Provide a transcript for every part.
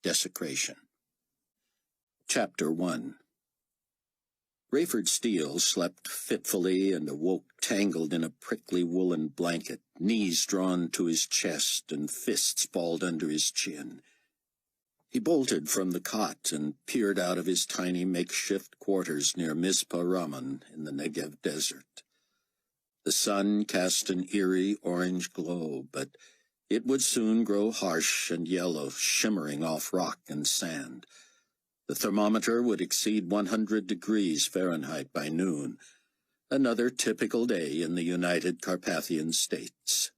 Desecration. Chapter 1. Rayford Steele slept fitfully and awoke tangled in a prickly woolen blanket, knees drawn to his chest and fists balled under his chin. He bolted from the cot and peered out of his tiny makeshift quarters near Mizpah Rahman in the Negev desert. The sun cast an eerie orange glow, but it would soon grow harsh and yellow, shimmering off rock and sand. The thermometer would exceed 100 degrees Fahrenheit by noon, another typical day in the United Carpathian States.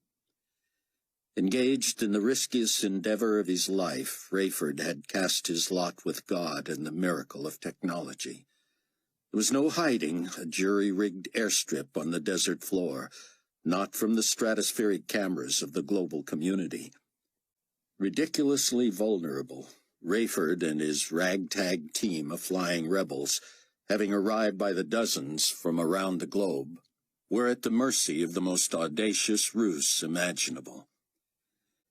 Engaged in the riskiest endeavor of his life, Rayford had cast his lot with God and the miracle of technology. There was no hiding a jury-rigged airstrip on the desert floor, not from the stratospheric cameras of the global community. Ridiculously vulnerable, Rayford and his ragtag team of flying rebels, having arrived by the dozens from around the globe, were at the mercy of the most audacious ruse imaginable.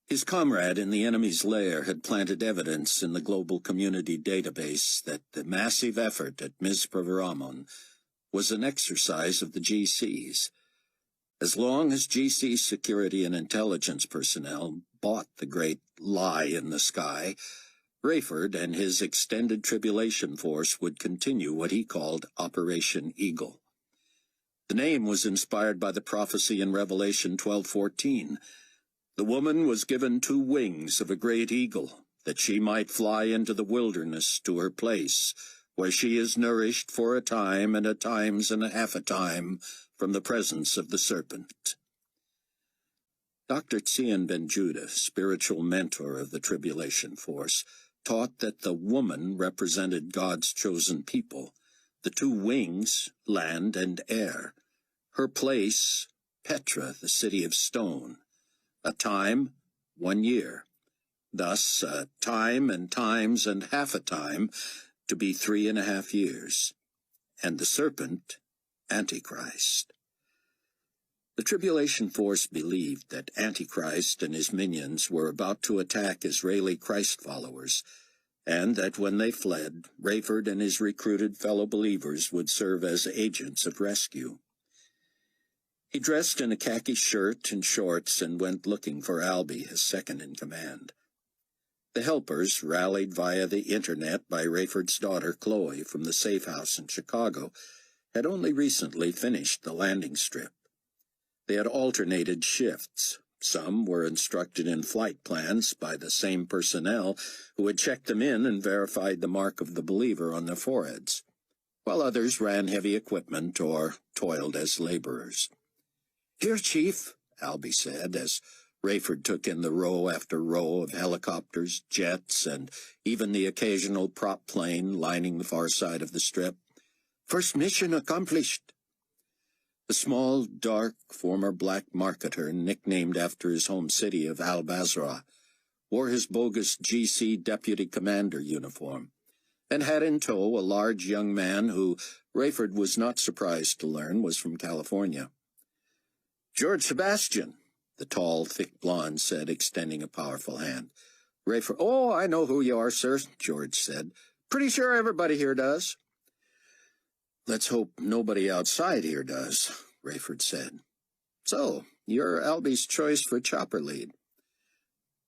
His comrade in the enemy's lair had planted evidence in the global community database that the massive effort at Mizpah Rahman was an exercise of the GCs. As long as GC security and intelligence personnel bought the great lie in the sky, Rayford and his extended tribulation force would continue what he called Operation Eagle. The name was inspired by the prophecy in Revelation 12:14. The woman was given 2 wings of a great eagle, that she might fly into the wilderness to her place, where she is nourished for a time and a times and a half a time from the presence of the serpent. Dr. Tseon Ben Judah, spiritual mentor of the tribulation force, taught that the woman represented God's chosen people, the 2 wings, land and air, her place, Petra, the city of stone, a time, 1 year, thus a time and times and half a time to be 3.5 years, and the serpent, Antichrist. The tribulation force believed that Antichrist and his minions were about to attack Israeli Christ followers, and that when they fled, Rayford and his recruited fellow believers would serve as agents of rescue. He dressed in a khaki shirt and shorts and went looking for Albie, his second-in-command. The helpers, rallied via the Internet by Rayford's daughter, Chloe, from the safe house in Chicago, had only recently finished the landing strip. They had alternated shifts. Some were instructed in flight plans by the same personnel who had checked them in and verified the mark of the believer on their foreheads, while others ran heavy equipment or toiled as laborers. "Here, Chief," Albie said, as Rayford took in the row after row of helicopters, jets, and even the occasional prop plane lining the far side of the strip. "First mission accomplished." The small, dark, former black marketer, nicknamed after his home city of Al-Basra, wore his bogus GC deputy commander uniform, and had in tow a large young man who, Rayford was not surprised to learn, was from California. "George Sebastian," the tall, thick blonde said, extending a powerful hand. Rayford, "Oh, I know who you are, sir," George said. "Pretty sure everybody here does." "Let's hope nobody outside here does," Rayford said. "So, you're Albie's choice for chopper lead."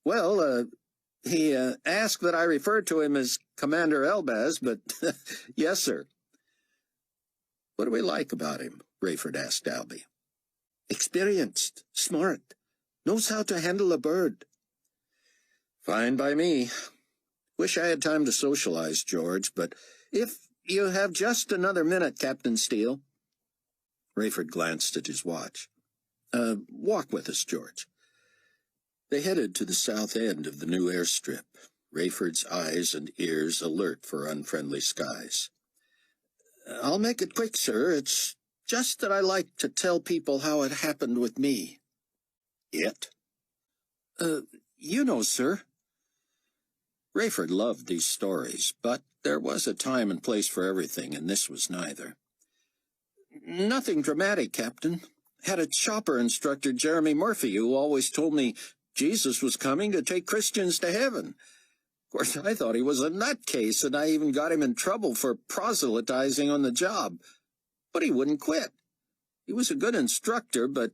"Well, he asked that I refer to him as Commander Elbaz, but yes, sir." "What do we like about him?" Rayford asked Albie. "Experienced, smart, knows how to handle a bird." "Fine by me. Wish I had time to socialize, George, but if you have just another minute, Captain Steele." Rayford glanced at his watch. Walk with us, George." They headed to the south end of the new airstrip, Rayford's eyes and ears alert for unfriendly skies. "I'll make it quick, sir. It's just that I like to tell people how it happened with me." "It?" You know, sir." Rayford loved these stories, but there was a time and place for everything, and this was neither. "Nothing dramatic, Captain. Had a chopper instructor, Jeremy Murphy, who always told me Jesus was coming to take Christians to heaven. Of course, I thought he was a nutcase, and I even got him in trouble for proselytizing on the job. But he wouldn't quit. He was a good instructor, but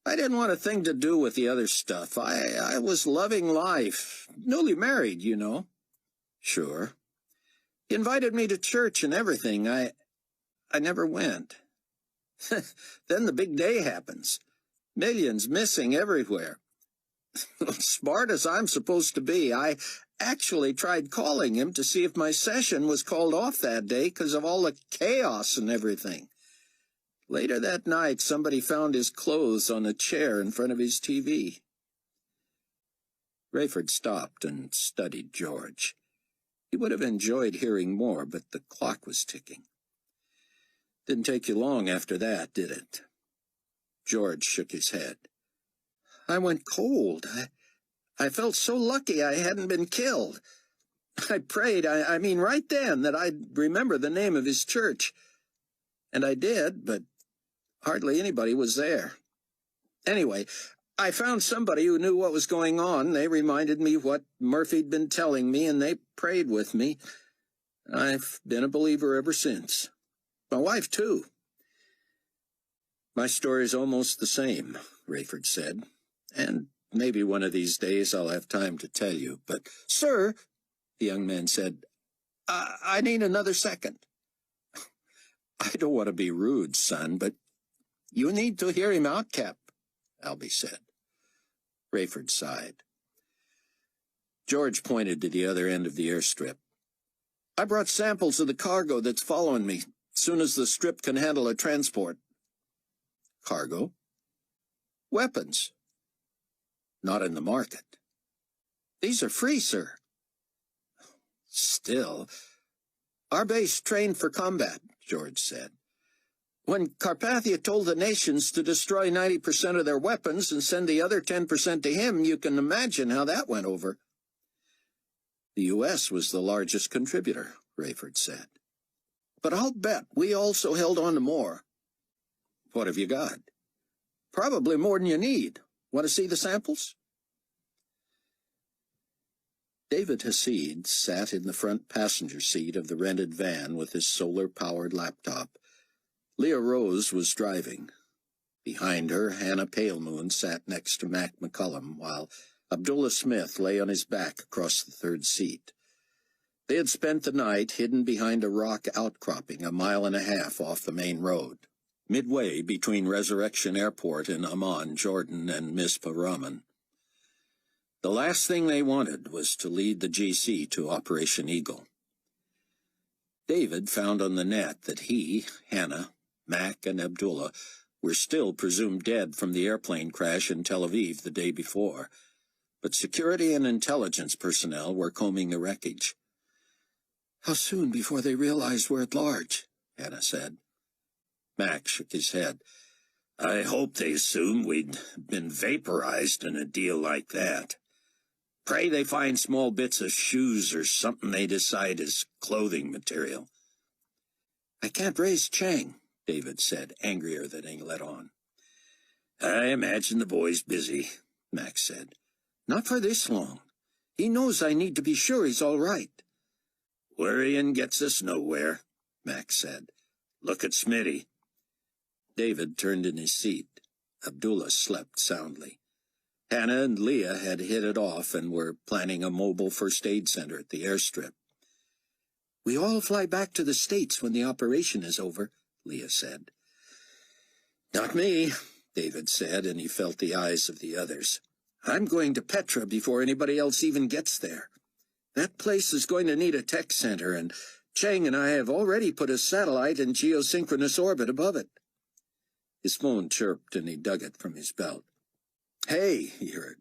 I didn't want a thing to do with the other stuff. I was loving life. Newly married, you know. Sure. He invited me to church and everything. I never went. Then the big day happens. Millions missing everywhere. Smart as I'm supposed to be, I actually tried calling him to see if my session was called off that day because of all the chaos and everything. Later that night, somebody found his clothes on a chair in front of his TV. Rayford stopped and studied George. He would have enjoyed hearing more, but the clock was ticking. Didn't take you long after that, did it? George shook his head. I went cold. I felt so lucky I hadn't been killed. I prayed, I mean right then, that I'd remember the name of his church. And I did, but hardly anybody was there. Anyway, I found somebody who knew what was going on. They reminded me what Murphy'd been telling me, and they prayed with me. I've been a believer ever since. My wife, too. My story's almost the same, Rayford said, and maybe one of these days I'll have time to tell you. But, sir, the young man said, I need another second. I don't want to be rude, son, but you need to hear him out, Cap, Albie said. Rayford sighed. George pointed to the other end of the airstrip. I brought samples of the cargo that's following me, soon as the strip can handle a transport. Cargo? Weapons. Not in the market. These are free, sir. Still, our base trained for combat, George said. When Carpathia told the nations to destroy 90% of their weapons and send the other 10% to him, you can imagine how that went over. The U.S. was the largest contributor, Rayford said. But I'll bet we also held on to more. What have you got? Probably more than you need. Want to see the samples? David Hasid sat in the front passenger seat of the rented van with his solar-powered laptop. Leah Rose was driving. Behind her, Hannah Palemoon sat next to Mac McCullum, while Abdullah Smith lay on his back across the third seat. They had spent the night hidden behind a rock outcropping 1.5 miles off the main road, midway between Resurrection Airport in Amman, Jordan, and Mizpah, Rahman. The last thing they wanted was to lead the GC to Operation Eagle. David found on the net that he, Hannah, Mac, and Abdullah were still presumed dead from the airplane crash in Tel Aviv the day before, but security and intelligence personnel were combing the wreckage. How soon before they realized we're at large? Hannah said. Mac shook his head. I hope they assumed we'd been vaporized in a deal like that. Pray they find small bits of shoes or something they decide is clothing material. I can't raise Chang, David said, angrier than he let on. I imagine the boy's busy, Mac said. Not for this long. He knows I need to be sure he's all right. Worrying gets us nowhere, Mac said. Look at Smitty. David turned in his seat. Abdullah slept soundly. Hannah and Leah had hit it off and were planning a mobile first aid center at the airstrip. We all fly back to the States when the operation is over, Leah said. Not me, David said, and he felt the eyes of the others. I'm going to Petra before anybody else even gets there. That place is going to need a tech center, and Chang and I have already put a satellite in geosynchronous orbit above it. His phone chirped, and he dug it from his belt. Hey, he heard.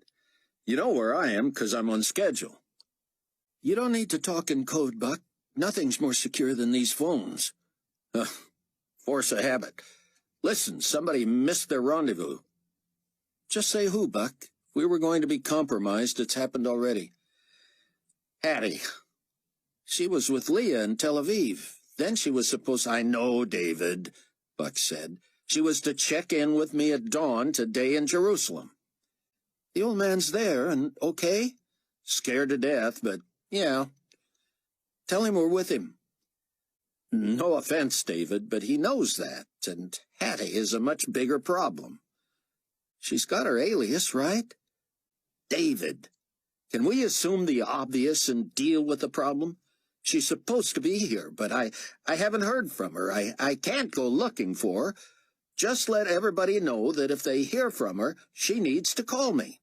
You know where I am, 'cause I'm on schedule. You don't need to talk in code, Buck. Nothing's more secure than these phones. Force of habit. Listen, somebody missed their rendezvous. Just say who, Buck. If we were going to be compromised, it's happened already. Hattie. She was with Leah in Tel Aviv. Then she was supposed... I know, David, Buck said. She was to check in with me at dawn today in Jerusalem. The old man's there, and okay? Scared to death, but, Yeah. Tell him we're with him. No offense, David, but he knows that, and Hattie is a much bigger problem. She's got her alias, right? David, can we assume the obvious and deal with the problem? She's supposed to be here, but I haven't heard from her. I can't go looking for her. Just let everybody know that if they hear from her, she needs to call me.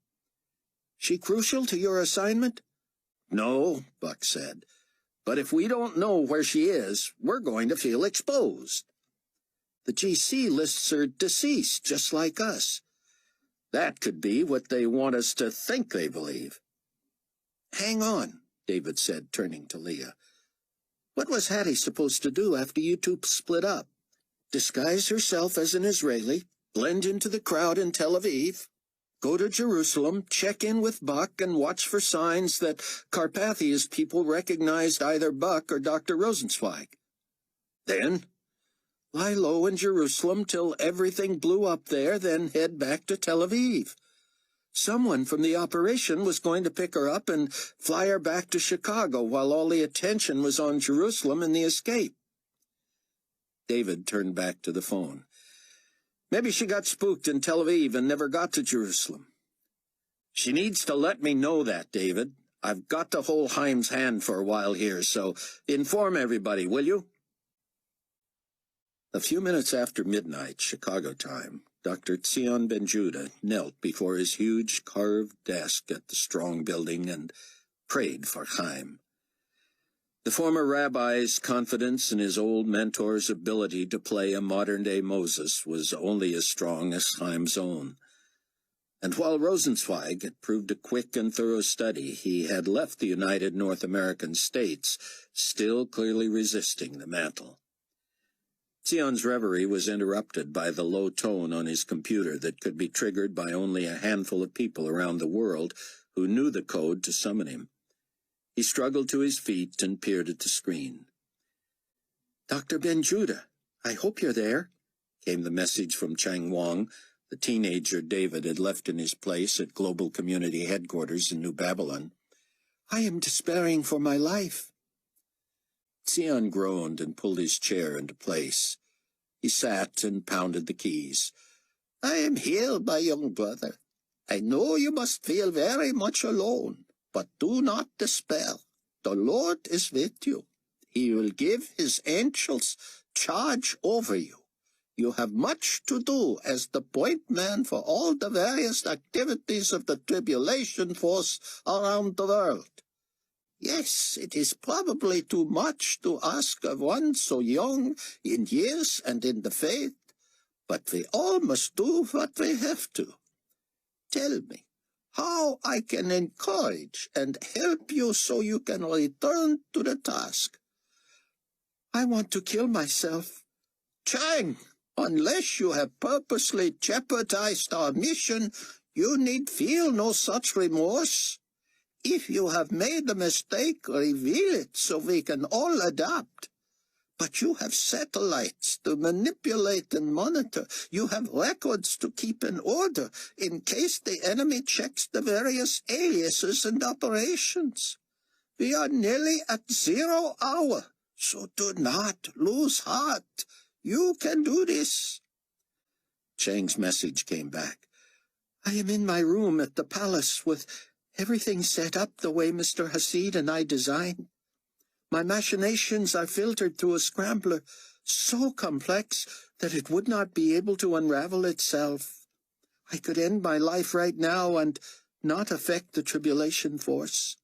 She crucial to your assignment? No, Buck said. But if we don't know where she is, we're going to feel exposed. The GC lists her deceased, just like us. That could be what they want us to think they believe. Hang on, David said, turning to Leah. What was Hattie supposed to do after you two split up? Disguise herself as an Israeli, blend into the crowd in Tel Aviv, go to Jerusalem, check in with Buck, and watch for signs that Carpathia's people recognized either Buck or Dr. Rosenzweig. Then, lie low in Jerusalem till everything blew up there, then head back to Tel Aviv. Someone from the operation was going to pick her up and fly her back to Chicago while all the attention was on Jerusalem and the escape. David turned back to the phone. Maybe she got spooked in Tel Aviv and never got to Jerusalem. She needs to let me know that, David. I've got to hold Haim's hand for a while here, so inform everybody, will you? A few minutes after midnight, Chicago time, Dr. Tseon Ben-Judah knelt before his huge carved desk at the strong building and prayed for Haim. The former rabbi's confidence in his old mentor's ability to play a modern-day Moses was only as strong as Haim's own. And while Rosenzweig had proved a quick and thorough study, he had left the United North American States, still clearly resisting the mantle. Tseon's reverie was interrupted by the low tone on his computer that could be triggered by only a handful of people around the world who knew the code to summon him. He struggled to his feet and peered at the screen. "Dr. Ben-Judah, I hope you're there," came the message from Chang, the teenager David had left in his place at Global Community Headquarters in New Babylon. "I am despairing for my life." Tseon groaned and pulled his chair into place. He sat and pounded the keys. "I am here, my young brother. I know you must feel very much alone, but do not despair. The Lord is with you. He will give his angels charge over you. You have much to do as the point man for all the various activities of the tribulation force around the world. Yes, it is probably too much to ask of one so young in years and in the faith, but we all must do what we have to. Tell me how I can encourage and help you so you can return to the task." "I want to kill myself." "Chang, unless you have purposely jeopardized our mission, you need feel no such remorse. If you have made a mistake, reveal it so we can all adapt. But you have satellites to manipulate and monitor. You have records to keep in order in case the enemy checks the various aliases and operations. We are nearly at 0 hour, so do not lose heart. You can do this." Chang's message came back. "I am in my room at the palace with everything set up the way Mr. Hasid and I designed. My machinations are filtered through a scrambler so complex that it would not be able to unravel itself. I could end my life right now and not affect the tribulation force."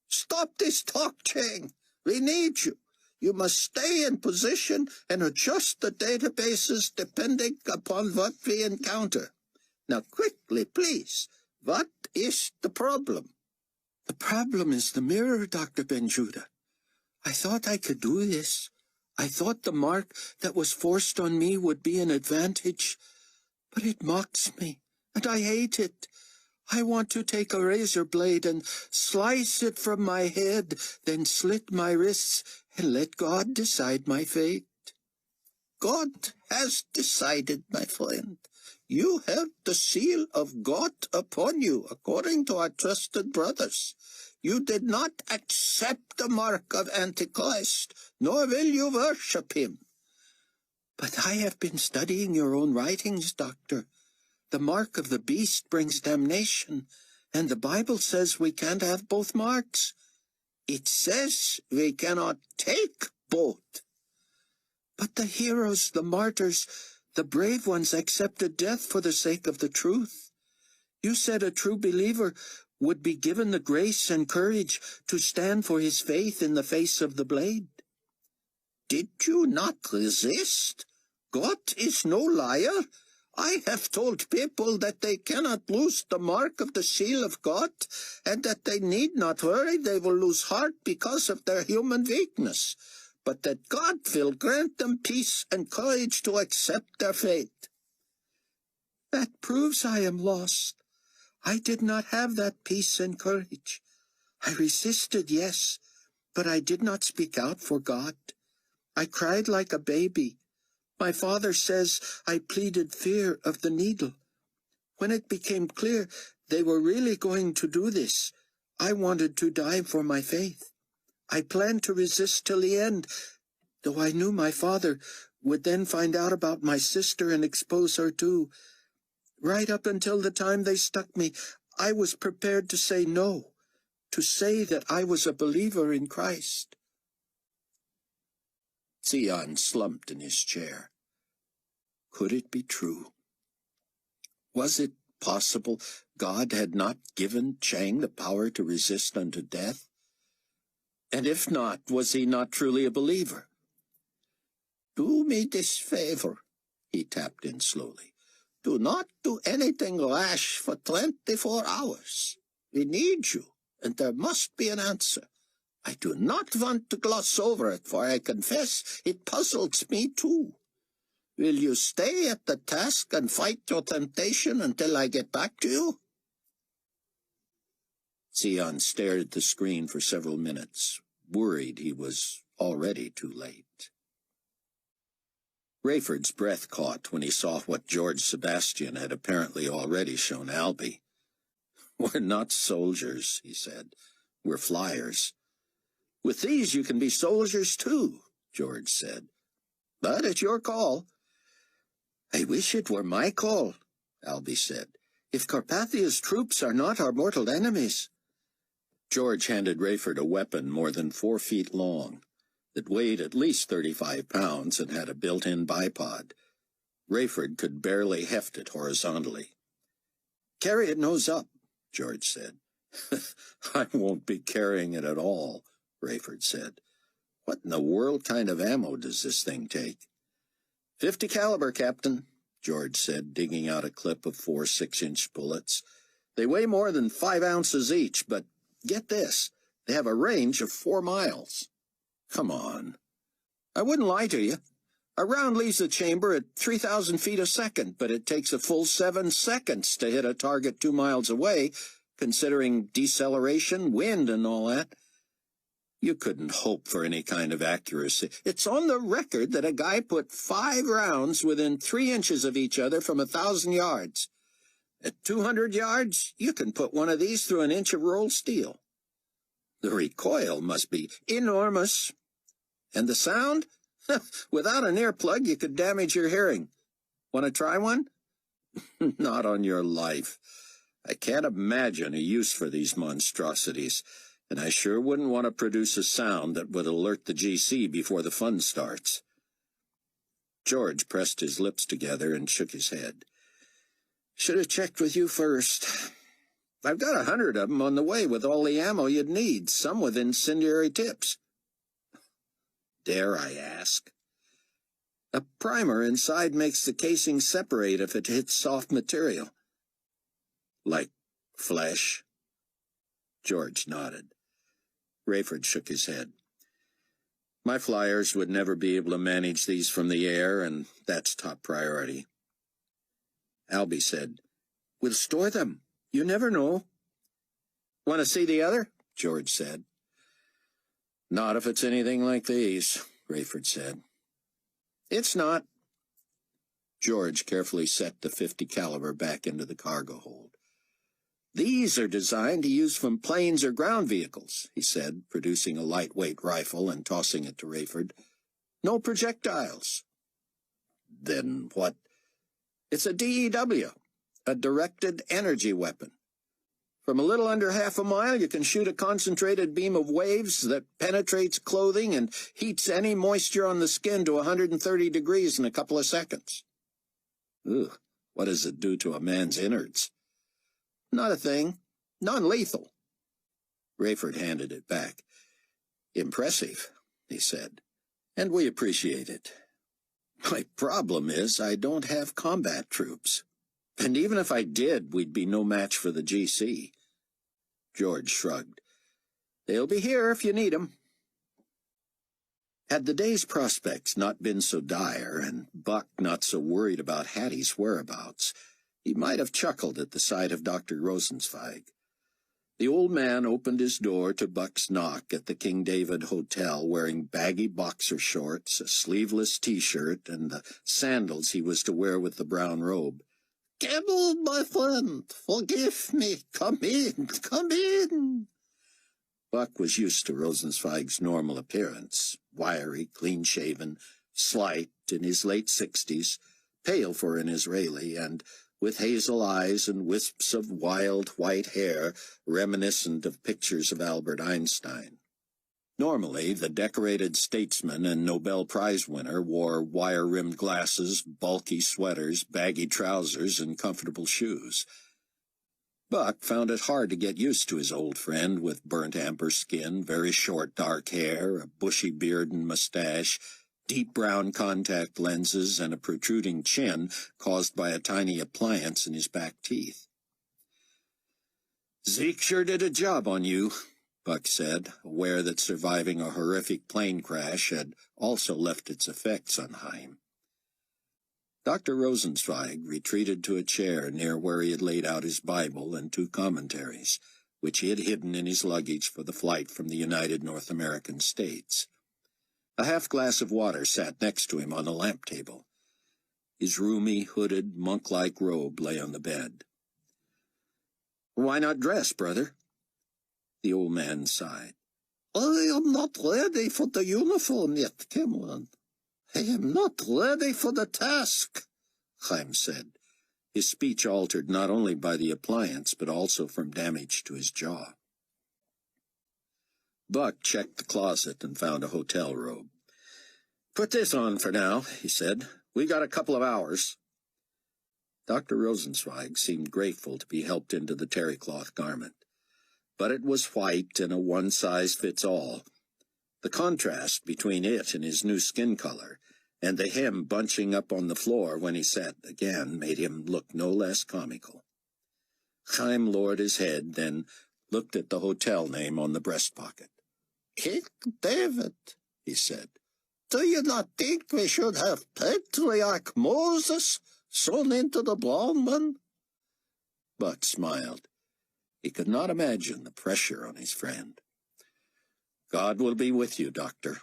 "Stop this talk, Chang. We need you. You must stay in position and adjust the databases depending upon what we encounter. Now quickly, please. What is the problem?" "The problem is the mirror, Dr. Ben-Judah. I thought I could do this. I thought the mark that was forced on me would be an advantage. But it mocks me, and I hate it. I want to take a razor blade and slice it from my head, then slit my wrists and let God decide my fate." "God has decided, my friend. You have the seal of God upon you, according to our trusted brothers. You did not accept the mark of Antichrist, nor will you worship him. But I have been studying your own writings, Doctor. The mark of the beast brings damnation, and the Bible says we can't have both marks. It says we cannot take both. But the heroes, the martyrs, the brave ones accepted death for the sake of the truth. You said a true believer would be given the grace and courage to stand for his faith in the face of the blade. Did you not resist? God is no liar. I have told people that they cannot lose the mark of the seal of God, and that they need not worry they will lose heart because of their human weakness, but that God will grant them peace and courage to accept their fate. That proves I am lost. I did not have that peace and courage. I resisted, yes, but I did not speak out for God. I cried like a baby. My father says I pleaded fear of the needle. When it became clear they were really going to do this, I wanted to die for my faith. I planned to resist till the end, though I knew my father would then find out about my sister and expose her too. Right up until the time they stuck me, I was prepared to say no, to say that I was a believer in Christ. Tseon slumped in his chair. Could it be true? Was it possible God had not given Chang the power to resist unto death? And if not, was he not truly a believer? Do me this favor, he tapped in slowly. Do not do anything rash for 24 hours. We need you, and there must be an answer. I do not want to gloss over it, for I confess it puzzles me too. Will you stay at the task and fight your temptation until I get back to you? Tseon stared at the screen for several minutes, worried he was already too late. Rayford's breath caught when he saw what George Sebastian had apparently already shown Albie. We're not soldiers, he said. We're flyers. With these you can be soldiers too, George said. But it's your call. I wish it were my call, Albie said. If Carpathia's troops are not our mortal enemies. George handed Rayford a weapon more than 4 feet long, that weighed at least 35 pounds and had a built-in bipod. Rayford could barely heft it horizontally. Carry it nose up, George said. I won't be carrying it at all, Rayford said. What in the world kind of ammo does this thing take? 50 caliber, Captain, George said, digging out a clip of 4 6-inch bullets. They weigh more than 5 ounces each, but get this, they have a range of 4 miles. Come on. I wouldn't lie to you. A round leaves the chamber at 3,000 feet a second, but it takes a full 7 seconds to hit a target 2 miles away, considering deceleration, wind, and all that. You couldn't hope for any kind of accuracy. It's on the record that a guy put 5 rounds within 3 inches of each other from 1,000 yards. At 200 yards, you can put one of these through an inch of rolled steel. The recoil must be enormous. And the sound? Without an earplug, you could damage your hearing. Want to try one? Not on your life. I can't imagine a use for these monstrosities, and I sure wouldn't want to produce a sound that would alert the GC before the fun starts. George pressed his lips together and shook his head. Should have checked with you first. I've got 100 of them on the way with all the ammo you'd need, some with incendiary tips. Dare I ask? A primer inside makes the casing separate if it hits soft material. Like flesh? George nodded. Rayford shook his head. My flyers would never be able to manage these from the air, and that's top priority. Albie said, We'll store them. You never know. Want to see the other? George said. Not if it's anything like these, Rayford said. It's not. George carefully set the 50 caliber back into the cargo hold. "These are designed to use from planes or ground vehicles," he said, producing a lightweight rifle and tossing it to Rayford. "No projectiles." "Then what?" "It's a DEW, a directed energy weapon. From a little under half a mile, you can shoot a concentrated beam of waves that penetrates clothing and heats any moisture on the skin to 130 degrees in a couple of seconds." "Ugh, what does it do to a man's innards?" "Not a thing. Non-lethal." Rayford handed it back. "Impressive," he said, "and we appreciate it. My problem is I don't have combat troops. And even if I did, we'd be no match for the GC. George shrugged. "They'll be here if you need 'em." Had the day's prospects not been so dire, and Buck not so worried about Hattie's whereabouts, he might have chuckled at the sight of Dr. Rosenzweig. The old man opened his door to Buck's knock at the King David Hotel, wearing baggy boxer shorts, a sleeveless T-shirt, and the sandals he was to wear with the brown robe. "Come my friend, forgive me. Come in, come in." Buck was used to Rosenzweig's normal appearance, wiry, clean-shaven, slight, in his late 60s, pale for an Israeli, and with hazel eyes and wisps of wild white hair reminiscent of pictures of Albert Einstein. Normally, the decorated statesman and Nobel Prize winner wore wire-rimmed glasses, bulky sweaters, baggy trousers, and comfortable shoes. Buck found it hard to get used to his old friend with burnt amber skin, very short dark hair, a bushy beard and mustache, deep brown contact lenses, and a protruding chin caused by a tiny appliance in his back teeth. "Zeke sure did a job on you," Buck said, aware that surviving a horrific plane crash had also left its effects on Haim. Dr. Rosenzweig retreated to a chair near where he had laid out his Bible and 2 commentaries, which he had hidden in his luggage for the flight from the United North American States. A half-glass of water sat next to him on a lamp table. His roomy, hooded, monk-like robe lay on the bed. "Why not dress, brother?" The old man sighed. "I am not ready for the uniform yet, Cameron. I am not ready for the task," Haim said, his speech altered not only by the appliance but also from damage to his jaw. Buck checked the closet and found a hotel robe. "Put this on for now," he said. "We got a couple of hours." Dr. Rosenzweig seemed grateful to be helped into the terry-cloth garment. But it was white and a one-size-fits-all. The contrast between it and his new skin color, and the hem bunching up on the floor when he sat again, made him look no less comical. Haim lowered his head, then looked at the hotel name on the breast pocket. "King David," he said. "Do you not think we should have Patriarch Moses sewn into the brown one?" Buck smiled. He could not imagine the pressure on his friend. "God will be with you, Doctor,"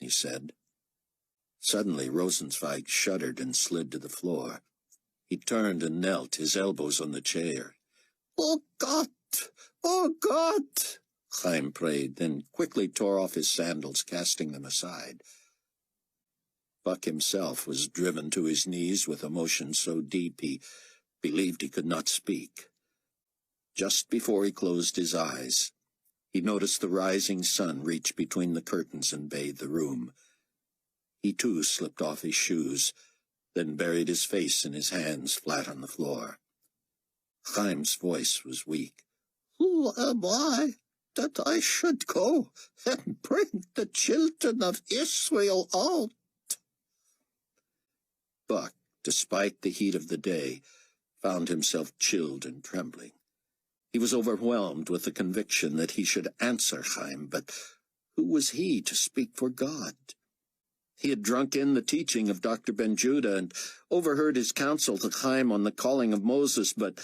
he said. Suddenly Rosenzweig shuddered and slid to the floor. He turned and knelt, his elbows on the chair. "Oh, God! Oh, God!" Haim prayed, then quickly tore off his sandals, casting them aside. Buck himself was driven to his knees with emotion so deep he believed he could not speak. Just before he closed his eyes, he noticed the rising sun reach between the curtains and bathe the room. He too slipped off his shoes, then buried his face in his hands flat on the floor. Haim's voice was weak. "Who am I, that I should go and bring the children of Israel out?" Buck, despite the heat of the day, found himself chilled and trembling. He was overwhelmed with the conviction that he should answer Haim, but who was he to speak for God? He had drunk in the teaching of Dr. Ben-Judah and overheard his counsel to Haim on the calling of Moses, but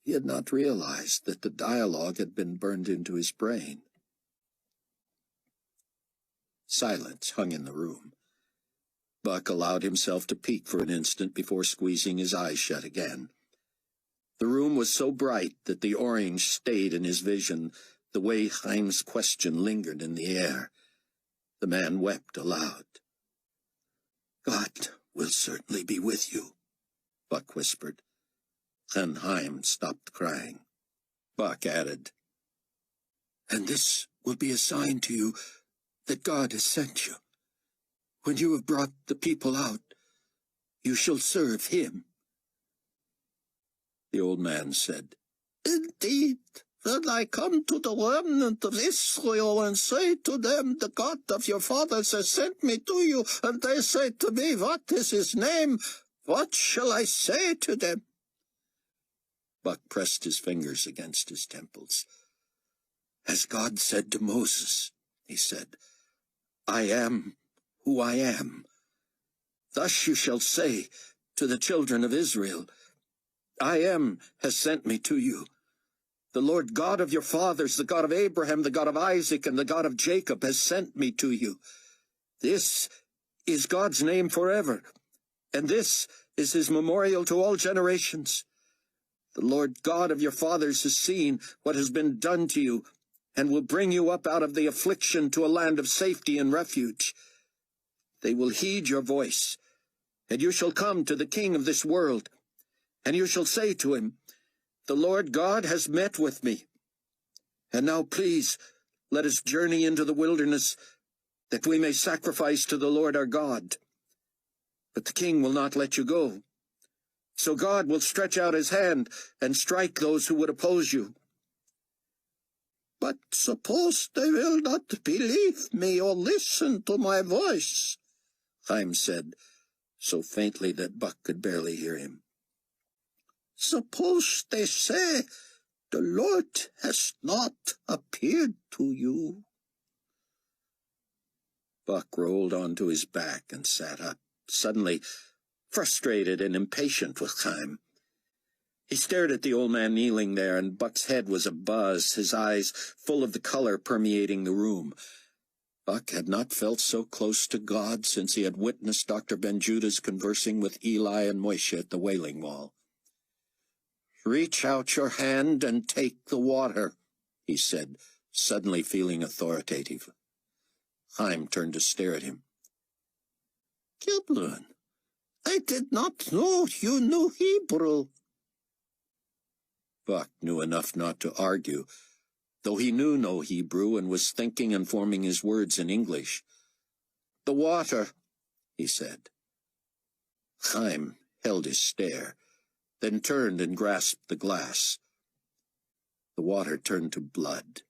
he had not realized that the dialogue had been burned into his brain. Silence hung in the room. Buck allowed himself to peek for an instant before squeezing his eyes shut again. The room was so bright that the orange stayed in his vision, the way Haim's question lingered in the air. The man wept aloud. "God will certainly be with you," Buck whispered. Then Haim stopped crying. Buck added, "And this will be a sign to you that God has sent you. When you have brought the people out, you shall serve him." The old man said, "Indeed, when I come to the remnant of Israel and say to them, 'The God of your fathers has sent me to you,' and they say to me, 'What is his name?' what shall I say to them?" Buck pressed his fingers against his temples. "As God said to Moses," he said, "I am who I am. Thus you shall say to the children of Israel, 'I am has sent me to you. The Lord God of your fathers, the God of Abraham, the God of Isaac, and the God of Jacob has sent me to you. This is God's name forever, and this is his memorial to all generations. The Lord God of your fathers has seen what has been done to you, and will bring you up out of the affliction to a land of safety and refuge. They will heed your voice, and you shall come to the king of this world, and you shall say to him, "The Lord God has met with me. And now please, let us journey into the wilderness, that we may sacrifice to the Lord our God." But the king will not let you go. So God will stretch out his hand and strike those who would oppose you. "But suppose they will not believe me or listen to my voice," Haim said, so faintly that Buck could barely hear him. "Suppose they say, 'The Lord has not appeared to you.'" Buck rolled onto his back and sat up, suddenly frustrated and impatient with Haim. He stared at the old man kneeling there, and Buck's head was abuzz, his eyes full of the color permeating the room. Buck had not felt so close to God since he had witnessed Dr. Ben-Judah's conversing with Eli and Moshe at the Wailing Wall. "Reach out your hand and take the water," he said, suddenly feeling authoritative. Haim turned to stare at him. "Giblin, I did not know you knew Hebrew." Buck knew enough not to argue, though he knew no Hebrew and was thinking and forming his words in English. "The water," he said. Haim held his stare, then turned and grasped the glass. The water turned to blood,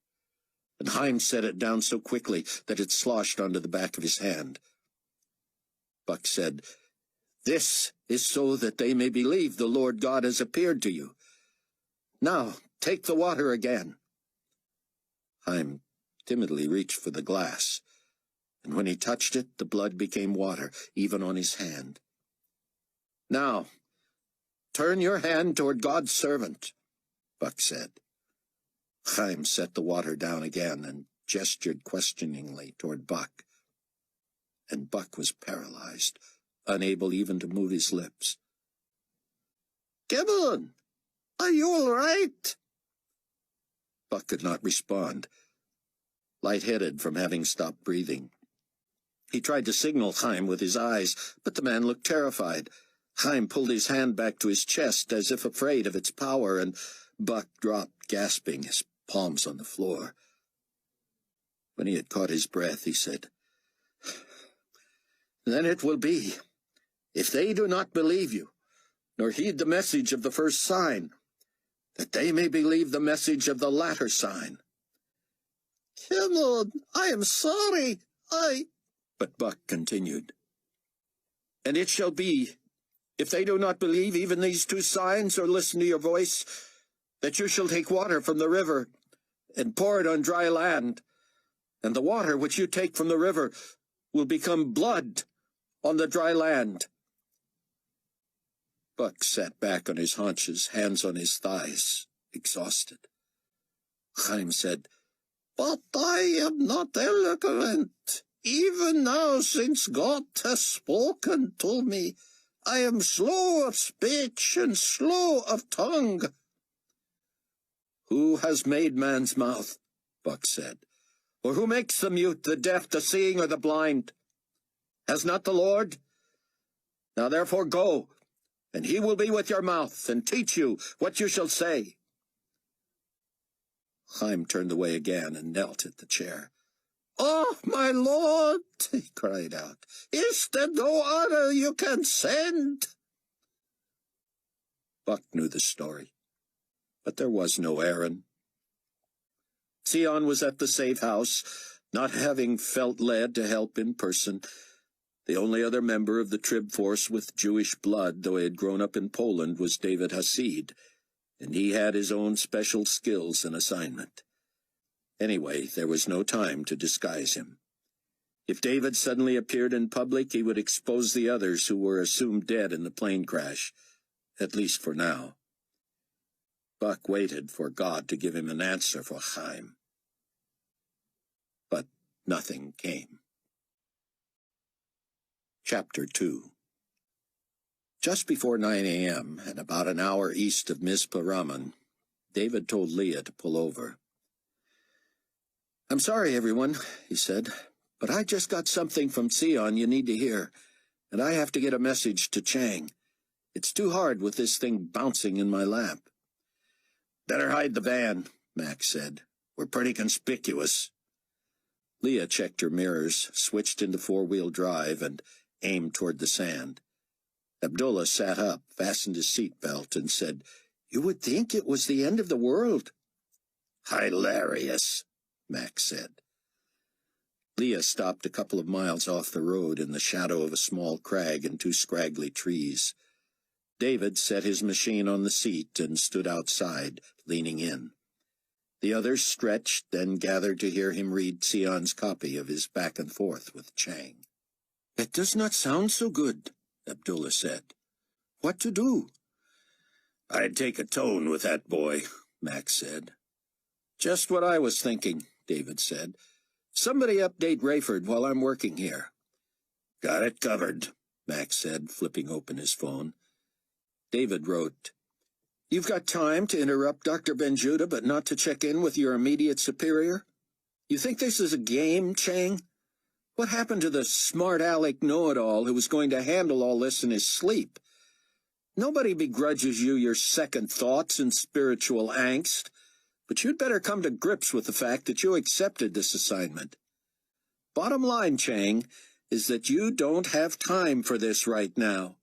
and Haim set it down so quickly that it sloshed onto the back of his hand. Buck said, "This is so that they may believe the Lord God has appeared to you. Now, take the water again." Haim timidly reached for the glass, and when he touched it, the blood became water, even on his hand. "Now, turn your hand toward God's servant," Buck said. Haim set the water down again and gestured questioningly toward Buck. And Buck was paralyzed, unable even to move his lips. "Gibbon, are you all right?" Buck could not respond, lightheaded from having stopped breathing. He tried to signal Haim with his eyes, but the man looked terrified. Haim pulled his hand back to his chest as if afraid of its power, and Buck dropped, gasping, his palms on the floor. When he had caught his breath, he said, "Then it will be, if they do not believe you, nor heed the message of the first sign, that they may believe the message of the latter sign." "Come on, I am sorry, But Buck continued, "And it shall be, if they do not believe even these two signs or listen to your voice, that you shall take water from the river and pour it on dry land, and the water which you take from the river will become blood on the dry land." Buck sat back on his haunches, hands on his thighs, exhausted. Haim said, "But I am not eloquent. Even now, since God has spoken to me, I am slow of speech and slow of tongue." "Who has made man's mouth?" Buck said. "Or who makes the mute, the deaf, the seeing, or the blind? Has not the Lord? Now therefore go, and he will be with your mouth, and teach you what you shall say." Haim turned away again and knelt at the chair. "Oh, my lord," he cried out, "is there no other you can send?" Buck knew the story, but there was no Aaron. Tseon was at the safe house, not having felt led to help in person. The only other member of the Trib force with Jewish blood, though he had grown up in Poland, was David Hasid, and he had his own special skills and assignment. Anyway, there was no time to disguise him. If David suddenly appeared in public, he would expose the others who were assumed dead in the plane crash, at least for now. Buck waited for God to give him an answer for Haim. But nothing came. Chapter 2. Just before 9 a.m., and about an hour east of Mizpah Raman, David told Leah to pull over. "I'm sorry, everyone," he said, "but I just got something from Tseon you need to hear, and I have to get a message to Chang. It's too hard with this thing bouncing in my lap." "Better hide the van," Max said. "We're pretty conspicuous." Leah checked her mirrors, switched into four-wheel drive, and aimed toward the sand. Abdullah sat up, fastened his seatbelt, and said, "You would think it was the end of the world." "Hilarious," Max said. Leah stopped a couple of miles off the road in the shadow of a small crag and two scraggly trees. David set his machine on the seat and stood outside, leaning in. The others stretched, then gathered to hear him read Tseon's copy of his back and forth with Chang. "It does not sound so good," Abdullah said. "What to do?" "I'd take a tone with that boy," Max said. "Just what I was thinking," David said. "Somebody update Rayford while I'm working here." "Got it covered," Max said, flipping open his phone. David wrote, "You've got time to interrupt Dr. Benjuda, but not to check in with your immediate superior? You think this is a game, Chang? What happened to the smart-aleck know-it-all who was going to handle all this in his sleep? Nobody begrudges you your second thoughts and spiritual angst, but you'd better come to grips with the fact that you accepted this assignment. Bottom line, Chang, is that you don't have time for this right now.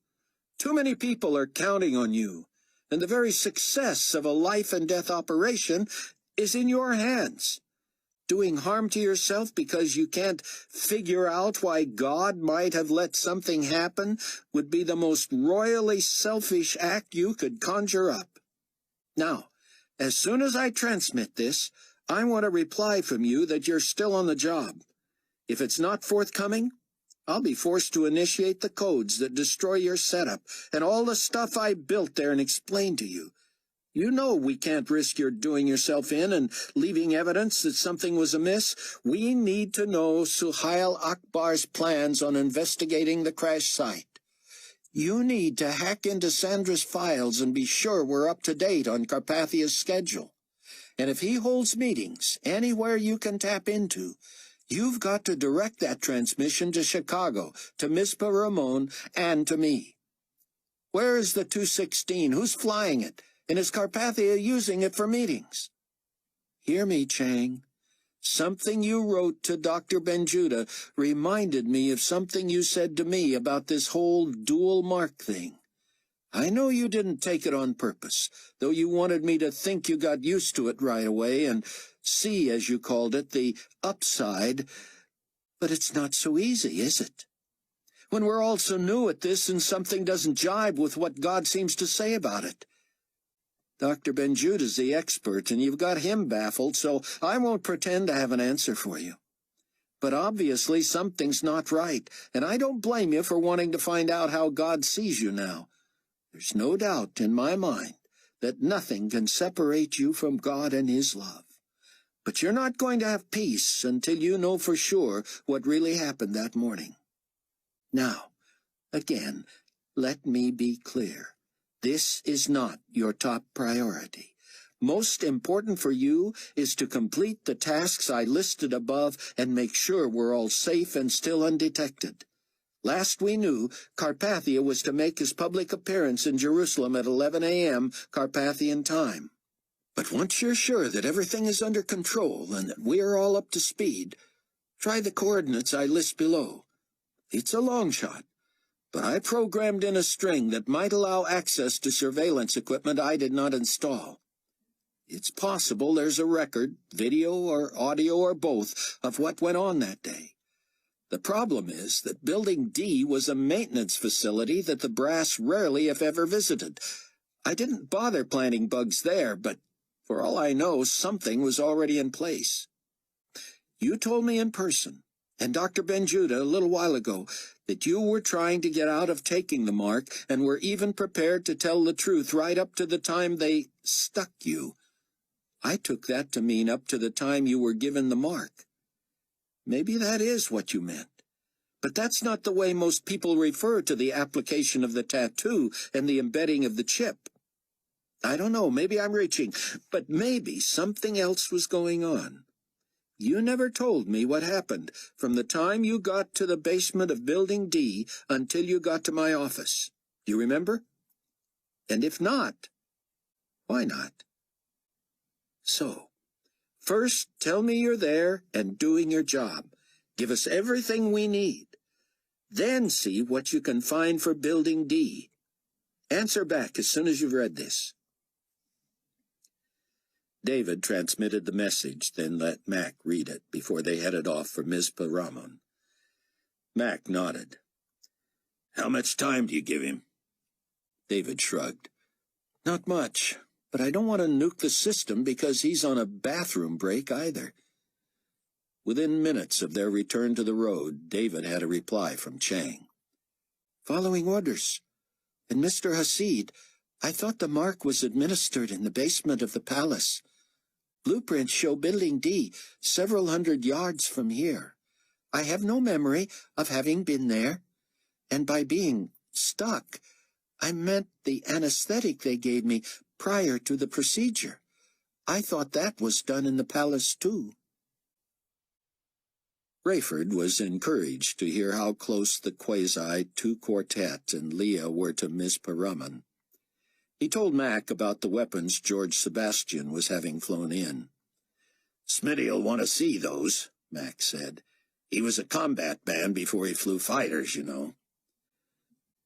Too many people are counting on you, and the very success of a life-and-death operation is in your hands. Doing harm to yourself because you can't figure out why God might have let something happen would be the most royally selfish act you could conjure up. Now, as soon as I transmit this, I want a reply from you that you're still on the job. If it's not forthcoming, I'll be forced to initiate the codes that destroy your setup and all the stuff I built there and explained to you. You know we can't risk your doing yourself in and leaving evidence that something was amiss. We need to know Suhail Akbar's plans on investigating the crash site. You need to hack into Sandra's files and be sure we're up to date on Carpathia's schedule. And if he holds meetings anywhere you can tap into, you've got to direct that transmission to Chicago, to Mizpah Ramon, and to me. Where is the 216? Who's flying it? And is Carpathia using it for meetings? Hear me, Chang. Something you wrote to Dr. Benjuda reminded me of something you said to me about this whole dual mark thing. I know you didn't take it on purpose, though you wanted me to think you got used to it right away and see, as you called it, the upside. But it's not so easy, is it? When we're all so new at this and something doesn't jibe with what God seems to say about it. Dr. Benjuda's the expert, and you've got him baffled, so I won't pretend to have an answer for you. But obviously something's not right, and I don't blame you for wanting to find out how God sees you now. There's no doubt in my mind that nothing can separate you from God and His love. But you're not going to have peace until you know for sure what really happened that morning. Now, again, let me be clear. This is not your top priority. Most important for you is to complete the tasks I listed above and make sure we're all safe and still undetected. Last we knew, Carpathia was to make his public appearance in Jerusalem at 11 a.m. Carpathian time. But once you're sure that everything is under control and that we're all up to speed, try the coordinates I list below. It's a long shot, but I programmed in a string that might allow access to surveillance equipment I did not install. It's possible there's a record, video or audio or both, of what went on that day. The problem is that Building D was a maintenance facility that the brass rarely, if ever, visited. I didn't bother planting bugs there, but for all I know, something was already in place. You told me in person, and Dr. Benjuda a little while ago, that you were trying to get out of taking the mark and were even prepared to tell the truth right up to the time they stuck you. I took that to mean up to the time you were given the mark. Maybe that is what you meant. But that's not the way most people refer to the application of the tattoo and the embedding of the chip. I don't know, maybe I'm reaching, but maybe something else was going on. You never told me what happened from the time you got to the basement of Building D until you got to my office. Do you remember? And if not, why not? So, first tell me you're there and doing your job. Give us everything we need. Then see what you can find for Building D. Answer back as soon as you've read this. David transmitted the message, then let Mac read it before they headed off for Mizpah Ramon. Mac nodded. How much time do you give him? David shrugged. Not much, but I don't want to nuke the system because he's on a bathroom break either. Within minutes of their return to the road, David had a reply from Chang. Following orders. And Mr. Hasid, I thought the mark was administered in the basement of the palace. Blueprints show Building D several hundred yards from here. I have no memory of having been there. And by being stuck, I meant the anesthetic they gave me prior to the procedure. I thought that was done in the palace too. Rayford was encouraged to hear how close the Quasi-2 quartet and Leah were to Mizpah Ramon. He told Mac about the weapons George Sebastian was having flown in. Smitty'll want to see those, Mac said. He was a combat man before he flew fighters, you know.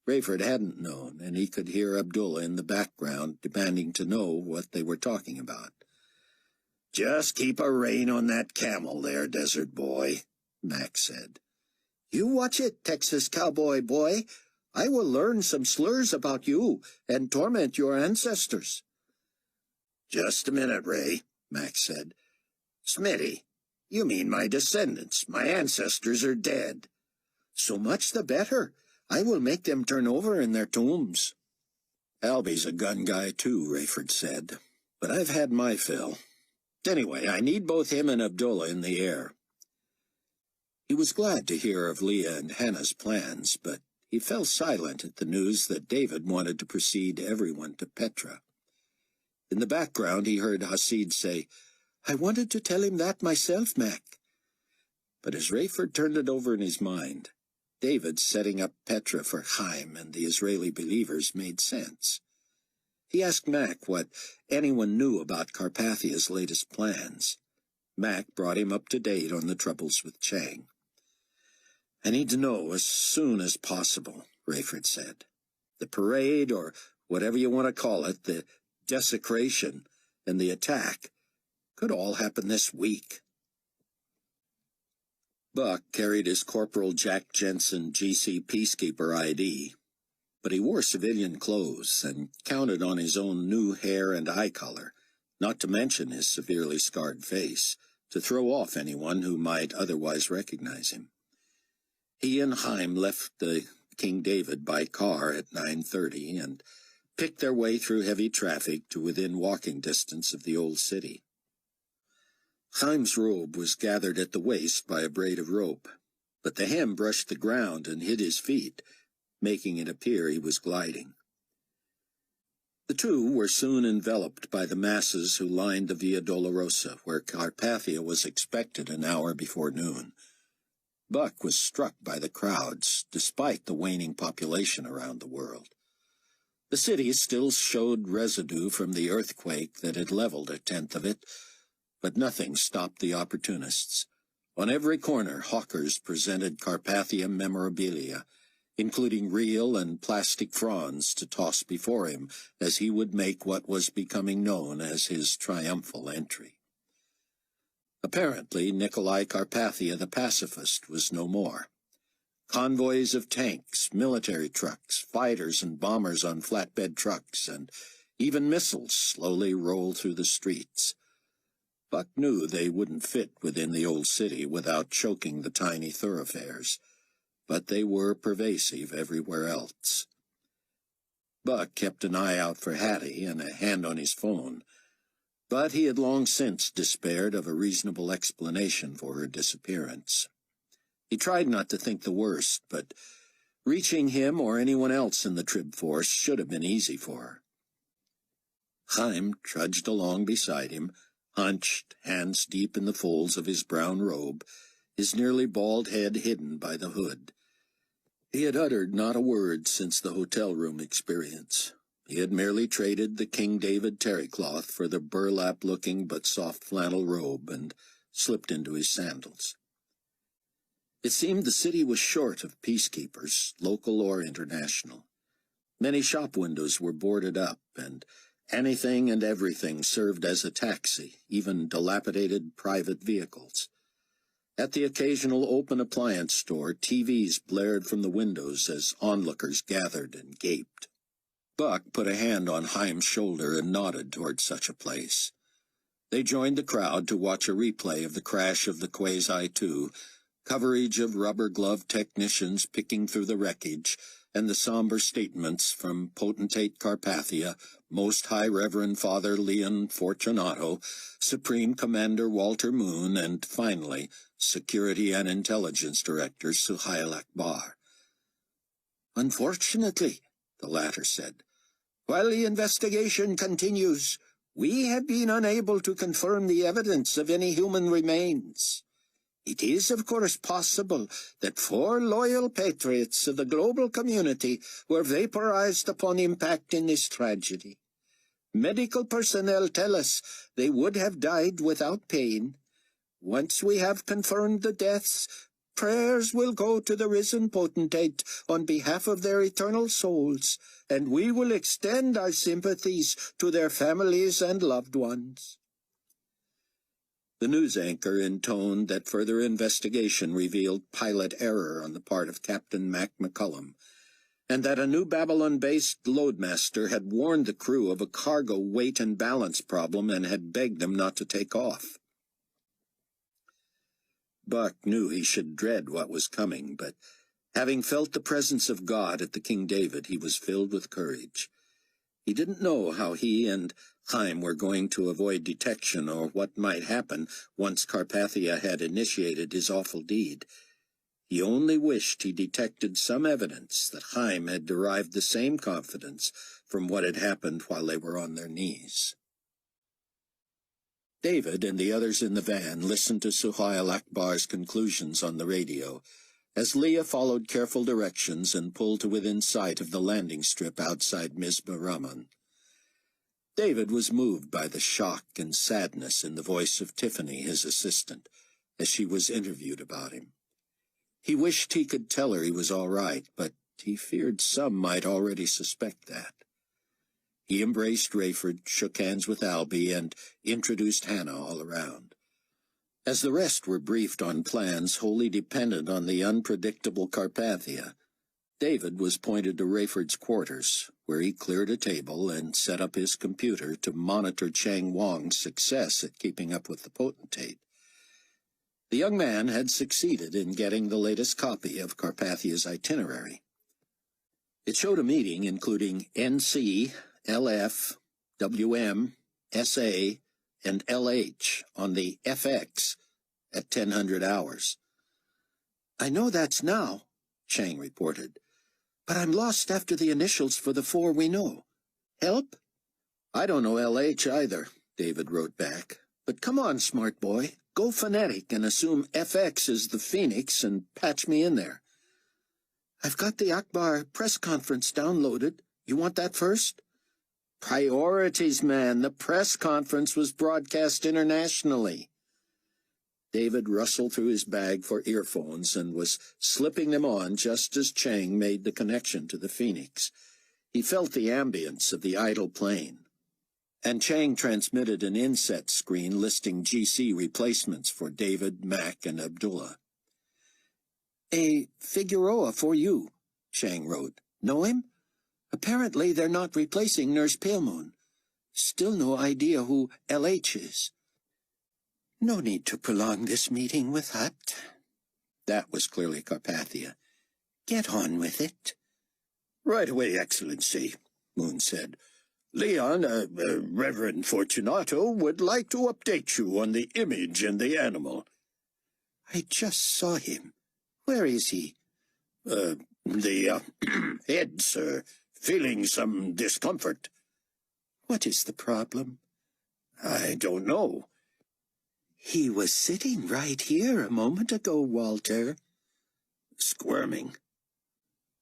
Rayford hadn't known, and he could hear Abdullah in the background demanding to know what they were talking about. Just keep a rein on that camel there, desert boy, Mac said. You watch it, Texas cowboy boy. I will learn some slurs about you and torment your ancestors. Just a minute, Ray, Mac said. Smitty, you mean my descendants. My ancestors are dead. So much the better. I will make them turn over in their tombs. Albie's a gun guy too, Rayford said, but I've had my fill. Anyway, I need both him and Abdullah in the air. He was glad to hear of Leah and Hannah's plans, but he fell silent at the news that David wanted to precede everyone to Petra. In the background he heard Hasid say, I wanted to tell him that myself, Mac. But as Rayford turned it over in his mind, David setting up Petra for Haim and the Israeli believers made sense. He asked Mac what anyone knew about Carpathia's latest plans. Mac brought him up to date on the troubles with Chang. I need to know as soon as possible, Rayford said. The parade, or whatever you want to call it, the desecration, and the attack, could all happen this week. Buck carried his Corporal Jack Jensen GC Peacekeeper ID, but he wore civilian clothes and counted on his own new hair and eye color, not to mention his severely scarred face, to throw off anyone who might otherwise recognize him. He and Haim left the King David by car at 9:30 and picked their way through heavy traffic to within walking distance of the old city. Haim's robe was gathered at the waist by a braid of rope, but the hem brushed the ground and hid his feet, making it appear he was gliding. The two were soon enveloped by the masses who lined the Via Dolorosa, where Carpathia was expected an hour before noon. Buck was struck by the crowds, despite the waning population around the world. The city still showed residue from the earthquake that had leveled a tenth of it, but nothing stopped the opportunists. On every corner, hawkers presented Carpathia memorabilia, including real and plastic fronds to toss before him as he would make what was becoming known as his triumphal entry. Apparently, Nikolai Carpathia the pacifist was no more. Convoys of tanks, military trucks, fighters and bombers on flatbed trucks, and even missiles slowly rolled through the streets. Buck knew they wouldn't fit within the old city without choking the tiny thoroughfares, but they were pervasive everywhere else. Buck kept an eye out for Hattie and a hand on his phone, but he had long since despaired of a reasonable explanation for her disappearance. He tried not to think the worst, but reaching him or anyone else in the Trib force should have been easy for her. Haim trudged along beside him, hunched, hands deep in the folds of his brown robe, his nearly bald head hidden by the hood. He had uttered not a word since the hotel room experience. He had merely traded the King David terrycloth for the burlap-looking but soft flannel robe and slipped into his sandals. It seemed the city was short of peacekeepers, local or international. Many shop windows were boarded up, and anything and everything served as a taxi, even dilapidated private vehicles. At the occasional open appliance store, TVs blared from the windows as onlookers gathered and gaped. Buck put a hand on Haim's shoulder and nodded toward such a place. They joined the crowd to watch a replay of the crash of the Quasi-2, coverage of rubber-gloved technicians picking through the wreckage, and the somber statements from Potentate Carpathia, Most High Reverend Father Leon Fortunato, Supreme Commander Walter Moon, and, finally, Security and Intelligence Director Suhail Akbar. "Unfortunately," the latter said, "while the investigation continues, we have been unable to confirm the evidence of any human remains. It is, of course, possible that 4 loyal patriots of the global community were vaporized upon impact in this tragedy. Medical personnel tell us they would have died without pain. Once we have confirmed the deaths, prayers will go to the risen potentate on behalf of their eternal souls, and we will extend our sympathies to their families and loved ones." The news anchor intoned that further investigation revealed pilot error on the part of Captain Mac McCullum, and that a New Babylon-based loadmaster had warned the crew of a cargo weight and balance problem and had begged them not to take off. Buck knew he should dread what was coming, but having felt the presence of God at the King David, he was filled with courage. He didn't know how he and Haim were going to avoid detection or what might happen once Carpathia had initiated his awful deed. He only wished he detected some evidence that Haim had derived the same confidence from what had happened while they were on their knees. David and the others in the van listened to Suhail Akbar's conclusions on the radio, as Leah followed careful directions and pulled to within sight of the landing strip outside Mizpah Rahman. David was moved by the shock and sadness in the voice of Tiffany, his assistant, as she was interviewed about him. He wished he could tell her he was all right, but he feared some might already suspect that. He embraced Rayford, shook hands with Albie, and introduced Hannah all around. As the rest were briefed on plans wholly dependent on the unpredictable Carpathia, David was pointed to Rayford's quarters, where he cleared a table and set up his computer to monitor Chang Wang's success at keeping up with the potentate. The young man had succeeded in getting the latest copy of Carpathia's itinerary. It showed a meeting including NC, LF, WM, SA, and LH on the FX at 1000 hours. "I know that's now," Chang reported, "but I'm lost after the initials for the 4 we know. Help?" I don't know LH either, David wrote back. But come on, smart boy. Go phonetic and assume FX is the Phoenix and patch me in there. I've got the Akbar press conference downloaded. You want that first? Priorities, man. The press conference was broadcast internationally. David rustled through his bag for earphones and was slipping them on just as Chang made the connection to the Phoenix. He felt the ambience of the idle plane. And Chang transmitted an inset screen listing GC replacements for David, Mac, and Abdullah. A Figueroa for you, Chang wrote. Know him? Apparently they're not replacing Nurse Palemoon. Still no idea who LH is. No need to prolong this meeting with Hut. That was clearly Carpathia. Get on with it. Right away, Excellency, Moon said. Leon, Reverend Fortunato, would like to update you on the image and the animal. I just saw him. Where is he? The head, sir, feeling some discomfort. What is the problem? I don't know. He was sitting right here a moment ago, Walter. Squirming.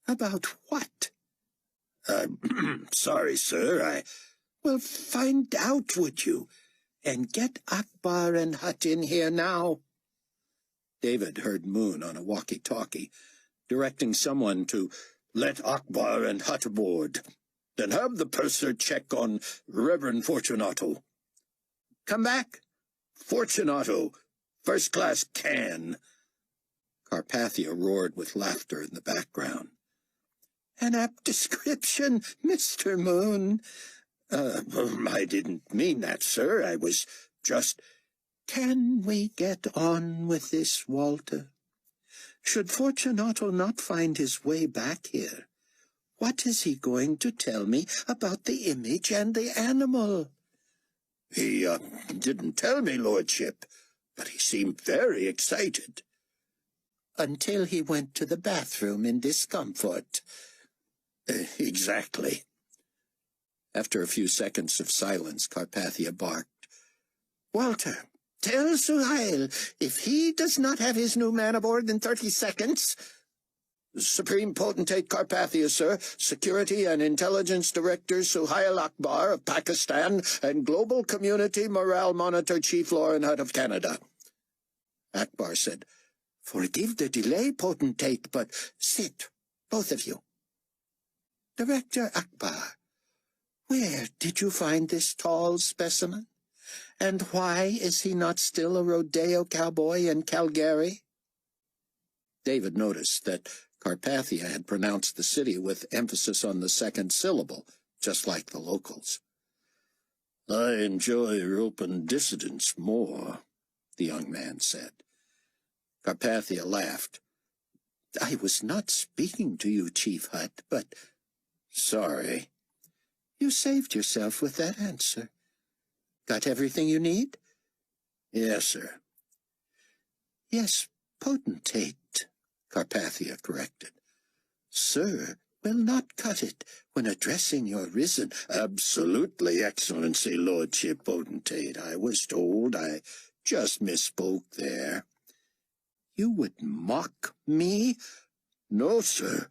About what? Sorry, sir, Well, find out, would you? And get Akbar and Hut in here now. David heard Moon on a walkie-talkie, directing someone to let Akbar and Hut aboard. Then have the purser check on Reverend Fortunato. Come back. Fortunato, first-class can. Carpathia roared with laughter in the background. An apt description, Mr. Moon. I didn't mean that, sir. I was just... Can we get on with this, Walter? Should Fortunato not find his way back here, what is he going to tell me about the image and the animal? He didn't tell me, Lordship, but he seemed very excited. Until he went to the bathroom in discomfort. Exactly. After a few seconds of silence, Carpathia barked. Walter, tell Suhail, if he does not have his new man aboard in 30 seconds... Supreme Potentate Carpathia, sir, Security and Intelligence Director Suhail Akbar of Pakistan, and Global Community Morale Monitor Chief Lauren Hutt of Canada. Akbar said, Forgive the delay, Potentate, but sit, both of you. Director Akbar, where did you find this tall specimen? And why is he not still a rodeo cowboy in Calgary? David noticed that Carpathia had pronounced the city with emphasis on the second syllable, just like the locals. I enjoy open dissidence more, the young man said. Carpathia laughed. I was not speaking to you, Chief Hutt, but... Sorry. You saved yourself with that answer. Got everything you need? Yes, sir. Yes, Potentate, Carpathia corrected. Sir will not cut it when addressing your risen. Absolutely, Excellency, Lordship, Potentate. I was told. I just misspoke there. You would mock me? No, sir.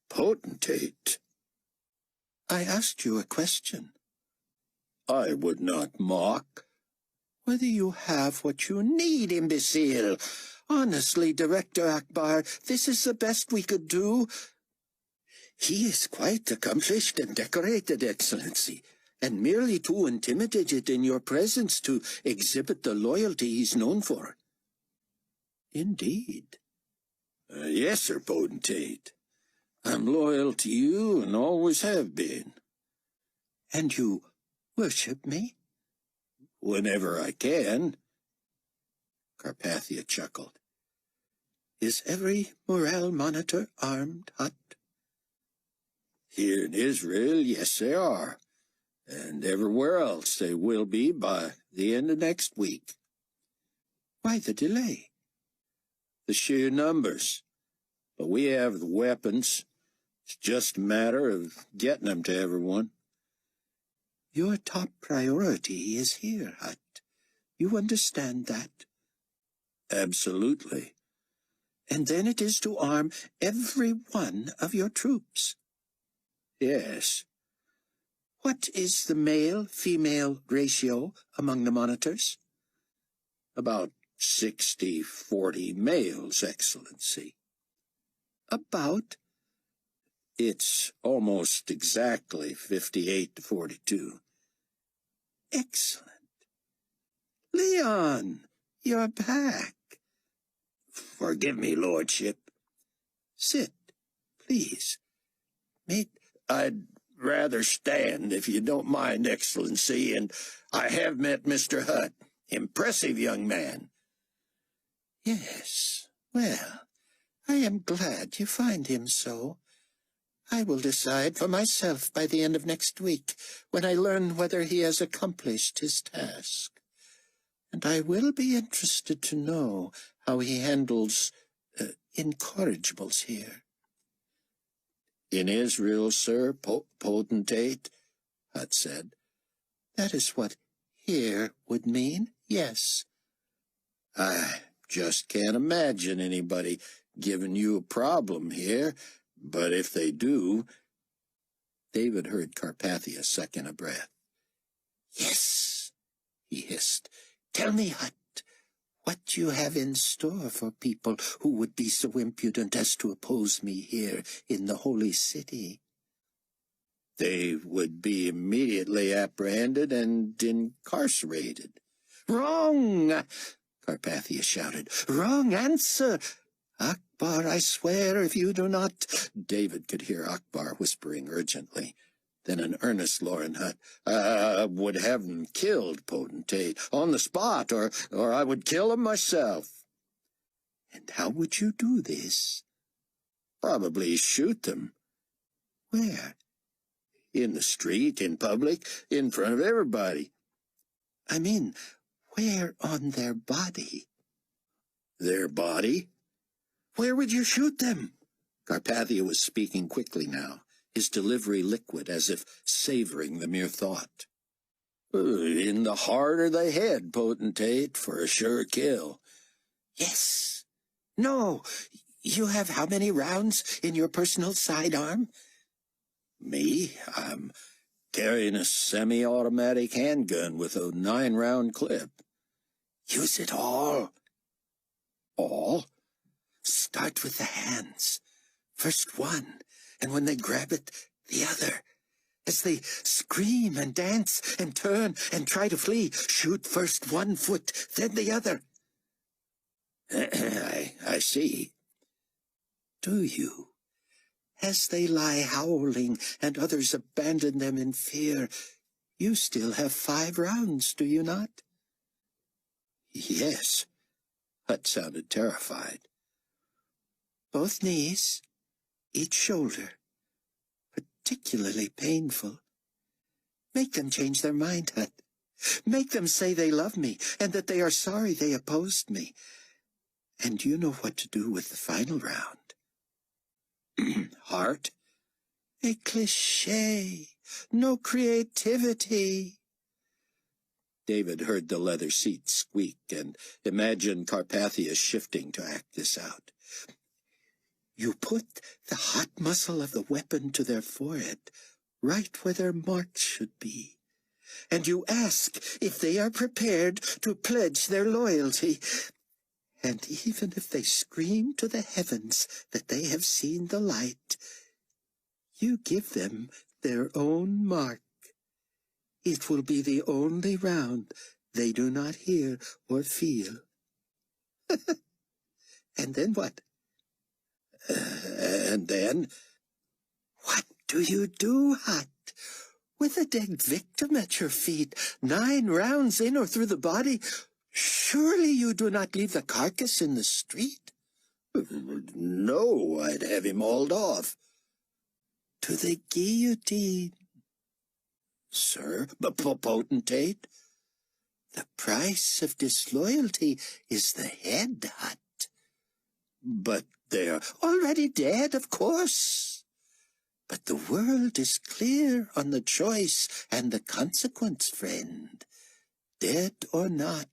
Potentate. I asked you a question. I would not mock. Whether you have what you need, imbecile. Honestly, Director Akbar, this is the best we could do. He is quite accomplished and decorated, Excellency, and merely too intimidated in your presence to exhibit the loyalty he's known for. Indeed. Yes, Sir Potentate. I'm loyal to you and always have been. And you worship me? Whenever I can. Carpathia chuckled. Is every morale monitor armed, Hutt? Here in Israel, yes, they are. And everywhere else they will be by the end of next week. Why the delay? The sheer numbers. But we have the weapons. It's just a matter of getting them to everyone. Your top priority is here, Hut. You understand that? Absolutely. And then it is to arm every one of your troops. Yes. What is the male-female ratio among the monitors? About 60-40 males, Excellency. About? It's almost exactly 58-42. Excellent. Leon, you're back. Forgive me, Lordship. Sit, please. I'd rather stand, if you don't mind, Excellency, and I have met Mr. Hutt. Impressive young man. Yes, well, I am glad you find him so. I will decide for myself by the end of next week, when I learn whether he has accomplished his task. And I will be interested to know how he handles incorrigibles here. In Israel, sir, potentate, Hutt said. That is what here would mean, yes. I just can't imagine anybody giving you a problem here, but if they do... David heard Carpathia second a breath. Yes, he hissed. Tell me, Hutt, what you have in store for people who would be so impudent as to oppose me here in the holy city. They would be immediately apprehended and incarcerated. Wrong! Carpathia shouted. Wrong answer! Akbar, I swear, if you do not... David could hear Akbar whispering urgently. Then an earnest Lauren Hutt. Would have them killed, potentate, on the spot, or I would kill them myself. And how would you do this? Probably shoot them. Where? In the street, in public, in front of everybody. I mean, where on their body? Their body? Where would you shoot them? Carpathia was speaking quickly now, his delivery liquid as if savoring the mere thought. In the heart or the head, potentate, for a sure kill. Yes. No. You have how many rounds in your personal sidearm? Me? I'm carrying a semi-automatic handgun with a 9-round clip. Use it all. All? Start with the hands. First one, and when they grab it, the other. As they scream and dance and turn and try to flee, shoot first one foot, then the other. I see. Do you? As they lie howling and others abandon them in fear, you still have 5 rounds, do you not? Yes. Hutt sounded terrified. Both knees, each shoulder. Particularly painful. Make them change their mind, Hutt. Make them say they love me, and that they are sorry they opposed me. And you know what to do with the final round. Heart? A cliché. No creativity. David heard the leather seat squeak and imagined Carpathia shifting to act this out. You put the hot muzzle of the weapon to their forehead, right where their mark should be, and you ask if they are prepared to pledge their loyalty. And even if they scream to the heavens that they have seen the light, you give them their own mark. It will be the only round they do not hear or feel. And then what? And then? What do you do, Hutt? With a dead victim at your feet, 9 rounds in or through the body, surely you do not leave the carcass in the street? No, I'd have him hauled off. To the guillotine. Sir, potentate? The price of disloyalty is the head, Hutt. But they're already dead, of course. But the world is clear on the choice and the consequence, friend. Dead or not,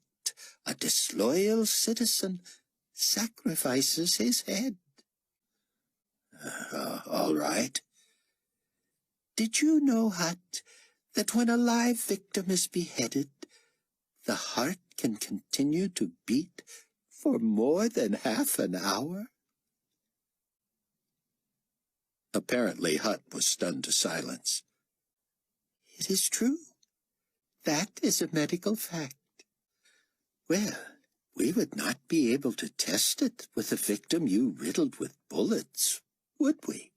a disloyal citizen sacrifices his head. All right. Did you know, Hut, that when a live victim is beheaded, the heart can continue to beat for more than half an hour? Apparently, Hut was stunned to silence. It is true. That is a medical fact. Well, we would not be able to test it with a victim you riddled with bullets, would we?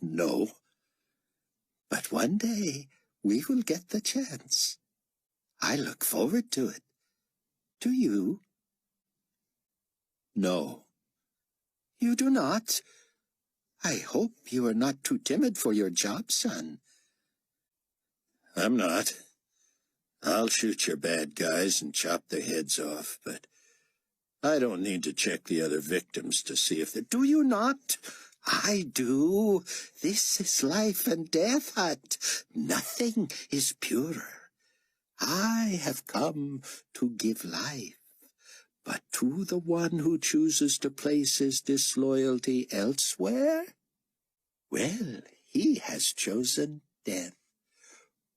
No. But one day we will get the chance. I look forward to it. Do you? No. You do not? I hope you are not too timid for your job, son. I'm not. I'll shoot your bad guys and chop their heads off, but I don't need to check the other victims to see if they... Do you not? I do. This is life and death, Hut. Nothing is purer. I have come to give life, but to the one who chooses to place his disloyalty elsewhere, well, he has chosen death.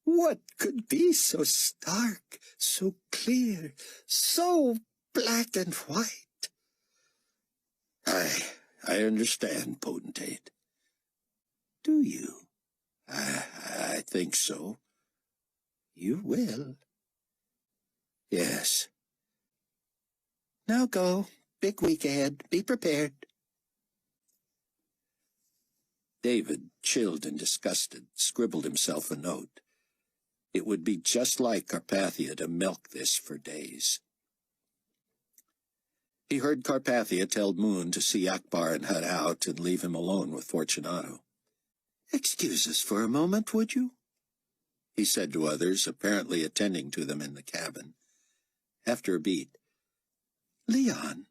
What could be so stark, so clear, so black and white? I understand, Potentate. Do you? I think so. You will. Yes. Now go. Big week ahead. Be prepared. David, chilled and disgusted, scribbled himself a note. It would be just like Carpathia to milk this for days. He heard Carpathia tell Moon to see Akbar and Hut out and leave him alone with Fortunato. "Excuse us for a moment, would you?" he said to others, apparently attending to them in the cabin. After a beat, "Leon,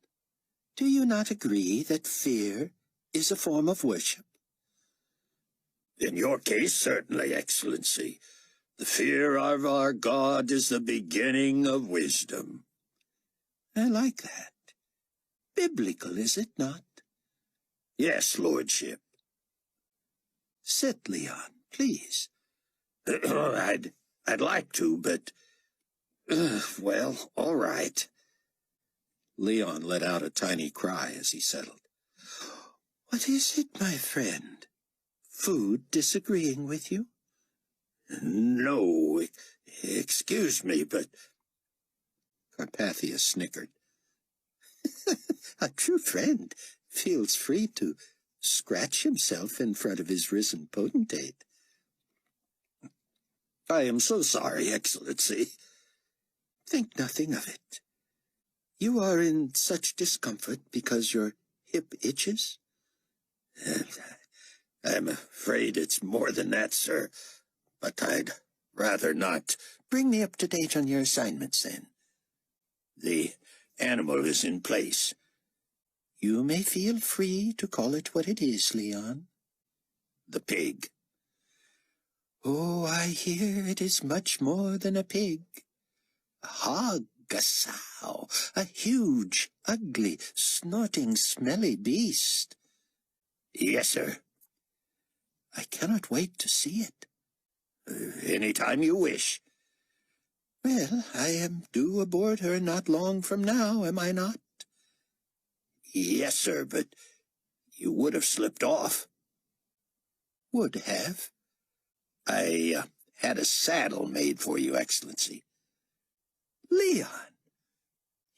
do you not agree that fear is a form of worship?" "In your case, certainly, Excellency. The fear of our God is the beginning of wisdom." "I like that. Biblical, is it not?" "Yes, Lordship." "Sit, Leon, please." I'd like to, but... well, all right." Leon let out a tiny cry as he settled. "What is it, my friend? Food disagreeing with you?" "No, excuse me, but..." Carpathia snickered. "A true friend feels free to scratch himself in front of his risen potentate." "I am so sorry, Excellency." "Think nothing of it. You are in such discomfort because your hip itches?" "I'm afraid it's more than that, sir, but I'd rather not." "Bring me up to date on your assignments, then." "The animal is in place." "You may feel free to call it what it is, Leon." "The pig." "Oh, I hear it is much more than a pig. A hog, a sow, a huge, ugly, snorting, smelly beast." "Yes, sir." "I cannot wait to see it." "Any time you wish." "Well, I am due aboard her not long from now, am I not?" "Yes, sir, but you would have slipped off." "Would have?" "I had a saddle made for you, Excellency." "Leon,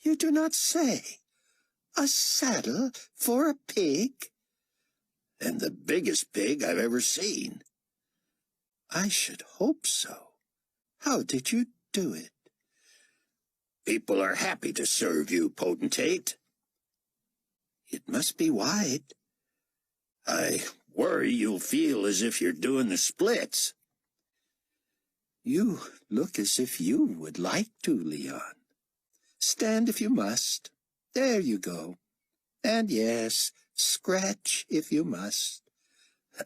you do not say. A saddle for a pig?" "And the biggest pig I've ever seen." "I should hope so. How did you do it?" "People are happy to serve you, Potentate." "It must be wide." "I worry you'll feel as if you're doing the splits." "You look as if you would like to, Leon. Stand if you must. There you go. And yes, scratch if you must."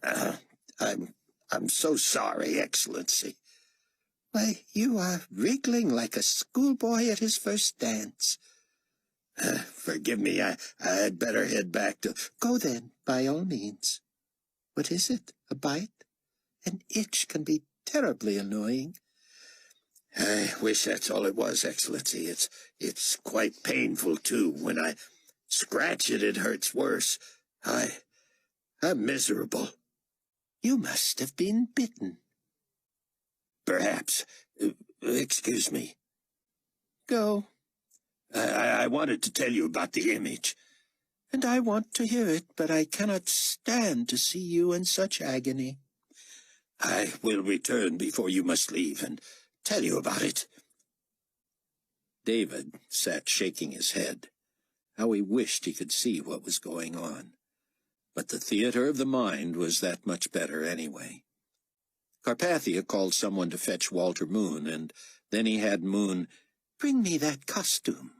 I'm so sorry, Excellency. Why, you are wriggling like a schoolboy at his first dance. Forgive me, I'd better head back to... Go then, by all means. What is it, a bite? An itch can be terribly annoying. I wish that's all it was, Excellency. It's quite painful, too. When I scratch it, it hurts worse. I'm miserable. You must have been bitten. Perhaps. Excuse me. Go. I wanted to tell you about the image. And I want to hear it, but I cannot stand to see you in such agony. I will return before you must leave and tell you about it. David sat shaking his head. How he wished he could see what was going on. But the theater of the mind was that much better anyway. Carpathia called someone to fetch Walter Moon, and then he had Moon, "Bring me that costume."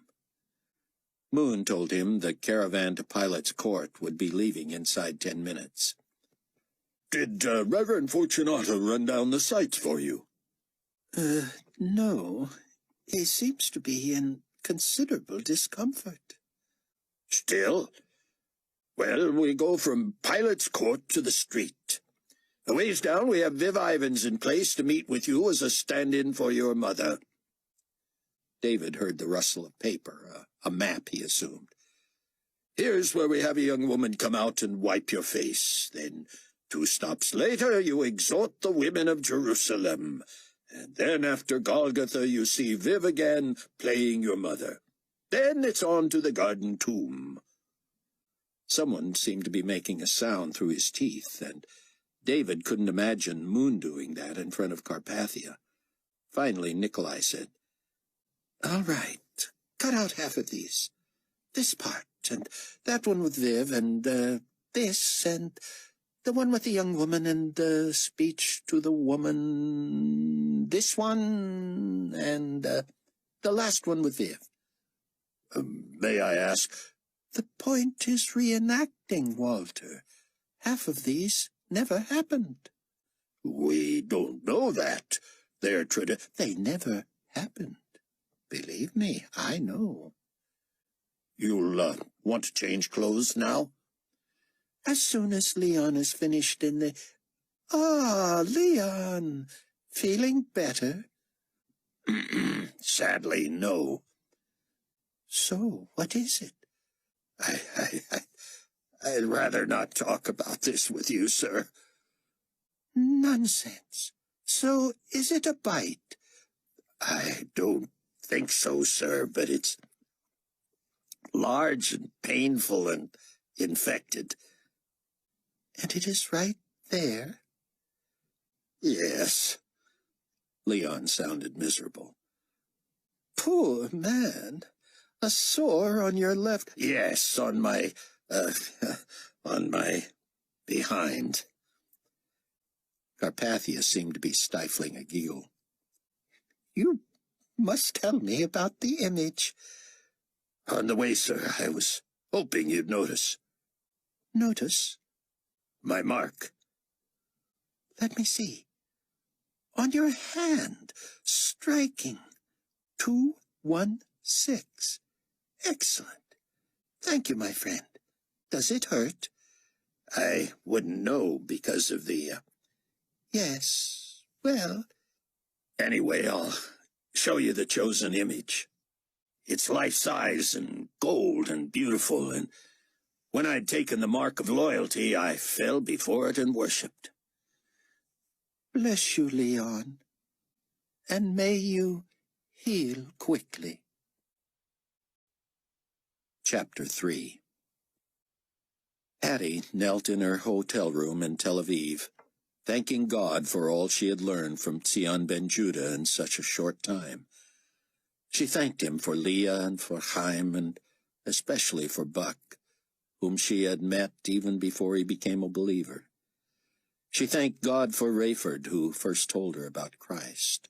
Moon told him the caravan to Pilot's Court would be leaving inside 10 minutes. "Did Reverend Fortunato run down the sights for you?" No. He seems to be in considerable discomfort." "Still? Well, we go from Pilot's Court to the street. A ways down we have Viv Ivans in place to meet with you as a stand-in for your mother." David heard the rustle of paper, a map, he assumed. "Here's where we have a young woman come out and wipe your face. Then 2 stops later you exhort the women of Jerusalem. And then after Golgotha you see Viv again playing your mother. Then it's on to the garden tomb." Someone seemed to be making a sound through his teeth, and David couldn't imagine Moon doing that in front of Carpathia. Finally, Nikolai said, "All right, cut out half of these. This part, and that one with Viv, and this, and the one with the young woman, and the speech to the woman, this one, and the last one with Viv." "May I ask?" "The point is reenacting, Walter. Half of these never happened." "We don't know that. They never happened. Believe me, I know." "You'll want to change clothes now?" "As soon as Leon is finished in the..." "Ah, Leon! Feeling better?" "Sadly, no." "So, what is it?" I'd rather not talk about this with you, sir." "Nonsense. So, is it a bite?" "I don't think so, sir, but it's large and painful and infected." "And it is right there?" "Yes." Leon sounded miserable. "Poor man. A sore on your left..." "Yes, on my behind." Carpathia seemed to be stifling a giggle. "You must tell me about the image." "On the way, sir. I was hoping you'd notice." "Notice?" "My mark." "Let me see. On your hand. Striking. 216. Excellent. Thank you, my friend. Does it hurt?" "I wouldn't know because of the..." "Yes, well..." "Anyway, I'll show you the chosen image. It's life-size and gold and beautiful, and when I'd taken the mark of loyalty, I fell before it and worshipped." "Bless you, Leon, and may you heal quickly." Chapter 3. Hattie knelt in her hotel room in Tel Aviv, thanking God for all she had learned from Tseon ben Judah in such a short time. She thanked him for Leah and for Haim, and especially for Buck, whom she had met even before he became a believer. She thanked God for Rayford, who first told her about Christ.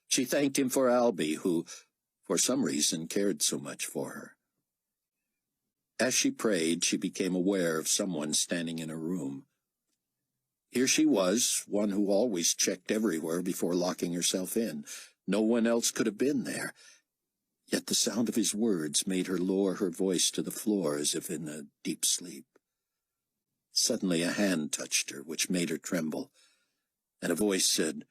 She thanked him for Albie, who, for some reason, cared so much for her. As she prayed, she became aware of someone standing in her room. Here she was, one who always checked everywhere before locking herself in. No one else could have been there. Yet the sound of his words made her lower her voice to the floor as if in a deep sleep. Suddenly a hand touched her, which made her tremble, and a voice said,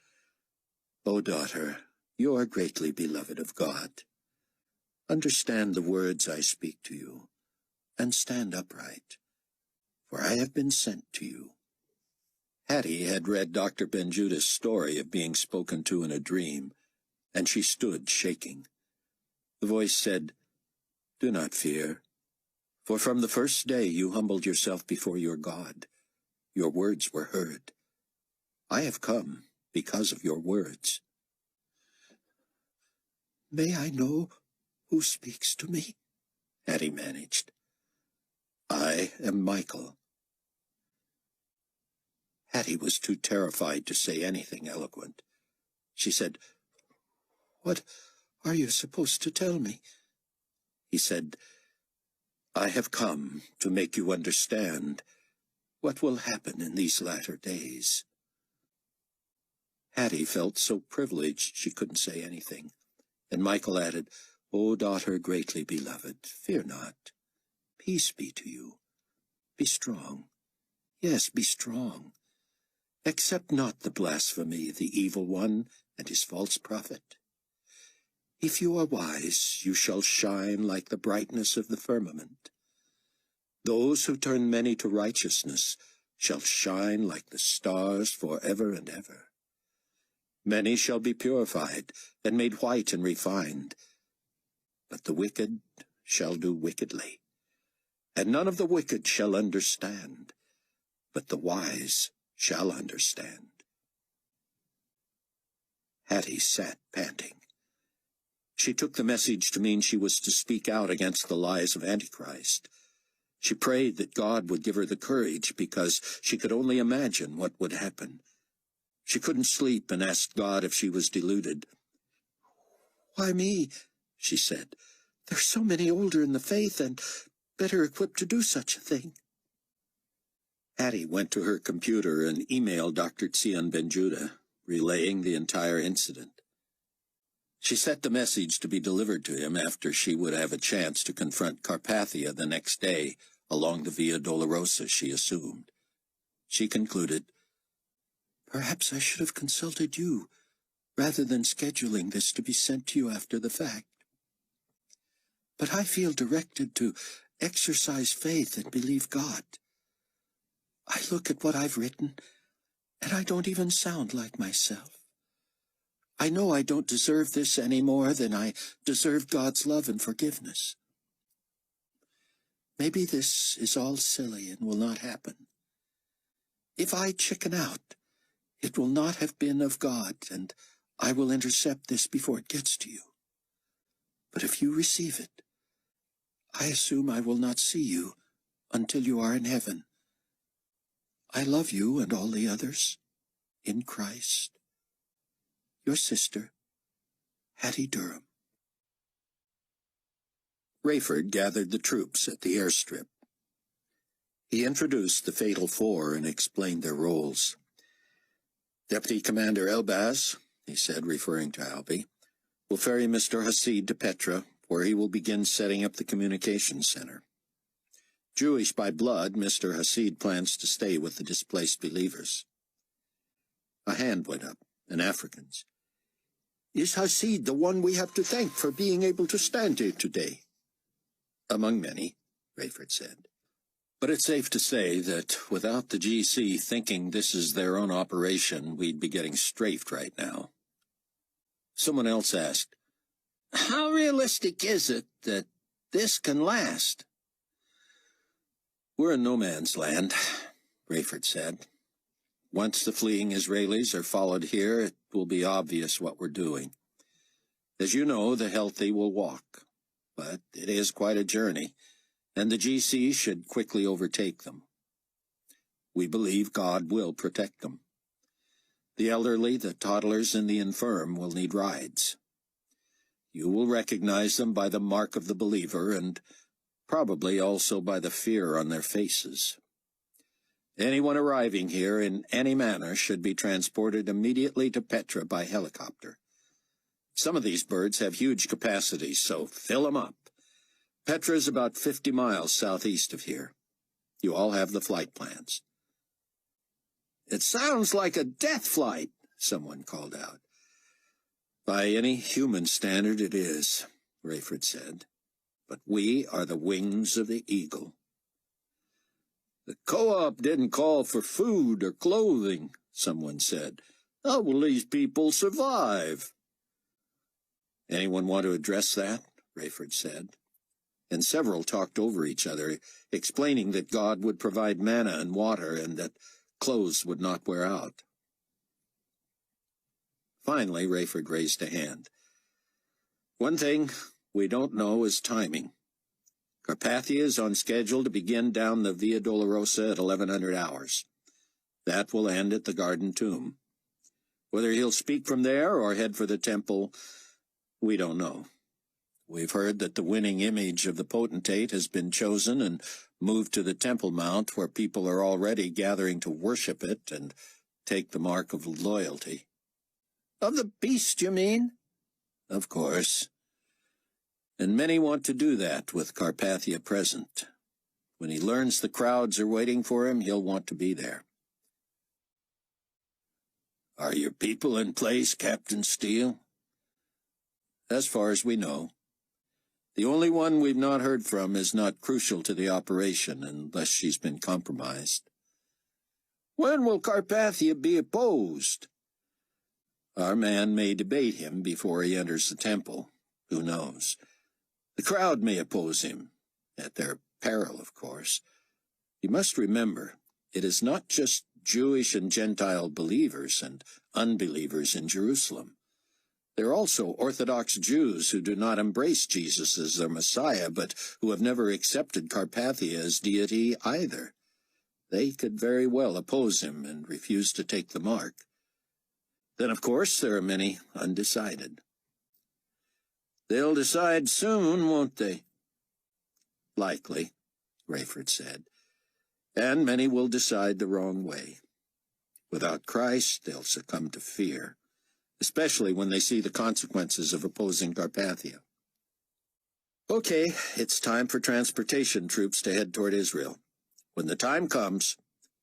"O daughter, you are greatly beloved of God. Understand the words I speak to you, and stand upright, for I have been sent to you." Hattie had read Dr. Benjudah's story of being spoken to in a dream, and she stood shaking. The voice said, "Do not fear, for from the first day you humbled yourself before your God. Your words were heard. I have come because of your words." "May I know who speaks to me?" Hattie managed. "I am Michael." Hattie was too terrified to say anything eloquent. She said, "What are you supposed to tell me?" He said, "I have come to make you understand what will happen in these latter days." Hattie felt so privileged she couldn't say anything, and Michael added, "O daughter greatly beloved, fear not. Peace be to you. Be strong. Yes, be strong. Accept not the blasphemy, the evil one, and his false prophet. If you are wise, you shall shine like the brightness of the firmament. Those who turn many to righteousness shall shine like the stars forever and ever. Many shall be purified and made white and refined, but the wicked shall do wickedly. And none of the wicked shall understand, but the wise shall understand." Hattie sat panting. She took the message to mean she was to speak out against the lies of Antichrist. She prayed that God would give her the courage, because she could only imagine what would happen. She couldn't sleep and asked God if she was deluded. "Why me?" she said. "There's so many older in the faith and better equipped to do such a thing." Hattie went to her computer and emailed Dr. Tseon Benjudah, relaying the entire incident. She set the message to be delivered to him after she would have a chance to confront Carpathia the next day along the Via Dolorosa, she assumed. She concluded, "Perhaps I should have consulted you, rather than scheduling this to be sent to you after the fact. But I feel directed to exercise faith and believe God. I look at what I've written, and I don't even sound like myself. I know I don't deserve this any more than I deserve God's love and forgiveness. Maybe this is all silly and will not happen. If I chicken out, it will not have been of God, and I will intercept this before it gets to you. But if you receive it, I assume I will not see you until you are in heaven. I love you and all the others, in Christ. Your sister, Hattie Durham." Rayford gathered the troops at the airstrip. He introduced the Fatal Four and explained their roles. "Deputy Commander Elbaz," he said, referring to Albie, "will ferry Mr. Hasid to Petra, where he will begin setting up the communications center. Jewish by blood, Mr. Hasid plans to stay with the displaced believers." A hand went up, an African's. "Is Hasid the one we have to thank for being able to stand here today?" "Among many," Rayford said. "But it's safe to say that without the GC thinking this is their own operation, we'd be getting strafed right now." Someone else asked, "How realistic is it that this can last?" "We're in no man's land," Rayford said. "Once the fleeing Israelis are followed here, it will be obvious what we're doing. As you know, the healthy will walk, but it is quite a journey, and the GC should quickly overtake them. We believe God will protect them. The elderly, the toddlers, and the infirm will need rides. You will recognize them by the mark of the believer, and probably also by the fear on their faces. Anyone arriving here in any manner should be transported immediately to Petra by helicopter. Some of these birds have huge capacities, so fill them up. Petra is about 50 miles southeast of here. You all have the flight plans. It sounds like a death flight, someone called out. By any human standard it is, Rayford said. But we are the wings of the eagle. The co-op didn't call for food or clothing, someone said. How will these people survive? Anyone want to address that? Rayford said. And several talked over each other, explaining that God would provide manna and water and that clothes would not wear out. Finally, Rayford raised a hand. One thing we don't know is timing. Carpathia is on schedule to begin down the Via Dolorosa at 1100 hours. That will end at the Garden Tomb. Whether he'll speak from there or head for the temple, we don't know. We've heard that the winning image of the potentate has been chosen and moved to the Temple Mount, where people are already gathering to worship it and take the mark of loyalty. Of the beast, you mean? Of course. And many want to do that with Carpathia present. When he learns the crowds are waiting for him, he'll want to be there. Are your people in place, Captain Steele? As far as we know. The only one we've not heard from is not crucial to the operation, unless she's been compromised. When will Carpathia be opposed? Our man may debate him before he enters the temple. Who knows? The crowd may oppose him, at their peril, of course. You must remember, it is not just Jewish and Gentile believers and unbelievers in Jerusalem. There are also Orthodox Jews who do not embrace Jesus as their Messiah, but who have never accepted Carpathia as deity either. They could very well oppose him and refuse to take the mark. Then, of course, there are many undecided. They'll decide soon, won't they? Likely, Rayford said. And many will decide the wrong way. Without Christ, they'll succumb to fear, especially when they see the consequences of opposing Carpathia. Okay, it's time for transportation troops to head toward Israel. When the time comes,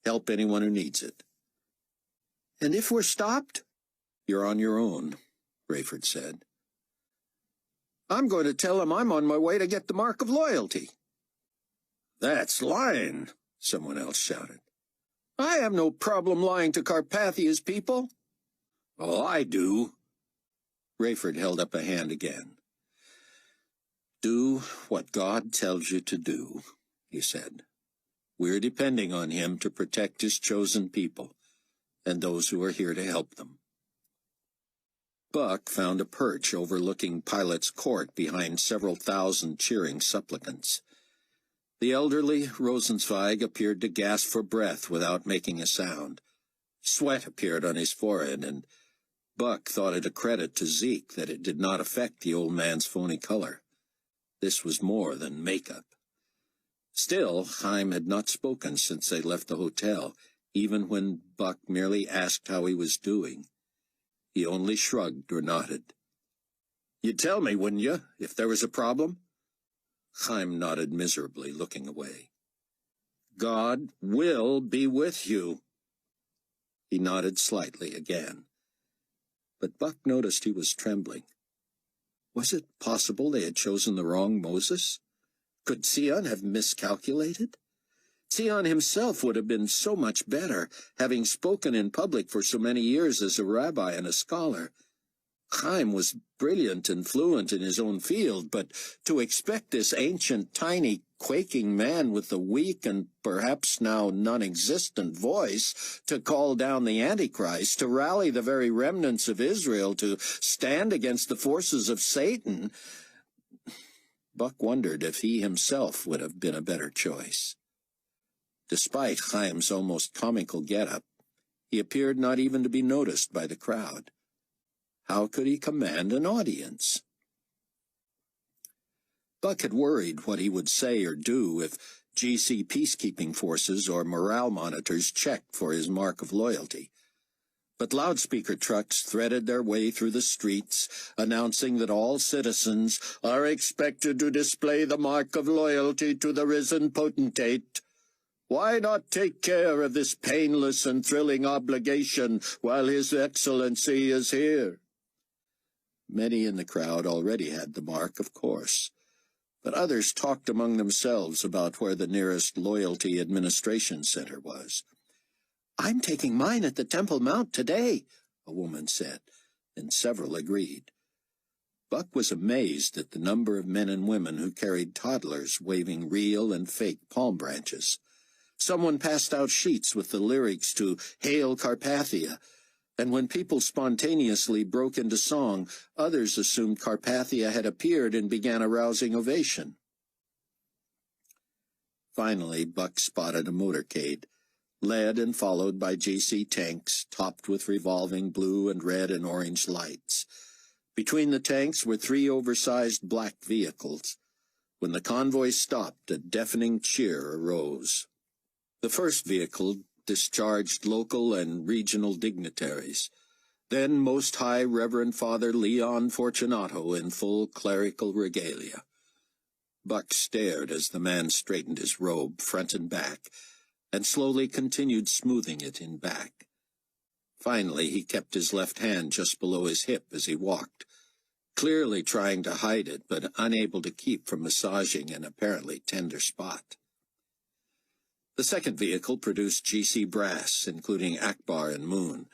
help anyone who needs it. And if we're stopped? You're on your own, Rayford said. I'm going to tell him I'm on my way to get the mark of loyalty. That's lying, someone else shouted. I have no problem lying to Carpathia's people. Oh, I do. Rayford held up a hand again. Do what God tells you to do, he said. We're depending on him to protect his chosen people and those who are here to help them. Buck found a perch overlooking Pilate's court behind several thousand cheering supplicants. The elderly Rosenzweig appeared to gasp for breath without making a sound. Sweat appeared on his forehead, and Buck thought it a credit to Zeke that it did not affect the old man's phony color. This was more than makeup. Still, Haim had not spoken since they left the hotel, even when Buck merely asked how he was doing. He only shrugged or nodded. You'd tell me, wouldn't you, if there was a problem? Haim nodded miserably, looking away. God will be with you. He nodded slightly again. But Buck noticed he was trembling. Was it possible they had chosen the wrong Moses? Could Tseon have miscalculated? Tseon himself would have been so much better, having spoken in public for so many years as a rabbi and a scholar. Haim was brilliant and fluent in his own field, but to expect this ancient, tiny, quaking man with the weak and perhaps now non-existent voice to call down the Antichrist, to rally the very remnants of Israel to stand against the forces of Satan, Buck wondered if he himself would have been a better choice. Despite Haim's almost comical get-up, he appeared not even to be noticed by the crowd. How could he command an audience? Buck had worried what he would say or do if GC peacekeeping forces or morale monitors checked for his mark of loyalty. But loudspeaker trucks threaded their way through the streets, announcing that all citizens are expected to display the mark of loyalty to the risen potentate. Why not take care of this painless and thrilling obligation while His Excellency is here? Many in the crowd already had the mark, of course, but others talked among themselves about where the nearest loyalty administration center was. "I'm taking mine at the Temple Mount today," a woman said, and several agreed. Buck was amazed at the number of men and women who carried toddlers waving real and fake palm branches. Someone passed out sheets with the lyrics to Hail Carpathia, and when people spontaneously broke into song, others assumed Carpathia had appeared and began a rousing ovation. Finally, Buck spotted a motorcade, led and followed by GC tanks topped with revolving blue and red and orange lights. Between the tanks were 3 oversized black vehicles. When the convoy stopped, a deafening cheer arose. The first vehicle discharged local and regional dignitaries, then Most High Reverend Father Leon Fortunato in full clerical regalia. Buck stared as the man straightened his robe front and back, and slowly continued smoothing it in back. Finally, he kept his left hand just below his hip as he walked, clearly trying to hide it, but unable to keep from massaging an apparently tender spot. The second vehicle produced GC brass, including Akbar and Moon,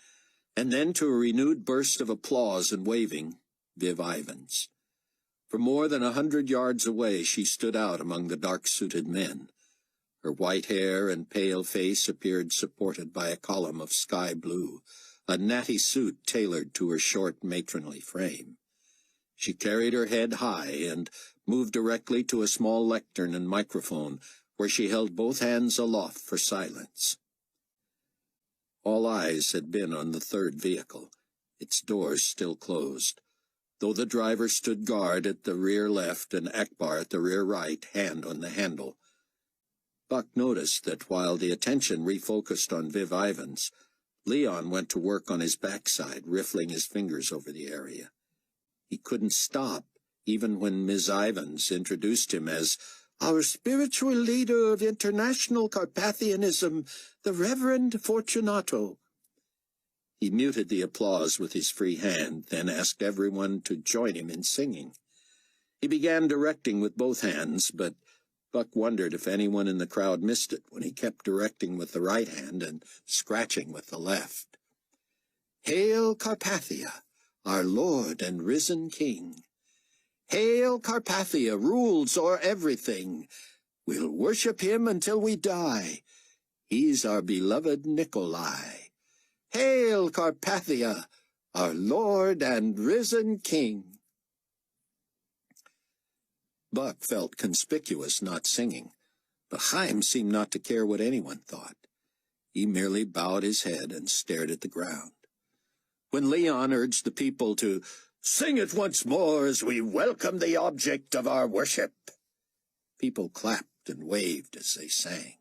and then, to a renewed burst of applause and waving, Viv Ivans. For more than 100 yards away, she stood out among the dark-suited men. Her white hair and pale face appeared supported by a column of sky blue, a natty suit tailored to her short, matronly frame. She carried her head high and moved directly to a small lectern and microphone, where she held both hands aloft for silence. All eyes had been on the third vehicle, its doors still closed, though the driver stood guard at the rear left and Akbar at the rear right, hand on the handle. Buck noticed that while the attention refocused on Viv Ivans, Leon went to work on his backside, riffling his fingers over the area. He couldn't stop, even when Ms. Ivans introduced him as our spiritual leader of international Carpathianism, the Reverend Fortunato. He muted the applause with his free hand, then asked everyone to join him in singing. He began directing with both hands, but Buck wondered if anyone in the crowd missed it when he kept directing with the right hand and scratching with the left. Hail Carpathia, our Lord and risen King. Hail Carpathia, rules o'er everything. We'll worship him until we die. He's our beloved Nikolai. Hail Carpathia, our Lord and risen King. Buck felt conspicuous not singing, but Haim seemed not to care what anyone thought. He merely bowed his head and stared at the ground. When Leon urged the people to sing it once more as we welcome the object of our worship, people clapped and waved as they sang.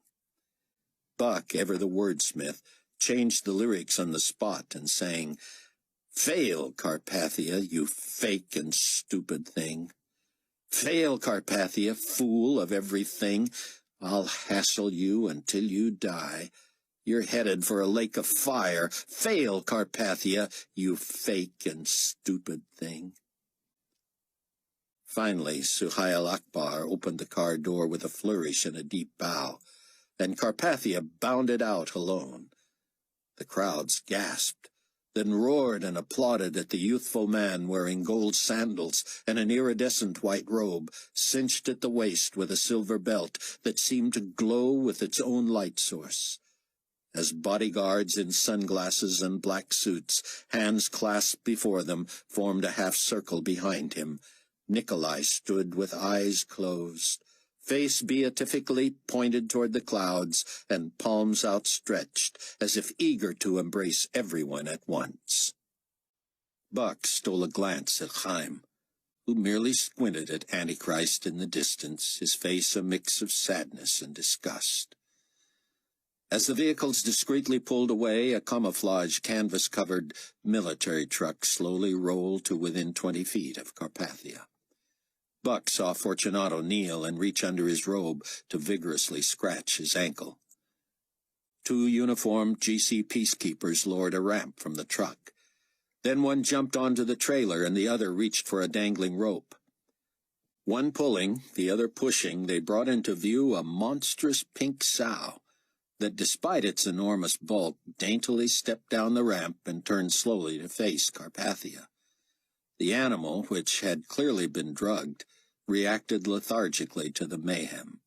Buck, ever the wordsmith, changed the lyrics on the spot and sang, Fail, Carpathia, you fake and stupid thing. Fail, Carpathia, fool of everything. I'll hassle you until you die. You're headed for a lake of fire. Fail, Carpathia, you fake and stupid thing. Finally, Suhail Akbar opened the car door with a flourish and a deep bow, and Carpathia bounded out alone. The crowds gasped, then roared and applauded at the youthful man wearing gold sandals and an iridescent white robe, cinched at the waist with a silver belt that seemed to glow with its own light source. As bodyguards in sunglasses and black suits, hands clasped before them, formed a half-circle behind him, Nikolai stood with eyes closed, face beatifically pointed toward the clouds, and palms outstretched, as if eager to embrace everyone at once. Buck stole a glance at Haim. who merely squinted at Antichrist in the distance, his face a mix of sadness and disgust. As the vehicles discreetly pulled away, a camouflage canvas-covered military truck slowly rolled to within 20 feet of Carpathia. Buck saw Fortunato kneel and reach under his robe to vigorously scratch his ankle. 2 uniformed GC peacekeepers lowered a ramp from the truck. Then one jumped onto the trailer and the other reached for a dangling rope. One pulling, the other pushing, they brought into view a monstrous pink sow that, despite its enormous bulk, daintily stepped down the ramp and turned slowly to face Carpathia. The animal, which had clearly been drugged, reacted lethargically to the mayhem.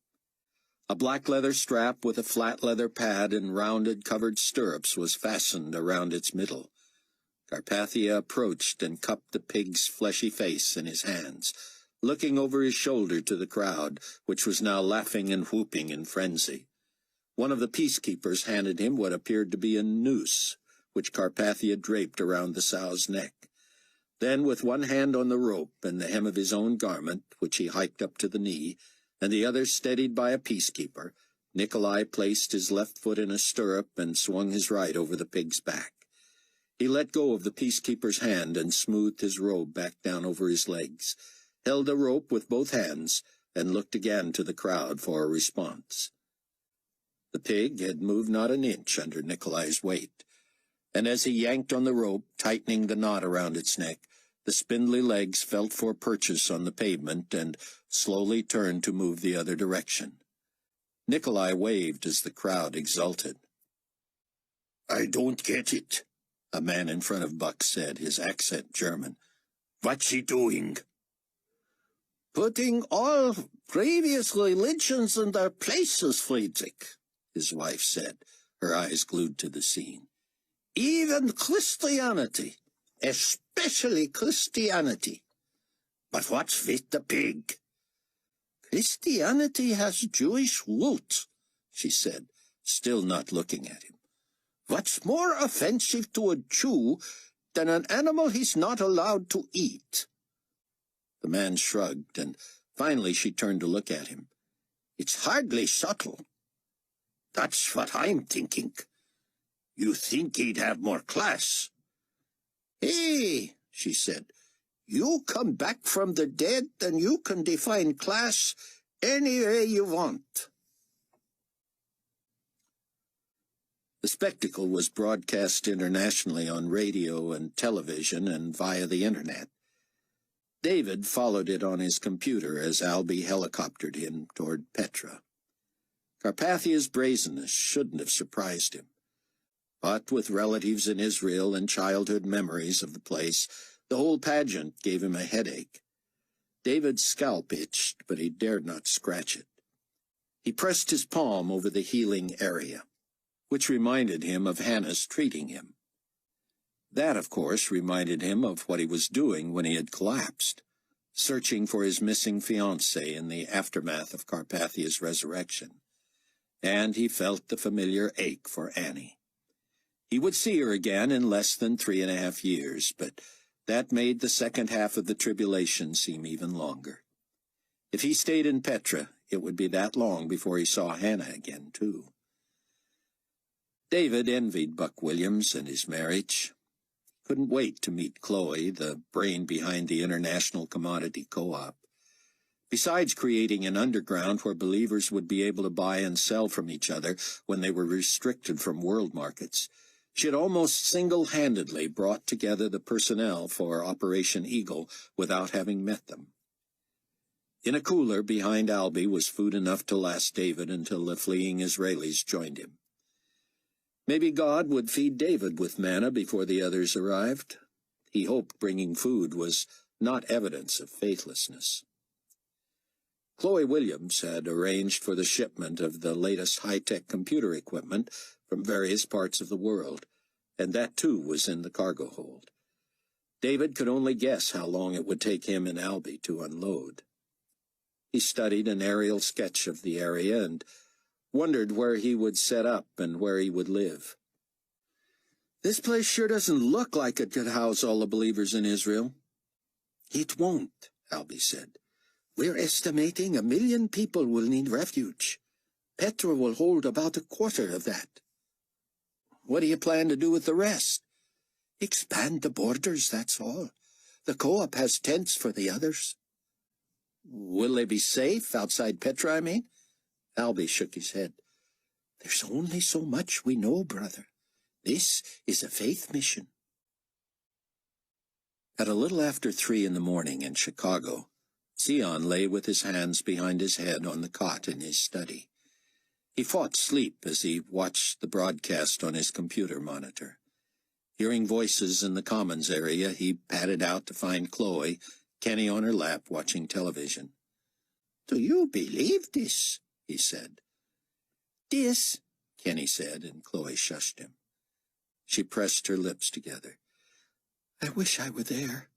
A black leather strap with a flat leather pad and rounded covered stirrups was fastened around its middle. Carpathia approached and cupped the pig's fleshy face in his hands, looking over his shoulder to the crowd, which was now laughing and whooping in frenzy. One of the peacekeepers handed him what appeared to be a noose, which Carpathia draped around the sow's neck. Then, with one hand on the rope and the hem of his own garment, which he hiked up to the knee, and the other steadied by a peacekeeper, Nikolai placed his left foot in a stirrup and swung his right over the pig's back. He let go of the peacekeeper's hand and smoothed his robe back down over his legs, held a rope with both hands, and looked again to the crowd for a response. The pig had moved not an inch under Nikolai's weight, and as he yanked on the rope, tightening the knot around its neck, the spindly legs felt for purchase on the pavement and slowly turned to move the other direction. Nikolai waved as the crowd exulted. "I don't get it," a man in front of Buck said, his accent German. "What's he doing?" "Putting all previous religions in their places, Friedrich," his wife said, her eyes glued to the scene. "Even Christianity, especially Christianity. But what's with the pig?" "Christianity has Jewish roots," she said, still not looking at him. "What's more offensive to a Jew than an animal he's not allowed to eat?" The man shrugged, and finally she turned to look at him. "It's hardly subtle." "That's what I'm thinking. You think he'd have more class?" "Hey," she said, "you come back from the dead, and you can define class any way you want." The spectacle was broadcast internationally on radio and television and via the internet. David followed it on his computer as Albie helicoptered him toward Petra. Carpathia's brazenness shouldn't have surprised him. But with relatives in Israel and childhood memories of the place, the whole pageant gave him a headache. David's scalp itched, but he dared not scratch it. He pressed his palm over the healing area, which reminded him of Hannah's treating him. That, of course, reminded him of what he was doing when he had collapsed, searching for his missing fiancée in the aftermath of Carpathia's resurrection. And he felt the familiar ache for Annie. He would see her again in less than 3.5 years, but that made the second half of the tribulation seem even longer. If he stayed in Petra, it would be that long before he saw Hannah again, too. David envied Buck Williams and his marriage. Couldn't wait to meet Chloe, the brain behind the International Commodity Co-op. Besides creating an underground where believers would be able to buy and sell from each other when they were restricted from world markets, she had almost single-handedly brought together the personnel for Operation Eagle without having met them. In a cooler behind Albie was food enough to last David until the fleeing Israelis joined him. Maybe God would feed David with manna before the others arrived. He hoped bringing food was not evidence of faithlessness. Chloe Williams had arranged for the shipment of the latest high-tech computer equipment from various parts of the world, and that too was in the cargo hold. David could only guess how long it would take him and Albie to unload. He studied an aerial sketch of the area and wondered where he would set up and where he would live. "This place sure doesn't look like it could house all the believers in Israel." "It won't," Albie said. "We're estimating 1 million people will need refuge. Petra will hold about 1/4 of that." "What do you plan to do with the rest?" "Expand the borders, that's all. The co-op has tents for the others." "Will they be safe, outside Petra, I mean?" Albie shook his head. "There's only so much we know, brother. This is a faith mission." At a little after 3 in the morning in Chicago, Tseon lay with his hands behind his head on the cot in his study. He fought sleep as he watched the broadcast on his computer monitor. Hearing voices in the commons area, he padded out to find Chloe, Kenny on her lap, watching television. "Do you believe this?" he said. "This," Kenny said, and Chloe shushed him. She pressed her lips together. "I wish I were there."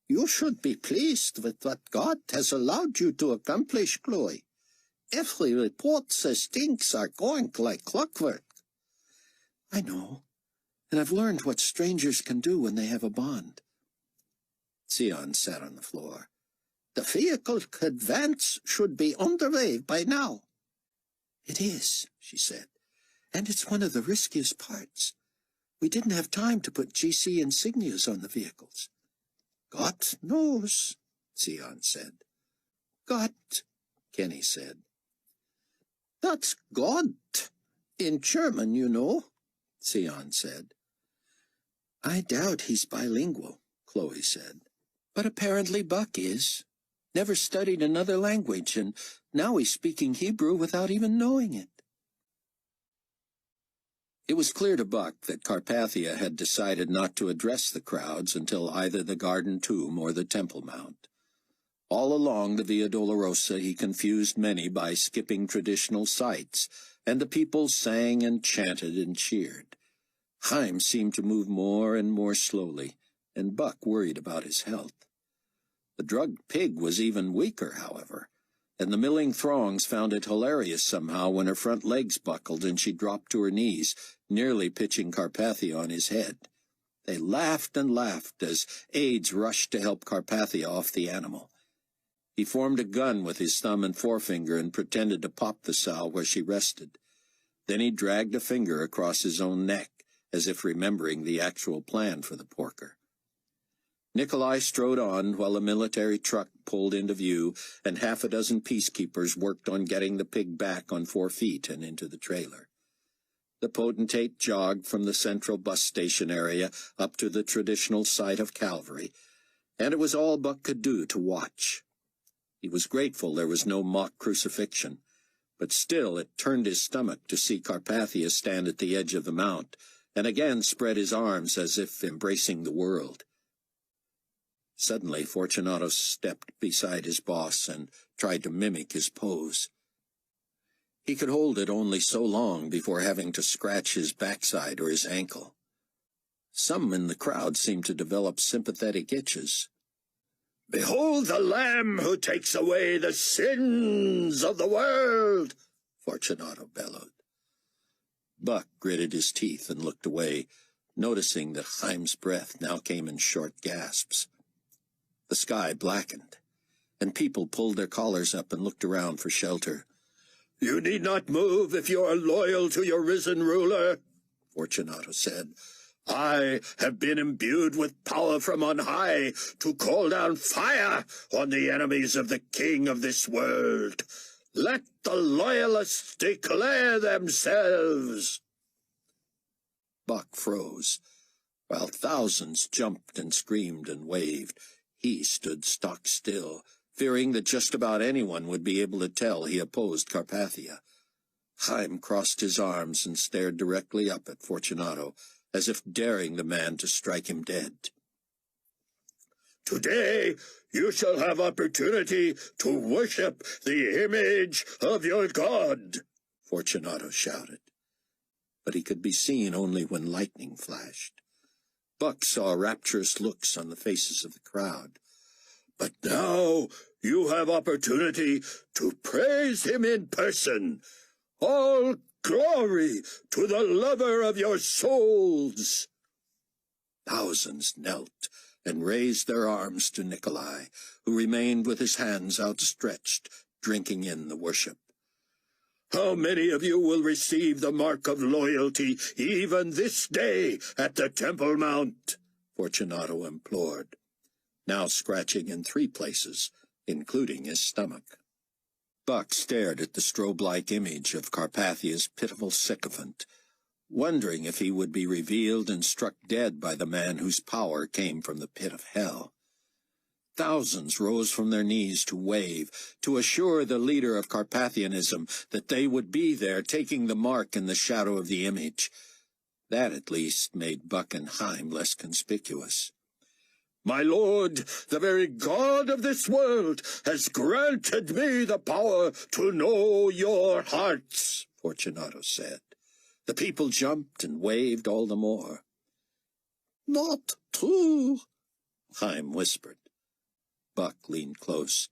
"You should be pleased with what God has allowed you to accomplish, Chloe. Every report says things are going like clockwork." "I know, and I've learned what strangers can do when they have a bond." Tseon sat on the floor. "The vehicle advance should be underway by now." "It is," she said, "and it's one of the riskiest parts. We didn't have time to put GC insignias on the vehicles." "God knows," Tseon said. "God," Kenny said. "That's God, in German, you know," Tseon said. "I doubt he's bilingual," Chloe said. "But apparently Buck is. Never studied another language, and now he's speaking Hebrew without even knowing it." It was clear to Buck that Carpathia had decided not to address the crowds until either the Garden Tomb or the Temple Mount. All along the Via Dolorosa he confused many by skipping traditional sites, and the people sang and chanted and cheered. Haim seemed to move more and more slowly, and Buck worried about his health. The drugged pig was even weaker, however, and the milling throngs found it hilarious somehow when her front legs buckled and she dropped to her knees, nearly pitching Carpathia on his head. They laughed and laughed as aides rushed to help Carpathia off the animal. He formed a gun with his thumb and forefinger and pretended to pop the sow where she rested. Then he dragged a finger across his own neck, as if remembering the actual plan for the porker. Nikolai strode on while a military truck pulled into view, and 6 peacekeepers worked on getting the pig back on 4 feet and into the trailer. The potentate jogged from the central bus station area up to the traditional site of Calvary, and it was all Buck could do to watch. He was grateful there was no mock crucifixion, but still it turned his stomach to see Carpathia stand at the edge of the mount, and again spread his arms as if embracing the world. Suddenly Fortunato stepped beside his boss and tried to mimic his pose. He could hold it only so long before having to scratch his backside or his ankle. Some in the crowd seemed to develop sympathetic itches. "Behold the Lamb who takes away the sins of the world!" Fortunato bellowed. Buck gritted his teeth and looked away, noticing that Haim's breath now came in short gasps. The sky blackened, and people pulled their collars up and looked around for shelter. "You need not move if you are loyal to your risen ruler," Fortunato said. "I have been imbued with power from on high to call down fire on the enemies of the king of this world. Let the loyalists declare themselves." Buck froze. While thousands jumped and screamed and waved, he stood stock still, fearing that just about anyone would be able to tell he opposed Carpathia. Haim crossed his arms and stared directly up at Fortunato, as if daring the man to strike him dead. "Today you shall have opportunity to worship the image of your God," Fortunato shouted. But he could be seen only when lightning flashed. Buck saw rapturous looks on the faces of the crowd. "But now you have opportunity to praise him in person. All glory to the lover of your souls." Thousands knelt, and raised their arms to Nikolai, who remained with his hands outstretched, drinking in the worship. "How many of you will receive the mark of loyalty even this day at the Temple Mount?" Fortunato implored, now scratching in 3 places, including his stomach. Buck stared at the strobe-like image of Carpathia's pitiful sycophant, wondering if he would be revealed and struck dead by the man whose power came from the pit of hell. Thousands rose from their knees to wave, to assure the leader of Carpathianism that they would be there taking the mark in the shadow of the image. That, at least, made Buck and Haim less conspicuous. "My lord, the very God of this world has granted me the power to know your hearts," Fortunato said. The people jumped and waved all the more. "Not true," Haim whispered. Buck leaned close.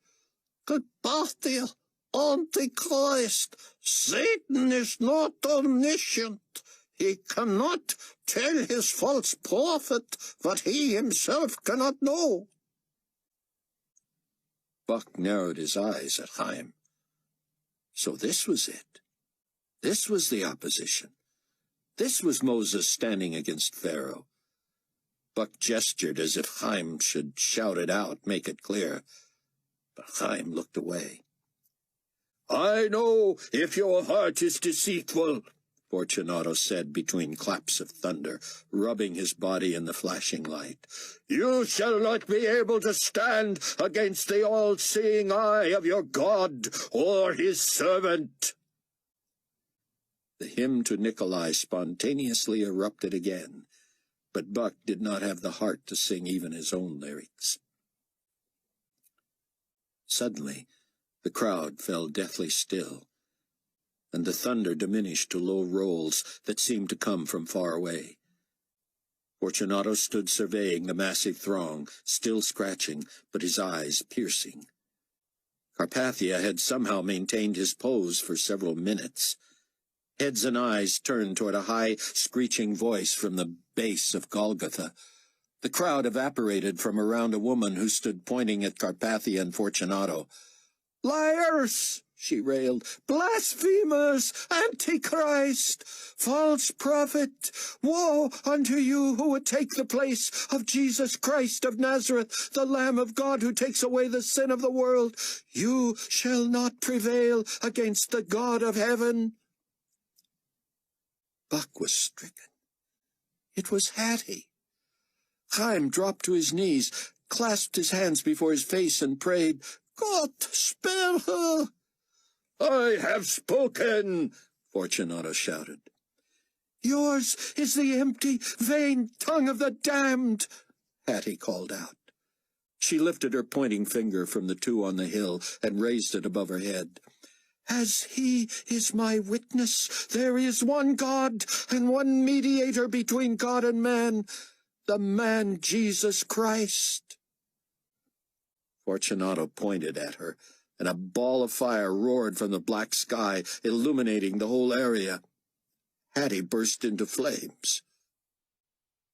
"Carpathia, Antichrist, Satan is not omniscient. He cannot tell his false prophet what he himself cannot know." Buck narrowed his eyes at Haim. So this was it. This was the opposition. This was Moses standing against Pharaoh. Buck gestured as if Haim should shout it out, make it clear. But Haim looked away. "I know if your heart is deceitful," Fortunato said between claps of thunder, rubbing his body in the flashing light. "You shall not be able to stand against the all-seeing eye of your God or his servant." The hymn to Nikolai spontaneously erupted again, but Buck did not have the heart to sing even his own lyrics. Suddenly, the crowd fell deathly still, and the thunder diminished to low rolls that seemed to come from far away. Fortunato stood surveying the massive throng, still scratching, but his eyes piercing. Carpathia had somehow maintained his pose for several minutes. Heads and eyes turned toward a high, screeching voice from the base of Golgotha. The crowd evaporated from around a woman who stood pointing at Carpathia and Fortunato. "Liars!" she railed. "Blasphemers! Antichrist! False prophet! Woe unto you who would take the place of Jesus Christ of Nazareth, the Lamb of God who takes away the sin of the world! You shall not prevail against the God of heaven!" Buck was stricken. It was Hattie. Haim dropped to his knees, clasped his hands before his face, and prayed, "God, spare her!" "I have spoken!" Fortunato shouted. "Yours is the empty, vain tongue of the damned!" Hattie called out. She lifted her pointing finger from the 2 on the hill and raised it above her head. "As he is my witness, there is one God and one mediator between God and man, the man Jesus Christ." Fortunato pointed at her, and a ball of fire roared from the black sky, illuminating the whole area. Hattie burst into flames.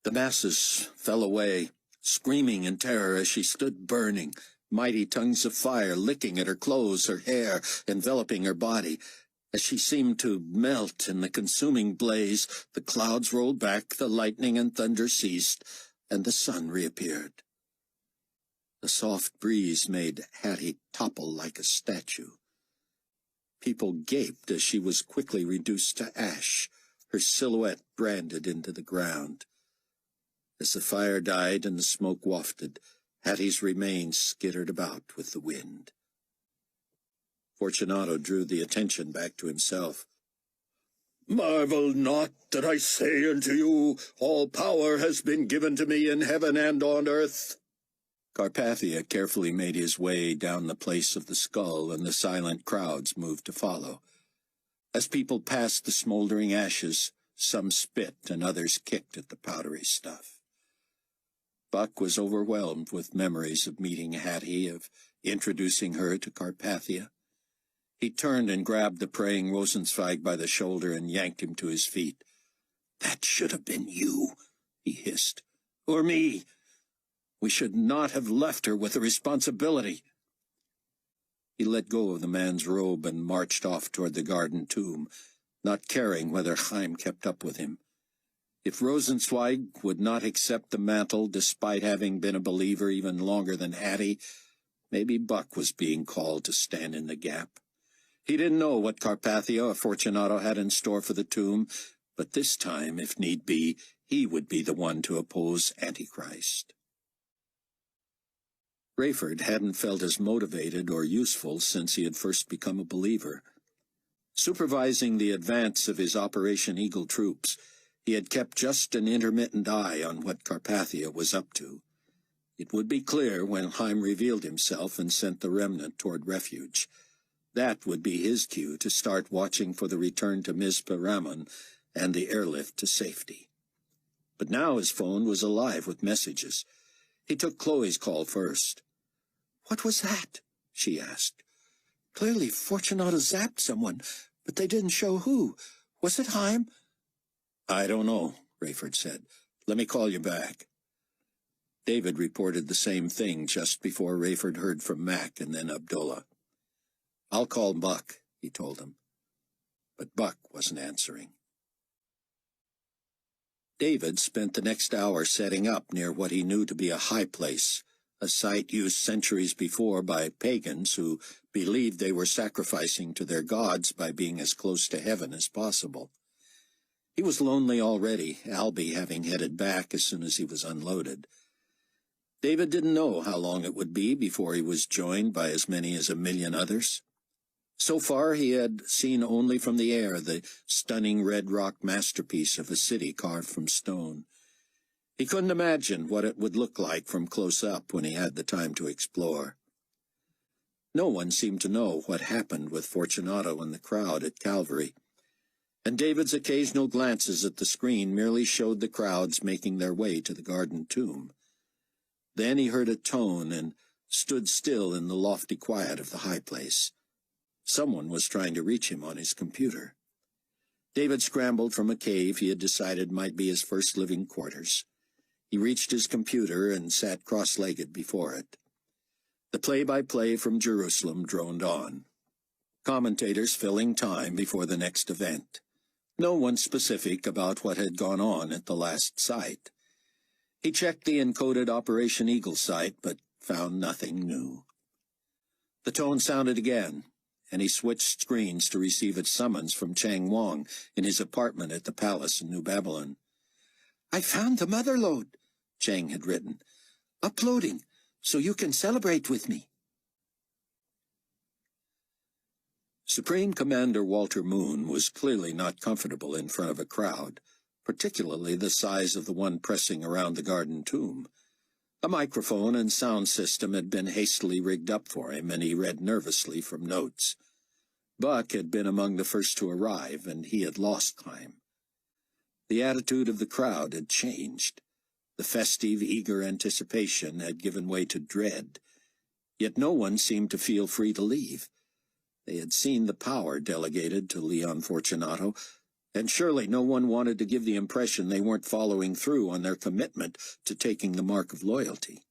The masses fell away, screaming in terror as she stood burning, mighty tongues of fire licking at her clothes, her hair, enveloping her body. As she seemed to melt in the consuming blaze, the clouds rolled back, the lightning and thunder ceased, and the sun reappeared. The soft breeze made Hattie topple like a statue. People gaped as she was quickly reduced to ash, her silhouette branded into the ground. As the fire died and the smoke wafted, Hattie's remains skittered about with the wind. Fortunato drew the attention back to himself. "Marvel not that I say unto you, all power has been given to me in heaven and on earth." Carpathia carefully made his way down the place of the skull, and the silent crowds moved to follow. As people passed the smoldering ashes, some spit and others kicked at the powdery stuff. Buck was overwhelmed with memories of meeting Hattie, of introducing her to Carpathia. He turned and grabbed the praying Rosenzweig by the shoulder and yanked him to his feet. "That should have been you," he hissed. "Or me. We should not have left her with the responsibility. He let go of the man's robe and marched off toward the garden tomb, not caring whether Haim kept up with him. If Rosenzweig would not accept the mantle despite having been a believer even longer than Hattie, maybe Buck was being called to stand in the gap. He didn't know what Carpathia or Fortunato had in store for the tomb, but this time, if need be, he would be the one to oppose Antichrist. Rayford hadn't felt as motivated or useful since he had first become a believer. Supervising the advance of his Operation Eagle troops, he had kept just an intermittent eye on what Carpathia was up to. It would be clear when Haim revealed himself and sent the remnant toward Refuge. That would be his cue to start watching for the return to Mizpah Ramon and the airlift to safety. But now his phone was alive with messages. He took Chloe's call first. "What was that?" she asked. "Clearly Fortunato zapped someone, but they didn't show who. Was it Haim?" "I don't know," Rayford said. "Let me call you back." David reported the same thing just before Rayford heard from Mac and then Abdullah. "I'll call Buck," he told him. But Buck wasn't answering. David spent the next hour setting up near what he knew to be a high place, a site used centuries before by pagans who believed they were sacrificing to their gods by being as close to heaven as possible. He was lonely already, Albie having headed back as soon as he was unloaded. David didn't know how long it would be before he was joined by as many as 1,000,000 others. So far he had seen only from the air the stunning red rock masterpiece of a city carved from stone. He couldn't imagine what it would look like from close up when he had the time to explore. No one seemed to know what happened with Fortunato and the crowd at Calvary, and David's occasional glances at the screen merely showed the crowds making their way to the garden tomb. Then he heard a tone and stood still in the lofty quiet of the high place. Someone was trying to reach him on his computer. David scrambled from a cave he had decided might be his first living quarters. He reached his computer and sat cross-legged before it. The play-by-play from Jerusalem droned on. Commentators filling time before the next event. No one specific about what had gone on at the last site. He checked the encoded Operation Eagle site, but found nothing new. The tone sounded again, and he switched screens to receive a summons from Chang in his apartment at the palace in New Babylon. "I found the motherlode," Chang had written. "Uploading, so you can celebrate with me." Supreme Commander Walter Moon was clearly not comfortable in front of a crowd, particularly the size of the one pressing around the garden tomb. A microphone and sound system had been hastily rigged up for him, and he read nervously from notes. Buck had been among the first to arrive, and he had lost time. The attitude of the crowd had changed. The festive, eager anticipation had given way to dread. Yet no one seemed to feel free to leave. They had seen the power delegated to Leon Fortunato, and surely no one wanted to give the impression they weren't following through on their commitment to taking the mark of loyalty.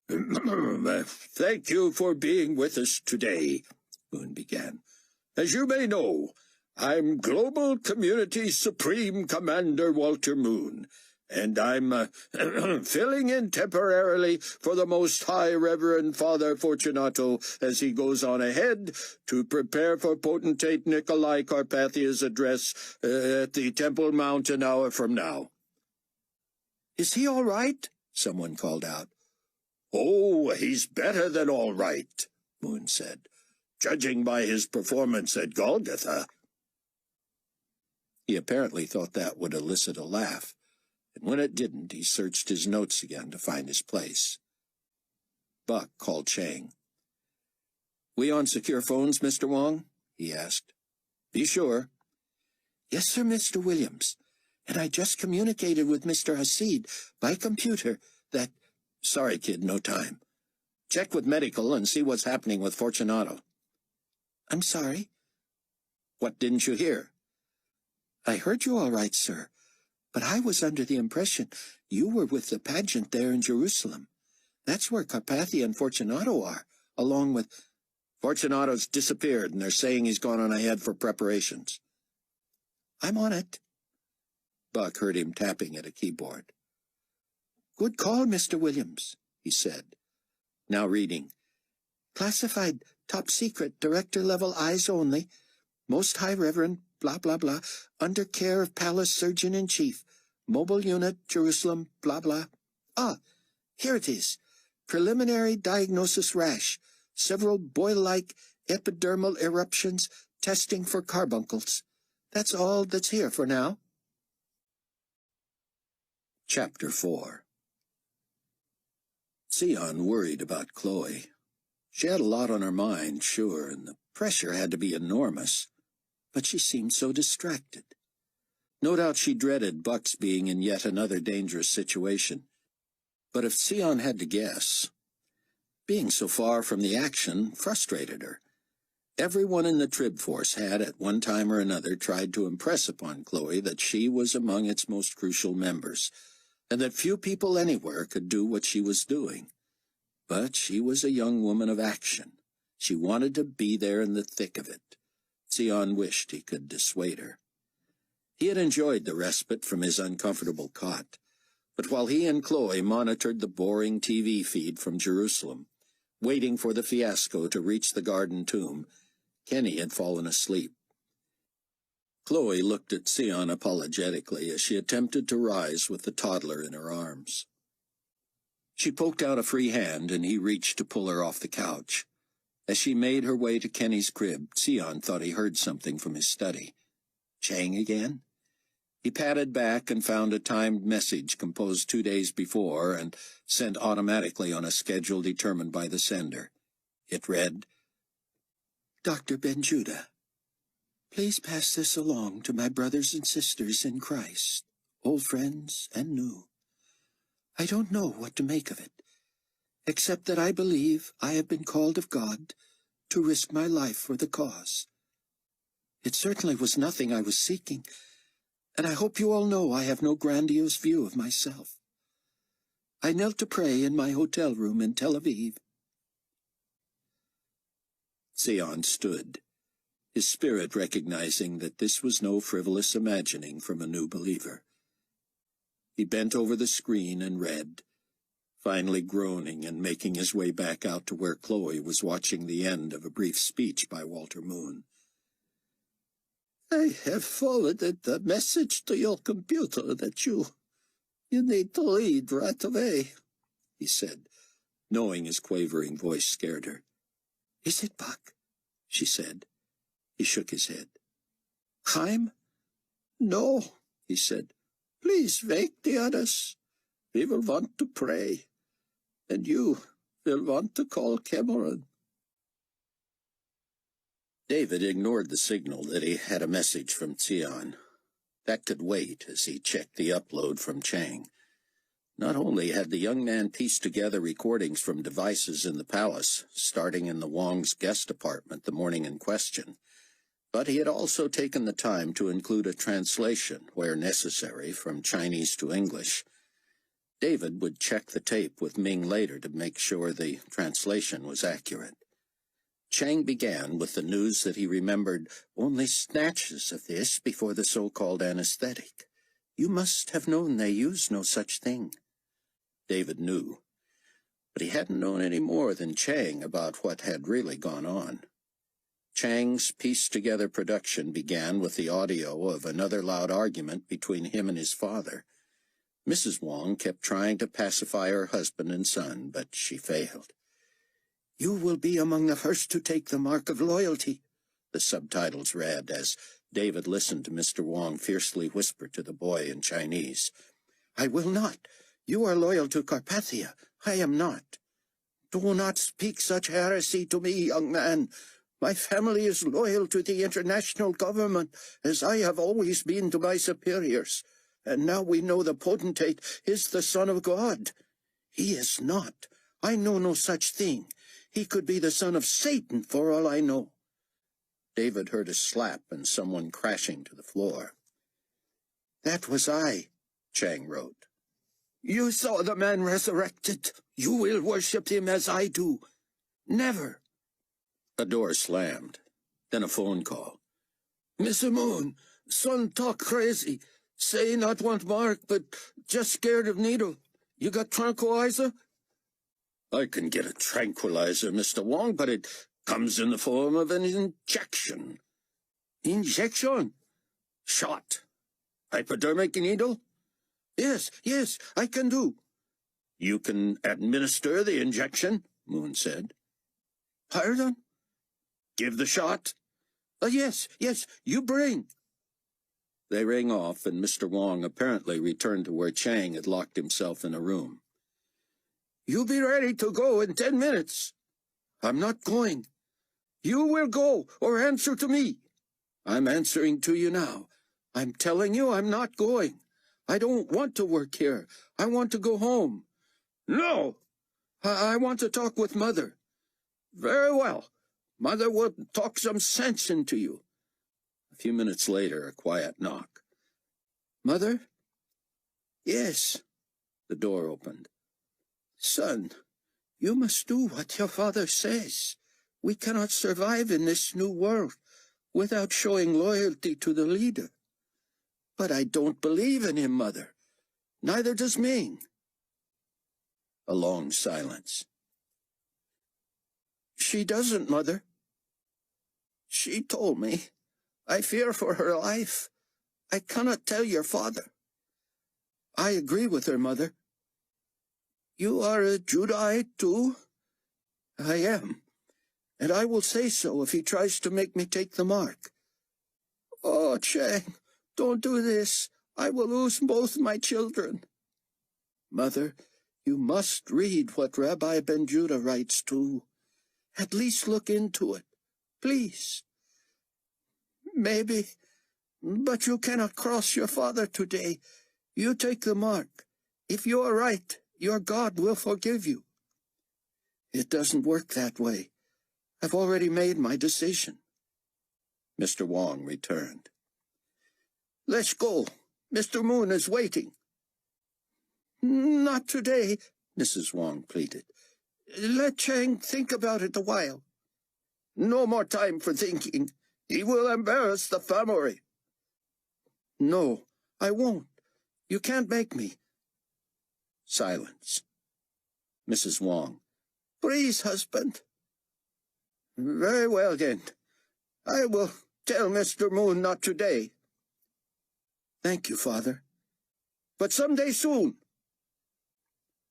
"Thank you for being with us today," Moon began. "As you may know, I'm Global Community Supreme Commander Walter Moon, and I'm filling in temporarily for the Most High Reverend Father Fortunato as he goes on ahead to prepare for Potentate Nikolai Carpathia's address at the Temple Mount an hour from now." "Is he all right?" someone called out. "Oh, he's better than all right," Moon said, "judging by his performance at Golgotha." He apparently thought that would elicit a laugh, and when it didn't, he searched his notes again to find his place. Buck called Chang. "We on secure phones, Mr. Wong?" he asked. "Be sure." "Yes, sir, Mr. Williams. And I just communicated with Mr. Hasid by computer that—" "Sorry, kid, no time. Check with medical and see what's happening with Fortunato." "I'm sorry?" "What didn't you hear?" "I heard you all right, sir. But I was under the impression you were with the pageant there in Jerusalem. That's where Carpathia and Fortunato are, along with... Fortunato's disappeared, and they're saying he's gone on ahead for preparations. I'm on it. Buck heard him tapping at a keyboard. Good call, Mr. Williams, he said. Now reading. Classified, top secret, director-level eyes only, most high reverend, blah, blah, blah, under care of palace surgeon-in-chief, mobile unit, Jerusalem, blah, blah. Ah, here it is. Preliminary diagnosis rash, several boil-like epidermal eruptions, testing for carbuncles. That's all that's here for now. Chapter 4. Tseon worried about Chloe. She had a lot on her mind, sure, and the pressure had to be enormous, but she seemed so distracted. No doubt she dreaded Buck's being in yet another dangerous situation. But if Tseon had to guess, being so far from the action frustrated her. Everyone in the Trib Force had, at one time or another, tried to impress upon Chloe that she was among its most crucial members, and that few people anywhere could do what she was doing. But she was a young woman of action. She wanted to be there in the thick of it. Tseon wished he could dissuade her. He had enjoyed the respite from his uncomfortable cot, but while he and Chloe monitored the boring TV feed from Jerusalem, waiting for the fiasco to reach the garden tomb, Kenny had fallen asleep. Chloe looked at Tseon apologetically as she attempted to rise with the toddler in her arms. She poked out a free hand, and he reached to pull her off the couch. As she made her way to Kenny's crib, Tseon thought he heard something from his study. Chang again? He patted back and found a timed message composed 2 days before and sent automatically on a schedule determined by the sender. It read, Dr. Ben-Judah, please pass this along to my brothers and sisters in Christ, old friends and new. I don't know what to make of it, except that I believe I have been called of God to risk my life for the cause. It certainly was nothing I was seeking, and I hope you all know I have no grandiose view of myself. I knelt to pray in my hotel room in Tel Aviv. Tseon stood, his spirit recognizing that this was no frivolous imagining from a new believer. He bent over the screen and read, finally groaning and making his way back out to where Chloe was watching the end of a brief speech by Walter Moon. I have forwarded the message to your computer that you need to read right away, he said, knowing his quavering voice scared her. Is it Buck? She said. He shook his head. Haim? No, he said. Please wake the others. We will want to pray, and you will want to call Cameron. David ignored the signal that he had a message from Tseon. That could wait as he checked the upload from Chang. Not only had the young man pieced together recordings from devices in the palace, starting in the Wong's guest apartment the morning in question, but he had also taken the time to include a translation, where necessary, from Chinese to English. David would check the tape with Ming later to make sure the translation was accurate. Chang began with the news that he remembered only snatches of this before the so-called anesthetic. You must have known they used no such thing. David knew, but he hadn't known any more than Chang about what had really gone on. Chang's pieced-together production began with the audio of another loud argument between him and his father. Mrs. Wong kept trying to pacify her husband and son, but she failed. You will be among the first to take the mark of loyalty, the subtitles read as David listened to Mr. Wong fiercely whisper to the boy in Chinese. I will not. You are loyal to Carpathia. I am not. Do not speak such heresy to me, young man. My family is loyal to the international government, as I have always been to my superiors. And now we know the potentate is the Son of God. He is not. I know no such thing. He could be the son of Satan, for all I know. David heard a slap and someone crashing to the floor. That was I, Chang wrote. You saw the man resurrected. You will worship him as I do. Never. A door slammed. Then a phone call. Mr. Moon, son talk crazy. Say not want Mark, but just scared of needle. You got tranquilizer? I can get a tranquilizer, Mr. Wong, but it comes in the form of an injection. Injection? Shot. Hypodermic needle? Yes, I can do. You can administer the injection, Moon said. Pardon? Give the shot. Yes, you bring. They rang off, and Mr. Wong apparently returned to where Chang had locked himself in a room. You be ready to go in 10 minutes. I'm not going. You will go, or answer to me. I'm answering to you now. I'm telling you I'm not going. I don't want to work here. I want to go home. No! I want to talk with Mother. Very well. Mother will talk some sense into you. A few minutes later, a quiet knock. Mother? Yes. The door opened. Son, you must do what your father says. We cannot survive in this new world without showing loyalty to the leader. But I don't believe in him, Mother. Neither does Ming. A long silence. She doesn't, Mother. She told me. I fear for her life. I cannot tell your father. I agree with her, Mother. You are a Judahite, too? I am. And I will say so if he tries to make me take the mark. Oh, Chang, don't do this. I will lose both my children. Mother, you must read what Rabbi Ben Judah writes, too. At least look into it, please. Maybe, but you cannot cross your father today. You take the mark. If you are right, your God will forgive you. It doesn't work that way. I've already made my decision. Mr. Wong returned. Let's go. Mr. Moon is waiting. Not today, Mrs. Wong pleaded. Let Chang think about it a while. No more time for thinking. He will embarrass the family. No, I won't. You can't make me. Silence. Mrs. Wong. Please, husband. Very well, then. I will tell Mr. Moon not today. Thank you, Father. But someday soon.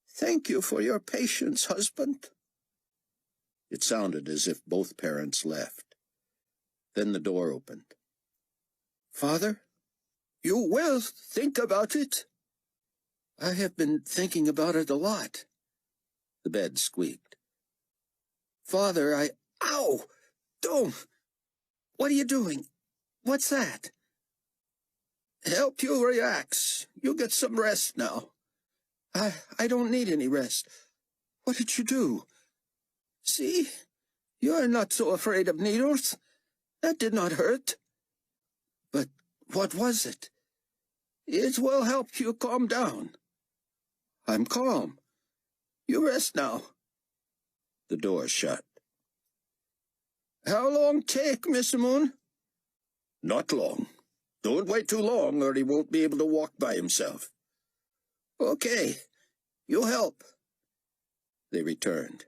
Thank you for your patience, husband. It sounded as if both parents left. Then the door opened. Father, you will think about it? I have been thinking about it a lot. The bed squeaked. Father, Ow! Don't! What are you doing? What's that? Help you relax. You get some rest now. I don't need any rest. What did you do? See? You're not so afraid of needles. That did not hurt. But what was it? It will help you calm down. I'm calm. You rest now. The door shut. How long take, Miss Moon? Not long. Don't wait too long, or he won't be able to walk by himself. Okay. You help. They returned.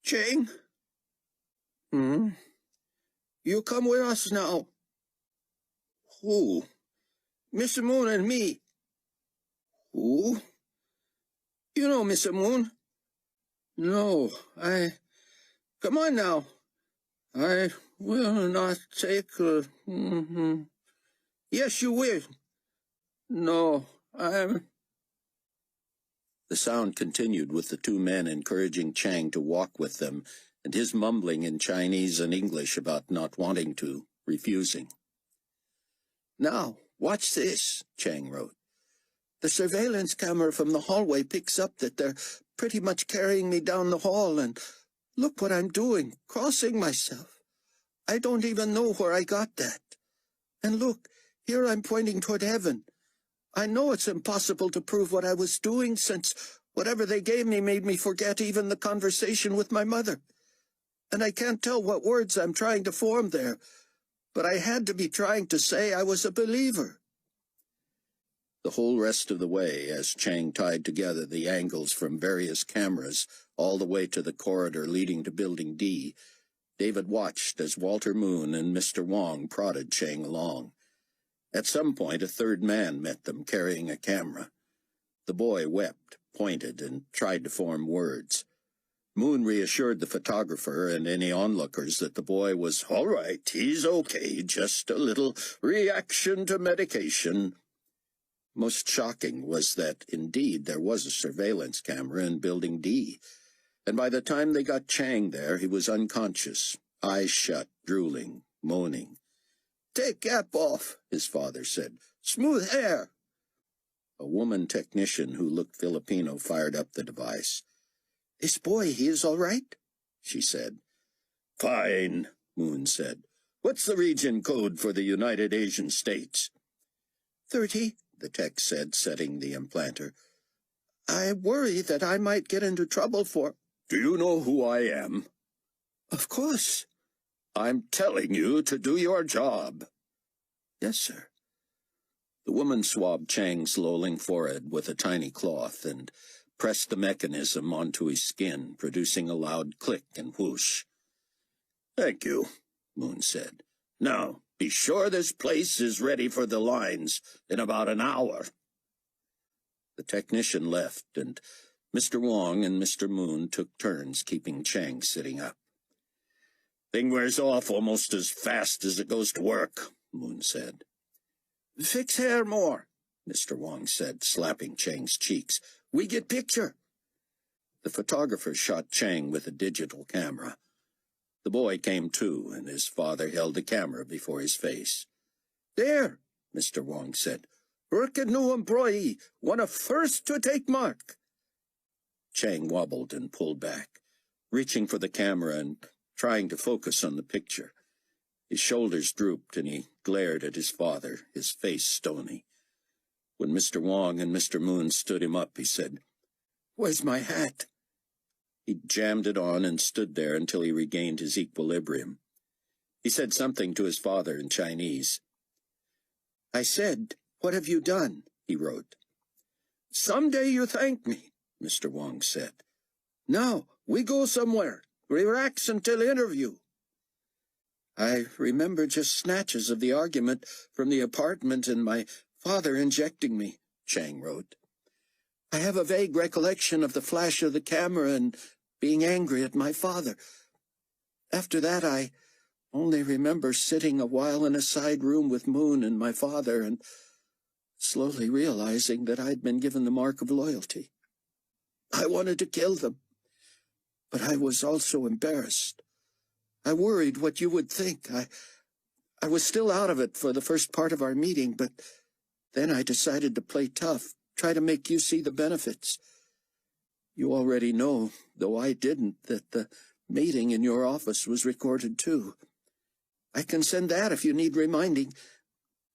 Chang? You come with us now. Who? Mr. Moon and me. Who? You know Mr. Moon. No, Come on now. I will not take Yes, you will. No, The sound continued with the two men encouraging Chang to walk with them, and his mumbling in Chinese and English about not wanting to, refusing. Now, watch this, Chang wrote. The surveillance camera from the hallway picks up that they're pretty much carrying me down the hall, and look what I'm doing, crossing myself. I don't even know where I got that. And look, here I'm pointing toward heaven. I know it's impossible to prove what I was doing, since whatever they gave me made me forget even the conversation with my mother. And I can't tell what words I'm trying to form there, but I had to be trying to say I was a believer. The whole rest of the way, as Chang tied together the angles from various cameras all the way to the corridor leading to Building D, David watched as Walter Moon and Mr. Wong prodded Chang along. At some point, a third man met them, carrying a camera. The boy wept, pointed, and tried to form words. Moon reassured the photographer and any onlookers that the boy was all right, he's okay, just a little reaction to medication. Most shocking was that, indeed, there was a surveillance camera in Building D, and by the time they got Chang there, he was unconscious, eyes shut, drooling, moaning. "Take cap off," his father said. "Smooth hair." A woman technician who looked Filipino fired up the device. "This boy, he is all right?" she said. "Fine," Moon said. "What's the region code for the United Asian States?" 30, the tech said, setting the implanter. "I worry that I might get into trouble for—" "Do you know who I am?" "Of course." "I'm telling you to do your job." "Yes, sir." The woman swabbed Chang's lolling forehead with a tiny cloth and pressed the mechanism onto his skin, producing a loud click and whoosh. "Thank you," Moon said. "Now, be sure this place is ready for the lines in about an hour." The technician left, and Mr. Wong and Mr. Moon took turns keeping Chang sitting up. "Thing wears off almost as fast as it goes to work," Moon said. "Fix hair more," Mr. Wong said, slapping Chang's cheeks. "We get picture." The photographer shot Chang with a digital camera. The boy came to, and his father held the camera before his face. "There," Mr. Wong said. "Working new employee, one of first to take mark." Chang wobbled and pulled back, reaching for the camera and trying to focus on the picture. His shoulders drooped, and he glared at his father, his face stony. When Mr. Wong and Mr. Moon stood him up, he said, "Where's my hat?" He jammed it on and stood there until he regained his equilibrium. He said something to his father in Chinese. "I said, 'What have you done?'" he wrote. "Someday you thank me," Mr. Wong said. "Now, we go somewhere. Relax until interview." "I remember just snatches of the argument from the apartment and my father injecting me," Chang wrote. "I have a vague recollection of the flash of the camera and being angry at my father. After that, I only remember sitting a while in a side room with Moon and my father and slowly realizing that I'd been given the mark of loyalty. I wanted to kill them, but I was also embarrassed. I worried what you would think. I was still out of it for the first part of our meeting, but then I decided to play tough, try to make you see the benefits. You already know, though I didn't, that the meeting in your office was recorded too. I can send that if you need reminding,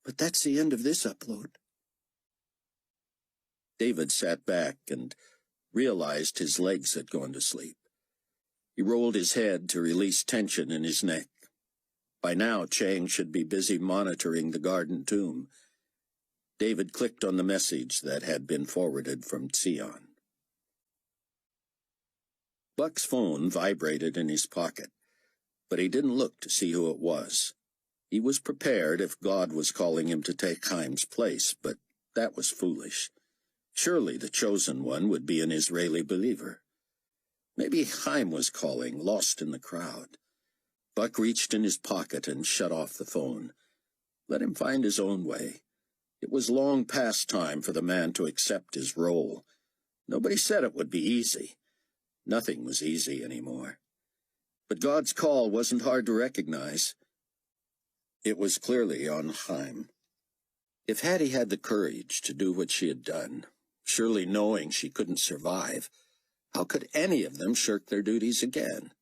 but that's the end of this upload." David sat back and realized his legs had gone to sleep. He rolled his head to release tension in his neck. By now, Chang should be busy monitoring the garden tomb. David clicked on the message that had been forwarded from Tseon. Buck's phone vibrated in his pocket, but he didn't look to see who it was. He was prepared if God was calling him to take Haim's place, but that was foolish. Surely the chosen one would be an Israeli believer. Maybe Haim was calling, lost in the crowd. Buck reached in his pocket and shut off the phone. Let him find his own way. It was long past time for the man to accept his role. Nobody said it would be easy. Nothing was easy anymore. But God's call wasn't hard to recognize. It was clearly on Haim. If Hattie had the courage to do what she had done, surely knowing she couldn't survive, how could any of them shirk their duties again?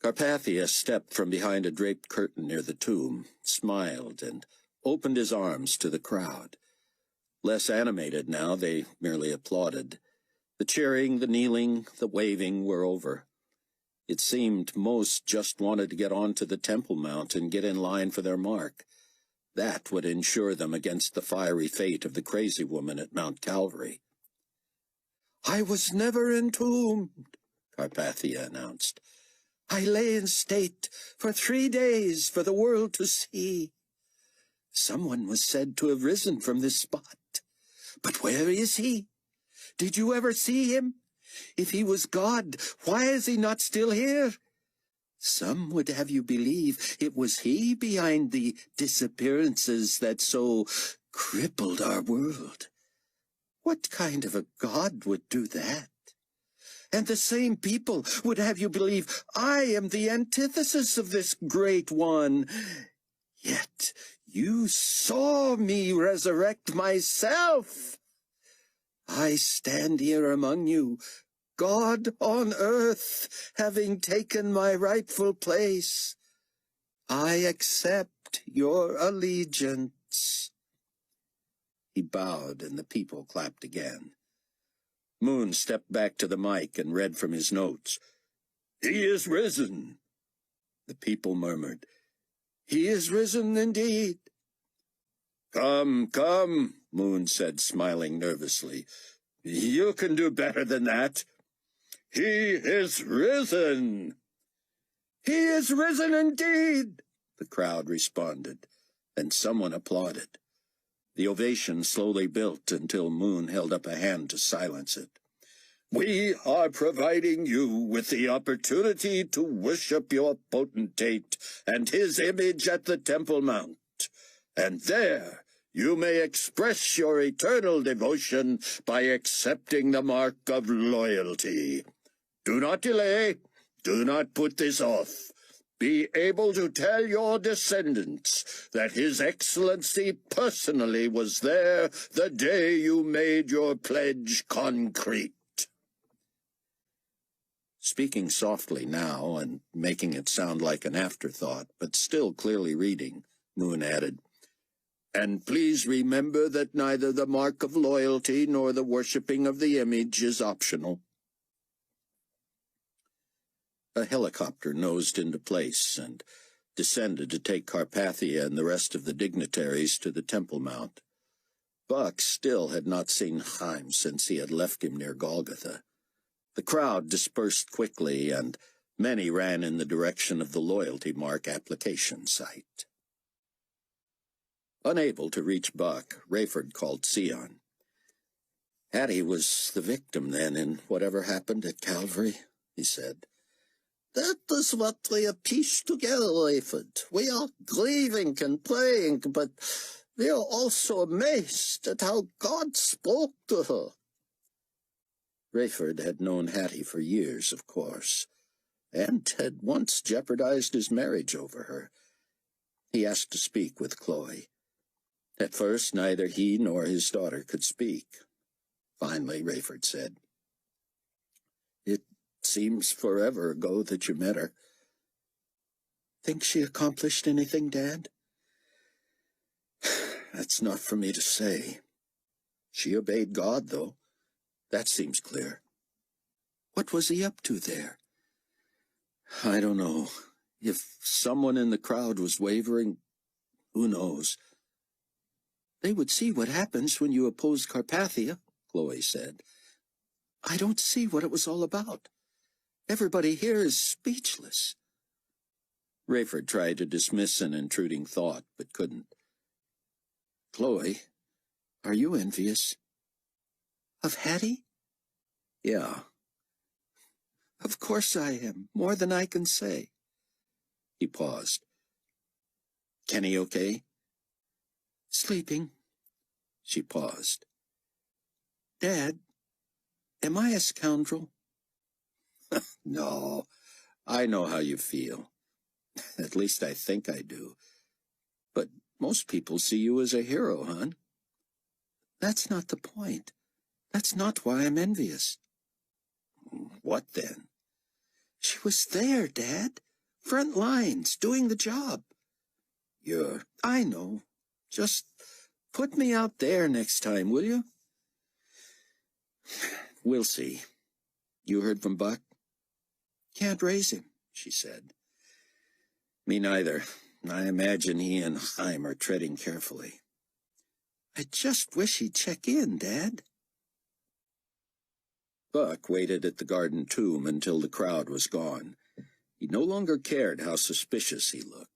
Carpathia stepped from behind a draped curtain near the tomb, smiled, and opened his arms to the crowd. Less animated now, they merely applauded. The cheering, the kneeling, the waving were over. It seemed most just wanted to get onto the Temple Mount and get in line for their mark. That would ensure them against the fiery fate of the crazy woman at Mount Calvary. "I was never entombed," Carpathia announced. "I lay in state for 3 days for the world to see. Someone was said to have risen from this spot. But where is he? Did you ever see him? If he was God, why is he not still here? Some would have you believe it was he behind the disappearances that so crippled our world. What kind of a God would do that? And the same people would have you believe I am the antithesis of this great one. Yet you saw me resurrect myself. I stand here among you, God on earth, having taken my rightful place. I accept your allegiance." He bowed, and the people clapped again. Moon stepped back to the mic and read from his notes. "He is risen." The people murmured, "He is risen indeed." "Come, come," Moon said, smiling nervously. "You can do better than that. He is risen." "He is risen indeed," the crowd responded, and someone applauded. The ovation slowly built until Moon held up a hand to silence it. "We are providing you with the opportunity to worship your potentate and his image at the Temple Mount, and there you may express your eternal devotion by accepting the mark of loyalty. Do not delay. Do not put this off. Be able to tell your descendants that His Excellency personally was there the day you made your pledge concrete." Speaking softly now and making it sound like an afterthought, but still clearly reading, Moon added, "And please remember that neither the mark of loyalty nor the worshipping of the image is optional." A helicopter nosed into place and descended to take Carpathia and the rest of the dignitaries to the Temple Mount. Buck still had not seen Haim since he had left him near Golgotha. The crowd dispersed quickly, and many ran in the direction of the loyalty mark application site. Unable to reach Buck, Rayford called Tseon. "Hattie was the victim, then, in whatever happened at Calvary," he said. "That is what we have pieced together, Rayford. We are grieving and praying, but we are also amazed at how God spoke to her." Rayford had known Hattie for years, of course, and had once jeopardized his marriage over her. He asked to speak with Chloe. At first, neither he nor his daughter could speak. Finally, Rayford said, "It seems forever ago that you met her." "Think she accomplished anything, Dad?" "That's not for me to say. She obeyed God, though. That seems clear." "What was he up to there?" "I don't know. If someone in the crowd was wavering, who knows?" "They would see what happens when you oppose Carpathia," Chloe said. "I don't see what it was all about. Everybody here is speechless." Rayford tried to dismiss an intruding thought, but couldn't. "Chloe, are you envious?" "Of Hattie?" "Yeah." "Of course I am, more than I can say." He paused. "Kenny okay?" "Sleeping." She paused. "Dad, am I a scoundrel?" "No, I know how you feel. At least I think I do. But most people see you as a hero, hon." "That's not the point. That's not why I'm envious." "What then?" "She was there, Dad. Front lines, doing the job." "You're..." "I know. Just Put me out there next time, will you? We'll see. You heard from Buck? Can't raise him, she said. Me neither. I imagine he and Haim are treading carefully. I just wish he'd check in, Dad. Buck waited at the garden tomb until the crowd was gone. He no longer cared how suspicious he looked.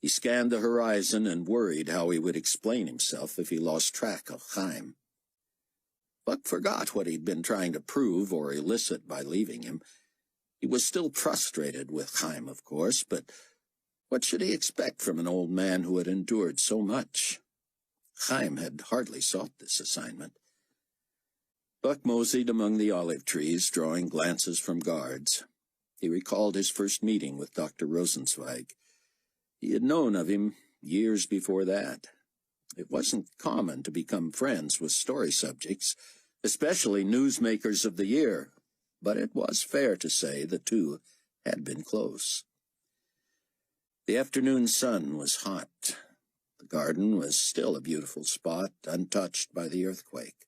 He scanned the horizon and worried how he would explain himself if he lost track of Haim. Buck forgot what he'd been trying to prove or elicit by leaving him. He was still frustrated with Haim, of course, but what should he expect from an old man who had endured so much? Haim had hardly sought this assignment. Buck moseyed among the olive trees, drawing glances from guards. He recalled his first meeting with Dr. Rosenzweig. He had known of him years before that. It wasn't common to become friends with story subjects, especially newsmakers of the year, but it was fair to say the two had been close. The afternoon sun was hot. The garden was still a beautiful spot, untouched by the earthquake.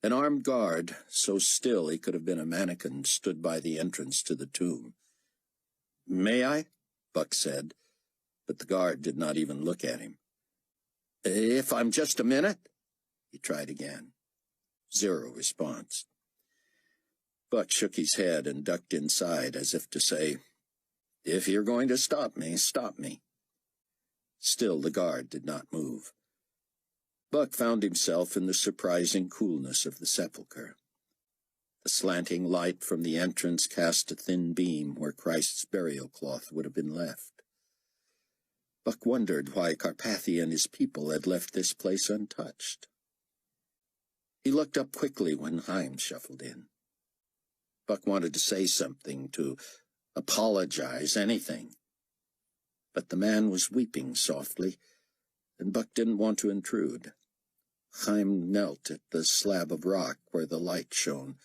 An armed guard, so still he could have been a mannequin, stood by the entrance to the tomb. "May I?" Buck said, but the guard did not even look at him. "If I'm just a minute?" He tried again. Zero response. Buck shook his head and ducked inside as if to say, "If you're going to stop me, stop me." Still the guard did not move. Buck found himself in the surprising coolness of the sepulchre. The slanting light from the entrance cast a thin beam where Christ's burial cloth would have been left. Buck wondered why Carpathia and his people had left this place untouched. He looked up quickly when Haim shuffled in. Buck wanted to say something, to apologize, anything. But the man was weeping softly, and Buck didn't want to intrude. Haim knelt at the slab of rock where the light shone,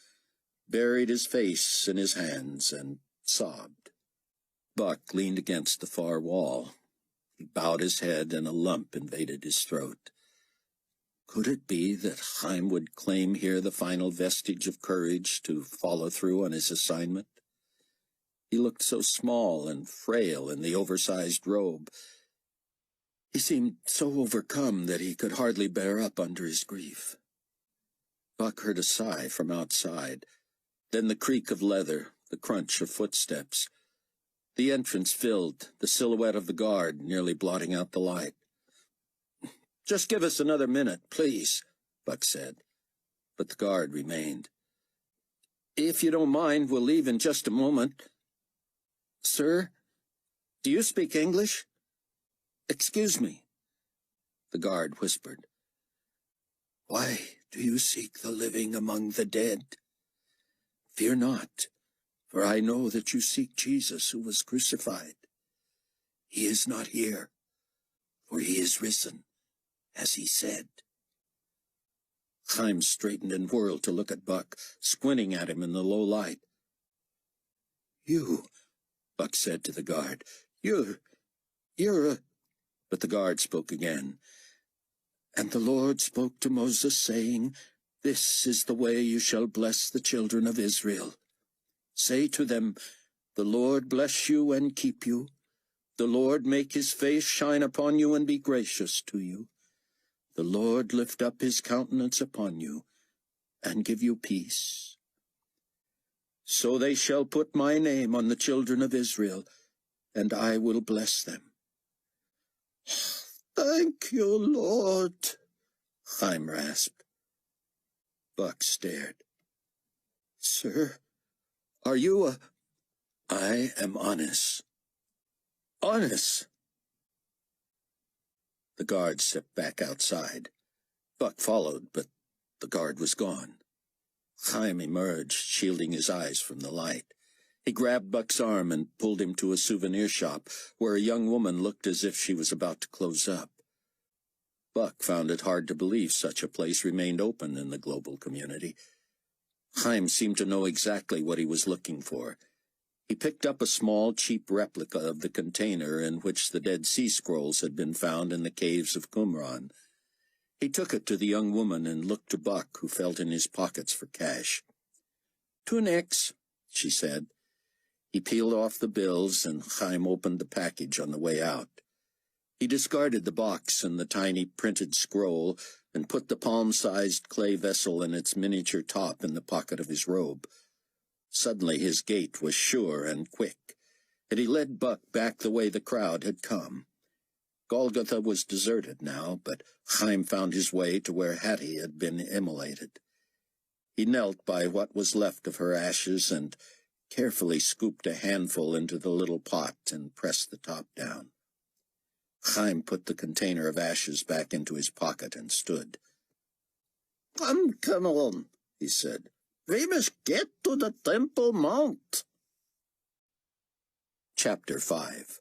buried his face in his hands, and sobbed. Buck leaned against the far wall. He bowed his head, and a lump invaded his throat. Could it be that Haim would claim here the final vestige of courage to follow through on his assignment? He looked so small and frail in the oversized robe. He seemed so overcome that he could hardly bear up under his grief. Buck heard a sigh from outside, then the creak of leather, the crunch of footsteps. The entrance filled, the silhouette of the guard nearly blotting out the light. "Just give us another minute, please," Buck said, but the guard remained. "If you don't mind, we'll leave in just a moment." "Sir, do you speak English?" "Excuse me," the guard whispered. "Why do you seek the living among the dead? Fear not, for I know that you seek Jesus who was crucified. He is not here, for he is risen, as he said." Haim straightened and whirled to look at Buck, squinting at him in the low light. "You," Buck said to the guard, You're a—" But the guard spoke again. "And the Lord spoke to Moses, saying, This is the way you shall bless the children of Israel. Say to them, The Lord bless you and keep you. The Lord make his face shine upon you and be gracious to you. The Lord lift up his countenance upon you and give you peace. So they shall put my name on the children of Israel, and I will bless them." "Thank you, Lord," Haim rasped. Buck stared. "Sir, are you a—" "I am honest." "Honest?" The guard stepped back outside. Buck followed, but the guard was gone. Haim emerged, shielding his eyes from the light. He grabbed Buck's arm and pulled him to a souvenir shop, where a young woman looked as if she was about to close up. Buck found it hard to believe such a place remained open in the global community. Haim seemed to know exactly what he was looking for. He picked up a small, cheap replica of the container in which the Dead Sea Scrolls had been found in the caves of Qumran. He took it to the young woman and looked to Buck, who felt in his pockets for cash. "2 she said. He peeled off the bills, and Haim opened the package on the way out. He discarded the box and the tiny printed scroll and put the palm-sized clay vessel and its miniature top in the pocket of his robe. Suddenly his gait was sure and quick, and he led Buck back the way the crowd had come. Golgotha was deserted now, but Haim found his way to where Hattie had been immolated. He knelt by what was left of her ashes and carefully scooped a handful into the little pot and pressed the top down. Haim put the container of ashes back into his pocket and stood. Come on, he said. "We must get to the Temple Mount." Chapter 5.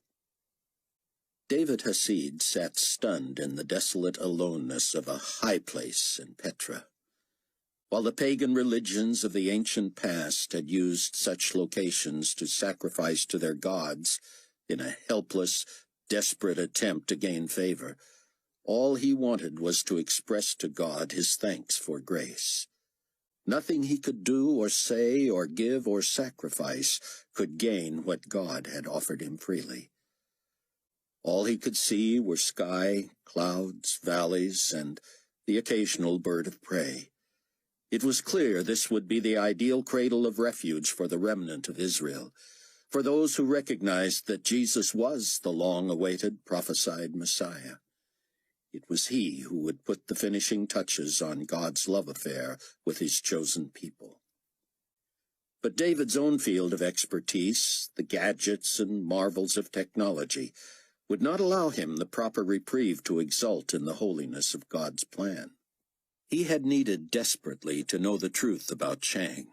David Hasid sat stunned in the desolate aloneness of a high place in Petra. While the pagan religions of the ancient past had used such locations to sacrifice to their gods in a helpless, desperate attempt to gain favor, all he wanted was to express to God his thanks for grace. Nothing he could do or say or give or sacrifice could gain what God had offered him freely. All he could see were sky, clouds, valleys, and the occasional bird of prey. It was clear this would be the ideal cradle of refuge for the remnant of Israel, for those who recognized that Jesus was the long-awaited, prophesied Messiah. It was he who would put the finishing touches on God's love affair with his chosen people. But David's own field of expertise, the gadgets and marvels of technology, would not allow him the proper reprieve to exult in the holiness of God's plan. He had needed desperately to know the truth about Chang.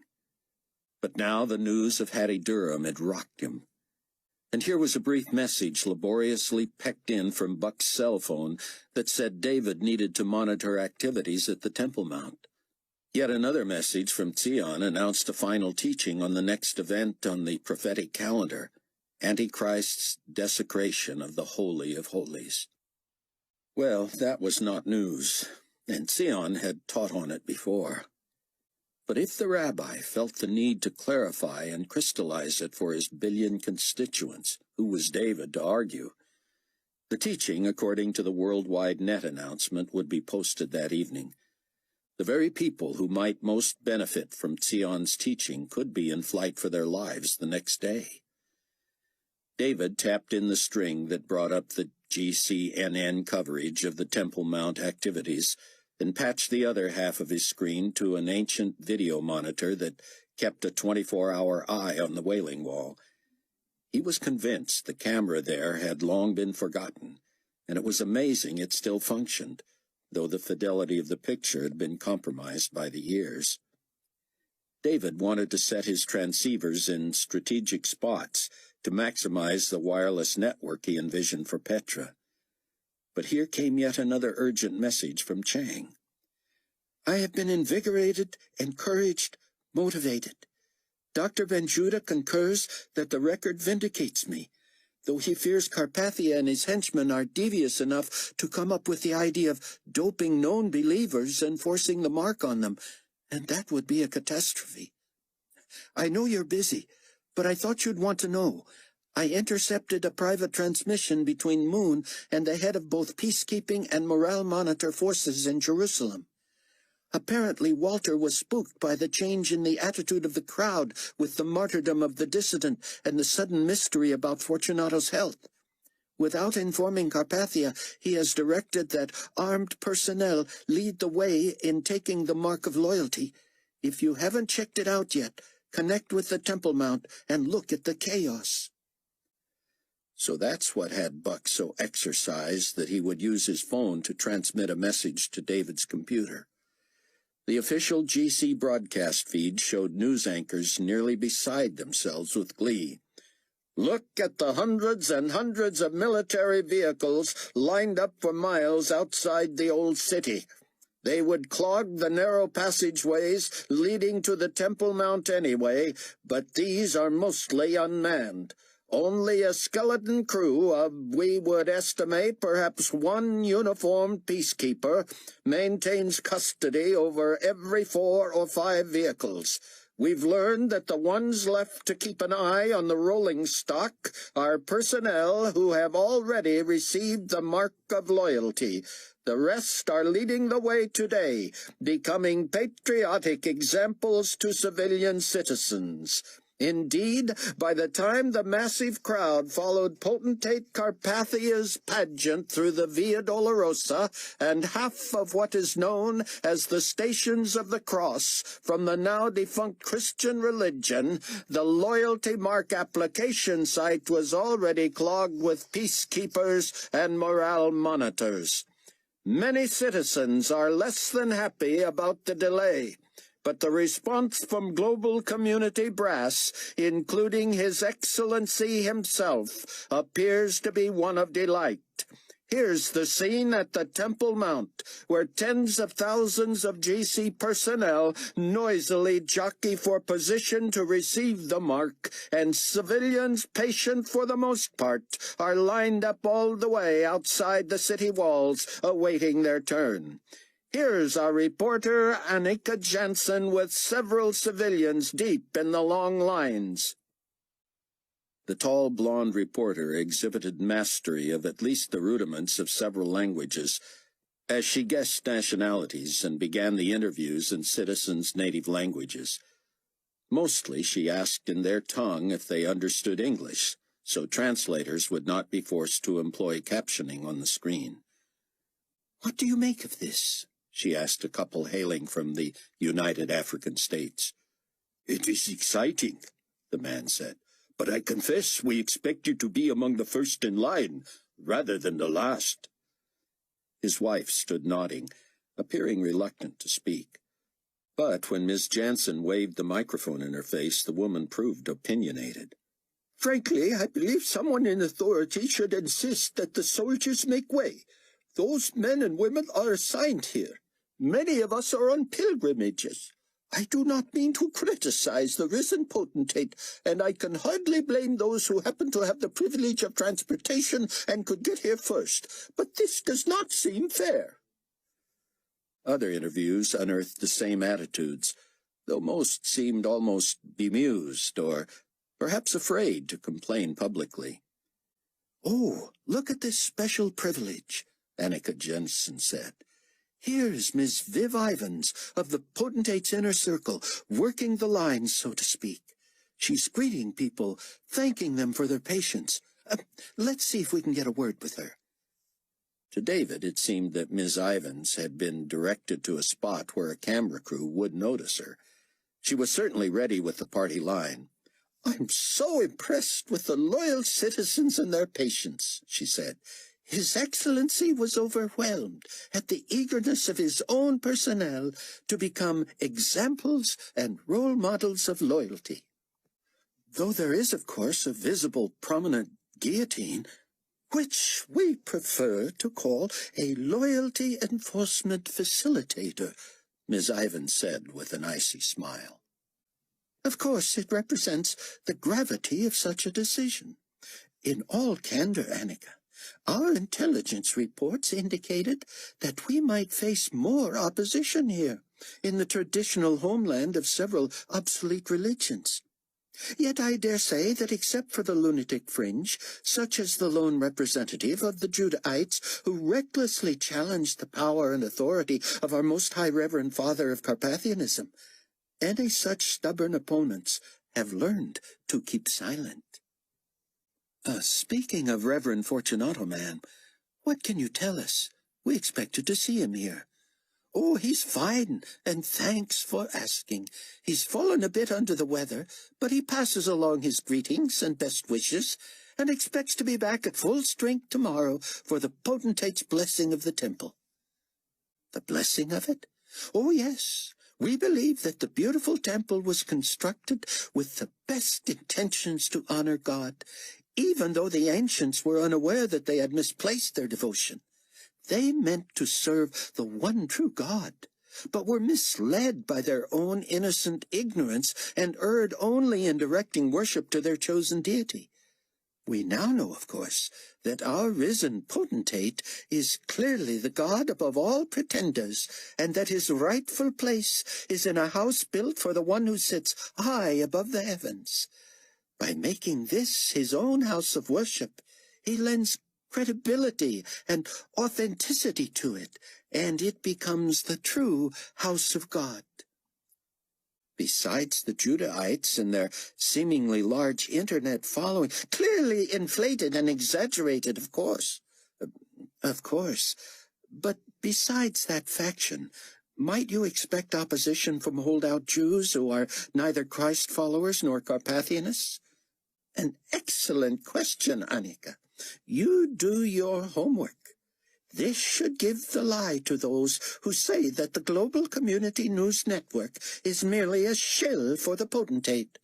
But now the news of Hattie Durham had rocked him. And here was a brief message laboriously pecked in from Buck's cell phone that said David needed to monitor activities at the Temple Mount. Yet another message from Tseon announced a final teaching on the next event on the prophetic calendar, Antichrist's desecration of the Holy of Holies. Well, that was not news, and Tseon had taught on it before. But if the rabbi felt the need to clarify and crystallize it for his billion constituents, who was David to argue? The teaching, according to the worldwide net announcement, would be posted that evening. The very people who might most benefit from Tseon's teaching could be in flight for their lives the next day. David tapped in the string that brought up the GCNN coverage of the Temple Mount activities, then patched the other half of his screen to an ancient video monitor that kept a 24-hour eye on the Wailing Wall. He was convinced the camera there had long been forgotten, and it was amazing it still functioned, though the fidelity of the picture had been compromised by the years. David wanted to set his transceivers in strategic spots to maximize the wireless network he envisioned for Petra. But here came yet another urgent message from Chang. "I have been invigorated, encouraged, motivated. Dr. Benjuda concurs that the record vindicates me, though he fears Carpathia and his henchmen are devious enough to come up with the idea of doping known believers and forcing the mark on them, and that would be a catastrophe. I know you're busy, but I thought you'd want to know. I intercepted a private transmission between Moon and the head of both peacekeeping and morale monitor forces in Jerusalem. Apparently Walter was spooked by the change in the attitude of the crowd with the martyrdom of the dissident and the sudden mystery about Fortunato's health. Without informing Carpathia, he has directed that armed personnel lead the way in taking the mark of loyalty. If you haven't checked it out yet, connect with the Temple Mount and look at the chaos." So that's what had Buck so exercised that he would use his phone to transmit a message to David's computer. The official GC broadcast feed showed news anchors nearly beside themselves with glee. "Look at the hundreds and hundreds of military vehicles lined up for miles outside the old city. They would clog the narrow passageways leading to the Temple Mount anyway, but these are mostly unmanned. Only a skeleton crew of, we would estimate, perhaps one uniformed peacekeeper maintains custody over every 4 or 5 vehicles. We've learned that the ones left to keep an eye on the rolling stock are personnel who have already received the mark of loyalty. The rest are leading the way today, becoming patriotic examples to civilian citizens. Indeed, by the time the massive crowd followed potentate Carpathia's pageant through the Via Dolorosa and half of what is known as the Stations of the Cross from the now-defunct Christian religion, the loyalty mark application site was already clogged with peacekeepers and morale monitors. Many citizens are less than happy about the delay, but the response from global community brass, including His Excellency himself, appears to be one of delight. Here's the scene at the Temple Mount, where tens of thousands of GC personnel noisily jockey for position to receive the mark, and civilians, patient for the most part, are lined up all the way outside the city walls, awaiting their turn. Here's our reporter, Annika Jensen, with several civilians deep in the long lines. The tall, blonde reporter exhibited mastery of at least the rudiments of several languages, as she guessed nationalities and began the interviews in citizens' native languages. Mostly she asked in their tongue if they understood English, so translators would not be forced to employ captioning on the screen. "What do you make of this?" she asked a couple hailing from the United African States. "It is exciting," the man said, "but I confess we expect you to be among the first in line, rather than the last." His wife stood nodding, appearing reluctant to speak. But when Miss Jansen waved the microphone in her face, the woman proved opinionated. "Frankly, I believe someone in authority should insist that the soldiers make way. Those men and women are assigned here. Many of us are on pilgrimages. I do not mean to criticize the risen potentate, and I can hardly blame those who happen to have the privilege of transportation and could get here first, but this does not seem fair." Other interviews unearthed the same attitudes, though most seemed almost bemused or perhaps afraid to complain publicly. "Oh, look at this special privilege," Annika Jensen said. "Here's Miss Viv Ivans of the potentate's inner circle, working the lines, so to speak. She's greeting people, thanking them for their patience. Let's see if we can get a word with her." To David, it seemed that Ms. Ivans had been directed to a spot where a camera crew would notice her. She was certainly ready with the party line. "I'm so impressed with the loyal citizens and their patience," she said. "His Excellency was overwhelmed at the eagerness of his own personnel to become examples and role models of loyalty. Though there is, of course, a visible, prominent guillotine, which we prefer to call a loyalty enforcement facilitator," Ms. Ivans said with an icy smile. "Of course, it represents the gravity of such a decision. In all candor, Annika, our intelligence reports indicated that we might face more opposition here, in the traditional homeland of several obsolete religions. Yet I dare say that except for the lunatic fringe, such as the lone representative of the Judahites who recklessly challenged the power and authority of our most high reverend father of Carpathianism, any such stubborn opponents have learned to keep silent." "Speaking of Reverend Fortunato, ma'am, what can you tell us? We expected to see him here." "Oh, he's fine, and thanks for asking. He's fallen a bit under the weather, but he passes along his greetings and best wishes, and expects to be back at full strength tomorrow for the potentate's blessing of the temple." "The blessing of it?" "Oh, yes. We believe that the beautiful temple was constructed with the best intentions to honor God, even though the ancients were unaware that they had misplaced their devotion. They meant to serve the one true God, but were misled by their own innocent ignorance and erred only in directing worship to their chosen deity. We now know, of course, that our risen potentate is clearly the god above all pretenders, and that his rightful place is in a house built for the one who sits high above the heavens. By making this his own house of worship, he lends credibility and authenticity to it, and it becomes the true house of God. Besides the Judahites and their seemingly large internet following, clearly inflated and exaggerated, of course. But besides that faction, might you expect opposition from holdout Jews who are neither Christ followers nor Carpathianists? An excellent question, Annika. You do your homework. This should give the lie to those who say that the Global Community News Network is merely a shill for the potentate.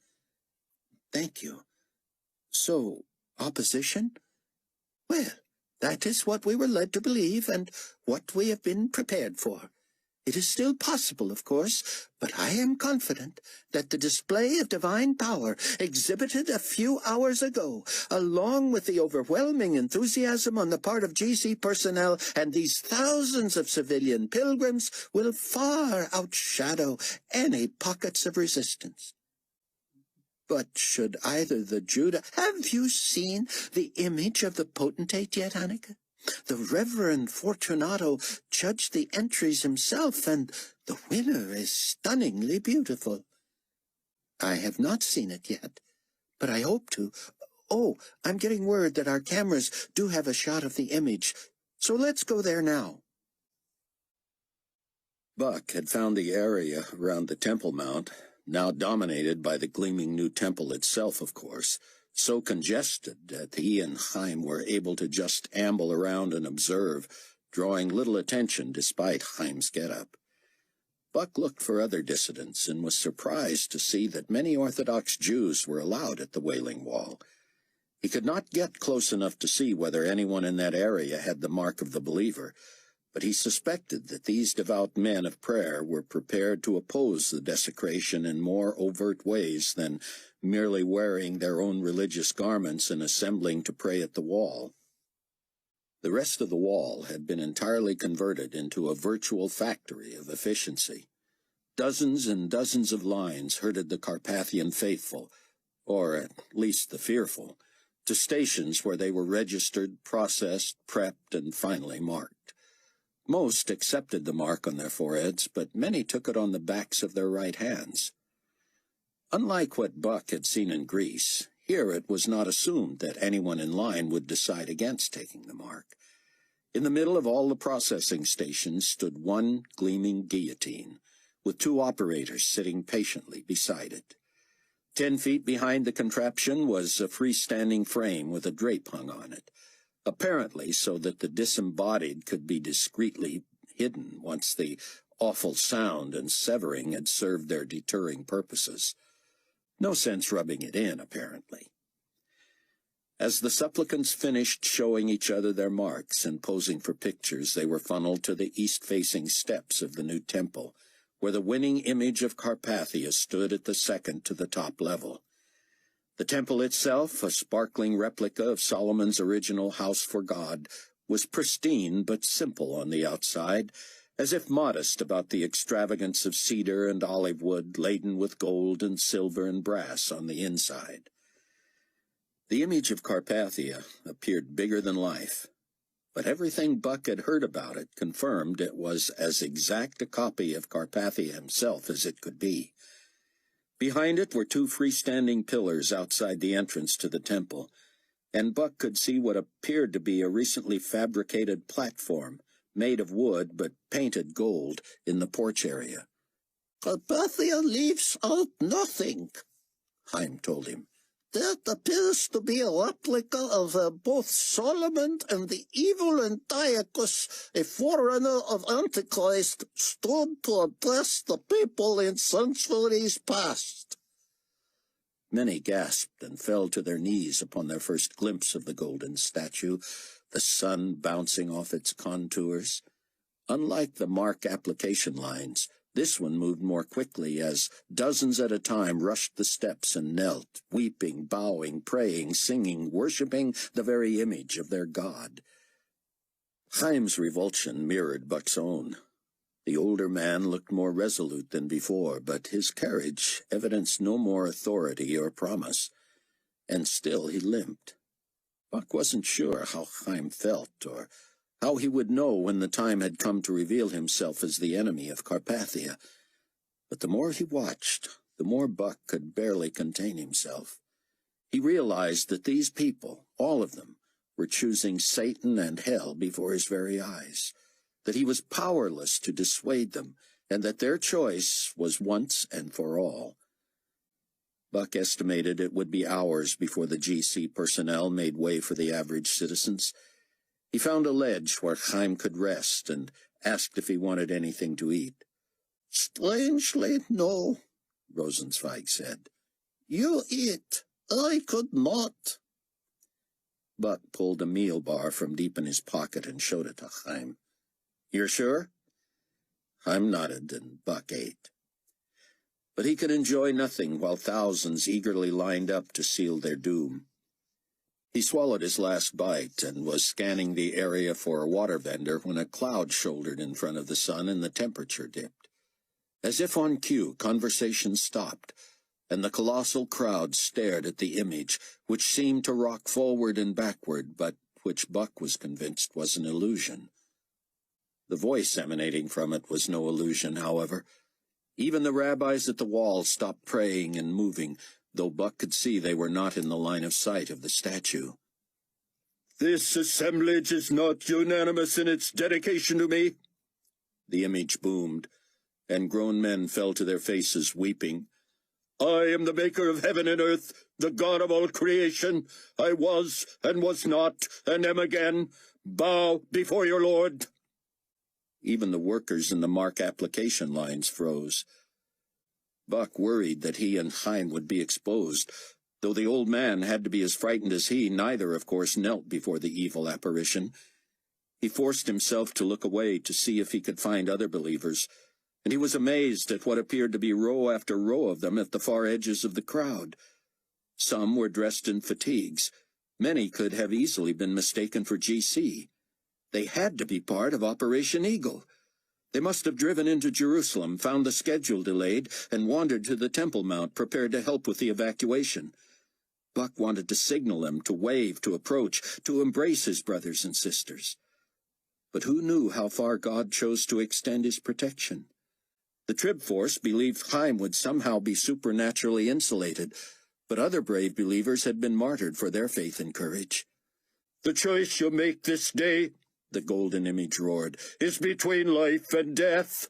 Thank you. So, opposition? Well, that is what we were led to believe and what we have been prepared for. It is still possible, of course, but I am confident that the display of divine power exhibited a few hours ago, along with the overwhelming enthusiasm on the part of GC personnel and these thousands of civilian pilgrims, will far outshadow any pockets of resistance. But should either the Judah... Have you seen the image of the potentate yet, Annika? The Reverend Fortunato judged the entries himself, and the winner is stunningly beautiful. I have not seen it yet, but I hope to. Oh, I'm getting word that our cameras do have a shot of the image, so let's go there now. Buck had found the area around the Temple Mount, now dominated by the gleaming new temple itself, of course, so congested that he and Haim were able to just amble around and observe, drawing little attention despite Haim's get-up. Buck looked for other dissidents and was surprised to see that many Orthodox Jews were allowed at the Wailing Wall. He could not get close enough to see whether anyone in that area had the mark of the believer, but he suspected that these devout men of prayer were prepared to oppose the desecration in more overt ways than merely wearing their own religious garments and assembling to pray at the wall. The rest of the wall had been entirely converted into a virtual factory of efficiency. Dozens and dozens of lines herded the Carpathian faithful, or at least the fearful, to stations where they were registered, processed, prepped, and finally marked. Most accepted the mark on their foreheads, but many took it on the backs of their right hands. Unlike what Buck had seen in Greece, here it was not assumed that anyone in line would decide against taking the mark. In the middle of all the processing stations stood one gleaming guillotine, with two operators sitting patiently beside it. 10 feet behind the contraption was a freestanding frame with a drape hung on it, apparently so that the disembodied could be discreetly hidden once the awful sound and severing had served their deterring purposes. No sense rubbing it in, apparently. As the supplicants finished showing each other their marks and posing for pictures, they were funneled to the east-facing steps of the new temple, where the winning image of Carpathia stood at the second to the top level. The temple itself, a sparkling replica of Solomon's original house for God, was pristine but simple on the outside, as if modest about the extravagance of cedar and olive wood laden with gold and silver and brass on the inside. The image of Carpathia appeared bigger than life, but everything Buck had heard about it confirmed it was as exact a copy of Carpathia himself as it could be. Behind it were two freestanding pillars outside the entrance to the temple, and Buck could see what appeared to be a recently fabricated platform, made of wood but painted gold, in the porch area. Carpathia leaves out nothing, Haim told him. That appears to be a replica of both Solomon and the evil Antiochus, a forerunner of Antichrist, stood to address the people in centuries past. Many gasped and fell to their knees upon their first glimpse of the golden statue, the sun bouncing off its contours. Unlike the mark application lines, This one moved more quickly as dozens at a time rushed the steps and knelt, weeping, bowing, praying, singing, worshipping the very image of their god. Haim's revulsion mirrored Buck's own. The older man looked more resolute than before, but his carriage evidenced no more authority or promise, and still he limped. Buck wasn't sure how Haim felt, or how he would know when the time had come to reveal himself as the enemy of Carpathia. But the more he watched, the more Buck could barely contain himself. He realized that these people, all of them, were choosing Satan and hell before his very eyes, that he was powerless to dissuade them, and that their choice was once and for all. Buck estimated it would be hours before the GC personnel made way for the average citizens. He found a ledge where Haim could rest and asked if he wanted anything to eat. "Strangely, no," Rosenzweig said. "You eat. I could not." Buck pulled a meal bar from deep in his pocket and showed it to Haim. "You're sure?" Haim nodded, and Buck ate. But he could enjoy nothing while thousands eagerly lined up to seal their doom. He swallowed his last bite and was scanning the area for a water vendor when a cloud shouldered in front of the sun and the temperature dipped. As if on cue, conversation stopped, and the colossal crowd stared at the image, which seemed to rock forward and backward, but which Buck was convinced was an illusion. The voice emanating from it was no illusion, however. Even the rabbis at the wall stopped praying and moving, though Buck could see they were not in the line of sight of the statue. "This assemblage is not unanimous in its dedication to me," the image boomed, and grown men fell to their faces weeping. "I am the maker of heaven and earth, the God of all creation. I was, and was not, and am again. Bow before your Lord." Even the workers in the mark application lines froze. Buck worried that he and Haim would be exposed. Though the old man had to be as frightened as he, neither, of course, knelt before the evil apparition. He forced himself to look away to see if he could find other believers, and he was amazed at what appeared to be row after row of them at the far edges of the crowd. Some were dressed in fatigues. Many could have easily been mistaken for GC. They had to be part of Operation Eagle. They must have driven into Jerusalem, found the schedule delayed, and wandered to the Temple Mount, prepared to help with the evacuation. Buck wanted to signal them, to wave, to approach, to embrace his brothers and sisters. But who knew how far God chose to extend his protection? The Trib Force believed Haim would somehow be supernaturally insulated, but other brave believers had been martyred for their faith and courage. "The choice you make this day," the golden image roared, "is between life and death.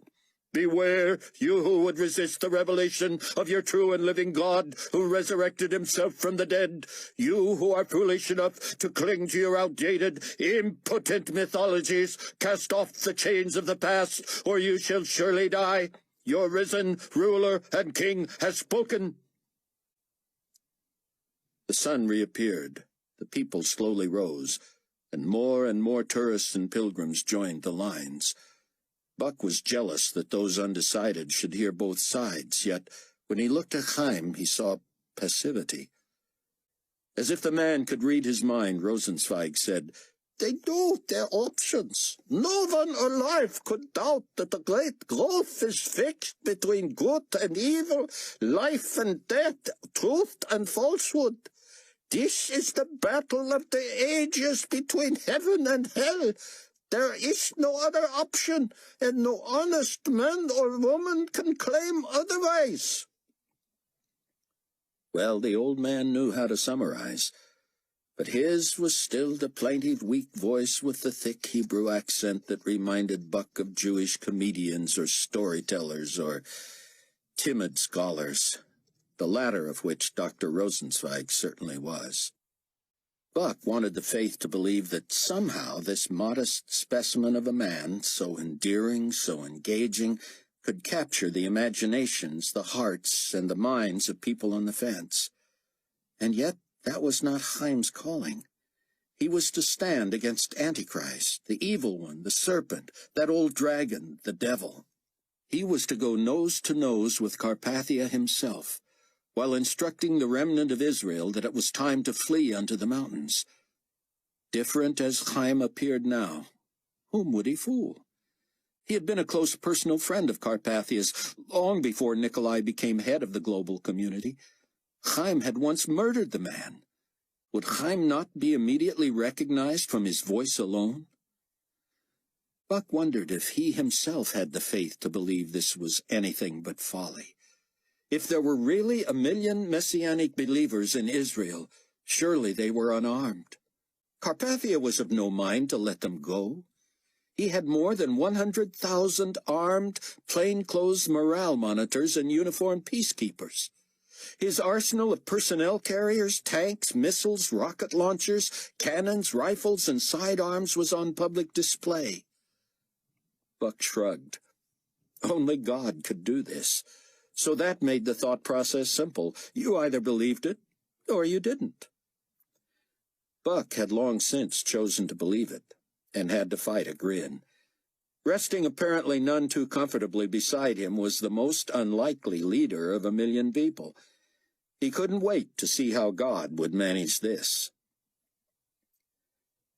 Beware, you who would resist the revelation of your true and living God, who resurrected himself from the dead. You who are foolish enough to cling to your outdated, impotent mythologies, cast off the chains of the past, or you shall surely die. Your risen ruler and king has spoken." The sun reappeared. The people slowly rose, and more tourists and pilgrims joined the lines. Buck was jealous that those undecided should hear both sides, yet when he looked at Haim, he saw passivity. As if the man could read his mind, Rosenzweig said, "They knew their options. No one alive could doubt that the great gulf is fixed between good and evil, life and death, truth and falsehood. This is the battle of the ages between heaven and hell. There is no other option, and no honest man or woman can claim otherwise." Well, the old man knew how to summarize, but his was still the plaintive, weak voice with the thick Hebrew accent that reminded Buck of Jewish comedians or storytellers or timid scholars, the latter of which Dr. Rosenzweig certainly was. Buck wanted the faith to believe that somehow this modest specimen of a man, so endearing, so engaging, could capture the imaginations, the hearts, and the minds of people on the fence. And yet that was not Haim's calling. He was to stand against Antichrist, the evil one, the serpent, that old dragon, the devil. He was to go nose to nose with Carpathia himself, while instructing the remnant of Israel that it was time to flee unto the mountains. Different as Haim appeared now, whom would he fool? He had been a close personal friend of Carpathia's long before Nikolai became head of the global community. Haim had once murdered the man. Would Haim not be immediately recognized from his voice alone? Buck wondered if he himself had the faith to believe this was anything but folly. If there were really 1 million messianic believers in Israel, surely they were unarmed. Carpathia was of no mind to let them go. He had more than 100,000 armed, plainclothes morale monitors and uniformed peacekeepers. His arsenal of personnel carriers, tanks, missiles, rocket launchers, cannons, rifles, and sidearms was on public display. Buck shrugged. Only God could do this. So that made the thought process simple. You either believed it, or you didn't. Buck had long since chosen to believe it, and had to fight a grin. Resting apparently none too comfortably beside him was the most unlikely leader of 1 million people. He couldn't wait to see how God would manage this.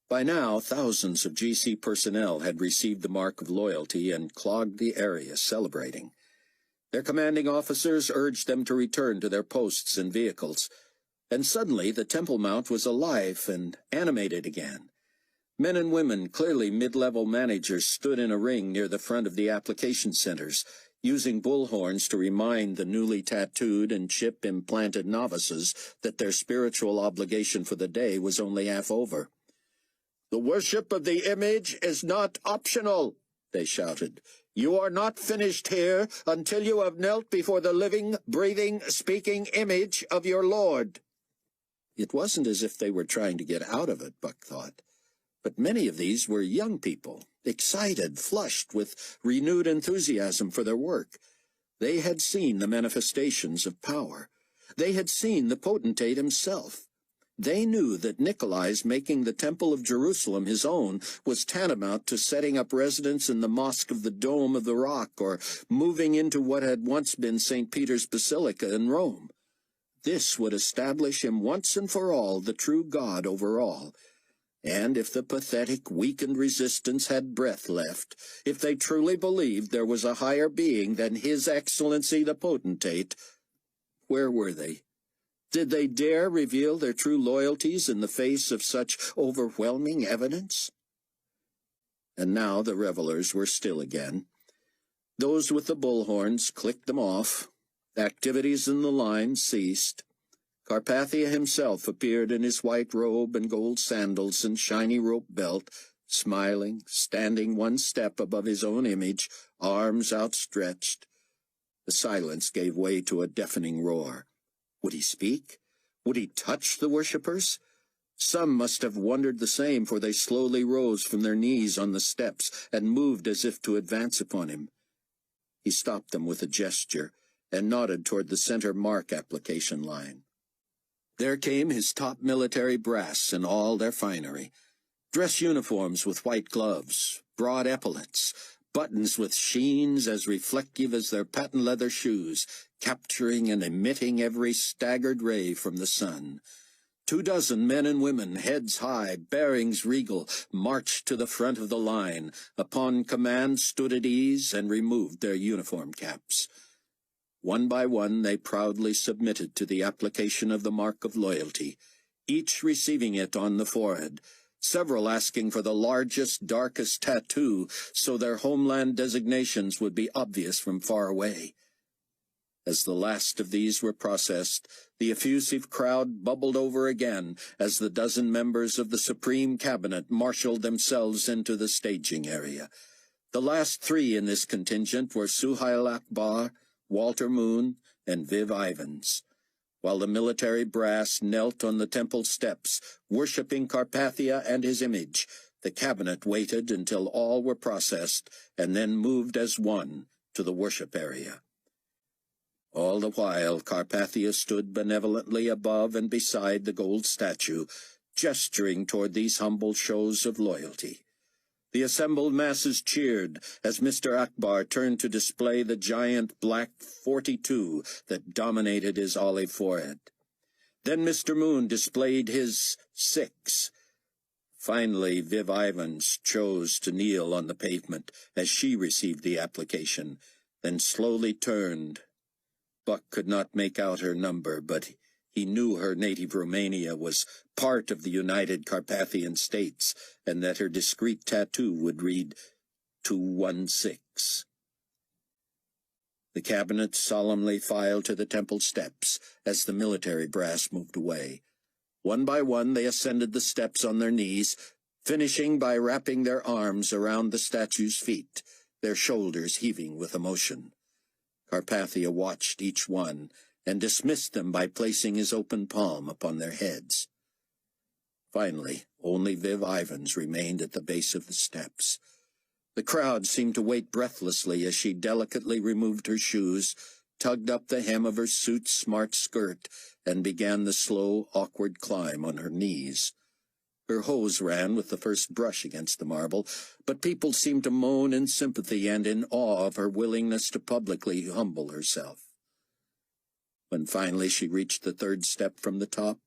By now, thousands of GC personnel had received the mark of loyalty and clogged the area celebrating. Their commanding officers urged them to return to their posts and vehicles, and suddenly the Temple Mount was alive and animated again. Men and women, clearly mid-level managers, stood in a ring near the front of the application centers, using bullhorns to remind the newly tattooed and chip-implanted novices that their spiritual obligation for the day was only half over. "The worship of the image is not optional," they shouted. "You are not finished here until you have knelt before the living, breathing, speaking image of your Lord." It wasn't as if they were trying to get out of it, Buck thought. But many of these were young people, excited, flushed with renewed enthusiasm for their work. They had seen the manifestations of power. They had seen the potentate himself. They knew that Nikolai's making the Temple of Jerusalem his own was tantamount to setting up residence in the Mosque of the Dome of the Rock or moving into what had once been St. Peter's Basilica in Rome. This would establish him once and for all the true God over all. And if the pathetic, weakened resistance had breath left, if they truly believed there was a higher being than His Excellency the Potentate, where were they? Did they dare reveal their true loyalties in the face of such overwhelming evidence? And now the revelers were still again. Those with the bullhorns clicked them off. Activities in the line ceased. Carpathia himself appeared in his white robe and gold sandals and shiny rope belt, smiling, standing one step above his own image, arms outstretched. The silence gave way to a deafening roar. Would he speak? Would he touch the worshippers? Some must have wondered the same, for they slowly rose from their knees on the steps and moved as if to advance upon him. He stopped them with a gesture and nodded toward the center mark application line. There came his top military brass in all their finery. Dress uniforms with white gloves, broad epaulets, buttons with sheens as reflective as their patent leather shoes, capturing and emitting every staggered ray from the sun. 24 men and women, heads high, bearings regal, marched to the front of the line, upon command stood at ease and removed their uniform caps. One by one they proudly submitted to the application of the mark of loyalty, each receiving it on the forehead, several asking for the largest, darkest tattoo so their homeland designations would be obvious from far away. As the last of these were processed, the effusive crowd bubbled over again as the 12 members of the Supreme Cabinet marshaled themselves into the staging area. The last 3 in this contingent were Suhail Akbar, Walter Moon, and Viv Ivans. While the military brass knelt on the temple steps, worshipping Carpathia and his image, the cabinet waited until all were processed and then moved as one to the worship area. All the while, Carpathia stood benevolently above and beside the gold statue, gesturing toward these humble shows of loyalty. The assembled masses cheered as Mr. Akbar turned to display the giant black 42 that dominated his olive forehead. Then Mr. Moon displayed his 6. Finally, Viv Ivans chose to kneel on the pavement as she received the application, then slowly turned. Buck could not make out her number, but he knew her native Romania was part of the United Carpathian States, and that her discreet tattoo would read 216. The cabinet solemnly filed to the temple steps as the military brass moved away. One by one they ascended the steps on their knees, finishing by wrapping their arms around the statue's feet, their shoulders heaving with emotion. Carpathia watched each one, and dismissed them by placing his open palm upon their heads. Finally, only Viv Ivans remained at the base of the steps. The crowd seemed to wait breathlessly as she delicately removed her shoes, tugged up the hem of her suit's smart skirt, and began the slow, awkward climb on her knees. Her hose ran with the first brush against the marble, but people seemed to moan in sympathy and in awe of her willingness to publicly humble herself. When finally she reached the 3rd step from the top,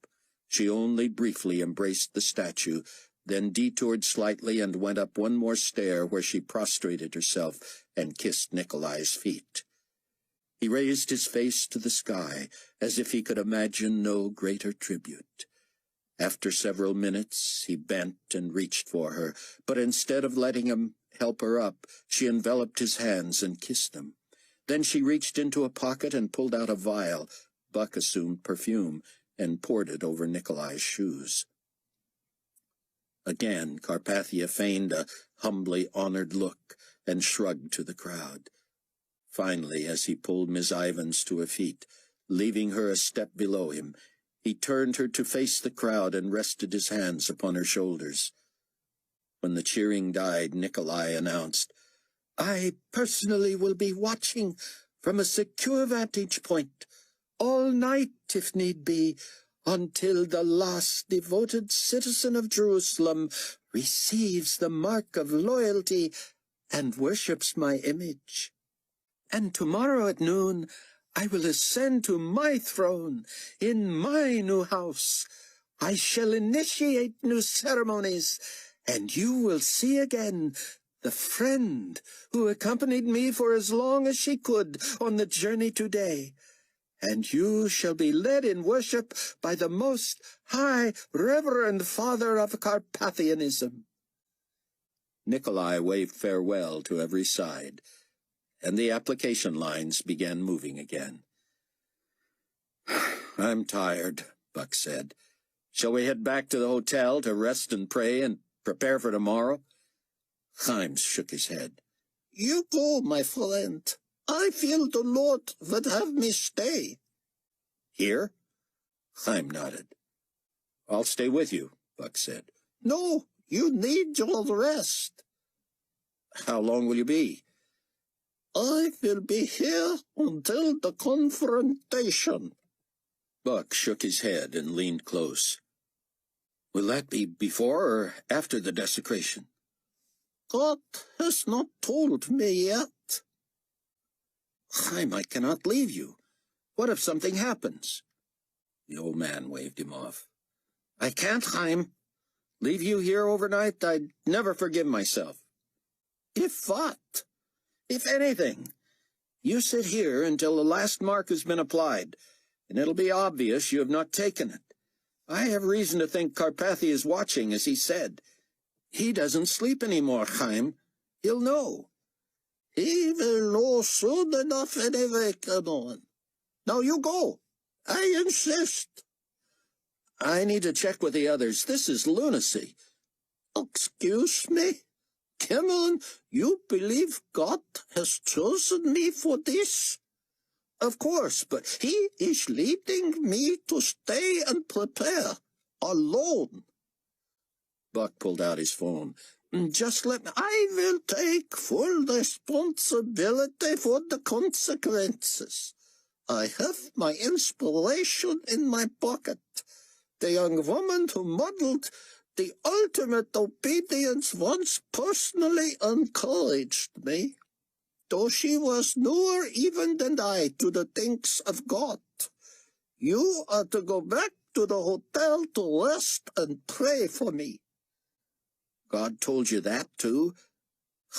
she only briefly embraced the statue, then detoured slightly and went up one more stair where she prostrated herself and kissed Nikolai's feet. He raised his face to the sky, as if he could imagine no greater tribute. After several minutes, he bent and reached for her, but instead of letting him help her up, she enveloped his hands and kissed them. Then she reached into a pocket and pulled out a vial. Buck assumed perfume and poured it over Nikolai's shoes. Again, Carpathia feigned a humbly honored look and shrugged to the crowd. Finally, as he pulled Miss Ivans to her feet, leaving her a step below him, he turned her to face the crowd and rested his hands upon her shoulders. When the cheering died, Nikolai announced, "I personally will be watching from a secure vantage point, all night if need be, until the last devoted citizen of Jerusalem receives the mark of loyalty and worships my image. And tomorrow at noon I will ascend to my throne in my new house. I shall initiate new ceremonies, and you will see again the friend who accompanied me for as long as she could on the journey today. And you shall be led in worship by the most high reverend father of Carpathianism." Nikolai waved farewell to every side, and the application lines began moving again. "I'm tired," Buck said. "Shall we head back to the hotel to rest and pray and prepare for tomorrow?" Haim shook his head. "You go, my friend. I feel the Lord would have me stay." "Here?" Haim nodded. "I'll stay with you," Buck said. "No, you need your rest." "How long will you be?" "I will be here until the confrontation." Buck shook his head and leaned close. "Will that be before or after the desecration?" "God has not told me yet." "Haim, I cannot leave you. What if something happens?" The old man waved him off. "I can't, Haim. Leave you here overnight? I'd never forgive myself." "If what?" "If anything. You sit here until the last mark has been applied, and it'll be obvious you have not taken it. I have reason to think Carpathia is watching, as he said. He doesn't sleep anymore, Haim. He'll know." "He will know soon enough anyway, Canon. Now you go. I insist." "I need to check with the others. This is lunacy." "Excuse me? Cameron, you believe God has chosen me for this?" "Of course, but He is leading me to stay and prepare, alone." Buck pulled out his phone. "Just let me. I will take full responsibility for the consequences. I have my inspiration in my pocket. The young woman who modeled The ultimate obedience once personally encouraged me, though she was newer even than I to the things of God. You are to go back to the hotel to rest and pray for me. God told you that, too?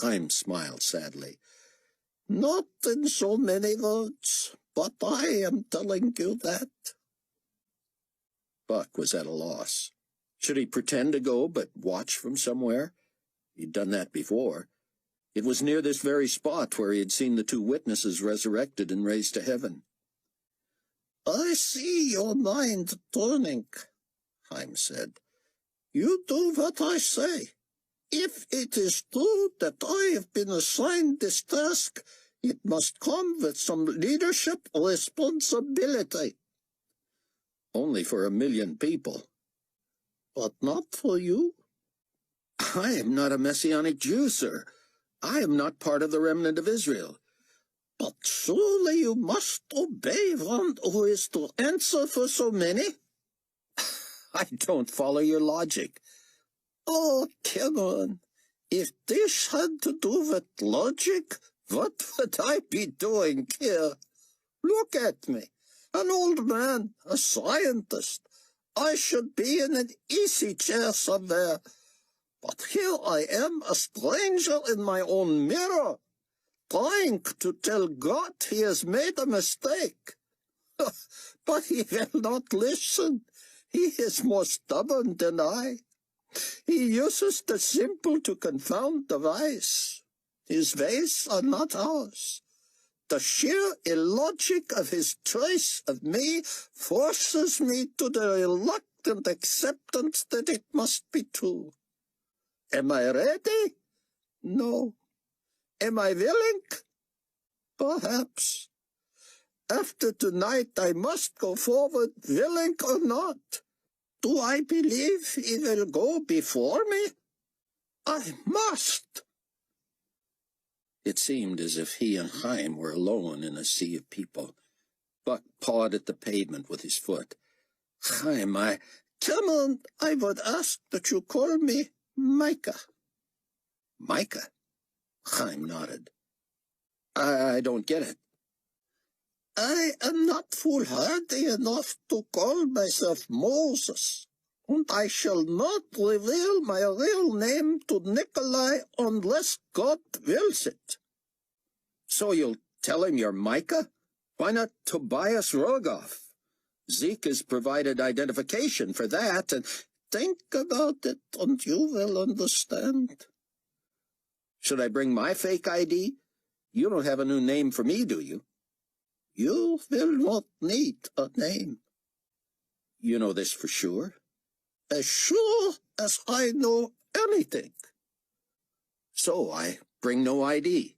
Haim smiled sadly. Not in so many words, but I am telling you that. Buck was at a loss. Should he pretend to go, but watch from somewhere? He'd done that before. It was near this very spot where he had seen the two witnesses resurrected and raised to heaven. I see your mind turning, Haim said. You do what I say. If it is true that I have been assigned this task, it must come with some leadership responsibility. Only for 1 million people. But not for you. I am not a Messianic Jew, sir. I am not part of the remnant of Israel. But surely you must obey one who is to answer for so many? I don't follow your logic. Oh, come on. If this had to do with logic, what would I be doing here? Look at me. An old man, a scientist. I should be in an easy chair somewhere. But here I am, a stranger in my own mirror, trying to tell God he has made a mistake. But he will not listen. He is more stubborn than I. He uses the simple to confound the wise. His ways are not ours. The sheer illogic of his choice of me forces me to the reluctant acceptance that it must be true. Am I ready? No. Am I willing? Perhaps. After tonight I must go forward, willing or not. Do I believe he will go before me? I must. It seemed as if he and Haim were alone in a sea of people. Buck pawed at the pavement with his foot. Haim, Come on, I would ask that you call me Micah. Micah? Haim nodded. I don't get it. I am not foolhardy enough to call myself Moses, and I shall not reveal my real name to Nikolai unless God wills it. So you'll tell him you're Micah? Why not Tobias Rogoff? Zeke has provided identification for that, and think about it, and you will understand. Should I bring my fake ID? You don't have a new name for me, do you? You will not need a name. You know this for sure? As sure as I know anything. So I bring no ID.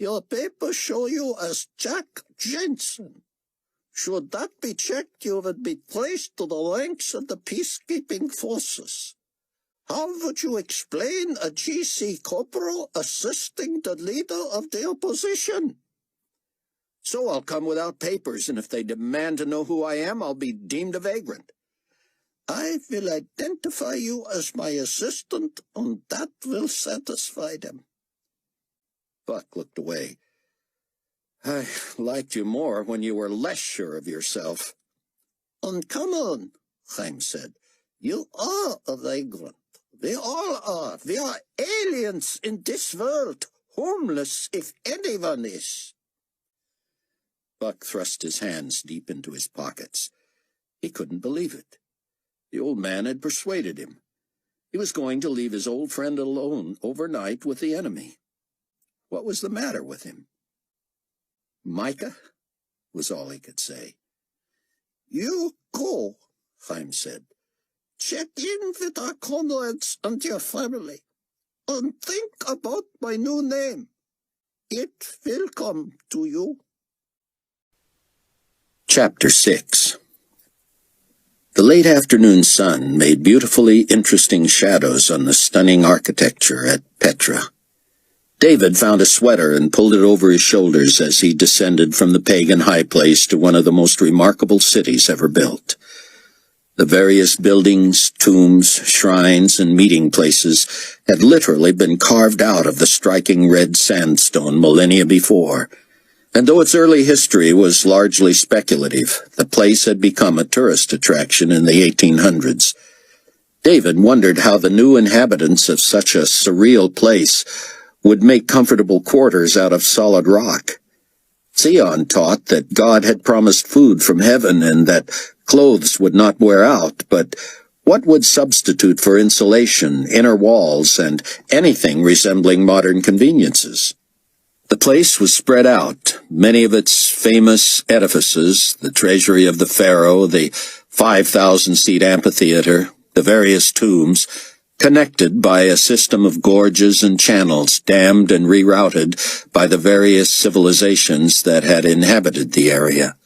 Your papers show you as Jack Jensen. Should that be checked, you would be placed to the ranks of the peacekeeping forces. How would you explain a GC corporal assisting the leader of the opposition? So I'll come without papers, and if they demand to know who I am, I'll be deemed a vagrant. I will identify you as my assistant, and that will satisfy them. Buck looked away. I liked you more when you were less sure of yourself. And come on, Haim said. You are a vagrant. We all are. We are aliens in this world, homeless if anyone is. Buck thrust his hands deep into his pockets. He couldn't believe it. The old man had persuaded him. He was going to leave his old friend alone overnight with the enemy. What was the matter with him? Micah, was all he could say. You go, Haim said. Check in with our comrades and your family, and think about my new name. It will come to you. Chapter 6. The late afternoon sun made beautifully interesting shadows on the stunning architecture at Petra. David found a sweater and pulled it over his shoulders as he descended from the pagan high place to one of the most remarkable cities ever built. The various buildings, tombs, shrines, and meeting places had literally been carved out of the striking red sandstone millennia before, and though its early history was largely speculative, the place had become a tourist attraction in the 1800s. David wondered how the new inhabitants of such a surreal place would make comfortable quarters out of solid rock. Tseon taught that God had promised food from heaven and that clothes would not wear out, but what would substitute for insulation, inner walls, and anything resembling modern conveniences? The place was spread out, many of its famous edifices, the treasury of the pharaoh, the 5,000-seat amphitheater, the various tombs, connected by a system of gorges and channels dammed and rerouted by the various civilizations that had inhabited the area.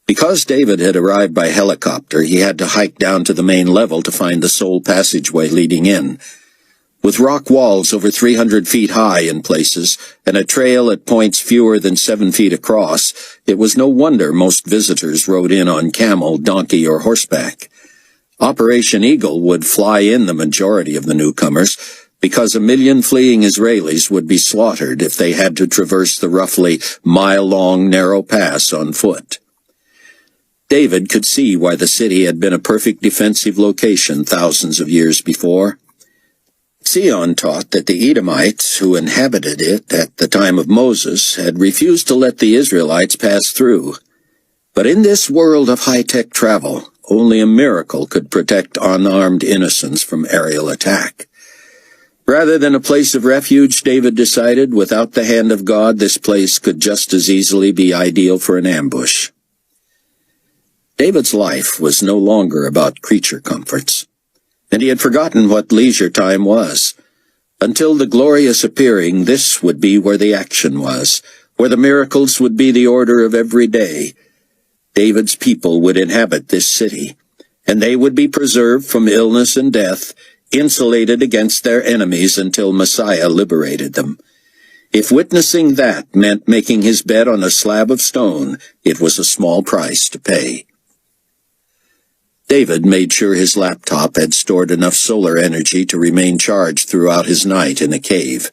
Because David had arrived by helicopter, he had to hike down to the main level to find the sole passageway leading in. With rock walls over 300 feet high in places, and a trail at points fewer than 7 feet across, it was no wonder most visitors rode in on camel, donkey, or horseback. Operation Eagle would fly in the majority of the newcomers, because 1 million fleeing Israelis would be slaughtered if they had to traverse the roughly mile-long narrow pass on foot. David could see why the city had been a perfect defensive location thousands of years before. Tseon taught that the Edomites, who inhabited it at the time of Moses, had refused to let the Israelites pass through. But in this world of high-tech travel, only a miracle could protect unarmed innocents from aerial attack. Rather than a place of refuge, David decided, without the hand of God, this place could just as easily be ideal for an ambush. David's life was no longer about creature comforts, and he had forgotten what leisure time was. Until the glorious appearing, this would be where the action was, where the miracles would be the order of every day. David's people would inhabit this city, and they would be preserved from illness and death, insulated against their enemies until Messiah liberated them. If witnessing that meant making his bed on a slab of stone, it was a small price to pay. David made sure his laptop had stored enough solar energy to remain charged throughout his night in a cave.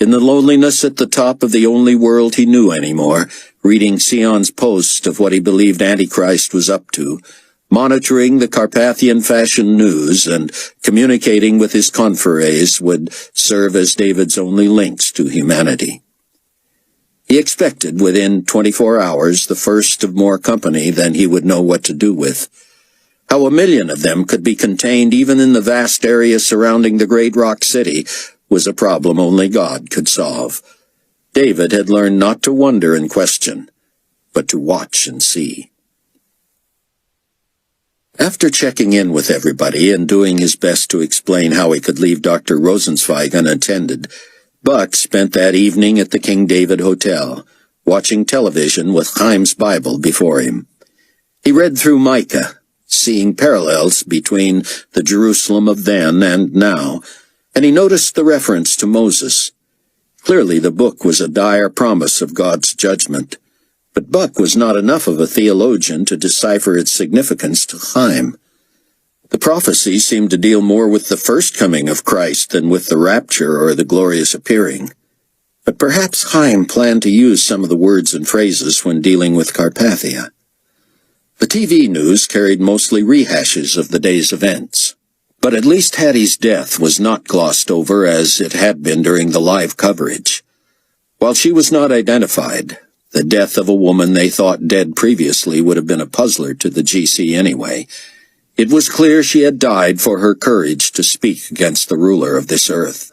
In the loneliness at the top of the only world he knew anymore, reading Tseon's post of what he believed Antichrist was up to, monitoring the Carpathian fashion news, and communicating with his confreres would serve as David's only links to humanity. He expected within 24 hours the first of more company than he would know what to do with. How 1 million of them could be contained even in the vast area surrounding the great rock city was a problem only God could solve. David had learned not to wonder and question, but to watch and see. After checking in with everybody and doing his best to explain how he could leave Dr. Rosenzweig unattended, Buck spent that evening at the King David Hotel, watching television with Haim's Bible before him. He read through Micah, seeing parallels between the Jerusalem of then and now, and he noticed the reference to Moses. Clearly the book was a dire promise of God's judgment, but Buck was not enough of a theologian to decipher its significance to Haim. The prophecy seemed to deal more with the first coming of Christ than with the rapture or the glorious appearing. But perhaps Haim planned to use some of the words and phrases when dealing with Carpathia. The TV news carried mostly rehashes of the day's events. But at least Hattie's death was not glossed over as it had been during the live coverage. While she was not identified, the death of a woman they thought dead previously would have been a puzzler to the GC anyway. It was clear she had died for her courage to speak against the ruler of this earth.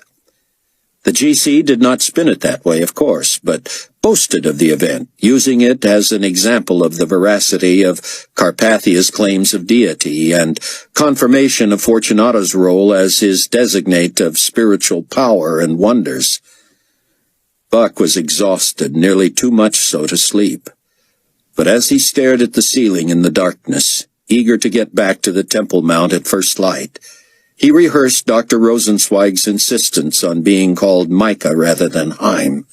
The GC did not spin it that way, of course, but boasted of the event, using it as an example of the veracity of Carpathia's claims of deity and confirmation of Fortunato's role as his designate of spiritual power and wonders. Buck was exhausted, nearly too much so to sleep. But as he stared at the ceiling in the darkness, eager to get back to the Temple Mount at first light, he rehearsed Dr. Rosenzweig's insistence on being called Micah rather than Haim.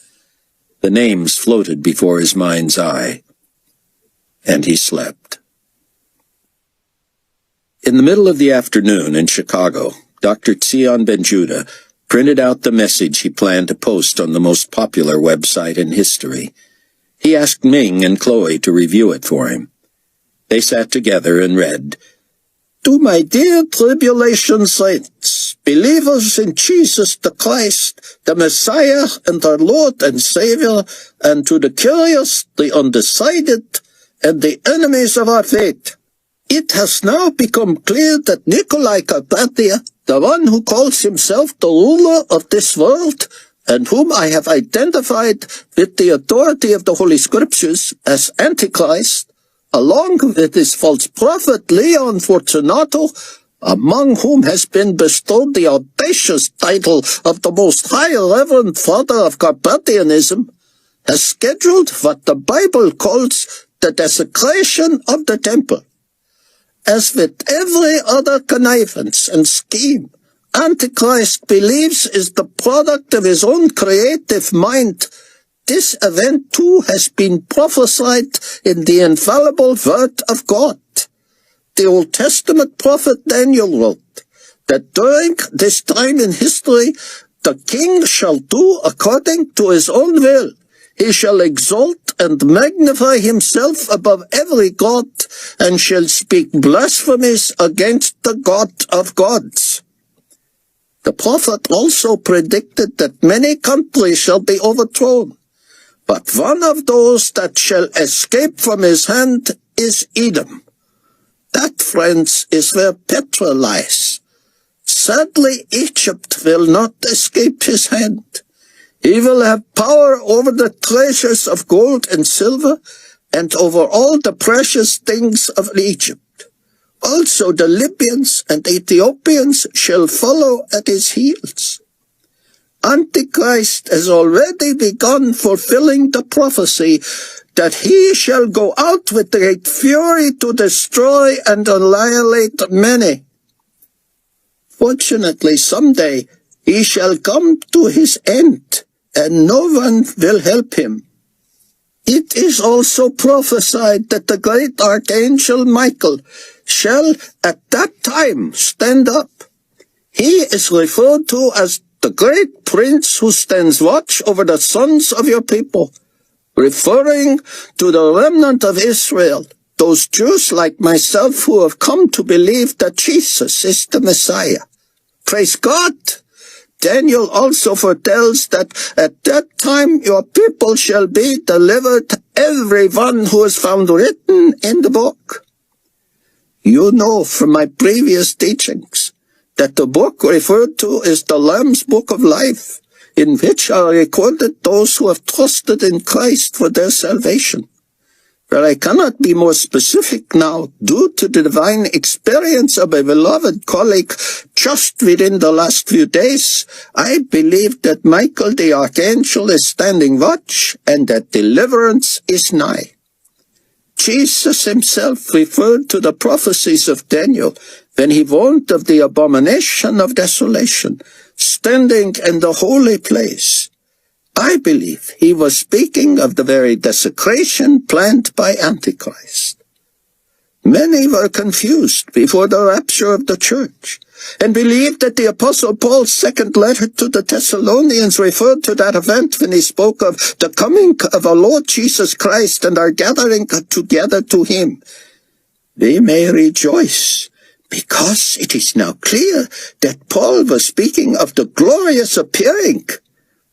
The names floated before his mind's eye, and he slept. In the middle of the afternoon in Chicago, Dr. Tseon Ben-Judah printed out the message he planned to post on the most popular website in history. He asked Ming and Chloe to review it for him. They sat together and read, "To my dear tribulation saints, believers in Jesus the Christ, the Messiah and our Lord and Savior, and to the curious, the undecided, and the enemies of our faith, it has now become clear that Nikolai Carpathia, the one who calls himself the ruler of this world, and whom I have identified with the authority of the Holy Scriptures as Antichrist, along with his false prophet Leon Fortunato, among whom has been bestowed the audacious title of the Most High Reverend Father of Carpathianism, has scheduled what the Bible calls the desecration of the temple. As with every other connivance and scheme Antichrist believes is the product of his own creative mind, this event too has been prophesied in the infallible word of God. The Old Testament prophet Daniel wrote that during this time in history, the king shall do according to his own will. He shall exalt and magnify himself above every god, and shall speak blasphemies against the God of gods. The prophet also predicted that many countries shall be overthrown, but one of those that shall escape from his hand is Edom. That, friends, is where Petra lies. Sadly, Egypt will not escape his hand. He will have power over the treasures of gold and silver, and over all the precious things of Egypt. Also the Libyans and Ethiopians shall follow at his heels. Antichrist has already begun fulfilling the prophecy that he shall go out with great fury to destroy and annihilate many. Fortunately, someday he shall come to his end, and no one will help him. It is also prophesied that the great archangel Michael shall at that time stand up. He is referred to as the great prince who stands watch over the sons of your people, referring to the remnant of Israel, those Jews like myself who have come to believe that Jesus is the Messiah. Praise God! Daniel also foretells that at that time your people shall be delivered, every one who is found written in the book. You know from my previous teachings that the book referred to is the Lamb's Book of Life, in which are recorded those who have trusted in Christ for their salvation. But I cannot be more specific now due to the divine experience of a beloved colleague just within the last few days. I believe that Michael the Archangel is standing watch and that deliverance is nigh. Jesus himself referred to the prophecies of Daniel when he warned of the abomination of desolation, standing in the holy place. I believe he was speaking of the very desecration planned by Antichrist. Many were confused before the rapture of the church, and believed that the Apostle Paul's second letter to the Thessalonians referred to that event when he spoke of the coming of our Lord Jesus Christ and our gathering together to him. We may rejoice, because it is now clear that Paul was speaking of the glorious appearing.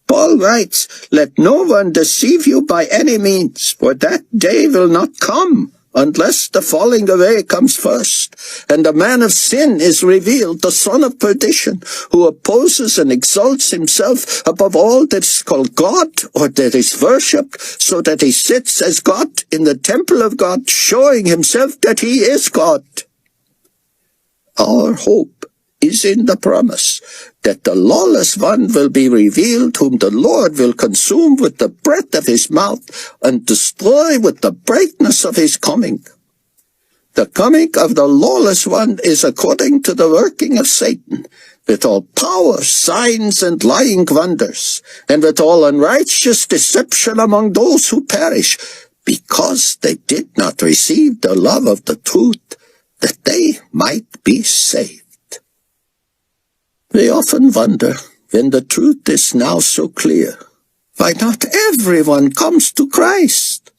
Paul writes, "Let no one deceive you by any means, for that day will not come unless the falling away comes first, and the man of sin is revealed, the son of perdition, who opposes and exalts himself above all that is called God or that is worshipped, so that he sits as God in the temple of God, showing himself that he is God." Our hope is in the promise that the lawless one will be revealed, whom the Lord will consume with the breath of his mouth and destroy with the brightness of his coming. The coming of the lawless one is according to the working of Satan, with all power, signs, and lying wonders, and with all unrighteous deception among those who perish, because they did not receive the love of the truth, that they might be saved. We often wonder, when the truth is now so clear, why not everyone comes to Christ.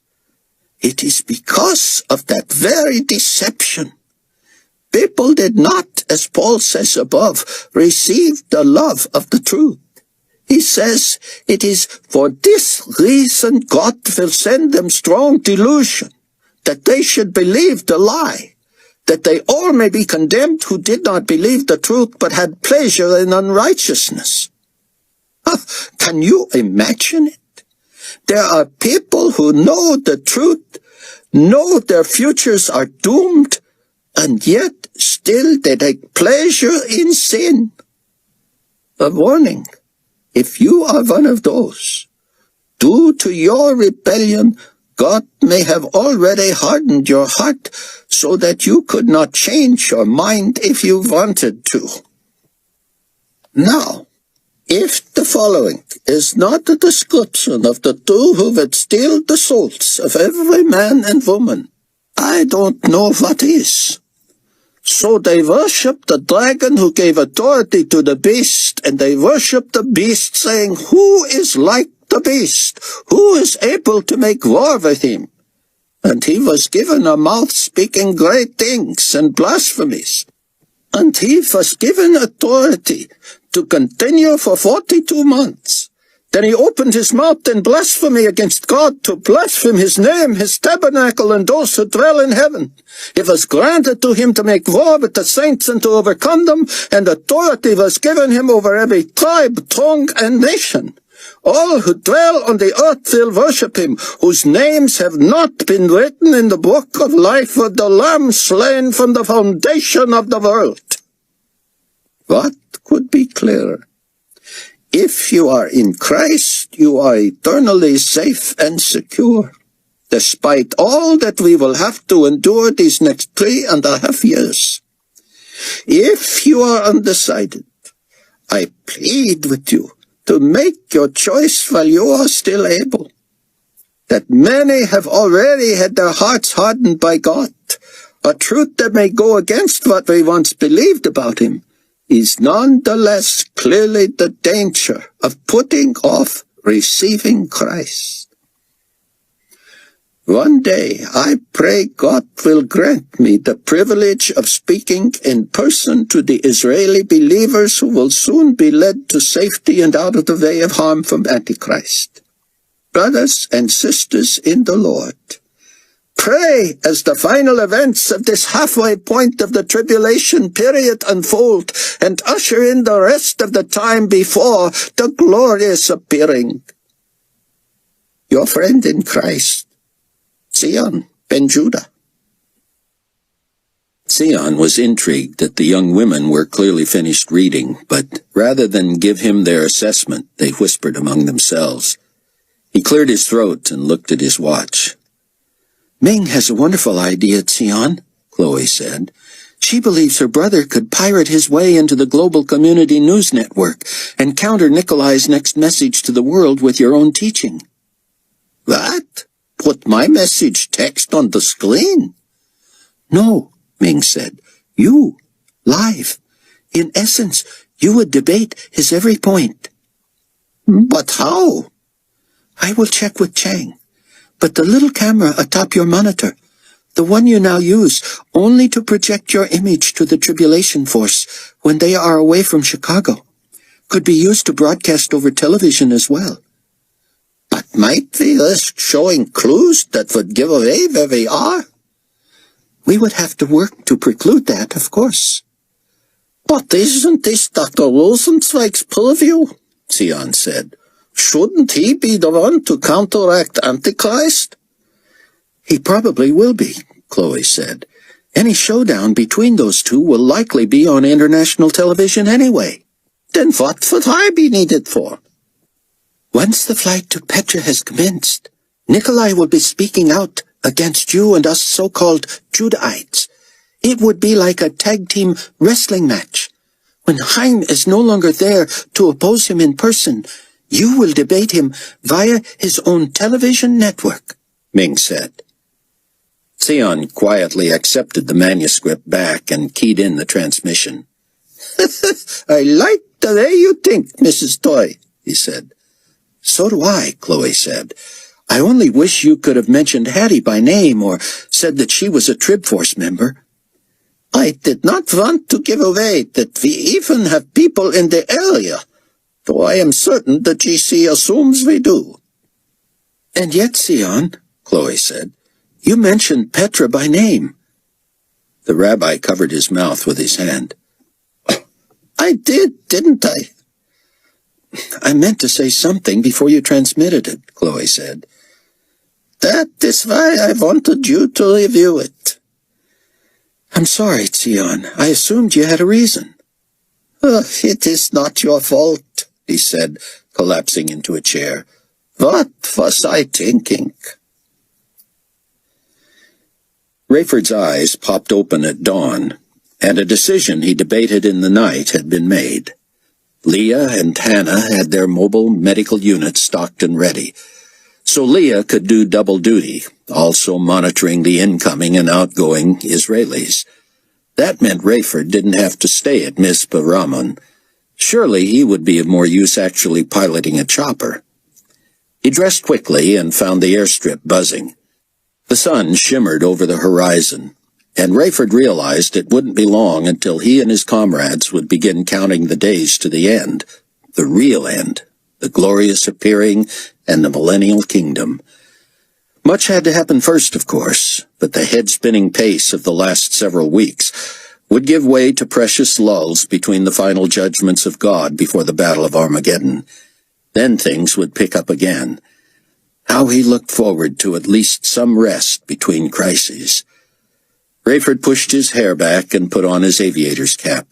It is because of that very deception. People did not, as Paul says above, receive the love of the truth. He says, it is for this reason God will send them strong delusion, that they should believe the lie, that they all may be condemned who did not believe the truth but had pleasure in unrighteousness. Can you imagine it? There are people who know the truth, know their futures are doomed, and yet still they take pleasure in sin. A warning, if you are one of those, due to your rebellion, God may have already hardened your heart so that you could not change your mind if you wanted to. Now, if the following is not a description of the two who would steal the souls of every man and woman, I don't know what is. So they worship the dragon who gave authority to the beast, and they worship the beast, saying, who is like the beast? Who is able to make war with him? And he was given a mouth speaking great things and blasphemies. And he was given authority to continue for 42 months. Then he opened his mouth in blasphemy against God, to blaspheme his name, his tabernacle, and those who dwell in heaven. It was granted to him to make war with the saints and to overcome them, and authority was given him over every tribe, tongue, and nation. All who dwell on the earth will worship him, whose names have not been written in the book of life of the Lamb slain from the foundation of the world. What could be clearer? If you are in Christ, you are eternally safe and secure, despite all that we will have to endure these next 3.5 years. If you are undecided, I plead with you to make your choice while you are still able. That many have already had their hearts hardened by God, a truth that may go against what we once believed about him, is nonetheless clearly the danger of putting off receiving Christ. One day I pray God will grant me the privilege of speaking in person to the Israeli believers who will soon be led to safety and out of the way of harm from Antichrist. Brothers and sisters in the Lord, pray as the final events of this halfway point of the tribulation period unfold and usher in the rest of the time before the glorious appearing. Your friend in Christ, Tseon ben Judah. Tseon was intrigued that the young women were clearly finished reading, but rather than give him their assessment, they whispered among themselves. He cleared his throat and looked at his watch. Ming has a wonderful idea, Tseon, Chloe said. She believes her brother could pirate his way into the global community news network and counter Nikolai's next message to the world with your own teaching. What? Put my message text on the screen? No, Ming said. You, live. In essence, you would debate his every point. But how? I will check with Chang. But the little camera atop your monitor, the one you now use only to project your image to the tribulation force when they are away from Chicago, could be used to broadcast over television as well. But might we risk showing clues that would give away where we are? We would have to work to preclude that, of course. But isn't this Dr. Rosenzweig's purview? Tseon said. Shouldn't he be the one to counteract Antichrist? He probably will be, Chloe said. Any showdown between those two will likely be on international television anyway. Then what would I be needed for? Once the flight to Petra has commenced, Nikolai will be speaking out against you and us so-called Judahites. It would be like a tag-team wrestling match. When Haim is no longer there to oppose him in person, you will debate him via his own television network, Ming said. Tseon quietly accepted the manuscript back and keyed in the transmission. I like the way you think, Mrs. Toy, he said. So do I, Chloe said. I only wish you could have mentioned Hattie by name or said that she was a Trib Force member. I did not want to give away that we even have people in the area, though I am certain the GC assumes we do. And yet, Tseon, Chloe said, you mentioned Petra by name. The rabbi covered his mouth with his hand. I did, didn't I? I meant to say something before you transmitted it, Chloe said. That is why I wanted you to review it. I'm sorry, Tseon. I assumed you had a reason. It is not your fault, he said, collapsing into a chair. What was I thinking? Rayford's eyes popped open at dawn, and a decision he debated in the night had been made. Leah and Hannah had their mobile medical units stocked and ready, so Leah could do double duty, also monitoring the incoming and outgoing Israelis. That meant Rayford didn't have to stay at Mizpah Ramon. Surely he would be of more use actually piloting a chopper. He dressed quickly and found the airstrip buzzing. The sun shimmered over the horizon, and Rayford realized it wouldn't be long until he and his comrades would begin counting the days to the end, the real end, the glorious appearing and the millennial kingdom. Much had to happen first, of course, but the head-spinning pace of the last several weeks would give way to precious lulls between the final judgments of God before the Battle of Armageddon. Then things would pick up again. How he looked forward to at least some rest between crises. Rayford pushed his hair back and put on his aviator's cap.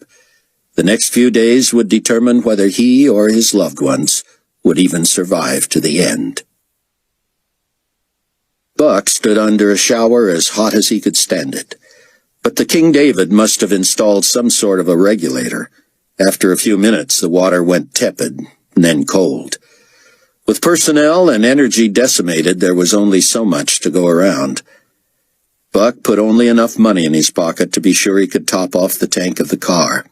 The next few days would determine whether he or his loved ones would even survive to the end. Buck stood under a shower as hot as he could stand it. But the King David must have installed some sort of a regulator. After a few minutes, the water went tepid, and then cold. With personnel and energy decimated, there was only so much to go around. Buck put only enough money in his pocket to be sure he could top off the tank of the car.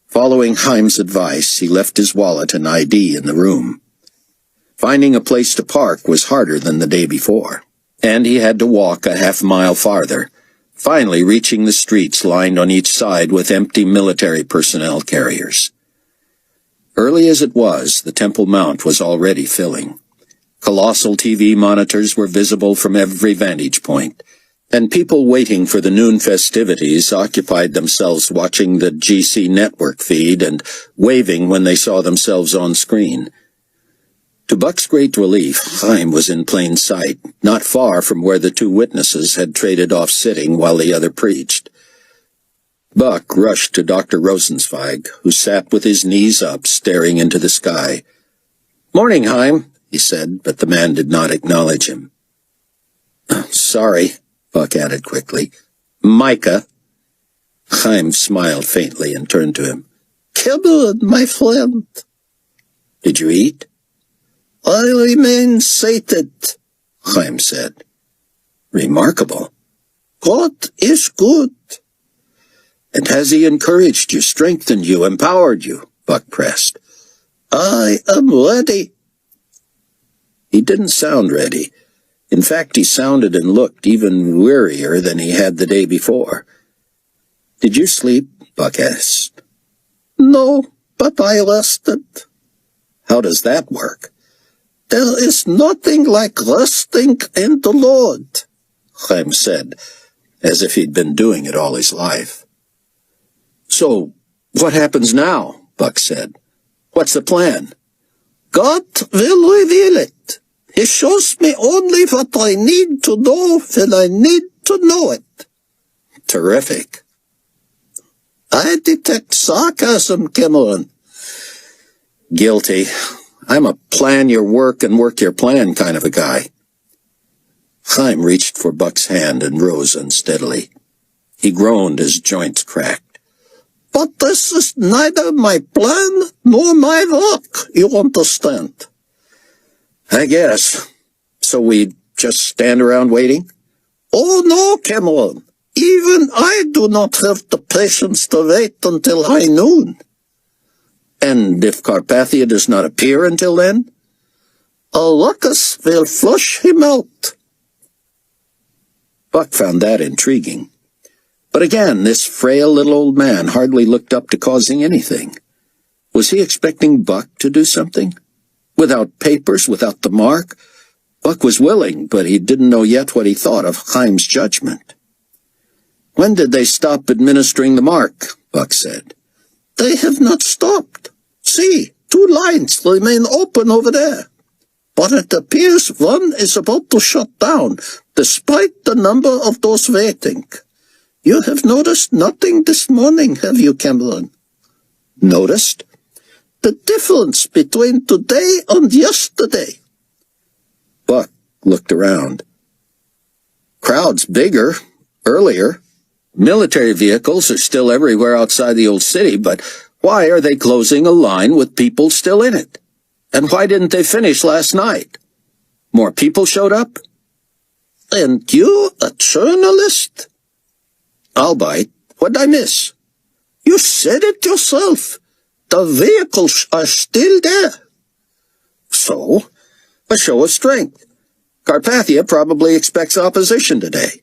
Following Haim's advice, he left his wallet and ID in the room. Finding a place to park was harder than the day before, and he had to walk a half-mile farther, finally reaching the streets lined on each side with empty military personnel carriers. Early as it was, the Temple Mount was already filling. Colossal TV monitors were visible from every vantage point, and people waiting for the noon festivities occupied themselves watching the GC network feed and waving when they saw themselves on screen. To Buck's great relief, Haim was in plain sight, not far from where the two witnesses had traded off sitting while the other preached. Buck rushed to Dr. Rosenzweig, who sat with his knees up, staring into the sky. "Morning, Haim," he said, but the man did not acknowledge him. "Sorry," Buck added quickly. "Micah." Haim smiled faintly and turned to him. "Come on, my friend." "Did you eat?" "I remain sated," Haim said. "Remarkable." "God is good." "And has he encouraged you, strengthened you, empowered you?" Buck pressed. "I am ready." He didn't sound ready. In fact, he sounded and looked even wearier than he had the day before. "Did you sleep?" Buck asked. "No, but I rested." "How does that work?" "There is nothing like resting in the Lord," Haim said, as if he'd been doing it all his life. "So, what happens now?" Buck said. "What's the plan?" "God will reveal it. He shows me only what I need to know when I need to know it." "Terrific." "I detect sarcasm, Cameron." "Guilty. I'm a plan your work and work your plan kind of a guy." Haim reached for Buck's hand and rose unsteadily. He groaned as joints cracked. "But this is neither my plan nor my work, you understand." "I guess. So we just stand around waiting?" Oh no, Cameron. Even I do not have the patience to wait until high noon. And if Carpathia does not appear until then? A ruckus will flush him out. Buck found that intriguing. But again, this frail little old man hardly looked up to causing anything. Was he expecting Buck to do something? Without papers, without the mark? Buck was willing, but he didn't know yet what he thought of Haim's judgment. "When did they stop administering the mark?" Buck said. They have not stopped. See, 2 lines remain open over there. But it appears one is about to shut down, despite the number of those waiting. You have noticed nothing this morning, have you, Cameron? Noticed? The difference between today and yesterday. Buck looked around. Crowd's bigger, earlier. Military vehicles are still everywhere outside the old city, but why are they closing a line with people still in it? And why didn't they finish last night? More people showed up? And you, a journalist? I'll bite. What'd I miss? You said it yourself. The vehicles are still there. So, a show of strength. Carpathia probably expects opposition today.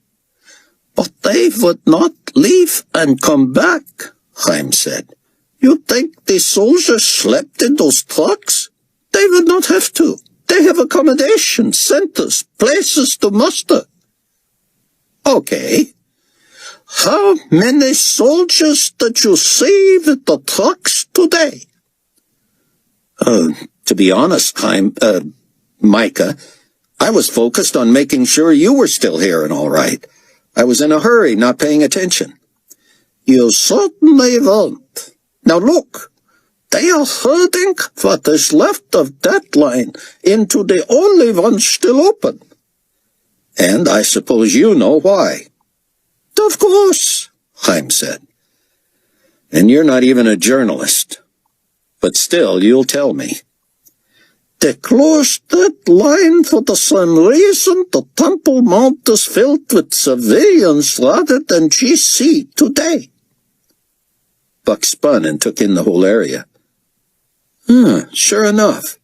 But they would not leave and come back, Haim said. You think the soldiers slept in those trucks? They would not have to. They have accommodation, centers, places to muster. Okay. How many soldiers did you see with the trucks today? To be honest, Micah, I was focused on making sure you were still here and all right. I was in a hurry, not paying attention. You certainly weren't. Now look, they are herding what is left of that line into the only one still open. And I suppose you know why. Of course, Haim said. And you're not even a journalist. But still, you'll tell me. They closed that line for the same reason the Temple Mount is filled with civilians rather than GC today. Buck spun and took in the whole area. Sure enough.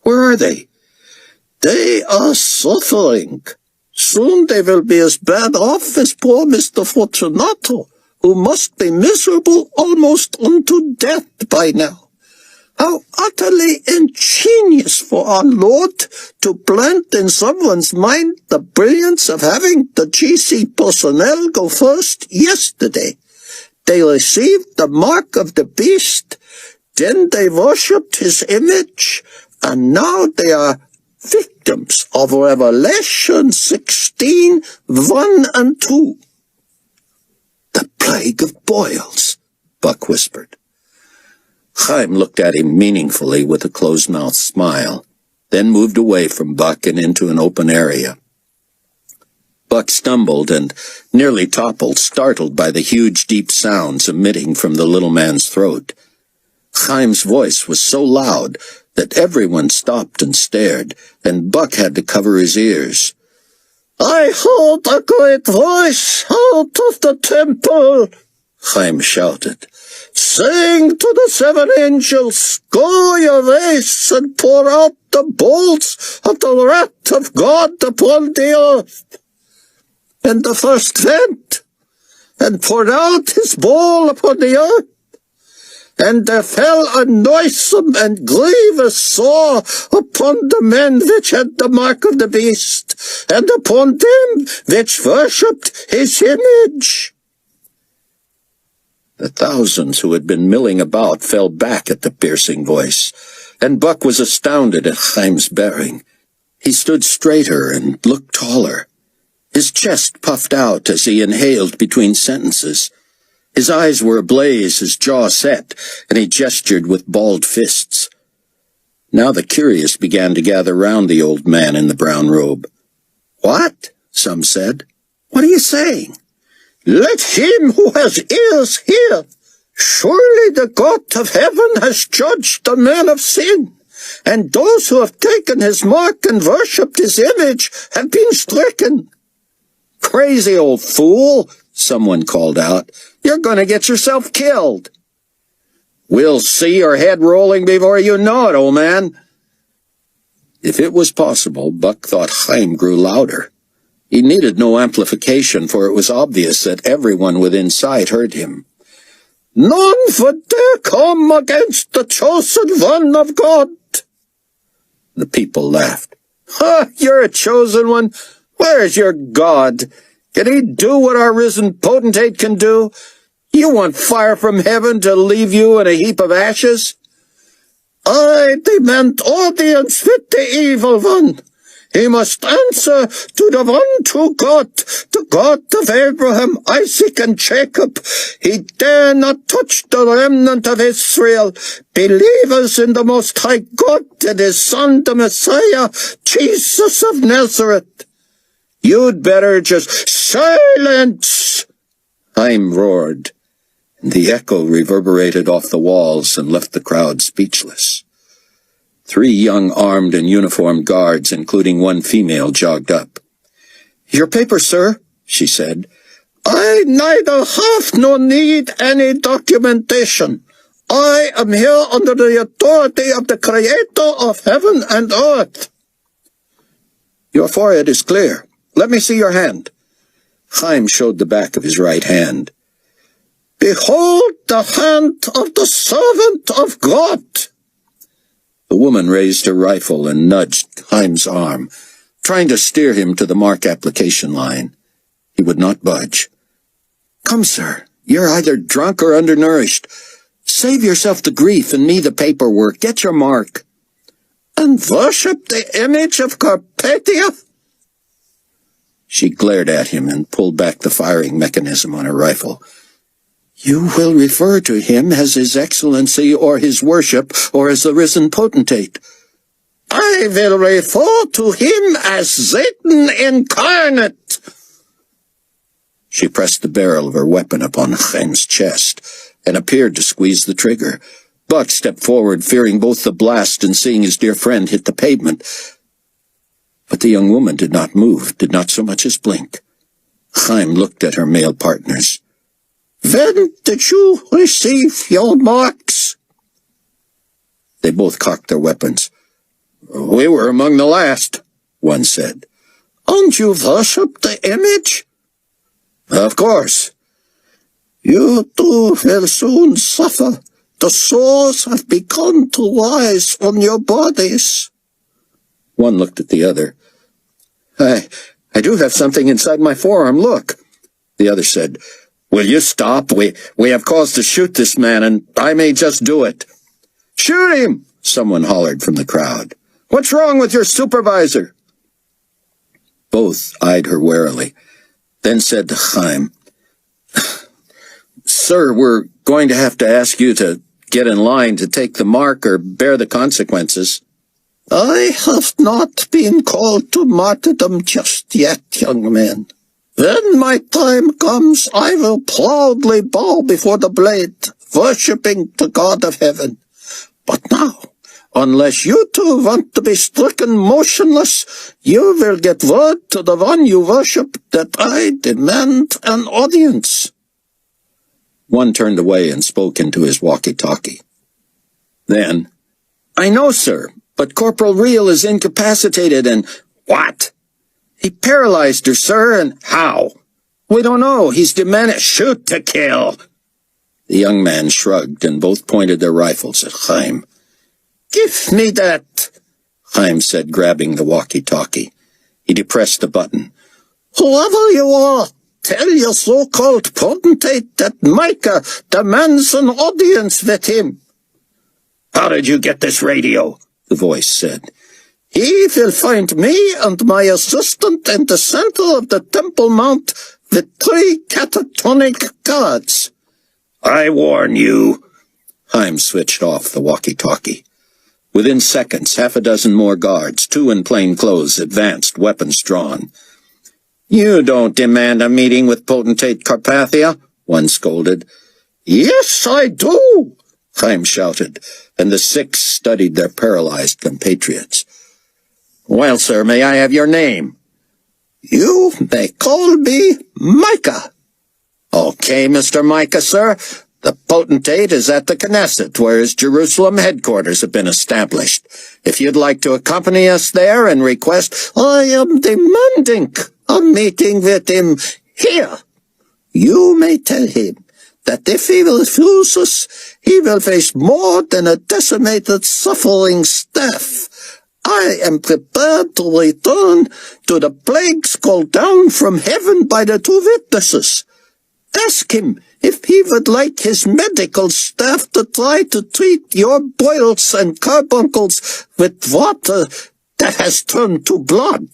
Where are they? They are suffering. Soon they will be as bad off as poor Mr. Fortunato, who must be miserable almost unto death by now. How utterly ingenious for our Lord to plant in someone's mind the brilliance of having the GC personnel go first yesterday. They received the mark of the beast, then they worshipped his image, and now they are victims of Revelation 16, 1 and 2. The plague of boils, Buck whispered. Haim looked at him meaningfully with a closed-mouthed smile, then moved away from Buck and into an open area. Buck stumbled and nearly toppled, startled by the huge, deep sounds emitting from the little man's throat. Haim's voice was so loud that everyone stopped and stared, and Buck had to cover his ears. I heard a great voice out of the temple, Haim shouted, saying to the 7 angels, Go your ways and pour out the bowls of the wrath of God upon the earth. And the first went, and poured out his bowl upon the earth. And there fell a noisome and grievous sore upon the men which had the mark of the beast, and upon them which worshipped his image. The thousands who had been milling about fell back at the piercing voice, and Buck was astounded at Haim's bearing. He stood straighter and looked taller. His chest puffed out as he inhaled between sentences. His eyes were ablaze, his jaw set, and he gestured with balled fists. Now the curious began to gather round the old man in the brown robe. "What?" some said. "What are you saying?" Let him who has ears hear. Surely the God of heaven has judged the man of sin, and those who have taken his mark and worshipped his image have been stricken. crazy, old fool," someone called out. "You're going to get yourself killed." "We'll see your head rolling before you know it, old man." If it was possible, Buck thought Haim grew louder. He needed no amplification, for it was obvious that everyone within sight heard him. "None would dare come against the chosen one of God." The people laughed. "Ha! You're a chosen one? Where's your God? Can he do what our risen potentate can do? You want fire from heaven to leave you in a heap of ashes?" "I demand audience with the evil one. He must answer to the one true God, the God of Abraham, Isaac, and Jacob. He dare not touch the remnant of Israel, believers in the Most High God and His Son, the Messiah, Jesus of Nazareth." "You'd better just silence!" Haim roared, and the echo reverberated off the walls and left the crowd speechless. 3 young armed and uniformed guards, including 1 female, jogged up. "Your paper, sir," she said. "I neither have nor need any documentation. I am here under the authority of the Creator of heaven and earth." "Your forehead is clear. Let me see your hand." Haim showed the back of his right hand. "Behold the hand of the servant of God." The woman raised her rifle and nudged Haim's arm, trying to steer him to the mark application line. He would not budge. "Come, sir. You're either drunk or undernourished. Save yourself the grief and me the paperwork. Get your mark." "And worship the image of Carpathia?" She glared at him and pulled back the firing mechanism on her rifle. "You will refer to him as His Excellency or His Worship or as the risen potentate." "I will refer to him as Satan incarnate." She pressed the barrel of her weapon upon Haim's chest and appeared to squeeze the trigger. Buck stepped forward, fearing both the blast and seeing his dear friend hit the pavement. But the young woman did not move, did not so much as blink. Haim looked at her male partners. "When did you receive your marks?" They both cocked their weapons. "We were among the last," one said. "And you worship the image?" "Of course." "You too will soon suffer. The sores have begun to rise on your bodies." One looked at the other. I do have something inside my forearm, look." The other said, "Will you stop? We have cause to shoot this man, and I may just do it." "Shoot him!" someone hollered from the crowd. "What's wrong with your supervisor?" Both eyed her warily, then said to Haim, "Sir, we're going to have to ask you to get in line to take the mark or bear the consequences." "I have not been called to martyrdom just yet, young man. When my time comes, I will proudly bow before the blade, worshipping the God of heaven. But now, unless you two want to be stricken motionless, you will get word to the one you worship that I demand an audience." One turned away and spoke into his walkie-talkie. Then, "I know, sir, but Corporal Real is incapacitated and—" "What?" "He paralyzed her, sir, and—" "How?" "We don't know. He's demanded—" "Shoot to kill." The young man shrugged, and both pointed their rifles at Haim. "Give me that," Haim said, grabbing the walkie-talkie. He depressed the button. "Whoever you are, tell your so-called potentate that Micah demands an audience with him." "How did you get this radio?" the voice said. "He will find me and my assistant in the center of the Temple Mount with 3 catatonic guards." "I warn you." Haim switched off the walkie-talkie. Within seconds, 6 more guards, 2 in plain clothes, advanced, weapons drawn. "You don't demand a meeting with potentate Carpathia," one scolded. "Yes, I do," Haim shouted, and the 6 studied their paralyzed compatriots. "Well, sir, may I have your name?" You may call me Micah. Okay, Mr. Micah, sir. The potentate is at the Knesset, where his Jerusalem headquarters have been established. If you'd like to accompany us there and request, I am demanding a meeting with him here. You may tell him that if he refuses, he will face more than a decimated, suffering staff. I am prepared to return to the plagues called down from heaven by the two witnesses. Ask him if he would like his medical staff to try to treat your boils and carbuncles with water that has turned to blood.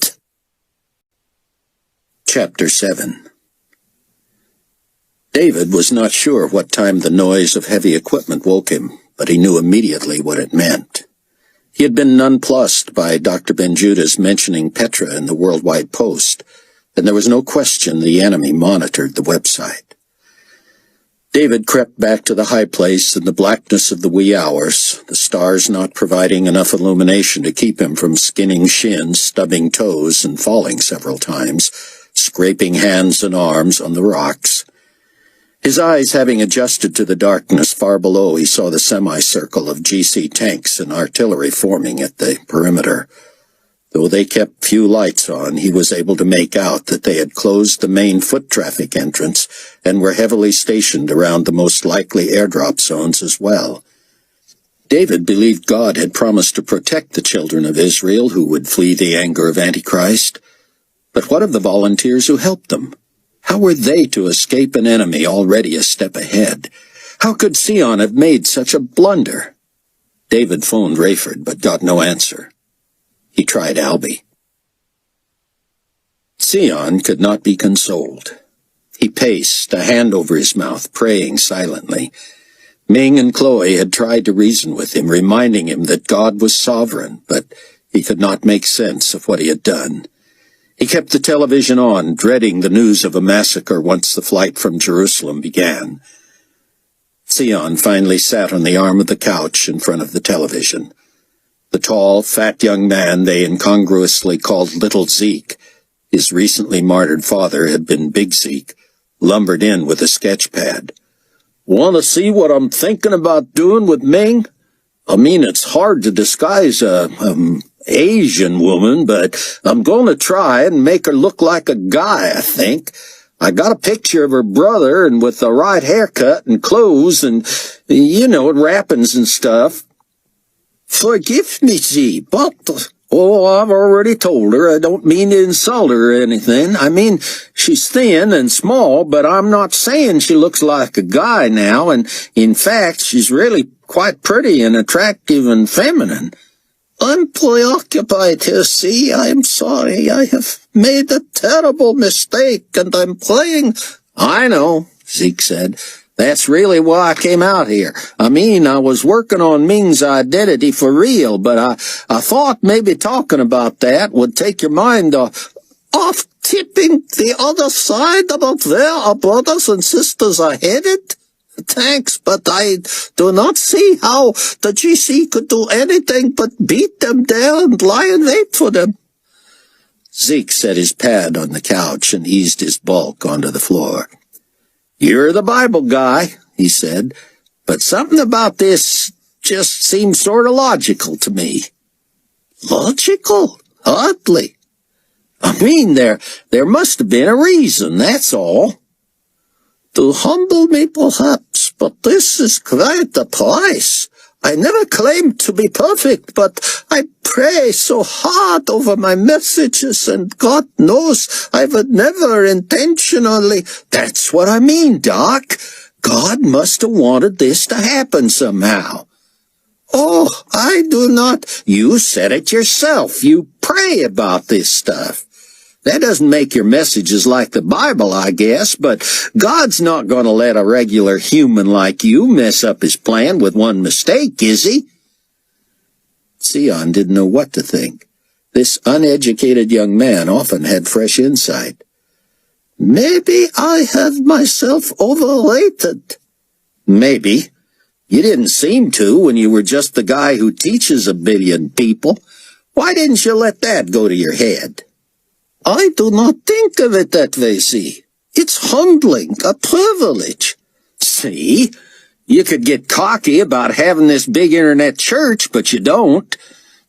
Chapter 7. David was not sure what time the noise of heavy equipment woke him, but he knew immediately what it meant. He had been nonplussed by Dr. Benjuda's mentioning Petra in the Worldwide Post, and there was no question the enemy monitored the website. David crept back to the high place in the blackness of the wee hours, the stars not providing enough illumination to keep him from skinning shins, stubbing toes, and falling several times, scraping hands and arms on the rocks. His eyes having adjusted to the darkness far below, he saw the semicircle of GC tanks and artillery forming at the perimeter. Though they kept few lights on, he was able to make out that they had closed the main foot traffic entrance and were heavily stationed around the most likely airdrop zones as well. David believed God had promised to protect the children of Israel who would flee the anger of Antichrist. But what of the volunteers who helped them? How were they to escape an enemy already a step ahead? How could Tseon have made such a blunder? David phoned Rayford, but got no answer. He tried Albie. Tseon could not be consoled. He paced, a hand over his mouth, praying silently. Ming and Chloe had tried to reason with him, reminding him that God was sovereign, but he could not make sense of what he had done. He kept the television on, dreading the news of a massacre once the flight from Jerusalem began. Tseon finally sat on the arm of the couch in front of the television. The tall, fat young man they incongruously called Little Zeke, his recently martyred father had been Big Zeke, lumbered in with a sketch pad. "Want to see what I'm thinking about doing with Ming? I mean, it's hard to disguise a, Asian woman, but I'm going to try and make her look like a guy, I think. I got a picture of her brother, and with the right haircut and clothes and, wrappings and stuff." "Forgive me, Z, but..." "Oh, I've already told her. I don't mean to insult her or anything. I mean, she's thin and small, but I'm not saying she looks like a guy now, and in fact, she's really quite pretty and attractive and feminine." "I'm preoccupied here, see. I'm sorry. I have made a terrible mistake, and I'm playing..." "I know," Zeke said. "That's really why I came out here. I mean, I was working on Ming's identity for real, but I thought maybe talking about that would take your mind off tipping the other side about where our brothers and sisters are headed. Thanks, but I do not see how the GC could do anything but beat them there and lie in wait for them." Zeke set his pad on the couch and eased his bulk onto the floor. "You're the Bible guy," he said, "but something about this just seems sort of logical to me." "Logical? Hardly. I mean, there must have been a reason, that's all." "To humble me, perhaps, but this is quite a price. I never claimed to be perfect, but I pray so hard over my messages, and God knows I would never intentionally..." "That's what I mean, Doc. God must have wanted this to happen somehow." "Oh, I do not..." "You said it yourself. You pray about this stuff. That doesn't make your messages like the Bible, I guess, but God's not going to let a regular human like you mess up his plan with one mistake, is he?" Tseon didn't know what to think. This uneducated young man often had fresh insight. "Maybe I had myself overrated." "Maybe. You didn't seem to when you were just the guy who teaches 1 billion people. Why didn't you let that go to your head?" I do not think of it that way, see. It's humbling, a privilege. See? You could get cocky about having this big internet church, but you don't.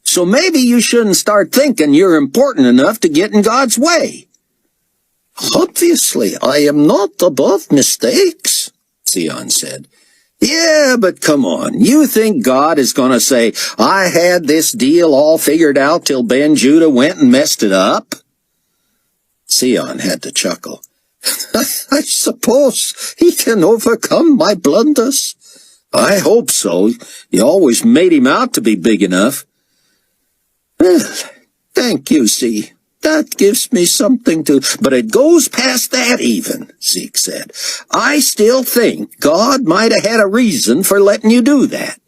So maybe you shouldn't start thinking you're important enough to get in God's way. Obviously, I am not above mistakes, Tseon said. Yeah, but come on. You think God is going to say, I had this deal all figured out till Ben Judah went and messed it up? Tseon had to chuckle. I suppose he can overcome my blunders. I hope so. You always made him out to be big enough. Well, thank you, see. That gives me something to... But it goes past that even, Zeke said. I still think God might have had a reason for letting you do that.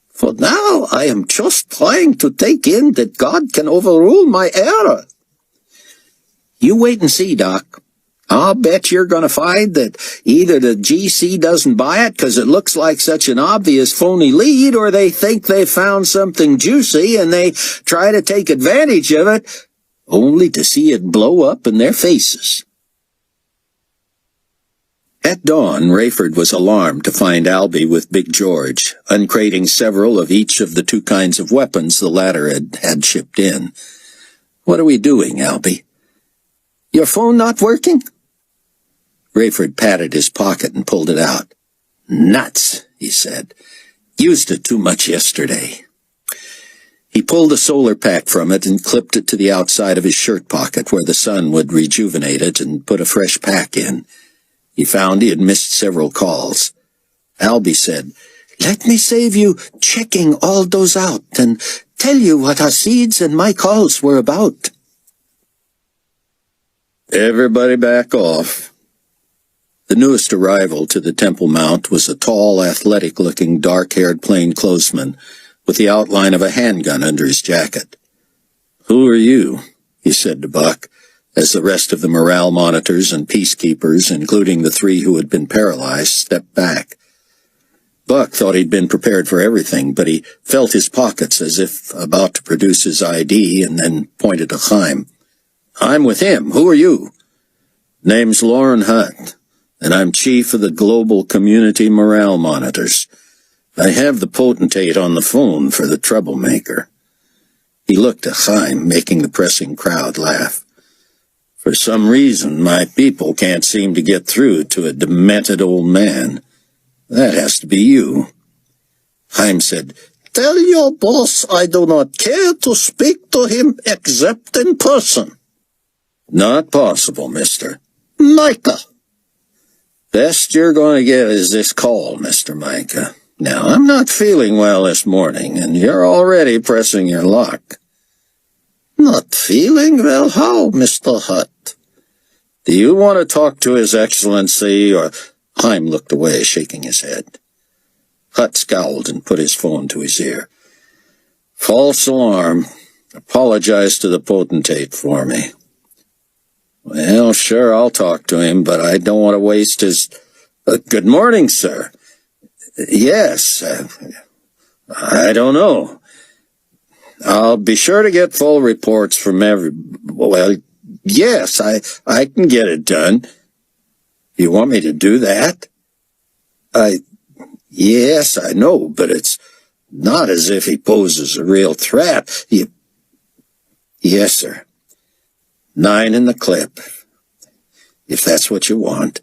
For now, I am just trying to take in that God can overrule my error. You wait and see, Doc. I'll bet you're going to find that either the GC doesn't buy it because it looks like such an obvious phony lead, or they think they found something juicy and they try to take advantage of it, only to see it blow up in their faces. At dawn, Rayford was alarmed to find Albie with Big George, uncrating several of each of the two kinds of weapons the latter had shipped in. "What are we doing, Albie?" "Your phone not working?" Rayford patted his pocket and pulled it out. "Nuts," he said. "Used it too much yesterday." He pulled a solar pack from it and clipped it to the outside of his shirt pocket where the sun would rejuvenate it, and put a fresh pack in. He found he had missed several calls. Albie said, "Let me save you checking all those out and tell you what our seeds and my calls were about." Everybody back off. The newest arrival to the Temple Mount was a tall, athletic-looking, dark-haired plainclothesman with the outline of a handgun under his jacket. "Who are you?" he said to Buck, as the rest of the morale monitors and peacekeepers, including the three who had been paralyzed, stepped back. Buck thought he'd been prepared for everything, but he felt his pockets as if about to produce his ID, and then pointed to Haim. "I'm with him. Who are you?" "Name's Lauren Hutt, and I'm chief of the Global Community Morale Monitors. I have the potentate on the phone for the troublemaker." He looked at Haim, making the pressing crowd laugh. "For some reason, my people can't seem to get through to a demented old man. That has to be you." Haim said, "Tell your boss I do not care to speak to him except in person." "Not possible, mister." "Micah." "Best you're going to get is this call, Mr. Micah. Now, I'm not feeling well this morning, and you're already pressing your luck." "Not feeling well how, Mr. Hutt?" "Do you want to talk to His Excellency, or—" Haim looked away, shaking his head. Hutt scowled and put his phone to his ear. "False alarm. Apologize to the potentate for me." "Well, sure, I'll talk to him, but I don't want to waste his—" "Good morning, sir." "Yes, I don't know. I'll be sure to get full reports from well, yes, I can get it done." "You want me to do that?" Yes, I know, but it's not as if he poses a real threat. Yes, sir. 9 in the clip, if that's what you want."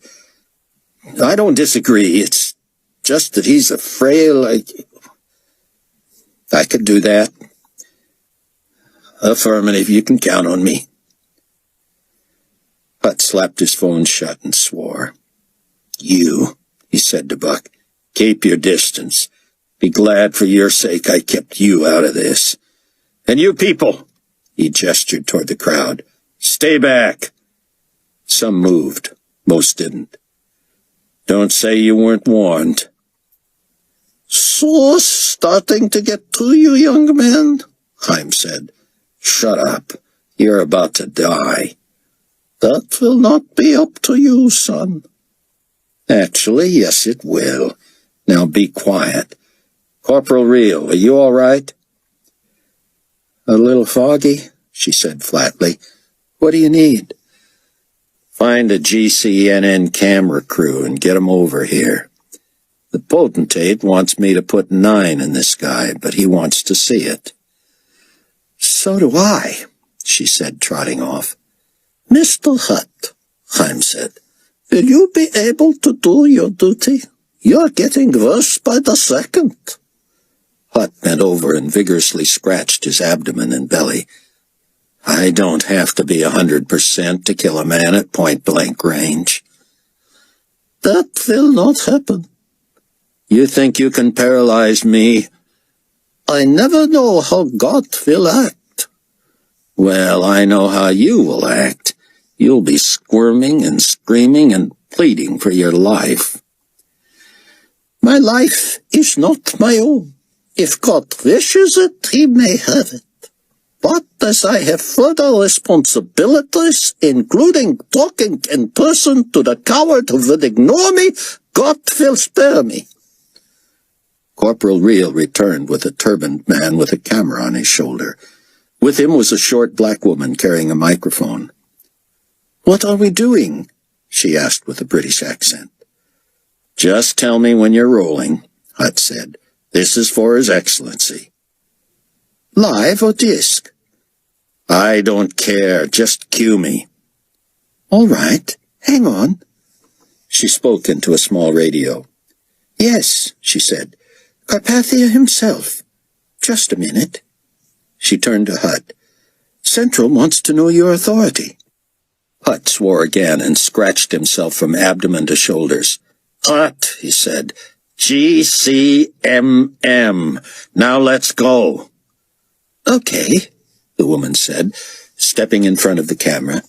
"I don't disagree. It's just that he's a frail, I could do that." "Affirmative, you can count on me." Hutt slapped his phone shut and swore. "You," he said to Buck, "keep your distance. Be glad for your sake I kept you out of this. And you people," he gestured toward the crowd, "stay back." Some moved, most didn't. "Don't say you weren't warned." "So starting to get to you, young man?" Haim said. "Shut up. You're about to die." "That will not be up to you, son." "Actually, yes, it will. Now be quiet. Corporal Reel, are you all right?" "A little foggy," she said flatly. What do you need? Find a GCNN camera crew and get 'em over here. The potentate wants me to put 9 in this guy, but he wants to see it. So do I, she said, trotting off. Mr. Hutt, Haim said, will you be able to do your duty? You're getting worse by the second. Hutt bent over and vigorously scratched his abdomen and belly. I don't have to be 100% to kill a man at point-blank range. That will not happen. You think you can paralyze me? I never know how God will act. Well, I know how you will act. You'll be squirming and screaming and pleading for your life. My life is not my own. If God wishes it, he may have it. But as I have further responsibilities, including talking in person to the coward who would ignore me, God will spare me. Corporal Reel returned with a turbaned man with a camera on his shoulder. With him was a short black woman carrying a microphone. What are we doing? She asked with a British accent. Just tell me when you're rolling, Hutt said. This is for His Excellency. Live or disc? I don't care. Just cue me. All right. Hang on. She spoke into a small radio. Yes, she said. Carpathia himself. Just a minute. She turned to Hutt. Central wants to know your authority. Hutt swore again and scratched himself from abdomen to shoulders. Hutt, he said. GCMM. Now let's go. Okay, the woman said, stepping in front of the camera.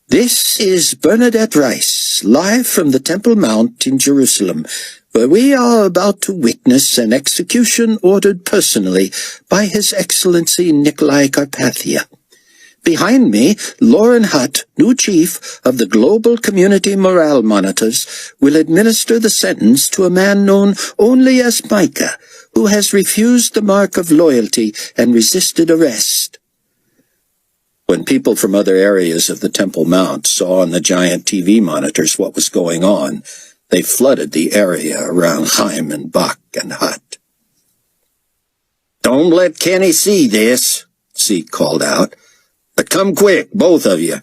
This is Bernadette Rice, live from the Temple Mount in Jerusalem, where we are about to witness an execution ordered personally by His Excellency Nikolai Carpathia. Behind me, Lauren Hutt, new chief of the Global Community Morale Monitors, will administer the sentence to a man known only as Micah, who has refused the mark of loyalty and resisted arrest. When people from other areas of the Temple Mount saw on the giant TV monitors what was going on, they flooded the area around Haim and Bach and Hutt. Don't let Kenny see this, Zeke called out. But come quick, both of you.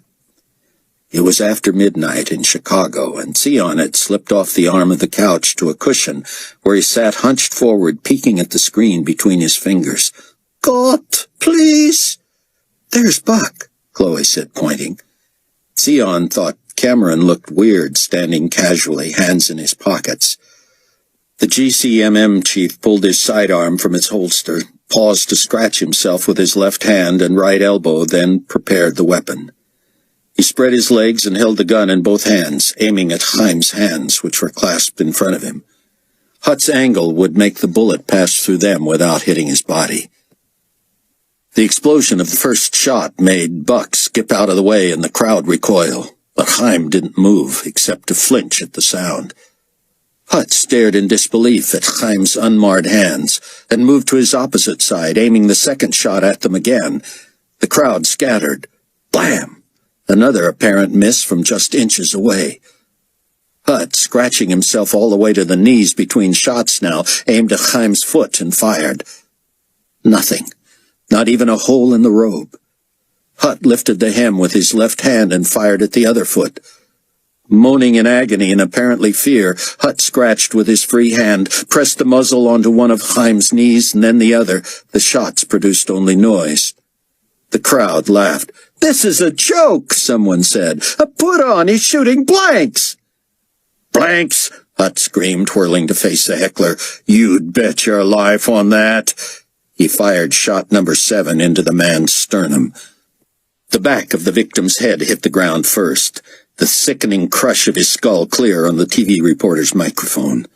It was after midnight in Chicago, and Tseon had slipped off the arm of the couch to a cushion, where he sat hunched forward, peeking at the screen between his fingers. God, please! There's Buck, Chloe said, pointing. Tseon thought Cameron looked weird, standing casually, hands in his pockets. The GCMM chief pulled his sidearm from its holster, paused to scratch himself with his left hand and right elbow, then prepared the weapon. He spread his legs and held the gun in both hands, aiming at Haim's hands, which were clasped in front of him. Hutt's angle would make the bullet pass through them without hitting his body. The explosion of the first shot made Buck skip out of the way and the crowd recoil, but Haim didn't move except to flinch at the sound. Hutt stared in disbelief at Haim's unmarred hands and moved to his opposite side, aiming the second shot at them again. The crowd scattered. Blam! Another apparent miss from just inches away. Hutt, scratching himself all the way to the knees between shots now, aimed at Haim's foot and fired. Nothing. Not even a hole in the robe. Hutt lifted the hem with his left hand and fired at the other foot. Moaning in agony and apparently fear, Hutt scratched with his free hand, pressed the muzzle onto one of Haim's knees and then the other. The shots produced only noise. The crowd laughed. "This is a joke," someone said. "A put-on, he's shooting blanks." "Blanks!" Hutt screamed, whirling to face the heckler. "You'd bet your life on that." He fired shot number 7 into the man's sternum. The back of the victim's head hit the ground first, the sickening crush of his skull clear on the TV reporter's microphone.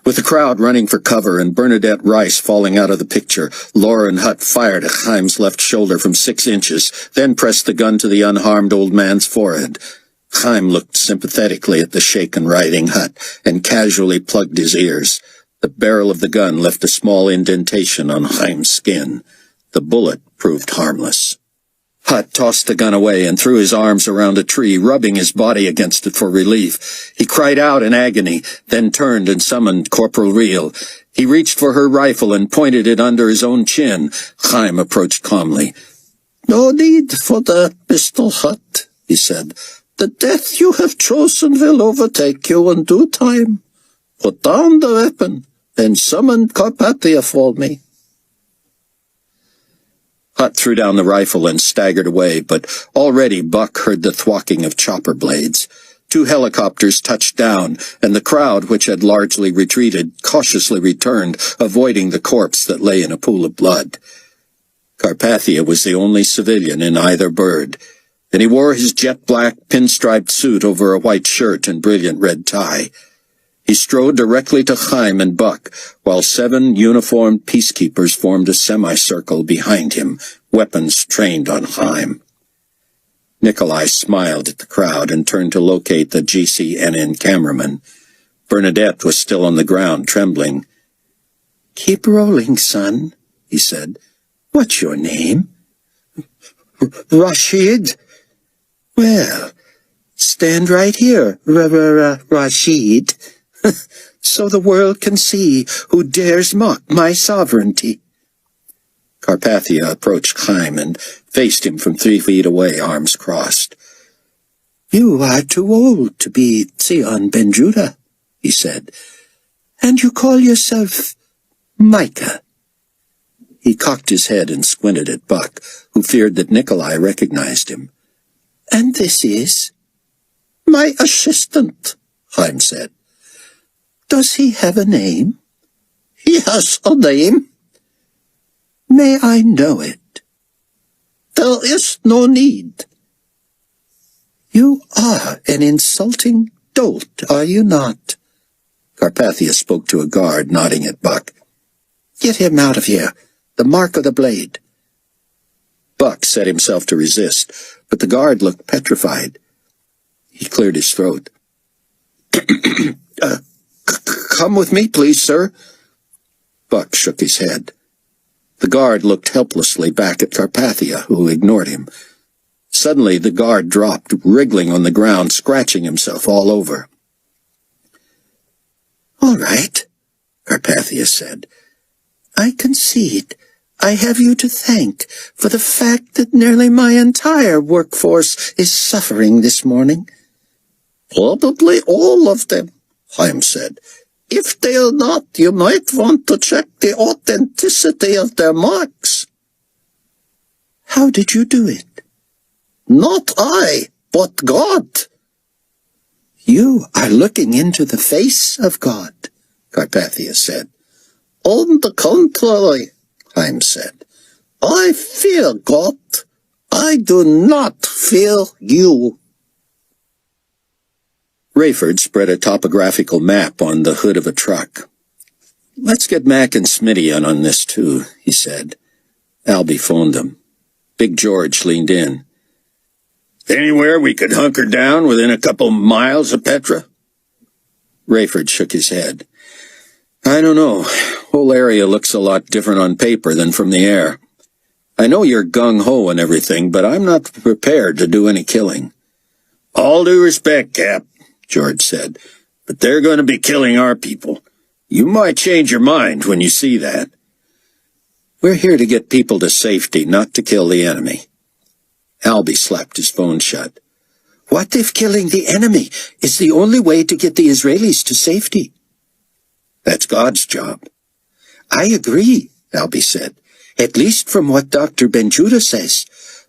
With the crowd running for cover and Bernadette Rice falling out of the picture, Lauren Hutt fired at Haim's left shoulder from 6 inches, then pressed the gun to the unharmed old man's forehead. Haim looked sympathetically at the shaken, writhing Hutt and casually plugged his ears. The barrel of the gun left a small indentation on Haim's skin. The bullet proved harmless. Hutt tossed the gun away and threw his arms around a tree, rubbing his body against it for relief. He cried out in agony, then turned and summoned Corporal Reel. He reached for her rifle and pointed it under his own chin. Haim approached calmly. "No need for that, Mr. Hutt," he said. "The death you have chosen will overtake you in due time. Put down the weapon and summon Carpathia for me." Hutt threw down the rifle and staggered away, but already Buck heard the thwacking of chopper blades. 2 helicopters touched down, and the crowd, which had largely retreated, cautiously returned, avoiding the corpse that lay in a pool of blood. Carpathia was the only civilian in either bird, and he wore his jet-black pinstriped suit over a white shirt and brilliant red tie. He strode directly to Haim and Buck, while 7 uniformed peacekeepers formed a semicircle behind him, weapons trained on Haim. Nikolai smiled at the crowd and turned to locate the GCNN cameraman. Bernadette was still on the ground, trembling. "Keep rolling, son," he said. "What's your name?" "Rashid." "Well, stand right here, Rashid, so the world can see who dares mock my sovereignty." Carpathia approached Haim and faced him from 3 feet away, arms crossed. "You are too old to be Tseon ben Judah," he said, "and you call yourself Micah." He cocked his head and squinted at Buck, who feared that Nikolai recognized him. "And this is?" "My assistant," Haim said. "Does he have a name?" "He has a name." "May I know it?" "There is no need." "You are an insulting dolt, are you not?" Carpathia spoke to a guard, nodding at Buck. "Get him out of here. The mark of the blade." Buck set himself to resist, but the guard looked petrified. He cleared his throat. Come with me, please, sir." Buck shook his head. The guard looked helplessly back at Carpathia, who ignored him. Suddenly the guard dropped, wriggling on the ground, scratching himself all over. "All right," Carpathia said. "I concede. I have you to thank for the fact that nearly my entire workforce is suffering this morning." "Probably all of them," Haim said. "If they are not, you might want to check the authenticity of their marks." "How did you do it?" "Not I, but God." "You are looking into the face of God," Carpathia said. "On the contrary," Haim said. "I fear God. I do not fear you." Rayford spread a topographical map on the hood of a truck. "Let's get Mac and Smitty in on this, too," he said. Albie phoned them. Big George leaned in. "Anywhere we could hunker down within a couple miles of Petra?" Rayford shook his head. "I don't know. Whole area looks a lot different on paper than from the air. I know you're gung-ho and everything, but I'm not prepared to do any killing." "All due respect, Cap," George said, "but they're going to be killing our people. You might change your mind when you see that." "We're here to get people to safety, not to kill the enemy." Albie slapped his phone shut. "What if killing the enemy is the only way to get the Israelis to safety?" "That's God's job." "I agree," Albie said, "at least from what Dr. Ben Judah says.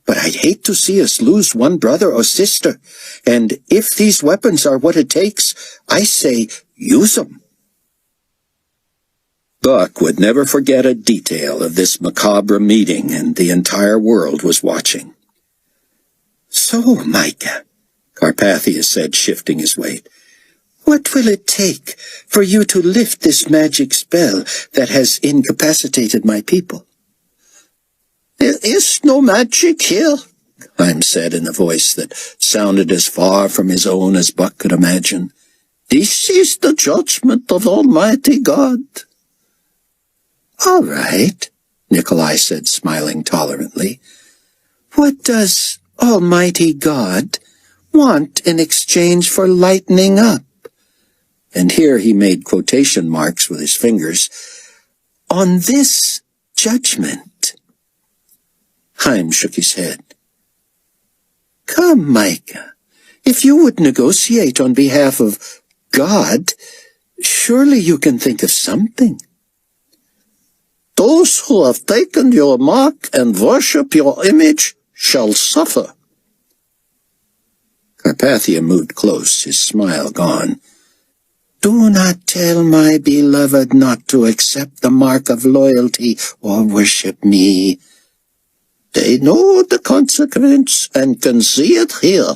But I'd hate to see us lose one brother or sister. And if these weapons are what it takes, I say, use them." Buck would never forget a detail of this macabre meeting, and the entire world was watching. "So, Micah," Carpathia said, shifting his weight, "what will it take for you to lift this magic spell that has incapacitated my people?" "There is no magic here," Haim said in a voice that sounded as far from his own as Buck could imagine. "This is the judgment of Almighty God." "All right," Nikolai said, smiling tolerantly. What does Almighty God want in exchange for lightening up? And here he made quotation marks with his fingers. On this judgment. Haim shook his head. Come, Micah. If you would negotiate on behalf of God, surely you can think of something. Those who have taken your mark and worship your image shall suffer. Carpathia moved close, his smile gone. Do not tell my beloved not to accept the mark of loyalty or worship me. They know the consequence and can see it here.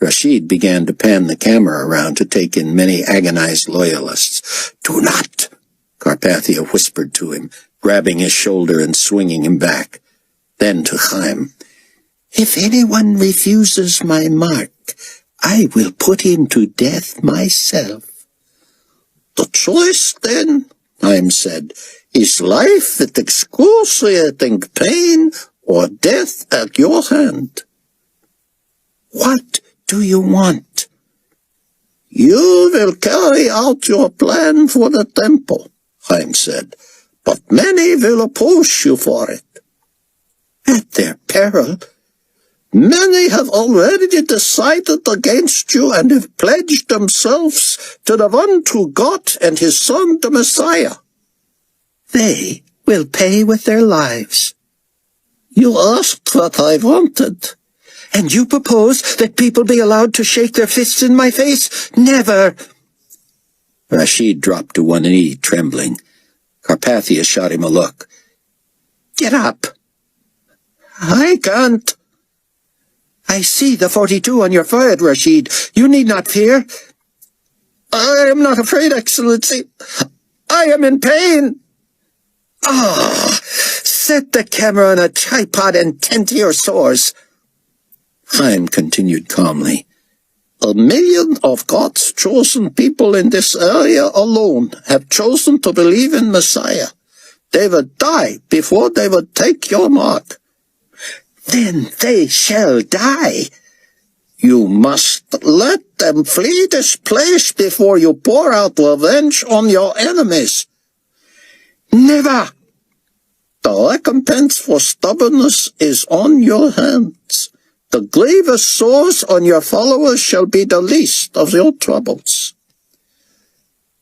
Rashid began to pan the camera around to take in many agonized loyalists. Do not, Carpathia whispered to him, grabbing his shoulder and swinging him back. Then to Haim. If anyone refuses my mark, I will put him to death myself. The choice, then, Haim said, is life with excruciating pain or death at your hand. What do you want? You will carry out your plan for the temple, Haim said, but many will oppose you for it. At their peril. Many have already decided against you and have pledged themselves to the one true God and his Son, the Messiah. They will pay with their lives. You asked what I wanted. And you propose that people be allowed to shake their fists in my face? Never! Rashid dropped to one knee, trembling. Carpathia shot him a look. Get up! I can't. I see the 42 on your forehead, Rashid. You need not fear. I am not afraid, Excellency. I am in pain. Set the camera on a tripod and tend to your sores. Haim continued calmly. 1 million of God's chosen people in this area alone have chosen to believe in Messiah. They would die before they would take your mark. Then they shall die. You must let them flee this place before you pour out revenge on your enemies. Never! The recompense for stubbornness is on your hands. The grievous sores on your followers shall be the least of your troubles.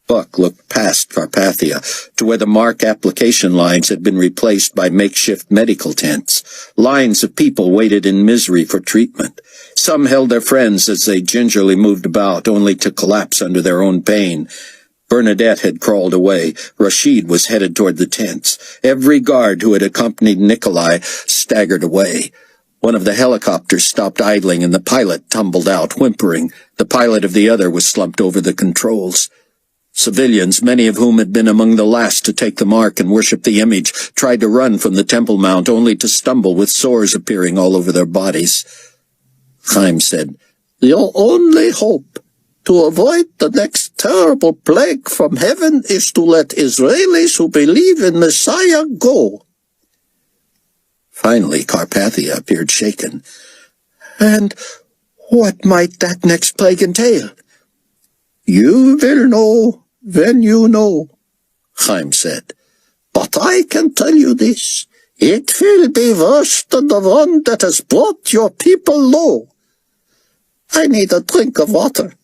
Buck looked past Carpathia to where the mark application lines had been replaced by makeshift medical tents. Lines of people waited in misery for treatment. Some held their friends as they gingerly moved about, only to collapse under their own pain. Bernadette had crawled away. Rashid was headed toward the tents. Every guard who had accompanied Nikolai staggered away. One of the helicopters stopped idling, and the pilot tumbled out, whimpering. The pilot of the other was slumped over the controls. Civilians, many of whom had been among the last to take the mark and worship the image, tried to run from the Temple Mount, only to stumble with sores appearing all over their bodies. Haim said, Your only hope to avoid the next terrible plague from heaven is to let Israelis who believe in Messiah go. Finally, Carpathia appeared shaken. And what might that next plague entail? You will know when you know, Haim said. But I can tell you this. It will be worse than the one that has brought your people low. I need a drink of water.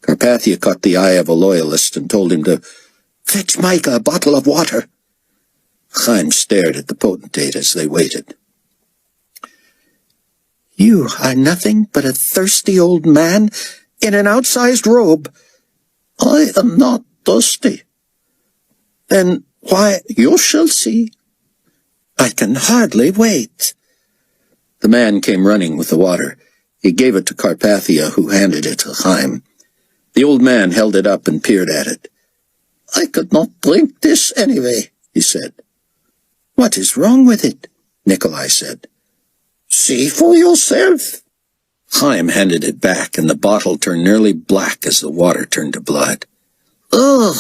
Carpathia caught the eye of a loyalist and told him to fetch Micah a bottle of water. Haim stared at the potentate as they waited. You are nothing but a thirsty old man in an outsized robe. I am not thirsty. Then why? You shall see. I can hardly wait. The man came running with the water. He gave it to Carpathia, who handed it to Haim. The old man held it up and peered at it. I could not drink this anyway, he said. What is wrong with it? Nikolai said. See for yourself. Haim handed it back, and the bottle turned nearly black as the water turned to blood. Ugh,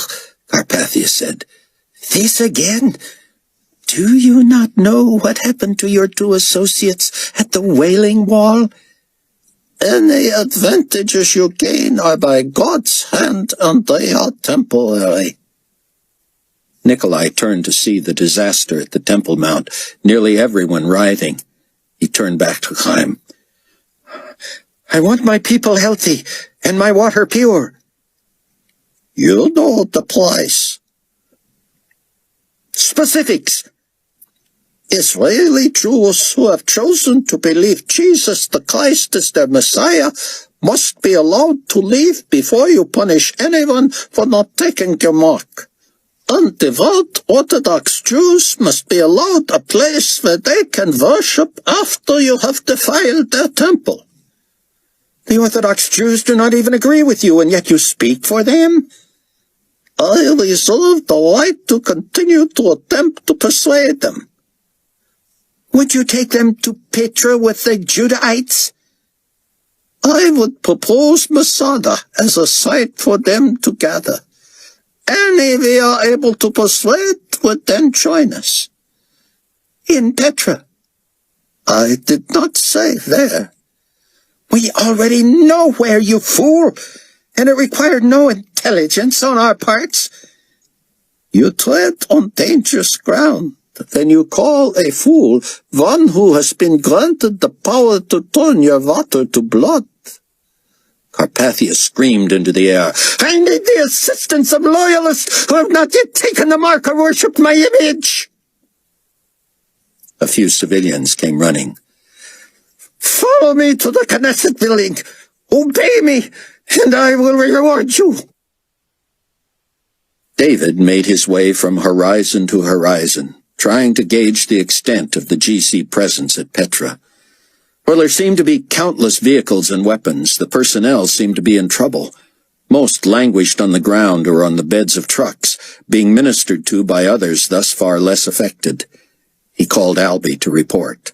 Carpathia said. This again? Do you not know what happened to your 2 associates at the Wailing Wall? Any advantages you gain are by God's hand, and they are temporary. Nikolai turned to see the disaster at the Temple Mount, nearly everyone writhing. He turned back to Haim. I want my people healthy, and my water pure. You know the price. Specifics. Israeli Jews who have chosen to believe Jesus the Christ is their Messiah must be allowed to leave before you punish anyone for not taking your mark. Undevout Orthodox Jews must be allowed a place where they can worship after you have defiled their temple. The Orthodox Jews do not even agree with you, and yet you speak for them? I reserve the right to continue to attempt to persuade them. Would you take them to Petra with the Judahites? I would propose Masada as a site for them to gather. Any we are able to persuade would then join us. In Petra. I did not say there. We already know where, you fool, and it required no intelligence on our parts. You tread on dangerous ground. Then you call a fool one who has been granted the power to turn your water to blood. Carpathia screamed into the air. I need the assistance of loyalists who have not yet taken the mark or worshipped my image. A few civilians came running. Follow me to the Knesset building. Obey me, and I will reward you. David made his way from horizon to horizon, trying to gauge the extent of the GC presence at Petra. While there seemed to be countless vehicles and weapons, the personnel seemed to be in trouble. Most languished on the ground or on the beds of trucks, being ministered to by others thus far less affected. He called Albie to report.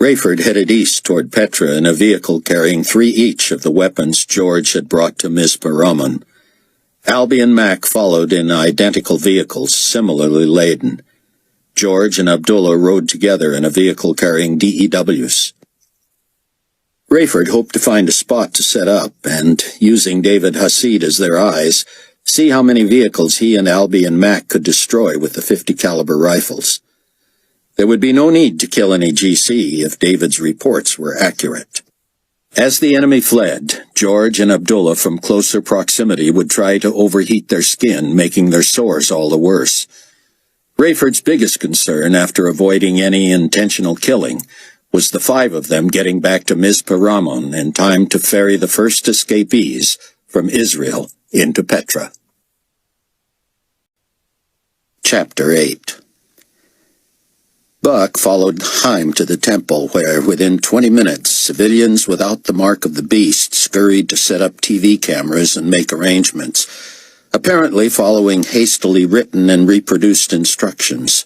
Rayford headed east toward Petra in a vehicle carrying 3 each of the weapons George had brought to Mizpah Rahman. Albie and Mac followed in identical vehicles, similarly laden. George and Abdullah rode together in a vehicle carrying DEWs. Rayford hoped to find a spot to set up and, using David Hasid as their eyes, see how many vehicles he and Albie and Mac could destroy with the 50 caliber rifles. There would be no need to kill any GC if David's reports were accurate. As the enemy fled, George and Abdullah from closer proximity would try to overheat their skin, making their sores all the worse. Rayford's biggest concern, after avoiding any intentional killing, was the 5 of them getting back to Mizpah Rahman in time to ferry the first escapees from Israel into Petra. Chapter 8. Buck followed Haim to the temple, where, within 20 minutes, civilians without the mark of the beast scurried to set up TV cameras and make arrangements, apparently following hastily written and reproduced instructions.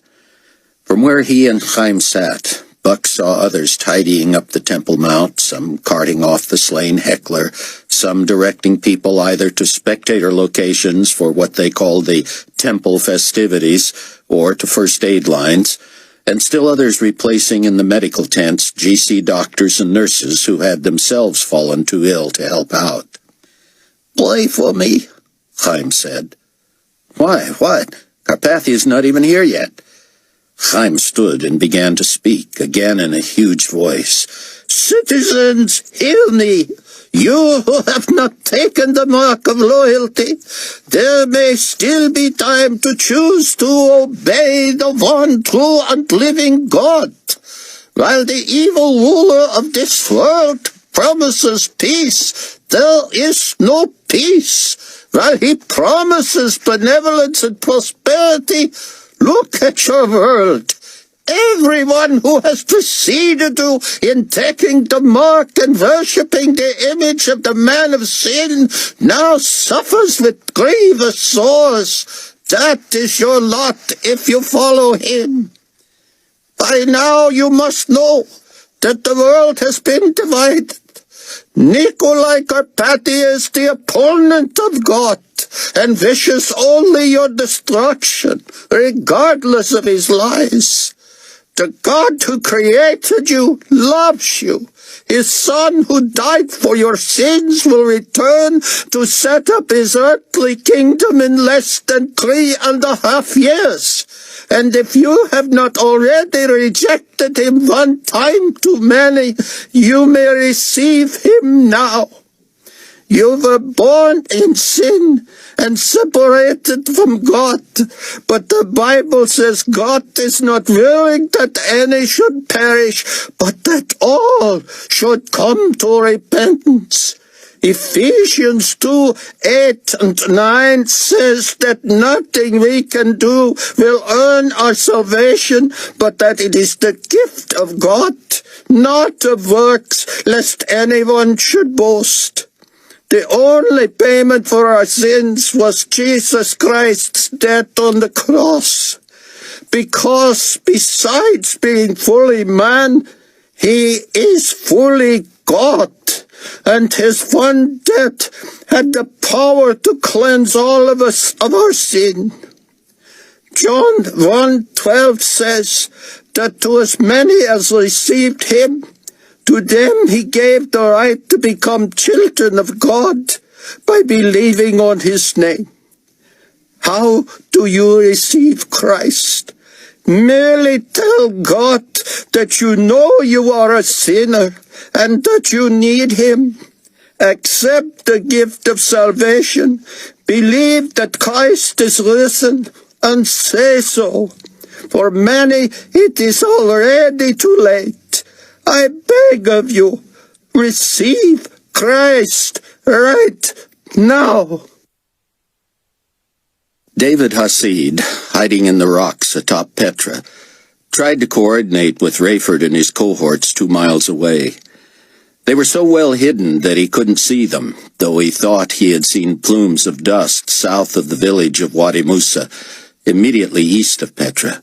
From where he and Haim sat, Buck saw others tidying up the Temple Mount, some carting off the slain heckler, some directing people either to spectator locations for what they called the temple festivities or to first aid lines, and still others replacing in the medical tents GC doctors and nurses who had themselves fallen too ill to help out. "Pray for me," Haim said. "Why, what? Carpathia's not even here yet." Haim stood and began to speak, again in a huge voice. "Citizens, hear me. You who have not taken the mark of loyalty, there may still be time to choose to obey the one true and living God. While the evil ruler of this world promises peace, there is no peace. While he promises benevolence and prosperity, look at your world. Everyone who has preceded you in taking the mark and worshipping the image of the man of sin now suffers with grievous sores. That is your lot if you follow him. By now you must know that the world has been divided. Nikolai Carpathia is the opponent of God. and wishes only your destruction, regardless of his lies. The God who created you loves you. His Son who died for your sins will return to set up his earthly kingdom in less than 3.5 years. And if you have not already rejected him one time too many, you may receive him now. You were born in sin and separated from God, but the Bible says God is not willing that any should perish, but that all should come to repentance. Ephesians 2:8-9 says that nothing we can do will earn our salvation, but that it is the gift of God, not of works, lest anyone should boast. The only payment for our sins was Jesus Christ's death on the cross, because besides being fully man, he is fully God, and his one death had the power to cleanse all of us of our sin. John 1:12 says that to as many as received him, to them he gave the right to become children of God by believing on his name. How do you receive Christ? Merely tell God that you know you are a sinner and that you need him. Accept the gift of salvation. Believe that Christ is risen and say so. For many, it is already too late. I beg of you, receive Christ right now. David Hasid, hiding in the rocks atop Petra, tried to coordinate with Rayford and his cohorts 2 miles away. They were so well hidden that he couldn't see them, though he thought he had seen plumes of dust south of the village of Wadi Musa, immediately east of Petra.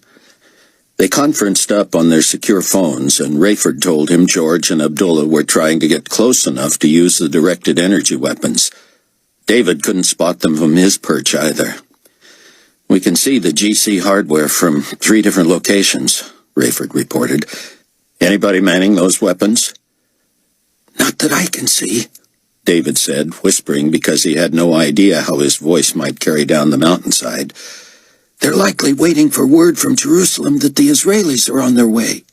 They conferenced up on their secure phones, and Rayford told him George and Abdullah were trying to get close enough to use the directed energy weapons. David couldn't spot them from his perch either. "We can see the GC hardware from 3 different locations," Rayford reported. "Anybody manning those weapons?" "Not that I can see," David said, whispering because he had no idea how his voice might carry down the mountainside. "They're likely waiting for word from Jerusalem that the Israelis are on their way."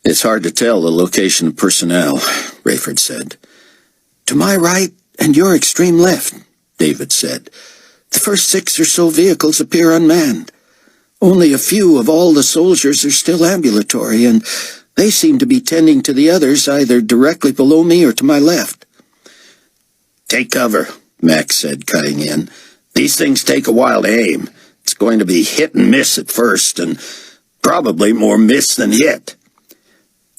"It's hard to tell the location of personnel," Rayford said. "To my right and your extreme left," David said. "The first 6 or so vehicles appear unmanned. Only a few of all the soldiers are still ambulatory, and they seem to be tending to the others either directly below me or to my left." "Take cover," Max said, cutting in. "These things take a while to aim. It's going to be hit and miss at first, and probably more miss than hit."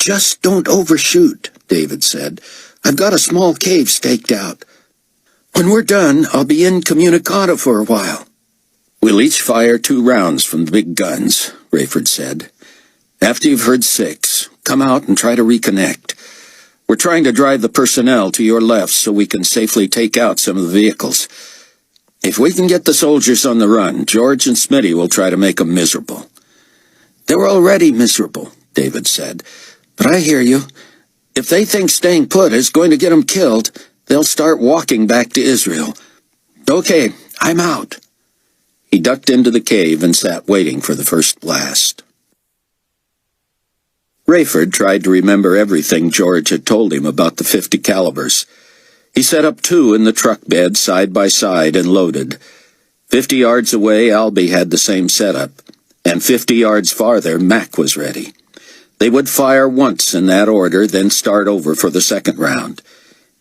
"Just don't overshoot," David said. "I've got a small cave staked out. When we're done, I'll be incommunicado for a while." "We'll each fire 2 rounds from the big guns," Rayford said. "After you've heard 6, come out and try to reconnect. We're trying to drive the personnel to your left so we can safely take out some of the vehicles. If we can get the soldiers on the run, George and Smitty will try to make them miserable." "They were already miserable," David said. "But I hear you. If they think staying put is going to get them killed, they'll start walking back to Israel. Okay, I'm out." He ducked into the cave and sat waiting for the first blast. Rayford tried to remember everything George had told him about the 50 calibers. He set up 2 in the truck bed side by side and loaded. 50 yards away, Albie had the same setup, and 50 yards farther, Mac was ready. They would fire once in that order, then start over for the second round.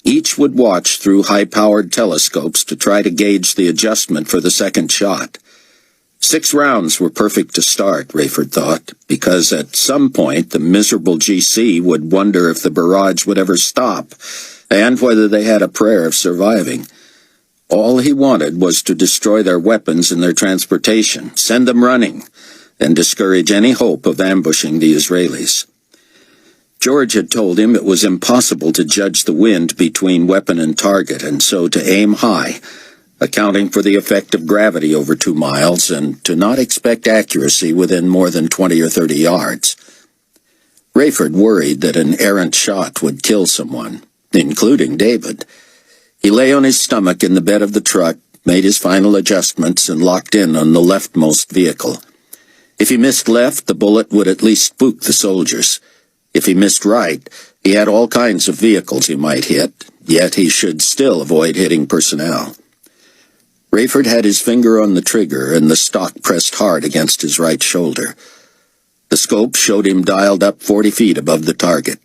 Each would watch through high-powered telescopes to try to gauge the adjustment for the second shot. 6 rounds were perfect to start, Rayford thought, because at some point the miserable GC would wonder if the barrage would ever stop, and whether they had a prayer of surviving. All he wanted was to destroy their weapons and their transportation, send them running, and discourage any hope of ambushing the Israelis. George had told him it was impossible to judge the wind between weapon and target, and so to aim high, accounting for the effect of gravity over 2 miles, and to not expect accuracy within more than 20 or 30 yards. Rayford worried that an errant shot would kill someone, including David. He lay on his stomach in the bed of the truck, made his final adjustments, and locked in on the leftmost vehicle. If he missed left, the bullet would at least spook the soldiers. If he missed right, he had all kinds of vehicles he might hit, yet he should still avoid hitting personnel. Rayford had his finger on the trigger, and the stock pressed hard against his right shoulder. The scope showed him dialed up 40 feet above the target.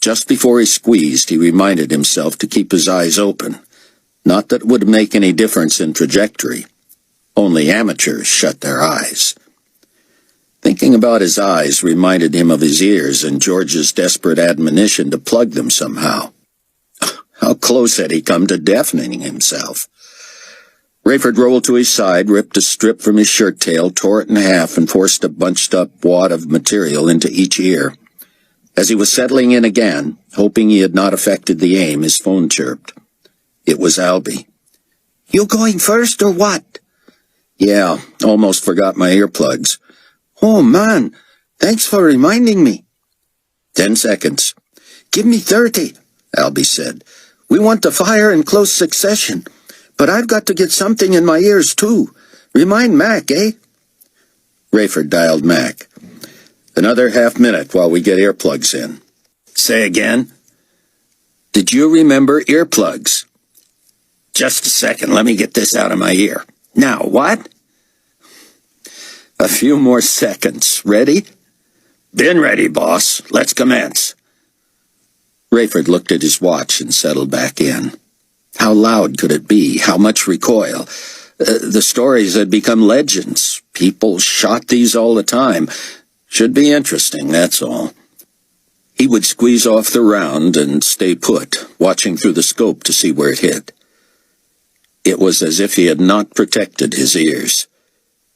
Just before he squeezed, he reminded himself to keep his eyes open. Not that it would make any difference in trajectory. Only amateurs shut their eyes. Thinking about his eyes reminded him of his ears and George's desperate admonition to plug them somehow. How close had he come to deafening himself? Rayford rolled to his side, ripped a strip from his shirt tail, tore it in half, and forced a bunched-up wad of material into each ear. As he was settling in again, hoping he had not affected the aim, his phone chirped. It was Albie. "You going first, or what?" "Yeah, almost forgot my earplugs." "Oh, man, thanks for reminding me." 10 seconds. "Give me 30, Albie said. "We want to fire in close succession, but I've got to get something in my ears, too. Remind Mac, eh?" Rayford dialed Mac. "Another half-minute while we get earplugs in." "Say again?" "Did you remember earplugs?" "Just a second, let me get this out of my ear. Now, what?" "A few more seconds. Ready?" "Been ready, boss. Let's commence." Rayford looked at his watch and settled back in. How loud could it be? How much recoil? The stories had become legends. People shot these all the time. Should be interesting, that's all. He would squeeze off the round and stay put, watching through the scope to see where it hit. It was as if he had not protected his ears.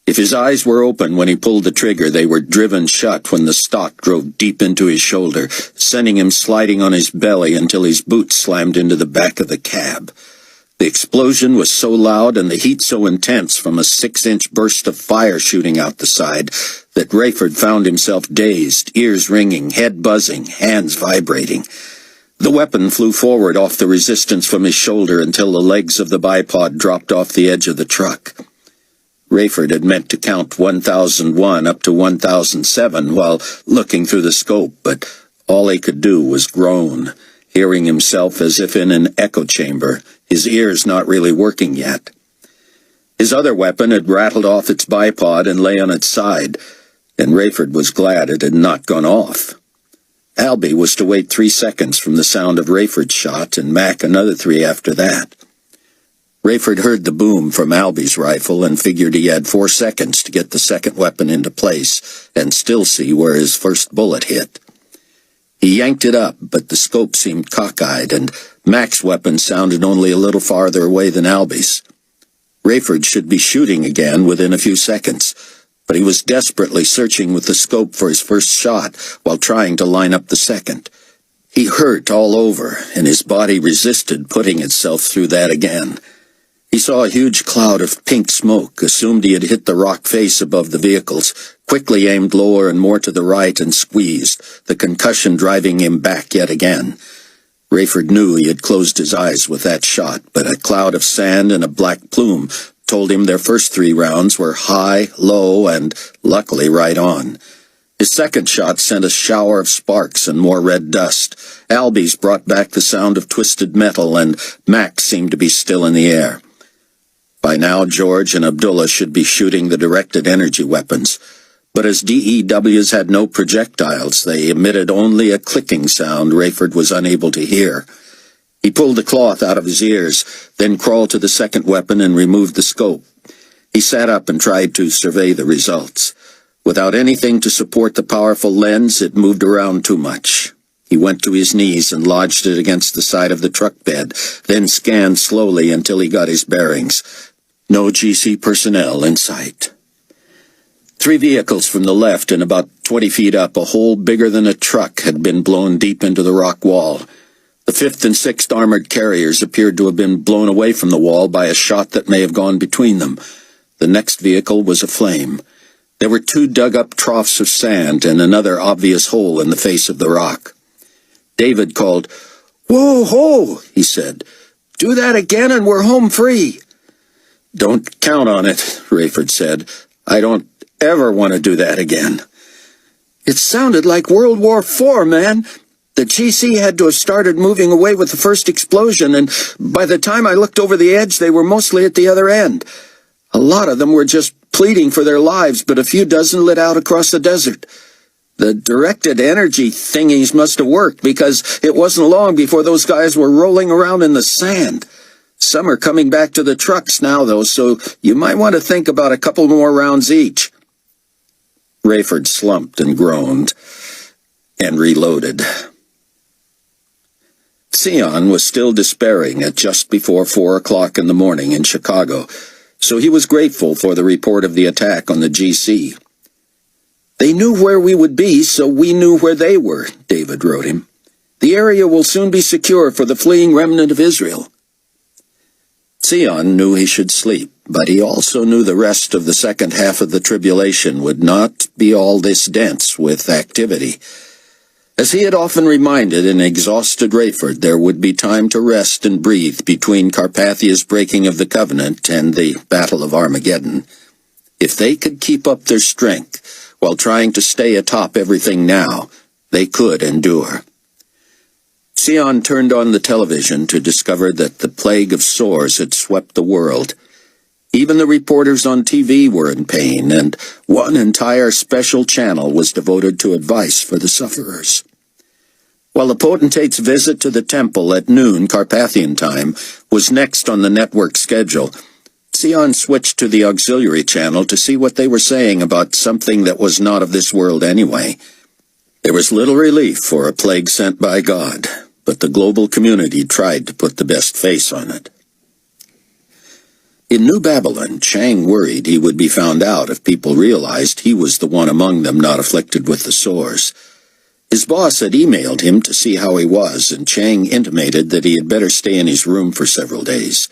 If his eyes were open when he pulled the trigger, they were driven shut when the stock drove deep into his shoulder, sending him sliding on his belly until his boots slammed into the back of the cab. The explosion was so loud and the heat so intense from a 6-inch burst of fire shooting out the side that Rayford found himself dazed, ears ringing, head buzzing, hands vibrating. The weapon flew forward off the resistance from his shoulder until the legs of the bipod dropped off the edge of the truck. Rayford had meant to count 1001 up to 1007 while looking through the scope, but all he could do was groan, hearing himself as if in an echo chamber, his ears not really working yet. His other weapon had rattled off its bipod and lay on its side, and Rayford was glad it had not gone off. Albie was to wait 3 seconds from the sound of Rayford's shot, and Mac another 3 after that. Rayford heard the boom from Albie's rifle and figured he had 4 seconds to get the second weapon into place and still see where his first bullet hit. He yanked it up, but the scope seemed cockeyed, and Mac's weapon sounded only a little farther away than Albie's. Rayford should be shooting again within a few seconds, but he was desperately searching with the scope for his first shot while trying to line up the second. He hurt all over, and his body resisted putting itself through that again. He saw a huge cloud of pink smoke, assumed he had hit the rock face above the vehicles, quickly aimed lower and more to the right and squeezed, the concussion driving him back yet again. Rayford knew he had closed his eyes with that shot, but a cloud of sand and a black plume told him their first 3 rounds were high, low, and luckily right on. His second shot sent a shower of sparks and more red dust. Albie's brought back the sound of twisted metal, and Mac seemed to be still in the air. By now, George and Abdullah should be shooting the directed energy weapons, but as DEWs had no projectiles, they emitted only a clicking sound Rayford was unable to hear. He pulled the cloth out of his ears, then crawled to the second weapon and removed the scope. He sat up and tried to survey the results. Without anything to support the powerful lens, it moved around too much. He went to his knees and lodged it against the side of the truck bed, then scanned slowly until he got his bearings. No GC personnel in sight. 3 vehicles from the left and about 20 feet up, a hole bigger than a truck had been blown deep into the rock wall. The 5th and 6th armored carriers appeared to have been blown away from the wall by a shot that may have gone between them. The next vehicle was aflame. There were 2 dug-up troughs of sand and another obvious hole in the face of the rock. David called, "Whoa-ho," he said. "Do that again and we're home free." "Don't count on it," Rayford said. "I don't ever want to do that again." It sounded like World War IV, man. The GC had to have started moving away with the first explosion, and by the time I looked over the edge, they were mostly at the other end. A lot of them were just pleading for their lives, but a few dozen lit out across the desert. The directed energy thingies must have worked, because it wasn't long before those guys were rolling around in the sand. Some are coming back to the trucks now, though, so you might want to think about a couple more rounds each. Rayford slumped and groaned, and reloaded. Tseon was still despairing at just before 4 o'clock in the morning in Chicago, so he was grateful for the report of the attack on the GC. "They knew where we would be, so we knew where they were," David wrote him. "The area will soon be secure for the fleeing remnant of Israel." Tseon knew he should sleep, but he also knew the rest of the second half of the tribulation would not be all this dense with activity. As he had often reminded an exhausted Rayford, there would be time to rest and breathe between Carpathia's breaking of the covenant and the Battle of Armageddon. If they could keep up their strength while trying to stay atop everything now, they could endure. Tseon turned on the television to discover that the plague of sores had swept the world. Even the reporters on TV were in pain, and one entire special channel was devoted to advice for the sufferers. While the potentate's visit to the temple at noon Carpathian time was next on the network schedule, Tseon switched to the auxiliary channel to see what they were saying about something that was not of this world anyway. There was little relief for a plague sent by God, but the global community tried to put the best face on it. In New Babylon, Chang worried he would be found out if people realized he was the one among them not afflicted with the sores. His boss had emailed him to see how he was, and Chang intimated that he had better stay in his room for several days.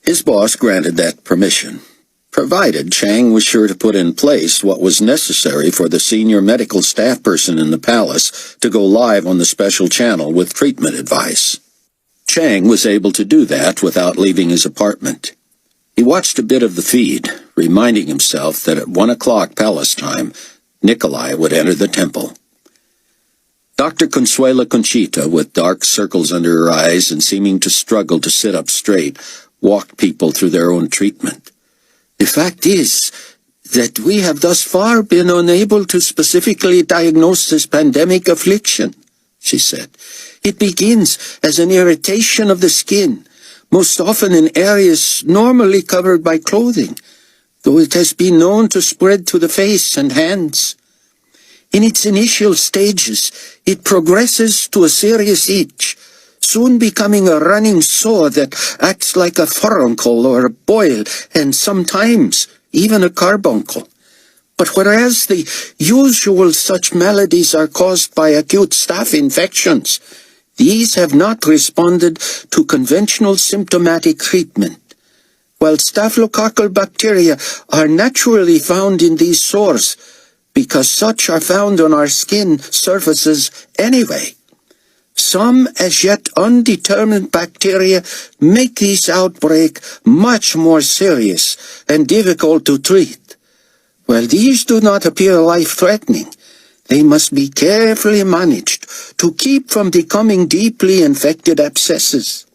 His boss granted that permission, provided Chang was sure to put in place what was necessary for the senior medical staff person in the palace to go live on the special channel with treatment advice. Chang was able to do that without leaving his apartment. He watched a bit of the feed, reminding himself that at 1 o'clock palace time, Nikolai would enter the temple. Dr. Consuela Conchita, with dark circles under her eyes and seeming to struggle to sit up straight, walked people through their own treatment. "The fact is that we have thus far been unable to specifically diagnose this pandemic affliction," she said. "It begins as an irritation of the skin, most often in areas normally covered by clothing, though it has been known to spread to the face and hands. In its initial stages, it progresses to a serious itch, soon becoming a running sore that acts like a furuncle or a boil, and sometimes even a carbuncle. But whereas the usual such maladies are caused by acute staph infections, these have not responded to conventional symptomatic treatment. While staphylococcal bacteria are naturally found in these sores, because such are found on our skin surfaces anyway, some as yet undetermined bacteria make this outbreak much more serious and difficult to treat. While these do not appear life-threatening, they must be carefully managed to keep from becoming deeply infected abscesses.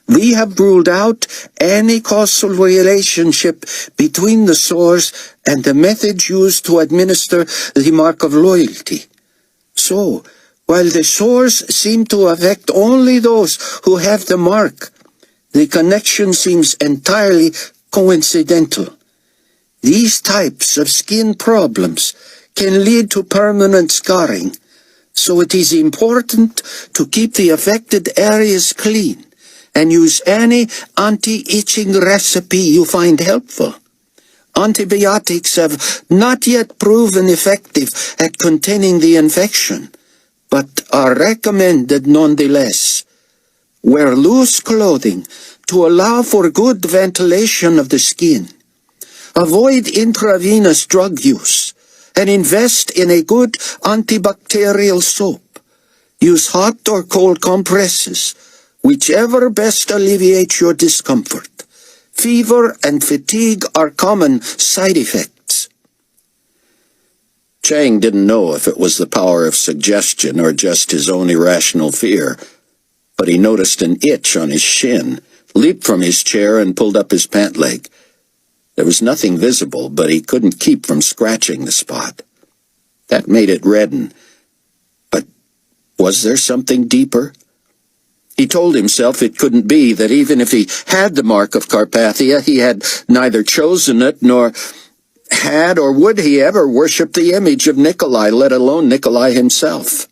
We have ruled out any causal relationship between the sores and the methods used to administer the mark of loyalty. So, while the sores seem to affect only those who have the mark, the connection seems entirely coincidental. These types of skin problems can lead to permanent scarring, so it is important to keep the affected areas clean and use any anti-itching recipe you find helpful. Antibiotics have not yet proven effective at containing the infection, but are recommended nonetheless. Wear loose clothing to allow for good ventilation of the skin. Avoid intravenous drug use and invest in a good antibacterial soap. Use hot or cold compresses, whichever best alleviates your discomfort. Fever and fatigue are common side effects. Chang didn't know if it was the power of suggestion or just his own irrational fear, but he noticed an itch on his shin, leaped from his chair and pulled up his pant leg. There was nothing visible, but he couldn't keep from scratching the spot. That made it redden. But was there something deeper? He told himself it couldn't be, that even if he had the mark of Carpathia, he had neither chosen it, nor had or would he ever worship the image of Nikolai, let alone Nikolai himself.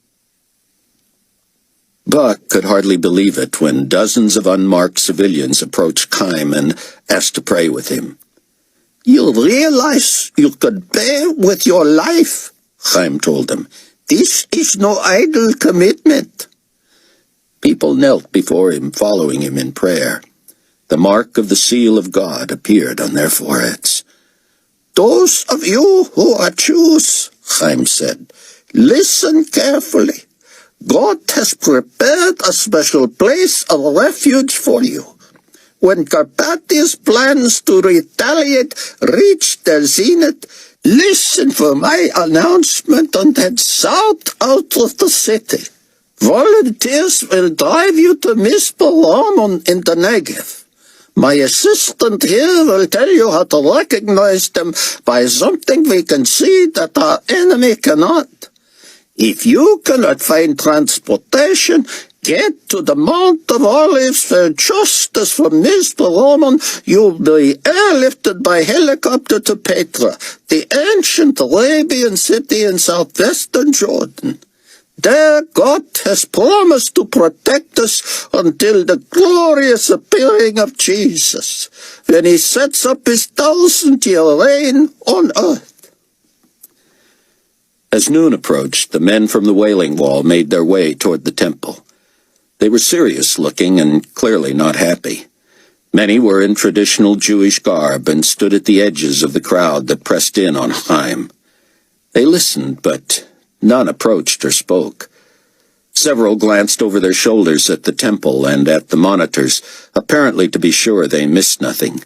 Buck could hardly believe it when dozens of unmarked civilians approached Haim and asked to pray with him. "You realize you could pay with your life," Haim told them. "This is no idle commitment." People knelt before him, following him in prayer. The mark of the seal of God appeared on their foreheads. "Those of you who are Jews," Haim said, "listen carefully. God has prepared a special place of refuge for you. When Carpathia's plans to retaliate reach their zenith, listen for my announcement and head south out of the city. Volunteers will drive you to Mizpah in the Negev. My assistant here will tell you how to recognize them by something we can see that our enemy cannot. If you cannot find transportation, get to the Mount of Olives, where just as from Mizpah you'll be airlifted by helicopter to Petra, the ancient Arabian city in southwestern Jordan. There God has promised to protect us until the glorious appearing of Jesus, when he sets up his 1,000-year reign on earth." As noon approached, the men from the Wailing Wall made their way toward the temple. They were serious-looking and clearly not happy. Many were in traditional Jewish garb and stood at the edges of the crowd that pressed in on Haim. They listened, but none approached or spoke. Several glanced over their shoulders at the temple and at the monitors, apparently to be sure they missed nothing.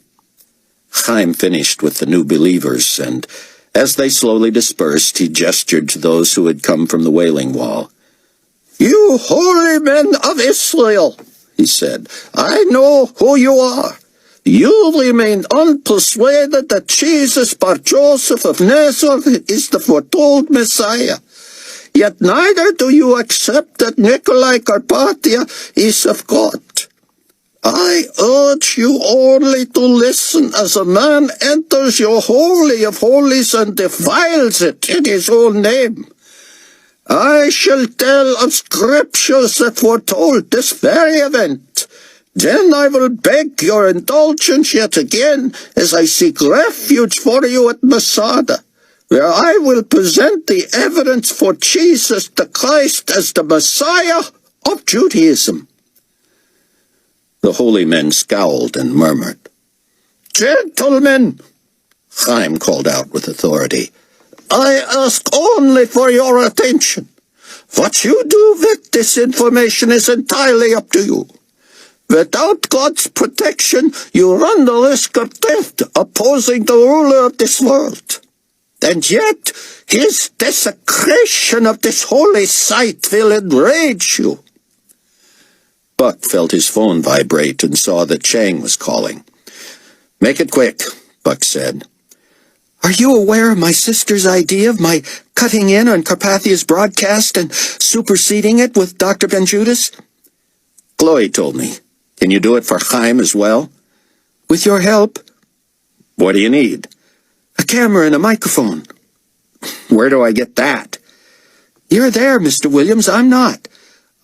Haim finished with the new believers, and as they slowly dispersed, he gestured to those who had come from the Wailing Wall. "You holy men of Israel," he said, "I know who you are. You remain unpersuaded that Jesus bar Joseph of Nazareth is the foretold Messiah. Yet neither do you accept that Nikolai Carpathia is of God. I urge you only to listen as a man enters your holy of holies and defiles it in his own name. I shall tell of scriptures that foretold this very event. Then I will beg your indulgence yet again as I seek refuge for you at Masada, where I will present the evidence for Jesus the Christ as the Messiah of Judaism." The holy men scowled and murmured. "Gentlemen," Haim called out with authority, "I ask only for your attention. What you do with this information is entirely up to you. Without God's protection, you run the risk of death opposing the ruler of this world. And yet, his desecration of this holy site will enrage you." Buck felt his phone vibrate and saw that Chang was calling. "Make it quick," Buck said. "Are you aware of my sister's idea of my cutting in on Carpathia's broadcast and superseding it with Dr. Ben-Judas?" "Chloe told me. Can you do it for Haim as well?" "With your help." "What do you need?" "A camera and a microphone." "Where do I get that?" "You're there, Mr. Williams. I'm not.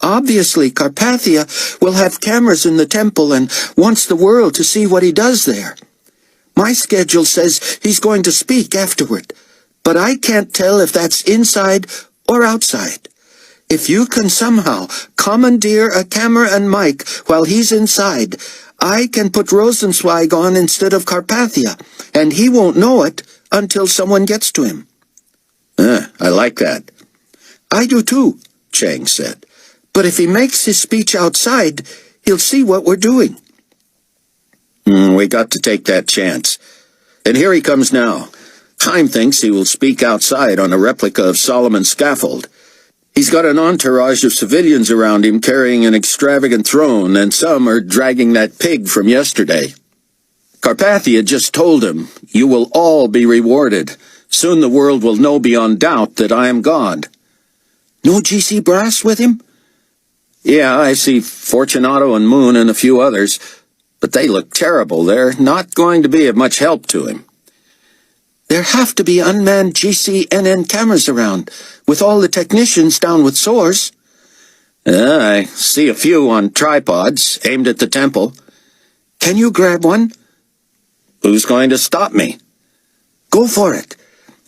Obviously, Carpathia will have cameras in the temple and wants the world to see what he does there. My schedule says he's going to speak afterward, but I can't tell if that's inside or outside. If you can somehow commandeer a camera and mic while he's inside, I can put Rosenzweig on instead of Carpathia, and he won't know it until someone gets to him." I like that. "I do too," Chang said. "But if he makes his speech outside, he'll see what we're doing." We got to take that chance. And here he comes now. Haim thinks he will speak outside on a replica of Solomon's scaffold. He's got an entourage of civilians around him carrying an extravagant throne, and some are dragging that pig from yesterday. Carpathia just told him, "You will all be rewarded. Soon the world will know beyond doubt that I am God." "No GC brass with him?" "Yeah, I see Fortunato and Moon and a few others, but they look terrible. They're not going to be of much help to him." "There have to be unmanned GC-NN cameras around, with all the technicians down with swords." I see a few on tripods, aimed at the temple. "Can you grab one?" Who's going to stop me? "Go for it.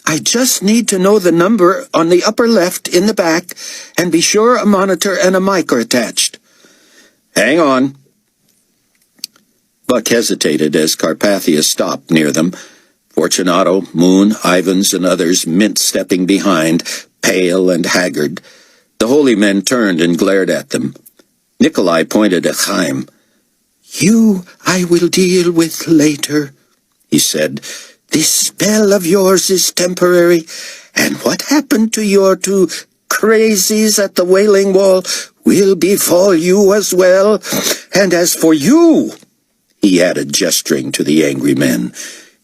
I just need to know the number on the upper left in the back, and be sure a monitor and a mic are attached." "Hang on." Buck hesitated as Carpathia stopped near them. Fortunato, Moon, Ivans, and others mint-stepping behind, pale and haggard. The holy men turned and glared at them. Nikolai pointed at Haim. "You I will deal with later," he said. "This spell of yours is temporary, and what happened to your two crazies at the Wailing Wall will befall you as well. And as for you," he added, gesturing to the angry men,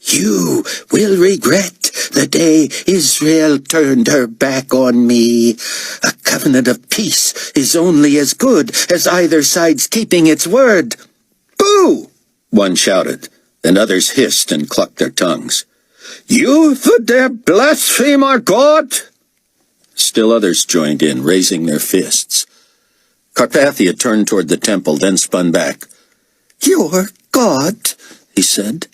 "you will regret the day Israel turned her back on me. A covenant of peace is only as good as either side's keeping its word." "Boo!" one shouted, and others hissed and clucked their tongues. "You would dare blaspheme our God?" Still others joined in, raising their fists. Carpathia turned toward the temple, then spun back. "Your God," he said.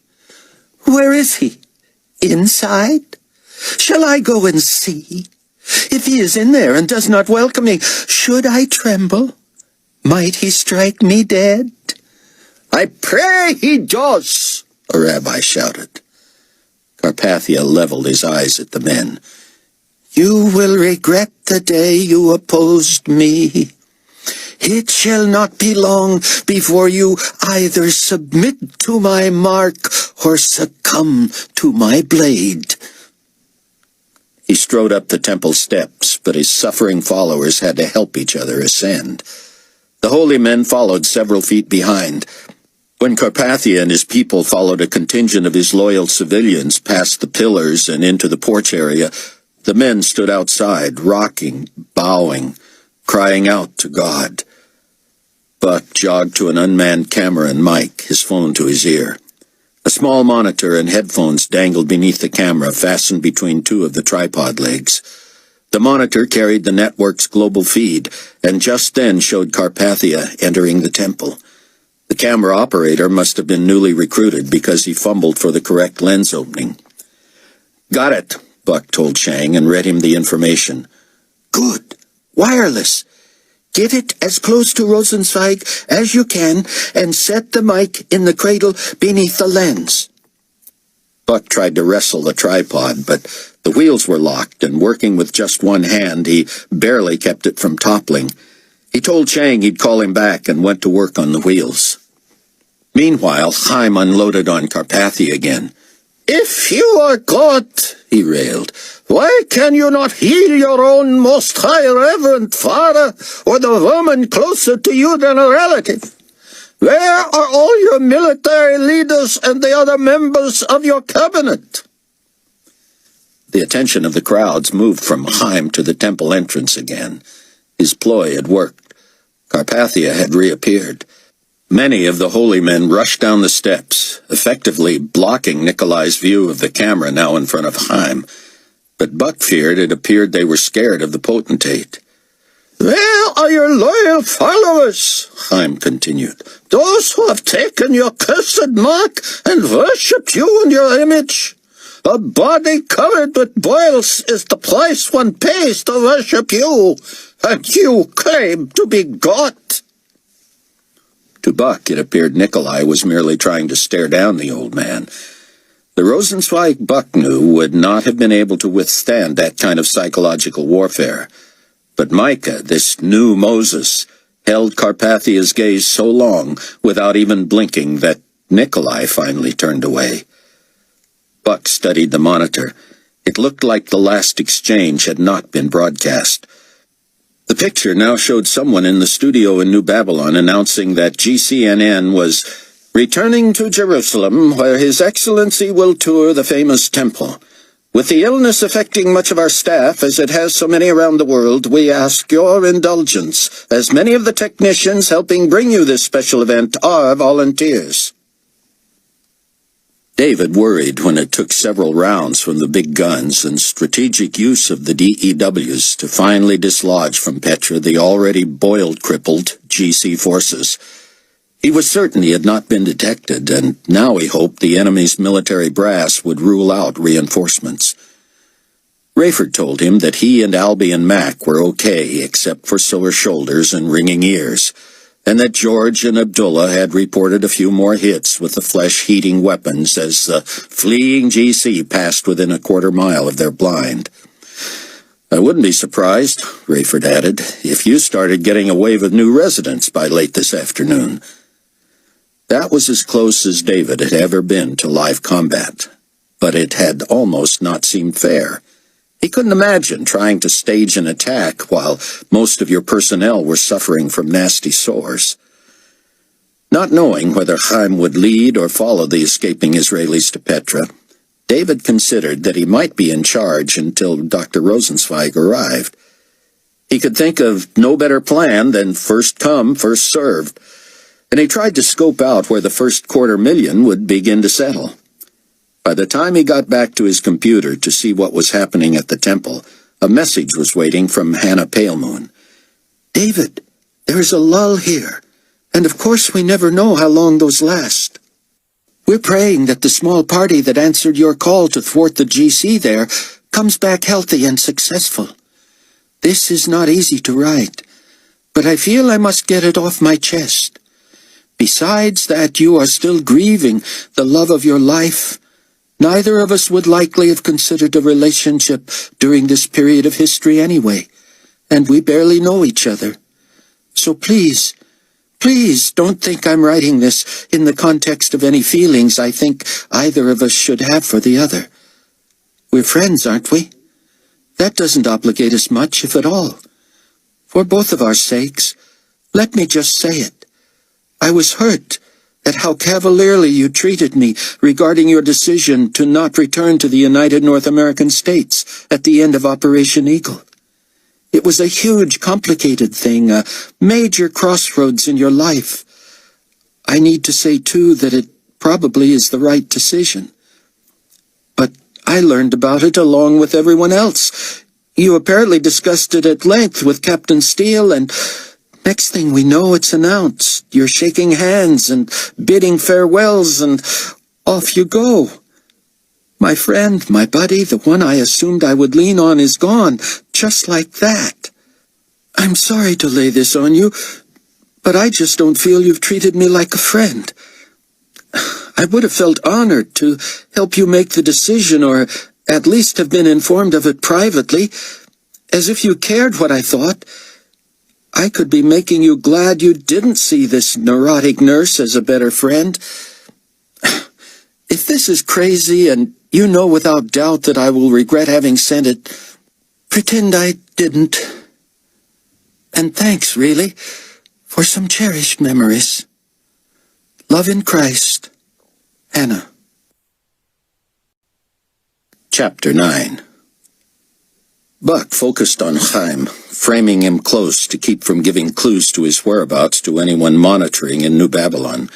"Where is he? Inside? Shall I go and see? If he is in there and does not welcome me, should I tremble? Might he strike me dead?" "I pray he does," a rabbi shouted. Carpathia leveled his eyes at the men. "You will regret the day you opposed me. It shall not be long before you either submit to my mark or succumb to my blade." He strode up the temple steps, but his suffering followers had to help each other ascend. The holy men followed several feet behind. When Carpathia and his people followed a contingent of his loyal civilians past the pillars and into the porch area, the men stood outside, rocking, bowing, crying out to God. Buck jogged to an unmanned camera and mic, his phone to his ear. A small monitor and headphones dangled beneath the camera, fastened between two of the tripod legs. The monitor carried the network's global feed, and just then showed Carpathia entering the temple. The camera operator must have been newly recruited because he fumbled for the correct lens opening. "Got it," Buck told Chang and read him the information. "Good. Wireless. Get it as close to Rosenzweig as you can and set the mic in the cradle beneath the lens." Buck tried to wrestle the tripod, but the wheels were locked, and working with just one hand, he barely kept it from toppling. He told Chang he'd call him back and went to work on the wheels. Meanwhile, Haim unloaded on Carpathia again. "If you are God," he railed, "why can you not heal your own most high reverend father, or the woman closer to you than a relative? Where are all your military leaders and the other members of your cabinet?" The attention of the crowds moved from Haim to the temple entrance again. His ploy had worked. Carpathia had reappeared. Many of the holy men rushed down the steps, effectively blocking Nikolai's view of the camera now in front of Haim. But Buck feared it appeared they were scared of the potentate. "Where are your loyal followers?" Haim continued. "Those who have taken your cursed mark and worshipped you and your image? A body covered with boils is the price one pays to worship you. and you claim to be God. To Buck, it appeared Nikolai was merely trying to stare down the old man. The Rosenzweig Buck knew would not have been able to withstand that kind of psychological warfare. But Micah, this new Moses, held Carpathia's gaze so long without even blinking that Nikolai finally turned away. Buck studied the monitor. It looked like the last exchange had not been broadcast. The picture now showed someone in the studio in New Babylon announcing that GCNN was returning to Jerusalem, where His Excellency will tour the famous temple. With the illness affecting much of our staff, as it has so many around the world, we ask your indulgence, as many of the technicians helping bring you this special event are volunteers. David worried when it took several rounds from the big guns and strategic use of the DEWs to finally dislodge from Petra the already boiled-crippled GC forces. He was certain he had not been detected, and now he hoped the enemy's military brass would rule out reinforcements. Rayford told him that he and Albie and Mac were okay, except for sore shoulders and ringing ears, and that George and Abdullah had reported a few more hits with the flesh-heating weapons as the fleeing GC passed within a quarter-mile of their blind. I wouldn't be surprised, Rayford added, if you started getting a wave of new residents by late this afternoon. That was as close as David had ever been to live combat, but it had almost not seemed fair. He couldn't imagine trying to stage an attack while most of your personnel were suffering from nasty sores. Not knowing whether Haim would lead or follow the escaping Israelis to Petra, David considered that he might be in charge until Dr. Rosenzweig arrived. He could think of no better plan than first come, first served, and he tried to scope out where the first $250,000 would begin to settle. By the time he got back to his computer to see what was happening at the temple, a message was waiting from Hannah Palemoon. "David, there is a lull here, and of course we never know how long those last. We're praying that the small party that answered your call to thwart the GC there comes back healthy and successful. This is not easy to write, but I feel I must get it off my chest. Besides that you are still grieving the love of your life, neither of us would likely have considered a relationship during this period of history anyway, and we barely know each other. So please don't think I'm writing this in the context of any feelings I think either of us should have for the other. We're friends, aren't we? That doesn't obligate us much, if at all. For both of our sakes, let me just say it. I was hurt at how cavalierly you treated me regarding your decision to not return to the United North American States at the end of Operation Eagle. It was a huge, complicated thing, a major crossroads in your life. I need to say, too, that it probably is the right decision. But I learned about it along with everyone else. You apparently discussed it at length with Captain Steele, and next thing we know, it's announced. You're shaking hands and bidding farewells, and off you go. My friend, my buddy, the one I assumed I would lean on is gone, just like that. I'm sorry to lay this on you, but I just don't feel you've treated me like a friend. I would have felt honored to help you make the decision, or at least have been informed of it privately, as if you cared what I thought. I could be making you glad you didn't see this neurotic nurse as a better friend. If this is crazy, and you know without doubt that I will regret having sent it, pretend I didn't. And thanks, really, for some cherished memories. Love in Christ, Hannah. Chapter 9. Buck focused on Haim, framing him close to keep from giving clues to his whereabouts to anyone monitoring in New Babylon.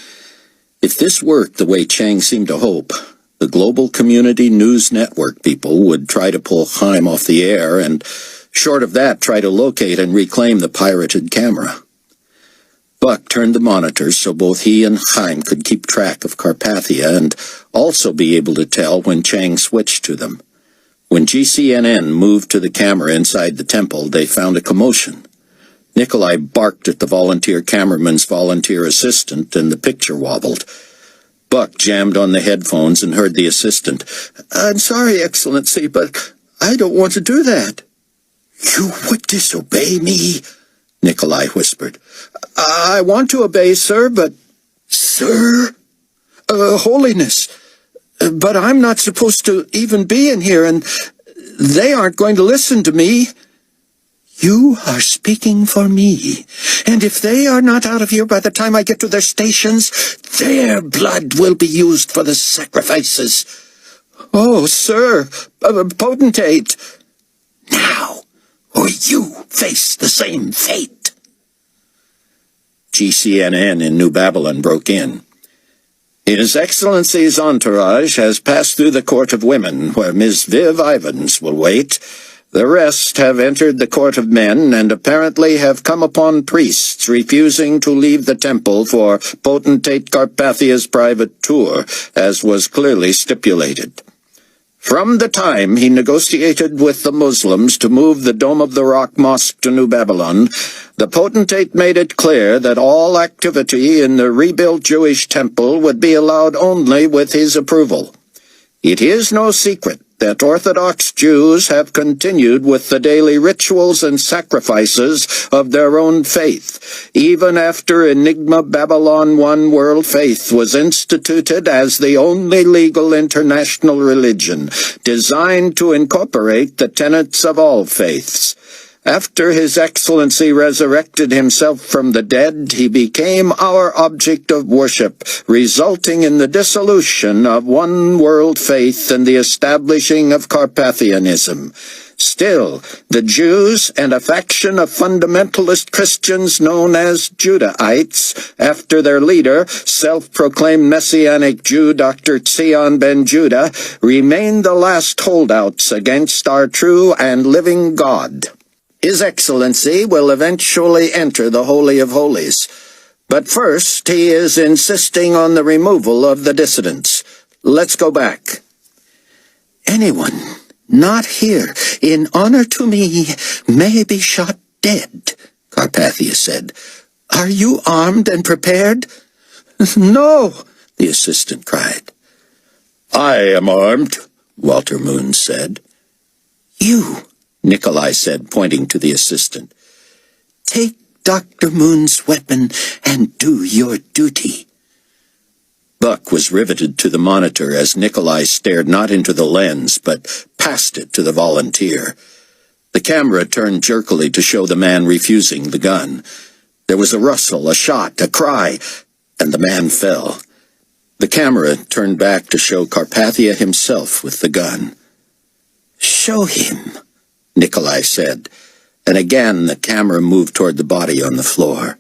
If this worked the way Chang seemed to hope, the Global Community News Network people would try to pull Haim off the air and, short of that, try to locate and reclaim the pirated camera. Buck turned the monitors so both he and Haim could keep track of Carpathia and also be able to tell when Chang switched to them. When GCNN moved to the camera inside the temple, they found a commotion. Nikolai barked at the volunteer cameraman's volunteer assistant, and the picture wobbled. Buck jammed on the headphones and heard the assistant. "I'm sorry, Excellency, but I don't want to do that." "You would disobey me?" Nikolai whispered. "I want to obey, sir, but—" "Sir?" Holiness. But I'm not supposed to even be in here, and they aren't going to listen to me." "You are speaking for me, and if they are not out of here by the time I get to their stations, their blood will be used for the sacrifices." "Oh, sir, potentate." "Now, or you face the same fate." GCNN in New Babylon broke in. "His Excellency's entourage has passed through the Court of Women, where Ms. Viv Ivans will wait. The rest have entered the Court of Men and apparently have come upon priests refusing to leave the temple for Potentate Carpathia's private tour, as was clearly stipulated. From the time he negotiated with the Muslims to move the Dome of the Rock Mosque to New Babylon, the potentate made it clear that all activity in the rebuilt Jewish temple would be allowed only with his approval. It is no secret that Orthodox Jews have continued with the daily rituals and sacrifices of their own faith, even after Enigma Babylon One World Faith was instituted as the only legal international religion, designed to incorporate the tenets of all faiths. After His Excellency resurrected himself from the dead, he became our object of worship, resulting in the dissolution of one world faith and the establishing of Carpathianism. Still, the Jews and a faction of fundamentalist Christians known as Judahites, after their leader, self-proclaimed Messianic Jew Dr. Tseon ben Judah, remain the last holdouts against our true and living God. His Excellency will eventually enter the Holy of Holies, but first he is insisting on the removal of the dissidents. Let's go back." "Anyone not here in honor to me may be shot dead," Carpathia said. "Are you armed and prepared?" "No," the assistant cried. "I am armed," Walter Moon said. "You," Nikolai said, pointing to the assistant. "Take Dr. Moon's weapon and do your duty." Buck was riveted to the monitor as Nikolai stared not into the lens, but past it to the volunteer. The camera turned jerkily to show the man refusing the gun. There was a rustle, a shot, a cry, and the man fell. The camera turned back to show Carpathia himself with the gun. "Show him," Nikolai said, and again the camera moved toward the body on the floor.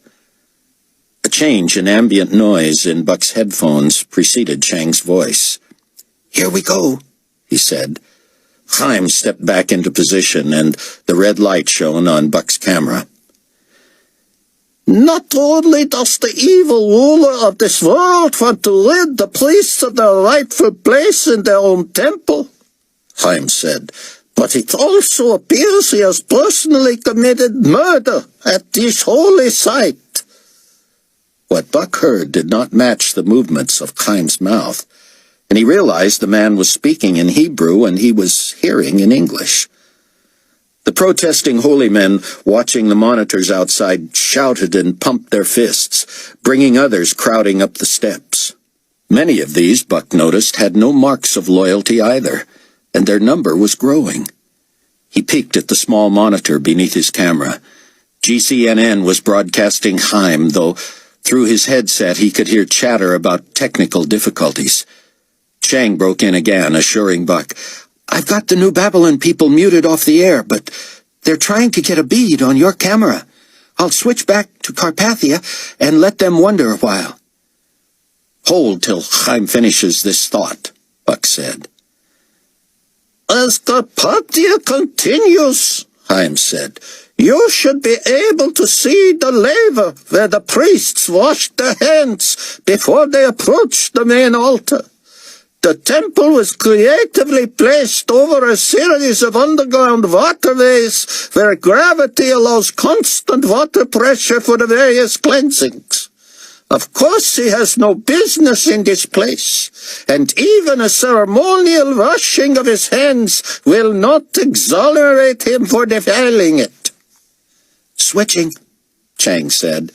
A change in ambient noise in Buck's headphones preceded Chang's voice. "Here we go," he said. Haim stepped back into position, and the red light shone on Buck's camera. "Not only does the evil ruler of this world want to rid the priests of their rightful place in their own temple," Haim said, "but it also appears he has personally committed murder at this holy site." What Buck heard did not match the movements of Haim's mouth, and he realized the man was speaking in Hebrew and he was hearing in English. The protesting holy men watching the monitors outside shouted and pumped their fists, bringing others crowding up the steps. Many of these, Buck noticed, had no marks of loyalty either, and their number was growing. He peeked at the small monitor beneath his camera. GCNN was broadcasting Haim, though through his headset he could hear chatter about technical difficulties. Chang broke in again, assuring Buck, "I've got the New Babylon people muted off the air, but they're trying to get a bead on your camera. I'll switch back to Carpathia and let them wonder a while." "Hold till Haim finishes this thought," Buck said. "As Carpathia continues," Haim said, "you should be able to see the laver where the priests washed their hands before they approached the main altar. The temple was creatively placed over a series of underground waterways where gravity allows constant water pressure for the various cleansings. Of course he has no business in this place, and even a ceremonial washing of his hands will not exonerate him for defiling it. "Switching," Chang said,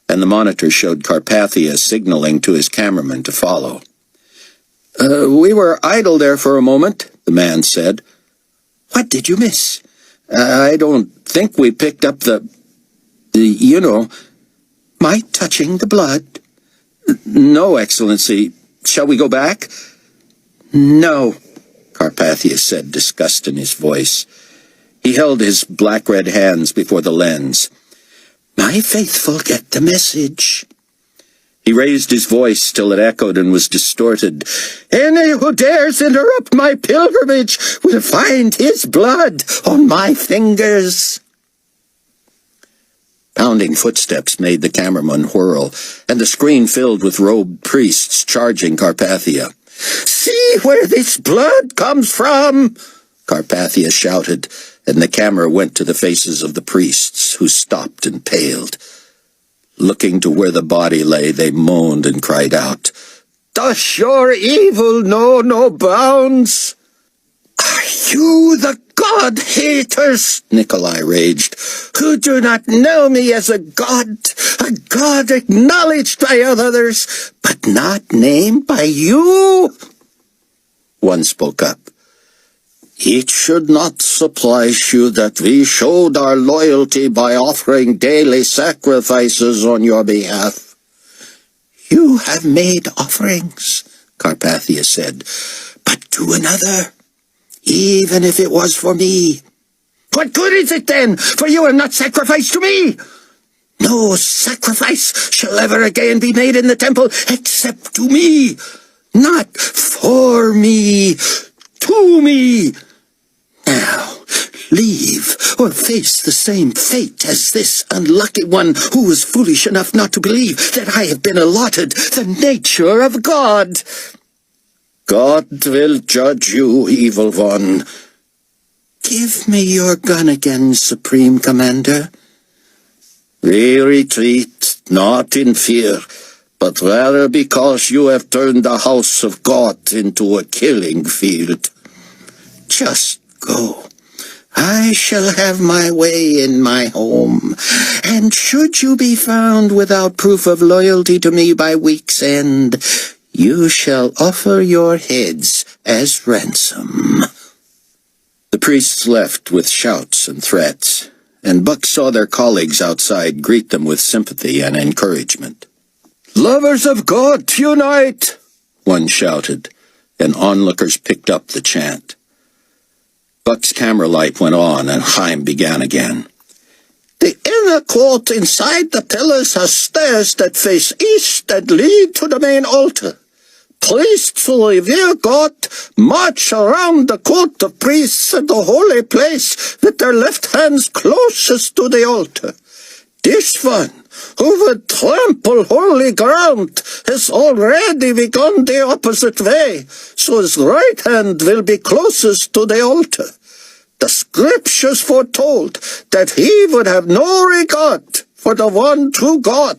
and the monitor showed Carpathia signaling to his cameraman to follow. "We were idle there for a moment," the man said. "What did you miss?" "I don't think we picked up my touching the blood." "No, Excellency. Shall we go back?" "No," Carpathia said, disgust in his voice. He held his black-red hands before the lens. "My faithful get the message." He raised his voice till it echoed and was distorted. "Any who dares interrupt my pilgrimage will find his blood on my fingers." Pounding footsteps made the cameraman whirl, and the screen filled with robed priests charging Carpathia. "See where this blood comes from!" Carpathia shouted, and the camera went to the faces of the priests, who stopped and paled. Looking to where the body lay, they moaned and cried out, "Does your evil know no bounds?" "Are you the God-haters," Nikolai raged, "who do not know me as a god acknowledged by others, but not named by you?" One spoke up. "It should not surprise you that we showed our loyalty by offering daily sacrifices on your behalf." "You have made offerings," Carpathia said, "but to another, even if it was for me." "What good is it then, for you have not sacrificed to me?" "No sacrifice shall ever again be made in the temple except to me, not for me, to me. Now, leave, or face the same fate as this unlucky one who was foolish enough not to believe that I have been allotted the nature of God." "God will judge you, evil one." "Give me your gun again, Supreme Commander." "We retreat, not in fear, but rather because you have turned the house of God into a killing field." "Just go. I shall have my way in my home, and should you be found without proof of loyalty to me by week's end, you shall offer your heads as ransom." The priests left with shouts and threats, and Buck saw their colleagues outside greet them with sympathy and encouragement. "Lovers of God, unite!" one shouted, and onlookers picked up the chant. Buck's camera light went on, and Haim began again. "The inner court inside the pillars has stairs that face east and lead to the main altar. Priests who revere God march around the court of priests and the holy place with their left hands closest to the altar. This one, who would trample holy ground, has already begun the opposite way, so his right hand will be closest to the altar. The scriptures foretold that he would have no regard for the one true God.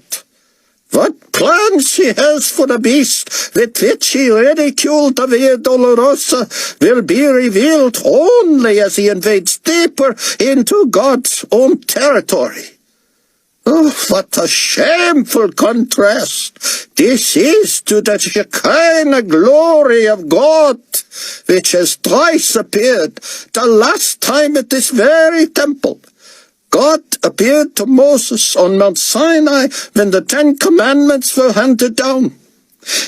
What plans he has for the beast with which he ridiculed the Via Dolorosa will be revealed only as he invades deeper into God's own territory. Oh, what a shameful contrast this is to the Shekinah glory of God, which has twice appeared, the last time at this very temple. God appeared to Moses on Mount Sinai when the 10 Commandments were handed down.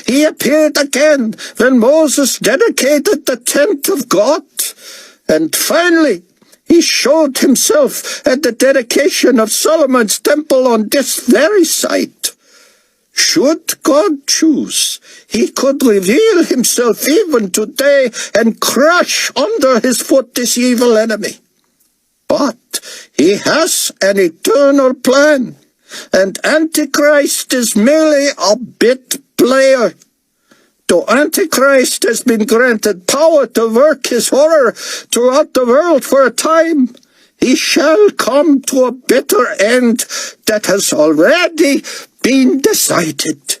He appeared again when Moses dedicated the tent of God. And finally, he showed himself at the dedication of Solomon's temple on this very site. Should God choose, he could reveal himself even today and crush under his foot this evil enemy. But he has an eternal plan, and Antichrist is merely a bit player. The Antichrist has been granted power to work his horror throughout the world for a time. He shall come to a bitter end that has already been decided."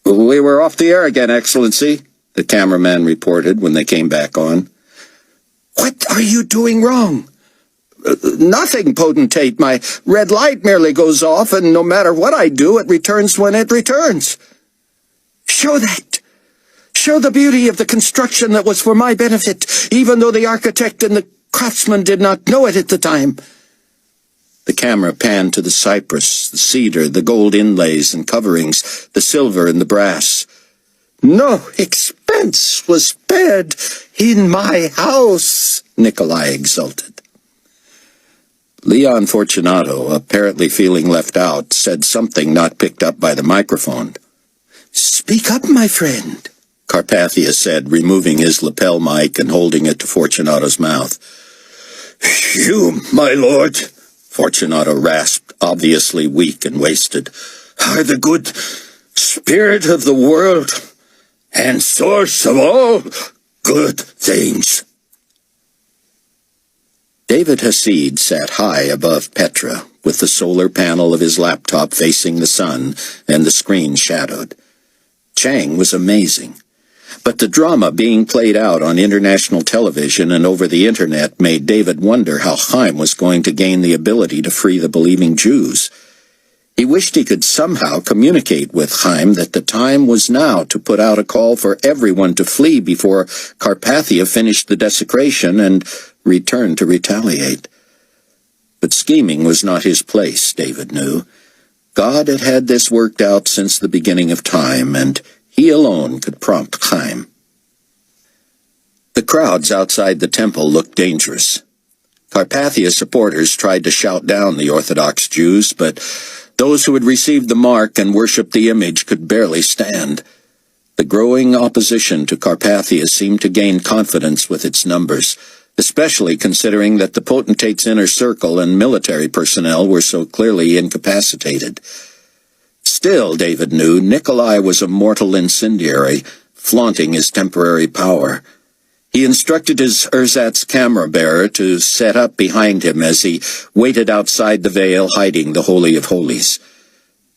"We were off the air again, Excellency," the cameraman reported when they came back on. "What are you doing wrong?" "Nothing, Potentate. My red light merely goes off, and no matter what I do, it returns when it returns." "Show that. Show the beauty of the construction that was for my benefit, even though the architect and the craftsman did not know it at the time." The camera panned to the cypress, the cedar, the gold inlays and coverings, the silver and the brass. "No expense was spared in my house," Nikolai exulted. Leon Fortunato, apparently feeling left out, said something not picked up by the microphone. "Speak up, my friend," Carpathia said, removing his lapel mic and holding it to Fortunato's mouth. "You, my lord," Fortunato rasped, obviously weak and wasted, "are the good spirit of the world and source of all good things." David Hasid sat high above Petra, with the solar panel of his laptop facing the sun and the screen shadowed. Chang was amazing, but the drama being played out on international television and over the internet made David wonder how Haim was going to gain the ability to free the believing Jews. He wished he could somehow communicate with Haim that the time was now to put out a call for everyone to flee before Carpathia finished the desecration and returned to retaliate. But scheming was not his place, David knew. God had had this worked out since the beginning of time, and he alone could prompt Haim. The crowds outside the temple looked dangerous. Carpathia supporters tried to shout down the Orthodox Jews, but those who had received the mark and worshipped the image could barely stand. The growing opposition to Carpathia seemed to gain confidence with its numbers, especially considering that the potentate's inner circle and military personnel were so clearly incapacitated. Still, David knew, Nikolai was a mortal incendiary, flaunting his temporary power. He instructed his ersatz camera-bearer to set up behind him as he waited outside the veil hiding the Holy of Holies.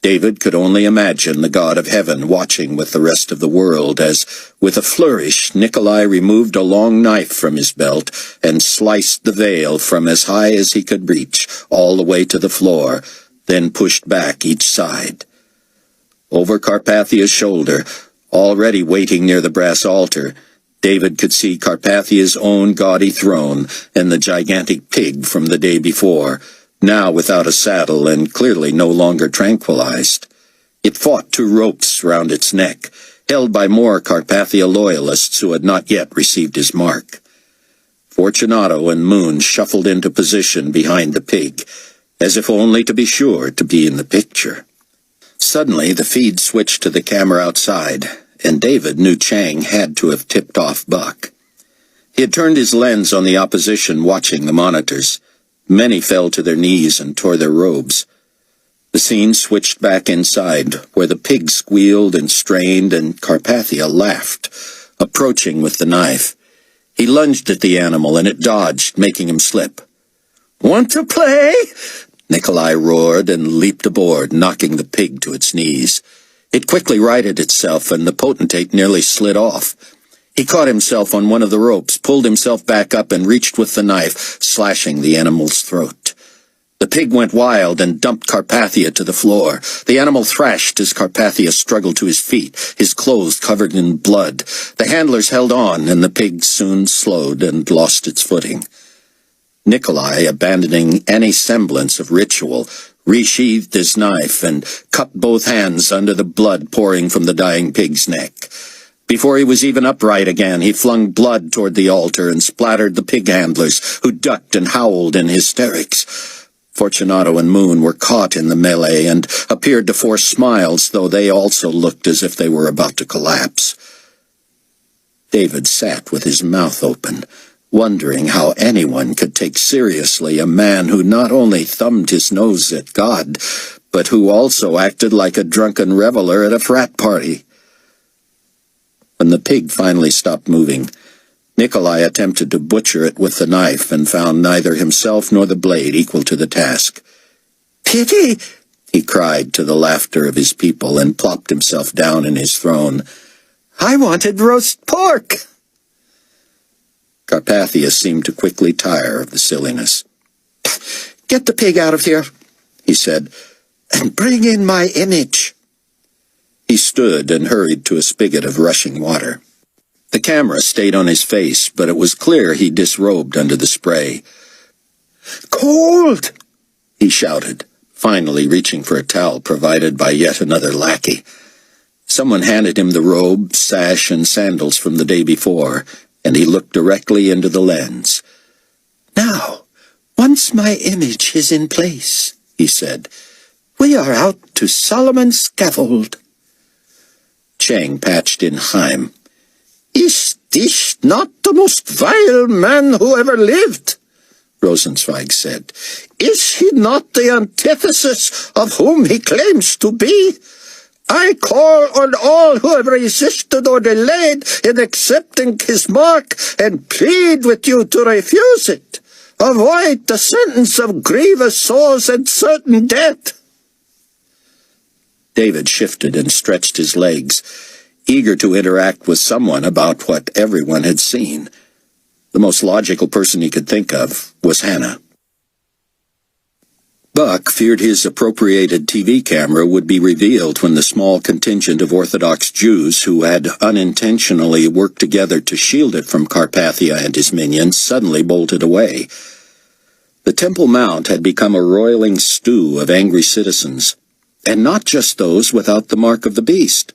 David could only imagine the God of heaven watching with the rest of the world as, with a flourish, Nikolai removed a long knife from his belt and sliced the veil from as high as he could reach, all the way to the floor, then pushed back each side. Over Carpathia's shoulder, already waiting near the brass altar, David could see Carpathia's own gaudy throne and the gigantic pig from the day before, now without a saddle and clearly no longer tranquilized. It fought two ropes round its neck, held by more Carpathia loyalists who had not yet received his mark. Fortunato and Moon shuffled into position behind the pig, as if only to be sure to be in the picture. Suddenly the feed switched to the camera outside, and David knew Chang had to have tipped off Buck. He had turned his lens on the opposition watching the monitors. Many fell to their knees and tore their robes. The scene switched back inside, where the pig squealed and strained, and Carpathia laughed, approaching with the knife. He lunged at the animal, and it dodged, making him slip. "Want to play?" Nikolai roared and leaped aboard, knocking the pig to its knees. It quickly righted itself, and the potentate nearly slid off. He caught himself on one of the ropes, pulled himself back up, and reached with the knife, slashing the animal's throat. The pig went wild and dumped Carpathia to the floor. The animal thrashed as Carpathia struggled to his feet, his clothes covered in blood. The handlers held on, and the pig soon slowed and lost its footing. Nikolai, abandoning any semblance of ritual, resheathed his knife and cut both hands under the blood pouring from the dying pig's neck. Before he was even upright again, he flung blood toward the altar and splattered the pig handlers, who ducked and howled in hysterics. Fortunato and Moon were caught in the melee and appeared to force smiles, though they also looked as if they were about to collapse. David sat with his mouth open, wondering how anyone could take seriously a man who not only thumbed his nose at God, but who also acted like a drunken reveler at a frat party. When the pig finally stopped moving, Nikolai attempted to butcher it with the knife and found neither himself nor the blade equal to the task. "Pity!" he cried to the laughter of his people and plopped himself down in his throne. "I wanted roast pork!" Carpathia seemed to quickly tire of the silliness. "Get the pig out of here," he said, "and bring in my image." He stood and hurried to a spigot of rushing water. The camera stayed on his face, but it was clear he disrobed under the spray. "Cold!" he shouted, finally reaching for a towel provided by yet another lackey. Someone handed him the robe, sash, and sandals from the day before, and he looked directly into the lens. "Now, once my image is in place," he said, "we are out to Solomon's scaffold." Chang patched in Haim. "Is this not the most vile man who ever lived?" Rosenzweig said. "Is he not the antithesis of whom he claims to be? I call on all who have resisted or delayed in accepting his mark and plead with you to refuse it. Avoid the sentence of grievous sores and certain death." David shifted and stretched his legs, eager to interact with someone about what everyone had seen. The most logical person he could think of was Hannah. Buck feared his appropriated TV camera would be revealed when the small contingent of Orthodox Jews who had unintentionally worked together to shield it from Carpathia and his minions suddenly bolted away. The Temple Mount had become a roiling stew of angry citizens, and not just those without the mark of the beast.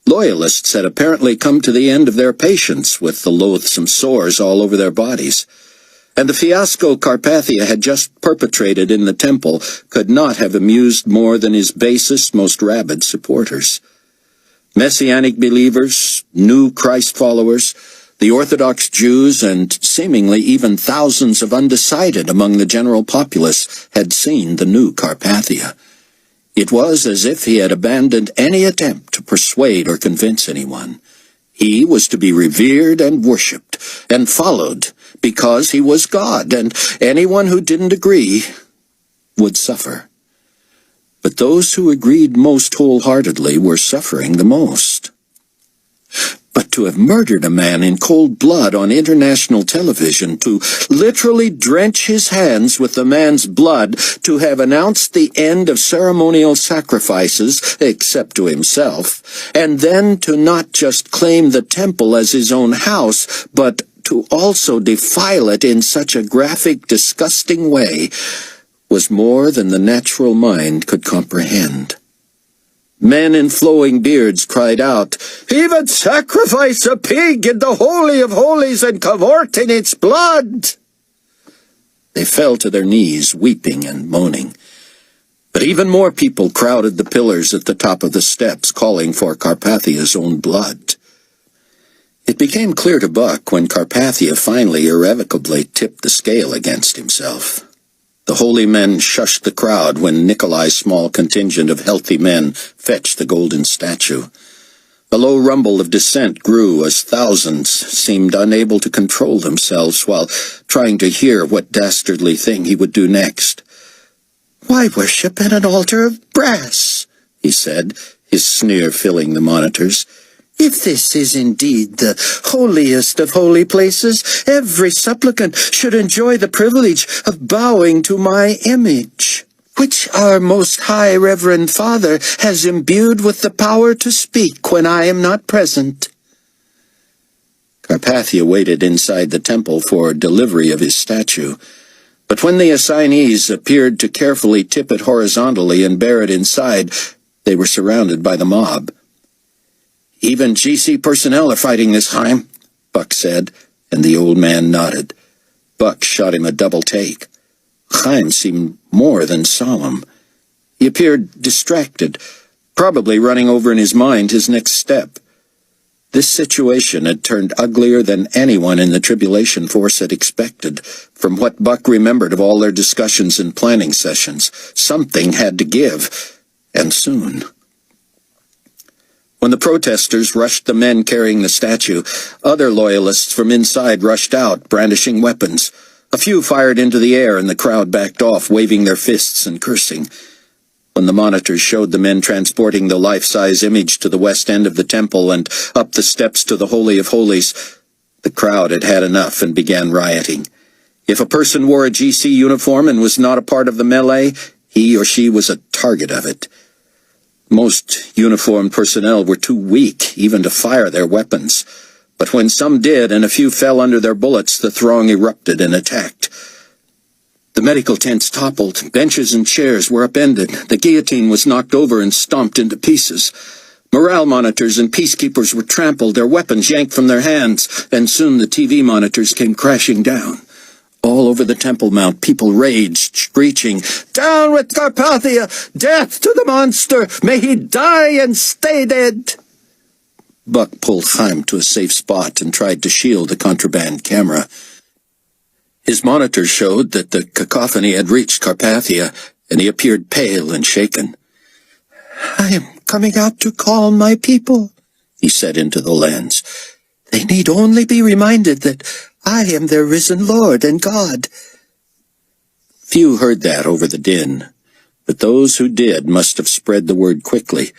Loyalists had apparently come to the end of their patience with the loathsome sores all over their bodies, and the fiasco Carpathia had just perpetrated in the temple could not have amused more than his basest, most rabid supporters. Messianic believers, new Christ followers, the Orthodox Jews, and seemingly even thousands of undecided among the general populace had seen the new Carpathia. It was as if he had abandoned any attempt to persuade or convince anyone. He was to be revered and worshipped and followed because he was God, and anyone who didn't agree would suffer. But those who agreed most wholeheartedly were suffering the most. But to have murdered a man in cold blood on international television, to literally drench his hands with the man's blood, to have announced the end of ceremonial sacrifices, except to himself, and then to not just claim the temple as his own house, but to also defile it in such a graphic, disgusting way, was more than the natural mind could comprehend. Men in flowing beards cried out, "He would sacrifice a pig in the Holy of Holies and cavort in its blood!" They fell to their knees, weeping and moaning. But even more people crowded the pillars at the top of the steps, calling for Carpathia's own blood. It became clear to Buck when Carpathia finally irrevocably tipped the scale against himself. The holy men shushed the crowd when Nikolai's small contingent of healthy men fetched the golden statue. A low rumble of dissent grew as thousands seemed unable to control themselves while trying to hear what dastardly thing he would do next. "Why worship at an altar of brass?" he said, his sneer filling the monitors. "If this is indeed the holiest of holy places, every supplicant should enjoy the privilege of bowing to my image, which our most high reverend Father has imbued with the power to speak when I am not present." Carpathia waited inside the temple for delivery of his statue, but when the assignees appeared to carefully tip it horizontally and bear it inside, they were surrounded by the mob. "Even GC personnel are fighting this, Haim," Buck said, and the old man nodded. Buck shot him a double take. Haim seemed more than solemn. He appeared distracted, probably running over in his mind his next step. This situation had turned uglier than anyone in the tribulation force had expected. From what Buck remembered of all their discussions and planning sessions, something had to give, and soon. When the protesters rushed the men carrying the statue, other loyalists from inside rushed out, brandishing weapons. A few fired into the air, and the crowd backed off, waving their fists and cursing. When the monitors showed the men transporting the life-size image to the west end of the temple and up the steps to the Holy of Holies, the crowd had had enough and began rioting. If a person wore a GC uniform and was not a part of the melee, he or she was a target of it. Most uniformed personnel were too weak even to fire their weapons. But when some did and a few fell under their bullets, the throng erupted and attacked. The medical tents toppled, benches and chairs were upended, the guillotine was knocked over and stomped into pieces. Morale monitors and peacekeepers were trampled, their weapons yanked from their hands, and soon the TV monitors came crashing down. All over the Temple Mount, people raged, screeching, "Down with Carpathia! Death to the monster! May he die and stay dead!" Buck pulled Haim to a safe spot and tried to shield the contraband camera. His monitors showed that the cacophony had reached Carpathia, and he appeared pale and shaken. "I am coming out to call my people," he said into the lens. "They need only be reminded that I am their risen Lord and God." Few heard that over the din, but those who did must have spread the word quickly,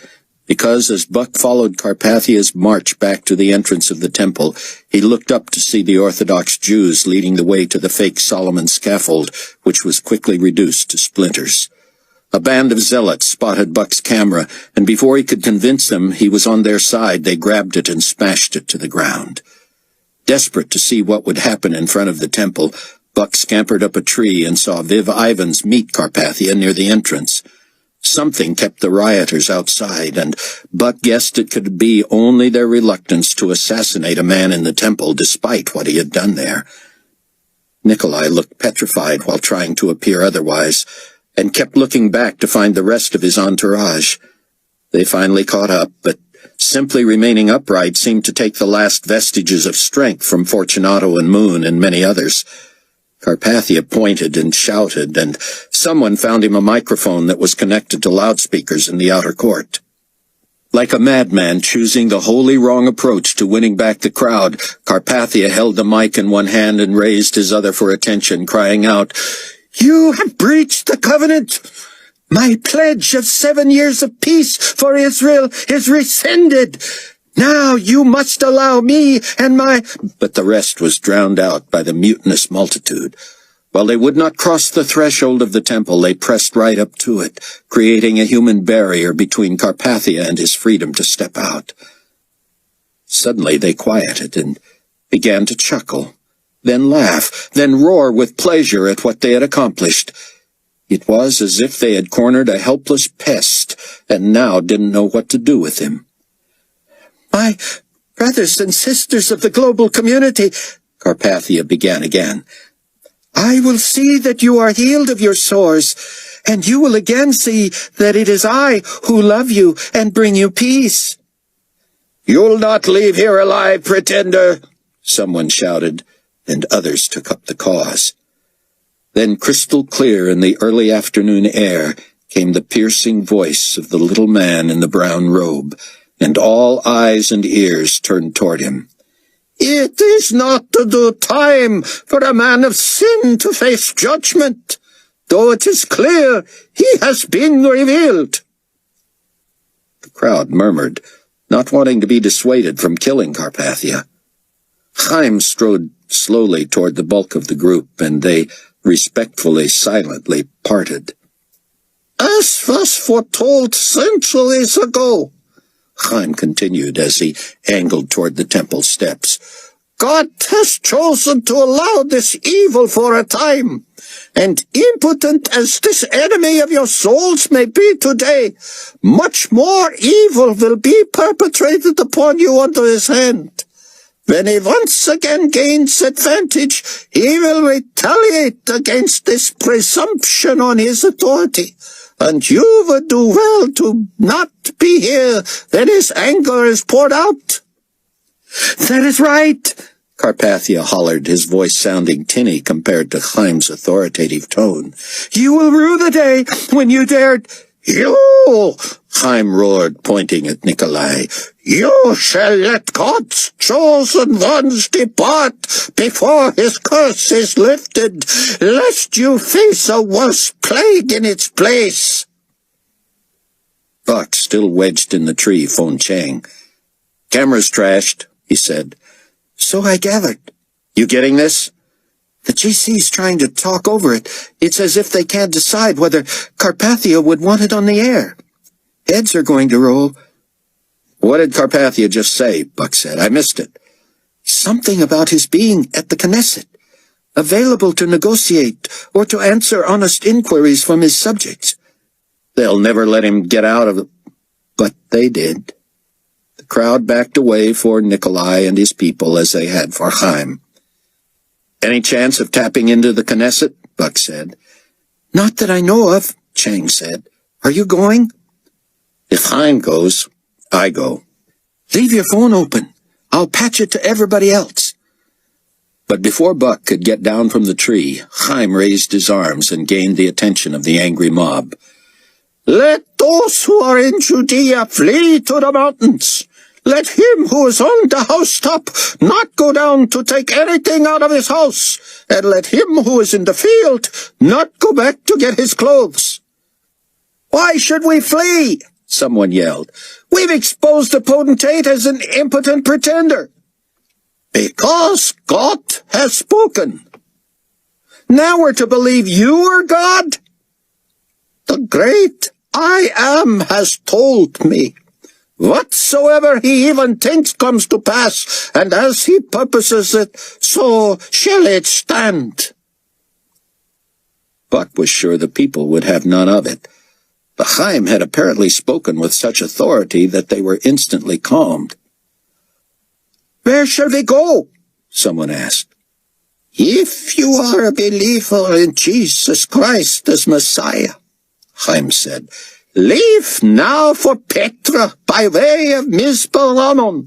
because as Buck followed Carpathia's march back to the entrance of the temple, he looked up to see the Orthodox Jews leading the way to the fake Solomon scaffold, which was quickly reduced to splinters. A band of zealots spotted Buck's camera, and before he could convince them he was on their side, they grabbed it and smashed it to the ground. Desperate to see what would happen in front of the temple, Buck scampered up a tree and saw Viv Ivans meet Carpathia near the entrance. Something kept the rioters outside, and Buck guessed it could be only their reluctance to assassinate a man in the temple despite what he had done there. Nikolai looked petrified while trying to appear otherwise, and kept looking back to find the rest of his entourage. They finally caught up, but simply remaining upright seemed to take the last vestiges of strength from Fortunato and Moon and many others. Carpathia pointed and shouted, and someone found him a microphone that was connected to loudspeakers in the outer court. Like a madman choosing the wholly wrong approach to winning back the crowd, Carpathia held the mic in one hand and raised his other for attention, crying out, "You have breached the covenant! My pledge of 7 years of peace for Israel is rescinded! Now you must allow me and my—" But the rest was drowned out by the mutinous multitude. While they would not cross the threshold of the temple, they pressed right up to it, creating a human barrier between Carpathia and his freedom to step out. Suddenly they quieted and began to chuckle, then laugh, then roar with pleasure at what they had accomplished. It was as if they had cornered a helpless pest, and now didn't know what to do with him. "My brothers and sisters of the global community," Carpathia began again, "I will see that you are healed of your sores, and you will again see that it is I who love you and bring you peace." "You'll not leave here alive, pretender!" someone shouted, and others took up the cause. Then, crystal clear in the early afternoon air, came the piercing voice of the little man in the brown robe, and all eyes and ears turned toward him. "It is not the due time for a man of sin to face judgment, though it is clear he has been revealed." The crowd murmured, not wanting to be dissuaded from killing Carpathia. Haim strode slowly toward the bulk of the group, and they respectfully, silently parted. "As was foretold centuries ago," Haim continued as he angled toward the temple steps, "God has chosen to allow this evil for a time, and impotent as this enemy of your souls may be today, much more evil will be perpetrated upon you under his hand. When he once again gains advantage, he will retaliate against this presumption on his authority, and you would do well to not be here when his anger is poured out." "That is right," Carpathia hollered, his voice sounding tinny compared to Haim's authoritative tone. "You will rue the day when you dared—" You, Haim roared, pointing at Nikolai, you shall let God's chosen ones depart before his curse is lifted, lest you face a worse plague in its place. Buck, still wedged in the tree, phoned Chang. "Camera's trashed," he said. "So I gathered." "You getting this?" "The GC's trying to talk over it. It's as if they can't decide whether Carpathia would want it on the air. Heads are going to roll." "What did Carpathia just say?" Buck said. "I missed it." "Something about his being at the Knesset, available to negotiate or to answer honest inquiries from his subjects." "They'll never let him get out of it." But they did. The crowd backed away for Nikolai and his people as they had for Haim. "Any chance of tapping into the Knesset?" Buck said. "Not that I know of," Chang said. "Are you going?" "If Haim goes, I go." "Leave your phone open. I'll patch it to everybody else." But before Buck could get down from the tree, Haim raised his arms and gained the attention of the angry mob. "Let those who are in Judea flee to the mountains. Let him who is on the housetop not go down to take anything out of his house, and let him who is in the field not go back to get his clothes." "Why should we flee?" someone yelled. "We've exposed the potentate as an impotent pretender." "Because God has spoken." "Now we're to believe you are God?" "The great I Am has told me. Whatsoever he even thinks comes to pass, and as he purposes it, so shall it stand." Buck was sure the people would have none of it. But Haim had apparently spoken with such authority that they were instantly calmed. "Where shall we go?" someone asked. "If you are a believer in Jesus Christ as Messiah," Haim said, "leave now for Petra by way of Mizpah.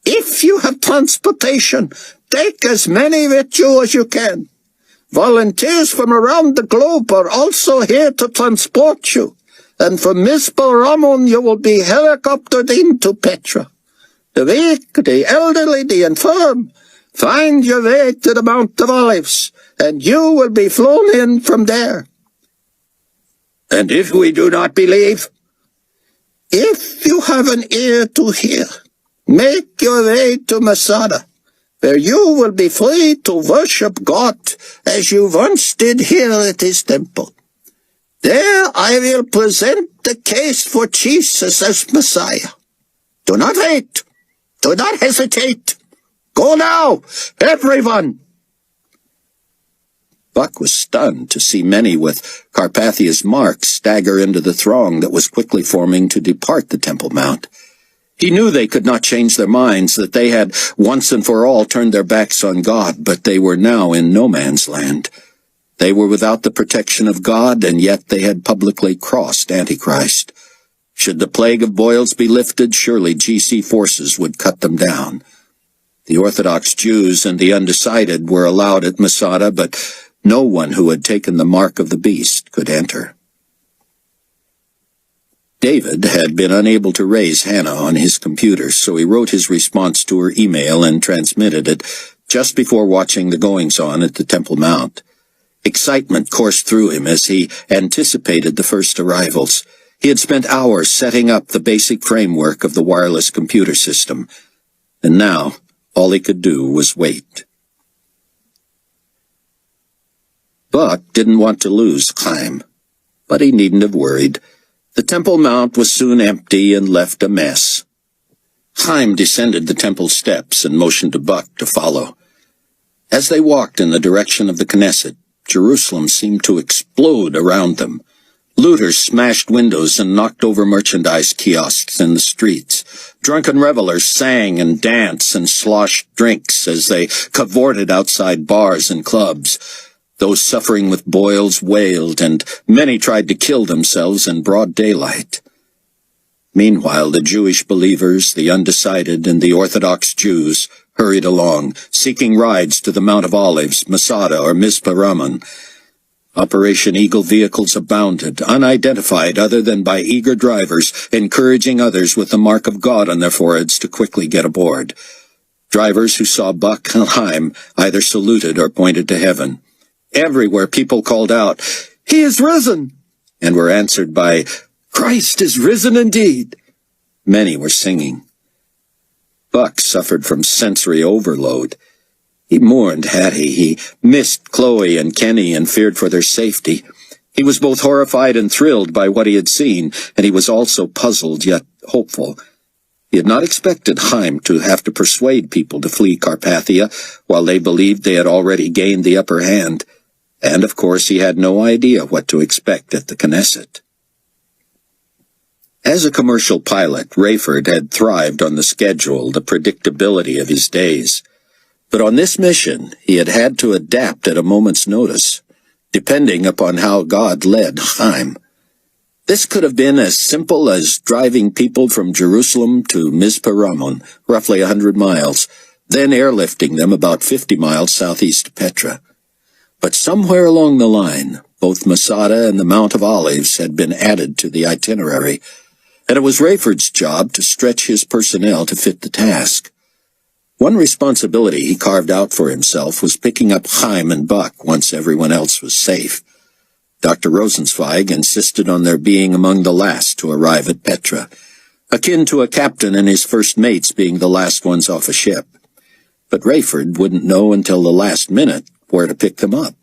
If you have transportation, take as many with you as you can. Volunteers from around the globe are also here to transport you, and from Mizpah you will be helicoptered into Petra. The weak, the elderly, the infirm, find your way to the Mount of Olives, and you will be flown in from there." "And if we do not believe?" "If you have an ear to hear, make your way to Masada, where you will be free to worship God as you once did here at his temple. There I will present the case for Jesus as Messiah. Do not wait. Do not hesitate. Go now, everyone." Buck was stunned to see many with Carpathia's mark stagger into the throng that was quickly forming to depart the Temple Mount. He knew they could not change their minds, that they had once and for all turned their backs on God, but they were now in no man's land. They were without the protection of God, and yet they had publicly crossed Antichrist. Should the plague of boils be lifted, surely GC forces would cut them down. The Orthodox Jews and the undecided were allowed at Masada, but no one who had taken the mark of the beast could enter. David had been unable to raise Hannah on his computer, so he wrote his response to her email and transmitted it just before watching the goings-on at the Temple Mount. Excitement coursed through him as he anticipated the first arrivals. He had spent hours setting up the basic framework of the wireless computer system, and now all he could do was wait. Buck didn't want to lose Haim, but he needn't have worried. The Temple Mount was soon empty and left a mess. Haim descended the temple steps and motioned to Buck to follow. As they walked in the direction of the Knesset, Jerusalem seemed to explode around them. Looters smashed windows and knocked over merchandise kiosks in the streets. Drunken revelers sang and danced and sloshed drinks as they cavorted outside bars and clubs. Those suffering with boils wailed, and many tried to kill themselves in broad daylight. Meanwhile, the Jewish believers, the undecided, and the Orthodox Jews hurried along, seeking rides to the Mount of Olives, Masada, or Mizpah. Operation Eagle vehicles abounded, unidentified other than by eager drivers, encouraging others with the mark of God on their foreheads to quickly get aboard. Drivers who saw Buck and Haim either saluted or pointed to heaven. Everywhere people called out, "He is risen!" and were answered by, "Christ is risen indeed!" Many were singing. Buck suffered from sensory overload. He mourned Hattie. He missed Chloe and Kenny and feared for their safety. He was both horrified and thrilled by what he had seen, and he was also puzzled yet hopeful. He had not expected Haim to have to persuade people to flee Carpathia, while they believed they had already gained the upper hand. And, of course, he had no idea what to expect at the Knesset. As a commercial pilot, Rayford had thrived on the schedule, the predictability of his days. But on this mission, he had had to adapt at a moment's notice, depending upon how God led Haim. This could have been as simple as driving people from Jerusalem to Mizpah Ramon, roughly 100 miles, then airlifting them about 50 miles southeast of Petra. But somewhere along the line, both Masada and the Mount of Olives had been added to the itinerary, and it was Rayford's job to stretch his personnel to fit the task. One responsibility he carved out for himself was picking up Haim and Buck once everyone else was safe. Dr. Rosenzweig insisted on their being among the last to arrive at Petra, akin to a captain and his first mates being the last ones off a ship. But Rayford wouldn't know until the last minute where to pick them up.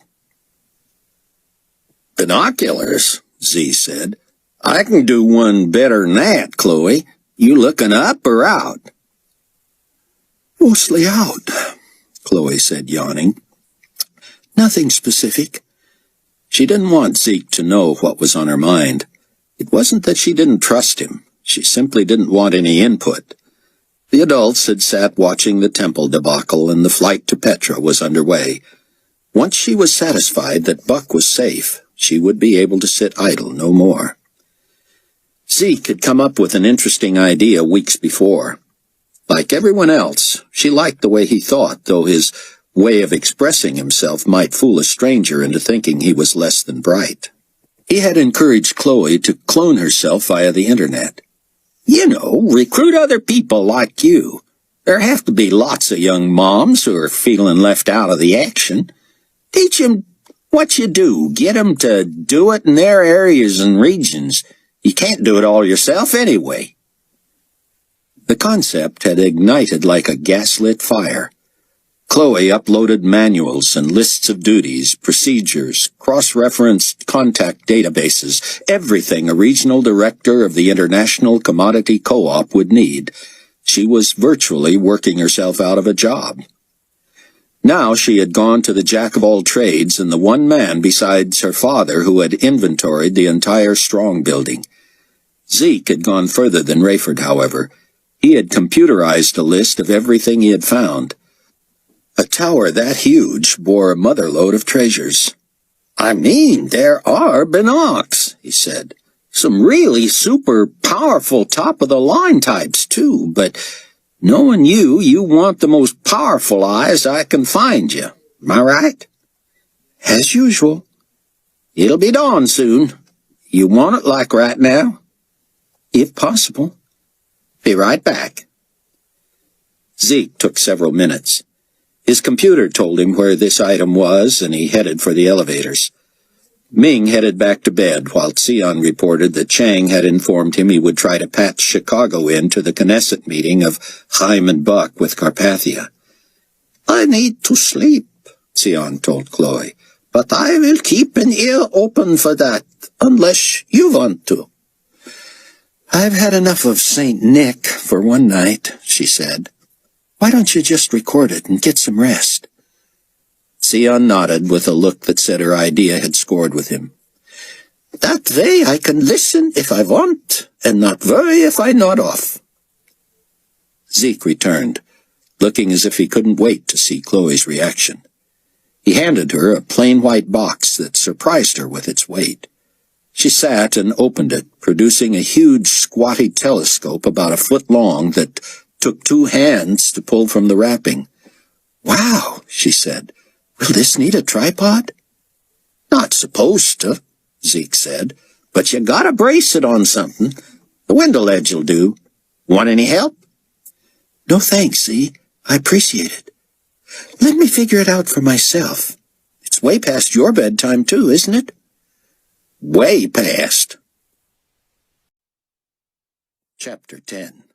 "Binoculars," Z said. "I can do one better than that, Chloe. You looking up or out?" "Mostly out," Chloe said, yawning. "Nothing specific." She didn't want Zeke to know what was on her mind. It wasn't that she didn't trust him. She simply didn't want any input. The adults had sat watching the temple debacle, and the flight to Petra was underway. Once she was satisfied that Buck was safe, she would be able to sit idle no more. Zeke had come up with an interesting idea weeks before. Like everyone else, she liked the way he thought, though his way of expressing himself might fool a stranger into thinking he was less than bright. He had encouraged Chloe to clone herself via the internet. "You know, recruit other people like you. There have to be lots of young moms who are feeling left out of the action. Teach them what you do. Get them to do it in their areas and regions. You can't do it all yourself anyway." The concept had ignited like a gaslit fire. Chloe uploaded manuals and lists of duties, procedures, cross-referenced contact databases, everything a regional director of the International Commodity Co-op would need. She was virtually working herself out of a job. Now she had gone to the jack-of-all-trades and the one man besides her father who had inventoried the entire Strong building. Zeke had gone further than Rayford, however. He had computerized a list of everything he had found. A tower that huge bore a motherlode of treasures. "I mean, there are binocs," he said. "Some really super powerful top-of-the-line types, too, but knowing you want the most powerful eyes I can find you. Am I right?" "As usual." "It'll be dawn soon. You want it like right now?" "If possible." "Be right back." Zeke took several minutes. His computer told him where this item was, and he headed for the elevators. Ming headed back to bed, while Tseon reported that Chang had informed him he would try to patch Chicago into the Knesset meeting of Haim and Buck with Carpathia. "I need to sleep," Tseon told Chloe, "but I will keep an ear open for that, unless you want to." "I've had enough of St. Nick for one night," she said. "Why don't you just record it and get some rest?" Tseon nodded with a look that said her idea had scored with him. "That way I can listen if I want, and not worry if I nod off." Zeke returned, looking as if he couldn't wait to see Chloe's reaction. He handed her a plain white box that surprised her with its weight. She sat and opened it, producing a huge squatty telescope about a foot long that took 2 hands to pull from the wrapping. "Wow," she said. "Will this need a tripod?" Not supposed to, Zeke said, but you gotta brace it on something. The window ledge'll do. Want any help? No thanks, Z. I appreciate it. Let me figure it out for myself. It's way past your bedtime, too, isn't it? Way past. Chapter 10.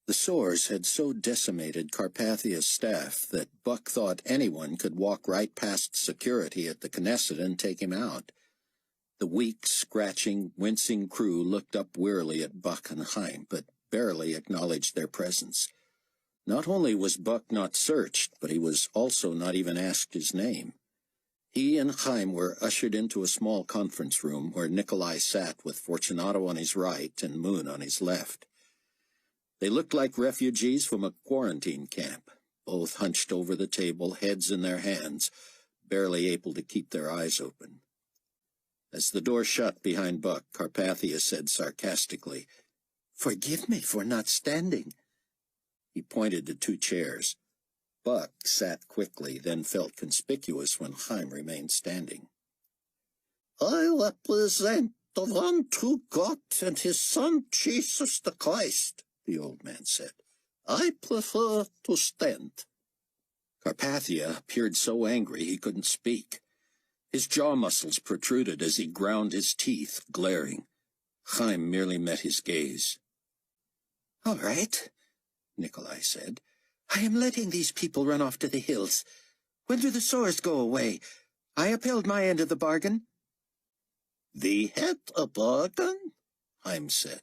The sores had so decimated Carpathia's staff that Buck thought anyone could walk right past security at the Knesset and take him out. The weak, scratching, wincing crew looked up wearily at Buck and Haim, but barely acknowledged their presence. Not only was Buck not searched, but he was also not even asked his name. He and Haim were ushered into a small conference room where Nikolai sat with Fortunato on his right and Moon on his left. They looked like refugees from a quarantine camp, both hunched over the table, heads in their hands, barely able to keep their eyes open. As the door shut behind Buck, Carpathia said sarcastically, "Forgive me for not standing." He pointed to two chairs. Buck sat quickly, then felt conspicuous when Haim remained standing. I represent the one true God and his Son, Jesus the Christ, the old man said. I prefer to stand. Carpathia appeared so angry he couldn't speak. His jaw muscles protruded as he ground his teeth, glaring. Haim merely met his gaze. All right, Nikolai said. I am letting these people run off to the hills. When do the sores go away? I upheld my end of the bargain. We had a bargain? Haim said.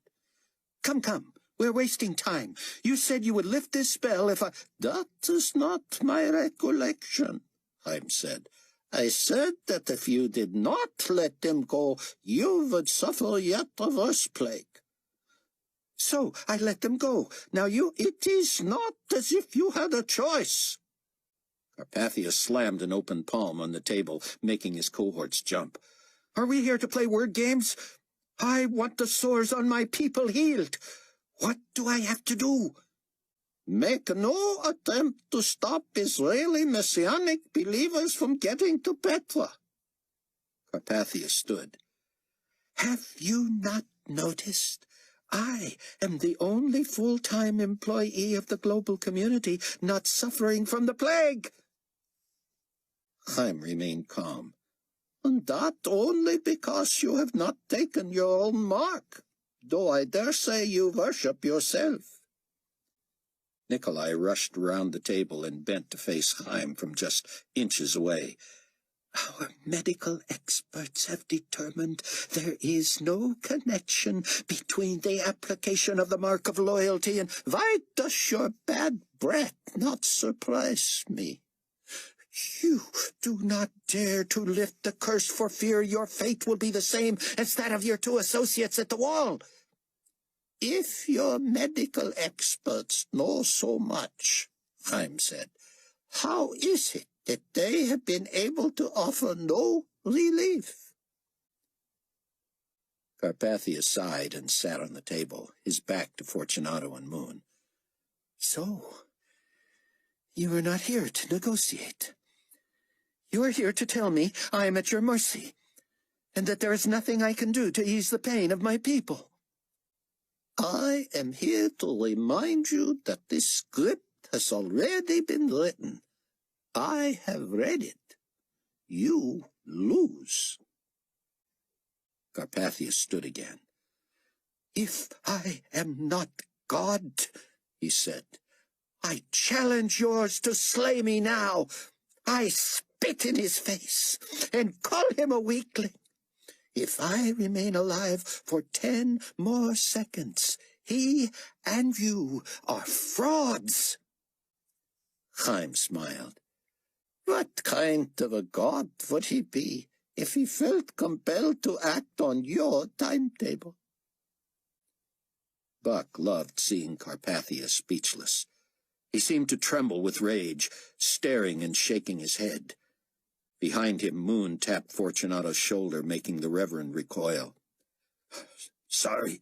Come. We're wasting time. You said you would lift this spell if I... That is not my recollection, Haim said. I said that if you did not let them go, you would suffer yet a worse plague. So I let them go. Now It is not as if you had a choice. Carpathia slammed an open palm on the table, making his cohorts jump. Are we here to play word games? I want the sores on my people healed. What do I have to do? Make no attempt to stop Israeli Messianic believers from getting to Petra. Carpathia stood. Have you not noticed? I am the only full-time employee of the global community not suffering from the plague. Haim remained calm. And that only because you have not taken your own mark, though I dare say you worship yourself. Nikolai rushed around the table and bent to face Haim from just inches away. Our medical experts have determined there is no connection between the application of the mark of loyalty and... Why does your bad breath not surprise me? You do not dare to lift the curse for fear your fate will be the same as that of your two associates at the wall. If your medical experts know so much, Haim said, how is it that they have been able to offer no relief? Carpathia sighed and sat on the table, his back to Fortunato and Moon. So, you are not here to negotiate. You are here to tell me I am at your mercy, and that there is nothing I can do to ease the pain of my people. I am here to remind you that this script has already been written. I have read it. You lose. Carpathia stood again. If I am not God, he said, I challenge yours to slay me now. I spit in his face and call him a weakling. If I remain alive for 10 more seconds, he and you are frauds. Haim smiled. What kind of a god would he be if he felt compelled to act on your timetable? Buck loved seeing Carpathia speechless. He seemed to tremble with rage, staring and shaking his head. Behind him, Moon tapped Fortunato's shoulder, making the Reverend recoil. "Sorry,"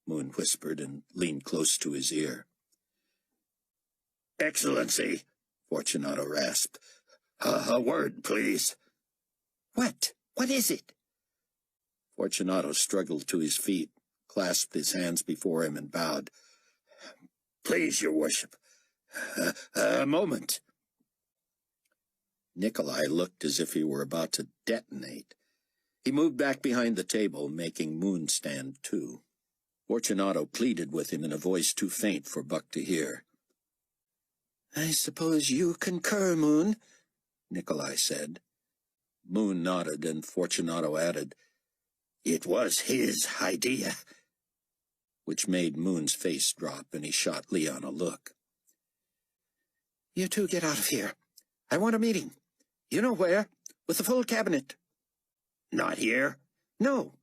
Moon whispered and leaned close to his ear. "Excellency," Fortunato rasped. A word, please." What? What is it? Fortunato struggled to his feet, clasped his hands before him, and bowed. "Please, your worship, a moment." Nikolai looked as if he were about to detonate. He moved back behind the table, making Moon stand too. Fortunato pleaded with him in a voice too faint for Buck to hear. "I suppose you concur, Moon," Nikolai said. Moon nodded, and Fortunato added, "It was his idea," which made Moon's face drop, and he shot Leon a look. "You two get out of here. I want a meeting. You know where? With the full cabinet." "Not here." "No.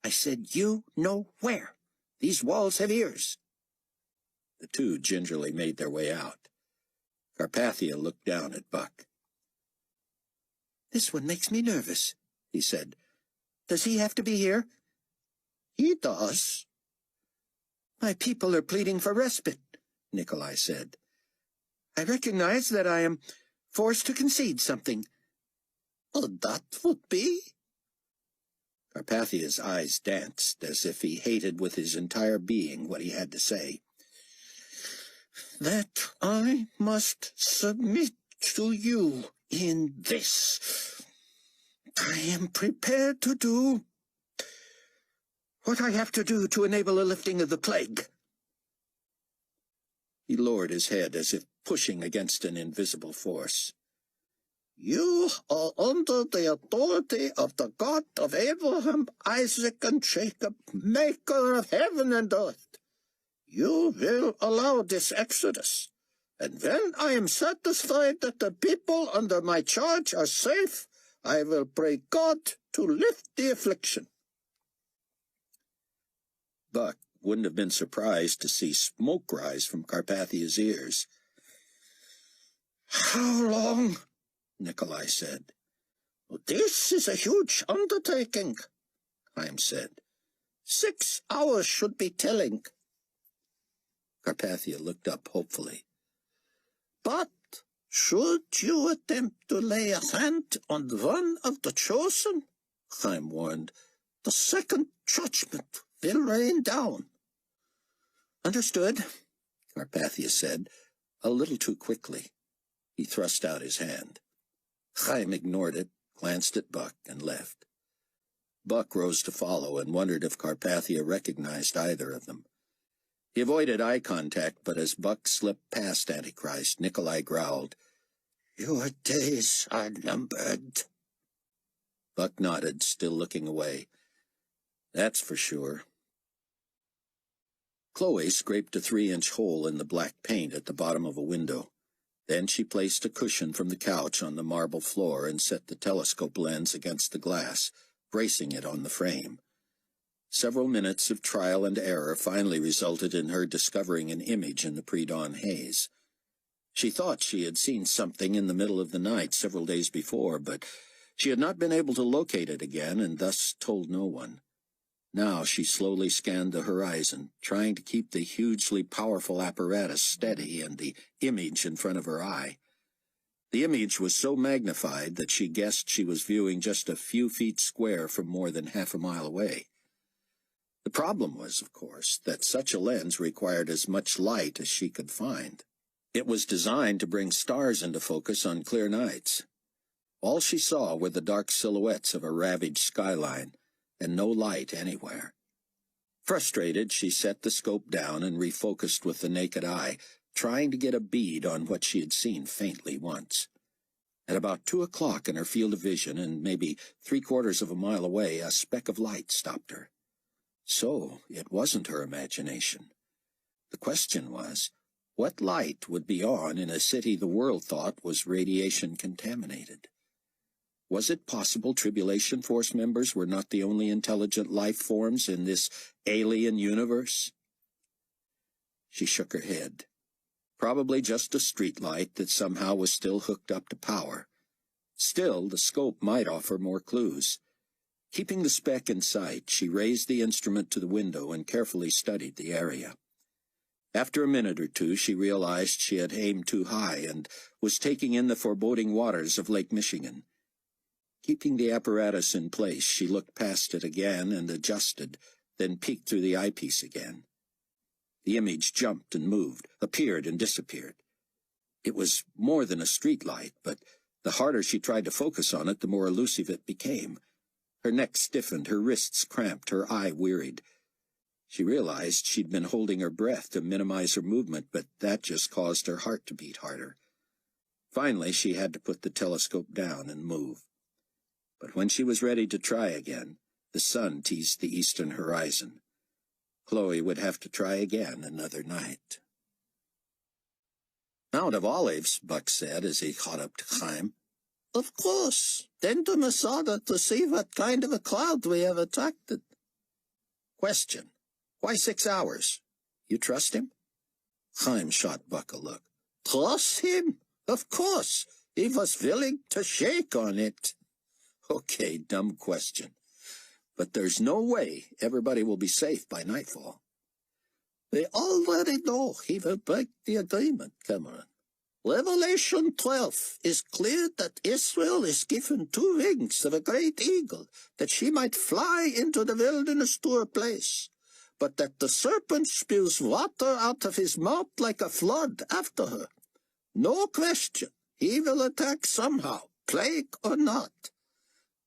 I said you know where. These walls have ears." The two gingerly made their way out. Carpathia looked down at Buck. "This one makes me nervous," he said. "Does he have to be here?" "He does." "My people are pleading for respite," Nikolai said. "I recognize that I am forced to concede something." "That would be?" Carpathia's eyes danced, as if he hated with his entire being what he had to say. "That I must submit to you in this. I am prepared to do what I have to do to enable a lifting of the plague." He lowered his head as if pushing against an invisible force. "You are under the authority of the God of Abraham, Isaac, and Jacob, maker of heaven and earth. You will allow this exodus, and when I am satisfied that the people under my charge are safe, I will pray God to lift the affliction." Buck wouldn't have been surprised to see smoke rise from Carpathia's ears. "How long?" Nikolai said. "This is a huge undertaking," Haim said. 6 hours should be telling." Carpathia looked up hopefully. "But should you attempt to lay a hand on one of the chosen," Haim warned, "the second judgment will rain down." "Understood," Carpathia said, a little too quickly. He thrust out his hand. Haim ignored it, glanced at Buck, and left. Buck rose to follow and wondered if Carpathia recognized either of them. He avoided eye contact, but as Buck slipped past Antichrist, Nikolai growled, "Your days are numbered." Buck nodded, still looking away. "That's for sure." Chloe scraped a 3-inch hole in the black paint at the bottom of a window. Then she placed a cushion from the couch on the marble floor and set the telescope lens against the glass, bracing it on the frame. Several minutes of trial and error finally resulted in her discovering an image in the pre-dawn haze. She thought she had seen something in the middle of the night several days before, but she had not been able to locate it again and thus told no one. Now she slowly scanned the horizon, trying to keep the hugely powerful apparatus steady and the image in front of her eye. The image was so magnified that she guessed she was viewing just a few feet square from more than half a mile away. The problem was, of course, that such a lens required as much light as she could find. It was designed to bring stars into focus on clear nights. All she saw were the dark silhouettes of a ravaged skyline, and no light anywhere. Frustrated, she set the scope down and refocused with the naked eye, trying to get a bead on what she had seen faintly once. At about 2 o'clock in her field of vision, and maybe 3/4 of a mile away, a speck of light stopped her. So it wasn't her imagination. The question was, what light would be on in a city the world thought was radiation contaminated? Was it possible Tribulation Force members were not the only intelligent life forms in this alien universe? She shook her head. Probably just a street light that somehow was still hooked up to power. Still, the scope might offer more clues. Keeping the speck in sight, she raised the instrument to the window and carefully studied the area. After a minute or two, she realized she had aimed too high and was taking in the foreboding waters of Lake Michigan. Keeping the apparatus in place, she looked past it again and adjusted, then peeked through the eyepiece again. The image jumped and moved, appeared and disappeared. It was more than a street light, but the harder she tried to focus on it, the more elusive it became. Her neck stiffened, her wrists cramped, her eye wearied. She realized she'd been holding her breath to minimize her movement, but that just caused her heart to beat harder. Finally, she had to put the telescope down and move. But when she was ready to try again, the sun teased the eastern horizon. Chloe would have to try again another night. "Mount of Olives," Buck said as he caught up to Haim. "Of course. Then to Masada to see what kind of a crowd we have attracted." "Question. Why 6 hours? You trust him?" Haim shot Buck a look. "Trust him? Of course. He was willing to shake on it." "Okay, dumb question. But there's no way everybody will be safe by nightfall." "We already know he will break the agreement, Cameron. Revelation 12 is clear that Israel is given 2 wings of a great eagle, that she might fly into the wilderness to her place, but that the serpent spews water out of his mouth like a flood after her. No question, he will attack somehow, plague or not.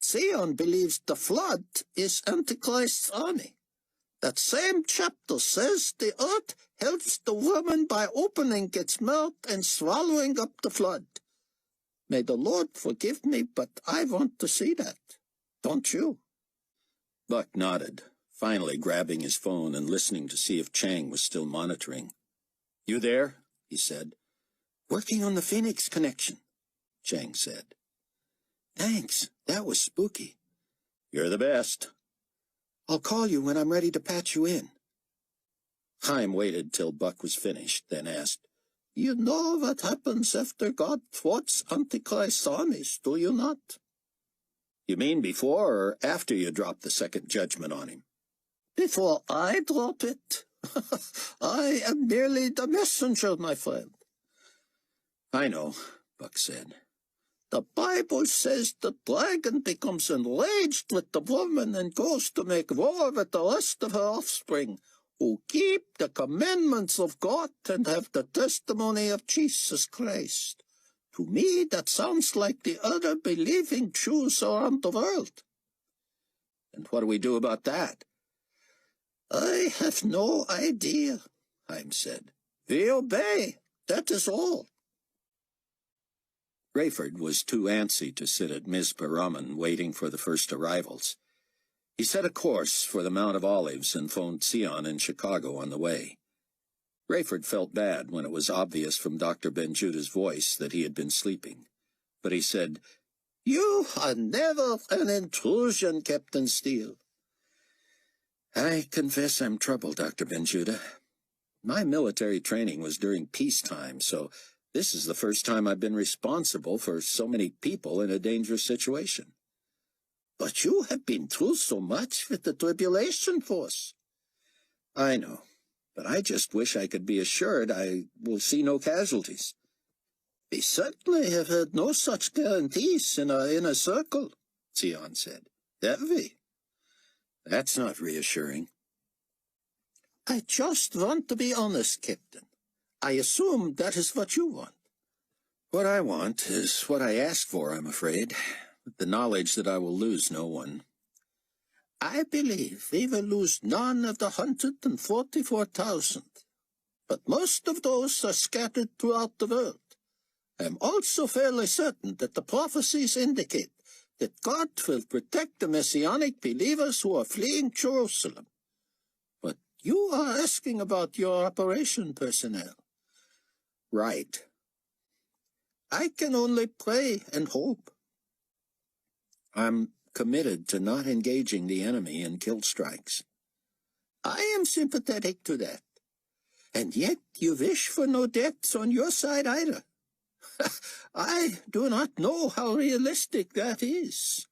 Tseon believes the flood is Antichrist's army. That same chapter says the earth helps the woman by opening its mouth and swallowing up the flood. May the Lord forgive me, but I want to see that. Don't you?" Buck nodded, finally grabbing his phone and listening to see if Chang was still monitoring. "You there?" he said. "Working on the Phoenix connection," Chang said. "Thanks. That was spooky." "You're the best." "I'll call you when I'm ready to patch you in." Haim waited till Buck was finished, then asked, "You know what happens after God thwarts Antichrist's armies, do you not?" "You mean before or after you drop the second judgment on him?" "Before I drop it. I am merely the messenger, my friend." "I know," Buck said. "The Bible says the dragon becomes enraged with the woman and goes to make war with the rest of her offspring, who keep the commandments of God and have the testimony of Jesus Christ. To me, that sounds like the other believing Jews around the world." "And what do we do about that?" "I have no idea," Haim said. "We obey, that is all." Rayford was too antsy to sit at Mizpah Ramen waiting for the first arrivals. He set a course for the Mount of Olives and phoned Tseon in Chicago on the way. Rayford felt bad when it was obvious from Dr. Benjudah's voice that he had been sleeping. But he said, "You are never an intrusion, Captain Steele." "I confess I'm troubled, Dr. Benjudah. My military training was during peacetime, so this is the first time I've been responsible for so many people in a dangerous situation." "But you have been through so much with the tribulation force." "I know, but I just wish I could be assured I will see no casualties." "We certainly have had no such guarantees in our inner circle," Tseon said. "Have we?" "That's not reassuring." "I just want to be honest, Captain. I assume that is what you want." "What I want is what I asked for, I'm afraid. The knowledge that I will lose no one." "I believe we will lose none of the 144,000, but most of those are scattered throughout the world. I am also fairly certain that the prophecies indicate that God will protect the Messianic believers who are fleeing Jerusalem. But you are asking about your operation personnel." "Right." "I can only pray and hope." "I'm committed to not engaging the enemy in kill strikes." "I am sympathetic to that. And yet you wish for no deaths on your side either. I do not know how realistic that is.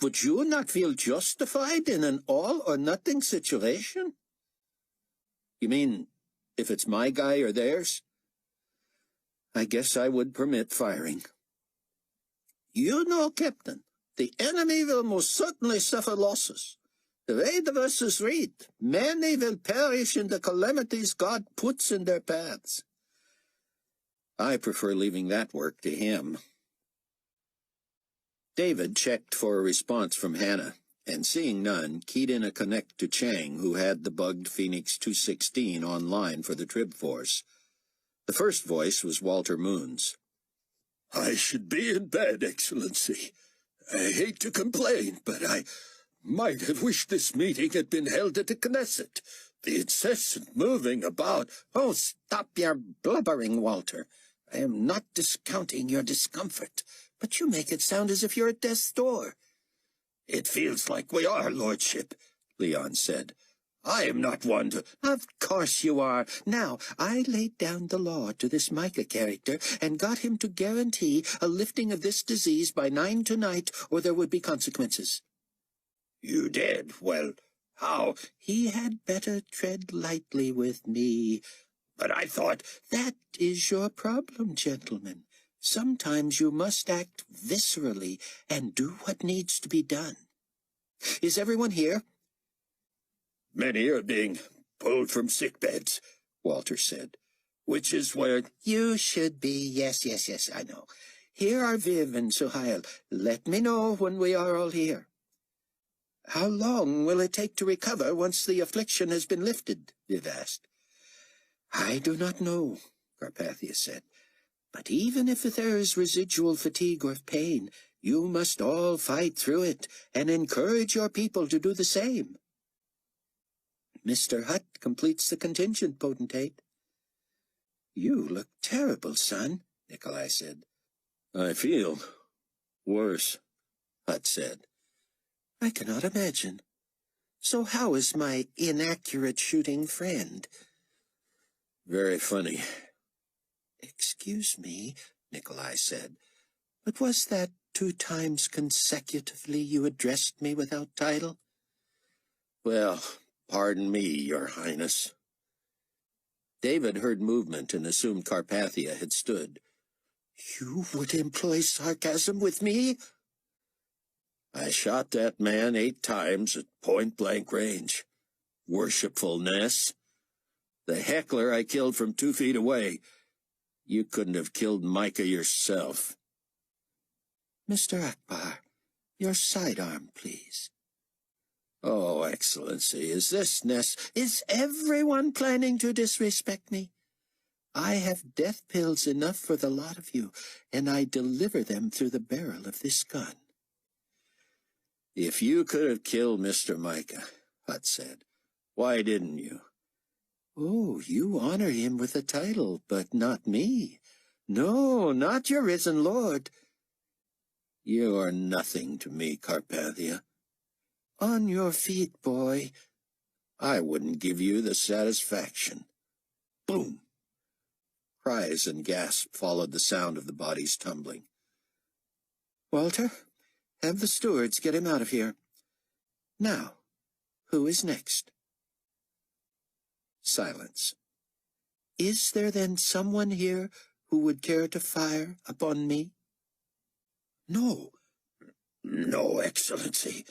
Would you not feel justified in an all-or-nothing situation?" "You mean if it's my guy or theirs? I guess I would permit firing." "You know, Captain, The enemy will most certainly suffer losses. The way the verses read, many will perish in the calamities God puts in their paths. I prefer leaving that work to him. David checked for a response from Hannah, and seeing none, keyed in a connect to Chang, who had the bugged Phoenix 216 online for the Trib Force. The first voice was Walter Moon's. I should be in bed, Excellency. I hate to complain, but I might have wished this meeting had been held at the Knesset. The incessant moving about. Oh, stop your blubbering, Walter. I am not discounting your discomfort, but you make it sound as if you're at death's door. It feels like we are, Lordship, Leon said. I am not one to— Of course you are. Now, I laid down the law to this Micah character and got him to guarantee a lifting of this disease by 9 tonight, or there would be consequences. You did? Well, how? He had better tread lightly with me. But I thought— That is your problem, gentlemen. Sometimes you must act viscerally and do what needs to be done. Is everyone here? Many are being pulled from sickbeds, Walter said, which is where— You should be. Yes, I know. Here are Viv and Suhail. Let me know when we are all here. How long will it take to recover once the affliction has been lifted? Viv asked. I do not know, Carpathia said. But even if there is residual fatigue or pain, you must all fight through it and encourage your people to do the same. Mr. Hutt completes the contingent, Potentate. You look terrible, son, Nikolai said. I feel worse, Hutt said. I cannot imagine. So how is my inaccurate shooting friend? Very funny. Excuse me, Nikolai said, but was that 2 times consecutively you addressed me without title? Well, pardon me, Your Highness. David heard movement and assumed Carpathia had stood. You would employ sarcasm with me? I shot that man 8 times at point-blank range. Worshipfulness. The heckler I killed from 2 feet away. You couldn't have killed Micah yourself. Mr. Akbar, your sidearm, please. Oh, Excellency, is this Is everyone planning to disrespect me? I have death pills enough for the lot of you, and I deliver them through the barrel of this gun. If you could have killed Mr. Micah, Hutt said, why didn't you? Oh, you honor him with a title, but not me. No, not your risen lord. You are nothing to me, Carpathia. On your feet, boy. I wouldn't give you the satisfaction. Boom! Cries and gasps followed the sound of the bodies tumbling. Walter, have the stewards get him out of here. Now, who is next? Silence. Is there then someone here who would care to fire upon me? No. No, Excellency.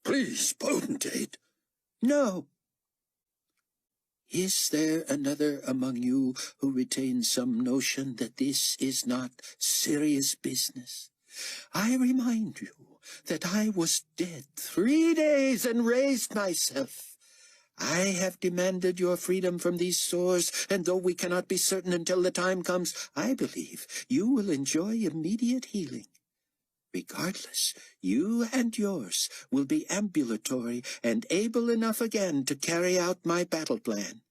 Please, Potentate. No. Is there another among you who retains some notion that this is not serious business? I remind you that I was dead 3 days and raised myself. I have demanded your freedom from these sores, and though we cannot be certain until the time comes, I believe you will enjoy immediate healing. Regardless, you and yours will be ambulatory and able enough again to carry out my battle plan.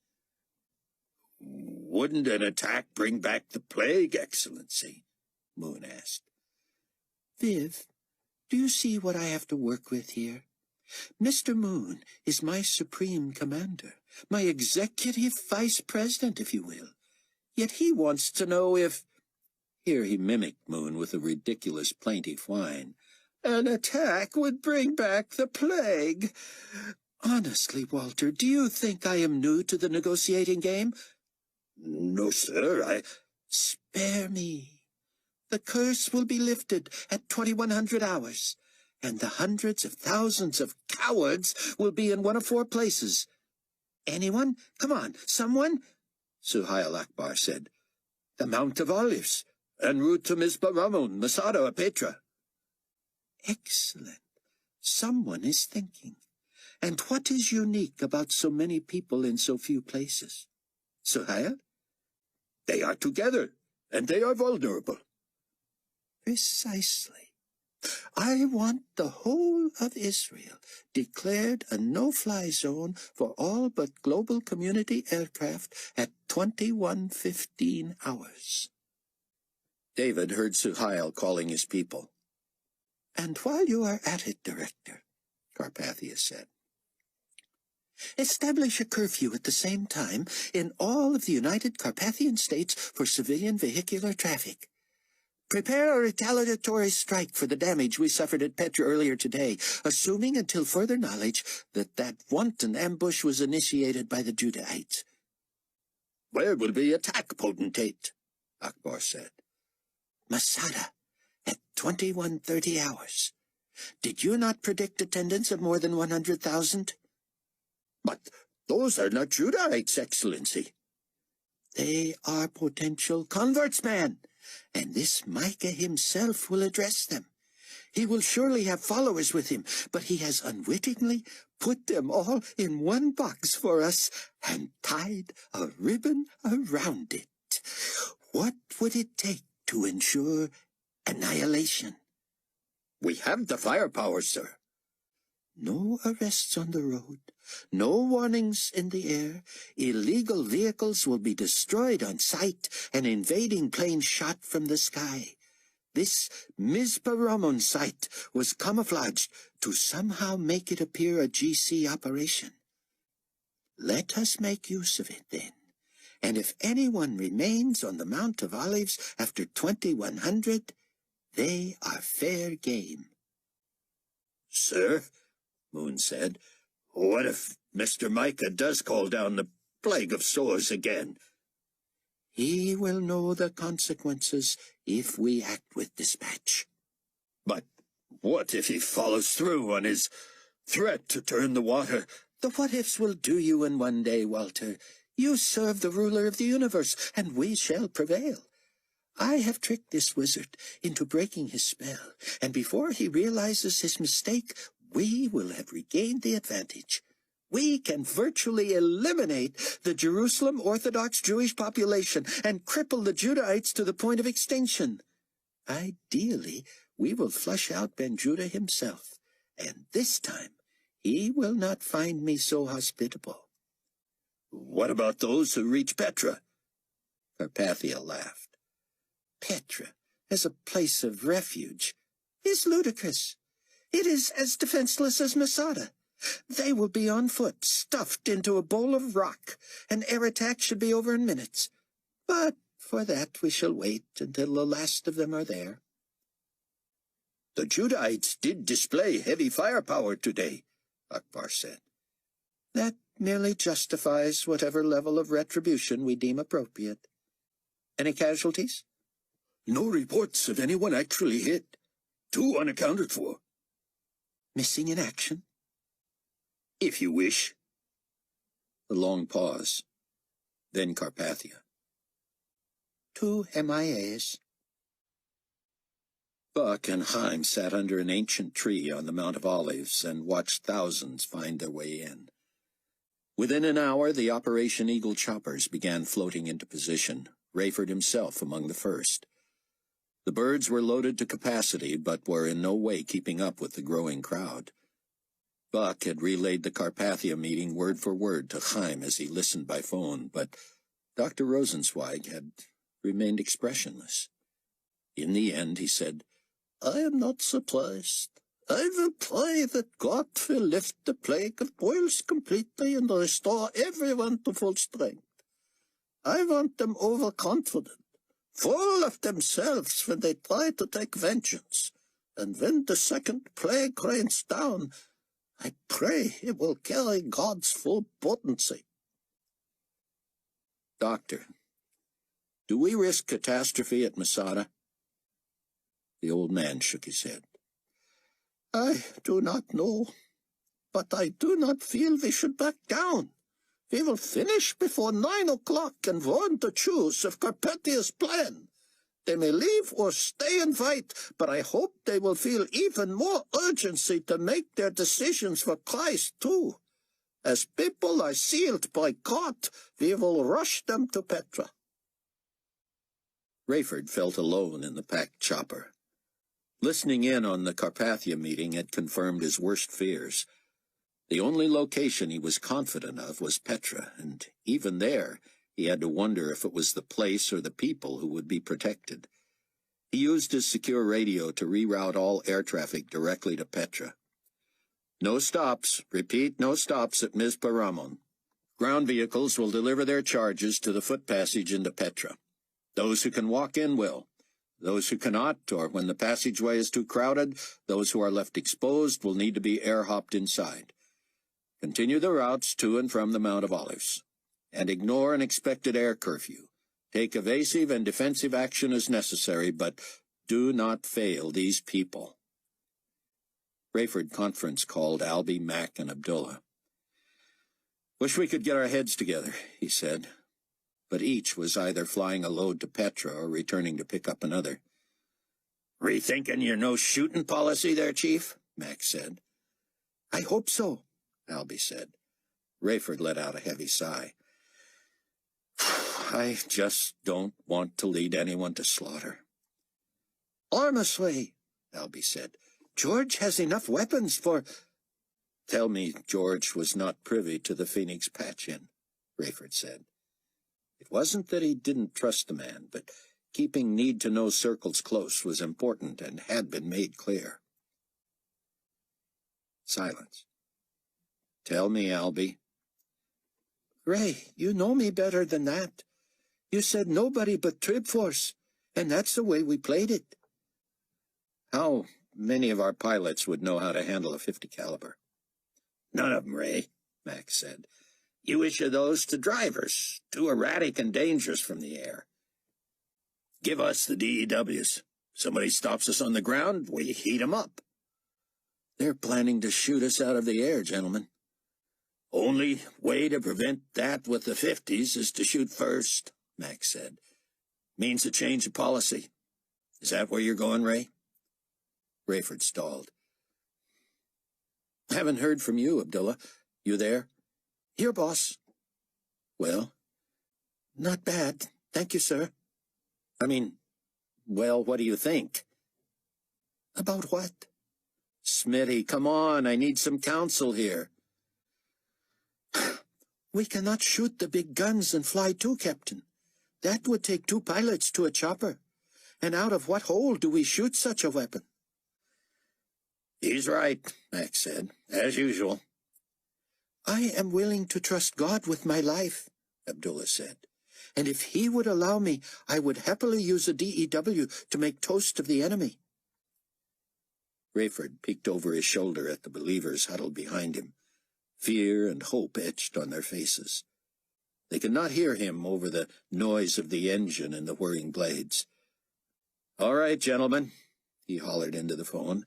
Wouldn't an attack bring back the plague, Excellency? Moon asked. Viv, do you see what I have to work with here? Mr. Moon is my supreme commander, my executive vice president, if you will. Yet he wants to know if— Here he mimicked Moon with a ridiculous plaintive whine. An attack would bring back the plague. Honestly, Walter, do you think I am new to the negotiating game? No, sir, Spare me. The curse will be lifted at 2100 hours. and the hundreds of thousands of cowards will be in one of four places. Anyone? Come on, someone? Suhail Akbar said. The Mount of Olives, en route to Mizpah-Ramon, Masada or Petra. Excellent. Someone is thinking. And what is unique about so many people in so few places? Suhail? They are together, and they are vulnerable. Precisely. I want the whole of Israel declared a no-fly zone for all but global community aircraft at 21:15 hours. David heard Suhail calling his people. And while you are at it, Director, Carpathia said, establish a curfew at the same time in all of the United Carpathian States for civilian vehicular traffic. Prepare a retaliatory strike for the damage we suffered at Petra earlier today, assuming until further knowledge that wanton ambush was initiated by the Judahites. Where will we attack, potentate? Akbar said. Masada, at 21:30 hours. Did you not predict attendance of more than 100,000? But those are not Judahites, Excellency. They are potential converts, man, and this Micah himself will address them. He will surely have followers with him, but he has unwittingly put them all in one box for us and tied a ribbon around it. What would it take to ensure annihilation? We have the firepower, sir. No arrests on the road, no warnings in the air. Illegal vehicles will be destroyed on sight and invading planes shot from the sky. This Mizpah-Ramon site was camouflaged to somehow make it appear a GC operation. Let us make use of it then. And if anyone remains on the Mount of Olives after 2100, they are fair game. Sir, Moon said, what if Mr. Micah does call down the plague of sores again? He will know the consequences if we act with dispatch. But what if he follows through on his threat to turn the water? The what-ifs will do you in one day, Walter. You serve the ruler of the universe, and we shall prevail. I have tricked this wizard into breaking his spell, and before he realizes his mistake, we will have regained the advantage. We can virtually eliminate the Jerusalem Orthodox Jewish population and cripple the Judahites to the point of extinction. Ideally, we will flush out Ben Judah himself, and this time he will not find me so hospitable. What about those who reach Petra? Carpathia laughed. Petra, as a place of refuge, is ludicrous. It is as defenseless as Masada. They will be on foot, stuffed into a bowl of rock. An air attack should be over in minutes. But for that we shall wait until the last of them are there. The Judahites did display heavy firepower today, Akbar said. That merely justifies whatever level of retribution we deem appropriate. Any casualties? No reports of anyone actually hit. 2 unaccounted for. Missing in action? If you wish. A long pause. Then Carpathia. 2 MIAs. Buck and Haim sat under an ancient tree on the Mount of Olives and watched thousands find their way in. Within an hour, the Operation Eagle choppers began floating into position, Rayford himself among the first. The birds were loaded to capacity, but were in no way keeping up with the growing crowd. Buck had relayed the Carpathia meeting word for word to Haim as he listened by phone, but Dr. Rosenzweig had remained expressionless. In the end, he said, I am not surprised. I will pray that God will lift the plague of boils completely and restore everyone to full strength. I want them overconfident, full of themselves when they try to take vengeance, and when the second plague rains down, I pray it will carry God's full potency. Doctor, do we risk catastrophe at Masada? The old man shook his head. I do not know, but I do not feel we should back down. We will finish before 9 o'clock and warn the Jews of Carpathia's plan. They may leave or stay and fight, but I hope they will feel even more urgency to make their decisions for Christ, too. As people are sealed by God, we will rush them to Petra. Rayford felt alone in the packed chopper. Listening in on the Carpathia meeting had confirmed his worst fears. The only location he was confident of was Petra, and even there he had to wonder if it was the place or the people who would be protected. He used his secure radio to reroute all air traffic directly to Petra. No stops, repeat, no stops at Mizparamon. Ground vehicles will deliver their charges to the foot passage into Petra. Those who can walk in will. Those who cannot, or when the passageway is too crowded, those who are left exposed will need to be air-hopped inside. Continue the routes to and from the Mount of Olives, and ignore an expected air curfew. Take evasive and defensive action as necessary, but do not fail these people. Rayford conference called Albie, Mac, and Abdullah. Wish we could get our heads together, he said, but each was either flying a load to Petra or returning to pick up another. Rethinking your no-shooting policy there, Chief? Mac said. I hope so, Albie said. Rayford let out a heavy sigh. I just don't want to lead anyone to slaughter. Honestly, Albie said, George has enough weapons for... Tell me George was not privy to the Phoenix patch-in, Rayford said. It wasn't that he didn't trust the man, but keeping need-to-know circles close was important and had been made clear. Silence. Tell me, Albie. Ray, you know me better than that. You said nobody but Trib Force, and that's the way we played it. How many of our pilots would know how to handle a .50 caliber? None of them, Ray, Max said. You issue those to drivers, too erratic and dangerous from the air. Give us the DEWs. Somebody stops us on the ground, we heat 'em up. They're planning to shoot us out of the air, gentlemen. Only way to prevent that with the 50s is to shoot first, Max said. Means a change of policy. Is that where you're going, Ray? Rayford stalled. Haven't heard from you, Abdullah. You there? Here, boss. Well? Not bad, thank you, sir. Well, what do you think? About what? Smitty, come on, I need some counsel here. We cannot shoot the big guns and fly too, Captain. That would take 2 pilots to a chopper. And out of what hole do we shoot such a weapon? He's right, Max said, as usual. I am willing to trust God with my life, Abdullah said. And if he would allow me, I would happily use a DEW to make toast of the enemy. Rayford peeked over his shoulder at the believers huddled behind him. Fear and hope etched on their faces. They could not hear him over the noise of the engine and the whirring blades. All right, gentlemen, he hollered into the phone.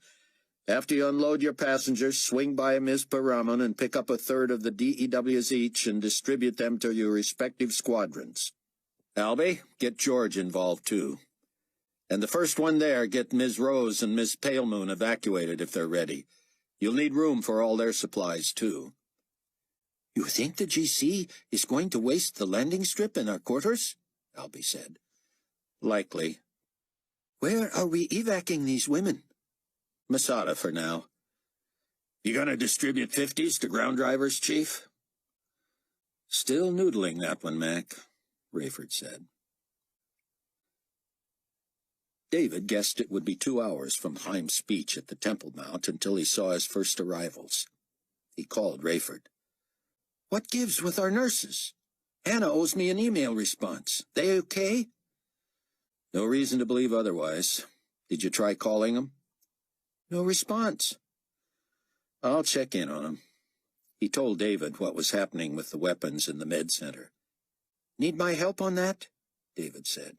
After you unload your passengers, swing by Mizparamon and pick up a third of the DEWs each and distribute them to your respective squadrons. Albie, get George involved, too. And the first one there, get Ms. Rose and Ms. Palemoon evacuated if they're ready. You'll need room for all their supplies, too. You think the GC is going to waste the landing strip in our quarters? Albie said. Likely. Where are we evacuating these women? Masada for now. You gonna distribute 50s to ground drivers, Chief? Still noodling that one, Mac, Rayford said. David guessed it would be 2 hours from Haim's speech at the Temple Mount until he saw his first arrivals. He called Rayford. What gives with our nurses? Hannah owes me an email response. They okay? No reason to believe otherwise. Did you try calling them? No response. I'll check in on him. He told David what was happening with the weapons in the med center. Need my help on that? David said.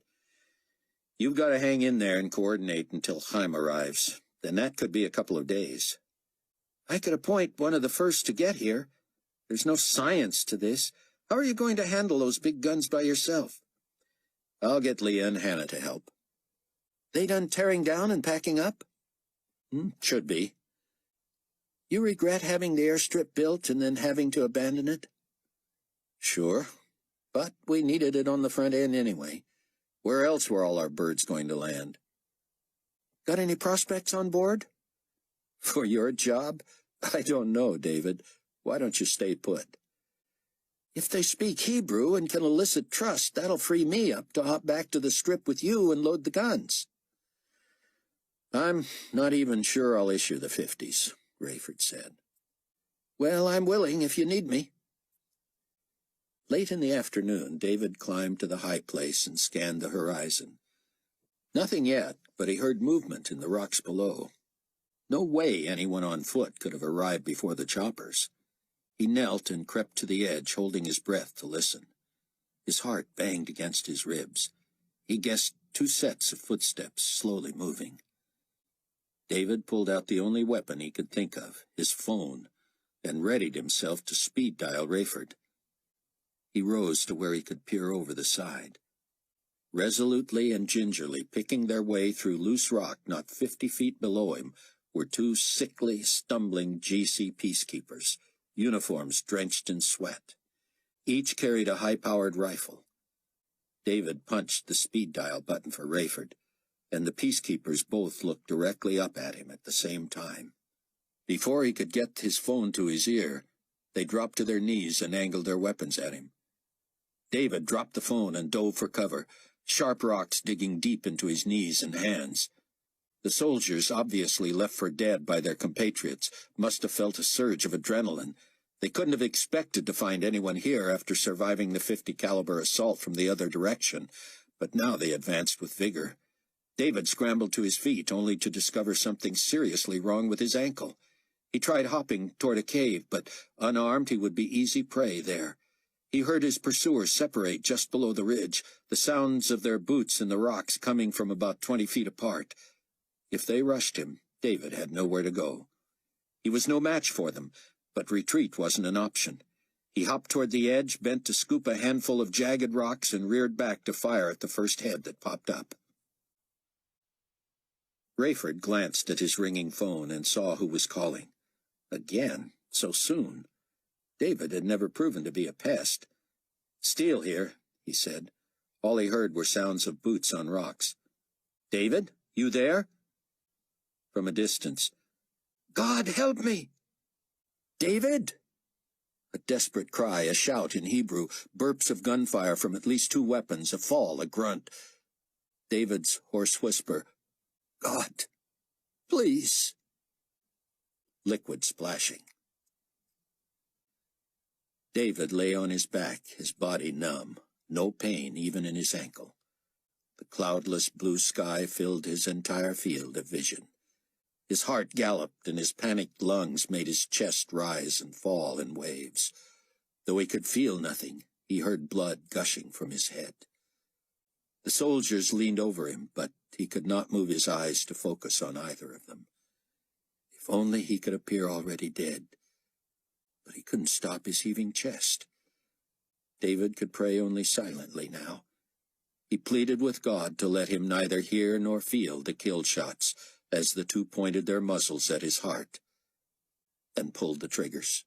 You've got to hang in there and coordinate until Haim arrives. Then that could be a couple of days. I could appoint one of the first to get here. There's no science to this. How are you going to handle those big guns by yourself? I'll get Leah and Hannah to help. They done tearing down and packing up? Should be. You regret having the airstrip built and then having to abandon it? Sure, but we needed it on the front end anyway. Where else were all our birds going to land? Got any prospects on board? For your job? I don't know, David. Why don't you stay put? If they speak Hebrew and can elicit trust, that'll free me up to hop back to the strip with you and load the guns. I'm not even sure I'll issue the 50s, Rayford said. Well, I'm willing if you need me. Late in the afternoon, David climbed to the high place and scanned the horizon. Nothing yet, but he heard movement in the rocks below. No way anyone on foot could have arrived before the choppers. He knelt and crept to the edge, holding his breath to listen. His heart banged against his ribs. He guessed 2 sets of footsteps slowly moving. David pulled out the only weapon he could think of, his phone, and readied himself to speed-dial Rayford. He rose to where he could peer over the side. Resolutely and gingerly picking their way through loose rock not 50 feet below him were 2 sickly, stumbling GC peacekeepers, uniforms drenched in sweat. Each carried a high-powered rifle. David punched the speed-dial button for Rayford, and the peacekeepers both looked directly up at him at the same time. Before he could get his phone to his ear, they dropped to their knees and angled their weapons at him. David dropped the phone and dove for cover, sharp rocks digging deep into his knees and hands. The soldiers, obviously left for dead by their compatriots, must have felt a surge of adrenaline. They couldn't have expected to find anyone here after surviving the 50 caliber assault from the other direction, but now they advanced with vigor. David scrambled to his feet, only to discover something seriously wrong with his ankle. He tried hopping toward a cave, but unarmed he would be easy prey there. He heard his pursuers separate just below the ridge, the sounds of their boots in the rocks coming from about 20 feet apart. If they rushed him, David had nowhere to go. He was no match for them, but retreat wasn't an option. He hopped toward the edge, bent to scoop a handful of jagged rocks, and reared back to fire at the first head that popped up. Rayford glanced at his ringing phone and saw who was calling. Again, so soon. David had never proven to be a pest. "Steele here," he said. All he heard were sounds of boots on rocks. "David, you there?" From a distance, "God help me!" "David!" A desperate cry, a shout in Hebrew, burps of gunfire from at least 2 weapons, a fall, a grunt. David's hoarse whisper, "God, please." Liquid splashing. David lay on his back, his body numb, no pain even in his ankle. The cloudless blue sky filled his entire field of vision. His heart galloped, and his panicked lungs made his chest rise and fall in waves. Though he could feel nothing, he heard blood gushing from his head. The soldiers leaned over him, but he could not move his eyes to focus on either of them. If only he could appear already dead. But he couldn't stop his heaving chest. David could pray only silently now. He pleaded with God to let him neither hear nor feel the kill shots as the 2 pointed their muzzles at his heart and pulled the triggers.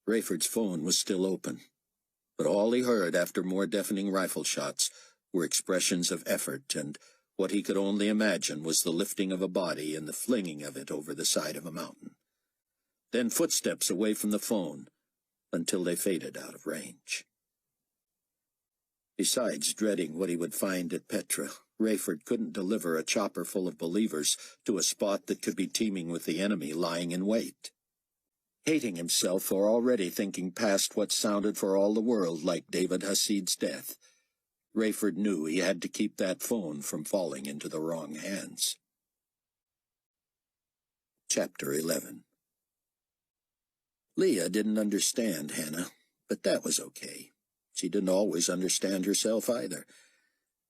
Rayford's phone was still open, but all he heard after more deafening rifle shots were expressions of effort, and what he could only imagine was the lifting of a body and the flinging of it over the side of a mountain. Then footsteps away from the phone, until they faded out of range. Besides dreading what he would find at Petra, Rayford couldn't deliver a chopper full of believers to a spot that could be teeming with the enemy lying in wait. Hating himself for already thinking past what sounded for all the world like David Hasid's death, Rayford knew he had to keep that phone from falling into the wrong hands. Chapter 11. Leah didn't understand Hannah, but that was okay. She didn't always understand herself either.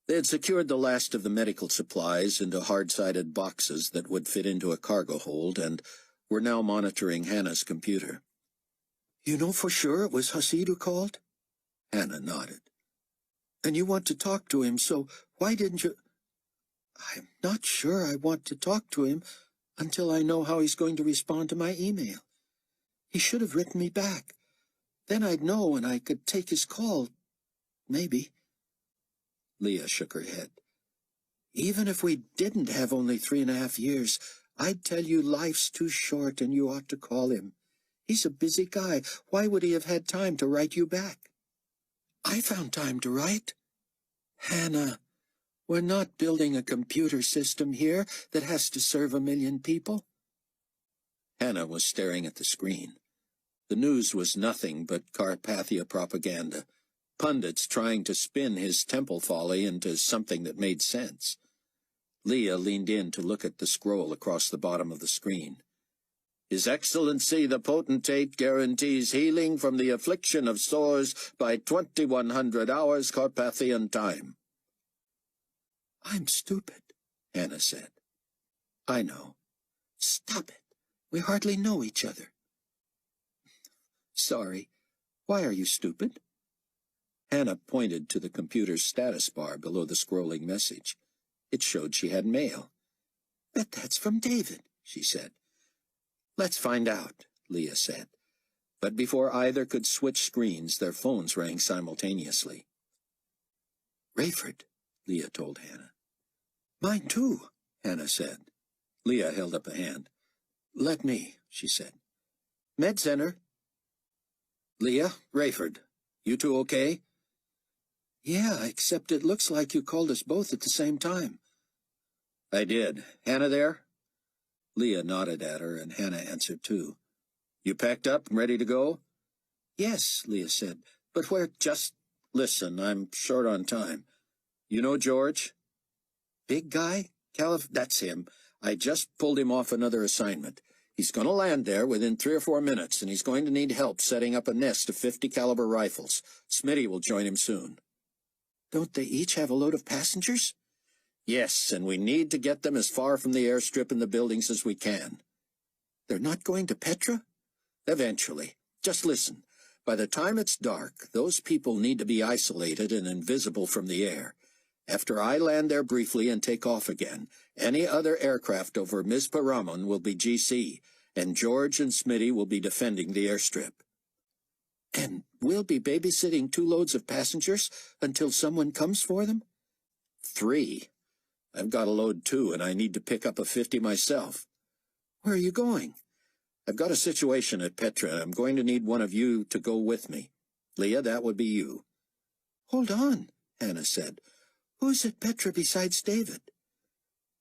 They had secured the last of the medical supplies into hard-sided boxes that would fit into a cargo hold and were now monitoring Hannah's computer. You know for sure it was Hasid who called? Hannah nodded. And you want to talk to him, so why didn't you... I'm not sure I want to talk to him until I know how he's going to respond to my email. He should have written me back. Then I'd know and I could take his call. Maybe. Leah shook her head. Even if we didn't have only 3.5 years, I'd tell you life's too short and you ought to call him. He's a busy guy. Why would he have had time to write you back? I found time to write. Hannah, we're not building a computer system here that has to serve 1 million people. Hannah was staring at the screen. The news was nothing but Carpathia propaganda, pundits trying to spin his temple folly into something that made sense. Leah leaned in to look at the scroll across the bottom of the screen. His Excellency the Potentate guarantees healing from the affliction of sores by 2100 hours Carpathian time. I'm stupid, Hannah said. I know. Stop it. We hardly know each other. Sorry. Why are you stupid? Hannah pointed to the computer's status bar below the scrolling message. It showed she had mail. Bet that's from David, she said. Let's find out, Leah said. But before either could switch screens, their phones rang simultaneously. Rayford, Leah told Hannah. Mine too, Hannah said. Leah held up a hand. Let me, she said. Med Center. Leah, Rayford, you two okay? Yeah, except it looks like you called us both at the same time. I did. Hannah there? Leah nodded at her, and Hannah answered too. You packed up and ready to go? Yes, Leah said, but where... Just listen, I'm short on time. You know George? Big guy? That's him. I just pulled him off another assignment. He's going to land there within 3 or 4 minutes, and he's going to need help setting up a nest of 50 caliber rifles. Smitty will join him soon. Don't they each have a load of passengers? Yes, and we need to get them as far from the airstrip and the buildings as we can. They're not going to Petra? Eventually. Just listen. By the time it's dark, those people need to be isolated and invisible from the air. After I land there briefly and take off again, any other aircraft over Mizpah Ramon will be GC, and George and Smitty will be defending the airstrip. And we'll be babysitting 2 loads of passengers until someone comes for them? 3. I've got a load too, and I need to pick up a 50 myself. Where are you going? I've got a situation at Petra, and I'm going to need one of you to go with me. Leah, that would be you. Hold on, Hannah said. Who's at Petra besides David?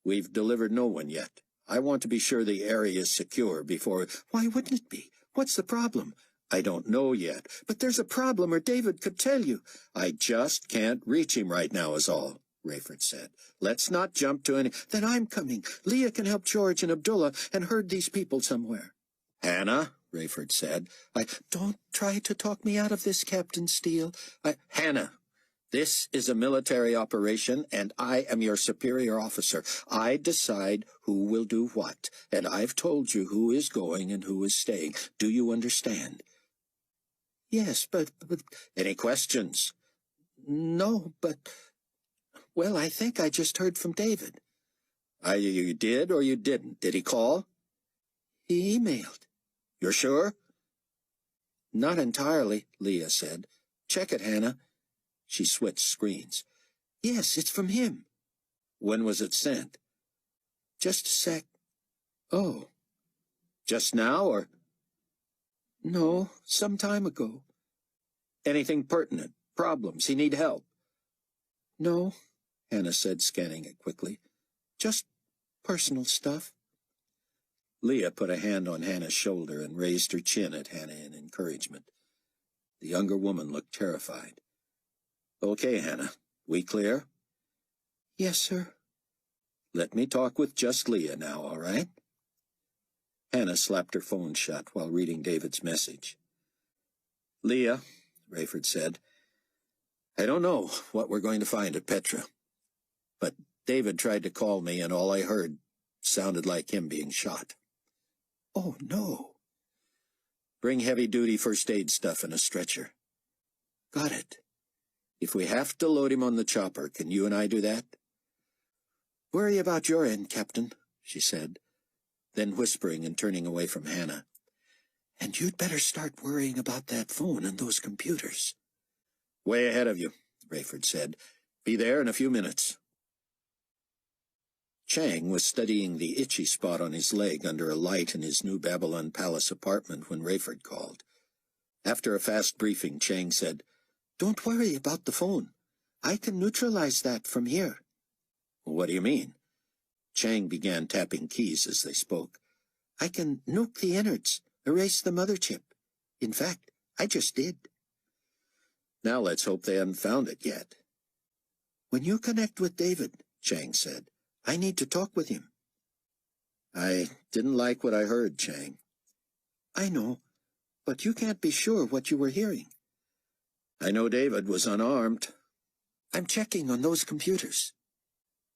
We've delivered no one yet. I want to be sure the area is secure before... Why wouldn't it be? What's the problem? I don't know yet. But there's a problem, or David could tell you. I just can't reach him right now is all, Rayford said. Let's not jump to any... Then I'm coming. Leah can help George and Abdullah and herd these people somewhere. Hannah, Rayford said. Don't try to talk me out of this, Captain Steele. Hannah, this is a military operation, and I am your superior officer. I decide who will do what, and I've told you who is going and who is staying. Do you understand? Yes, but... Any questions? No, but... Well, I think I just heard from David. You did or you didn't? Did he call? He emailed. You're sure? Not entirely, Leah said. Check it, Hannah. She switched screens. Yes, it's from him. When was it sent? Just a sec. Oh. Just now, or? No, some time ago. Anything pertinent? Problems? He need help? No, Hannah said, scanning it quickly. Just personal stuff. Leah put a hand on Hannah's shoulder and raised her chin at Hannah in encouragement. The younger woman looked terrified. Okay, Hannah. We clear? Yes, sir. Let me talk with just Leah now, all right? Hannah slapped her phone shut while reading David's message. Leah, Rayford said, I don't know what we're going to find at Petra. But David tried to call me, and all I heard sounded like him being shot. Oh, no. Bring heavy-duty first aid stuff and a stretcher. Got it. If we have to load him on the chopper, can you and I do that? Worry about your end, Captain, she said, then whispering and turning away from Hannah. And you'd better start worrying about that phone and those computers. Way ahead of you, Rayford said. Be there in a few minutes. Chang was studying the itchy spot on his leg under a light in his New Babylon Palace apartment when Rayford called. After a fast briefing, Chang said, Don't worry about the phone. I can neutralize that from here. What do you mean? Chang began tapping keys as they spoke. I can nuke the innards, erase the mother chip. In fact, I just did. Now let's hope they haven't found it yet. When you connect with David, Chang said, I need to talk with him. I didn't like what I heard, Chang. I know, but you can't be sure what you were hearing. I know David was unarmed. I'm checking on those computers.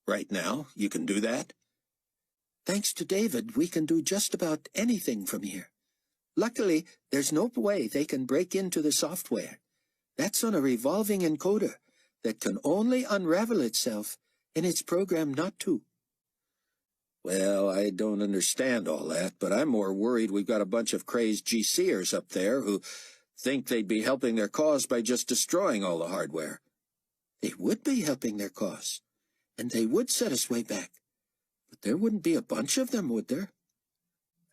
Right now, you can do that? Thanks to David, we can do just about anything from here. Luckily, there's no way they can break into the software. That's on a revolving encoder that can only unravel itself, and it's programmed not to. Well, I don't understand all that, but I'm more worried we've got a bunch of crazed GCers up there who think they'd be helping their cause by just destroying all the hardware. They would be helping their cause, and they would set us way back. But there wouldn't be a bunch of them, would there?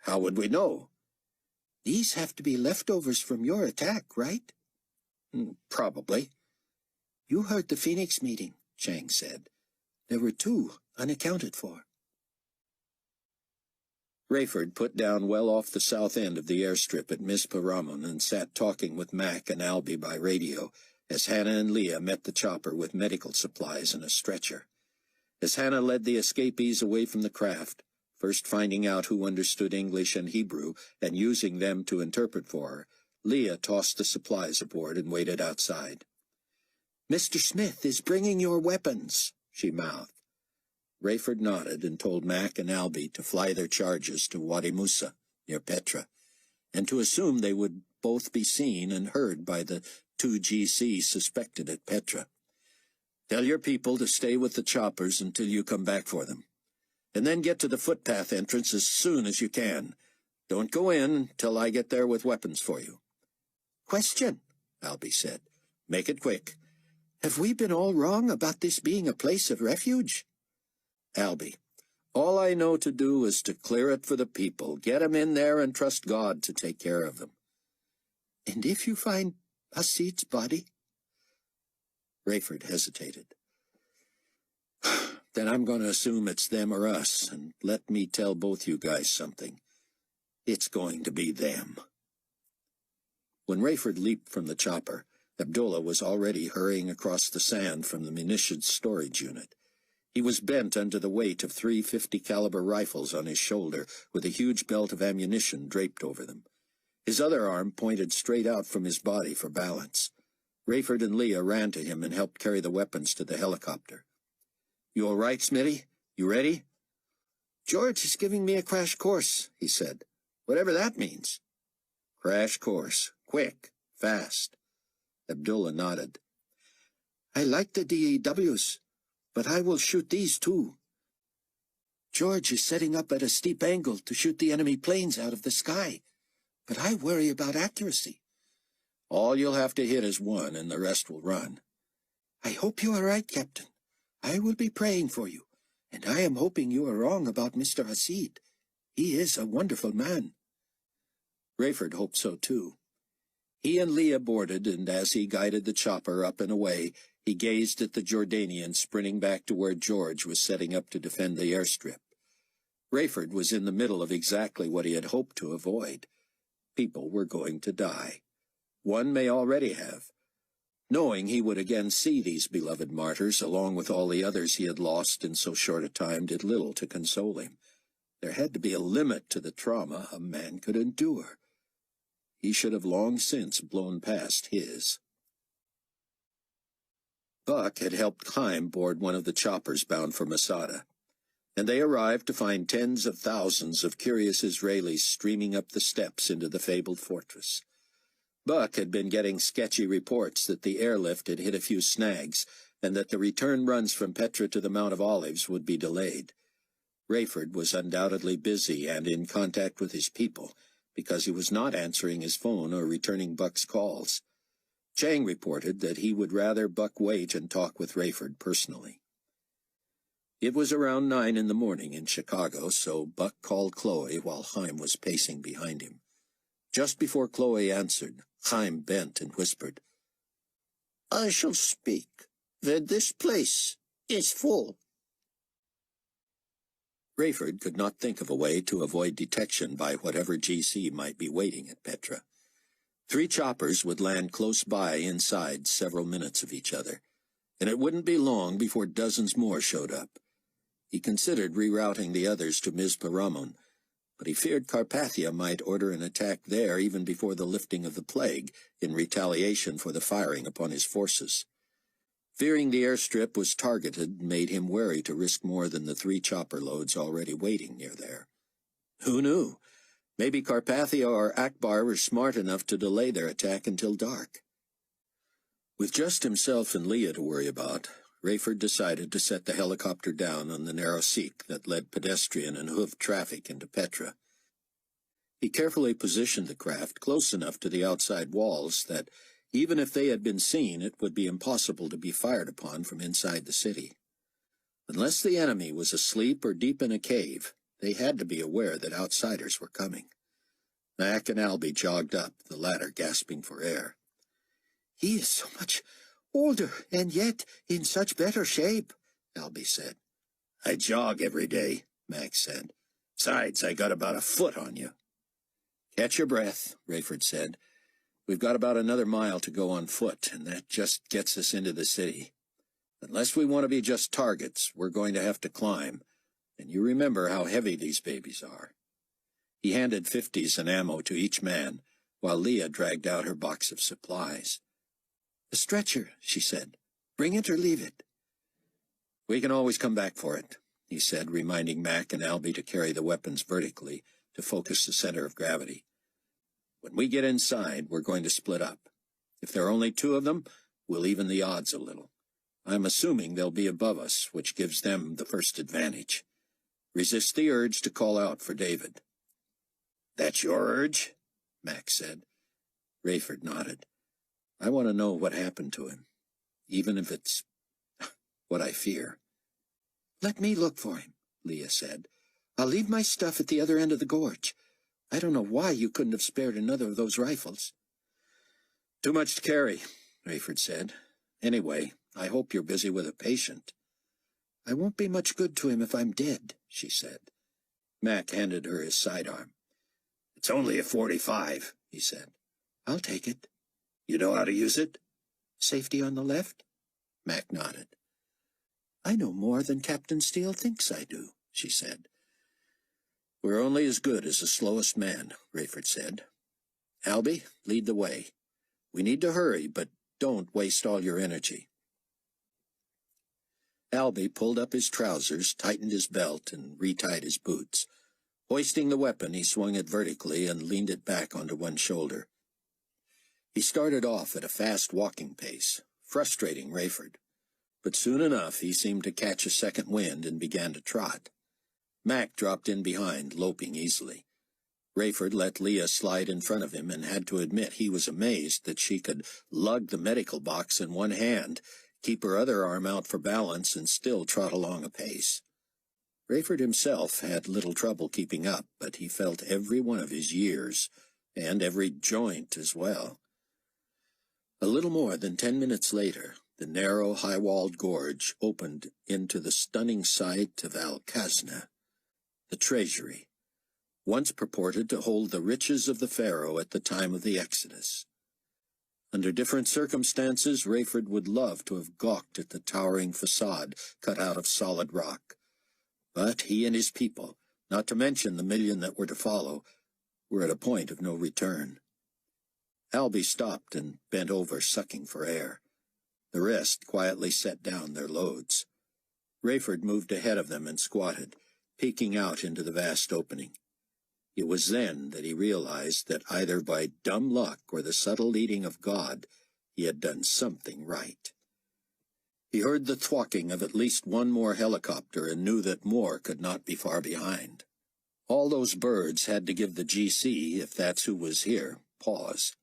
How would we know? These have to be leftovers from your attack, right? Probably. You heard the Phoenix meeting, Chang said. There were 2 unaccounted for. Rayford put down well off the south end of the airstrip at Mizpah Ramon and sat talking with Mac and Albie by radio as Hannah and Leah met the chopper with medical supplies and a stretcher. As Hannah led the escapees away from the craft, first finding out who understood English and Hebrew and using them to interpret for her, Leah tossed the supplies aboard and waited outside. Mr. Smith is bringing your weapons, she mouthed. Rayford nodded and told Mac and Albie to fly their charges to Wadi Musa, near Petra, and to assume they would both be seen and heard by the 2 GCs suspected at Petra. Tell your people to stay with the choppers until you come back for them, and then get to the footpath entrance as soon as you can. Don't go in till I get there with weapons for you. Question, Albie said. Make it quick. Have we been all wrong about this being a place of refuge? Albie, all I know to do is to clear it for the people, get 'em in there and trust God to take care of them. And if you find Hasid's body? Rayford hesitated. Then I'm going to assume it's them or us, and let me tell both you guys something. It's going to be them. When Rayford leaped from the chopper, Abdullah was already hurrying across the sand from the munitions storage unit. He was bent under the weight of 3 50-caliber rifles on his shoulder, with a huge belt of ammunition draped over them. His other arm pointed straight out from his body for balance. Rayford and Leah ran to him and helped carry the weapons to the helicopter. You all right, Smitty? You ready? George is giving me a crash course, he said. Whatever that means. Crash course. Quick. Fast. Abdullah nodded. I like the DEWs, but I will shoot these too. George is setting up at a steep angle to shoot the enemy planes out of the sky, but I worry about accuracy. All you'll have to hit is one, and the rest will run. I hope you are right, Captain. I will be praying for you, and I am hoping you are wrong about Mr. Hasid. He is a wonderful man. Rayford hoped so, too. He and Leah boarded, and as he guided the chopper up and away, he gazed at the Jordanian sprinting back to where George was setting up to defend the airstrip. Rayford was in the middle of exactly what he had hoped to avoid. People were going to die. One may already have. Knowing he would again see these beloved martyrs, along with all the others he had lost in so short a time, did little to console him. There had to be a limit to the trauma a man could endure. He should have long since blown past his. Buck had helped Haim board one of the choppers bound for Masada, and they arrived to find tens of thousands of curious Israelis streaming up the steps into the fabled fortress. Buck had been getting sketchy reports that the airlift had hit a few snags, and that the return runs from Petra to the Mount of Olives would be delayed. Rayford was undoubtedly busy and in contact with his people, because he was not answering his phone or returning Buck's calls. Chang reported that he would rather Buck wait and talk with Rayford personally. It was around 9 in the morning in Chicago, so Buck called Chloe while Haim was pacing behind him. Just before Chloe answered, Haim bent and whispered, "I shall speak when this place is full." Rayford could not think of a way to avoid detection by whatever GC might be waiting at Petra. 3 choppers would land close by inside several minutes of each other, and it wouldn't be long before dozens more showed up. He considered rerouting the others to Mizpah Ramon, but he feared Carpathia might order an attack there even before the lifting of the plague, in retaliation for the firing upon his forces. Fearing the airstrip was targeted made him wary to risk more than the 3 chopper loads already waiting near there. Who knew? Maybe Carpathia or Akbar were smart enough to delay their attack until dark. With just himself and Leah to worry about, Rayford decided to set the helicopter down on the narrow seek that led pedestrian and hoofed traffic into Petra. He carefully positioned the craft close enough to the outside walls that, even if they had been seen, it would be impossible to be fired upon from inside the city. Unless the enemy was asleep or deep in a cave, they had to be aware that outsiders were coming. Mac and Albie jogged up, the latter gasping for air. "He is so much older, and yet in such better shape," Albie said. "I jog every day," Mac said. "Besides, I got about a foot on you." "Catch your breath," Rayford said. "We've got about another mile to go on foot, and that just gets us into the city. Unless we want to be just targets, we're going to have to climb, and you remember how heavy these babies are." He handed 50s and ammo to each man, while Leah dragged out her box of supplies. "A stretcher," she said. "Bring it or leave it." "We can always come back for it," he said, reminding Mac and Albie to carry the weapons vertically to focus the center of gravity. "When we get inside, we're going to split up. If there are only 2 of them, we'll even the odds a little. I'm assuming they'll be above us, which gives them the first advantage. Resist the urge to call out for David." "That's your urge?" Mac said. Rayford nodded. "I want to know what happened to him, even if it's what I fear." "Let me look for him," Leah said. "I'll leave my stuff at the other end of the gorge. I don't know why you couldn't have spared another of those rifles." "Too much to carry," Rayford said. "Anyway, I hope you're busy with a patient." "I won't be much good to him if I'm dead," she said. Mac handed her his sidearm. "It's only a .45, he said. "I'll take it." "You know how to use it?" "Safety on the left?" Mac nodded. "I know more than Captain Steele thinks I do," she said. "We're only as good as the slowest man," Rayford said. "Albie, lead the way. We need to hurry, but don't waste all your energy." Albie pulled up his trousers, tightened his belt, and retied his boots. Hoisting the weapon, he swung it vertically and leaned it back onto one shoulder. He started off at a fast walking pace, frustrating Rayford. But soon enough he seemed to catch a second wind and began to trot. Mac dropped in behind, loping easily. Rayford let Leah slide in front of him and had to admit he was amazed that she could lug the medical box in one hand, keep her other arm out for balance, and still trot along apace. Rayford himself had little trouble keeping up, but he felt every one of his years, and every joint as well. A little more than 10 minutes later, the narrow, high-walled gorge opened into the stunning sight of Al-Khazna, the treasury, once purported to hold the riches of the pharaoh at the time of the Exodus. Under different circumstances, Rayford would love to have gawked at the towering facade cut out of solid rock. But he and his people, not to mention the 1,000,000 that were to follow, were at a point of no return. Albie stopped and bent over, sucking for air. The rest quietly set down their loads. Rayford moved ahead of them and squatted, peeking out into the vast opening. It was then that he realized that either by dumb luck or the subtle leading of God, he had done something right. He heard the thwacking of at least one more helicopter and knew that more could not be far behind. All those birds had to give the GC, if that's who was here, pause.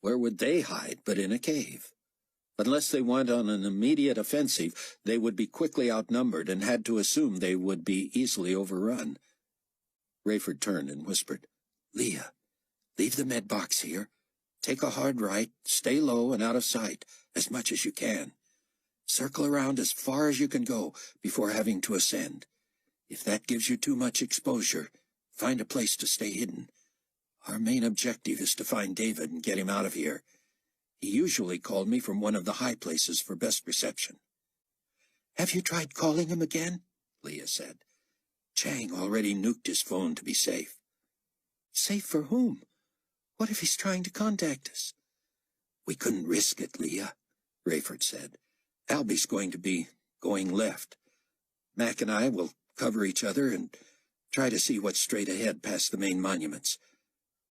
Where would they hide but in a cave? Unless they went on an immediate offensive, they would be quickly outnumbered and had to assume they would be easily overrun. Rayford turned and whispered, "Leah, leave the med box here. Take a hard right, stay low and out of sight, as much as you can. Circle around as far as you can go before having to ascend. If that gives you too much exposure, find a place to stay hidden. Our main objective is to find David and get him out of here. He usually called me from one of the high places for best reception." "Have you tried calling him again?" Leah said. "Chang already nuked his phone to be safe." "Safe for whom? What if he's trying to contact us?" "We couldn't risk it, Leah," Rayford said. "Albie's going to be going left. Mac and I will cover each other and try to see what's straight ahead past the main monuments.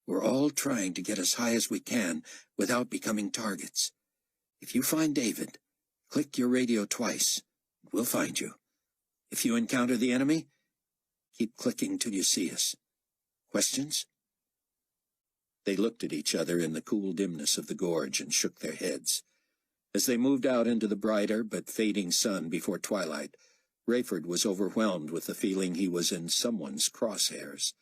We're all trying to get as high as we can without becoming targets. If you find David, click your radio twice. We'll find you. If you encounter the enemy, keep clicking till you see us. Questions?" They looked at each other in the cool dimness of the gorge and shook their heads. As they moved out into the brighter but fading sun before twilight, Rayford was overwhelmed with the feeling he was in someone's crosshairs.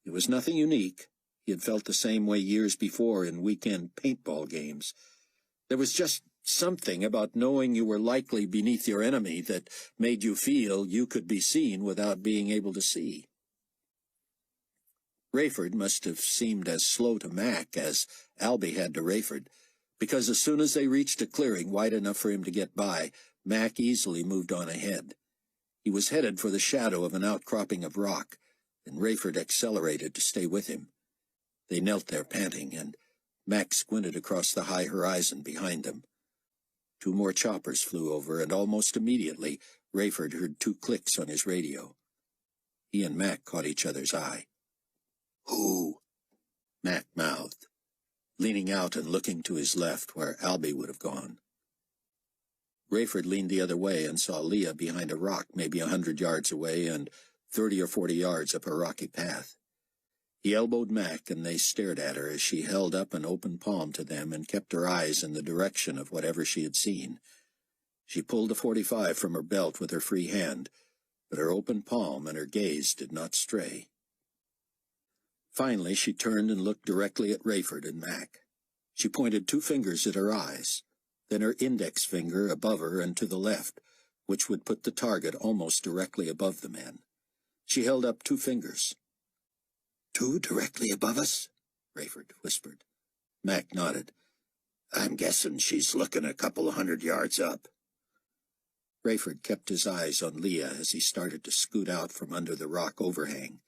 It was nothing unique. He had felt the same way years before in weekend paintball games. There was just something about knowing you were likely beneath your enemy that made you feel you could be seen without being able to see. Rayford must have seemed as slow to Mac as Albie had to Rayford, because as soon as they reached a clearing wide enough for him to get by, Mac easily moved on ahead. He was headed for the shadow of an outcropping of rock, and Rayford accelerated to stay with him. They knelt there panting, and Mac squinted across the high horizon behind them. 2 more choppers flew over, and almost immediately Rayford heard 2 clicks on his radio. He and Mac caught each other's eye. "Who?" Mac mouthed, leaning out and looking to his left where Albie would have gone. Rayford leaned the other way and saw Leah behind a rock maybe 100 yards away and 30 or 40 yards up a rocky path. He elbowed Mac, and they stared at her as she held up an open palm to them and kept her eyes in the direction of whatever she had seen. She pulled a .45 from her belt with her free hand, but her open palm and her gaze did not stray. Finally, she turned and looked directly at Rayford and Mac. She pointed 2 fingers at her eyes, then her index finger above her and to the left, which would put the target almost directly above the men. She held up 2 fingers. "2 directly above us?" Rayford whispered. Mac nodded. "I'm guessing she's looking a couple of 100 yards up." Rayford kept his eyes on Leah as he started to scoot out from under the rock overhang,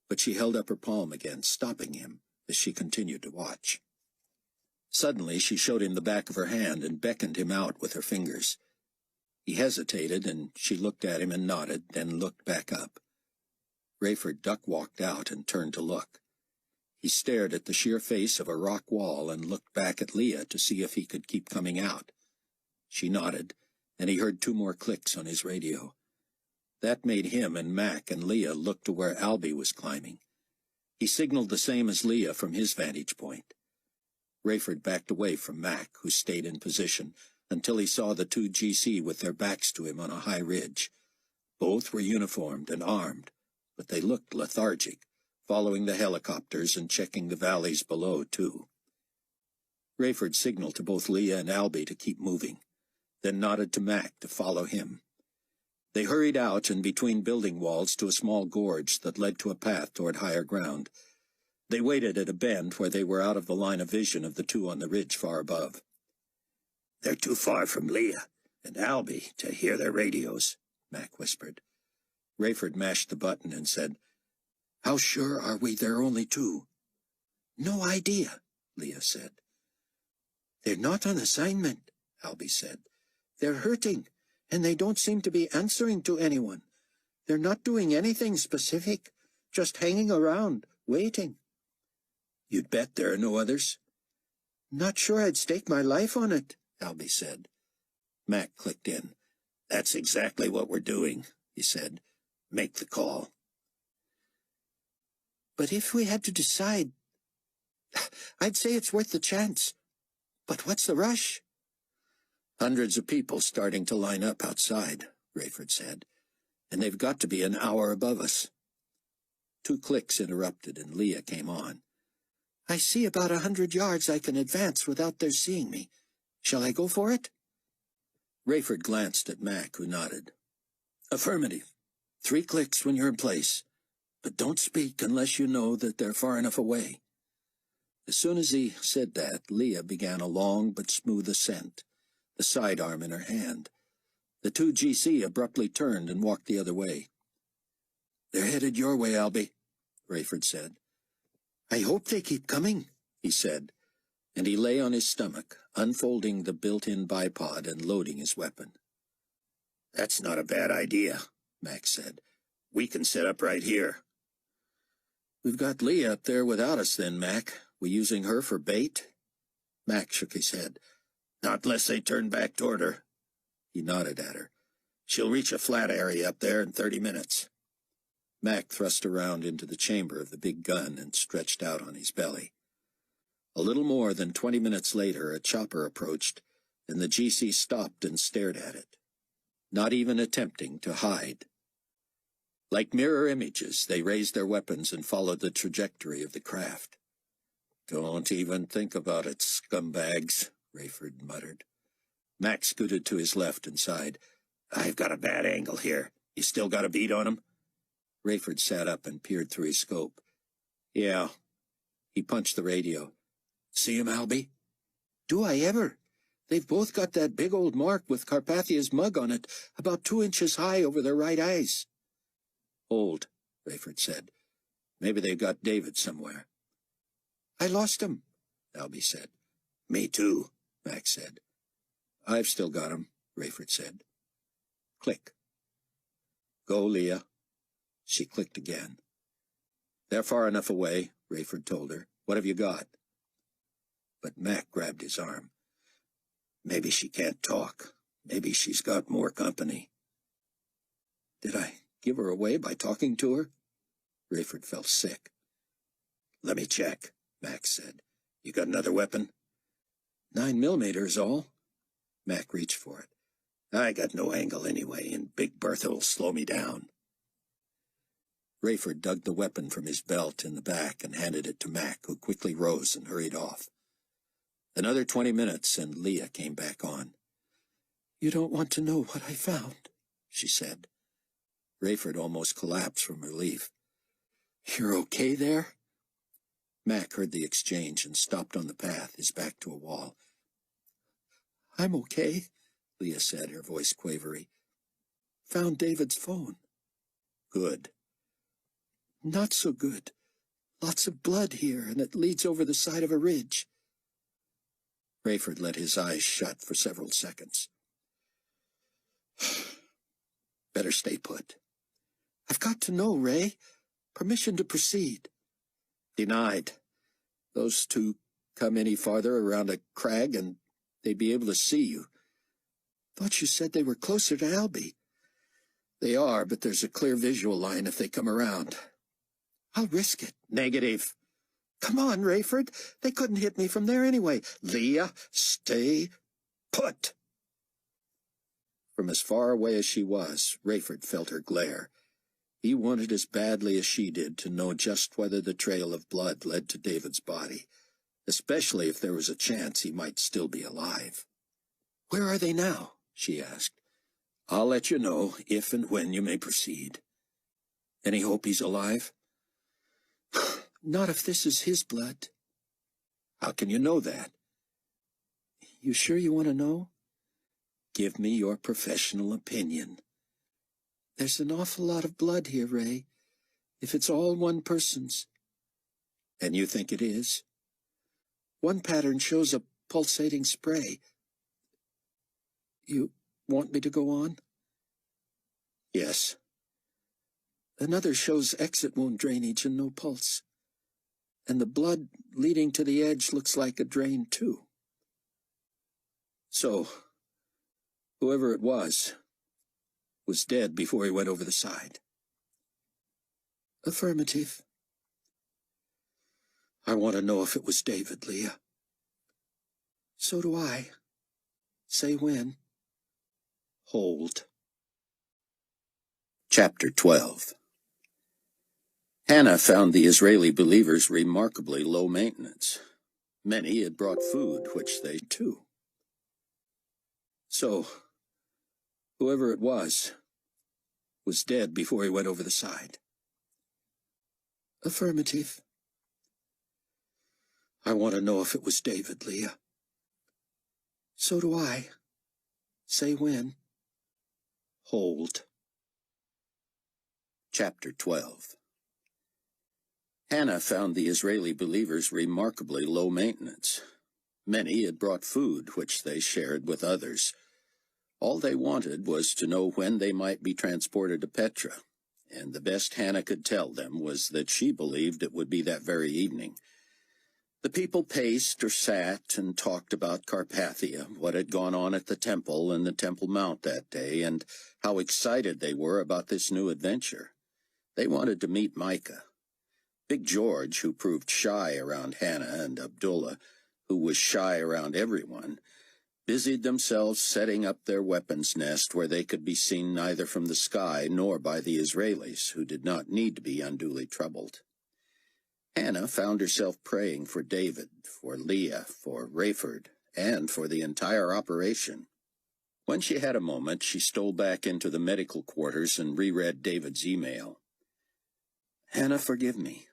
but she held up her palm again, stopping him as she continued to watch. Suddenly she showed him the back of her hand and beckoned him out with her fingers. He hesitated, and she looked at him and nodded, then looked back up. Rayford duck-walked out and turned to look. He stared at the sheer face of a rock wall and looked back at Leah to see if he could keep coming out. She nodded, and he heard 2 more clicks on his radio. That made him and Mac and Leah look to where Albie was climbing. He signaled the same as Leah from his vantage point. Rayford backed away from Mac, who stayed in position, until he saw the 2 GC with their backs to him on a high ridge. Both were uniformed and armed, but they looked lethargic, following the helicopters and checking the valleys below, too. Rayford signaled to both Leah and Albie to keep moving, then nodded to Mac to follow him. They hurried out and between building walls to a small gorge that led to a path toward higher ground. They waited at a bend where they were out of the line of vision of the 2 on the ridge far above. "They're too far from Leah and Albie to hear their radios," Mac whispered. Rayford mashed the button and said, "How sure are we there are only 2? "No idea," Leah said. "They're not on assignment," Albie said. They're hurting, and they don't seem to be answering to anyone. They're not doing anything specific, just hanging around, waiting. You'd bet there are no others? Not sure I'd stake my life on it, Albie said. Mac clicked in. That's exactly what we're doing, he said. Make the call. But if we had to decide, I'd say it's worth the chance. But what's the rush? Hundreds of people starting to line up outside, Rayford said. And they've got to be an hour above us. 2 clicks interrupted, and Leah came on. I see about 100 yards I can advance without their seeing me. Shall I go for it? Rayford glanced at Mac, who nodded. Affirmative. 3 clicks when you're in place. But don't speak unless you know that they're far enough away. As soon as he said that, Leah began a long but smooth ascent, the sidearm in her hand. The 2 GC abruptly turned and walked the other way. They're headed your way, Albie, Rayford said. I hope they keep coming, he said, and he lay on his stomach, unfolding the built-in bipod and loading his weapon. That's not a bad idea, Max said. We can set up right here. We've got Leah up there without us then, Mac. We using her for bait? Mac shook his head. Not unless they turn back toward her. He nodded at her. She'll reach a flat area up there in 30 minutes. Mac thrust around into the chamber of the big gun and stretched out on his belly. A little more than 20 minutes later, a chopper approached, and the GC stopped and stared at it, not even attempting to hide. Like mirror images, they raised their weapons and followed the trajectory of the craft. Don't even think about it, scumbags, Rayford muttered. Mac scooted to his left and sighed. I've got a bad angle here. You still got a bead on him? Rayford sat up and peered through his scope. Yeah. He punched the radio. See him, Albie? Do I ever? They've both got that big old mark with Carpathia's mug on it, about 2 inches high over their right eyes. Hold, Rayford said. Maybe they've got David somewhere. I lost him, Albie said. Me too, Max said. I've still got him, Rayford said. Click. Go, Leah. She clicked again. They're far enough away, Rayford told her. What have you got? But Mac grabbed his arm. Maybe she can't talk. Maybe she's got more company. Did I give her away by talking to her? Rayford felt sick. Let me check, Max said. You got another weapon? 9mm is all. Mac reached for it. I got no angle anyway, and Big Bertha will slow me down. Rayford dug the weapon from his belt in the back and handed it to Mac, who quickly rose and hurried off. Another 20 minutes, and Leah came back on. You don't want to know what I found, she said. Rayford almost collapsed from relief. You're okay there? Mac heard the exchange and stopped on the path, his back to a wall. I'm okay, Leah said, her voice quavery. Found David's phone. Good. Not so good. Lots of blood here, and it leads over the side of a ridge. Rayford let his eyes shut for several seconds. Better stay put. I've got to know, Ray. Permission to proceed. Denied. Those 2 come any farther around a crag, and they'd be able to see you. Thought you said they were closer to Albie. They are, but there's a clear visual line if they come around. I'll risk it. Negative. Come on, Rayford. They couldn't hit me from there anyway. Leah, stay put. From as far away as she was, Rayford felt her glare. He wanted as badly as she did to know just whether the trail of blood led to David's body, especially if there was a chance he might still be alive. Where are they now? She asked. I'll let you know if and when you may proceed. Any hope he's alive? Not if this is his blood. How can you know that? You sure you want to know? Give me your professional opinion. There's an awful lot of blood here, Ray. If it's all one person's. And you think it is? One pattern shows a pulsating spray. You want me to go on? Yes. Another shows exit wound drainage and no pulse. And the blood leading to the edge looks like a drain, too. So, whoever it was dead before he went over the side. Affirmative. I want to know if it was David, Leah. So do I. Say when. Hold. Chapter 12. Hannah found the Israeli believers remarkably low maintenance. Many had brought food, which they too. So, whoever it was dead before he went over the side. Affirmative. I want to know if it was David, Leah. So do I. Say when. Hold. Chapter 12. Hannah found the Israeli believers remarkably low maintenance. Many had brought food, which they shared with others. All they wanted was to know when they might be transported to Petra, and the best Hannah could tell them was that she believed it would be that very evening. The people paced or sat and talked about Carpathia, what had gone on at the temple and the Temple Mount that day, and how excited they were about this new adventure. They wanted to meet Micah. Big George, who proved shy around Hannah, and Abdullah, who was shy around everyone, busied themselves setting up their weapons nest where they could be seen neither from the sky nor by the Israelis, who did not need to be unduly troubled. Hannah found herself praying for David, for Leah, for Rayford, and for the entire operation. When she had a moment, she stole back into the medical quarters and reread David's email. Hannah, forgive me.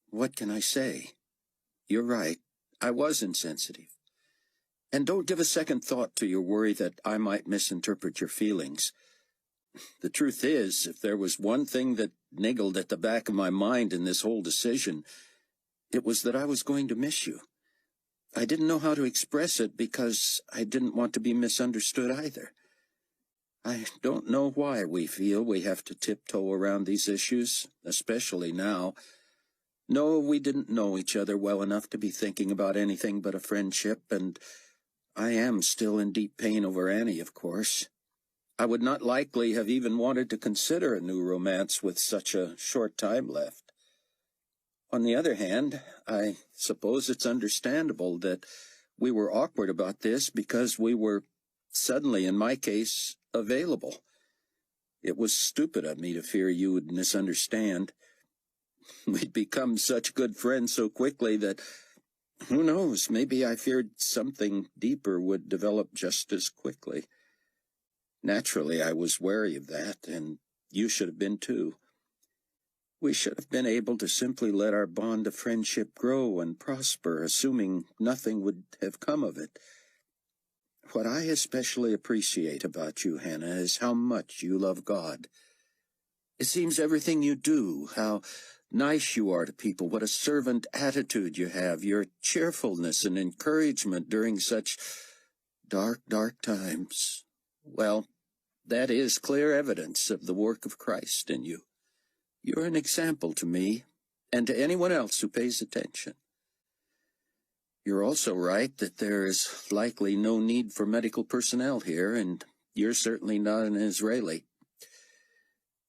What can I say? You're right. I was insensitive. And don't give a second thought to your worry that I might misinterpret your feelings. The truth is, if there was one thing that niggled at the back of my mind in this whole decision, it was that I was going to miss you. I didn't know how to express it because I didn't want to be misunderstood either. I don't know why we feel we have to tiptoe around these issues, especially now. No, we didn't know each other well enough to be thinking about anything but a friendship, and I am still in deep pain over Annie, of course. I would not likely have even wanted to consider a new romance with such a short time left. On the other hand, I suppose it's understandable that we were awkward about this because we were suddenly, in my case, available. It was stupid of me to fear you would misunderstand. We'd become such good friends so quickly that, who knows, maybe I feared something deeper would develop just as quickly. Naturally, I was wary of that, and you should have been too. We should have been able to simply let our bond of friendship grow and prosper, assuming nothing would have come of it. What I especially appreciate about you, Hannah, is how much you love God. It seems everything you do, how nice you are to people, what a servant attitude you have, your cheerfulness and encouragement during such dark, dark times. Well, that is clear evidence of the work of Christ in you. You're an example to me and to anyone else who pays attention. You're also right that there is likely no need for medical personnel here, and you're certainly not an Israeli.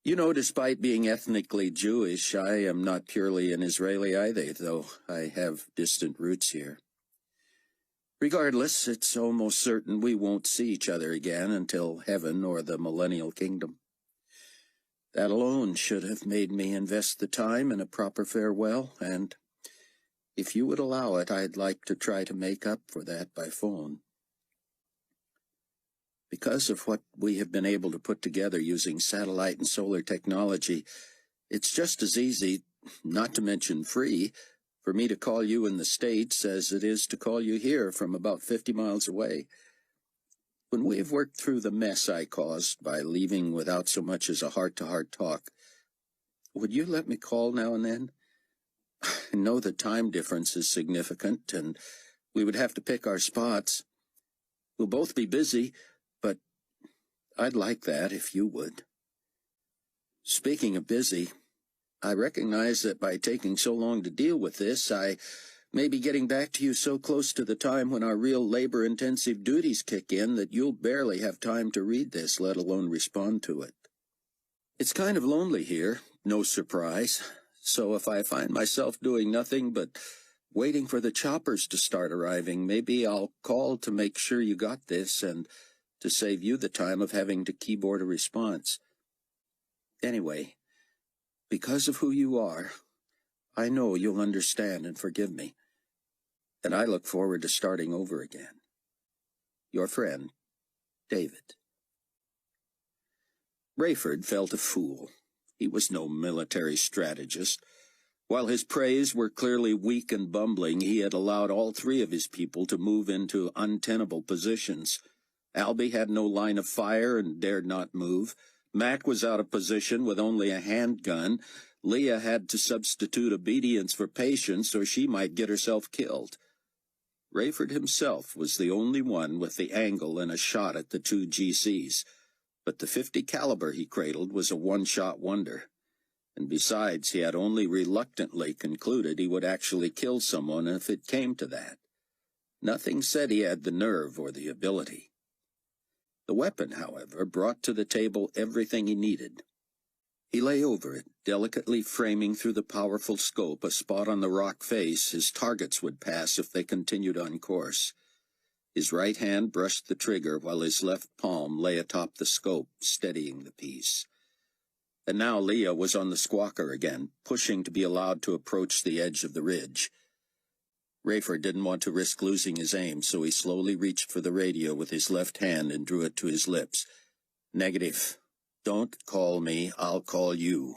You know, despite being ethnically Jewish, I am not purely an Israeli either, though I have distant roots here. Regardless, it's almost certain we won't see each other again until heaven or the millennial kingdom. That alone should have made me invest the time in a proper farewell, and if you would allow it, I'd like to try to make up for that by phone. Because of what we have been able to put together using satellite and solar technology, it's just as easy, not to mention free, for me to call you in the States as it is to call you here from about 50 miles away. When we have worked through the mess I caused by leaving without so much as a heart-to-heart talk, would you let me call now and then? I know the time difference is significant, and we would have to pick our spots. We'll both be busy, but I'd like that if you would. Speaking of busy, I recognize that by taking so long to deal with this, I may be getting back to you so close to the time when our real labor-intensive duties kick in that you'll barely have time to read this, let alone respond to it. It's kind of lonely here, no surprise, so if I find myself doing nothing but waiting for the choppers to start arriving, maybe I'll call to make sure you got this and to save you the time of having to keyboard a response. Anyway, because of who you are, I know you'll understand and forgive me, and I look forward to starting over again. Your friend, David. Rayford felt a fool. He was no military strategist. While his praise were clearly weak and bumbling, he had allowed all three of his people to move into untenable positions. Albie had no line of fire and dared not move. Mac was out of position with only a handgun. Leah had to substitute obedience for patience, or she might get herself killed. Rayford himself was the only one with the angle and a shot at the two GCs, but the .50 caliber he cradled was a one-shot wonder. And besides, he had only reluctantly concluded he would actually kill someone if it came to that. Nothing said he had the nerve or the ability. The weapon, however, brought to the table everything he needed. He lay over it, delicately framing through the powerful scope a spot on the rock face his targets would pass if they continued on course. His right hand brushed the trigger while his left palm lay atop the scope, steadying the piece. And now Leah was on the squawker again, pushing to be allowed to approach the edge of the ridge. Rayford didn't want to risk losing his aim, so he slowly reached for the radio with his left hand and drew it to his lips. Negative. Don't call me, I'll call you.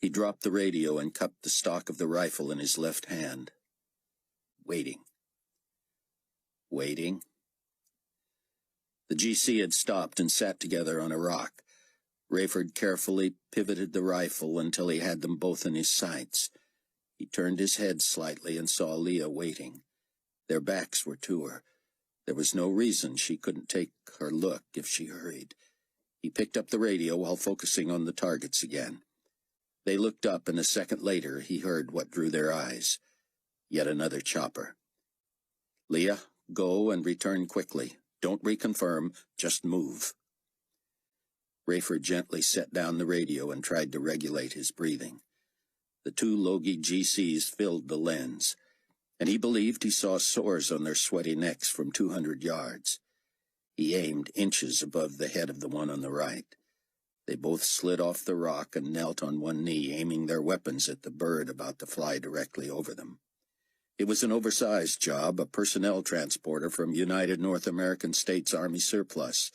He dropped the radio and cupped the stock of the rifle in his left hand. Waiting. Waiting. The GC had stopped and sat together on a rock. Rayford carefully pivoted the rifle until he had them both in his sights. He turned his head slightly and saw Leah waiting. Their backs were to her. There was no reason she couldn't take her look if she hurried. He picked up the radio while focusing on the targets again. They looked up, and a second later he heard what drew their eyes. Yet another chopper. Leah, go and return quickly. Don't reconfirm, just move. Rayford gently set down the radio and tried to regulate his breathing. The two Logie GCs filled the lens, and he believed he saw sores on their sweaty necks from 200 yards. He aimed inches above the head of the one on the right. They both slid off the rock and knelt on one knee, aiming their weapons at the bird about to fly directly over them. It was an oversized job, a personnel transporter from United North American States Army surplus,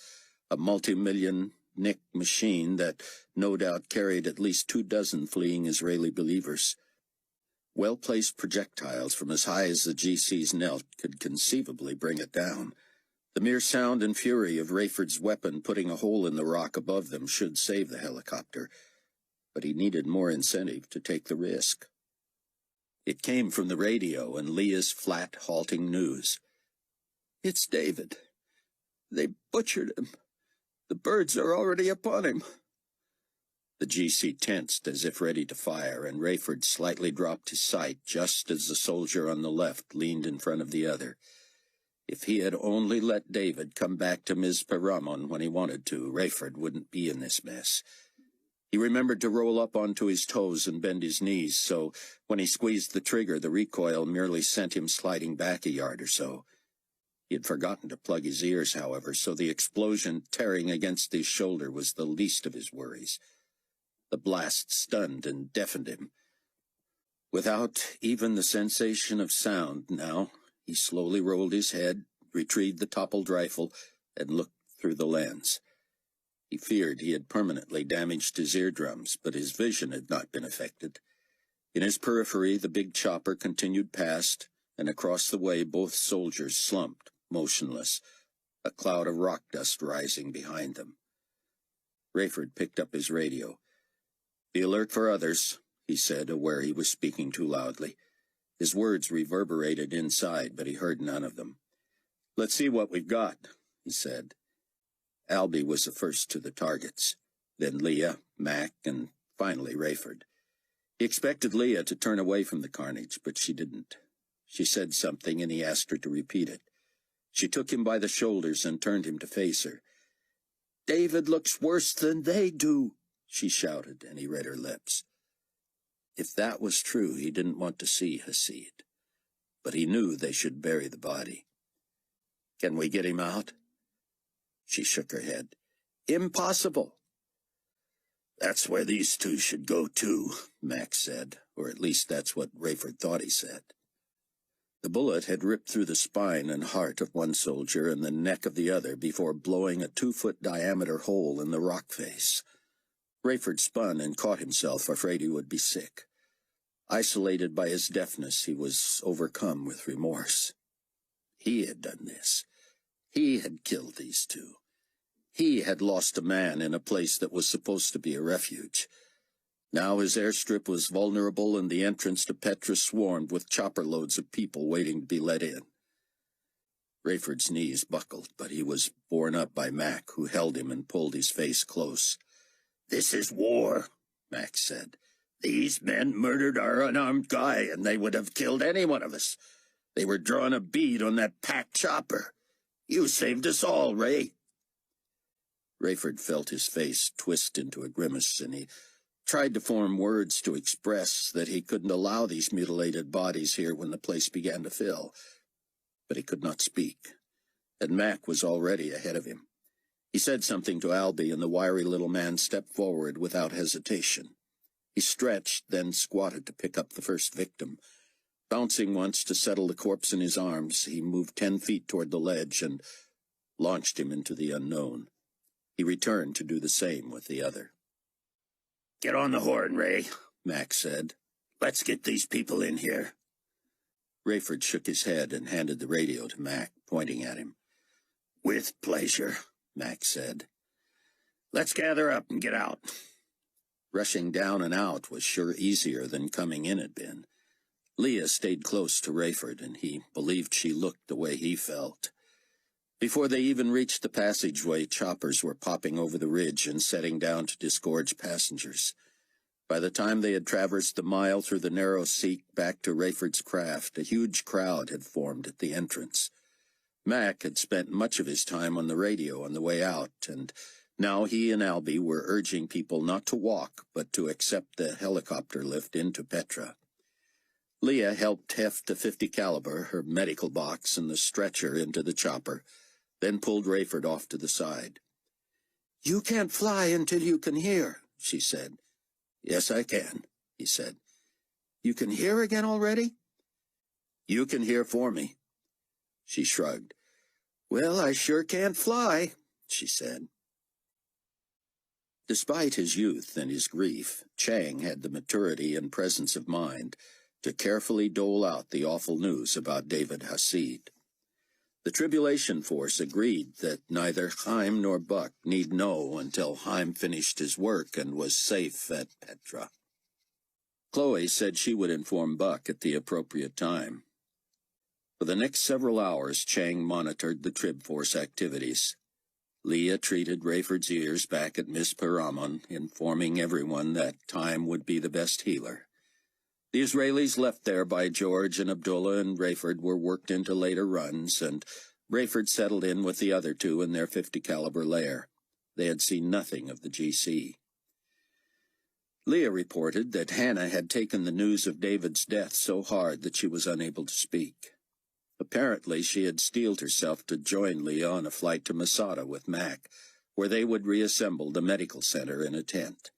a multi-million Nick machine that no doubt carried at least 24 fleeing Israeli believers. Well-placed projectiles from as high as the GCs knelt could conceivably bring it down. The mere sound and fury of Rayford's weapon putting a hole in the rock above them should save the helicopter, but he needed more incentive to take the risk. It came from the radio and Leah's flat, halting news. It's David. They butchered him. The birds are already upon him. The GC tensed as if ready to fire, and Rayford slightly dropped his sight just as the soldier on the left leaned in front of the other. If he had only let David come back to Mizpah Ramon when he wanted to, Rayford wouldn't be in this mess. He remembered to roll up onto his toes and bend his knees, so when he squeezed the trigger, the recoil merely sent him sliding back a yard or so. He had forgotten to plug his ears, however, so the explosion tearing against his shoulder was the least of his worries. The blast stunned and deafened him. Without even the sensation of sound now, he slowly rolled his head, retrieved the toppled rifle, and looked through the lens. He feared he had permanently damaged his eardrums, but his vision had not been affected. In his periphery, the big chopper continued past, and across the way both soldiers slumped, motionless, a cloud of rock dust rising behind them. Rayford picked up his radio. "Be alert for others," he said, aware he was speaking too loudly. His words reverberated inside, but he heard none of them. "Let's see what we've got," he said. Albie was the first to the targets, then Leah, Mac, and finally Rayford. He expected Leah to turn away from the carnage, but she didn't. She said something, and he asked her to repeat it. She took him by the shoulders and turned him to face her. "David looks worse than they do," she shouted, and he read her lips. If that was true, he didn't want to see Hasid, but he knew they should bury the body. "Can we get him out?" She shook her head. "Impossible." "That's where these two should go too," Max said, or at least that's what Rayford thought he said. The bullet had ripped through the spine and heart of one soldier and the neck of the other before blowing a 2-foot diameter hole in the rock face. Rayford spun and caught himself, afraid he would be sick. Isolated by his deafness, he was overcome with remorse. He had done this. He had killed these two. He had lost a man in a place that was supposed to be a refuge. Now his airstrip was vulnerable, and the entrance to Petra swarmed with chopper loads of people waiting to be let in. Rayford's knees buckled, but he was borne up by Mac, who held him and pulled his face close. "This is war," Mac said. "These men murdered our unarmed guy, and they would have killed any one of us. They were drawing a bead on that packed chopper. You saved us all, Ray." Rayford felt his face twist into a grimace, and he tried to form words to express that he couldn't allow these mutilated bodies here when the place began to fill. But he could not speak, and Mac was already ahead of him. He said something to Albie, and the wiry little man stepped forward without hesitation. He stretched, then squatted to pick up the first victim. Bouncing once to settle the corpse in his arms, he moved 10 feet toward the ledge and launched him into the unknown. He returned to do the same with the other. "Get on the horn, Ray," Mac said. "Let's get these people in here." Rayford shook his head and handed the radio to Mac, pointing at him. "With pleasure," Mac said. "Let's gather up and get out." Rushing down and out was sure easier than coming in had been. Leah stayed close to Rayford, and he believed she looked the way he felt. Before they even reached the passageway, choppers were popping over the ridge and setting down to disgorge passengers. By the time they had traversed the mile through the narrow seek back to Rayford's craft, a huge crowd had formed at the entrance. Mac had spent much of his time on the radio on the way out, and now he and Albie were urging people not to walk, but to accept the helicopter lift into Petra. Leah helped heft the .50 caliber, her medical box, and the stretcher into the chopper, then pulled Rayford off to the side. "You can't fly until you can hear," she said. "Yes, I can," he said. "You can hear again already?" "You can hear for me." She shrugged. "Well, I sure can't fly," she said. Despite his youth and his grief, Chang had the maturity and presence of mind to carefully dole out the awful news about David Hasid. The Tribulation Force agreed that neither Haim nor Buck need know until Haim finished his work and was safe at Petra. Chloe said she would inform Buck at the appropriate time. For the next several hours, Chang monitored the Trib Force activities. Leah treated Rayford's ears back at Miss Paramon, informing everyone that time would be the best healer. The Israelis left there by George and Abdullah and Rayford were worked into later runs, and Rayford settled in with the other two in their .50 caliber lair. They had seen nothing of the GC. Leah reported that Hannah had taken the news of David's death so hard that she was unable to speak. Apparently, she had steeled herself to join Leah on a flight to Masada with Mac, where they would reassemble the medical center in a tent.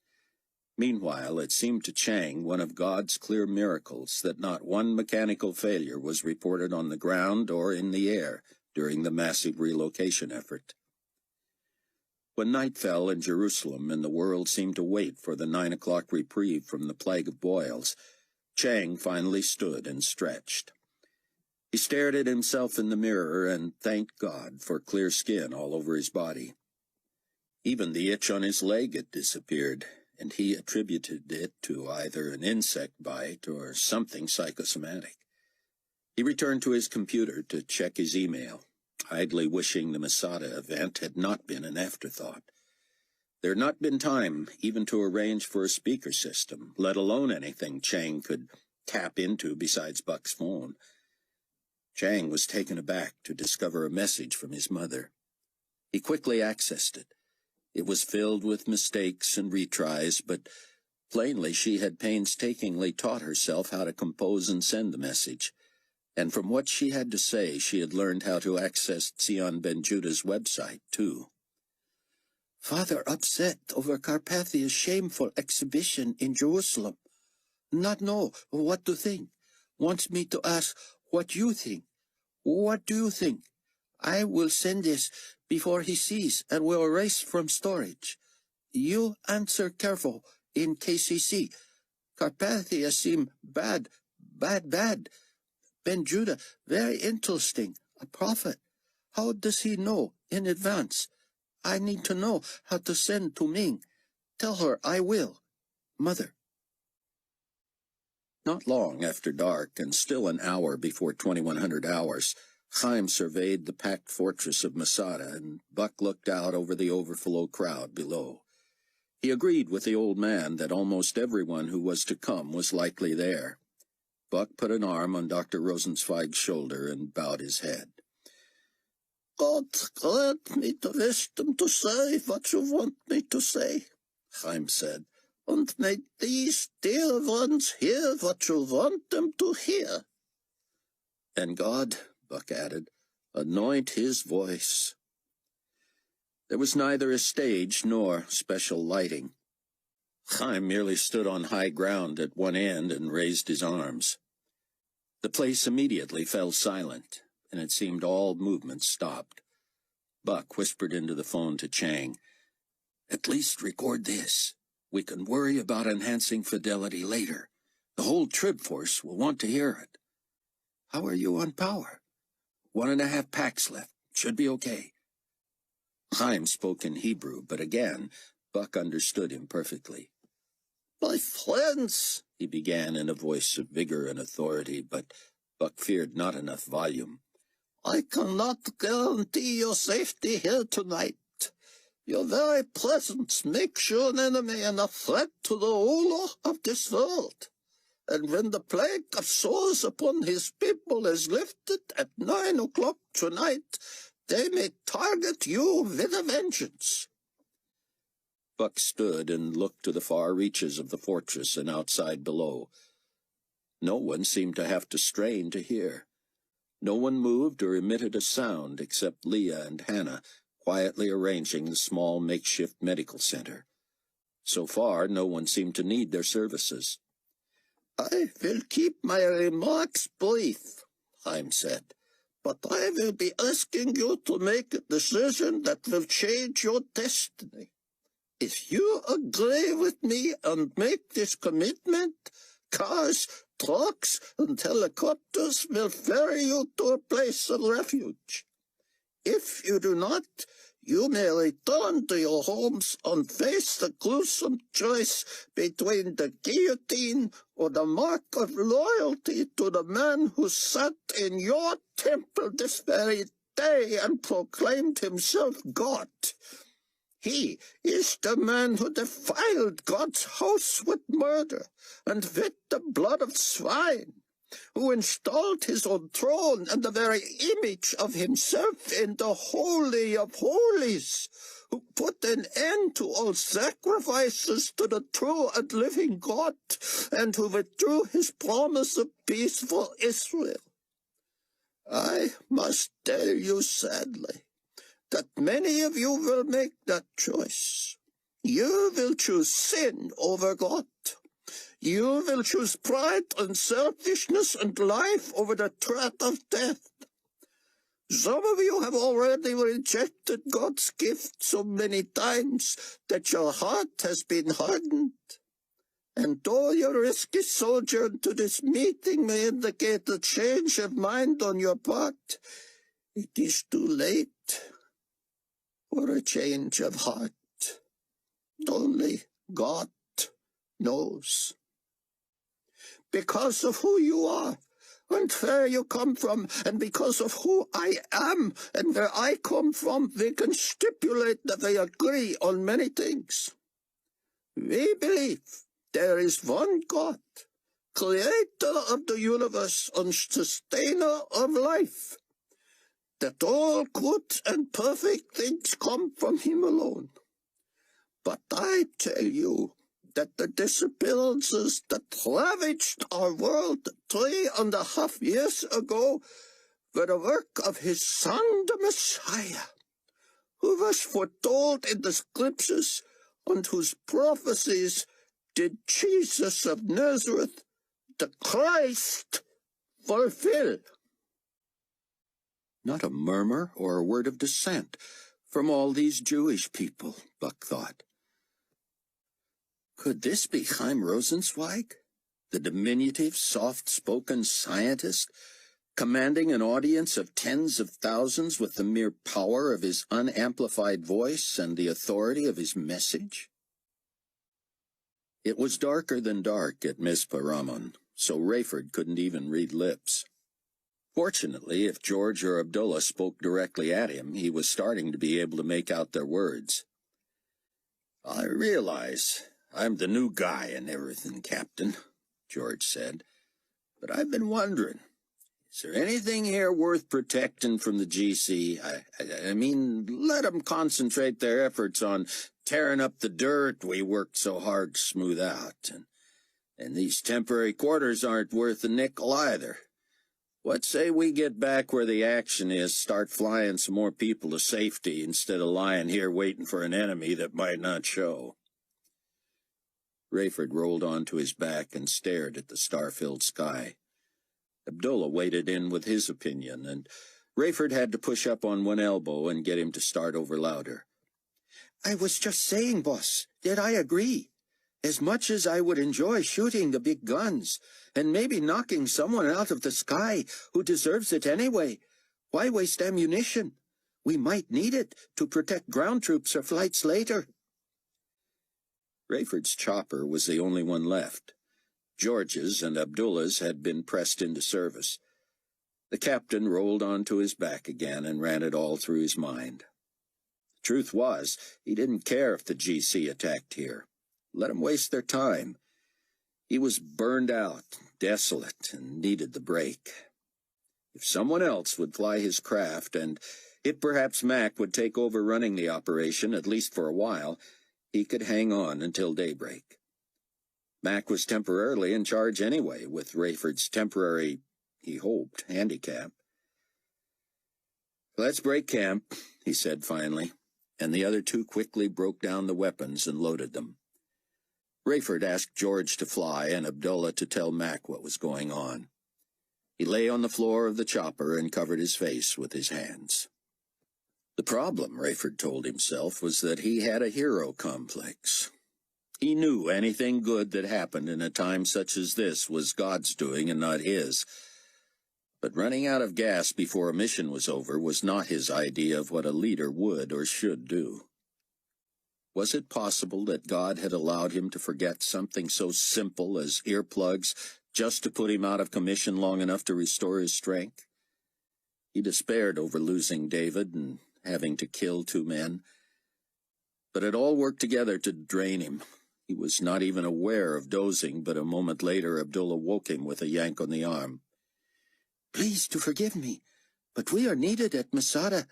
Meanwhile, it seemed to Chang one of God's clear miracles that not one mechanical failure was reported on the ground or in the air during the massive relocation effort. When night fell in Jerusalem and the world seemed to wait for the 9 o'clock reprieve from the plague of boils, Chang finally stood and stretched. He stared at himself in the mirror and thanked God for clear skin all over his body. Even the itch on his leg had disappeared, and he attributed it to either an insect bite or something psychosomatic. He returned to his computer to check his email. idly wishing the Masada event had not been an afterthought. There had not been time even to arrange for a speaker system, let alone anything Chang could tap into besides Buck's phone. Chang was taken aback to discover a message from his mother. He quickly accessed it. It was filled with mistakes and retries, but plainly she had painstakingly taught herself how to compose and send the message. And from what she had to say, she had learned how to access Tseon Ben Judah's website, too. Father upset over Carpathia's shameful exhibition in Jerusalem. Not know what to think. Wants me to ask what you think. What do you think? I will send this before he sees and will erase from storage. You answer careful in KCC. Carpathia seem bad. Ben Judah, very interesting. A prophet. How does he know in advance? I need to know how to send to Ming. Tell her I will. Mother. Not long after dark, and still an hour before 2100 hours, Haim surveyed the packed fortress of Masada, and Buck looked out over the overflow crowd below. He agreed with the old man that almost everyone who was to come was likely there. Buck put an arm on Dr. Rosenzweig's shoulder and bowed his head. God grant me the wisdom to say what you want me to say, Haim said. And may these dear ones hear what you want them to hear. And God, Buck added, anoint his voice. There was neither a stage nor special lighting. Haim merely stood on high ground at one end and raised his arms. The place immediately fell silent, and it seemed all movement stopped. Buck whispered into the phone to Chang, "At least record this. We can worry about enhancing fidelity later. The whole Trib force will want to hear it. How are you on power? 1.5 packs left. Should be okay." Haim spoke in Hebrew, but again, Buck understood him perfectly. "My friends," he began in a voice of vigor and authority, but Buck feared not enough volume. "I cannot guarantee your safety here tonight. Your very presence makes you an enemy and a threat to the ruler of this world. And when the plague of sores upon his people is lifted at 9 o'clock tonight, they may target you with a vengeance." Buck stood and looked to the far reaches of the fortress and outside below. No one seemed to have to strain to hear. No one moved or emitted a sound except Leah and Hannah, quietly arranging the small makeshift medical center. So far, no one seemed to need their services. "I will keep my remarks brief," Haim said, "but I will be asking you to make a decision that will change your destiny. If you agree with me and make this commitment, cars, trucks, and helicopters will ferry you to a place of refuge. If you do not, you may return to your homes and face the gruesome choice between the guillotine or the mark of loyalty to the man who sat in your temple this very day and proclaimed himself God. He is the man who defiled God's house with murder and with the blood of swine, who installed his own throne and the very image of himself in the Holy of Holies, who put an end to all sacrifices to the true and living God, and who withdrew his promise of peace for Israel. I must tell you sadly that many of you will make that choice. You will choose sin over God. You will choose pride and selfishness and life over the threat of death. Some of you have already rejected God's gift so many times that your heart has been hardened. And though your risky sojourn to this meeting may indicate a change of mind on your part, it is too late for a change of heart. Only God knows. Because of who you are, and where you come from, and because of who I am and where I come from, we can stipulate that we agree on many things. We believe there is one God, creator of the universe and sustainer of life, that all good and perfect things come from him alone. But I tell you that the disappearances that ravaged our world 3.5 years ago were the work of his Son, the Messiah, who was foretold in the scriptures and whose prophecies did Jesus of Nazareth, the Christ, fulfill. Not a murmur or a word of dissent from all these Jewish people, Buck thought. Could this be Haim Rosenzweig, the diminutive, soft-spoken scientist, commanding an audience of tens of thousands with the mere power of his unamplified voice and the authority of his message? It was darker than dark at Mizpah Ramon, so Rayford couldn't even read lips. Fortunately, if George or Abdullah spoke directly at him, he was starting to be able to make out their words. "I realize I'm the new guy and everything, Captain," George said, "but I've been wondering, is there anything here worth protecting from the GC? I mean, let them concentrate their efforts on tearing up the dirt we worked so hard to smooth out, and these temporary quarters aren't worth a nickel either. What say we get back where the action is, start flying some more people to safety instead of lying here waiting for an enemy that might not show?" Rayford rolled onto his back and stared at the star-filled sky. Abdullah waded in with his opinion, and Rayford had to push up on one elbow and get him to start over louder. "I was just saying, boss, that I agree. As much as I would enjoy shooting the big guns, and maybe knocking someone out of the sky who deserves it anyway, why waste ammunition? We might need it to protect ground troops or flights later." Rayford's chopper was the only one left. George's and Abdullah's had been pressed into service. The captain rolled onto his back again and ran it all through his mind. The truth was, he didn't care if the GC attacked here. Let them waste their time. He was burned out, desolate, and needed the break. If someone else would fly his craft, and if perhaps Mac would take over running the operation, at least for a while, he could hang on until daybreak. Mac was temporarily in charge anyway, with Rayford's temporary, he hoped, handicap. "Let's break camp," he said finally, and the other two quickly broke down the weapons and loaded them. Rayford asked George to fly and Abdullah to tell Mac what was going on. He lay on the floor of the chopper and covered his face with his hands. The problem, Rayford told himself, was that he had a hero complex. He knew anything good that happened in a time such as this was God's doing and not his. But running out of gas before a mission was over was not his idea of what a leader would or should do. Was it possible that God had allowed him to forget something so simple as earplugs just to put him out of commission long enough to restore his strength? He despaired over losing David and having to kill 2 men. But it all worked together to drain him. He was not even aware of dozing, but a moment later Abdullah woke him with a yank on the arm. "Please to forgive me, but we are needed at Masada.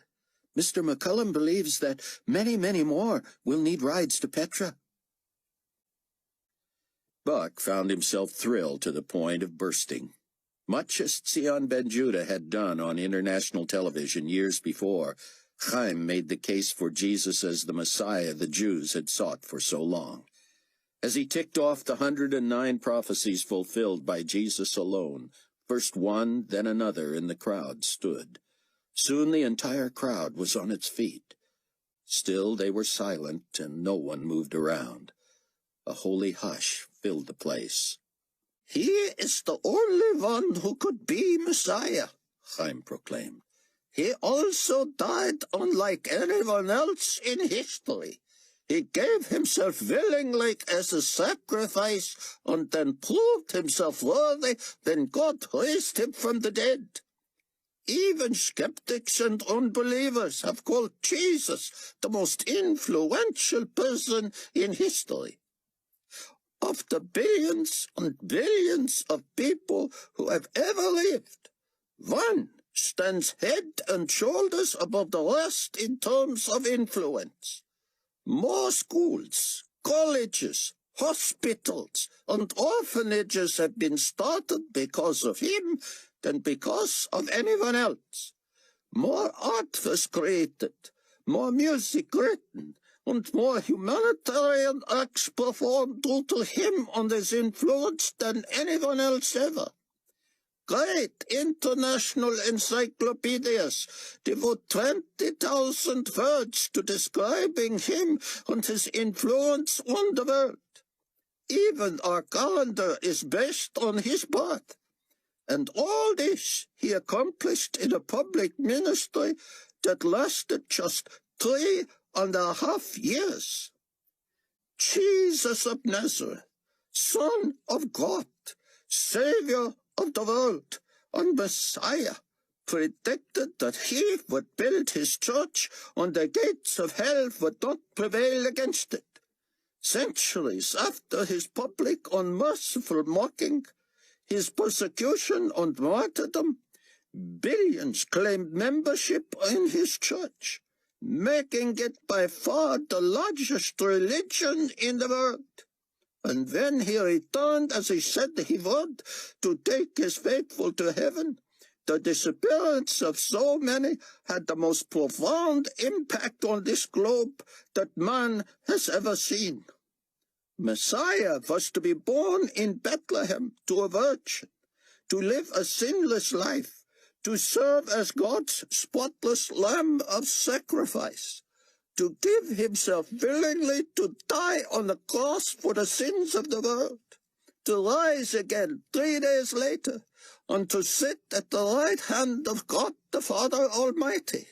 Mr. McCullum believes that many, many more will need rides to Petra." Buck found himself thrilled to the point of bursting. Much as Tseon Ben Judah had done on international television years before, Haim made the case for Jesus as the Messiah the Jews had sought for so long. As he ticked off the 109 prophecies fulfilled by Jesus alone, first one, then another in the crowd stood. Soon the entire crowd was on its feet. Still they were silent, and no one moved around. A holy hush filled the place. "He is the only one who could be Messiah," Haim proclaimed. "He also died unlike anyone else in history. He gave himself willingly as a sacrifice, and then proved himself worthy when God raised him from the dead. Even skeptics and unbelievers have called Jesus the most influential person in history. Of the billions and billions of people who have ever lived, one stands head and shoulders above the rest in terms of influence. More schools, colleges, hospitals, and orphanages have been started because of him than because of anyone else. More art was created, more music written, and more humanitarian acts performed due to him and his influence than anyone else ever. Great international encyclopedias devote 20,000 words to describing him and his influence on the world. Even our calendar is based on his birth. And all this he accomplished in a public ministry that lasted just 3.5 years. Jesus of Nazareth, Son of God, Savior of the world, and Messiah, predicted that he would build his church, and the gates of hell would not prevail against it. Centuries after his public unmerciful mocking, his persecution and martyrdom, billions claimed membership in his church, making it by far the largest religion in the world. And when he returned, as he said he would, to take his faithful to heaven, the disappearance of so many had the most profound impact on this globe that man has ever seen. Messiah was to be born in Bethlehem to a virgin, to live a sinless life, to serve as God's spotless lamb of sacrifice, to give himself willingly to die on the cross for the sins of the world, to rise again 3 days later, and to sit at the right hand of God the Father Almighty.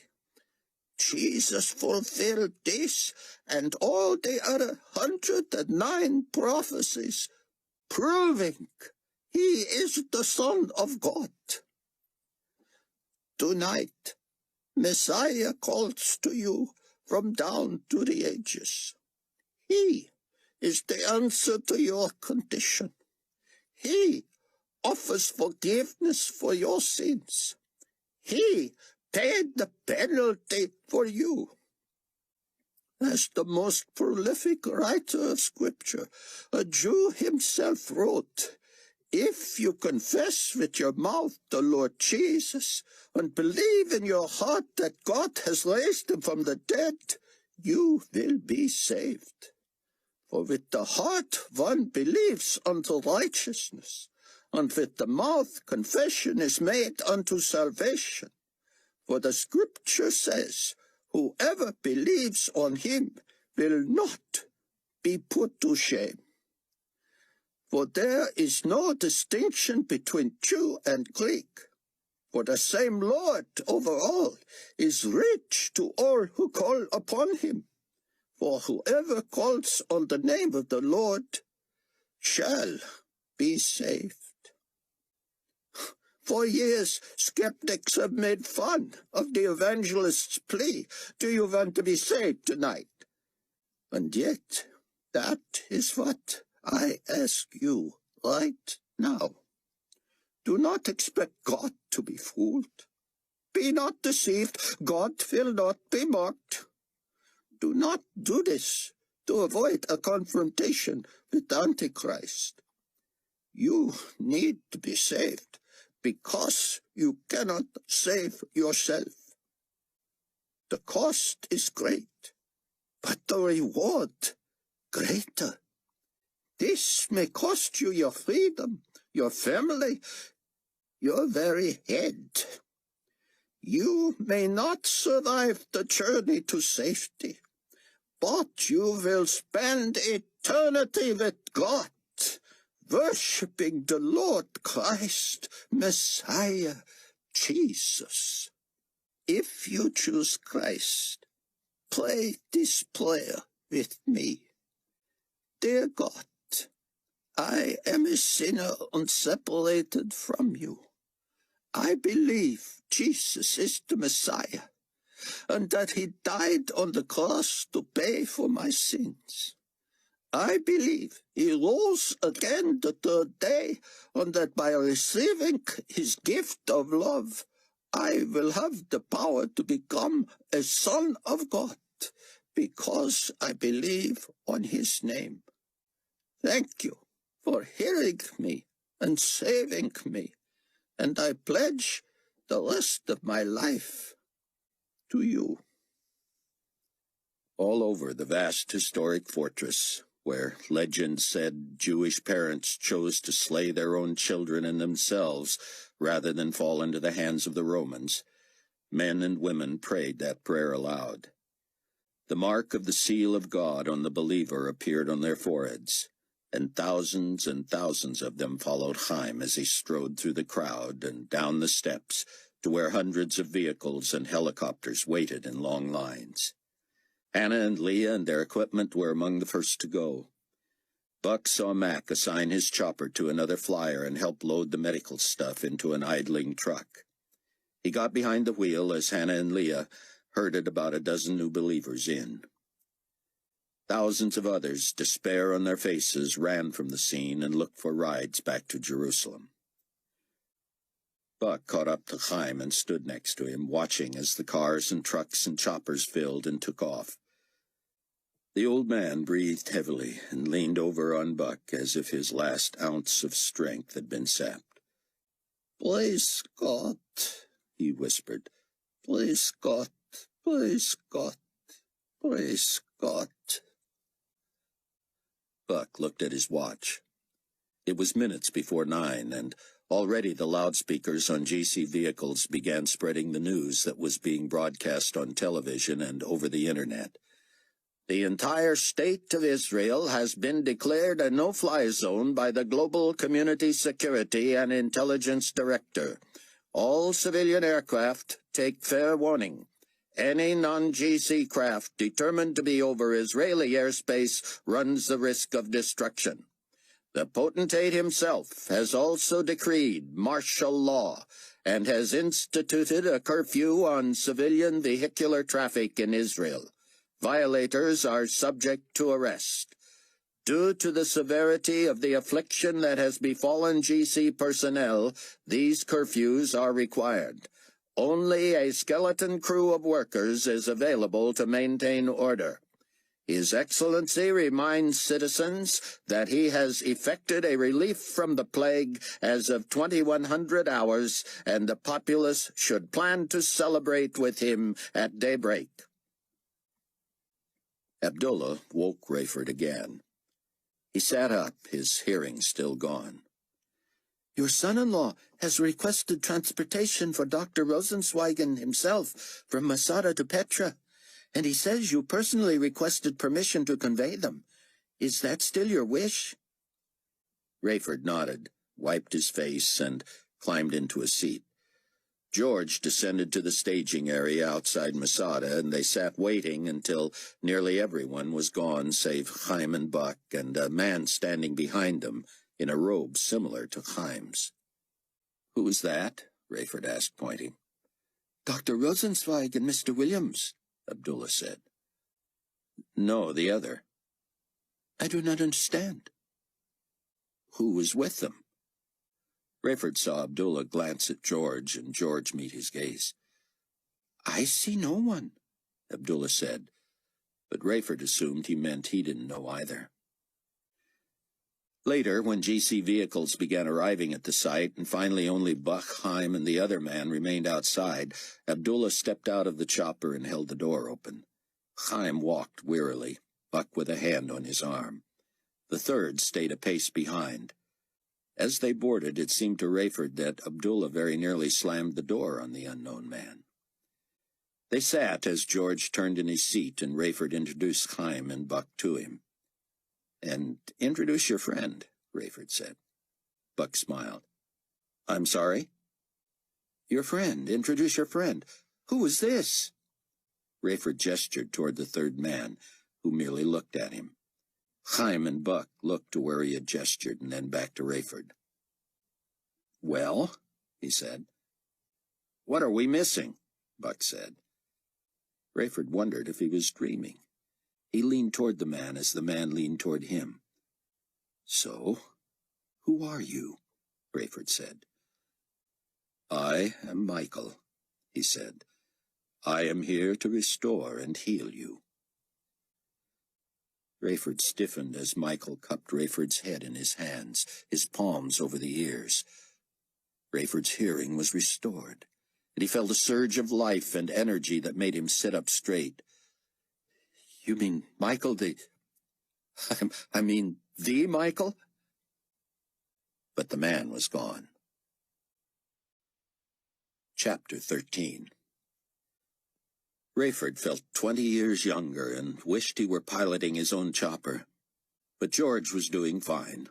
Jesus fulfilled this and all the other 109 prophecies, proving he is the Son of God. Tonight, Messiah calls to you from down to the ages. He is the answer to your condition. He offers forgiveness for your sins. He paid the penalty for you. As the most prolific writer of Scripture, a Jew himself wrote, "If you confess with your mouth the Lord Jesus and believe in your heart that God has raised him from the dead, you will be saved. For with the heart one believes unto righteousness, and with the mouth confession is made unto salvation. For the Scripture says, whoever believes on him will not be put to shame. For there is no distinction between Jew and Greek, for the same Lord over all is rich to all who call upon him. For whoever calls on the name of the Lord shall be saved." For years, skeptics have made fun of the evangelist's plea, "Do you want to be saved tonight?" And yet, that is what I ask you right now. Do not expect God to be fooled. Be not deceived. God will not be mocked. Do not do this to avoid a confrontation with Antichrist. You need to be saved because you cannot save yourself. The cost is great, but the reward greater. This may cost you your freedom, your family, your very head. You may not survive the journey to safety, but you will spend eternity with God, worshipping the Lord Christ, Messiah, Jesus. If you choose Christ, pray this prayer with me. Dear God, I am a sinner and separated from you. I believe Jesus is the Messiah, and that he died on the cross to pay for my sins. I believe he rose again the third day, and that by receiving his gift of love, I will have the power to become a son of God, because I believe on his name. Thank you for hearing me and saving me, and I pledge the rest of my life to you. All over the vast historic fortress, where legend said Jewish parents chose to slay their own children and themselves rather than fall into the hands of the Romans, men and women prayed that prayer aloud. The mark of the seal of God on the believer appeared on their foreheads, and thousands of them followed Haim as he strode through the crowd and down the steps to where hundreds of vehicles and helicopters waited in long lines. Hannah and Leah and their equipment were among the first to go. Buck saw Mac assign his chopper to another flyer and help load the medical stuff into an idling truck. He got behind the wheel as Hannah and Leah herded about a dozen new believers in. Thousands of others, despair on their faces, ran from the scene and looked for rides back to Jerusalem. Buck caught up to Haim and stood next to him, watching as the cars and trucks and choppers filled and took off. The old man breathed heavily and leaned over on Buck as if his last ounce of strength had been sapped. Praise God, he whispered. Praise God, praise God, praise God. Buck looked at his watch. It was minutes before 9, and already the loudspeakers on GC vehicles began spreading the news that was being broadcast on television and over the internet. The entire state of Israel has been declared a no-fly zone by the Global Community Security and Intelligence Director. All civilian aircraft take fair warning. Any non-GC craft determined to be over Israeli airspace runs the risk of destruction. The potentate himself has also decreed martial law and has instituted a curfew on civilian vehicular traffic in Israel. Violators are subject to arrest. Due to the severity of the affliction that has befallen GC personnel, these curfews are required. Only a skeleton crew of workers is available to maintain order. His Excellency reminds citizens that he has effected a relief from the plague as of 2100 hours, and the populace should plan to celebrate with him at daybreak. Abdullah woke Rayford again. He sat up, his hearing still gone. Your son-in-law has requested transportation for Dr. Rosenzweigen himself from Masada to Petra, and he says you personally requested permission to convey them. Is that still your wish? Rayford nodded, wiped his face, and climbed into a seat. George descended to the staging area outside Masada, and they sat waiting until nearly everyone was gone save Haim and Buck and a man standing behind them in a robe similar to Haim's. "Who is that?" Rayford asked, pointing. "Dr. Rosenzweig and Mr. Williams," Abdullah said. "No, the other." "I do not understand." "Who was with them?" Rayford saw Abdullah glance at George, and George meet his gaze. "I see no one," Abdullah said, but Rayford assumed he meant he didn't know either. Later, when GC vehicles began arriving at the site, and finally only Buck, Haim, and the other man remained outside, Abdullah stepped out of the chopper and held the door open. Haim walked wearily, Buck with a hand on his arm. The third stayed a pace behind. As they boarded, it seemed to Rayford that Abdullah very nearly slammed the door on the unknown man. They sat as George turned in his seat, and Rayford introduced Haim and Buck to him. "And introduce your friend," Rayford said. Buck smiled. "I'm sorry?" "Your friend. Introduce your friend. Who is this?" Rayford gestured toward the third man, who merely looked at him. Haim and Buck looked to where he had gestured and then back to Rayford. "Well," he said. "What are we missing?" Buck said. Rayford wondered if he was dreaming. He leaned toward the man as the man leaned toward him. "So, who are you?" Rayford said. "I am Michael," he said. "I am here to restore and heal you." Rayford stiffened as Michael cupped Rayford's head in his hands, his palms over the ears. Rayford's hearing was restored, and he felt a surge of life and energy that made him sit up straight. "You mean Michael I mean the Michael?" But the man was gone. Chapter 13. Rayford felt 20 years younger and wished he were piloting his own chopper. But George was doing fine.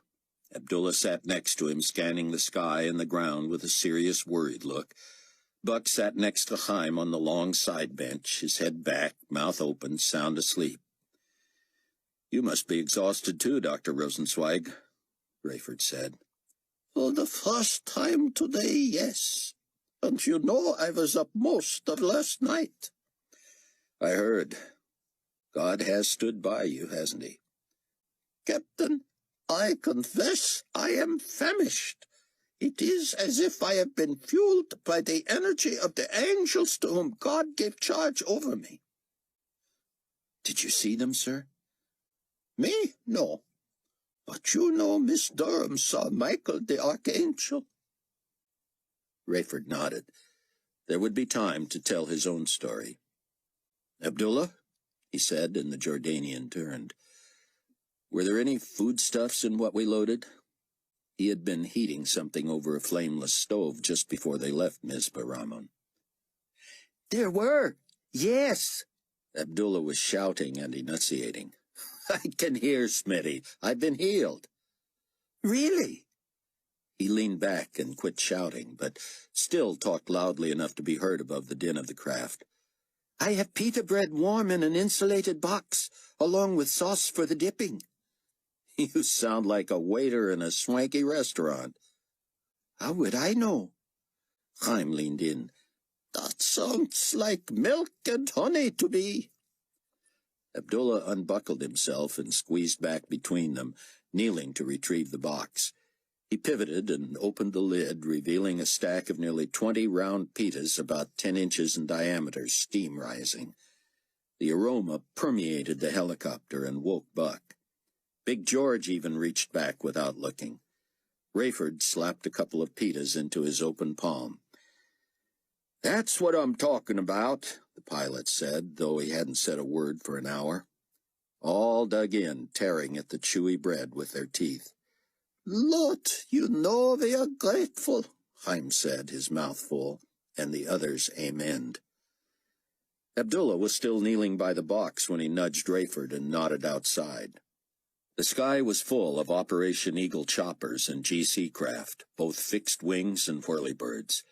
Abdullah sat next to him, scanning the sky and the ground with a serious, worried look. Buck sat next to Haim on the long side bench, his head back, mouth open, sound asleep. "You must be exhausted too, Dr. Rosenzweig," Rayford said. "For the first time today, yes. And you know I was up most of last night." "I heard. God has stood by you, hasn't he?" "Captain, I confess I am famished. It is as if I have been fueled by the energy of the angels to whom God gave charge over me." "Did you see them, sir?" "Me? No. But you know Miss Durham saw Michael the Archangel." Rayford nodded. There would be time to tell his own story. "Abdullah," he said, and the Jordanian turned. "Were there any foodstuffs in what we loaded?" He had been heating something over a flameless stove just before they left Mizpah Ramon. "There were, yes." Abdullah was shouting and enunciating. "I can hear, Smitty. I've been healed." "Really?" He leaned back and quit shouting, but still talked loudly enough to be heard above the din of the craft. "I have pita bread warm in an insulated box, along with sauce for the dipping." "You sound like a waiter in a swanky restaurant." "How would I know?" Haim leaned in. "That sounds like milk and honey to me." Abdullah unbuckled himself and squeezed back between them, kneeling to retrieve the box. He pivoted and opened the lid, revealing a stack of nearly 20 round pitas about 10 inches in diameter, steam rising. The aroma permeated the helicopter and woke Buck. Big George even reached back without looking. Rayford slapped a couple of pitas into his open palm. "That's what I'm talking about," the pilot said, though he hadn't said a word for an hour. All dug in, tearing at the chewy bread with their teeth. "Lot, you know we are grateful," Haim said, his mouth full, and the others amened. Abdullah was still kneeling by the box when he nudged Rayford and nodded outside. The sky was full of Operation Eagle choppers and GC craft, both fixed wings and whirlybirds.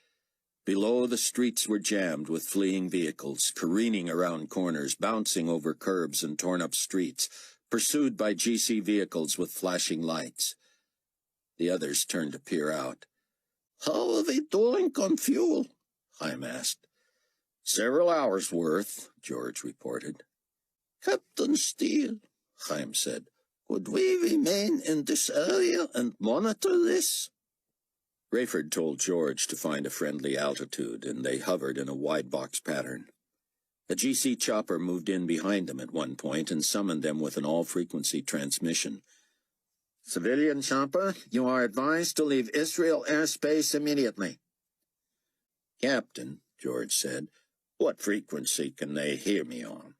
Below, the streets were jammed with fleeing vehicles, careening around corners, bouncing over curbs and torn-up streets, pursued by GC vehicles with flashing lights. The others turned to peer out. "How are we doing on fuel?" Haim asked. "Several hours' worth," George reported. "Captain Steele," Haim said, "could we remain in this area and monitor this?" Rayford told George to find a friendly altitude, and they hovered in a wide box pattern. A GC chopper moved in behind them at one point and summoned them with an all-frequency transmission. "Civilian chopper, you are advised to leave Israel airspace immediately." "Captain," George said, "what frequency can they hear me on?"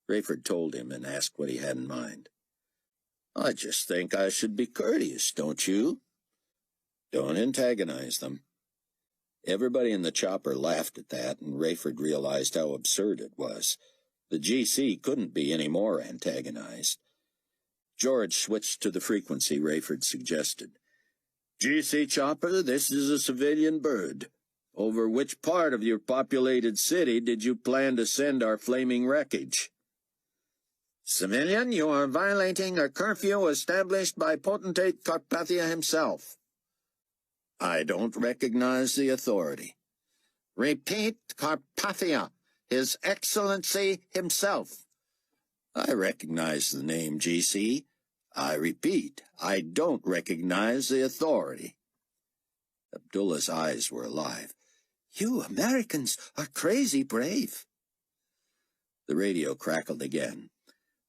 Rayford told him and asked what he had in mind. "I just think I should be courteous, don't you?" "Don't antagonize them." Everybody in the chopper laughed at that, and Rayford realized how absurd it was. The GC couldn't be any more antagonized. George switched to the frequency Rayford suggested. "GC chopper, this is a civilian bird. Over which part of your populated city did you plan to send our flaming wreckage?" Civilian, you are violating a curfew established by potentate Carpathia himself. I don't recognize the authority. Repeat, Carpathia, His Excellency himself. I recognize the name, GC. I repeat, I don't recognize the authority. Abdullah's eyes were alive. You Americans are crazy brave. The radio crackled again.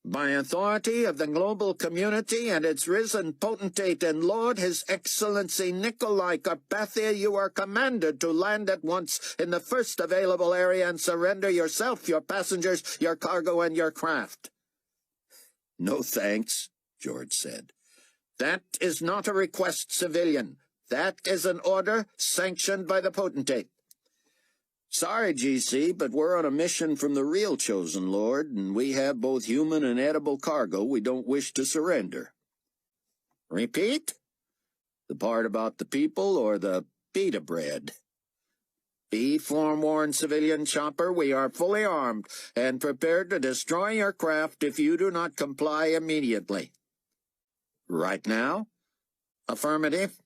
By authority of the global community and its risen potentate and lord, His Excellency Nikolai Carpathia, you are commanded to land at once in the first available area and surrender yourself, your passengers, your cargo, and your craft. No thanks, George said. That is not a request, civilian. That is an order sanctioned by the potentate. Sorry, GC, but we're on a mission from the real chosen lord, and we have both human and edible cargo we don't wish to surrender. Repeat? The part about the people or the pita bread? Be forewarned, civilian chopper, we are fully armed and prepared to destroy your craft if you do not comply immediately. Right now? Affirmative.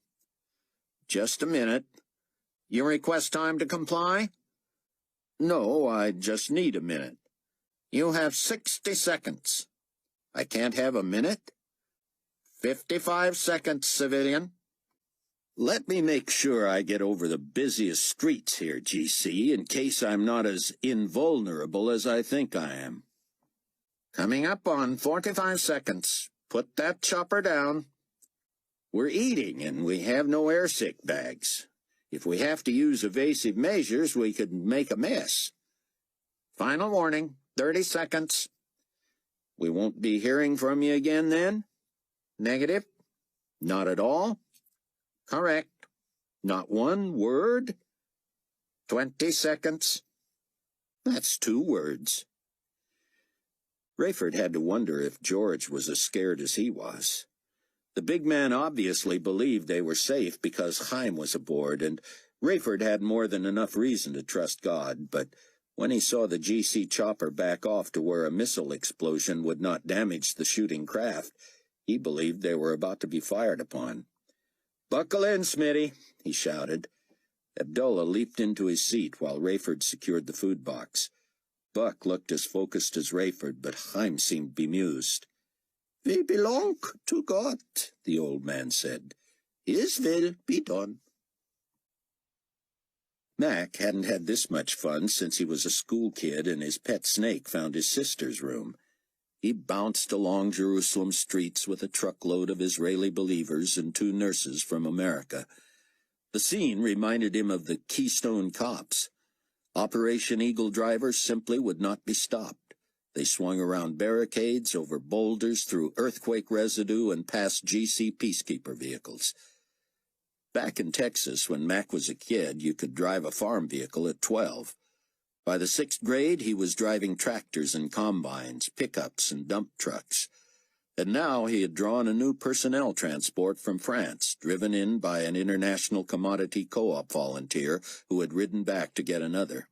Just a minute. You request time to comply? No, I just need a minute. You have 60 seconds. I can't have a minute? 55 seconds, civilian. Let me make sure I get over the busiest streets here, GC, in case I'm not as invulnerable as I think I am. Coming up on 45 seconds. Put that chopper down. We're eating, and we have no airsick bags. If we have to use evasive measures, we could make a mess. Final warning, 30 seconds. We won't be hearing from you again then? Negative? Not at all? Correct. Not one word? 20 seconds. That's 2 words. Rayford had to wonder if George was as scared as he was. The big man obviously believed they were safe because Haim was aboard, and Rayford had more than enough reason to trust God, but when he saw the GC chopper back off to where a missile explosion would not damage the shooting craft, he believed they were about to be fired upon. "Buckle in, Smitty," he shouted. Abdullah leaped into his seat while Rayford secured the food box. Buck looked as focused as Rayford, but Haim seemed bemused. "We belong to God," the old man said. "His will be done." Mac hadn't had this much fun since he was a school kid and his pet snake found his sister's room. He bounced along Jerusalem streets with a truckload of Israeli believers and 2 nurses from America. The scene reminded him of the Keystone Cops. Operation Eagle drivers simply would not be stopped. They swung around barricades, over boulders, through earthquake residue, and past GC peacekeeper vehicles. Back in Texas, when Mac was a kid, you could drive a farm vehicle at 12. By the 6th grade, he was driving tractors and combines, pickups and dump trucks. And now he had drawn a new personnel transport from France, driven in by an international commodity co-op volunteer who had ridden back to get another.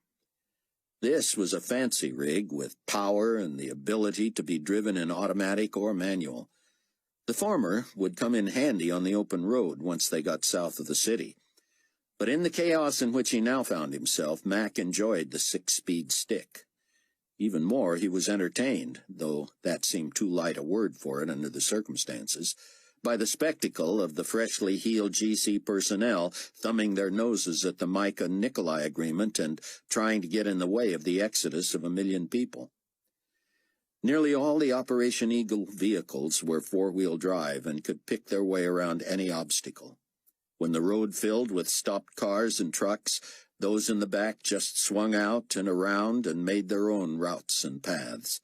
This was a fancy rig with power and the ability to be driven in automatic or manual. The former would come in handy on the open road once they got south of the city. But in the chaos in which he now found himself, Mac enjoyed the 6-speed stick. Even more, he was entertained, though that seemed too light a word for it under the circumstances, by the spectacle of the freshly healed GC personnel thumbing their noses at the Micah-Nikolai agreement and trying to get in the way of the exodus of 1 million people. Nearly all the Operation Eagle vehicles were 4-wheel drive and could pick their way around any obstacle. When the road filled with stopped cars and trucks, those in the back just swung out and around and made their own routes and paths.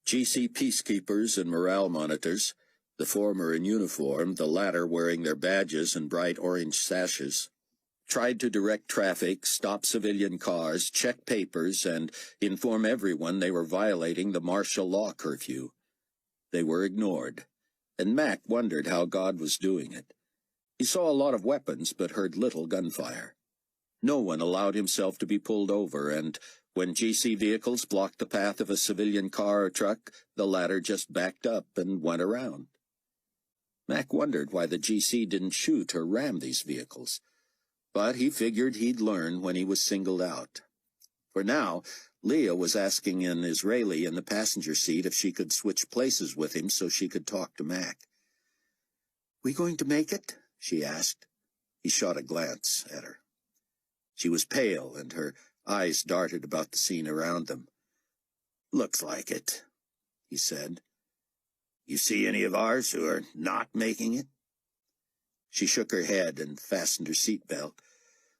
GC peacekeepers and morale monitors, the former in uniform, the latter wearing their badges and bright orange sashes, tried to direct traffic, stop civilian cars, check papers, and inform everyone they were violating the martial law curfew. They were ignored, and Mac wondered how God was doing it. He saw a lot of weapons but heard little gunfire. No one allowed himself to be pulled over, and when GC vehicles blocked the path of a civilian car or truck, the latter just backed up and went around. Mac wondered why the GC didn't shoot or ram these vehicles, but he figured he'd learn when he was singled out. For now, Leah was asking an Israeli in the passenger seat if she could switch places with him so she could talk to Mac. "We going to make it?" she asked. He shot a glance at her. She was pale, and her eyes darted about the scene around them. "Looks like it," he said. "You see any of ours who are not making it?" She shook her head and fastened her seatbelt,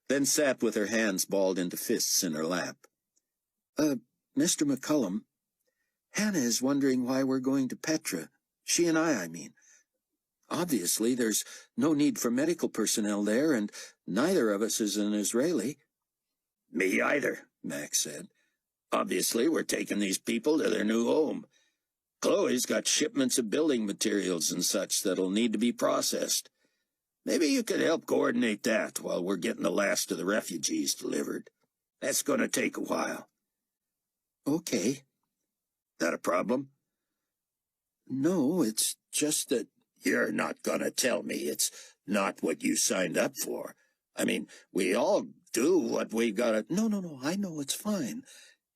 then sat with her hands balled into fists in her lap. Mr. McCullum, Hannah is wondering why we're going to Petra. She and I mean. Obviously, there's no need for medical personnel there, and neither of us is an Israeli." "Me either," Max said. "Obviously, we're taking these people to their new home. Chloe's got shipments of building materials and such that'll need to be processed. Maybe you could help coordinate that while we're getting the last of the refugees delivered. That's going to take a while." "Okay." "That a problem?" "No, it's just that—" "You're not going to tell me it's not what you signed up for. I mean, we all do what we gotta—" No, I know it's fine.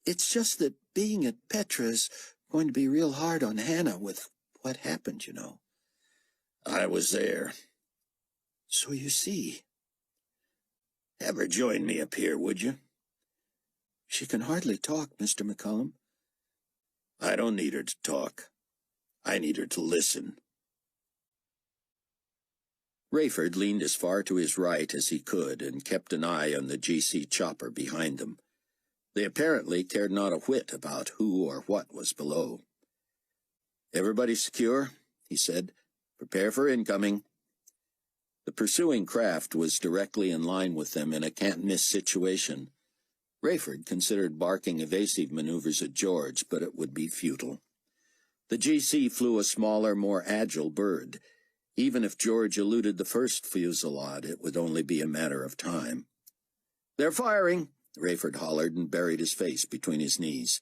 It's just that being at Petra is going to be real hard on Hannah with what happened, you know." "I was there." "So you see." "Have her join me up here, would you?" "She can hardly talk, Mr. McCullum." "I don't need her to talk. I need her to listen." Rayford leaned as far to his right as he could and kept an eye on the GC chopper behind them. They apparently cared not a whit about who or what was below. "Everybody secure?" he said. "Prepare for incoming." The pursuing craft was directly in line with them in a can't-miss situation. Rayford considered barking evasive maneuvers at George, but it would be futile. The GC flew a smaller, more agile bird. Even if George eluded the first fusillade, it would only be a matter of time. "They're firing!" Rayford hollered and buried his face between his knees.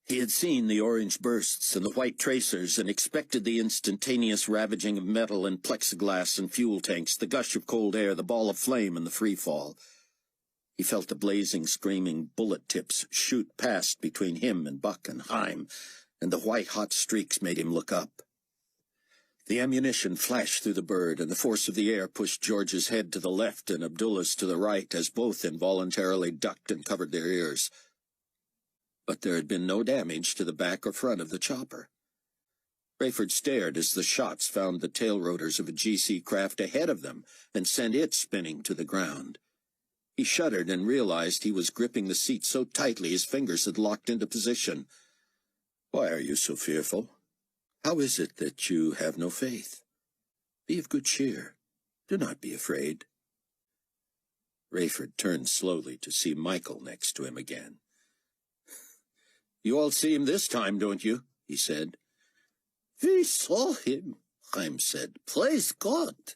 He had seen the orange bursts and the white tracers and expected the instantaneous ravaging of metal and plexiglass and fuel tanks, the gush of cold air, the ball of flame, and the free fall. He felt the blazing, screaming bullet tips shoot past between him and Buck and Haim, and the white-hot streaks made him look up. The ammunition flashed through the bird, and the force of the air pushed George's head to the left and Abdullah's to the right as both involuntarily ducked and covered their ears. But there had been no damage to the back or front of the chopper. Rayford stared as the shots found the tail rotors of a GC craft ahead of them and sent it spinning to the ground. He shuddered and realized he was gripping the seat so tightly his fingers had locked into position. "Why are you so fearful? How is it that you have no faith? Be of good cheer. Do not be afraid." Rayford turned slowly to see Michael next to him again. "You all see him this time, don't you?" he said. "We saw him," Haim said. "Praise God."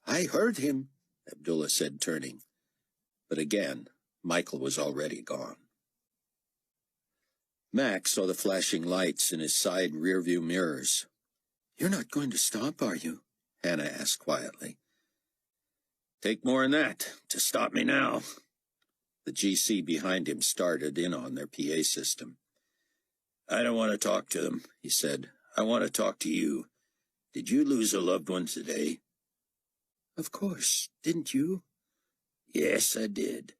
"I heard him," Abdullah said, turning. But again, Michael was already gone. Max saw the flashing lights in his side rearview mirrors. "You're not going to stop, are you?" Hannah asked quietly. "Take more than that to stop me now." The GC behind him started in on their PA system. "I don't want to talk to them," he said. "I want to talk to you. Did you lose a loved one today?" "Of course. Didn't you?" "Yes, I did."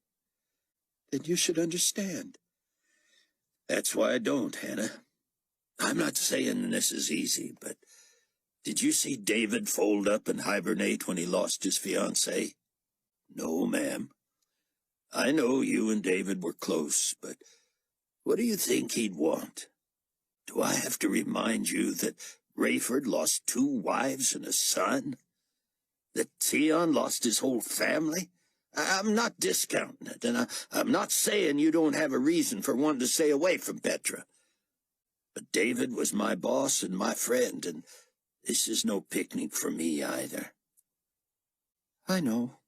"Then you should understand." "That's why I don't, Hannah. I'm not saying this is easy, but did you see David fold up and hibernate when he lost his fiancée? No, ma'am. I know you and David were close, but what do you think he'd want? Do I have to remind you that Rayford lost 2 wives and a son? That Tseon lost his whole family? I'm not discounting it, and I'm not saying you don't have a reason for wanting to stay away from Petra. But David was my boss and my friend, and this is no picnic for me either." "I know.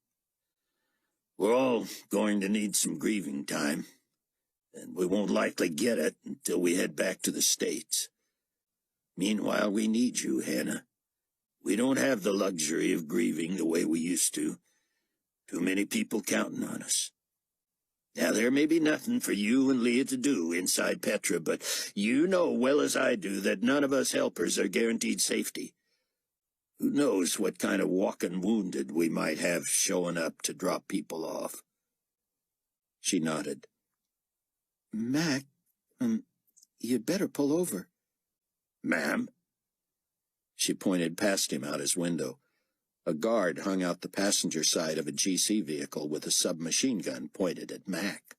We're all going to need some grieving time, and we won't likely get it until we head back to the States. Meanwhile, we need you, Hannah. We don't have the luxury of grieving the way we used to. Too many people counting on us. Now, there may be nothing for you and Leah to do inside Petra, but you know well as I do that none of us helpers are guaranteed safety. Who knows what kind of walking wounded we might have showing up to drop people off? She nodded. Mac, you'd better pull over. Ma'am? She pointed past him out his window. A guard hung out the passenger side of a GC vehicle with a submachine gun pointed at Mac.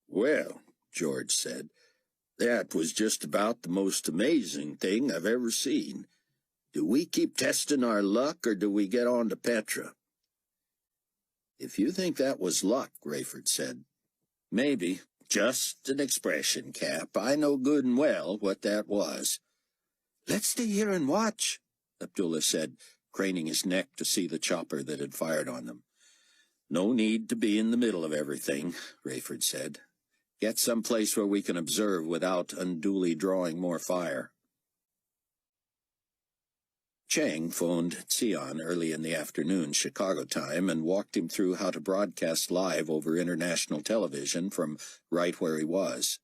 Well, George said, that was just about the most amazing thing I've ever seen. Do we keep testing our luck, or do we get on to Petra? If you think that was luck, Rayford said. Maybe. Just an expression, Cap. I know good and well what that was. Let's stay here and watch, Abdullah said, craning his neck to see the chopper that had fired on them. No need to be in the middle of everything, Rayford said. Get someplace where we can observe without unduly drawing more fire. Chang phoned Tseon early in the afternoon, Chicago time, and walked him through how to broadcast live over international television from right where he was.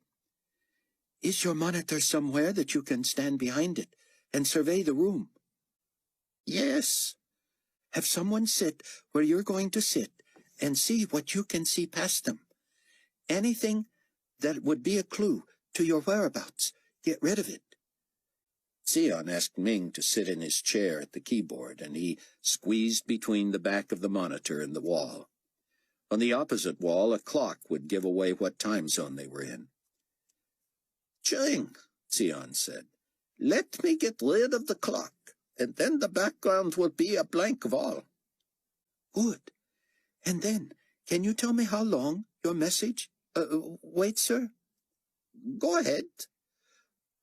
Is your monitor somewhere that you can stand behind it and survey the room? Yes. Have someone sit where you're going to sit and see what you can see past them. Anything that would be a clue to your whereabouts, get rid of it. Tseon asked Ming to sit in his chair at the keyboard, and he squeezed between the back of the monitor and the wall. On the opposite wall, a clock would give away what time zone they were in. Chang, Tseon said, let me get rid of the clock, and then the background will be a blank wall. Good. And then, can you tell me how long your message... wait, sir. Go ahead.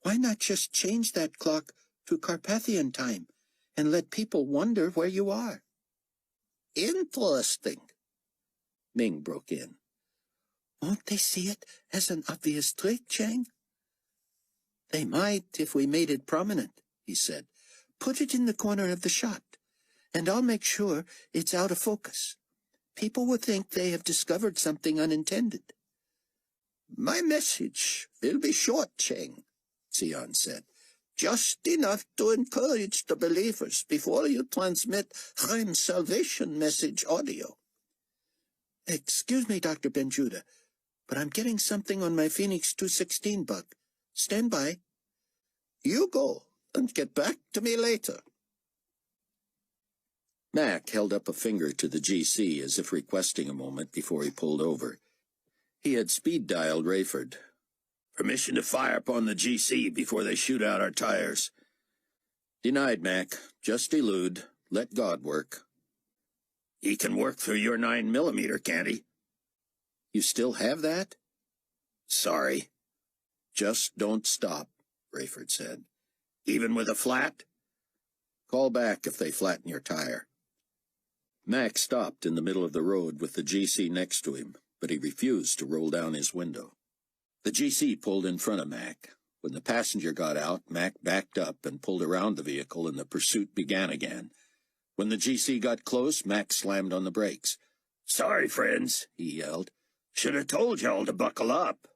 Why not just change that clock to Carpathian time and let people wonder where you are? Interesting. Ming broke in. Won't they see it as an obvious trick, Chang? They might if we made it prominent, he said. Put it in the corner of the shot, and I'll make sure it's out of focus. People will think they have discovered something unintended. My message will be short, Chang, Tseon said. Just enough to encourage the believers before you transmit Haim's salvation message audio. Excuse me, Dr. Benjuda, but I'm getting something on my Phoenix 216 bug. Stand by. You go, and get back to me later. Mac held up a finger to the GC as if requesting a moment before he pulled over. He had speed-dialed Rayford. Permission to fire upon the GC before they shoot out our tires. Denied, Mac. Just elude. Let God work. He can work through your 9mm, can't he? You still have that? Sorry. Just don't stop, Rayford said. Even with a flat? Call back if they flatten your tire. Mac stopped in the middle of the road with the GC next to him, but he refused to roll down his window. The GC pulled in front of Mac. When the passenger got out, Mac backed up and pulled around the vehicle, and the pursuit began again. When the GC got close, Mac slammed on the brakes. Sorry, friends, he yelled. Should have told y'all to buckle up.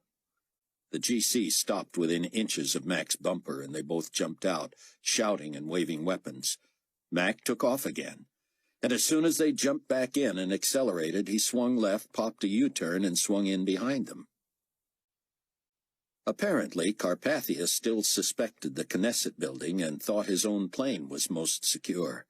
The GC stopped within inches of Mac's bumper, and they both jumped out, shouting and waving weapons. Mac took off again, and as soon as they jumped back in and accelerated, he swung left, popped a U-turn, and swung in behind them. Apparently, Carpathia still suspected the Knesset building and thought his own plane was most secure.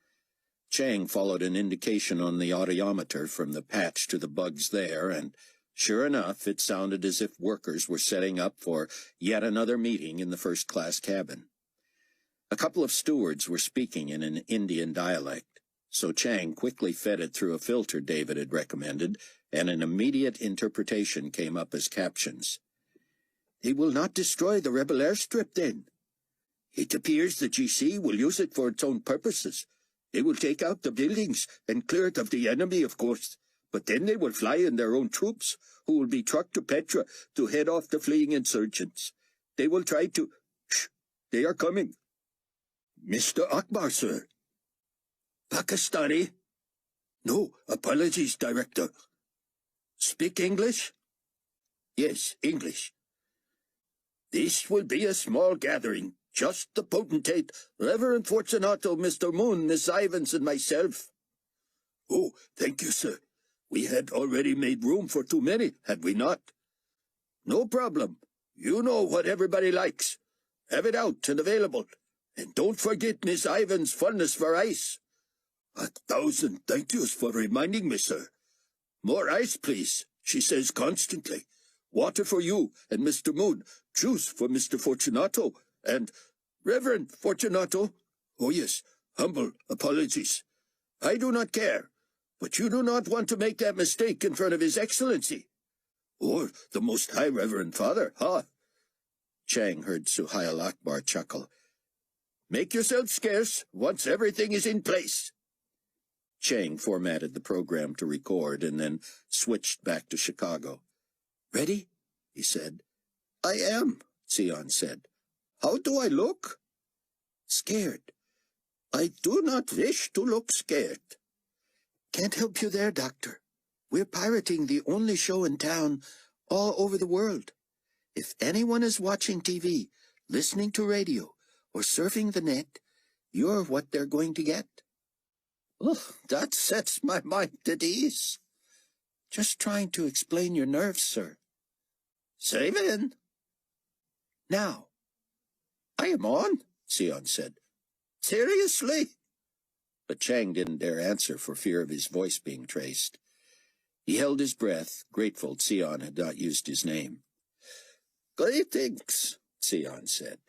Chang followed an indication on the audiometer from the patch to the bugs there, and sure enough, it sounded as if workers were setting up for yet another meeting in the first-class cabin. A couple of stewards were speaking in an Indian dialect, so Chang quickly fed it through a filter David had recommended, and an immediate interpretation came up as captions. They will not destroy the rebel airstrip, then. It appears the GC will use it for its own purposes. They will take out the buildings and clear it of the enemy, of course. But then they will fly in their own troops, who will be trucked to Petra to head off the fleeing insurgents. They will try to... Shh! They are coming. Mr. Akbar, sir. Pakistani? No, apologies, Director. Speak English? Yes, English. This will be a small gathering. Just the potentate, Reverend Fortunato, Mr. Moon, Miss Ivans, and myself. Oh, thank you, sir. We had already made room for too many, had we not? No problem. You know what everybody likes. Have it out and available. And don't forget Miss Ivans' fondness for ice. 1,000 thank yous for reminding me, sir. More ice, please, she says constantly. Water for you and Mr. Moon. Juice for Mr. Fortunato. And Reverend Fortunato. Oh, yes, humble apologies. I do not care. But you do not want to make that mistake in front of His Excellency. Or the Most High Reverend Father, huh? Chang heard Suhail Akbar chuckle. Make yourself scarce once everything is in place. Chang formatted the program to record and then switched back to Chicago. Ready? He said. I am, Tseon said. How do I look? Scared. I do not wish to look scared. Can't help you there, Doctor. We're pirating the only show in town all over the world. If anyone is watching TV, listening to radio, or surfing the net, you're what they're going to get. Oh, that sets my mind at ease. Just trying to explain your nerves, sir. Save in. Now. I am on, Tseon said. Seriously? But Chang didn't dare answer for fear of his voice being traced. He held his breath, grateful Tseon had not used his name. Greetings, Tseon said.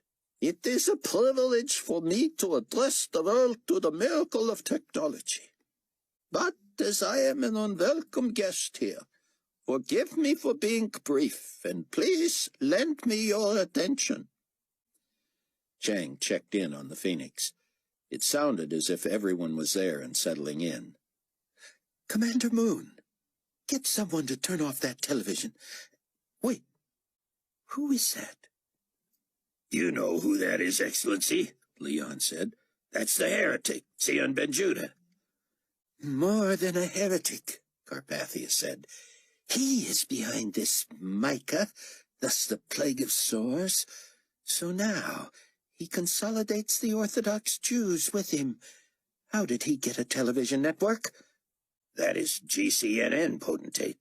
It is a privilege for me to address the world to the miracle of technology. But as I am an unwelcome guest here, forgive me for being brief, and please lend me your attention. Chang checked in on the Phoenix. It sounded as if everyone was there and settling in. Commander Moon, get someone to turn off that television. Wait, who is that? You know who that is, Excellency, Leon said. That's the heretic, Tseon Ben Judah. More than a heretic, Carpathia said. He is behind this Micah, thus the plague of sores. So now he consolidates the Orthodox Jews with him. How did he get a television network? That is GCNN, potentate.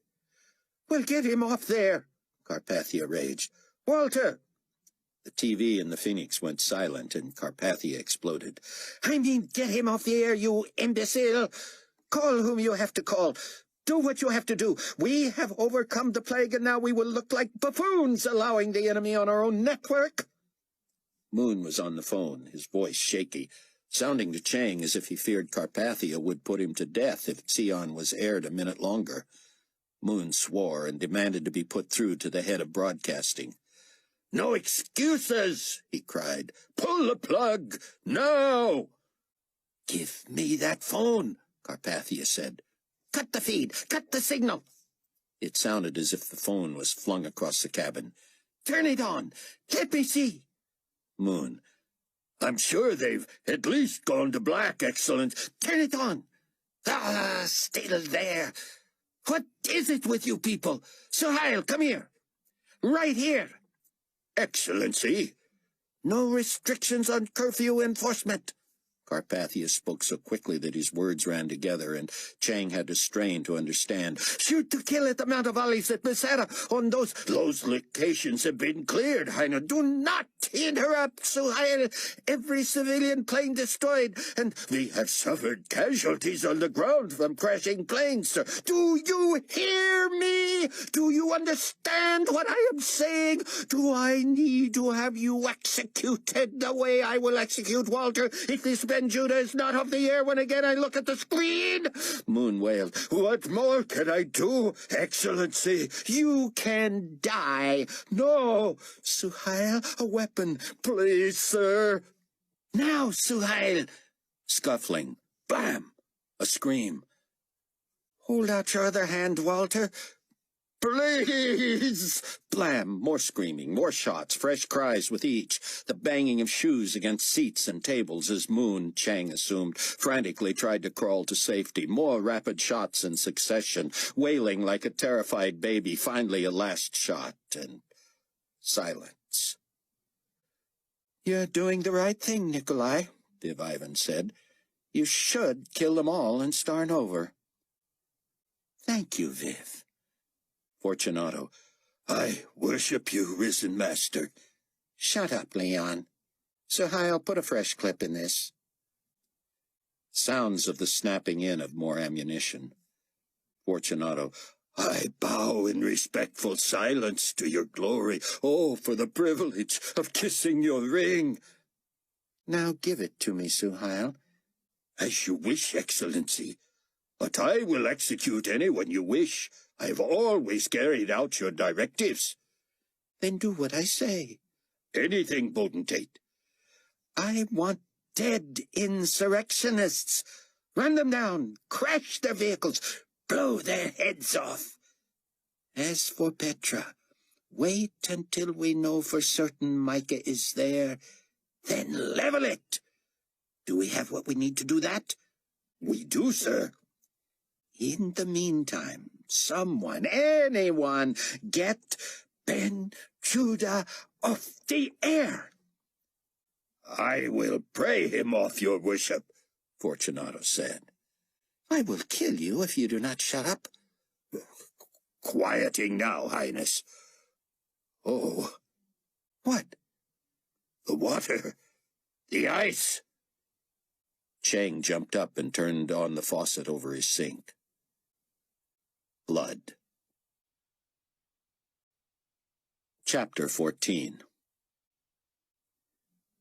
Well, get him off there, Carpathia raged. Walter! The TV in the Phoenix went silent, and Carpathia exploded. I mean, get him off the air, you imbecile! Call whom you have to call. Do what you have to do. We have overcome the plague, and now we will look like buffoons allowing the enemy on our own network. Moon was on the phone, his voice shaky, sounding to Chang as if he feared Carpathia would put him to death if Tseon was aired a minute longer. Moon swore and demanded to be put through to the head of broadcasting. No excuses, he cried. Pull the plug, now! Give me that phone, Carpathia said. Cut the feed, cut the signal. It sounded as if the phone was flung across the cabin. Turn it on, let me see. Moon. I'm sure they've at least gone to black, Excellence. Turn it on. Ah, still there. What is it with you people? Suhail, come here. Right here. Excellency. No restrictions on curfew enforcement. Carpathia spoke so quickly that his words ran together, and Chang had to strain to understand. Shoot to kill at the Mount of Olives at Becerra on those locations have been cleared, Heiner. Do not interrupt, Suhail. Every civilian plane destroyed, and we have suffered casualties on the ground from crashing planes, sir. Do you hear me? Do you understand what I am saying? Do I need to have you executed the way I will execute Walter if this Ben Judah is not off the air when again I look at the screen? Moon wailed. What more can I do, Excellency? You can die. No, Suhail, a weapon, please, sir. Now, Suhail. Scuffling, Blam! A scream. Hold out your other hand, Walter. Please! Blam! More screaming, more shots, fresh cries with each. The banging of shoes against seats and tables as Moon, Chang assumed, frantically tried to crawl to safety. More rapid shots in succession, wailing like a terrified baby. Finally a last shot, and silence. You're doing the right thing, Nikolai, Viv Ivan said. You should kill them all and start over. Thank you, Viv. Fortunato. I worship you, risen master. Shut up, Leon. Sir Haim, put a fresh clip in this. Sounds of the snapping in of more ammunition. Fortunato. I bow in respectful silence to your glory. Oh, for the privilege of kissing your ring. Now give it to me, Sir Haim. As you wish, Excellency. But I will execute anyone you wish. I have always carried out your directives. Then do what I say. Anything, potentate. I want dead insurrectionists. Run them down, crash their vehicles, blow their heads off. As for Petra, wait until we know for certain Micah is there, then level it. Do we have what we need to do that? We do, sir. In the meantime, someone, anyone, get Ben Judah off the air. I will pray him off, your worship, Fortunato said. I will kill you if you do not shut up. Quieting now, Highness. Oh. What? The water. The ice. Chang jumped up and turned on the faucet over his sink. Blood. Chapter 14.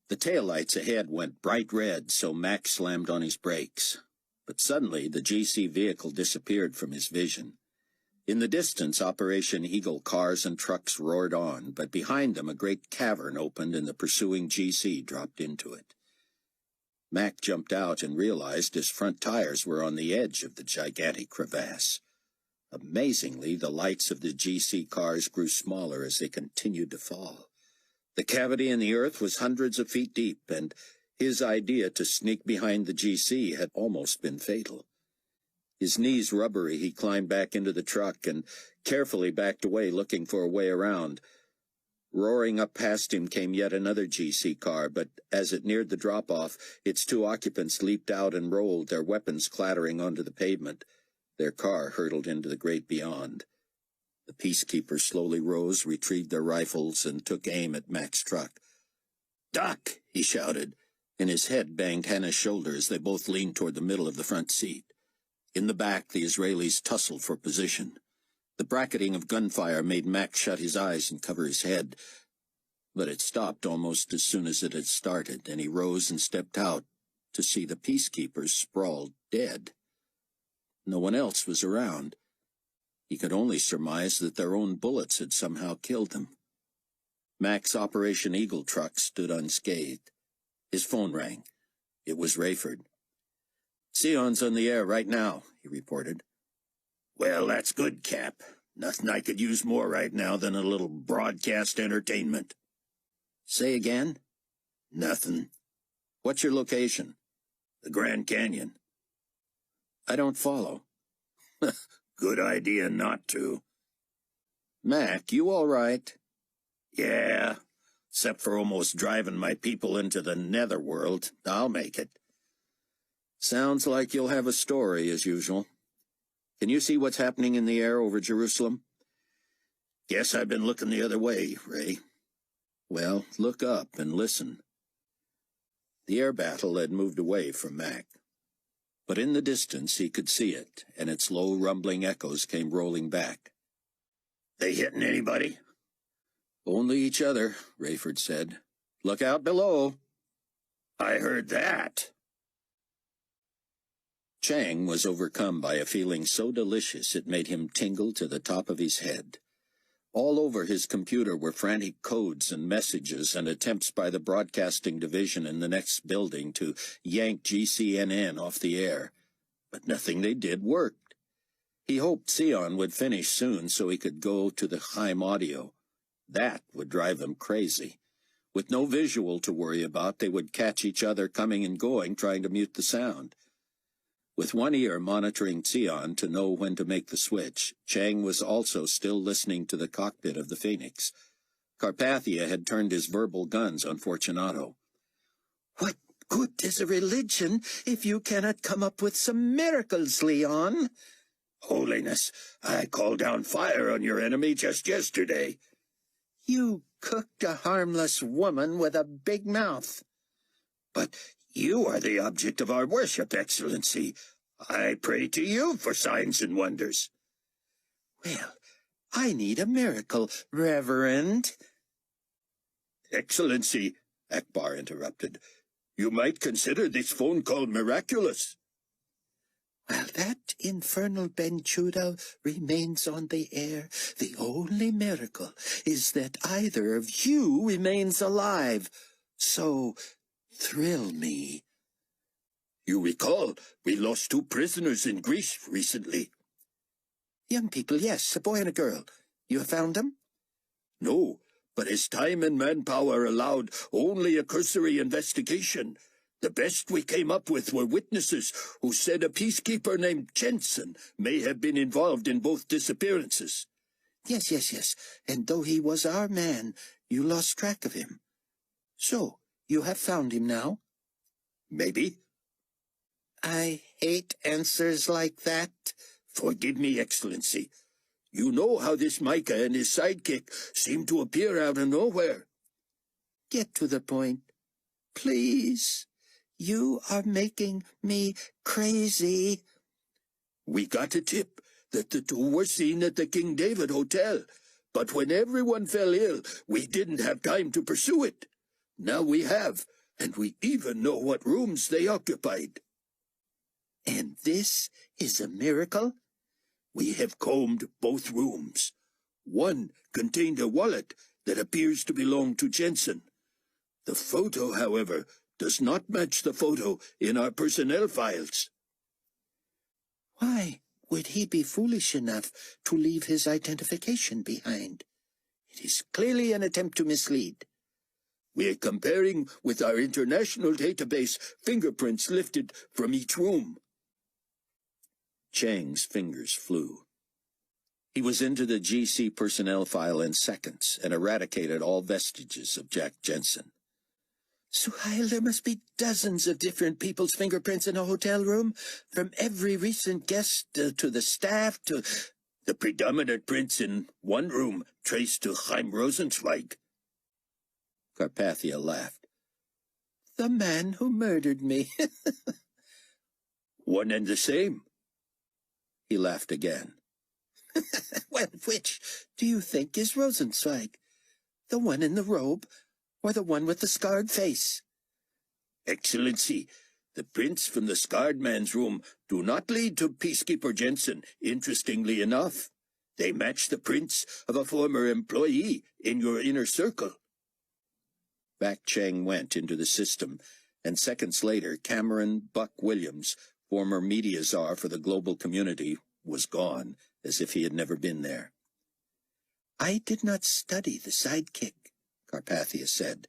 The taillights ahead went bright red, so Mac slammed on his brakes. But suddenly the GC vehicle disappeared from his vision. In the distance, Operation Eagle cars and trucks roared on, but behind them a great cavern opened and the pursuing GC dropped into it. Mac jumped out and realized his front tires were on the edge of the gigantic crevasse. Amazingly, the lights of the GC cars grew smaller as they continued to fall. The cavity in the earth was hundreds of feet deep, and his idea to sneak behind the GC had almost been fatal. His knees rubbery, he climbed back into the truck and carefully backed away, looking for a way around. Roaring up past him came yet another GC car, but as it neared the drop-off, its two occupants leaped out and rolled, their weapons clattering onto the pavement. Their car hurtled into the great beyond. The peacekeepers slowly rose, retrieved their rifles, and took aim at Mac's truck. "Duck!" he shouted, and his head banged Hannah's shoulder as they both leaned toward the middle of the front seat. In the back, the Israelis tussled for position. The bracketing of gunfire made Mac shut his eyes and cover his head, but it stopped almost as soon as it had started, and he rose and stepped out to see the peacekeepers sprawled dead. No one else was around. He could only surmise that their own bullets had somehow killed them. Mac's Operation Eagle truck stood unscathed. His phone rang. It was Rayford. "Tseon's on the air right now," he reported. "Well, that's good, Cap. Nothing I could use more right now than a little broadcast entertainment." "Say again?" "Nothing." "What's your location?" "The Grand Canyon." "I don't follow." "Good idea not to." "Mac, you all right?" "Yeah, except for almost driving my people into the netherworld. I'll make it." "Sounds like you'll have a story, as usual. Can you see what's happening in the air over Jerusalem?" "Guess I've been looking the other way, Ray." "Well, look up and listen." The air battle had moved away from Mac. But in the distance he could see it, and its low rumbling echoes came rolling back. "They hitting anybody?" "Only each other," Rayford said. "Look out below." "I heard that." Chang was overcome by a feeling so delicious it made him tingle to the top of his head. All over his computer were frantic codes and messages and attempts by the broadcasting division in the next building to yank GCNN off the air. But nothing they did worked. He hoped Tseon would finish soon so he could go to the Haim audio. That would drive him crazy. With no visual to worry about, they would catch each other coming and going, trying to mute the sound. With one ear monitoring Tseon to know when to make the switch, Chang was also still listening to the cockpit of the Phoenix. Carpathia had turned his verbal guns on Fortunato. "What good is a religion if you cannot come up with some miracles, Leon?" "Holiness, I called down fire on your enemy just yesterday." "You cooked a harmless woman with a big mouth." "But you are the object of our worship, Excellency. I pray to you for signs and wonders." "Well, I need a miracle, Reverend." "Excellency," Akbar interrupted, "you might consider this phone call miraculous." "While that infernal Benchuda remains on the air, the only miracle is that either of you remains alive. So thrill me." "You recall, we lost 2 prisoners in Greece recently." "Young people, yes, a boy and a girl. You have found them?" "No, but as time and manpower allowed only a cursory investigation. The best we came up with were witnesses who said a peacekeeper named Jensen may have been involved in both disappearances." Yes. And though he was our man, you lost track of him. So, you have found him now?" "Maybe." "I hate answers like that." "Forgive me, Excellency. You know how this Micah and his sidekick seem to appear out of nowhere." "Get to the point, please. You are making me crazy." "We got a tip that the 2 were seen at the King David Hotel, but when everyone fell ill, we didn't have time to pursue it. Now we have, and we even know what rooms they occupied." "And this is a miracle?" "We have combed both rooms. One contained a wallet that appears to belong to Jensen. The photo, however, does not match the photo in our personnel files." "Why would he be foolish enough to leave his identification behind? It is clearly an attempt to mislead." "We are comparing with our international database fingerprints lifted from each room." Chang's fingers flew. He was into the GC personnel file in seconds and eradicated all vestiges of Jack Jensen. "Suhail, there must be dozens of different people's fingerprints in a hotel room, from every recent guest to the staff to—" "The predominant prints in one room traced to Haim Rosenzweig." Carpathia laughed. "The man who murdered me." "One and the same." He laughed again. "Well, which do you think is Rosenzweig? The one in the robe, or the one with the scarred face?" "Excellency, the prints from the scarred man's room do not lead to Peacekeeper Jensen, interestingly enough. They match the prints of a former employee in your inner circle." Back Chang went into the system, and seconds later Cameron Buck Williams, former media czar for the global community, was gone, as if he had never been there. "I did not study the sidekick," Carpathia said,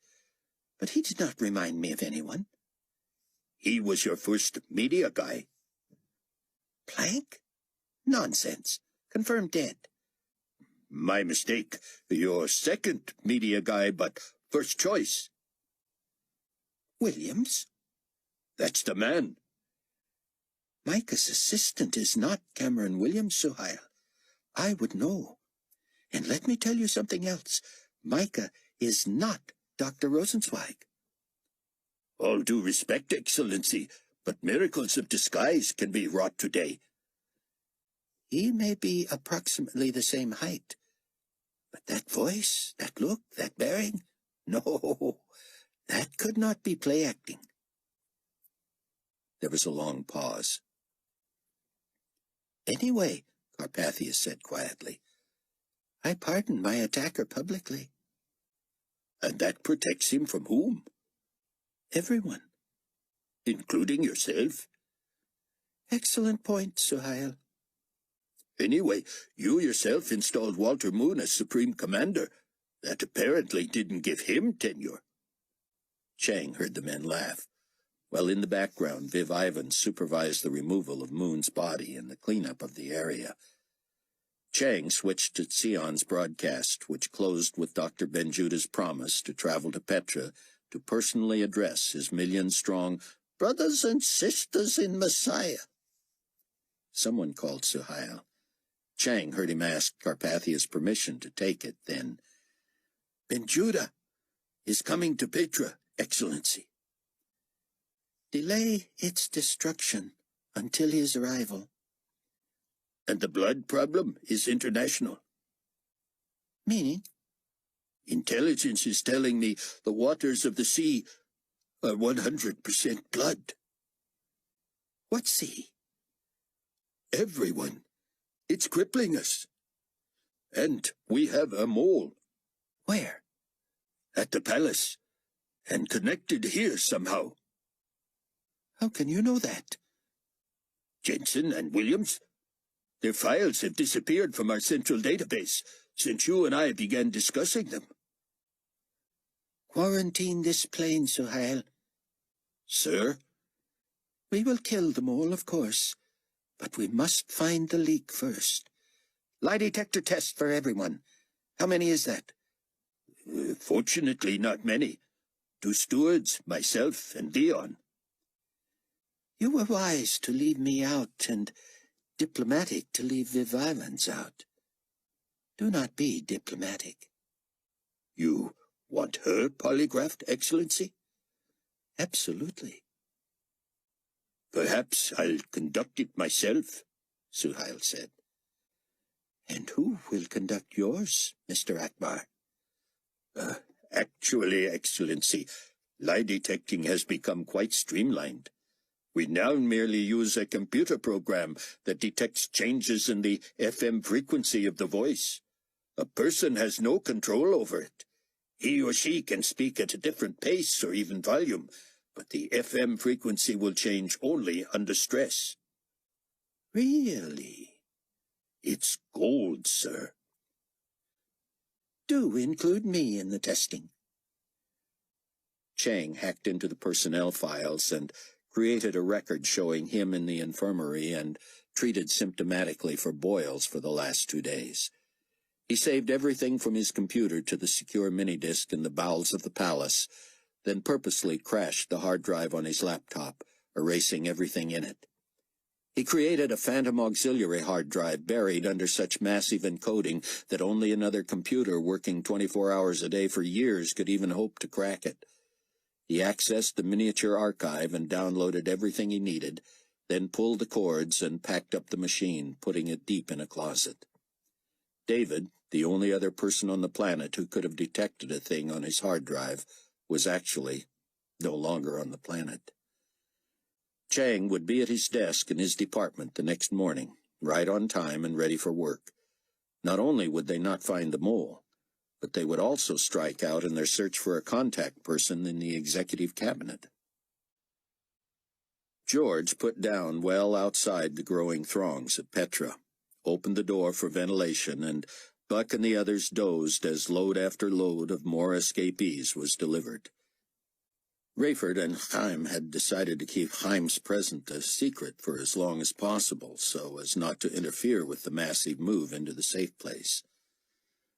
"but he did not remind me of anyone." "He was your first media guy." "Plank? Nonsense. Confirmed dead." "My mistake. Your second media guy, but first choice." "Williams?" "That's the man." "Micah's assistant is not Cameron Williams, Suhail. I would know. And let me tell you something else. Micah is not Dr. Rosenzweig." "All due respect, Excellency, but miracles of disguise can be wrought today." "He may be approximately the same height, but that voice, that look, that bearing, no, that could not be play acting." There was a long pause. "Anyway," Carpathia said quietly, I pardoned my attacker publicly. And that protects him from whom? Everyone. Including yourself? Excellent point, Suhail. Anyway, you yourself installed Walter Moon as Supreme Commander. That apparently didn't give him tenure. Chang heard the men laugh, while in the background Viv Ivan supervised the removal of Moon's body and the cleanup of the area. Chang switched to Tseon's broadcast, which closed with Dr. Benjuda's promise to travel to Petra to personally address his million-strong brothers and sisters in Messiah. Someone called Suhail. Chang heard him ask Carpathia's permission to take it, then, Benjuda is coming to Petra, Excellency. Delay its destruction until his arrival. And the blood problem is international. Meaning? Intelligence is telling me the waters of the sea are 100% blood. What sea? Everyone. It's crippling us. And we have a mole. Where? At the palace. And connected here somehow. How can you know that? Jensen and Williams? Their files have disappeared from our central database since you and I began discussing them. Quarantine this plane, Suhail. Sir? We will kill them all, of course, but we must find the leak first. Lie detector test for everyone. How many is that? Fortunately, not many. 2 stewards, myself, and Dion. You were wise to leave me out, and diplomatic to leave Viv Islands out. Do not be diplomatic. You want her polygraphed, Excellency? Absolutely. Perhaps I'll conduct it myself, Suhail said. And who will conduct yours, Mr. Akbar? Actually, Excellency, lie detecting has become quite streamlined. We now merely use a computer program that detects changes in the FM frequency of the voice. A person has no control over it. He or she can speak at a different pace or even volume, but the FM frequency will change only under stress. Really? It's gold, sir. Do include me in the testing. Chang hacked into the personnel files and created a record showing him in the infirmary and treated symptomatically for boils for the last 2 days. He saved everything from his computer to the secure mini-disc in the bowels of the palace, then purposely crashed the hard drive on his laptop, erasing everything in it. He created a phantom auxiliary hard drive buried under such massive encoding that only another computer working 24 hours a day for years could even hope to crack it. He accessed the miniature archive and downloaded everything he needed, then pulled the cords and packed up the machine, putting it deep in a closet. David, the only other person on the planet who could have detected a thing on his hard drive, was actually no longer on the planet. Chang would be at his desk in his department the next morning, right on time and ready for work. Not only would they not find the mole, but they would also strike out in their search for a contact person in the executive cabinet. George put down well outside the growing throngs at Petra, opened the door for ventilation, and Buck and the others dozed as load after load of more escapees was delivered. Rayford and Haim had decided to keep Haim's presence a secret for as long as possible, so as not to interfere with the massive move into the safe place.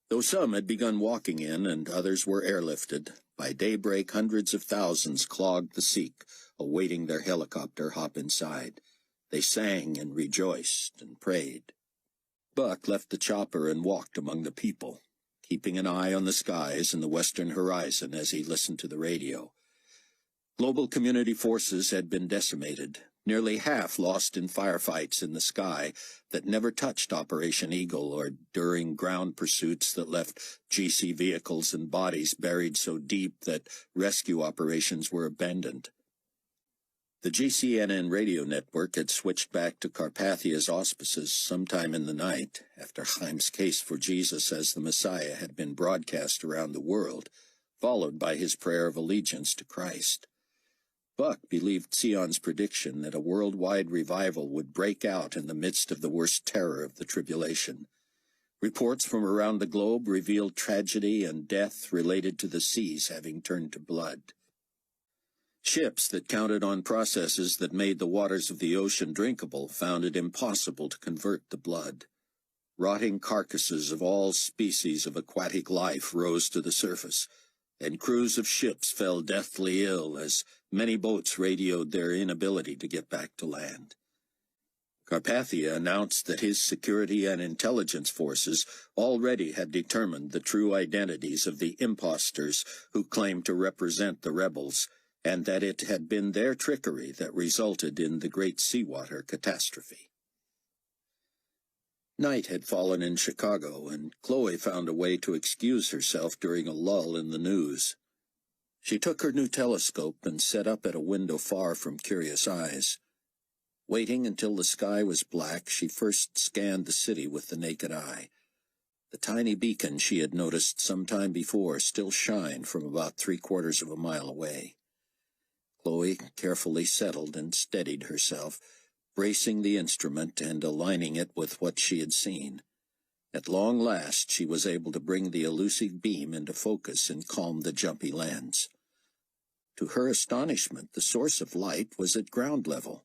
Though some had begun walking in and others were airlifted, by daybreak hundreds of thousands clogged the Sikh, awaiting their helicopter hop inside. They sang and rejoiced and prayed. Buck left the chopper and walked among the people, keeping an eye on the skies and the western horizon as he listened to the radio. Global community forces had been decimated, nearly half lost in firefights in the sky that never touched Operation Eagle or during ground pursuits that left GC vehicles and bodies buried so deep that rescue operations were abandoned. The GCNN radio network had switched back to Carpathia's auspices sometime in the night, after Haim's case for Jesus as the Messiah had been broadcast around the world, followed by his prayer of allegiance to Christ. Buck believed Tseon's prediction that a worldwide revival would break out in the midst of the worst terror of the tribulation. Reports from around the globe revealed tragedy and death related to the seas having turned to blood. Ships that counted on processes that made the waters of the ocean drinkable found it impossible to convert the blood. Rotting carcasses of all species of aquatic life rose to the surface, and crews of ships fell deathly ill as many boats radioed their inability to get back to land. Carpathia announced that his security and intelligence forces already had determined the true identities of the impostors who claimed to represent the rebels, and that it had been their trickery that resulted in the great seawater catastrophe. Night had fallen in Chicago, and Chloe found a way to excuse herself during a lull in the news. She took her new telescope and set up at a window far from curious eyes. Waiting until the sky was black, she first scanned the city with the naked eye. The tiny beacon she had noticed some time before still shined from about 3/4 of a mile away. Chloe carefully settled and steadied herself, bracing the instrument and aligning it with what she had seen. At long last she was able to bring the elusive beam into focus and calm the jumpy lens. To her astonishment, the source of light was at ground level.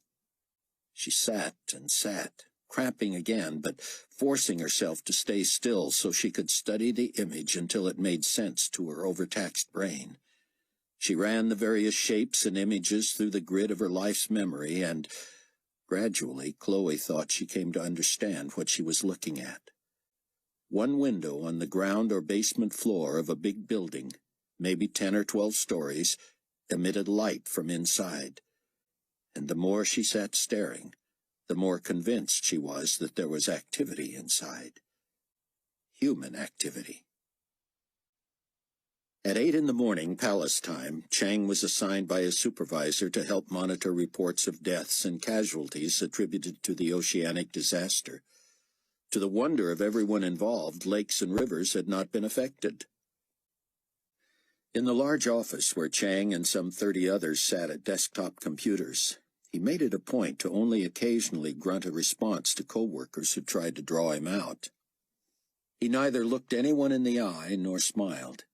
She sat and sat, cramping again, but forcing herself to stay still so she could study the image until it made sense to her overtaxed brain. She ran the various shapes and images through the grid of her life's memory, and gradually Chloe thought she came to understand what she was looking at. One window on the ground or basement floor of a big building, maybe 10 or 12 stories, emitted light from inside. And the more she sat staring, the more convinced she was that there was activity inside. Human activity. At 8 in the morning, Palace time, Chang was assigned by his supervisor to help monitor reports of deaths and casualties attributed to the oceanic disaster. To the wonder of everyone involved, lakes and rivers had not been affected. In the large office where Chang and some 30 others sat at desktop computers, he made it a point to only occasionally grunt a response to co-workers who tried to draw him out. He neither looked anyone in the eye nor smiled.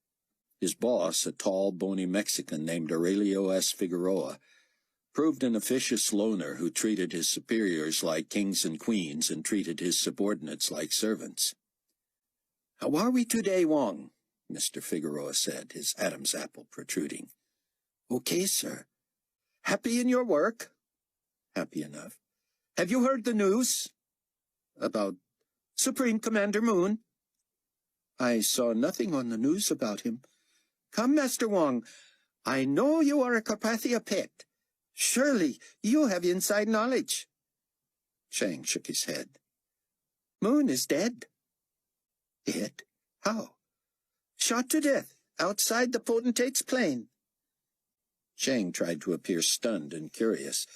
His boss, a tall, bony Mexican named Aurelio S. Figueroa, proved an officious loner who treated his superiors like kings and queens and treated his subordinates like servants. "How are we today, Wong?" Mr. Figueroa said, his Adam's apple protruding. "Okay, sir." "Happy in your work?" "Happy enough." "Have you heard the news?" "About Supreme Commander Moon?" "I saw nothing on the news about him." "Come, Master Wong, I know you are a Carpathia pet. Surely you have inside knowledge." Chang shook his head. "Moon is dead." "Dead? How?" "Shot to death outside the potentate's plane." Chang tried to appear stunned and curious,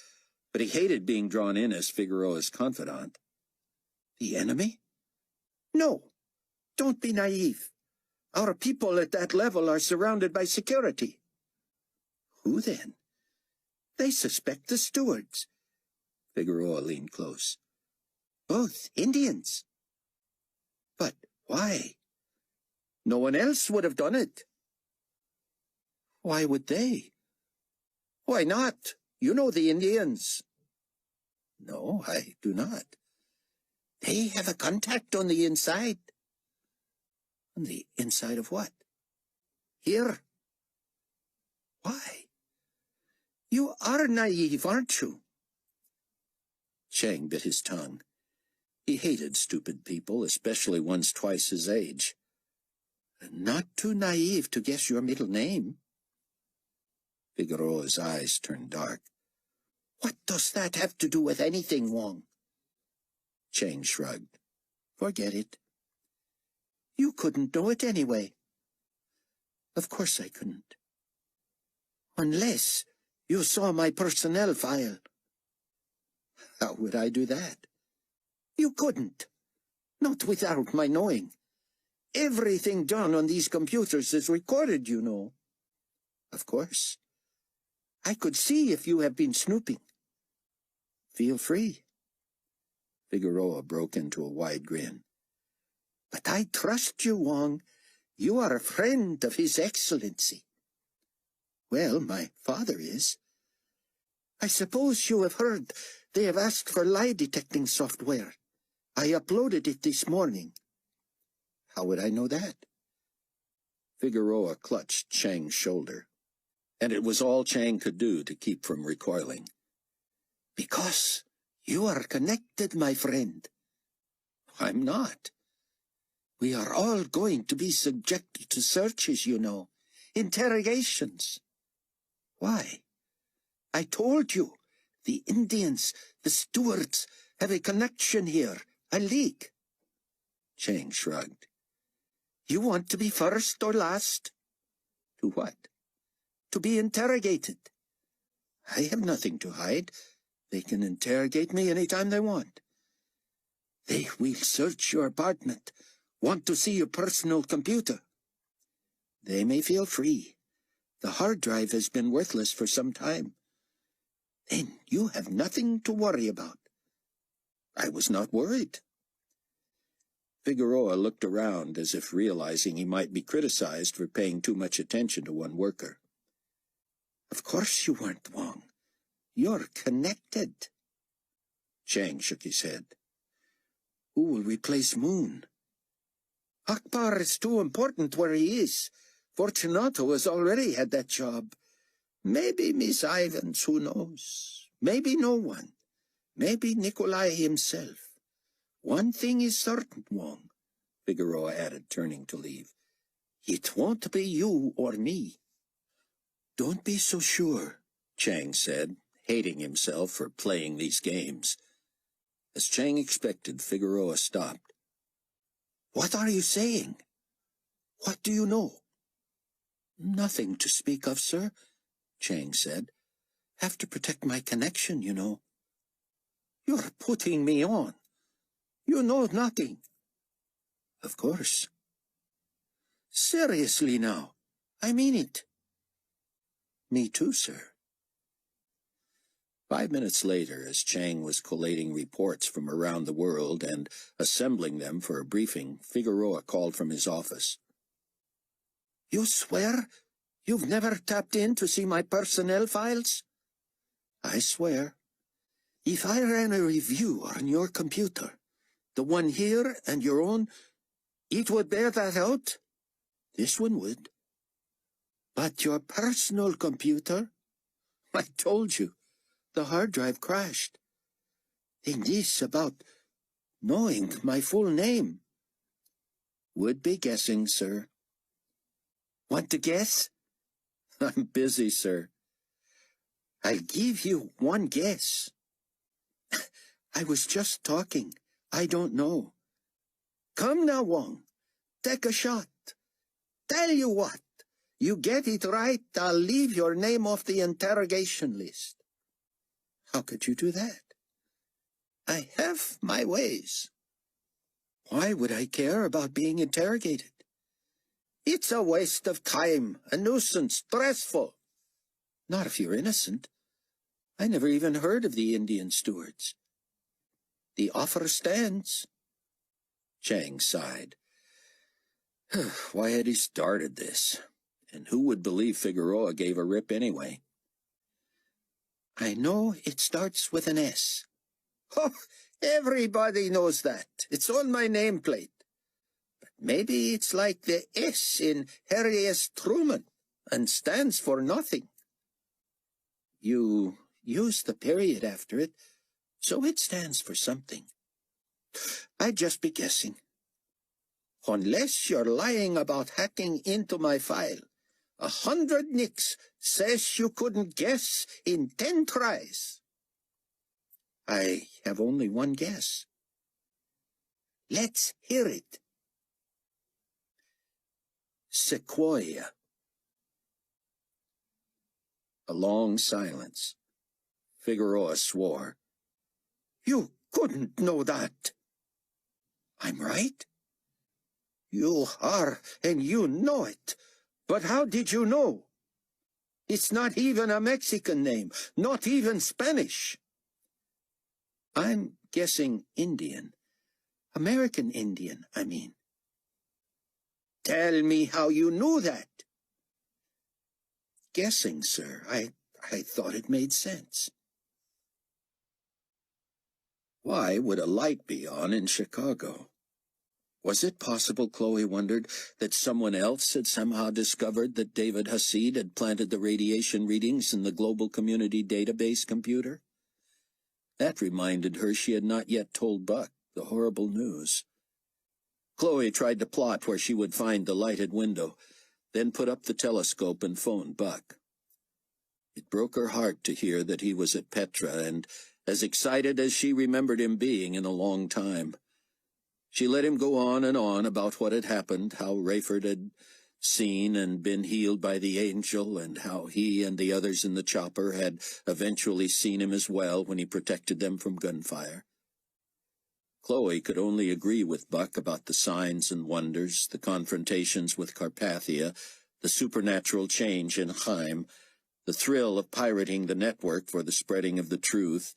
but he hated being drawn in as Figueroa's confidant. "The enemy?" "No, don't be naive. Our people at that level are surrounded by security." "Who then?" "They suspect the stewards." Figueroa leaned close. "Both Indians." "But why?" "No one else would have done it." "Why would they?" "Why not? You know the Indians." "No, I do not." "They have a contact on the inside." "On the inside of what?" "Here." "Why?" "You are naive, aren't you?" Chang bit his tongue. He hated stupid people, especially ones twice his age. "Not too naive to guess your middle name." Figueroa's eyes turned dark. "What does that have to do with anything, Wong?" Chang shrugged. "Forget it." "You couldn't know it anyway." "Of course I couldn't." "Unless You saw my personnel file. How would I do that? You couldn't. Not without my knowing. Everything done on these computers is recorded, you know. Of course. I could see if you have been snooping. Feel free. Figueroa broke into a wide grin. But I trust you, Wong. You are a friend of His Excellency. Well, my father is. I suppose you have heard they have asked for lie-detecting software. I uploaded it this morning. How would I know that? Figueroa clutched Chang's shoulder, and it was all Chang could do to keep from recoiling. Because you are connected, my friend. I'm not. We are all going to be subjected to searches, you know. Interrogations. Why? I told you, the Indians, the stewards, have a connection here, a leak. Chang shrugged. You want to be first or last? To what? To be interrogated. I have nothing to hide. They can interrogate me any time they want. They will search your apartment, want to see your personal computer. They may feel free. The hard drive has been worthless for some time. Then you have nothing to worry about. I was not worried. Figueroa looked around as if realizing he might be criticized for paying too much attention to one worker. Of course you weren't, Wong. You're connected. Chang shook his head. Who will replace Moon? Akbar is too important where he is. Fortunato has already had that job. Maybe Miss Ivans, who knows? Maybe no one. Maybe Nikolai himself. One thing is certain, Wong, Figueroa added, turning to leave. It won't be you or me. Don't be so sure, Chang said, hating himself for playing these games. As Chang expected, Figueroa stopped. What are you saying? What do you know? Nothing to speak of, sir, Chang said. Have to protect my connection, you know. You're putting me on. You know nothing. Of course. Seriously now, I mean it. Me too, sir. 5 minutes later, as Chang was collating reports from around the world and assembling them for a briefing, Figueroa called from his office. You swear you've never tapped in to see my personnel files? I swear. If I ran a review on your computer, the one here and your own, it would bear that out? This one would. But your personal computer? I told you, the hard drive crashed. Then this about knowing my full name. Would be guessing, sir. Want to guess? I'm busy, sir. I'll give you one guess. I was just talking. I don't know. Come now, Wong. Take a shot. Tell you what. You get it right, I'll leave your name off the interrogation list. How could you do that? I have my ways. Why would I care about being interrogated? It's a waste of time, a nuisance, stressful. Not if you're innocent. I never even heard of the Indian stewards. The offer stands. Chang sighed. Why had he started this? And who would believe Figueroa gave a rip anyway? I know it starts with an S. Oh, everybody knows that. It's on my nameplate. But maybe it's like the S in Harry S. Truman and stands for nothing. You use the period after it, so it stands for something. I'd just be guessing. Unless you're lying about hacking into my file, 100 nicks says you couldn't guess in 10 tries. I have only one guess. Let's hear it. Sequoia. A long silence. Figueroa swore. You couldn't know that. I'm right? You are, and you know it. But how did you know? It's not even a Mexican name, not even Spanish. I'm guessing Indian. American Indian, I mean. Tell me how you knew that. Guessing, sir. I thought it made sense. Why would a light be on in Chicago? Was it possible, Chloe wondered, that someone else had somehow discovered that David Hasid had planted the radiation readings in the Global Community Database computer? That reminded her she had not yet told Buck the horrible news. Chloe tried to plot where she would find the lighted window, then put up the telescope and phoned Buck. It broke her heart to hear that he was at Petra and as excited as she remembered him being in a long time. She let him go on and on about what had happened, how Rayford had seen and been healed by the angel, and how he and the others in the chopper had eventually seen him as well when he protected them from gunfire. Chloe could only agree with Buck about the signs and wonders, the confrontations with Carpathia, the supernatural change in Haim, the thrill of pirating the network for the spreading of the truth.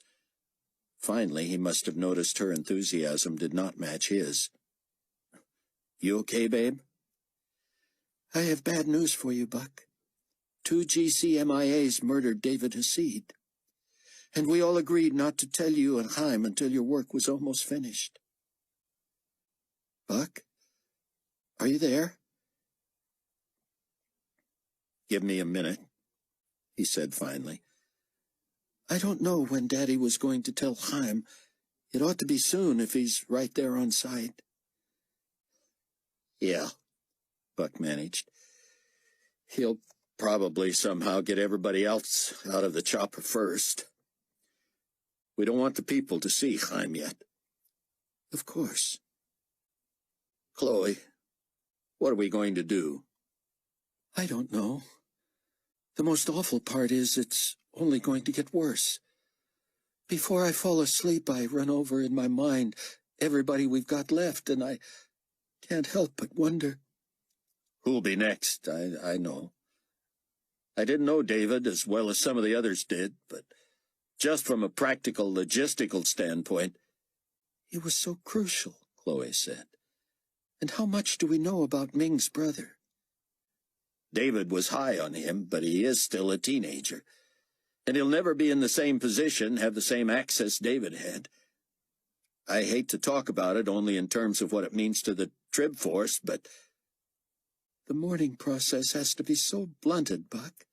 Finally, he must have noticed her enthusiasm did not match his. You okay, babe? I have bad news for you, Buck. 2 GCMIAs murdered David Hasid, and we all agreed not to tell you and Haim until your work was almost finished. Buck, are you there? Give me a minute, he said finally. I don't know when Daddy was going to tell Haim. It ought to be soon if he's right there on site. Yeah, Buck managed. He'll probably somehow get everybody else out of the chopper first. We don't want the people to see Haim yet. Of course. Chloe, what are we going to do? I don't know. The most awful part is it's only going to get worse. Before I fall asleep, I run over in my mind everybody we've got left, and I can't help but wonder. Who'll be next? I know. I didn't know David as well as some of the others did, but just from a practical, logistical standpoint, he was so crucial, Chloe said. And how much do we know about Ming's brother? David was high on him, but he is still a teenager. And he'll never be in the same position, have the same access David had. I hate to talk about it only in terms of what it means to the Trib Force, but the mourning process has to be so blunted, Buck.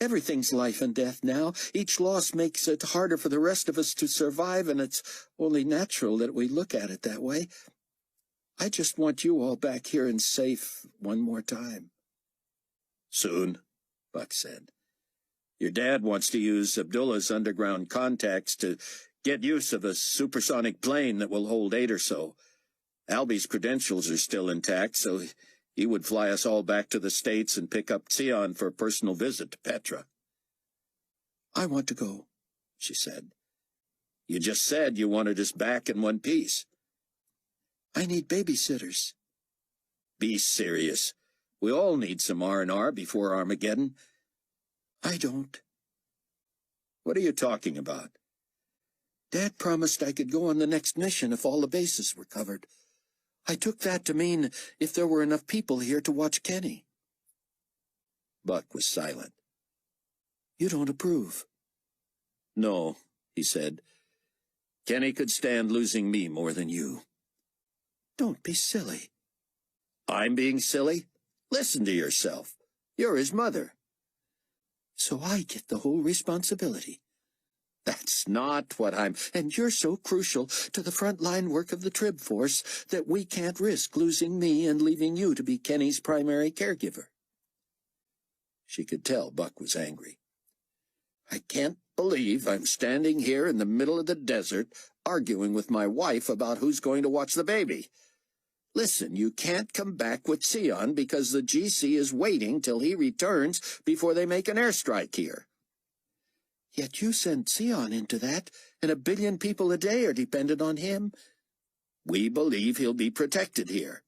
Everything's life and death now. Each loss makes it harder for the rest of us to survive, and it's only natural that we look at it that way. I just want you all back here and safe one more time. Soon, Buck said. Your dad wants to use Abdullah's underground contacts to get use of a supersonic plane that will hold 8 or so. Albie's credentials are still intact, so he would fly us all back to the States and pick up Tseon for a personal visit to Petra. I want to go, she said. You just said you wanted us back in one piece. I need babysitters. Be serious. We all need some R&R before Armageddon. I don't. What are you talking about? Dad promised I could go on the next mission if all the bases were covered. I took that to mean if there were enough people here to watch Kenny. Buck was silent. You don't approve? No, he said. Kenny could stand losing me more than you. Don't be silly. I'm being silly? Listen to yourself. You're his mother. So I get the whole responsibility. That's not what I'm... And you're so crucial to the frontline work of the Trib Force that we can't risk losing me and leaving you to be Kenny's primary caregiver. She could tell Buck was angry. I can't believe I'm standing here in the middle of the desert arguing with my wife about who's going to watch the baby. Listen, you can't come back with Tseon because the GC is waiting till he returns before they make an airstrike here. Yet you sent Tseon into that, and 1 billion people a day are dependent on him. We believe he'll be protected here.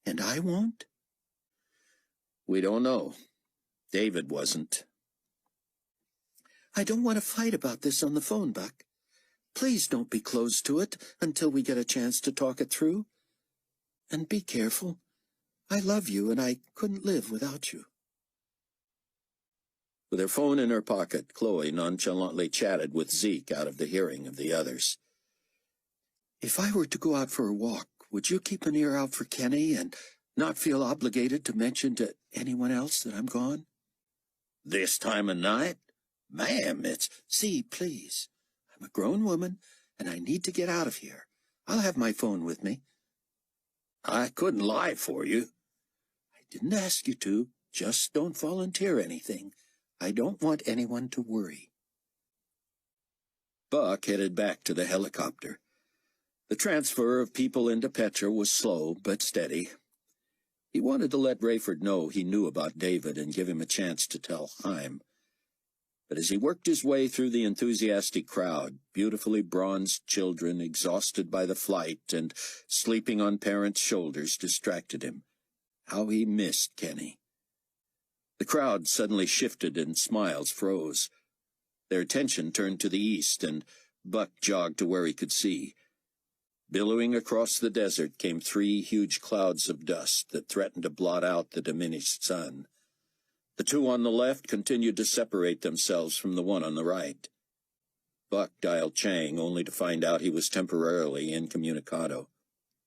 And I won't? We don't know. David wasn't. I don't want to fight about this on the phone, Buck. Please don't be closed to it until we get a chance to talk it through. And be careful. I love you, and I couldn't live without you. With her phone in her pocket, Chloe nonchalantly chatted with Zeke out of the hearing of the others. If I were to go out for a walk, would you keep an ear out for Kenny and not feel obligated to mention to anyone else that I'm gone? This time of night? Ma'am, it's... See, please. I'm a grown woman, and I need to get out of here. I'll have my phone with me. I couldn't lie for you. I didn't ask you to. Just don't volunteer anything. I don't want anyone to worry. Buck headed back to the helicopter. The transfer of people into Petra was slow but steady. He wanted to let Rayford know he knew about David and give him a chance to tell Haim. But as he worked his way through the enthusiastic crowd, beautifully bronzed children exhausted by the flight and sleeping on parents' shoulders distracted him. How he missed Kenny. The crowd suddenly shifted and smiles froze. Their attention turned to the east, and Buck jogged to where he could see. Billowing across the desert came 3 huge clouds of dust that threatened to blot out the diminished sun. The 2 on the left continued to separate themselves from the one on the right. Buck dialed Chang, only to find out he was temporarily incommunicado.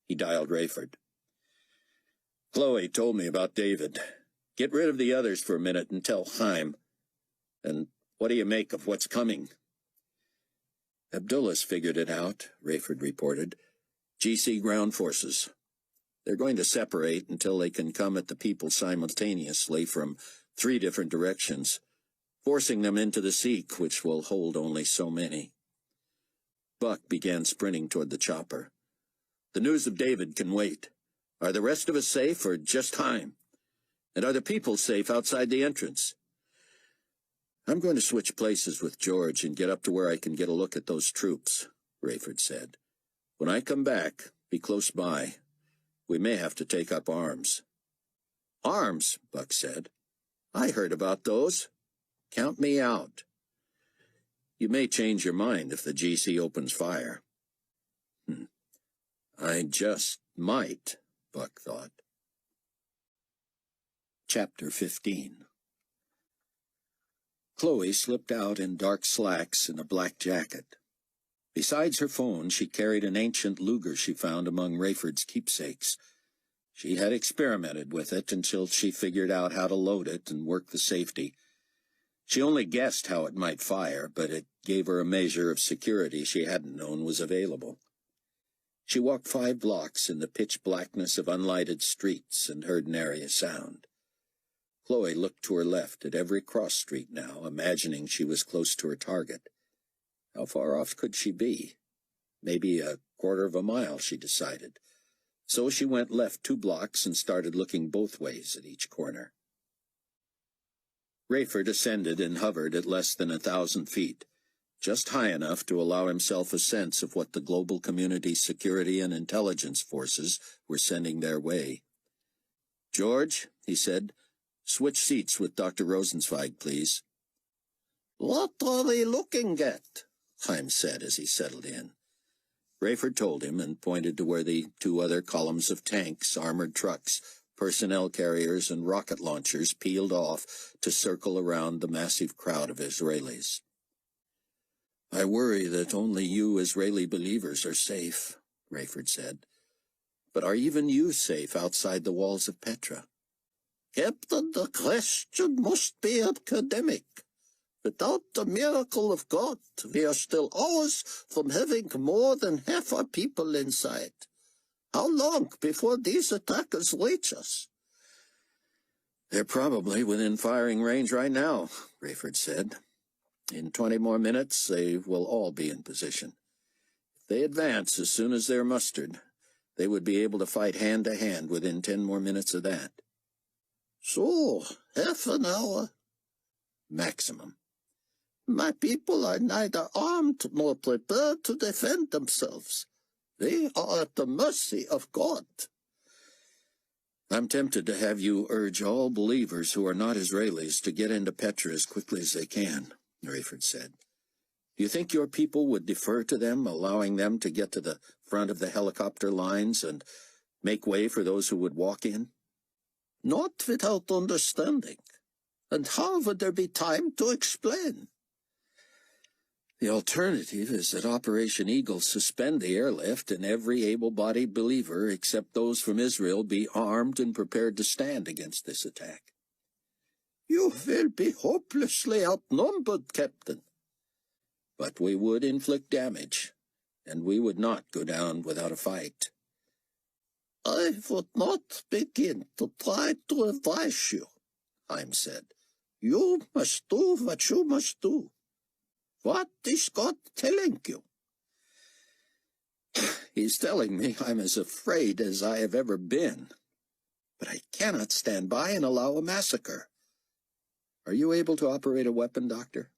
He dialed Rayford. Chloe told me about David. Get rid of the others for a minute and tell Haim. And what do you make of what's coming? Abdullah's figured it out, Rayford reported. GC ground forces. They're going to separate until they can come at the people simultaneously from 3 different directions, forcing them into the Sikh, which will hold only so many. Buck began sprinting toward the chopper. The news of David can wait. Are the rest of us safe, or just Haim? And are the people safe outside the entrance? I'm going to switch places with George and get up to where I can get a look at those troops, Rayford said. When I come back, be close by. We may have to take up arms. Arms, Buck said. I heard about those. Count me out. You may change your mind if the GC opens fire. I just might, Buck thought. Chapter 15. Chloe slipped out in dark slacks and a black jacket. Besides her phone, she carried an ancient Luger she found among Rayford's keepsakes. She had experimented with it until she figured out how to load it and work the safety. She only guessed how it might fire, but it gave her a measure of security she hadn't known was available. She walked 5 blocks in the pitch blackness of unlighted streets and heard nary a sound. Chloe looked to her left at every cross street now, imagining she was close to her target. How far off could she be? Maybe a quarter of a mile, she decided. So she went left 2 blocks and started looking both ways at each corner. Rayford ascended and hovered at less than 1,000 feet, just high enough to allow himself a sense of what the global community's security and intelligence forces were sending their way. George, he said, switch seats with Dr. Rosenzweig, please. What are we looking at? Haim said as he settled in. Rayford told him and pointed to where the 2 other columns of tanks, armored trucks, personnel carriers, and rocket launchers peeled off to circle around the massive crowd of Israelis. I worry that only you Israeli believers are safe, Rayford said. But are even you safe outside the walls of Petra? Captain, the question must be academic. Without the miracle of God, we are still hours from having more than half our people inside. How long before these attackers reach us? They're probably within firing range right now, Rayford said. In 20 more minutes, they will all be in position. If they advance as soon as they're mustered, they would be able to fight hand-to-hand within 10 more minutes of that. So, half an hour? Maximum. My people are neither armed nor prepared to defend themselves. They are at the mercy of God. I'm tempted to have you urge all believers who are not Israelis to get into Petra as quickly as they can, Rayford said. Do you think your people would defer to them, allowing them to get to the front of the helicopter lines and make way for those who would walk in? Not without understanding. And how would there be time to explain? The alternative is that Operation Eagle suspend the airlift and every able-bodied believer except those from Israel be armed and prepared to stand against this attack. You will be hopelessly outnumbered, Captain. But we would inflict damage, and we would not go down without a fight. I would not begin to try to advise you, Haim said. You must do what you must do. What is God telling you? He's telling me I'm as afraid as I have ever been. But I cannot stand by and allow a massacre. Are you able to operate a weapon, Doctor?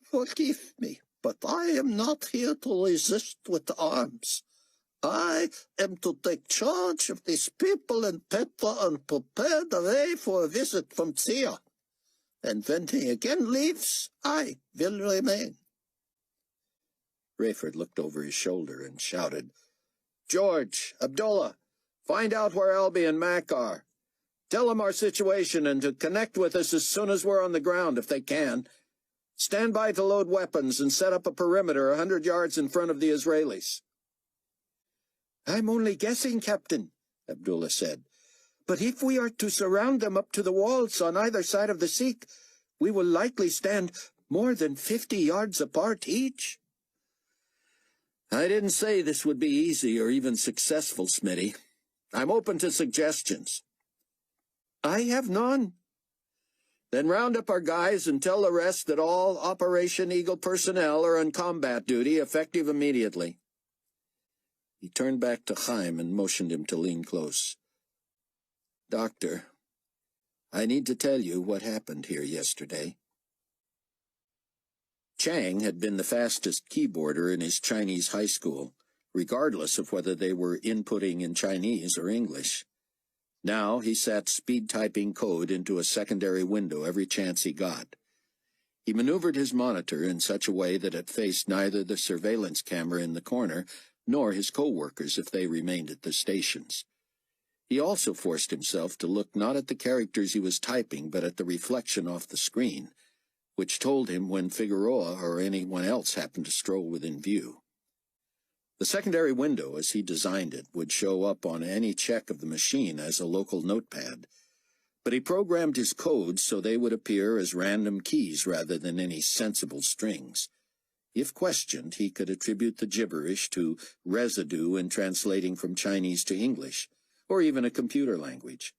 Forgive me, but I am not here to resist with arms. I am to take charge of these people in Petra and prepare the way for a visit from Tseon. And when he again leaves, I will remain. Rayford looked over his shoulder and shouted, George, Abdullah, find out where Albie and Mac are. Tell them our situation and to connect with us as soon as we're on the ground, if they can. Stand by to load weapons and set up a perimeter 100 yards in front of the Israelis. I'm only guessing, Captain, Abdullah said. But if we are to surround them up to the walls on either side of the Sikh, we will likely stand more than 50 yards apart each. I didn't say this would be easy or even successful, Smitty. I'm open to suggestions. I have none. Then round up our guys and tell the rest that all Operation Eagle personnel are on combat duty, effective immediately. He turned back to Haim and motioned him to lean close. Doctor, I need to tell you what happened here yesterday. Chang had been the fastest keyboarder in his Chinese high school, regardless of whether they were inputting in Chinese or English. Now he sat speed-typing code into a secondary window every chance he got. He maneuvered his monitor in such a way that it faced neither the surveillance camera in the corner nor his co-workers if they remained at the stations. He also forced himself to look not at the characters he was typing, but at the reflection off the screen, which told him when Figueroa or anyone else happened to stroll within view. The secondary window, as he designed it, would show up on any check of the machine as a local notepad, but he programmed his codes so they would appear as random keys rather than any sensible strings. If questioned, he could attribute the gibberish to residue in translating from Chinese to English, or even a computer language.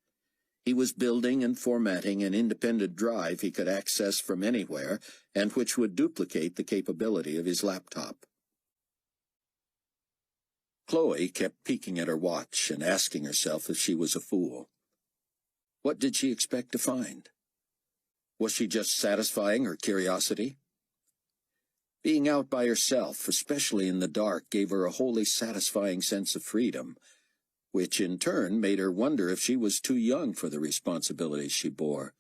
He was building and formatting an independent drive he could access from anywhere and which would duplicate the capability of his laptop. Chloe kept peeking at her watch and asking herself if she was a fool. What did she expect to find? Was she just satisfying her curiosity? Being out by herself, especially in the dark, gave her a wholly satisfying sense of freedom, which in turn made her wonder if she was too young for the responsibilities she bore.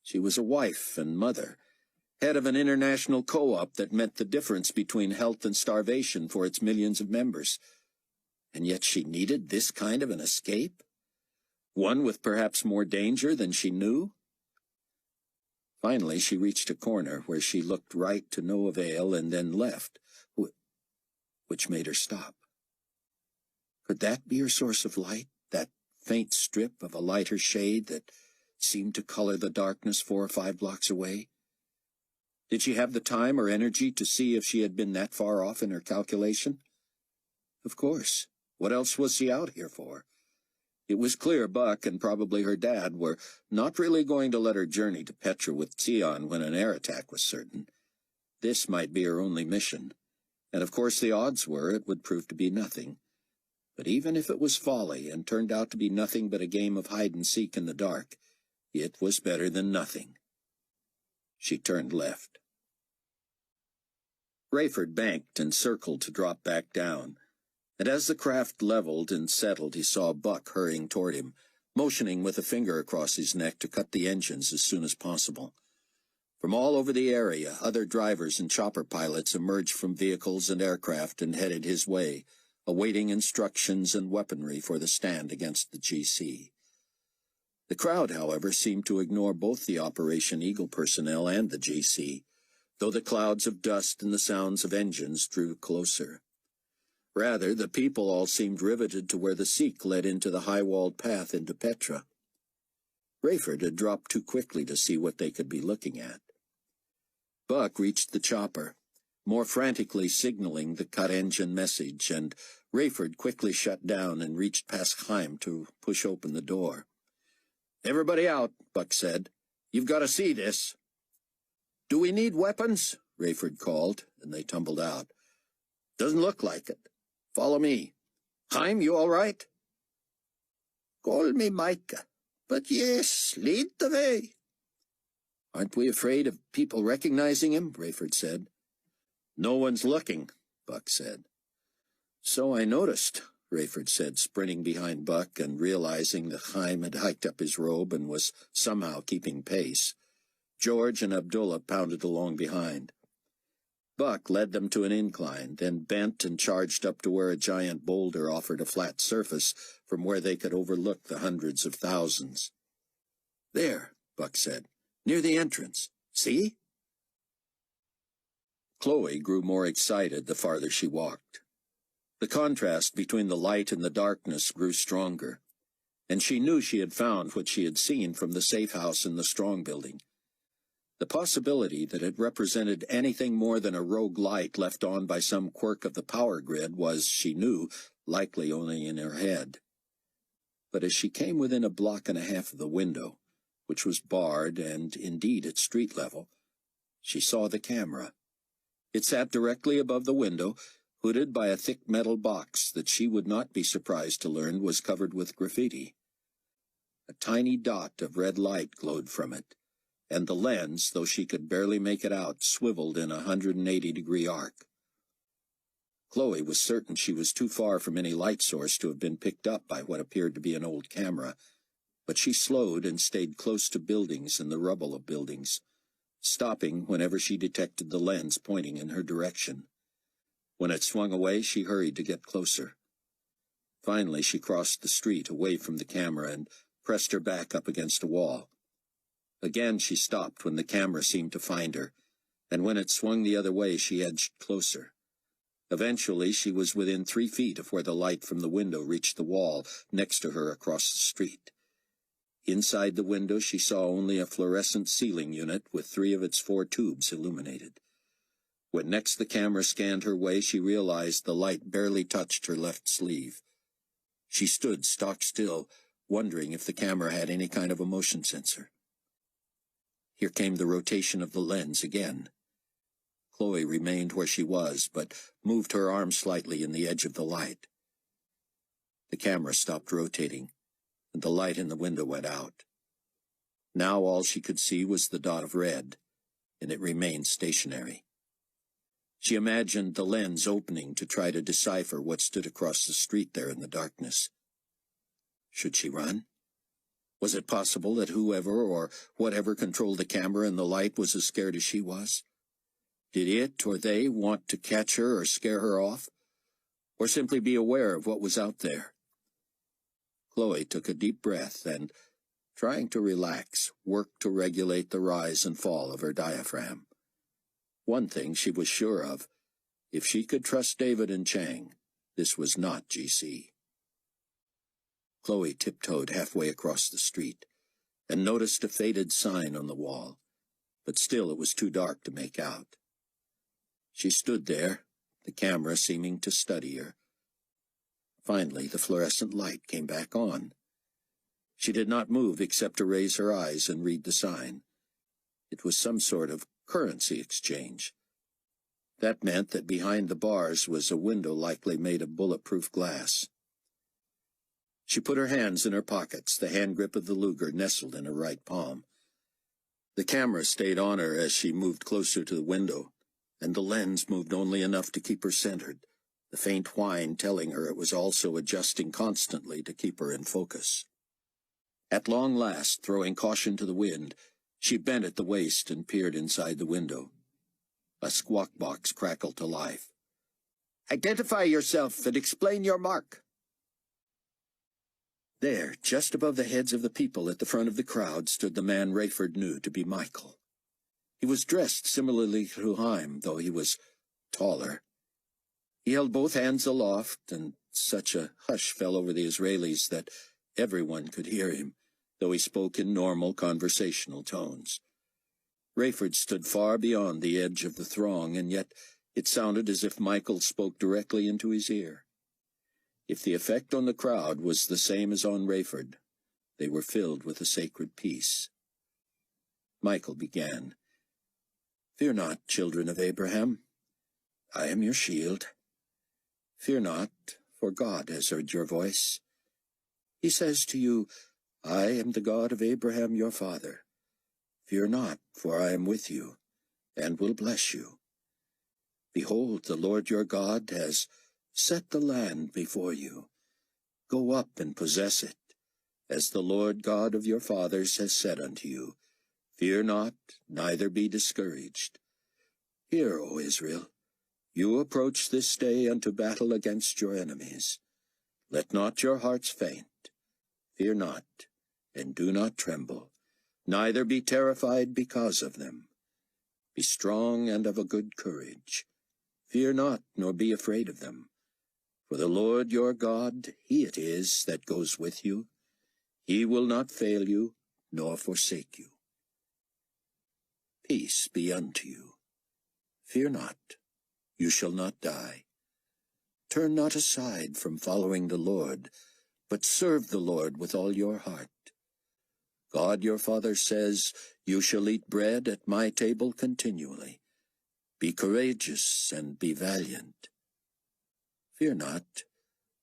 She was a wife and mother, head of an international co-op that meant the difference between health and starvation for its millions of members. And yet she needed this kind of an escape? One with perhaps more danger than she knew? Finally, she reached a corner where she looked right to no avail and then left, which made her stop. Could that be her source of light, that faint strip of a lighter shade that seemed to color the darkness 4 or 5 blocks away? Did she have the time or energy to see if she had been that far off in her calculation? Of course. What else was she out here for? It was clear Buck and probably her dad were not really going to let her journey to Petra with Tseon when an air attack was certain. This might be her only mission, and of course the odds were it would prove to be nothing. But even if it was folly and turned out to be nothing but a game of hide-and-seek in the dark, it was better than nothing. She turned left. Rayford banked and circled to drop back down, and as the craft leveled and settled, he saw Buck hurrying toward him, motioning with a finger across his neck to cut the engines as soon as possible. From all over the area, other drivers and chopper pilots emerged from vehicles and aircraft and headed his way, awaiting instructions and weaponry for the stand against the GC. The crowd, however, seemed to ignore both the Operation Eagle personnel and the GC, though the clouds of dust and the sounds of engines drew closer. Rather, the people all seemed riveted to where the Sikh led into the high-walled path into Petra. Rayford had dropped too quickly to see what they could be looking at. Buck reached the chopper, more frantically signaling the cut-engine message, and Rayford quickly shut down and reached past Haim to push open the door. "Everybody out," Buck said. "You've got to see this." "Do we need weapons?" Rayford called, and they tumbled out. "Doesn't look like it. Follow me. Haim, you all right?" "Call me Micah, but yes, lead the way." "Aren't we afraid of people recognizing him?" Rayford said. "No one's looking," Buck said. "So I noticed," Rayford said, sprinting behind Buck and realizing that Haim had hiked up his robe and was somehow keeping pace. George and Abdullah pounded along behind. Buck led them to an incline, then bent and charged up to where a giant boulder offered a flat surface from where they could overlook the hundreds of thousands. "There," Buck said, "near the entrance. See?" Chloe grew more excited the farther she walked. The contrast between the light and the darkness grew stronger, and she knew she had found what she had seen from the safe house in the Strong building. The possibility that it represented anything more than a rogue light left on by some quirk of the power grid was, she knew, likely only in her head. But as she came within a block and a half of the window, which was barred and indeed at street level, she saw the camera. It sat directly above the window, hooded by a thick metal box that she would not be surprised to learn was covered with graffiti. A tiny dot of red light glowed from it, and the lens, though she could barely make it out, swiveled in a 180-degree arc. Chloe was certain she was too far from any light source to have been picked up by what appeared to be an old camera, but she slowed and stayed close to buildings and the rubble of buildings, stopping whenever she detected the lens pointing in her direction. When it swung away, she hurried to get closer. Finally, she crossed the street away from the camera and pressed her back up against a wall. Again she stopped when the camera seemed to find her, and when it swung the other way she edged closer. Eventually she was within 3 feet of where the light from the window reached the wall next to her across the street. Inside the window she saw only a fluorescent ceiling unit with 3 of its 4 tubes illuminated. When next the camera scanned her way, she realized the light barely touched her left sleeve. She stood stock still, wondering if the camera had any kind of a motion sensor. Here came the rotation of the lens again. Chloe remained where she was, but moved her arm slightly in the edge of the light. The camera stopped rotating, and the light in the window went out. Now all she could see was the dot of red, and it remained stationary. She imagined the lens opening to try to decipher what stood across the street there in the darkness. Should she run? Was it possible that whoever or whatever controlled the camera and the light was as scared as she was? Did it or they want to catch her or scare her off? Or simply be aware of what was out there? Chloe took a deep breath and, trying to relax, worked to regulate the rise and fall of her diaphragm. One thing she was sure of: if she could trust David and Chang, this was not GC. Chloe tiptoed halfway across the street and noticed a faded sign on the wall, but still it was too dark to make out. She stood there, the camera seeming to study her. Finally, the fluorescent light came back on. She did not move except to raise her eyes and read the sign. It was some sort of currency exchange. That meant that behind the bars was a window likely made of bulletproof glass. She put her hands in her pockets, the hand grip of the Luger nestled in her right palm. The camera stayed on her as she moved closer to the window, and the lens moved only enough to keep her centered, the faint whine telling her it was also adjusting constantly to keep her in focus. At long last, throwing caution to the wind, she bent at the waist and peered inside the window. A squawk box crackled to life. "Identify yourself and explain your mark." There, just above the heads of the people at the front of the crowd, stood the man Rayford knew to be Michael. He was dressed similarly to Haim, though he was taller. He held both hands aloft, and such a hush fell over the Israelis that everyone could hear him, though he spoke in normal conversational tones. Rayford stood far beyond the edge of the throng, and yet it sounded as if Michael spoke directly into his ear. If the effect on the crowd was the same as on Rayford, they were filled with a sacred peace. Michael began, "Fear not, children of Abraham. I am your shield. Fear not, for God has heard your voice. He says to you, I am the God of Abraham your father. Fear not, for I am with you, and will bless you. Behold, the Lord your God has set the land before you. Go up and possess it, as the Lord God of your fathers has said unto you. Fear not, neither be discouraged. Hear, O Israel, you approach this day unto battle against your enemies. Let not your hearts faint. Fear not, and do not tremble, neither be terrified because of them. Be strong and of a good courage. Fear not, nor be afraid of them. For the Lord your God, he it is that goes with you. He will not fail you, nor forsake you. Peace be unto you. Fear not, you shall not die. Turn not aside from following the Lord, but serve the Lord with all your heart. God your Father says, you shall eat bread at my table continually. Be courageous and be valiant. Fear not,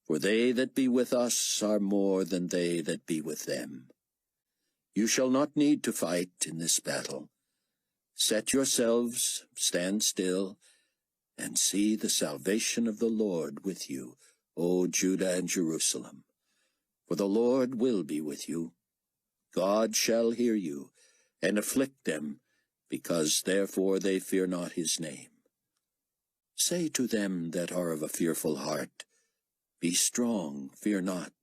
for they that be with us are more than they that be with them. You shall not need to fight in this battle. Set yourselves, stand still, and see the salvation of the Lord with you, O Judah and Jerusalem. For the Lord will be with you. God shall hear you, and afflict them, because therefore they fear not his name. Say to them that are of a fearful heart, Be strong, fear not.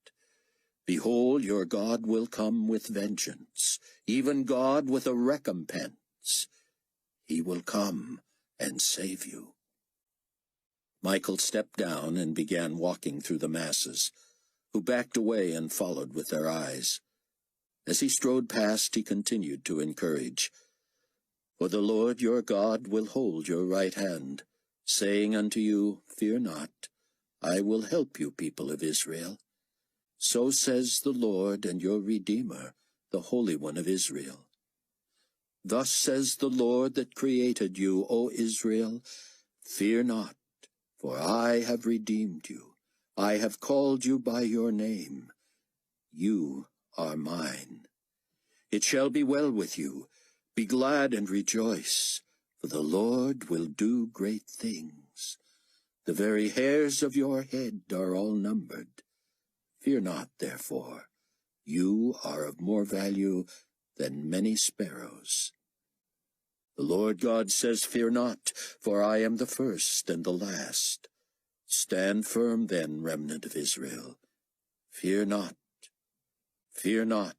Behold, your God will come with vengeance, even God with a recompense. He will come and save you. Michael stepped down and began walking through the masses, who backed away and followed with their eyes. As he strode past, he continued to encourage, For the Lord your God will hold your right hand, saying unto you, Fear not, I will help you, people of Israel. So says the Lord and your Redeemer, the Holy One of Israel. Thus says the Lord that created you, O Israel, Fear not, for I have redeemed you. I have called you by your name. You are mine. It shall be well with you. Be glad and rejoice, for the Lord will do great things. The very hairs of your head are all numbered. Fear not, therefore. You are of more value than many sparrows. The Lord God says, Fear not, for I am the first and the last. Stand firm then, remnant of Israel. Fear not, fear not,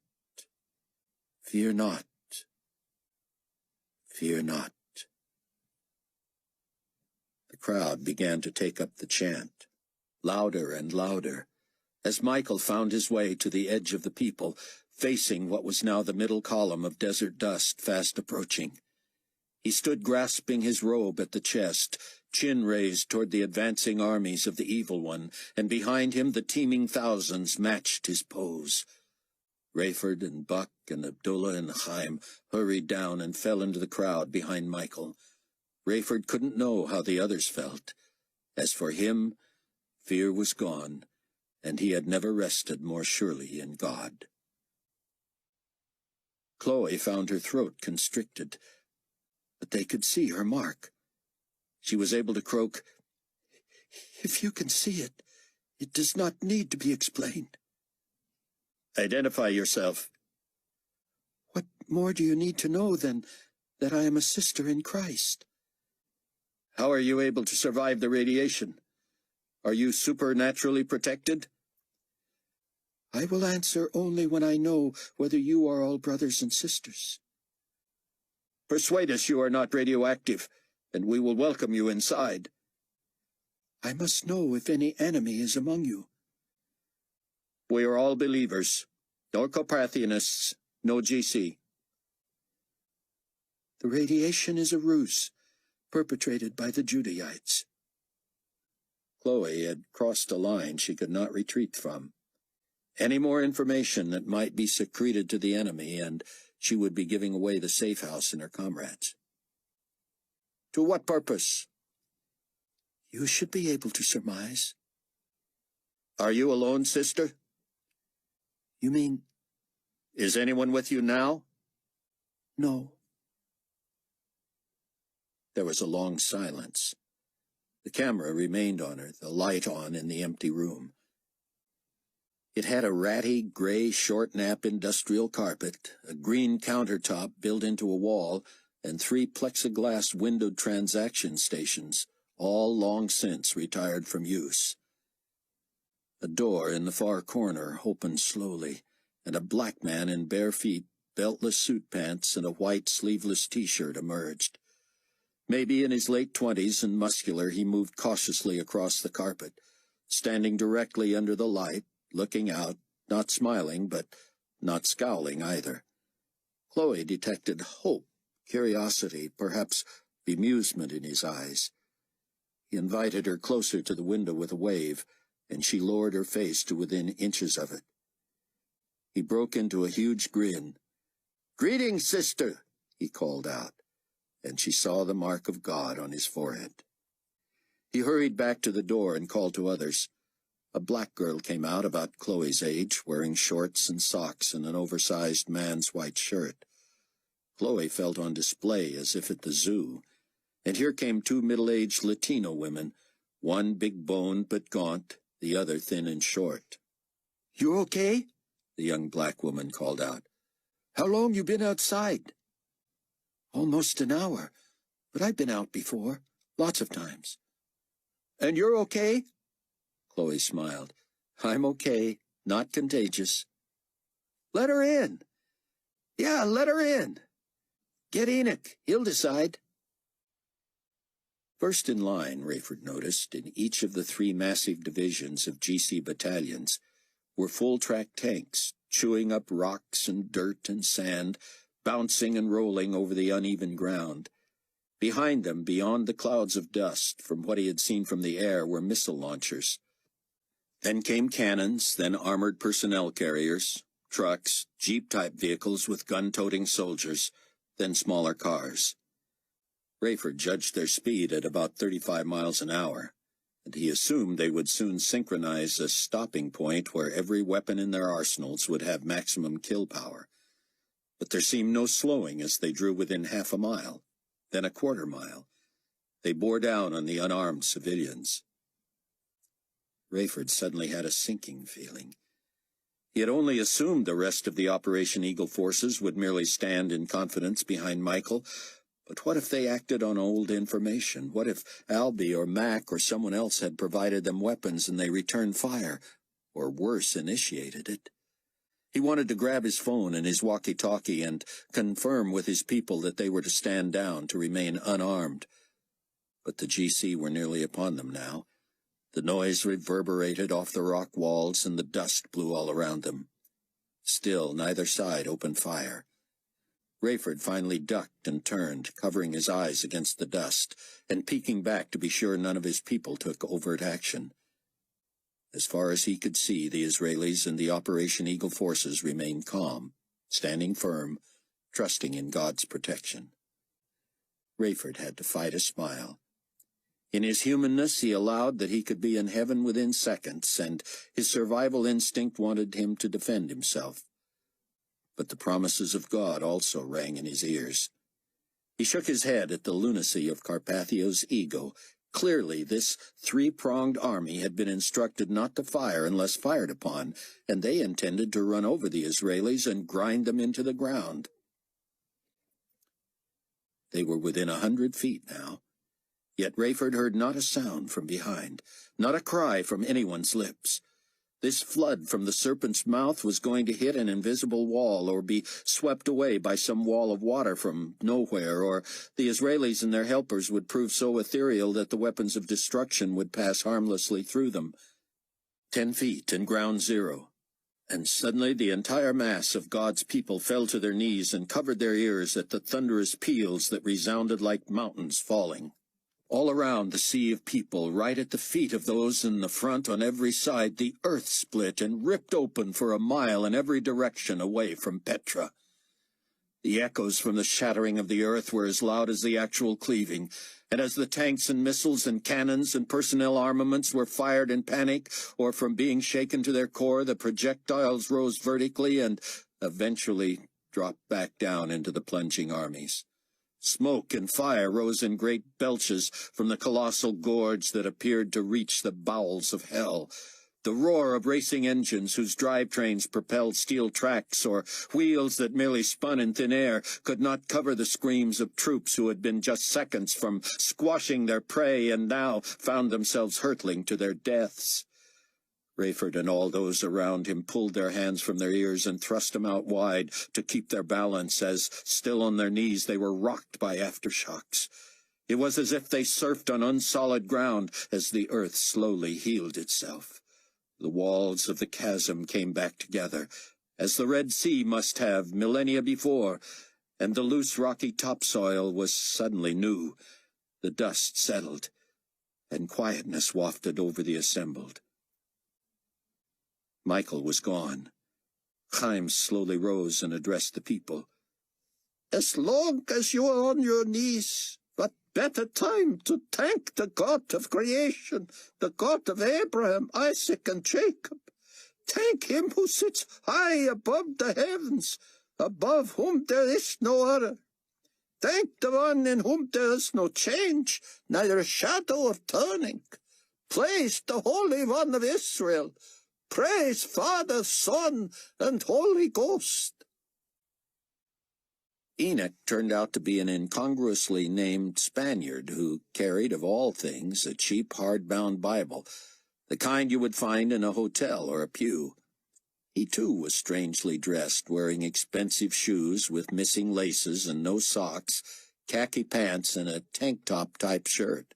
fear not, fear not. The crowd began to take up the chant, louder and louder, as Michael found his way to the edge of the people, facing what was now the middle column of desert dust fast approaching. He stood grasping his robe at the chest, chin raised toward the advancing armies of the Evil One, and behind him the teeming thousands matched his pose. Rayford and Buck and Abdullah and Haim hurried down and fell into the crowd behind Michael. Rayford couldn't know how the others felt. As for him, fear was gone, and he had never rested more surely in God. Chloe found her throat constricted, but they could see her mark. She was able to croak, "If you can see it, it does not need to be explained." "Identify yourself." "What more do you need to know than that I am a sister in Christ?" "How are you able to survive the radiation? Are you supernaturally protected?" "I will answer only when I know whether you are all brothers and sisters." "Persuade us you are not radioactive, and we will welcome you inside." "I must know if any enemy is among you." "We are all believers. No Carpathianists, no GC." "The radiation is a ruse, perpetrated by the Judaites." Chloe had crossed a line she could not retreat from. Any more information that might be secreted to the enemy, and she would be giving away the safe house and her comrades. "To what purpose?" "You should be able to surmise." "Are you alone, sister?" "You mean—" "Is anyone with you now?" "No." There was a long silence. The camera remained on her, the light on in the empty room. It had a ratty, gray, short-nap industrial carpet, a green countertop built into a wall, and 3 plexiglass windowed transaction stations, all long since retired from use. A door in the far corner opened slowly, and a black man in bare feet, beltless suit pants, and a white sleeveless T-shirt emerged. Maybe in his late 20s and muscular, he moved cautiously across the carpet, standing directly under the light, looking out, not smiling, but not scowling either. Chloe detected hope, curiosity, perhaps bemusement in his eyes. He invited her closer to the window with a wave, and she lowered her face to within inches of it. He broke into a huge grin. "Greetings, sister," he called out, and she saw the mark of God on his forehead. He hurried back to the door and called to others. A black girl came out about Chloe's age, wearing shorts and socks and an oversized man's white shirt. Chloe felt on display as if at the zoo, and here came 2 middle-aged Latino women, one big-boned but gaunt, the other thin and short. "You okay?" the young black woman called out. "How long you been outside?" "Almost an hour, but I've been out before, lots of times." "And you're okay?" Chloe smiled. "I'm okay, not contagious." "Let her in." "Yeah, let her in." "Get Enoch, he'll decide." First in line, Rayford noticed, in each of the 3 massive divisions of GC battalions, were full-track tanks, chewing up rocks and dirt and sand, bouncing and rolling over the uneven ground. Behind them, beyond the clouds of dust, from what he had seen from the air, were missile launchers. Then came cannons, then armored personnel carriers, trucks, jeep-type vehicles with gun-toting soldiers, then smaller cars. Rayford judged their speed at about 35 miles an hour, and he assumed they would soon synchronize a stopping point where every weapon in their arsenals would have maximum kill power. But there seemed no slowing as they drew within half a mile, then a quarter mile. They bore down on the unarmed civilians. Rayford suddenly had a sinking feeling. He had only assumed the rest of the Operation Eagle forces would merely stand in confidence behind Michael, but what if they acted on old information? What if Albie or Mac or someone else had provided them weapons and they returned fire, or worse, initiated it? He wanted to grab his phone and his walkie-talkie and confirm with his people that they were to stand down, to remain unarmed. But the GC were nearly upon them now. The noise reverberated off the rock walls, and the dust blew all around them. Still, neither side opened fire. Rayford finally ducked and turned, covering his eyes against the dust, and peeking back to be sure none of his people took overt action. As far as he could see, the Israelis and the Operation Eagle forces remained calm, standing firm, trusting in God's protection. Rayford had to fight a smile. In his humanness, he allowed that he could be in heaven within seconds, and his survival instinct wanted him to defend himself. But the promises of God also rang in his ears. He shook his head at the lunacy of Carpathio's ego. Clearly, this three-pronged army had been instructed not to fire unless fired upon, and they intended to run over the Israelis and grind them into the ground. They were within 100 feet now, yet Rayford heard not a sound from behind, not a cry from anyone's lips. This flood from the serpent's mouth was going to hit an invisible wall or be swept away by some wall of water from nowhere, or the Israelis and their helpers would prove so ethereal that the weapons of destruction would pass harmlessly through them. 10 feet and ground zero, and suddenly the entire mass of God's people fell to their knees and covered their ears at the thunderous peals that resounded like mountains falling. All around the sea of people, right at the feet of those in the front on every side, the earth split and ripped open for a mile in every direction away from Petra. The echoes from the shattering of the earth were as loud as the actual cleaving, and as the tanks and missiles and cannons and personnel armaments were fired in panic or from being shaken to their core, the projectiles rose vertically and eventually dropped back down into the plunging armies. Smoke and fire rose in great belches from the colossal gorge that appeared to reach the bowels of hell. The roar of racing engines whose drivetrains propelled steel tracks or wheels that merely spun in thin air could not cover the screams of troops who had been just seconds from squashing their prey and now found themselves hurtling to their deaths. Rayford and all those around him pulled their hands from their ears and thrust them out wide to keep their balance as, still on their knees, they were rocked by aftershocks. It was as if they surfed on unsolid ground as the earth slowly healed itself. The walls of the chasm came back together, as the Red Sea must have millennia before, and the loose rocky topsoil was suddenly new. The dust settled, and quietness wafted over the assembled. Michael was gone. Haim slowly rose and addressed the people. As long as you are on your knees, what better time to thank the God of creation, the God of Abraham, Isaac, and Jacob. Thank him who sits high above the heavens, above whom there is no other. Thank the one in whom there is no change, neither a shadow of turning. Praise the Holy One of Israel. Praise Father, Son, and Holy Ghost. Enoch turned out to be an incongruously named Spaniard who carried, of all things, a cheap hardbound Bible, the kind you would find in a hotel or a pew. He, too, was strangely dressed, wearing expensive shoes with missing laces and no socks, khaki pants, and a tank-top-type shirt.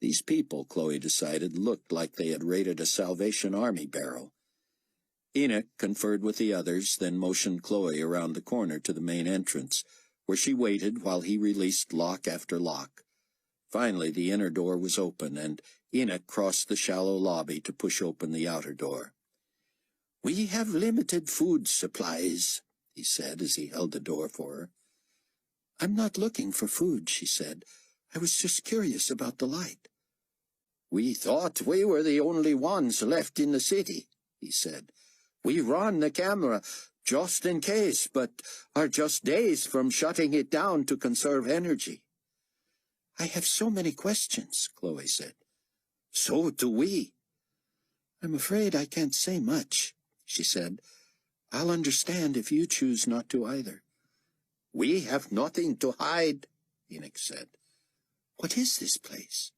These people, Chloe decided, looked like they had raided a Salvation Army barrel. Enoch conferred with the others, then motioned Chloe around the corner to the main entrance, where she waited while he released lock after lock. Finally, the inner door was open, and Enoch crossed the shallow lobby to push open the outer door. "We have limited food supplies," he said as he held the door for her. "I'm not looking for food," she said. "I was just curious about the light." "We thought we were the only ones left in the city," he said. "We run the camera just in case, but are just days from shutting it down to conserve energy." "I have so many questions," Chloe said. "So do we." "I'm afraid I can't say much," she said. "I'll understand if you choose not to either." "We have nothing to hide," Enoch said. "What is this place?"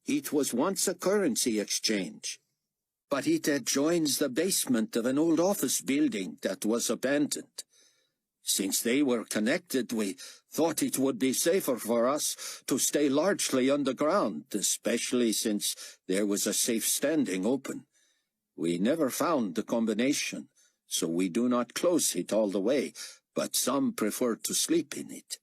"It was once a currency exchange, but it adjoins the basement of an old office building that was abandoned. Since they were connected, we thought it would be safer for us to stay largely underground, especially since there was a safe standing open. We never found the combination, so we do not close it all the way, but some prefer to sleep in it."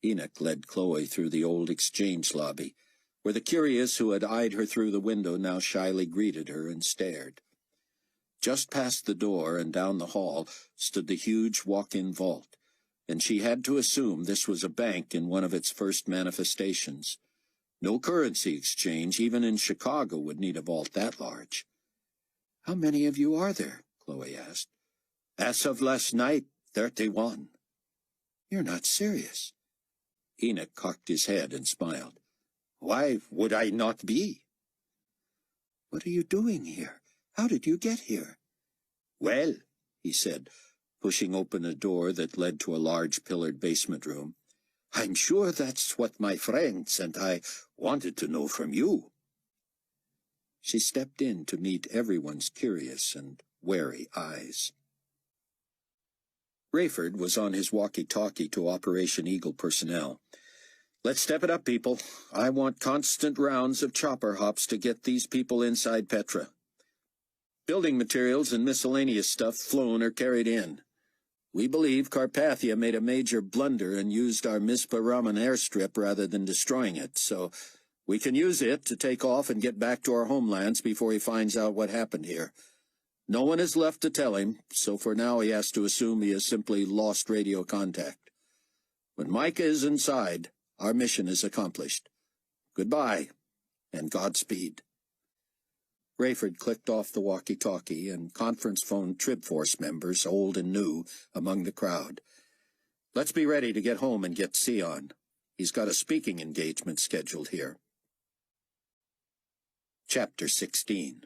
Enoch led Chloe through the old exchange lobby, where the curious who had eyed her through the window now shyly greeted her and stared. Just past the door and down the hall stood the huge walk-in vault, and she had to assume this was a bank in one of its first manifestations. No currency exchange, even in Chicago, would need a vault that large. "How many of you are there?" Chloe asked. "As of last night, 31. "You're not serious." Enoch cocked his head and smiled. Why would I not be? What are you doing here? How did you get here? Well, he said, pushing open a door that led to a large pillared basement room, I'm sure that's what my friends and I wanted to know from you. She stepped in to meet everyone's curious and wary eyes. Rayford was on his walkie-talkie to Operation Eagle personnel. Let's step it up, people. I want constant rounds of chopper hops to get these people inside Petra. Building materials and miscellaneous stuff flown or carried in. We believe Carpathia made a major blunder and used our Mizpah Raman airstrip rather than destroying it, so we can use it to take off and get back to our homelands before he finds out what happened here. No one is left to tell him, so for now he has to assume he has simply lost radio contact. When Micah is inside, our mission is accomplished. Goodbye, and Godspeed. Rayford clicked off the walkie-talkie and conference phoned Trib Force members, old and new, among the crowd. Let's be ready to get home and get Tseon. He's got a speaking engagement scheduled here. Chapter 16.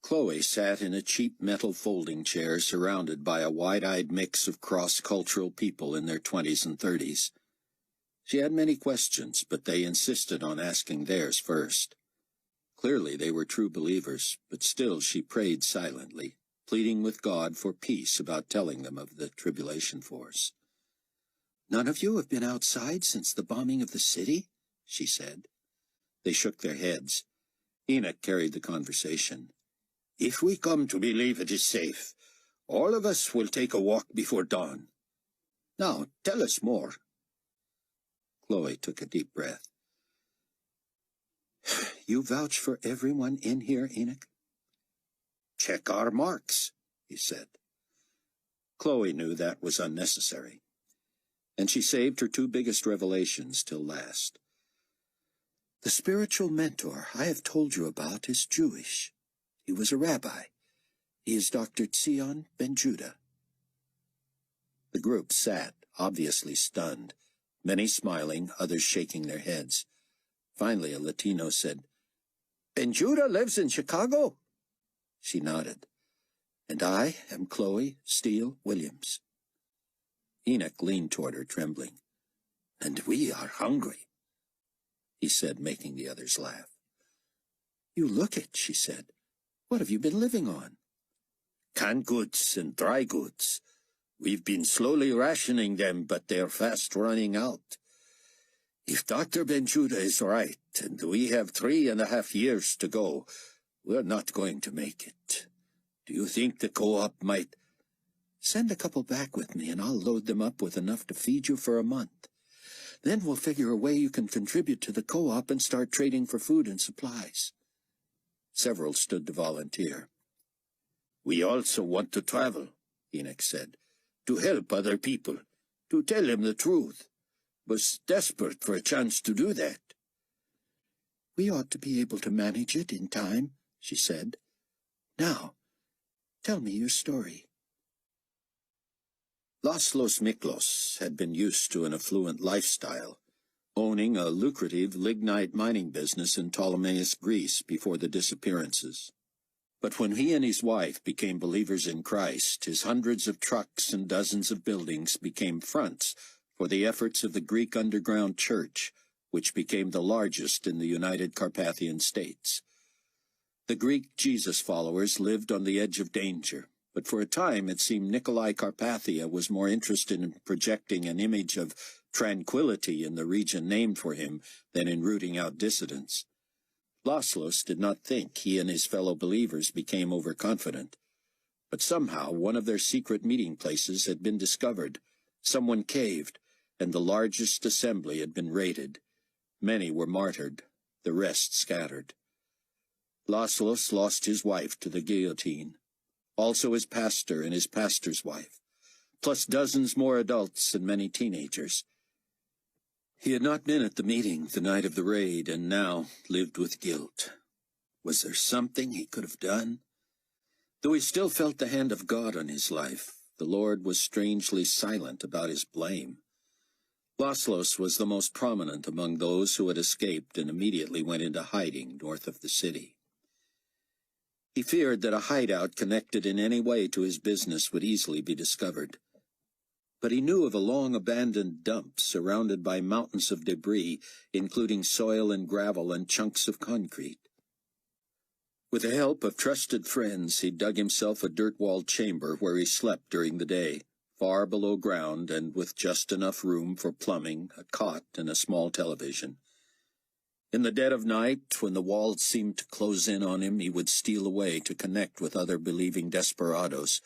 Chloe sat in a cheap metal folding chair surrounded by a wide-eyed mix of cross-cultural people in their 20s and 30s. She had many questions, but they insisted on asking theirs first. Clearly they were true believers, but still she prayed silently, pleading with God for peace about telling them of the tribulation force. "None of you have been outside since the bombing of the city?" she said. They shook their heads. Enoch carried the conversation. If we come to believe it is safe, all of us will take a walk before dawn. Now, tell us more. Chloe took a deep breath. You vouch for everyone in here, Enoch? Check our marks, he said. Chloe knew that was unnecessary, and she saved her two biggest revelations till last. The spiritual mentor I have told you about is Jewish. He was a rabbi. He is Dr. Tseon ben Judah. The group sat, obviously stunned, many smiling, others shaking their heads. Finally, a Latino said, Ben Judah lives in Chicago? She nodded. And I am Chloe Steele Williams. Enoch leaned toward her, trembling. And we are hungry, he said, making the others laugh. You look it, she said. What have you been living on? Canned goods and dry goods. We've been slowly rationing them, but they're fast running out. If Dr. Ben Judah is right, and we have 3.5 years to go, we're not going to make it. Do you think the co-op might... Send a couple back with me, and I'll load them up with enough to feed you for a month. Then we'll figure a way you can contribute to the co-op and start trading for food and supplies. Several stood to volunteer. We also want to travel, Enoch said, to help other people, to tell them the truth. Was desperate for a chance to do that. We ought to be able to manage it in time, she said. Now, tell me your story. Laszlos Miklos had been used to an affluent lifestyle, owning a lucrative lignite mining business in Ptolemais, Greece, before the disappearances. But when he and his wife became believers in Christ, his hundreds of trucks and dozens of buildings became fronts for the efforts of the Greek underground church, which became the largest in the United Carpathian States. The Greek Jesus followers lived on the edge of danger, but for a time it seemed Nikolai Carpathia was more interested in projecting an image of tranquility in the region named for him than in rooting out dissidents. Laszlos did not think he and his fellow believers became overconfident, but somehow one of their secret meeting places had been discovered. Someone caved, and the largest assembly had been raided. Many were martyred, the rest scattered. Laszlos lost his wife to the guillotine, also his pastor and his pastor's wife, plus dozens more adults and many teenagers. He had not been at the meeting the night of the raid, and now lived with guilt. Was there something he could have done? Though he still felt the hand of God on his life, the Lord was strangely silent about his blame. Laszlos was the most prominent among those who had escaped and immediately went into hiding north of the city. He feared that a hideout connected in any way to his business would easily be discovered. But he knew of a long-abandoned dump surrounded by mountains of debris, including soil and gravel and chunks of concrete. With the help of trusted friends, he dug himself a dirt-walled chamber where he slept during the day, far below ground and with just enough room for plumbing, a cot, and a small television. In the dead of night, when the walls seemed to close in on him, he would steal away to connect with other believing desperados,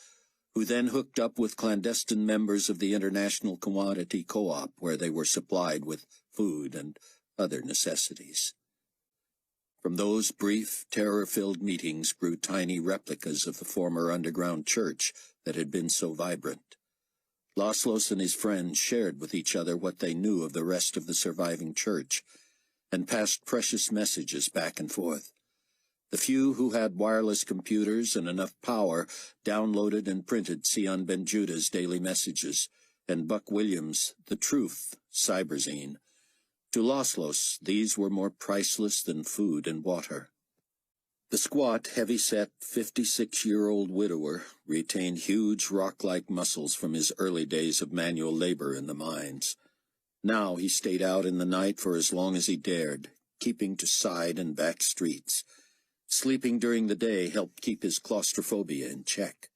who then hooked up with clandestine members of the International Commodity Co-op, where they were supplied with food and other necessities. From those brief, terror-filled meetings grew tiny replicas of the former underground church that had been so vibrant. Laszlos and his friends shared with each other what they knew of the rest of the surviving church, and passed precious messages back and forth. The few who had wireless computers and enough power downloaded and printed Tseon Ben-Judah's daily messages, and Buck Williams' The Truth cyberzine. To Laszlos, these were more priceless than food and water. The squat, heavy-set, 56-year-old widower retained huge rock-like muscles from his early days of manual labor in the mines. Now he stayed out in the night for as long as he dared, keeping to side and back streets. Sleeping during the day helped keep his claustrophobia in check.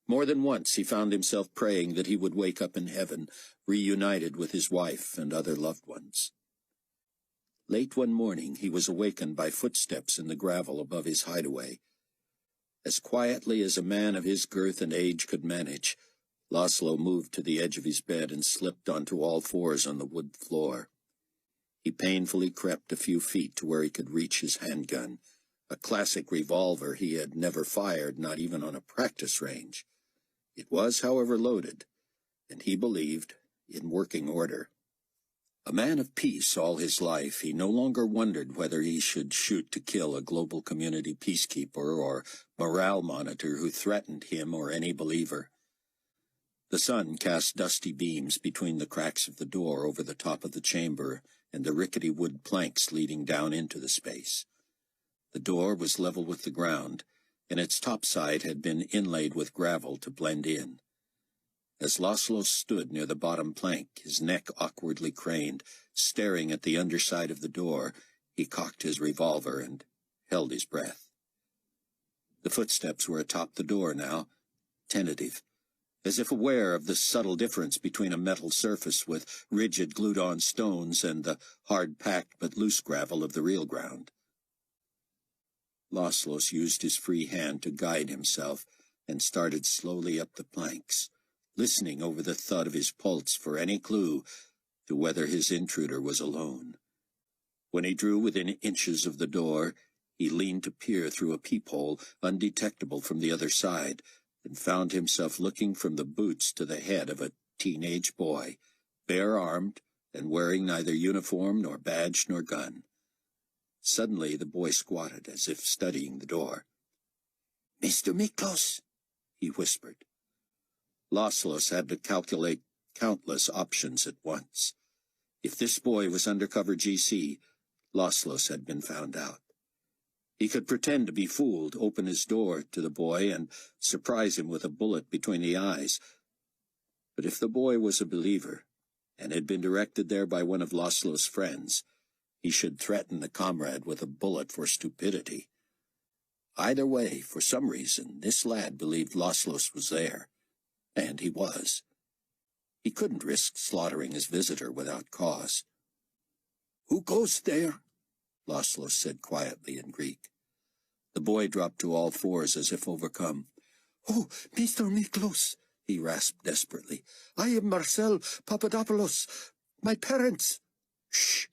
More than once he found himself praying that he would wake up in heaven, reunited with his wife and other loved ones. Late one morning he was awakened by footsteps in the gravel above his hideaway. As quietly as a man of his girth and age could manage, Laszlo moved to the edge of his bed and slipped onto all fours on the wood floor. He painfully crept a few feet to where he could reach his handgun, a classic revolver he had never fired, not even on a practice range. It was, however, loaded, and he believed in working order. A man of peace all his life, he no longer wondered whether he should shoot to kill a global community peacekeeper or morale monitor who threatened him or any believer. The sun cast dusty beams between the cracks of the door over the top of the chamber and the rickety wood planks leading down into the space. The door was level with the ground, and its top side had been inlaid with gravel to blend in. As Laszlo stood near the bottom plank, his neck awkwardly craned, staring at the underside of the door, he cocked his revolver and held his breath. The footsteps were atop the door now, tentative, as if aware of the subtle difference between a metal surface with rigid glued-on stones and the hard-packed but loose gravel of the real ground. Laszlo used his free hand to guide himself and started slowly up the planks, listening over the thud of his pulse for any clue to whether his intruder was alone. When he drew within inches of the door, he leaned to peer through a peephole undetectable from the other side, and found himself looking from the boots to the head of a teenage boy, bare-armed and wearing neither uniform nor badge nor gun. Suddenly the boy squatted, as if studying the door. "Mr. Miklos," he whispered. Laszlo had to calculate countless options at once. If this boy was undercover GC, Laszlo had been found out. He could pretend to be fooled, open his door to the boy, and surprise him with a bullet between the eyes. But if the boy was a believer, and had been directed there by one of Laszlo's friends, he should threaten the comrade with a bullet for stupidity. Either way, for some reason, this lad believed Laszlo was there, and he was. He couldn't risk slaughtering his visitor without cause. "Who goes there?" Laszlo said quietly in Greek. The boy dropped to all fours as if overcome. "Oh, Mr. Miklos," he rasped desperately. "I am Marcel Papadopoulos. My parents—" "Shh!"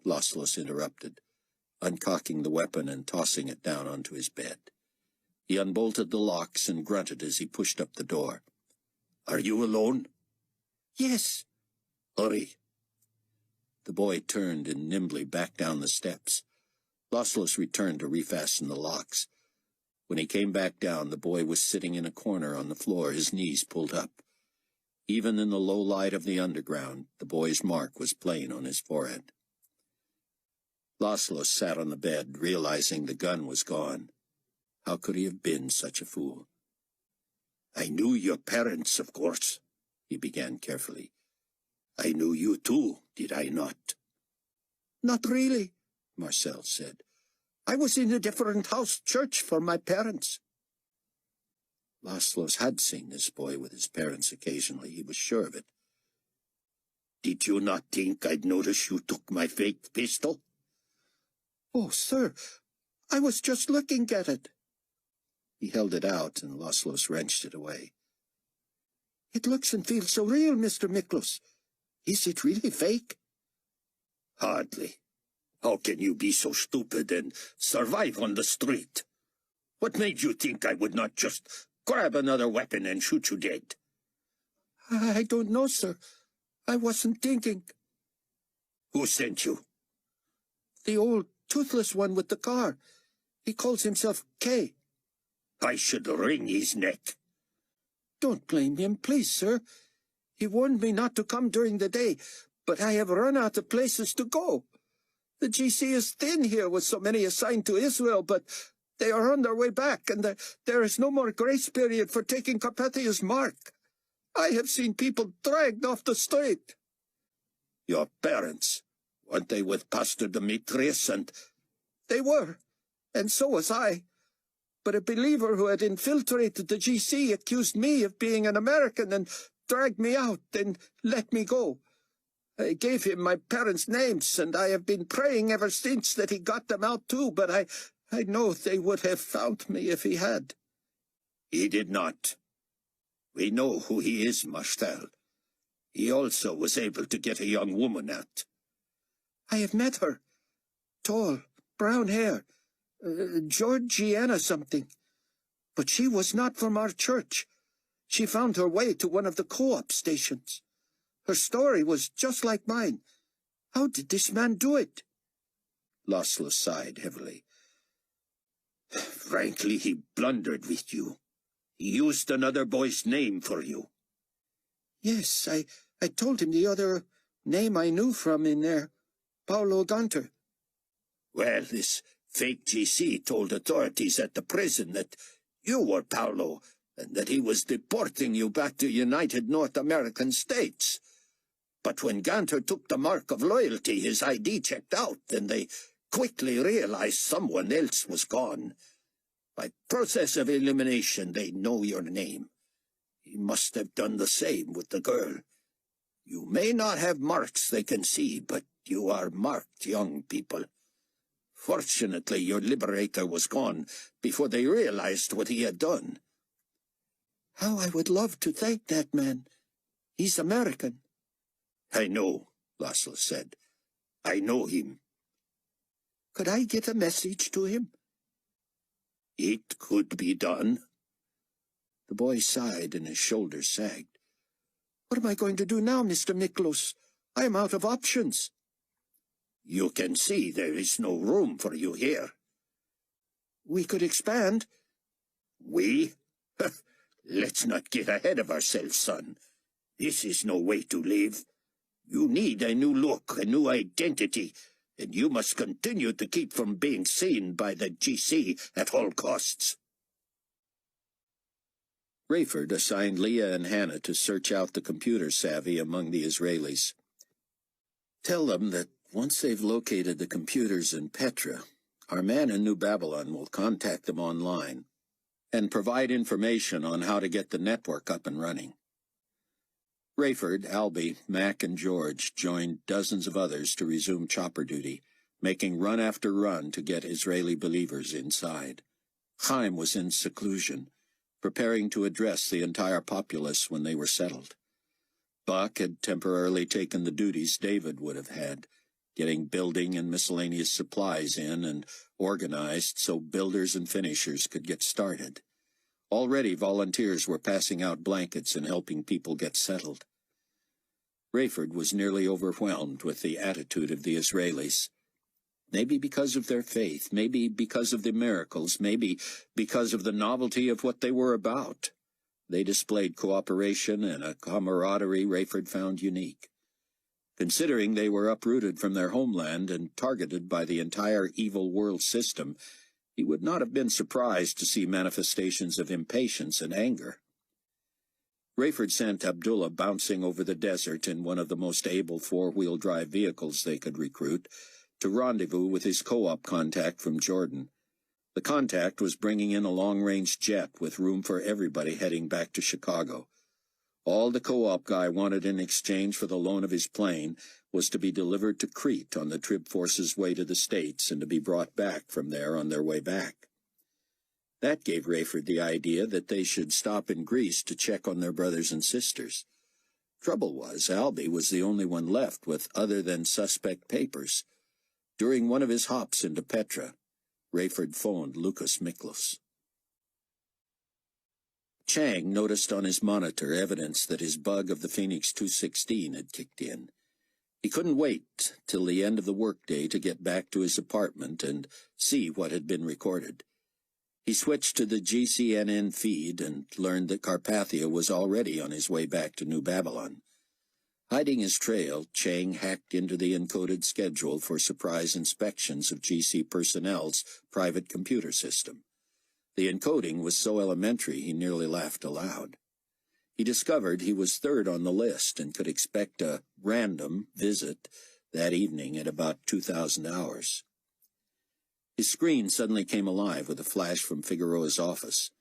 Laszlo interrupted, uncocking the weapon and tossing it down onto his bed. He unbolted the locks and grunted as he pushed up the door. "Are you alone?" "Yes." "Hurry." The boy turned and nimbly backed down the steps. Laszlo returned to refasten the locks. When he came back down, the boy was sitting in a corner on the floor, his knees pulled up. Even in the low light of the underground, the boy's mark was plain on his forehead. Laszlo sat on the bed, realizing the gun was gone. How could he have been such a fool? "I knew your parents, of course," he began carefully. "I knew you too, did I not?" "Not really," Marcel said. "I was in a different house church from my parents." Laszlo had seen this boy with his parents occasionally, he was sure of it. "Did you not think I'd notice you took my fake pistol?" "Oh, sir, I was just looking at it." He held it out, and Laszlo wrenched it away. "It looks and feels so real, Mr. Miklos. Is it really fake?" "Hardly. How can you be so stupid and survive on the street? What made you think I would not just grab another weapon and shoot you dead?" "I don't know, sir. I wasn't thinking." "Who sent you?" "The old toothless one with the car. He calls himself K." "I should wring his neck." "Don't blame him, please, sir. He warned me not to come during the day, but I have run out of places to go. The GC is thin here with so many assigned to Israel, but they are on their way back, and there is no more grace period for taking Carpathia's mark. I have seen people dragged off the street." "Your parents, weren't they with Pastor Demetrius and—" "They were, and so was I. But a believer who had infiltrated the GC accused me of being an American and dragged me out and let me go. I gave him my parents' names, and I have been praying ever since that he got them out too, but I know they would have found me if he had." "He did not. We know who he is, Marcel. He also was able to get a young woman out." "I have met her. Tall, brown hair. Georgiana something. But she was not from our church. She found her way to one of the co-op stations. Her story was just like mine. How did this man do it?" Laszlo sighed heavily. "Frankly, he blundered with you. He used another boy's name for you." "Yes, I told him the other name I knew from in there. Paulo Gunter." "Well, this fake GC told authorities at the prison that you were Paulo, and that he was deporting you back to United North American States. But when Gunter took the mark of loyalty, his ID checked out, and they quickly realized someone else was gone. By process of elimination, they know your name. He must have done the same with the girl. You may not have marks they can see, but you are marked, young people. Fortunately, your liberator was gone before they realized what he had done." "How I would love to thank that man. He's American." "I know," Laszlo said. "I know him." "Could I get a message to him?" "It could be done." The boy sighed and his shoulders sagged. "What am I going to do now, Mr. Miklos? I am out of options." "You can see there is no room for you here." "We could expand." "We? Let's not get ahead of ourselves, son. This is no way to live. You need a new look, a new identity, and you must continue to keep from being seen by the GC at all costs." Rayford assigned Leah and Hannah to search out the computer savvy among the Israelis. "Tell them that once they've located the computers in Petra, our man in New Babylon will contact them online and provide information on how to get the network up and running." Rayford, Albie, Mac, and George joined dozens of others to resume chopper duty, making run after run to get Israeli believers inside. Haim was in seclusion, preparing to address the entire populace when they were settled. Buck had temporarily taken the duties David would have had, getting building and miscellaneous supplies in and organized so builders and finishers could get started. Already volunteers were passing out blankets and helping people get settled. Rayford was nearly overwhelmed with the attitude of the Israelis. Maybe because of their faith, maybe because of the miracles, maybe because of the novelty of what they were about. They displayed cooperation and a camaraderie Rayford found unique. Considering they were uprooted from their homeland and targeted by the entire evil world system, he would not have been surprised to see manifestations of impatience and anger. Rayford sent Abdullah bouncing over the desert in one of the most able four-wheel drive vehicles they could recruit to rendezvous with his co-op contact from Jordan. The contact was bringing in a long-range jet with room for everybody heading back to Chicago. All the co-op guy wanted in exchange for the loan of his plane was to be delivered to Crete on the Trib Force's way to the States and to be brought back from there on their way back. That gave Rayford the idea that they should stop in Greece to check on their brothers and sisters. Trouble was, Albie was the only one left with other than suspect papers. During one of his hops into Petra, Rayford phoned Lucas Miklos. Chang noticed on his monitor evidence that his bug of the Phoenix 216 had kicked in. He couldn't wait till the end of the workday to get back to his apartment and see what had been recorded. He switched to the GCNN feed and learned that Carpathia was already on his way back to New Babylon. Hiding his trail, Chang hacked into the encoded schedule for surprise inspections of GC personnel's private computer system. The encoding was so elementary he nearly laughed aloud. He discovered he was third on the list and could expect a random visit that evening at about 2,000 hours. His screen suddenly came alive with a flash from Figueroa's office,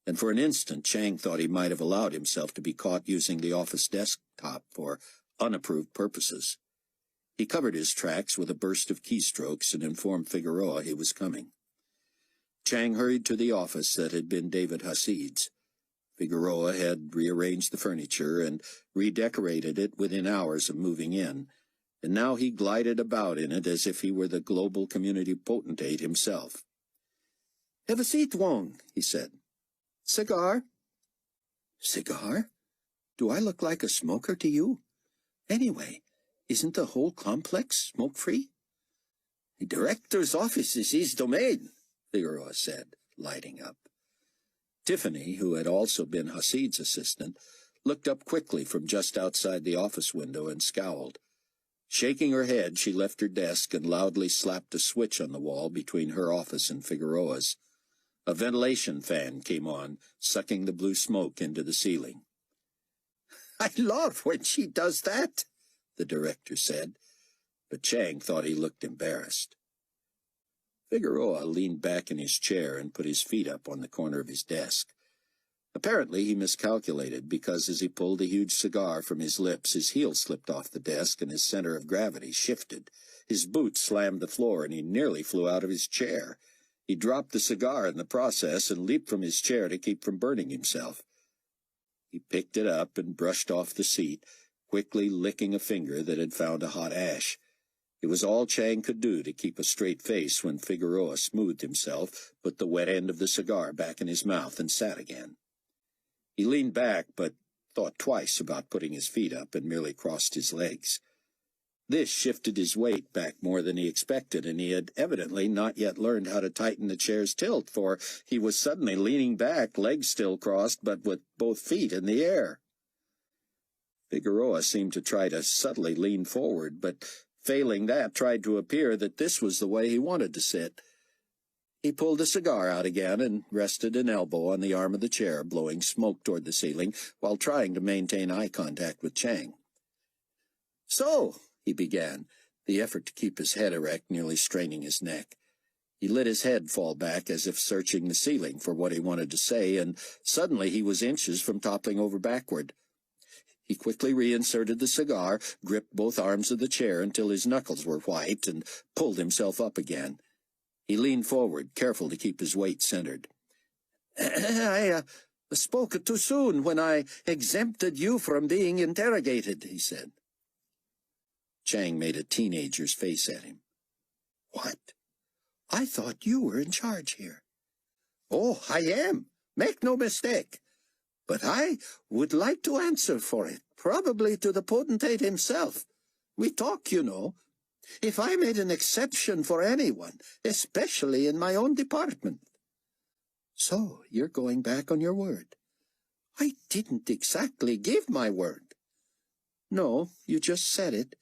and for an instant Chang thought he might have allowed himself to be caught using the office desktop for unapproved purposes. He covered his tracks with a burst of keystrokes and informed Figueroa he was coming. Chang hurried to the office that had been David Hasid's. Figueroa had rearranged the furniture and redecorated it within hours of moving in, and now he glided about in it as if he were the global community potentate himself. "Have a seat, Wong," he said. "Cigar?" "Cigar? Do I look like a smoker to you? Anyway, isn't the whole complex smoke-free?" "The director's office is his domain," Figueroa said, lighting up. Tiffany, who had also been Hasid's assistant, looked up quickly from just outside the office window and scowled. Shaking her head, she left her desk and loudly slapped a switch on the wall between her office and Figueroa's. A ventilation fan came on, sucking the blue smoke into the ceiling. "I love when she does that," the director said, but Chang thought he looked embarrassed. Figueroa leaned back in his chair and put his feet up on the corner of his desk. Apparently he miscalculated, because as he pulled a huge cigar from his lips, his heel slipped off the desk and his center of gravity shifted. His boot slammed the floor and he nearly flew out of his chair. He dropped the cigar in the process and leaped from his chair to keep from burning himself. He picked it up and brushed off the seat, quickly licking a finger that had found a hot ash. It was all Chang could do to keep a straight face when Figueroa smoothed himself, put the wet end of the cigar back in his mouth, and sat again. He leaned back, but thought twice about putting his feet up and merely crossed his legs. This shifted his weight back more than he expected, and he had evidently not yet learned how to tighten the chair's tilt, for he was suddenly leaning back, legs still crossed, but with both feet in the air. Figueroa seemed to try to subtly lean forward, but failing that, tried to appear that this was the way he wanted to sit. He pulled the cigar out again and rested an elbow on the arm of the chair, blowing smoke toward the ceiling while trying to maintain eye contact with Chang. "So," he began, the effort to keep his head erect nearly straining his neck. He let his head fall back as if searching the ceiling for what he wanted to say, and suddenly he was inches from toppling over backward. He quickly reinserted the cigar, gripped both arms of the chair until his knuckles were white, and pulled himself up again. He leaned forward, careful to keep his weight centered. I spoke too soon when I exempted you from being interrogated," he said. Chang made a teenager's face at him. "What? I thought you were in charge here." "Oh, I am. Make no mistake. But I would like to answer for it, probably to the potentate himself. We talk, you know. If I made an exception for anyone, especially in my own department." "So, you're going back on your word?" I didn't exactly give my word. No, you just said it,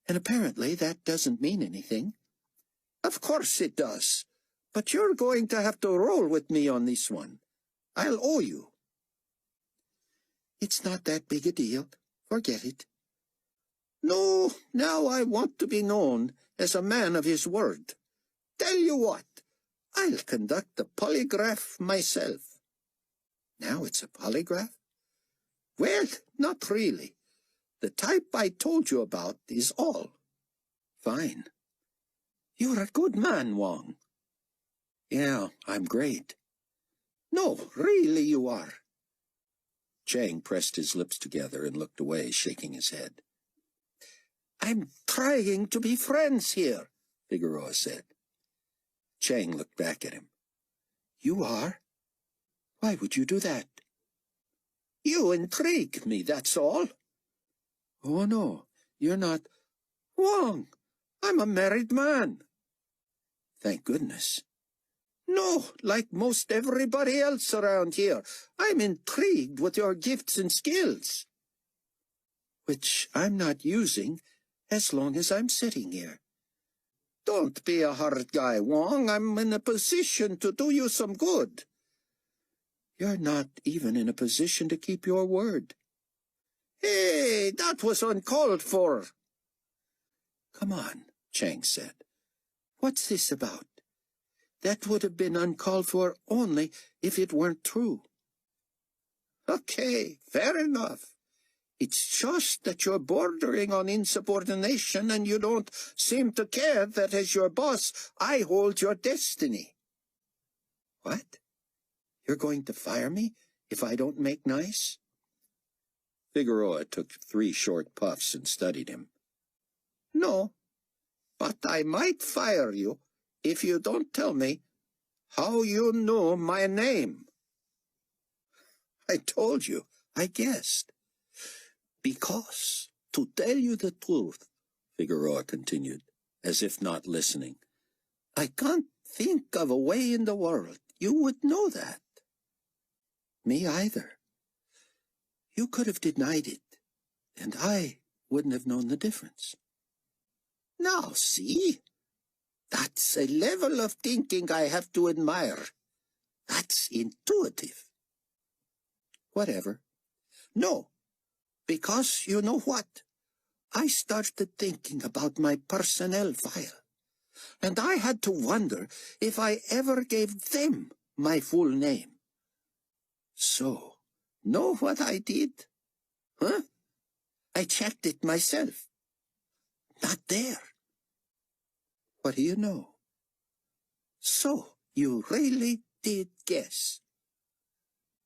and apparently that doesn't mean anything. Of course it does, but you're going to have to roll with me on this one. I'll owe you. It's not that big a deal. Forget it. No, now I want to be known as a man of his word. Tell you what, I'll conduct the polygraph myself. Now it's a polygraph? Well, not really. The type I told you about is all. Fine. You're a good man, Wong. Yeah, I'm great. No, really you are. Chang pressed his lips together and looked away, shaking his head. I'm trying to be friends here, Figueroa said. Chang looked back at him. You are? Why would you do that? You intrigue me, that's all. Oh, no, you're not. Wong, I'm a married man. Thank goodness. No, like most everybody else around here, I'm intrigued with your gifts and skills. Which I'm not using as long as I'm sitting here. Don't be a hard guy, Wong. I'm in a position to do you some good. You're not even in a position to keep your word. Hey, that was uncalled for. Come on, Chang said. What's this about? That would have been uncalled for only if it weren't true. Okay, fair enough. It's just that you're bordering on insubordination and you don't seem to care that as your boss, I hold your destiny. What? You're going to fire me if I don't make nice? Figueroa took 3 short puffs and studied him. No, but I might fire you if you don't tell me how you know my name. I told you, I guessed. Because, to tell you the truth, Figueroa continued, as if not listening, I can't think of a way in the world you would know that. Me either. You could have denied it, and I wouldn't have known the difference. Now, see? That's a level of thinking I have to admire. That's intuitive. Whatever. No, because you know what? I started thinking about my personnel file, and I had to wonder if I ever gave them my full name. So, know what I did? Huh? I checked it myself. Not there. What do you know? So, you really did guess.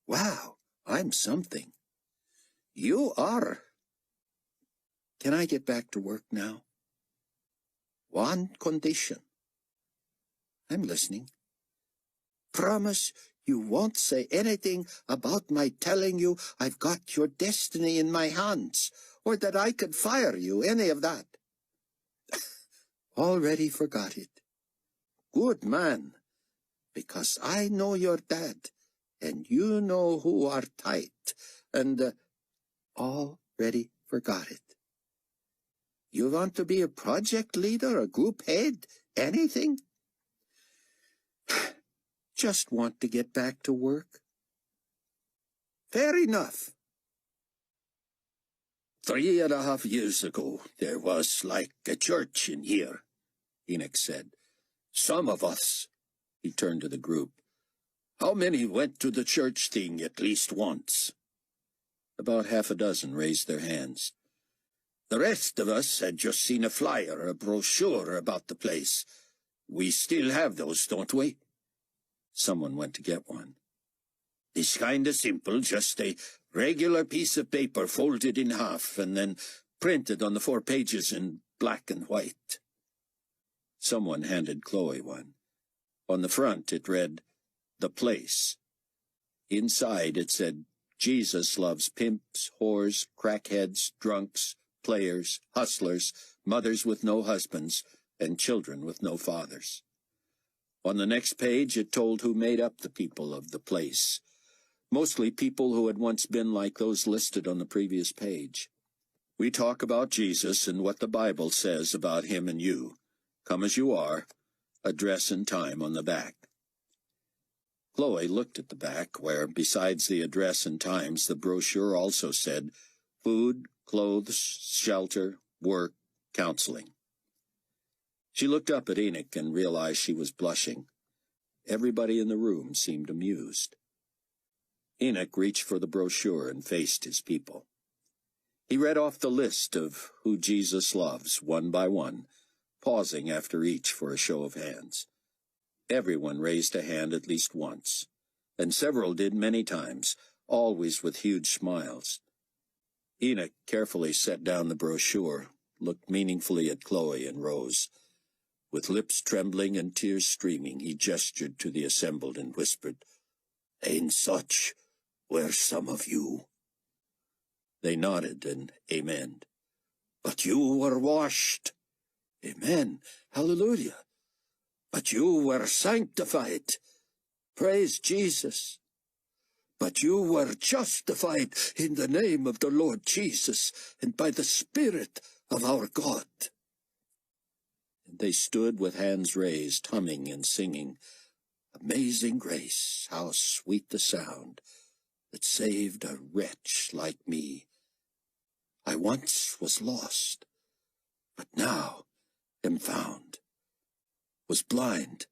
Wow, I'm something. You are. Can I get back to work now? One condition. I'm listening. Promise you won't say anything about my telling you I've got your destiny in my hands, or that I could fire you, any of that. Already forgot it. Good man, because I know your dad, and you know who are tight, and already forgot it. You want to be a project leader, a group head, anything? Just want to get back to work. Fair enough. 3.5 years ago, there was like a church in here, Enoch said. Some of us, he turned to the group. How many went to the church thing at least once? About 6 raised their hands. The rest of us had just seen a flyer, a brochure about the place. We still have those, don't we? Someone went to get one. It's kind of simple, just a regular piece of paper folded in half and then printed on the 4 pages in black and white. Someone handed Chloe one. On the front it read, "The Place." Inside it said, "Jesus loves pimps, whores, crackheads, drunks, players, hustlers, mothers with no husbands, and children with no fathers." On the next page it told who made up the people of the place. mostly people who had once been like those listed on the previous page. We talk about Jesus and what the Bible says about him and you. Come as you are, address and time on the back. Chloe looked at the back, where, besides the address and times, the brochure also said, food, clothes, shelter, work, counseling. She looked up at Enoch and realized she was blushing. Everybody in the room seemed amused. Enoch reached for the brochure and faced his people. He read off the list of who Jesus loves, one by one, pausing after each for a show of hands. Everyone raised a hand at least once, and several did many times, always with huge smiles. Enoch carefully set down the brochure, looked meaningfully at Chloe, and rose. With lips trembling and tears streaming, he gestured to the assembled and whispered, "And such were some of you." They nodded and amen. "But you were washed." "Amen. Hallelujah." "But you were sanctified." "Praise Jesus." "But you were justified in the name of the Lord Jesus and by the Spirit of our God." And they stood with hands raised, humming and singing, "Amazing grace, how sweet the sound that saved a wretch like me. I once was lost, but now am found. Was blind,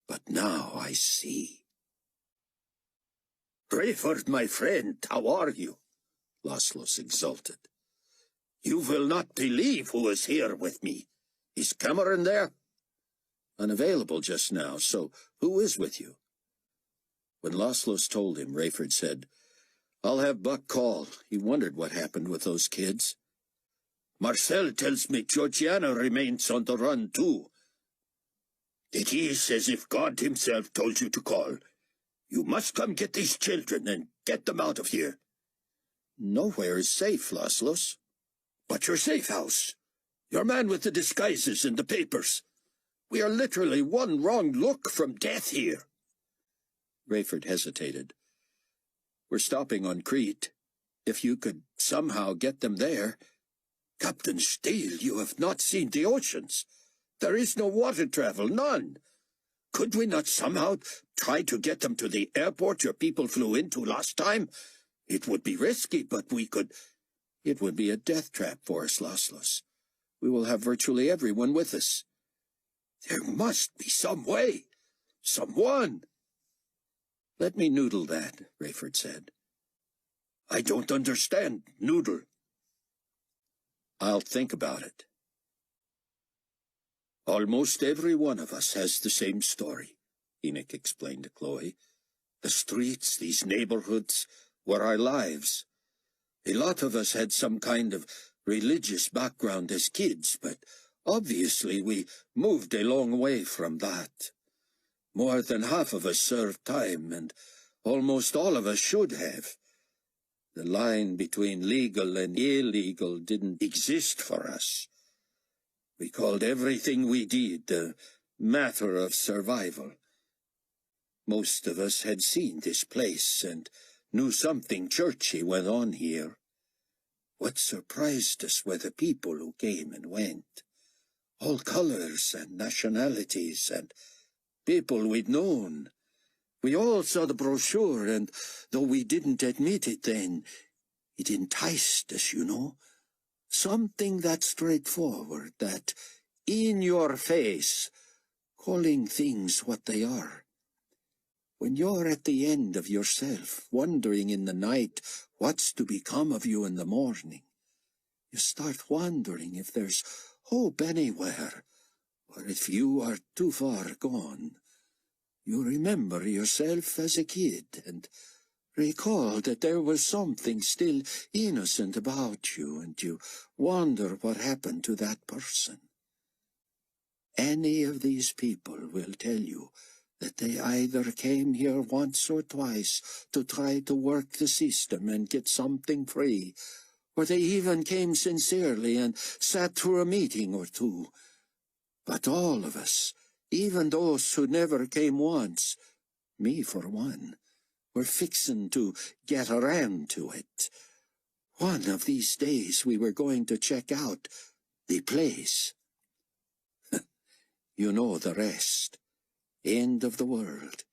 but now I see." "Rayford, my friend, how are you?" Laszlos exulted. "You will not believe who is here with me. Is Cameron there?" "Unavailable just now, so who is with you?" When Laszlos told him, Rayford said, "I'll have Buck call. He wondered what happened with those kids." "Marcel tells me Georgiana remains on the run, too. It is as if God himself told you to call. You must come get these children and get them out of here." "Nowhere is safe, Laszlos." "But your safe house. Your man with the disguises and the papers. We are literally one wrong look from death here." Rayford hesitated. "We're stopping on Crete. If you could somehow get them there." "Captain Steele, you have not seen the oceans. There is no water travel, none. Could we not somehow try to get them to the airport your people flew into last time? It would be risky, but we could—" "It would be a death trap for us, Laszlos. We will have virtually everyone with us." "There must be some way. Someone." "Let me noodle that," Rayford said. "I don't understand, noodle." "I'll think about it." "Almost every one of us has the same story," Enoch explained to Chloe. "The streets, these neighborhoods, were our lives. A lot of us had some kind of religious background as kids, but obviously we moved a long way from that. More than half of us served time, and almost all of us should have. The line between legal and illegal didn't exist for us. We called everything we did a matter of survival. Most of us had seen this place and knew something churchy went on here. What surprised us were the people who came and went. All colors and nationalities and people we'd known. We all saw the brochure, and though we didn't admit it then, it enticed us, you know. Something that straightforward, that in your face, calling things what they are. When you're at the end of yourself, wondering in the night what's to become of you in the morning, you start wondering if there's hope anywhere, or if you are too far gone. You remember yourself as a kid, and recall that there was something still innocent about you, and you wonder what happened to that person. Any of these people will tell you that they either came here once or twice to try to work the system and get something free, or they even came sincerely and sat through a meeting or two. But all of us, even those who never came once, me for one, We're fixin' to get around to it. One of these days we were going to check out the place. You know the rest. End of the world.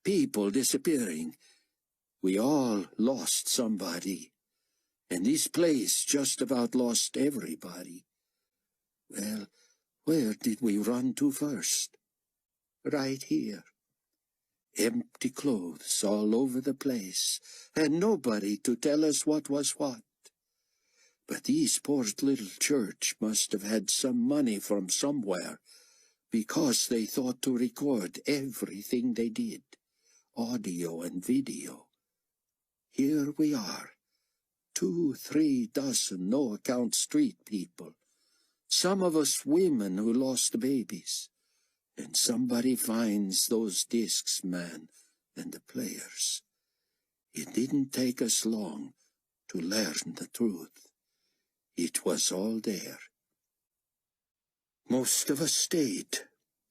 People disappearing. We all lost somebody. And this place just about lost everybody. Well, where did we run to first? Right here. Empty clothes all over the place, and nobody to tell us what was what. But this poor little church must have had some money from somewhere, because they thought to record everything they did, audio and video. Here we are, 2-3 dozen no-account street people, some of us women who lost babies, and somebody finds those discs, man, and the players. It didn't take us long to learn the truth. It was all there. Most of us stayed,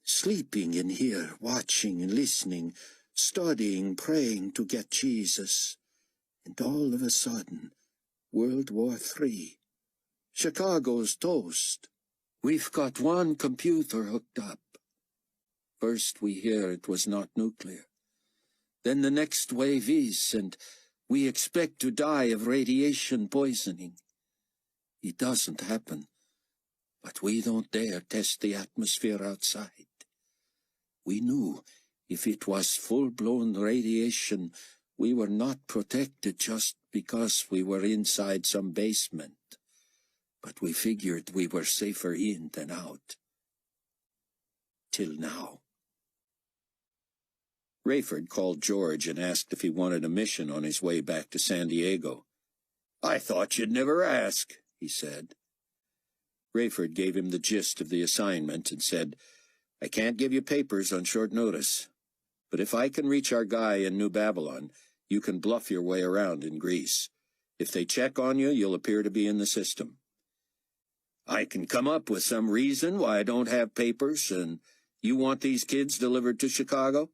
sleeping in here, watching and listening, studying, praying to get Jesus. And all of a sudden, World War III. Chicago's toast. We've got one computer hooked up. First we hear it was not nuclear. Then the next wave is, and we expect to die of radiation poisoning. It doesn't happen, but we don't dare test the atmosphere outside. We knew if it was full-blown radiation, we were not protected just because we were inside some basement. But we figured we were safer in than out. Till now. Rayford called George and asked if he wanted a mission on his way back to San Diego. "I thought you'd never ask," he said. Rayford gave him the gist of the assignment and said, "I can't give you papers on short notice, but if I can reach our guy in New Babylon, you can bluff your way around in Greece. If they check on you, you'll appear to be in the system. I can come up with some reason why I don't have papers, and you want these kids delivered to Chicago?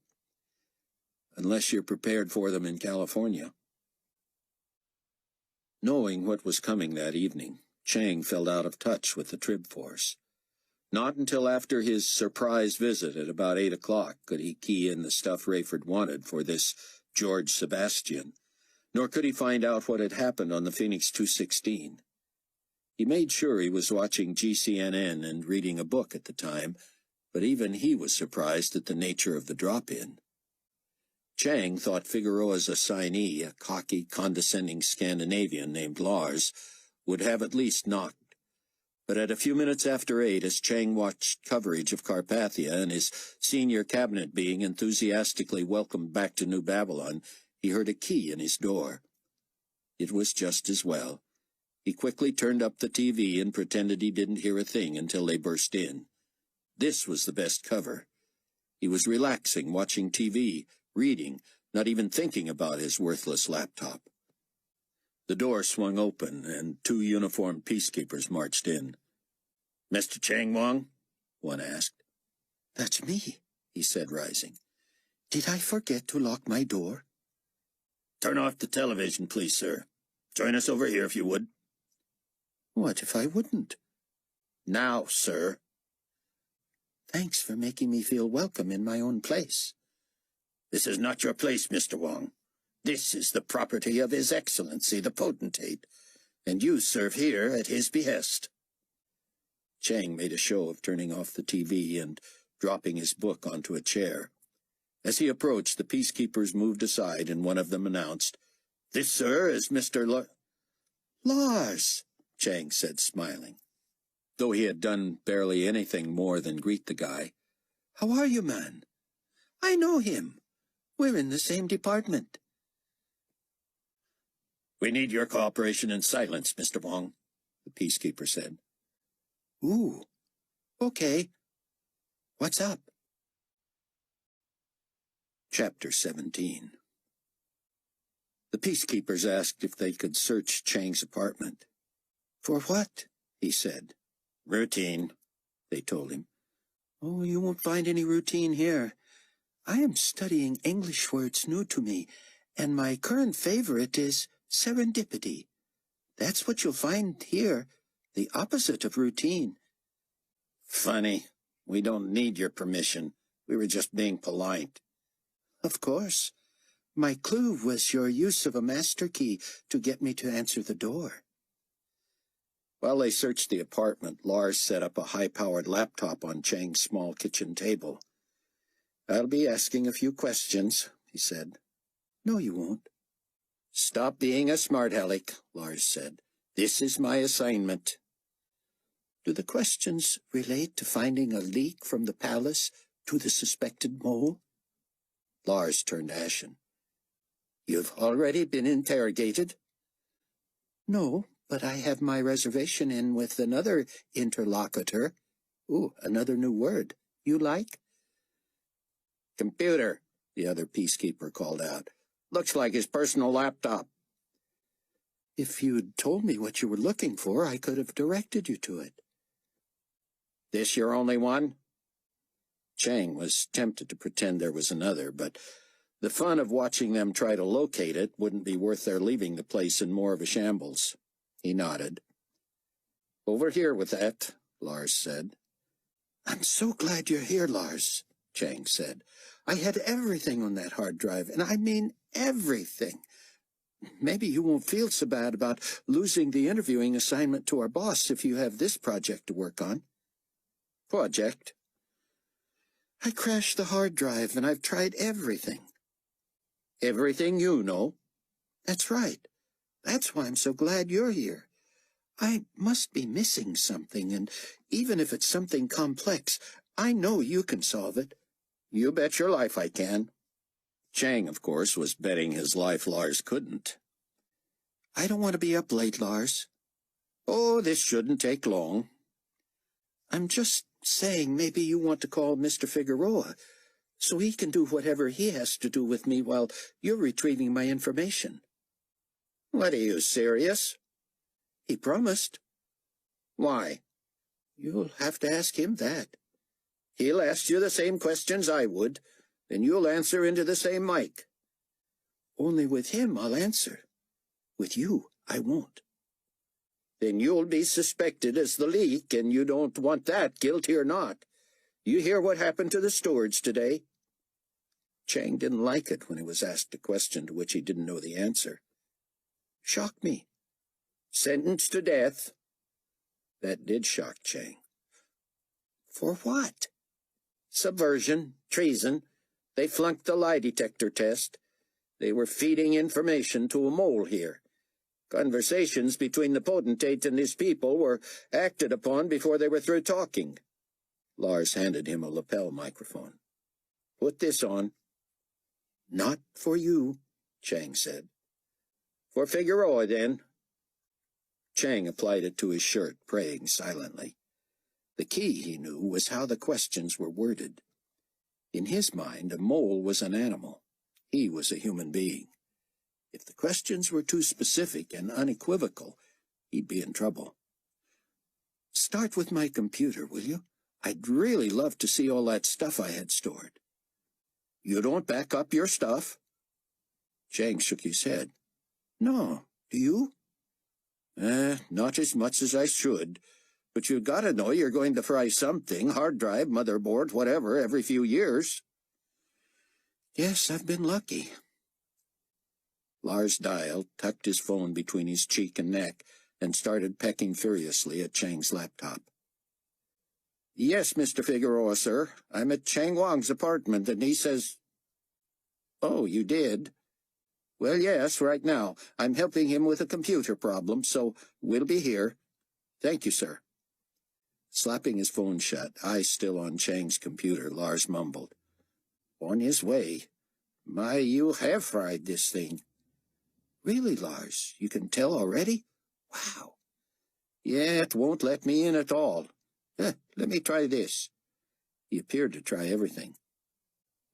Unless you're prepared for them in California." Knowing what was coming that evening, Chang felt out of touch with the Trib Force. Not until after his surprise visit at about 8 o'clock could he key in the stuff Rayford wanted for this George Sebastian, nor could he find out what had happened on the Phoenix 216. He made sure he was watching GCNN and reading a book at the time, but even he was surprised at the nature of the drop-in. Chang thought Figueroa's assignee, a cocky, condescending Scandinavian named Lars, would have at least knocked. But at a few minutes after 8, as Chang watched coverage of Carpathia and his senior cabinet being enthusiastically welcomed back to New Babylon, he heard a key in his door. It was just as well. He quickly turned up the TV and pretended he didn't hear a thing until they burst in. This was the best cover. He was relaxing, watching TV, reading, not even thinking about his worthless laptop. The door swung open, and 2 uniformed peacekeepers marched in. "Mr. Chang Wong?" one asked. "That's me," he said, rising. "Did I forget to lock my door?" "Turn off the television, please, sir. Join us over here if you would." "What if I wouldn't?" "Now, sir." "Thanks for making me feel welcome in my own place." "This is not your place, Mr. Wong. This is the property of His Excellency, the Potentate, and you serve here at his behest." Chang made a show of turning off the TV and dropping his book onto a chair. As he approached, the peacekeepers moved aside, and one of them announced, "This, sir, is Mr. Lars," Chang said, smiling. Though he had done barely anything more than greet the guy. "How are you, man?" "I know him. We're in the same department." "We need your cooperation and silence, Mr. Wong," the peacekeeper said. "Ooh, okay. What's up?" Chapter 17. The peacekeepers asked if they could search Chang's apartment. "For what?" he said. "Routine," they told him. "Oh, you won't find any routine here. I am studying English words new to me, And my current favorite is serendipity. That's what you'll find here, the opposite of routine. Funny. We don't need your permission. We were just being polite. Of course. My clue was your use of a master key to get me to answer the door. While they searched the apartment, Lars set up a high-powered laptop on Chang's small kitchen table. "I'll be asking a few questions," he said. No, you won't. "Stop being a smart aleck," Lars said. "This is my assignment." Do the questions relate to finding a leak from the palace to the suspected mole? Lars turned ashen. "You've already been interrogated?" No, but I have my reservation in with another interlocutor. Ooh, another new word. You like? "Computer," the other peacekeeper called out. "Looks like his personal laptop." If you'd told me what you were looking for, I could have directed you to it. "This your only one?" Chang was tempted to pretend there was another, but the fun of watching them try to locate it wouldn't be worth their leaving the place in more of a shambles. He nodded. "Over here with that," Lars said. I'm so glad you're here, Lars, Chang said. I had everything on that hard drive, and I mean everything. Maybe you won't feel so bad about losing the interviewing assignment to our boss if you have this project to work on. Project? I crashed the hard drive, and I've tried everything. Everything you know? That's right. That's why I'm so glad you're here. I must be missing something, and even if it's something complex, I know you can solve it. You bet your life I can. Chang, of course, was betting his life Lars couldn't. I don't want to be up late, Lars. Oh, this shouldn't take long. I'm just saying maybe you want to call Mr. Figueroa, so he can do whatever he has to do with me while you're retrieving my information. What, are you serious? He promised. Why? You'll have to ask him that. He'll ask you the same questions I would, then you'll answer into the same mic. Only with him I'll answer. With you, I won't. Then you'll be suspected as the leak, and you don't want that, guilty or not. You hear what happened to the stewards today? Chang didn't like it when he was asked a question to which he didn't know the answer. Shocked me. Sentenced to death. That did shock Chang. For what? Subversion, treason. They flunked the lie detector test. They were feeding information to a mole here. Conversations between the potentate and his people were acted upon before they were through talking. Lars handed him a lapel microphone. Put this on. Not for you, Chang said. For Figueroa, then. Chang applied it to his shirt, praying silently. The key, he knew, was how the questions were worded. In his mind, a mole was an animal. He was a human being. If the questions were too specific and unequivocal, he'd be in trouble. Start with my computer, will you? I'd really love to see all that stuff I had stored. You don't back up your stuff? Chang shook his head. No, do you? Not as much as I should. But you gotta know you're going to fry something, hard drive, motherboard, whatever, every few years. Yes, I've been lucky. Lars dialed, tucked his phone between his cheek and neck, and started pecking furiously at Chang's laptop. Yes, Mr. Figueroa, sir. I'm at Chang Wang's apartment, and he says... Oh, you did? Well, yes, right now. I'm helping him with a computer problem, so we'll be here. Thank you, sir. Slapping his phone shut, eyes still on Chang's computer, Lars mumbled. On his way. My, you have fried this thing. Really, Lars? You can tell already? Wow. Yeah, it won't let me in at all. Let me try this. He appeared to try everything.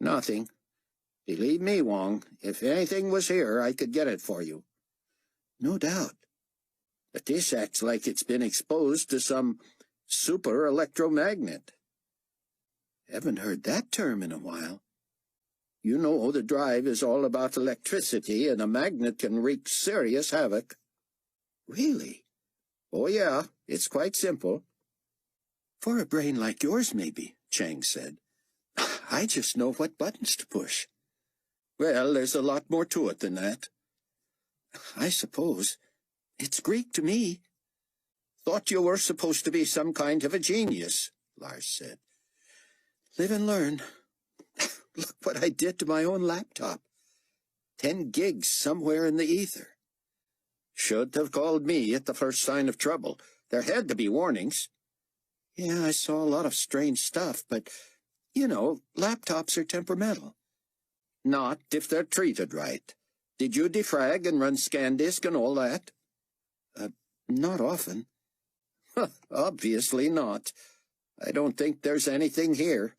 Nothing. Believe me, Wang, if anything was here, I could get it for you. No doubt. But this acts like it's been exposed to some super electromagnet. Haven't heard that term in a while. You know the drive is all about electricity, and a magnet can wreak serious havoc. Really? Oh, yeah, it's quite simple. For a brain like yours, maybe, Chang said. I just know what buttons to push. Well, there's a lot more to it than that. I suppose. It's Greek to me. Thought you were supposed to be some kind of a genius, Lars said. Live and learn. Look what I did to my own laptop. 10 gigs somewhere in the ether. Should have called me at the first sign of trouble. There had to be warnings. Yeah, I saw a lot of strange stuff, but, you know, laptops are temperamental. Not if they're treated right. Did you defrag and run scan disk and all that? Not often. Obviously not. I don't think there's anything here.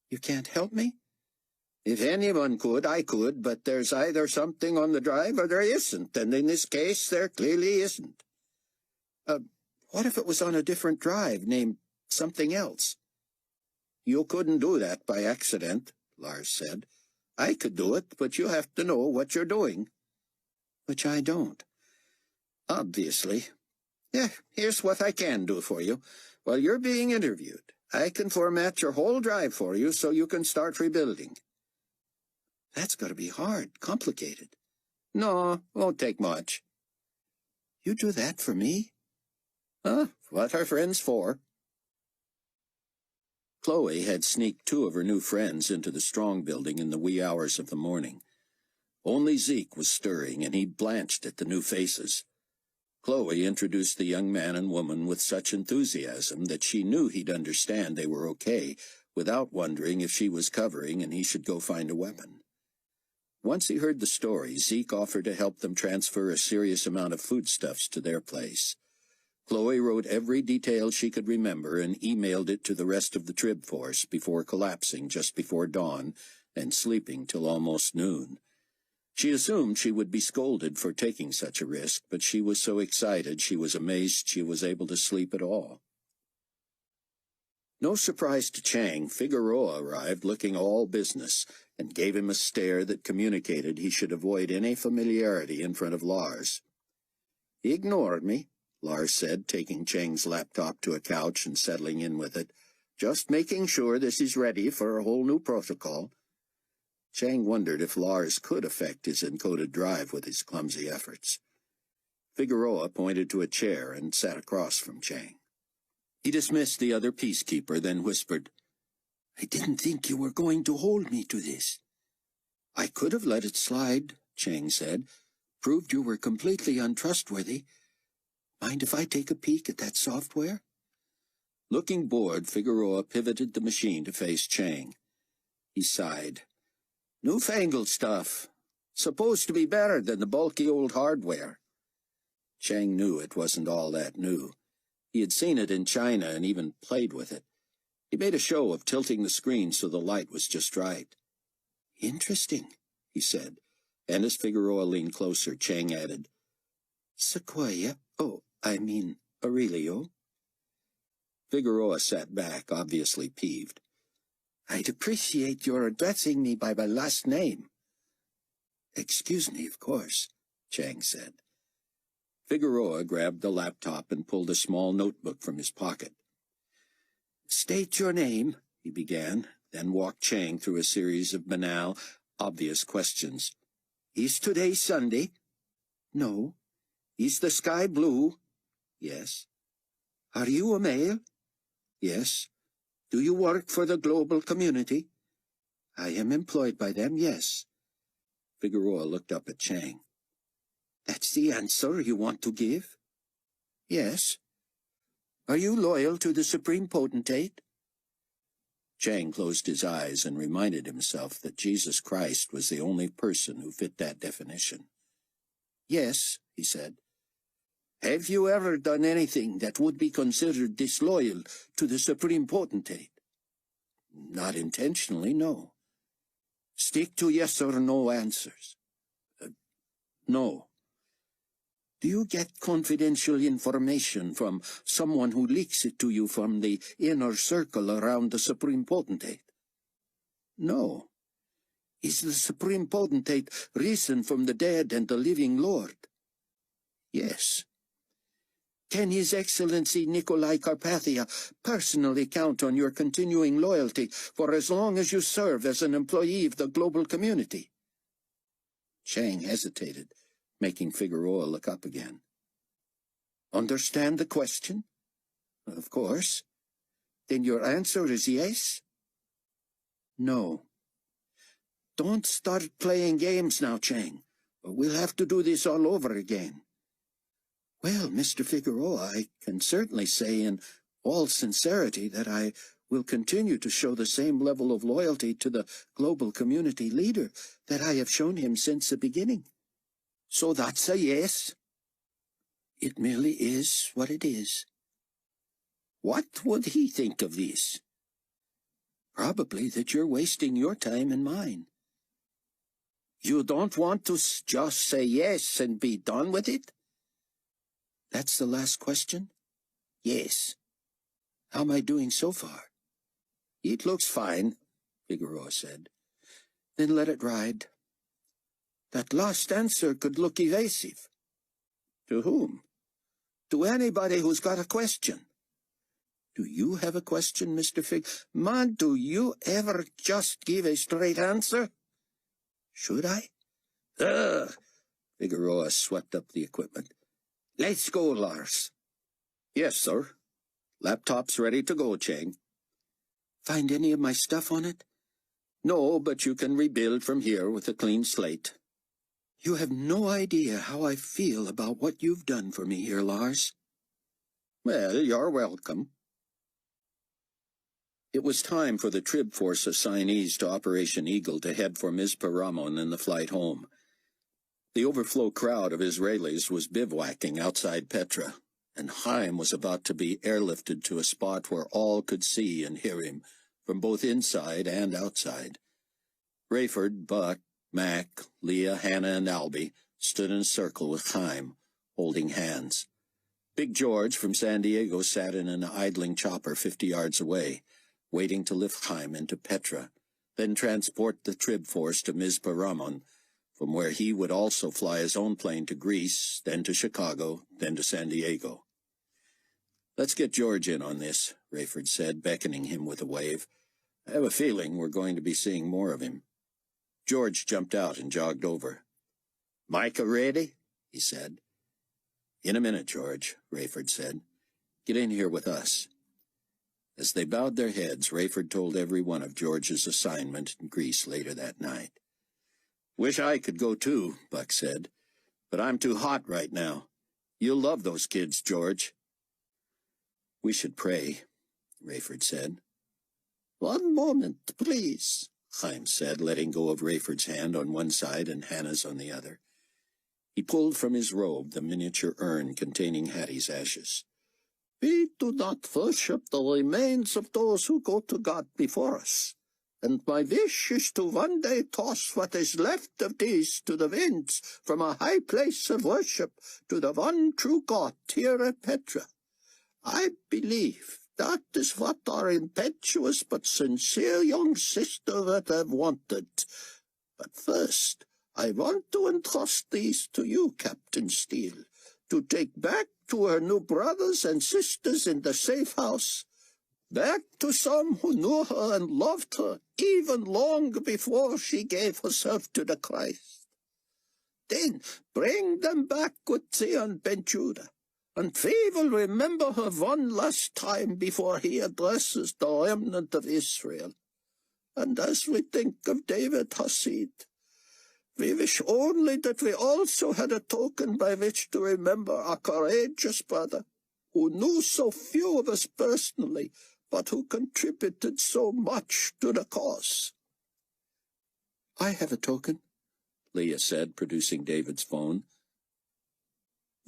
You can't help me? If anyone could, I could, but there's either something on the drive or there isn't, and in this case, there clearly isn't. What if it was on a different drive, named something else? You couldn't do that by accident, Lars said. I could do it, but you have to know what you're doing. Which I don't. Obviously. Yeah, here's what I can do for you. While you're being interviewed, I can format your whole drive for you so you can start rebuilding. That's got to be hard, complicated. No, won't take much. You do that for me? What are friends for? Chloe had sneaked 2 of her new friends into the strong building in the wee hours of the morning. Only Zeke was stirring, and he blanched at the new faces. Chloe introduced the young man and woman with such enthusiasm that she knew he'd understand they were okay, without wondering if she was covering and he should go find a weapon. Once he heard the story, Zeke offered to help them transfer a serious amount of foodstuffs to their place. Chloe wrote every detail she could remember and emailed it to the rest of the Trib force before collapsing just before dawn and sleeping till almost noon. She assumed she would be scolded for taking such a risk, but she was so excited she was amazed she was able to sleep at all. No surprise to Chang, Figueroa arrived looking all business and gave him a stare that communicated he should avoid any familiarity in front of Lars. He ignored me, Lars said, taking Chang's laptop to a couch and settling in with it. Just making sure this is ready for a whole new protocol. Chang wondered if Lars could affect his encoded drive with his clumsy efforts. Figueroa pointed to a chair and sat across from Chang. He dismissed the other peacekeeper, then whispered, "I didn't think you were going to hold me to this." "I could have let it slide," Chang said. "Proved you were completely untrustworthy. Mind if I take a peek at that software?" Looking bored, Figueroa pivoted the machine to face Chang. He sighed. "Newfangled stuff. Supposed to be better than the bulky old hardware." Chang knew it wasn't all that new. He had seen it in China and even played with it. He made a show of tilting the screen so the light was just right. "Interesting," he said, and as Figueroa leaned closer, Chang added, "Sequoia? Oh, I mean, Aurelio?" Figueroa sat back, obviously peeved. "I'd appreciate your addressing me by my last name." "Excuse me, of course," Chang said. Figueroa grabbed the laptop and pulled a small notebook from his pocket. "State your name," he began, then walked Chang through a series of banal, obvious questions. "Is today Sunday?" "No." "Is the sky blue?" "Yes." "Are you a male?" "Yes." "Do you work for the global community?" "I am employed by them, yes." Figueroa looked up at Chang. "That's the answer you want to give?" "Yes." "Are you loyal to the Supreme Potentate?" Chang closed his eyes and reminded himself that Jesus Christ was the only person who fit that definition. "Yes," he said. "Have you ever done anything that would be considered disloyal to the Supreme Potentate?" "Not intentionally, no." "Stick to yes or no answers." No." "Do you get confidential information from someone who leaks it to you from the inner circle around the Supreme Potentate?" "No." Is the supreme potentate risen from the dead and the living Lord? Yes. Can His Excellency Nikolai Carpathia personally count on your continuing loyalty for as long as you serve as an employee of the global community? Chang hesitated, making Figueroa look up again. Understand the question? Of course. Then your answer is yes? No. Don't start playing games now, Chang. We'll have to do this all over again. Well, Mr. Figueroa, I can certainly say in all sincerity that I will continue to show the same level of loyalty to the global community leader that I have shown him since the beginning. So that's a yes? It merely is what it is. What would he think of this? Probably that you're wasting your time and mine. You don't want to just say yes and be done with it? That's the last question? Yes. How am I doing so far? It looks fine, Figueroa said. Then let it ride. That last answer could look evasive. To whom? To anybody who's got a question. Do you have a question, Mr. Fig? Man, do you ever just give a straight answer? Should I? Ugh! Figueroa swept up the equipment. Let's go, Lars. Yes, sir. Laptop's ready to go, Chang. Find any of my stuff on it? No, but you can rebuild from here with a clean slate. You have no idea how I feel about what you've done for me here, Lars. Well, you're welcome. It was time for the Trib Force assignees to Operation Eagle to head for Mizpah Ramon in the flight home. The overflow crowd of Israelis was bivouacking outside Petra, and Haim was about to be airlifted to a spot where all could see and hear him, from both inside and outside. Rayford, Buck, Mac, Leah, Hannah, and Albie stood in a circle with Haim, holding hands. Big George from San Diego sat in an idling chopper 50 yards away, waiting to lift Haim into Petra, then transport the Trib Force to Mizpah Ramon, from where he would also fly his own plane to Greece, then to Chicago, then to San Diego. Let's get George in on this, Rayford said, beckoning him with a wave. I have a feeling we're going to be seeing more of him. George jumped out and jogged over. Micah ready? He said. In a minute, George, Rayford said. Get in here with us. As they bowed their heads, Rayford told every one of George's assignment in Greece later that night. Wish I could go too, Buck said, but I'm too hot right now. You'll love those kids, George. We should pray, Rayford said. One moment, please, Haim said, letting go of Rayford's hand on one side and Hannah's on the other. He pulled from his robe the miniature urn containing Hattie's ashes. We do not worship the remains of those who go to God before us, and my wish is to one day toss what is left of these to the winds from a high place of worship to the one true God here at Petra. I believe that is what our impetuous but sincere young sister would have wanted. But first, I want to entrust these to you, Captain Steele, to take back to her new brothers and sisters in the safe house, back to some who knew her and loved her even long before she gave herself to the Christ. Then bring them back with Tseon Ben Judah, and we will remember her one last time before he addresses the remnant of Israel. And as we think of David Hasid, we wish only that we also had a token by which to remember our courageous brother, who knew so few of us personally, but who contributed so much to the cause. I have a token, Leah said, producing David's phone.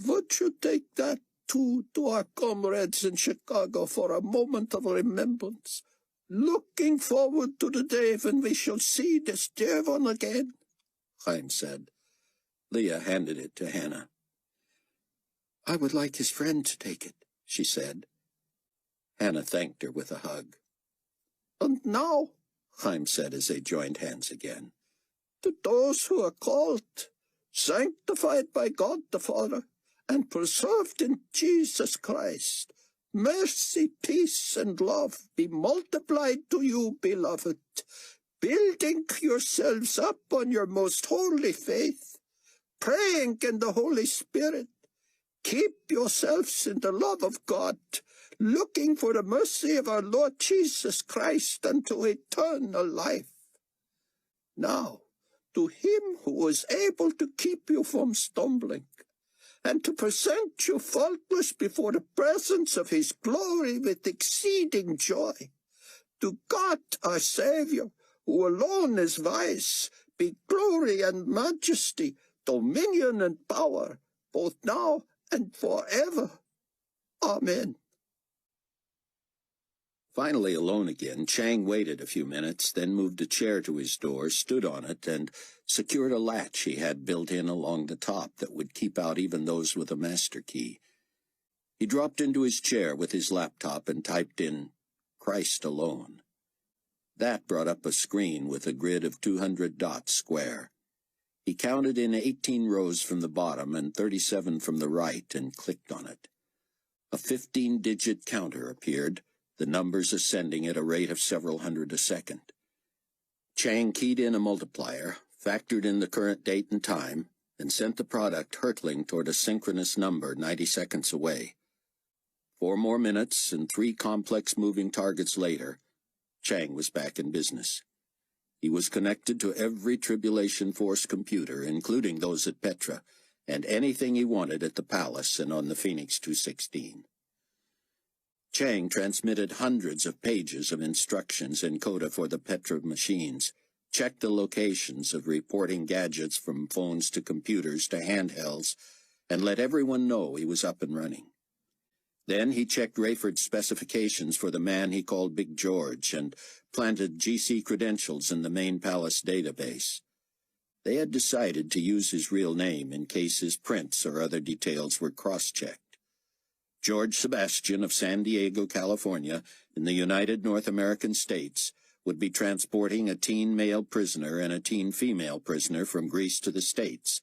Would you take that, too, to our comrades in Chicago for a moment of remembrance, looking forward to the day when we shall see this dear one again? Haim said. Leah handed it to Hannah. I would like his friend to take it, she said. Hannah thanked her with a hug. And now, Haim said as they joined hands again, to those who are called, sanctified by God the Father, and preserved in Jesus Christ, mercy, peace, and love be multiplied to you, beloved, building yourselves up on your most holy faith, praying in the Holy Spirit. Keep yourselves in the love of God, looking for the mercy of our Lord Jesus Christ unto eternal life. Now, to him who is able to keep you from stumbling, and to present you faultless before the presence of his glory with exceeding joy, to God our Saviour, who alone is wise, be glory and majesty, dominion and power, both now and forever. Amen. Finally alone again, Chang waited a few minutes, then moved a chair to his door, stood on it, and secured a latch he had built in along the top that would keep out even those with a master key. He dropped into his chair with his laptop and typed in, "Christ alone." That brought up a screen with a grid of 200 dots square. He counted in 18 rows from the bottom and 37 from the right and clicked on it. A 15-digit counter appeared, the numbers ascending at a rate of several hundred a second. Chang keyed in a multiplier, factored in the current date and time, and sent the product hurtling toward a synchronous number 90 seconds away. 4 more minutes and 3 complex moving targets later, Chang was back in business. He was connected to every Tribulation Force computer, including those at Petra, and anything he wanted at the Palace and on the Phoenix 216. Chang transmitted hundreds of pages of instructions in coda for the Petra machines, checked the locations of reporting gadgets from phones to computers to handhelds, and let everyone know he was up and running. Then he checked Rayford's specifications for the man he called Big George and planted GC credentials in the main Palace database. They had decided to use his real name in case his prints or other details were cross-checked. George Sebastian of San Diego, California, in the United North American States, would be transporting a teen male prisoner and a teen female prisoner from Greece to the States.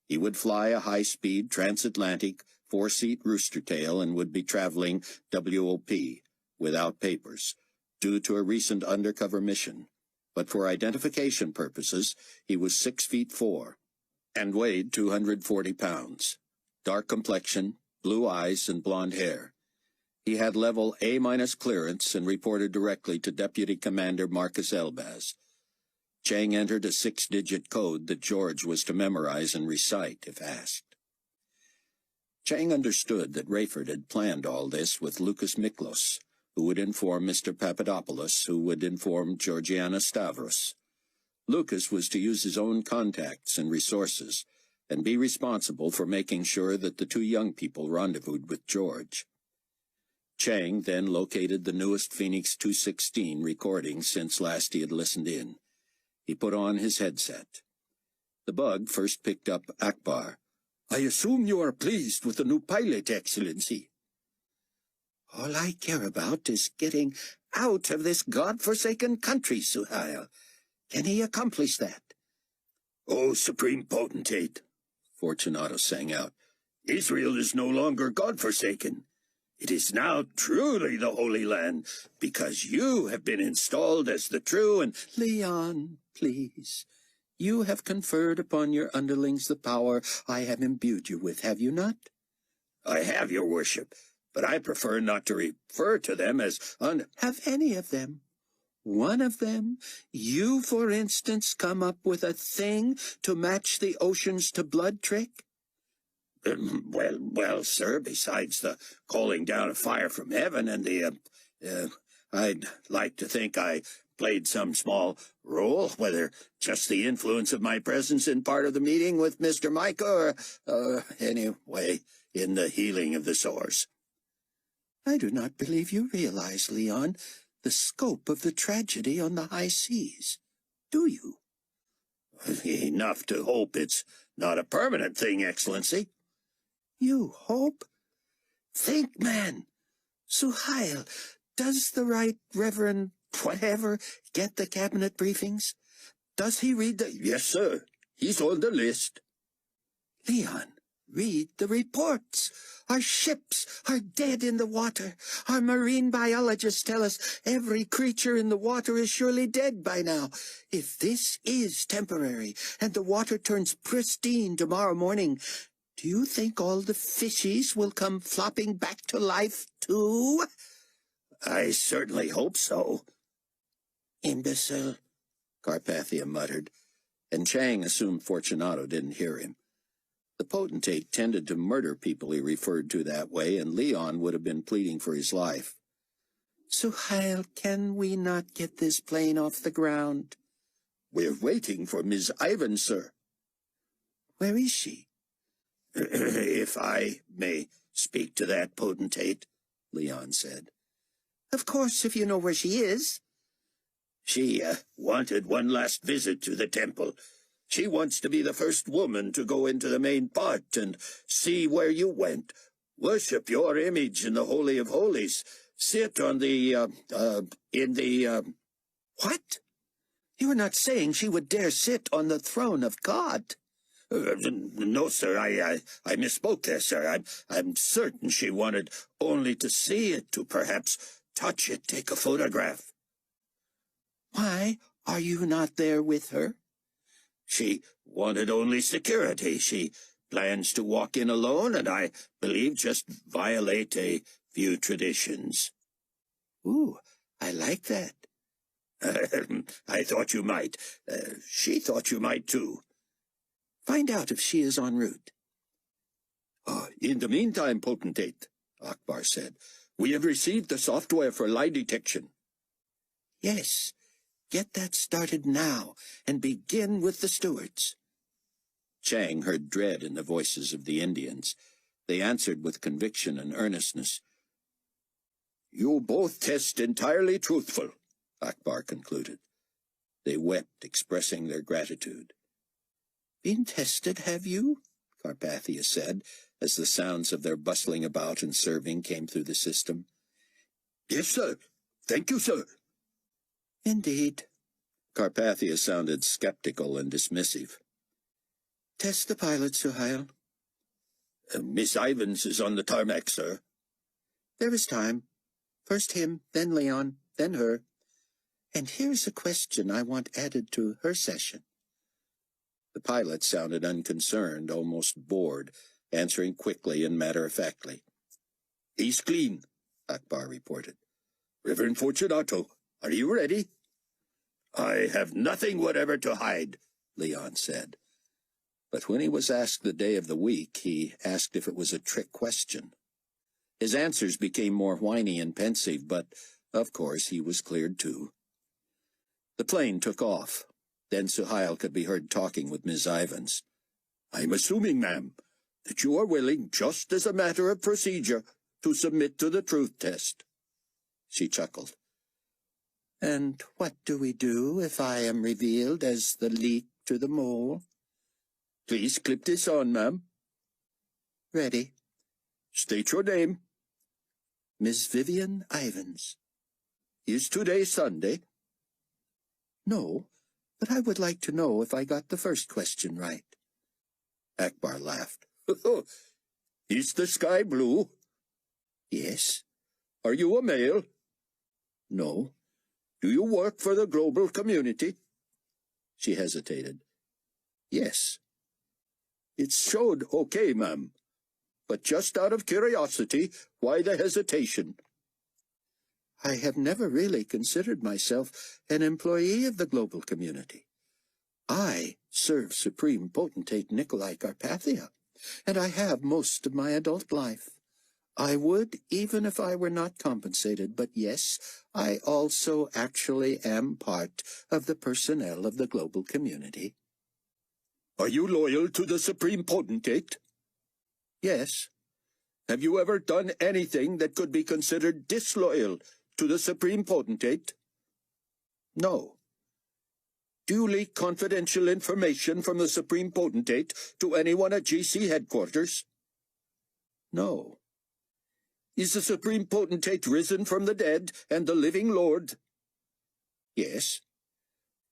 He would fly a high-speed transatlantic 4-seat rooster tail and would be traveling WOP, without papers, due to a recent undercover mission. But for identification purposes, he was 6'4" and weighed 240 pounds. Dark complexion, blue eyes, and blonde hair. He had level A- clearance and reported directly to Deputy Commander Marcus Elbaz. Chang entered a 6-digit code that George was to memorize and recite if asked. Chang understood that Rayford had planned all this with Lucas Miklos, who would inform Mr. Papadopoulos, who would inform Georgiana Stavros. Lucas was to use his own contacts and resources, and be responsible for making sure that the 2 young people rendezvoused with George. Chang then located the newest Phoenix 216 recording since last he had listened in. He put on his headset. The bug first picked up Akbar. "I assume you are pleased with the new pilot, Excellency." "All I care about is getting out of this god-forsaken country, Suhail. Can he accomplish that?" "Oh, Supreme Potentate," Fortunato sang out, "Israel is no longer god-forsaken. It is now truly the Holy Land, because you have been installed as the true and—" "Leon, please. You have conferred upon your underlings the power I have imbued you with, have you not?" "I have, your worship, but I prefer not to refer to them as Have any of them, one of them, you, for instance, come up with a thing to match the oceans to blood trick?" Well, sir, besides the calling down of fire from heaven and I'd like to think I played some small role, whether just the influence of my presence in part of the meeting with Mr. Micah or anyway, in the healing of the sores." "I do not believe you realize, Leon, the scope of the tragedy on the high seas. Do you?" "Enough to hope it's not a permanent thing, Excellency." "You hope? Think, man. Suhail, does the Right Reverend whatever get the cabinet briefings? Does he read the... Yes, sir. He's on the list. Leon, read the reports. Our ships are dead in the water. Our marine biologists tell us every creature in the water is surely dead by now. If this is temporary and the water turns pristine tomorrow morning, do you think all the fishies will come flopping back to life too? I certainly hope so. Imbecile, Carpathia muttered, and Chang assumed Fortunato didn't hear him. The potentate tended to murder people he referred to that way, and Leon would have been pleading for his life. Suhail, can we not get this plane off the ground? We're waiting for Miss Ivans, sir. Where is she? If I may speak to that, potentate, Leon said. Of course, if you know where she is. She wanted one last visit to the temple. She wants to be the first woman to go into the main part and see where you went. Worship your image in the Holy of Holies. Sit on the, What? You are not saying she would dare sit on the throne of God? No, sir, I misspoke there, sir. I'm certain she wanted only to see it, to perhaps touch it, take a photograph. Why are you not there with her? She wanted only security. She plans to walk in alone, and I believe just violate a few traditions. Ooh, I like that. I thought you might. She thought you might, too. Find out if she is en route. In the meantime, potentate, Akbar said, we have received the software for lie detection. Yes. Get that started now, and begin with the stewards. Chang heard dread in the voices of the Indians. They answered with conviction and earnestness. You both test entirely truthful, Akbar concluded. They wept, expressing their gratitude. Been tested, have you? Carpathia said, as the sounds of their bustling about and serving came through the system. Yes, sir. Thank you, sir. Indeed. Carpathia sounded skeptical and dismissive. Test the pilot, Suhail. Miss Ivans is on the tarmac, sir. There is time. First him, then Leon, then her. And here's a question I want added to her session. The pilot sounded unconcerned, almost bored, answering quickly and matter-of-factly. He's clean, Akbar reported. Reverend Fortunato, are you ready? I have nothing whatever to hide, Leon said. But when he was asked the day of the week, he asked if it was a trick question. His answers became more whiny and pensive, but, of course, he was cleared too. The plane took off. Then Suhail could be heard talking with Miss Ivans. I'm assuming, ma'am, that you are willing, just as a matter of procedure, to submit to the truth test. She chuckled. And what do we do if I am revealed as the leak to the mole? Please clip this on, ma'am. Ready. State your name. Miss Vivian Ivans. Is today Sunday? No, but I would like to know if I got the first question right. Akbar laughed. Is the sky blue? Yes. Are you a male? No. Do you work for the global community? She hesitated. Yes. It showed okay, ma'am. But just out of curiosity, why the hesitation? I have never really considered myself an employee of the global community. I serve Supreme Potentate Nikolai Carpathia, and I have most of my adult life. I would, even if I were not compensated, but yes, I also actually am part of the personnel of the global community. Are you loyal to the Supreme Potentate? Yes. Have you ever done anything that could be considered disloyal to the Supreme Potentate? No. Do you leak confidential information from the Supreme Potentate to anyone at GC headquarters? No. Is the Supreme Potentate risen from the dead and the living Lord? Yes.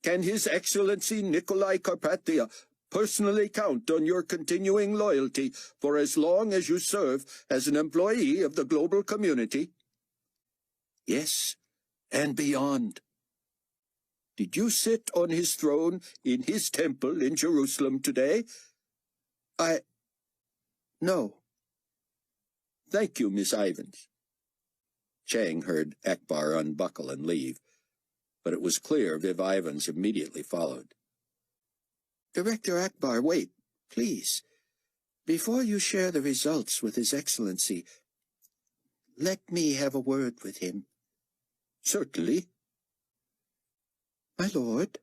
Can His Excellency Nikolai Carpathia personally count on your continuing loyalty for as long as you serve as an employee of the global community? Yes, and beyond. Did you sit on His throne in His temple in Jerusalem today? No. Thank you, Miss Ivans. Chang heard Akbar unbuckle and leave, but it was clear Viv Ivans immediately followed. Director Akbar, wait, please. Before you share the results with His Excellency, let me have a word with him. Certainly. My lord,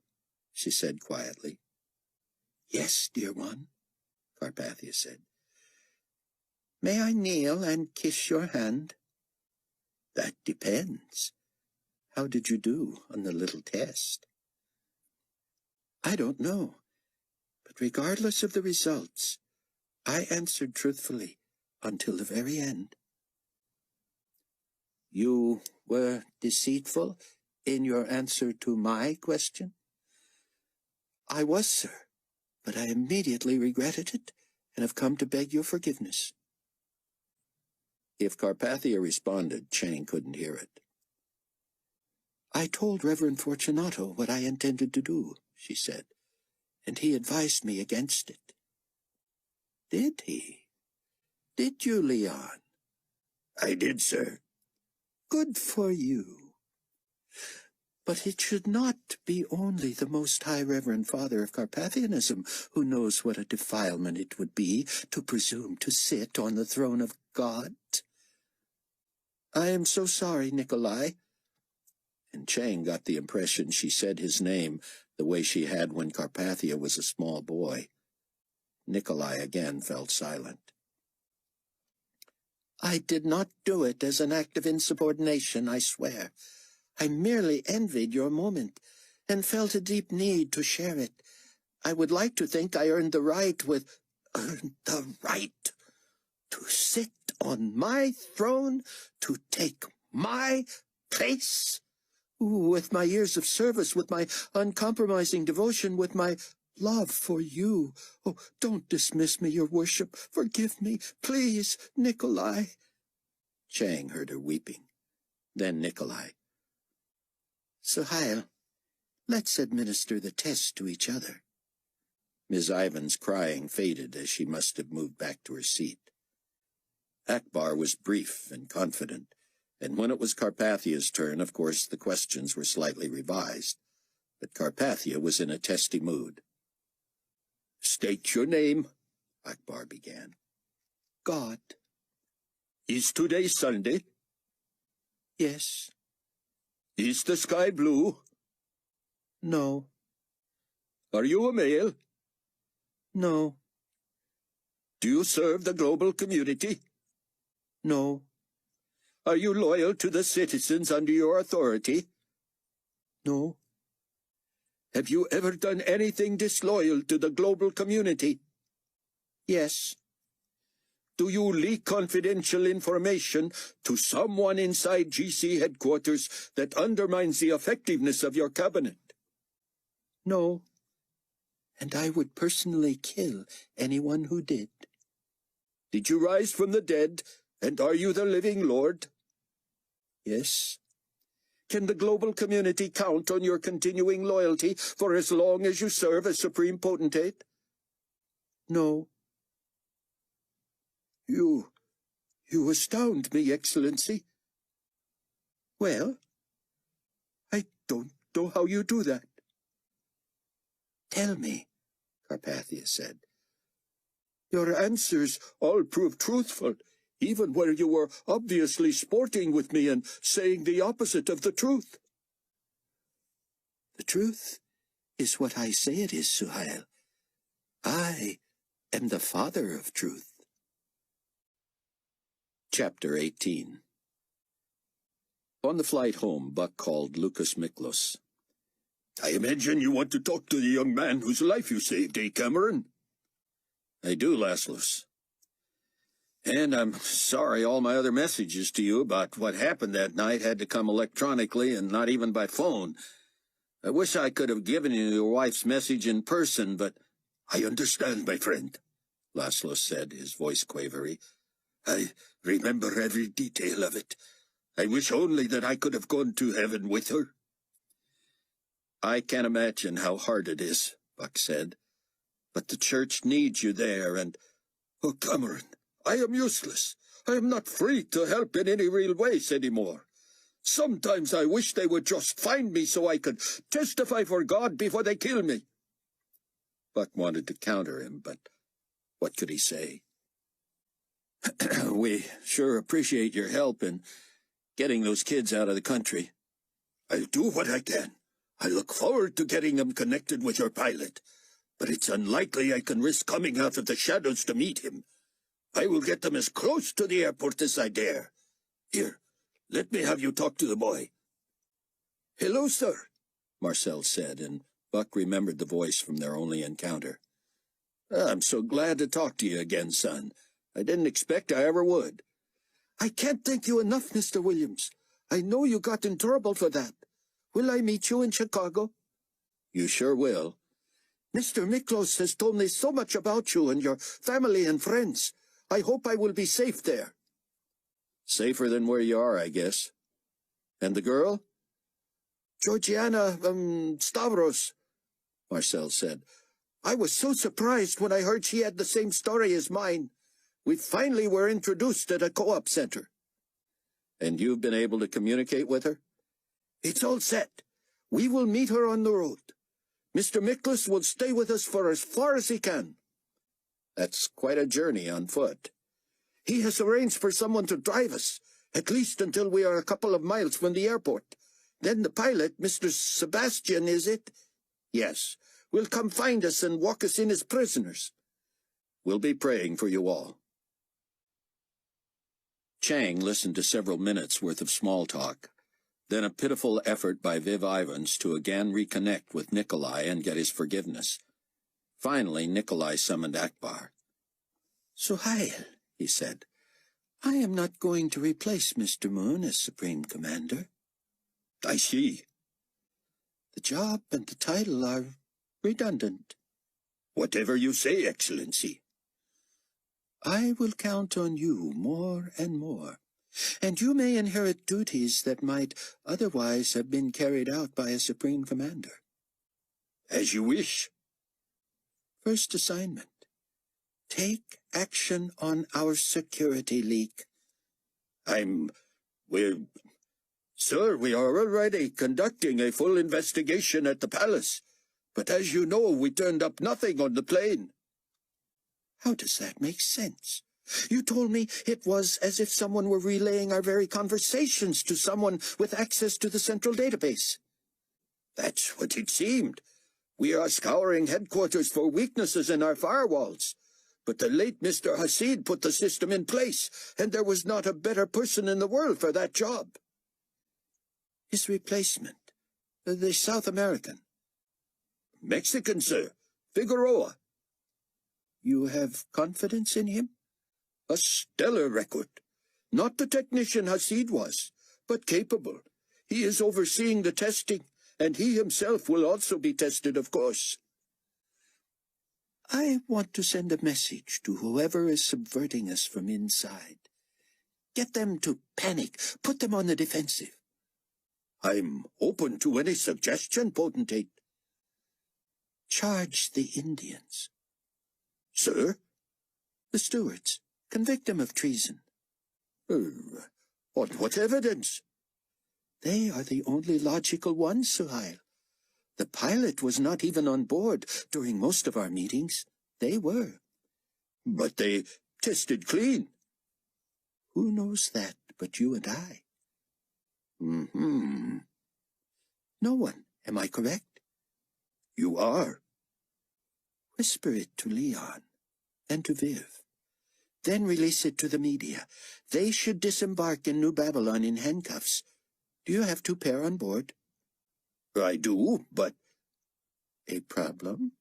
she said quietly. Yes, dear one, Carpathia said. May I kneel and kiss your hand? That depends. How did you do on the little test? I don't know, but regardless of the results, I answered truthfully until the very end. You were deceitful in your answer to my question? I was, sir, but I immediately regretted it and have come to beg your forgiveness. If Carpathia responded, Chang couldn't hear it. I told Reverend Fortunato what I intended to do, she said, and he advised me against it. Did he? Did you, Leon? I did, sir. Good for you. But it should not be only the Most High Reverend Father of Carpathianism who knows what a defilement it would be to presume to sit on the throne of God. I am so sorry, Nikolai. And Chang got the impression she said his name the way she had when Carpathia was a small boy. Nikolai again felt silent. I did not do it as an act of insubordination, I swear. I merely envied your moment, and felt a deep need to share it. I would like to think I earned the right to sit on my throne, to take my place. With my years of service, with my uncompromising devotion, with my love for you. Oh, don't dismiss me, your worship. Forgive me, please, Nikolai. Chang heard her weeping. Then Nikolai. Suhail, let's administer the test to each other. Ms. Ivan's crying faded as she must have moved back to her seat. Akbar was brief and confident, and when it was Carpathia's turn, of course, the questions were slightly revised. But Carpathia was in a testy mood. State your name, Akbar began. God. Is today Sunday? Yes. Is the sky blue? No. Are you a male? No. Do you serve the global community? No. Are you loyal to the citizens under your authority? No. Have you ever done anything disloyal to the global community? Yes. Do you leak confidential information to someone inside GC headquarters that undermines the effectiveness of your cabinet? No. And I would personally kill anyone who did. Did you rise from the dead, and are you the living Lord? Yes. Can the global community count on your continuing loyalty for as long as you serve as Supreme Potentate? No. You astound me, Excellency. Well? I don't know how you do that. Tell me, Carpathia said. Your answers all prove truthful, even where you were obviously sporting with me and saying the opposite of the truth. The truth is what I say it is, Suhail. I am the father of truth. Chapter 18. On the flight home, Buck called Lucas Miklos. I imagine you want to talk to the young man whose life you saved, eh, Cameron? I do, Laszlos. And I'm sorry all my other messages to you about what happened that night had to come electronically and not even by phone. I wish I could have given you your wife's message in person, but— I understand, my friend, Laszlo said, his voice quavery. I remember every detail of it. I wish only that I could have gone to heaven with her. I can't imagine how hard it is, Buck said. But the church needs you there, and— Oh, Cameron, I am useless. I am not free to help in any real ways anymore. Sometimes I wish they would just find me so I could testify for God before they kill me. Buck wanted to counter him, but what could he say? We sure appreciate your help in getting those kids out of the country. I'll do what I can. I look forward to getting them connected with your pilot, but it's unlikely I can risk coming out of the shadows to meet him. I will get them as close to the airport as I dare. Here, let me have you talk to the boy. Hello, sir, Marcel said, and Buck remembered the voice from their only encounter. I'm so glad to talk to you again, son. I didn't expect I ever would. I can't thank you enough, Mr. Williams. I know you got in trouble for that. Will I meet you in Chicago? You sure will. Mr. Miklos has told me so much about you and your family and friends. I hope I will be safe there. Safer than where you are, I guess. And the girl? Georgiana, Stavros, Marcel said. I was so surprised when I heard she had the same story as mine. We finally were introduced at a co-op center. And you've been able to communicate with her? It's all set. We will meet her on the road. Mr. Miklos will stay with us for as far as he can. That's quite a journey on foot. He has arranged for someone to drive us, at least until we are a couple of miles from the airport. Then the pilot, Mr. Sebastian, is it? Yes. Will come find us and walk us in as prisoners. We'll be praying for you all. Chang listened to several minutes' worth of small talk, then a pitiful effort by Viv Ivans to again reconnect with Nikolai and get his forgiveness. Finally, Nikolai summoned Akbar. Suhail, he said, I am not going to replace Mr. Moon as Supreme Commander. I see. The job and the title are redundant. Whatever you say, Excellency. I will count on you more and more, and you may inherit duties that might otherwise have been carried out by a Supreme Commander. As you wish. First assignment. Take action on our security leak. Sir, we are already conducting a full investigation at the palace, but as you know, we turned up nothing on the plane. How does that make sense? You told me it was as if someone were relaying our very conversations to someone with access to the central database. That's what it seemed. We are scouring headquarters for weaknesses in our firewalls. But the late Mr. Hasid put the system in place, and there was not a better person in the world for that job. His replacement, the South American. Mexican, sir. Figueroa. You have confidence in him? A stellar record. Not the technician Hasid was, but capable. He is overseeing the testing, and he himself will also be tested, of course. I want to send a message to whoever is subverting us from inside. Get them to panic. Put them on the defensive. I'm open to any suggestion, Potentate. Charge the Indians. Sir? The stewards. Convict them of treason. On what evidence? They are the only logical ones, Suhail. The pilot was not even on board during most of our meetings. They were. But they tested clean. Who knows that but you and I? Mm-hmm. No one, am I correct? You are. Whisper it to Leon and to Viv. Then release it to the media. They should disembark in New Babylon in handcuffs. Do you have 2 pair on board? I do, but... A problem?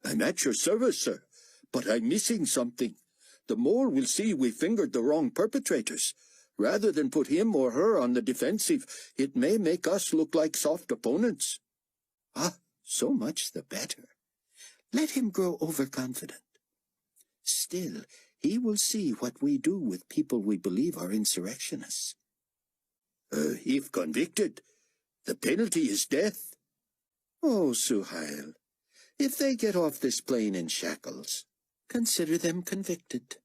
I'm at your service, sir, but I'm missing something. The mole will see we fingered the wrong perpetrators. Rather than put him or her on the defensive, it may make us look like soft opponents. Ah, so much the better. Let him grow overconfident. Still, he will see what we do with people we believe are insurrectionists. If convicted, the penalty is death. Oh, Suhail, if they get off this plane in shackles, consider them convicted.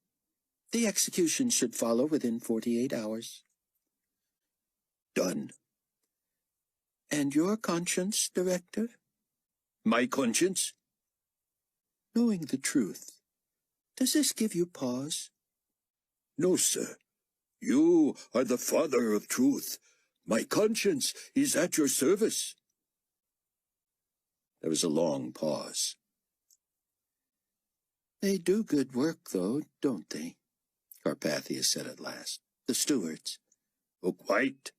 The execution should follow within 48 hours. Done. And your conscience, Director? My conscience? Knowing the truth, does this give you pause? No, sir. You are the father of truth. My conscience is at your service. There was a long pause. They do good work, though, don't they? Carpathia said at last. The stewards. Oh, quite.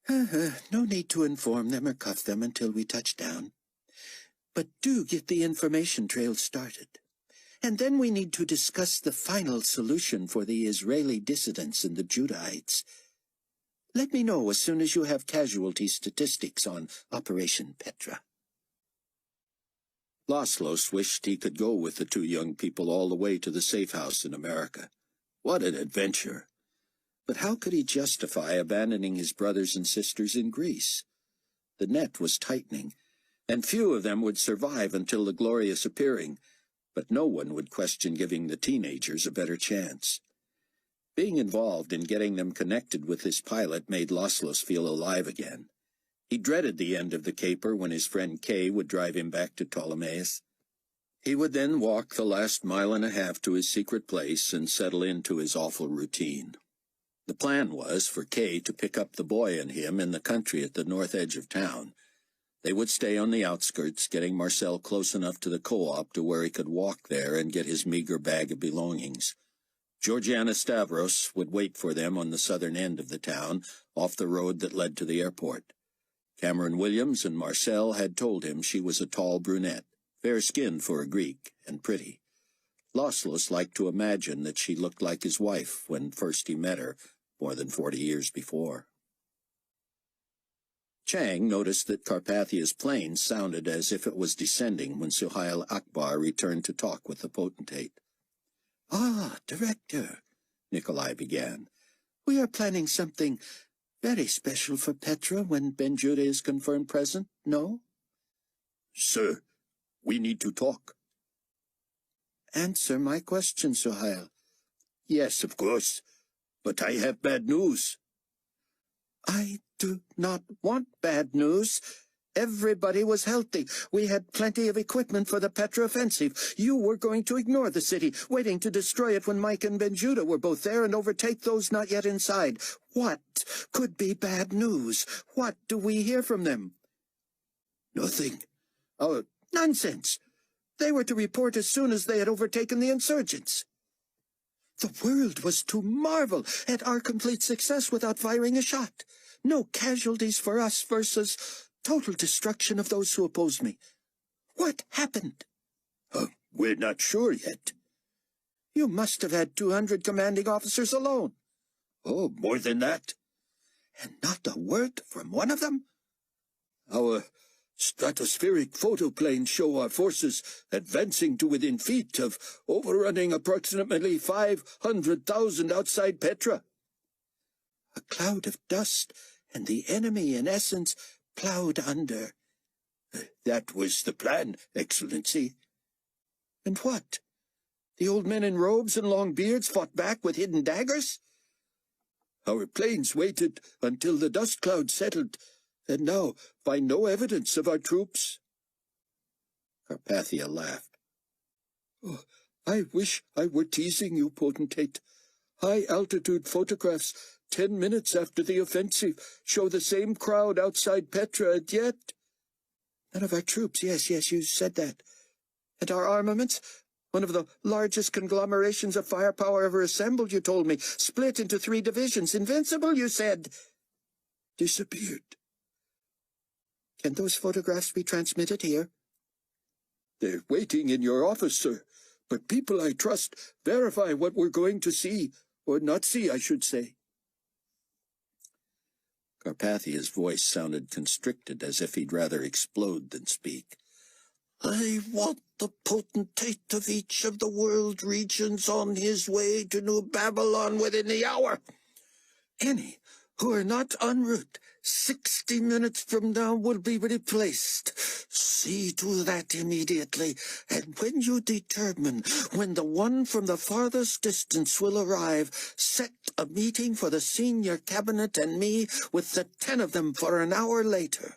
No need to inform them or cuff them until we touch down. But do get the information trail started. And then we need to discuss the final solution for the Israeli dissidents and the Judahites. Let me know as soon as you have casualty statistics on Operation Petra. Laszlos wished he could go with the two young people all the way to the safe house in America. What an adventure! But how could he justify abandoning his brothers and sisters in Greece? The net was tightening, and few of them would survive until the glorious appearing, but no one would question giving the teenagers a better chance. Being involved in getting them connected with this pilot made Laszlos feel alive again. He dreaded the end of the caper when his friend Kay would drive him back to Ptolemais. He would then walk the last mile and a half to his secret place and settle into his awful routine. The plan was for Kay to pick up the boy and him in the country at the north edge of town. They would stay on the outskirts, getting Marcel close enough to the co-op to where he could walk there and get his meager bag of belongings. Georgiana Stavros would wait for them on the southern end of the town, off the road that led to the airport. Cameron Williams and Marcel had told him she was a tall brunette, fair-skinned for a Greek, and pretty. Laszlos liked to imagine that she looked like his wife when first he met her, more than 40 years before. Chang noticed that Carpathia's plane sounded as if it was descending when Suhail Akbar returned to talk with the potentate. Ah, Director, Nikolai began. We are planning something very special for Petra when Ben Judah is confirmed present, no? Sir, we need to talk. Answer my question, Suhail. Yes, of course, but I have bad news. I do not want bad news. Everybody was healthy. We had plenty of equipment for the Petra offensive. You were going to ignore the city, waiting to destroy it when Mike and Ben Judah were both there and overtake those not yet inside. What could be bad news? What do we hear from them? Nothing. Oh, nonsense. They were to report as soon as they had overtaken the insurgents. The world was to marvel at our complete success without firing a shot. No casualties for us versus total destruction of those who oppose me. What happened? We're not sure yet. You must have had 200 commanding officers alone. Oh, more than that. And not a word from one of them? Our stratospheric photoplanes show our forces advancing to within feet of overrunning approximately 500,000 outside Petra. A cloud of dust, and the enemy, in essence, plowed under. That was the plan, Excellency. And what? The old men in robes and long beards fought back with hidden daggers? Our planes waited until the dust cloud settled, and now find no evidence of our troops. Carpathia laughed. Oh, I wish I were teasing you, potentate. High-altitude photographs 10 minutes after the offensive show the same crowd outside Petra, and yet... None of our troops, yes, you said that. And our armaments, one of the largest conglomerations of firepower ever assembled, you told me, split into 3 divisions, invincible, you said. Disappeared. Can those photographs be transmitted here? They're waiting in your office, sir. But people I trust verify what we're going to see, or not see, I should say. Carpathia's voice sounded constricted, as if he'd rather explode than speak. I want the potentate of each of the world regions on his way to New Babylon within the hour. Any who are not en route 60 minutes from now will be replaced. See to that immediately, and when you determine when the one from the farthest distance will arrive, set a meeting for the senior cabinet and me with the 10 of them for an hour later.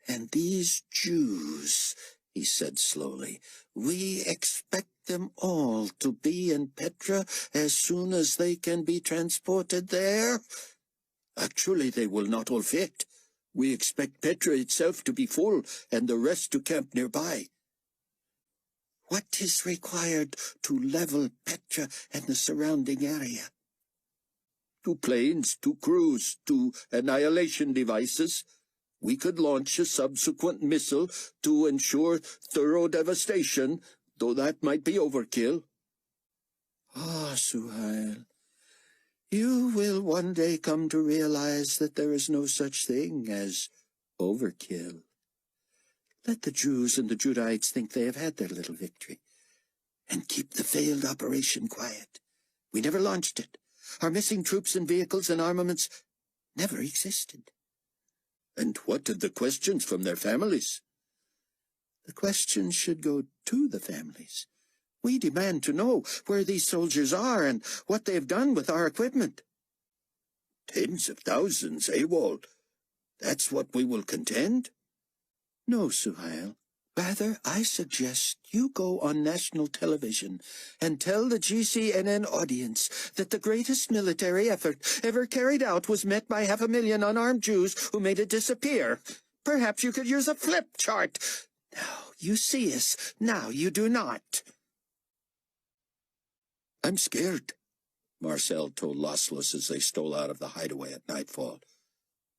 And these Jews, he said slowly, we expect them all to be in Petra as soon as they can be transported there. Actually, they will not all fit. We expect Petra itself to be full, and the rest to camp nearby. What is required to level Petra and the surrounding area? 2 planes, 2 crews, 2 annihilation devices. We could launch a subsequent missile to ensure thorough devastation, though that might be overkill. Ah, Suhail, you will one day come to realize that there is no such thing as overkill. Let the Jews and the Judahites think they have had their little victory, and keep the failed operation quiet. We never launched it. Our missing troops and vehicles and armaments never existed. And what of the questions from their families? The questions should go to the families. We demand to know where these soldiers are and what they have done with our equipment. Tens of thousands, AWOL. That's what we will contend? No, Suhail. Rather, I suggest you go on national television and tell the GCNN audience that the greatest military effort ever carried out was met by 500,000 unarmed Jews who made it disappear. Perhaps you could use a flip chart. Now you see us, now you do not. I'm scared, Marcel told Laszlos as they stole out of the hideaway at nightfall.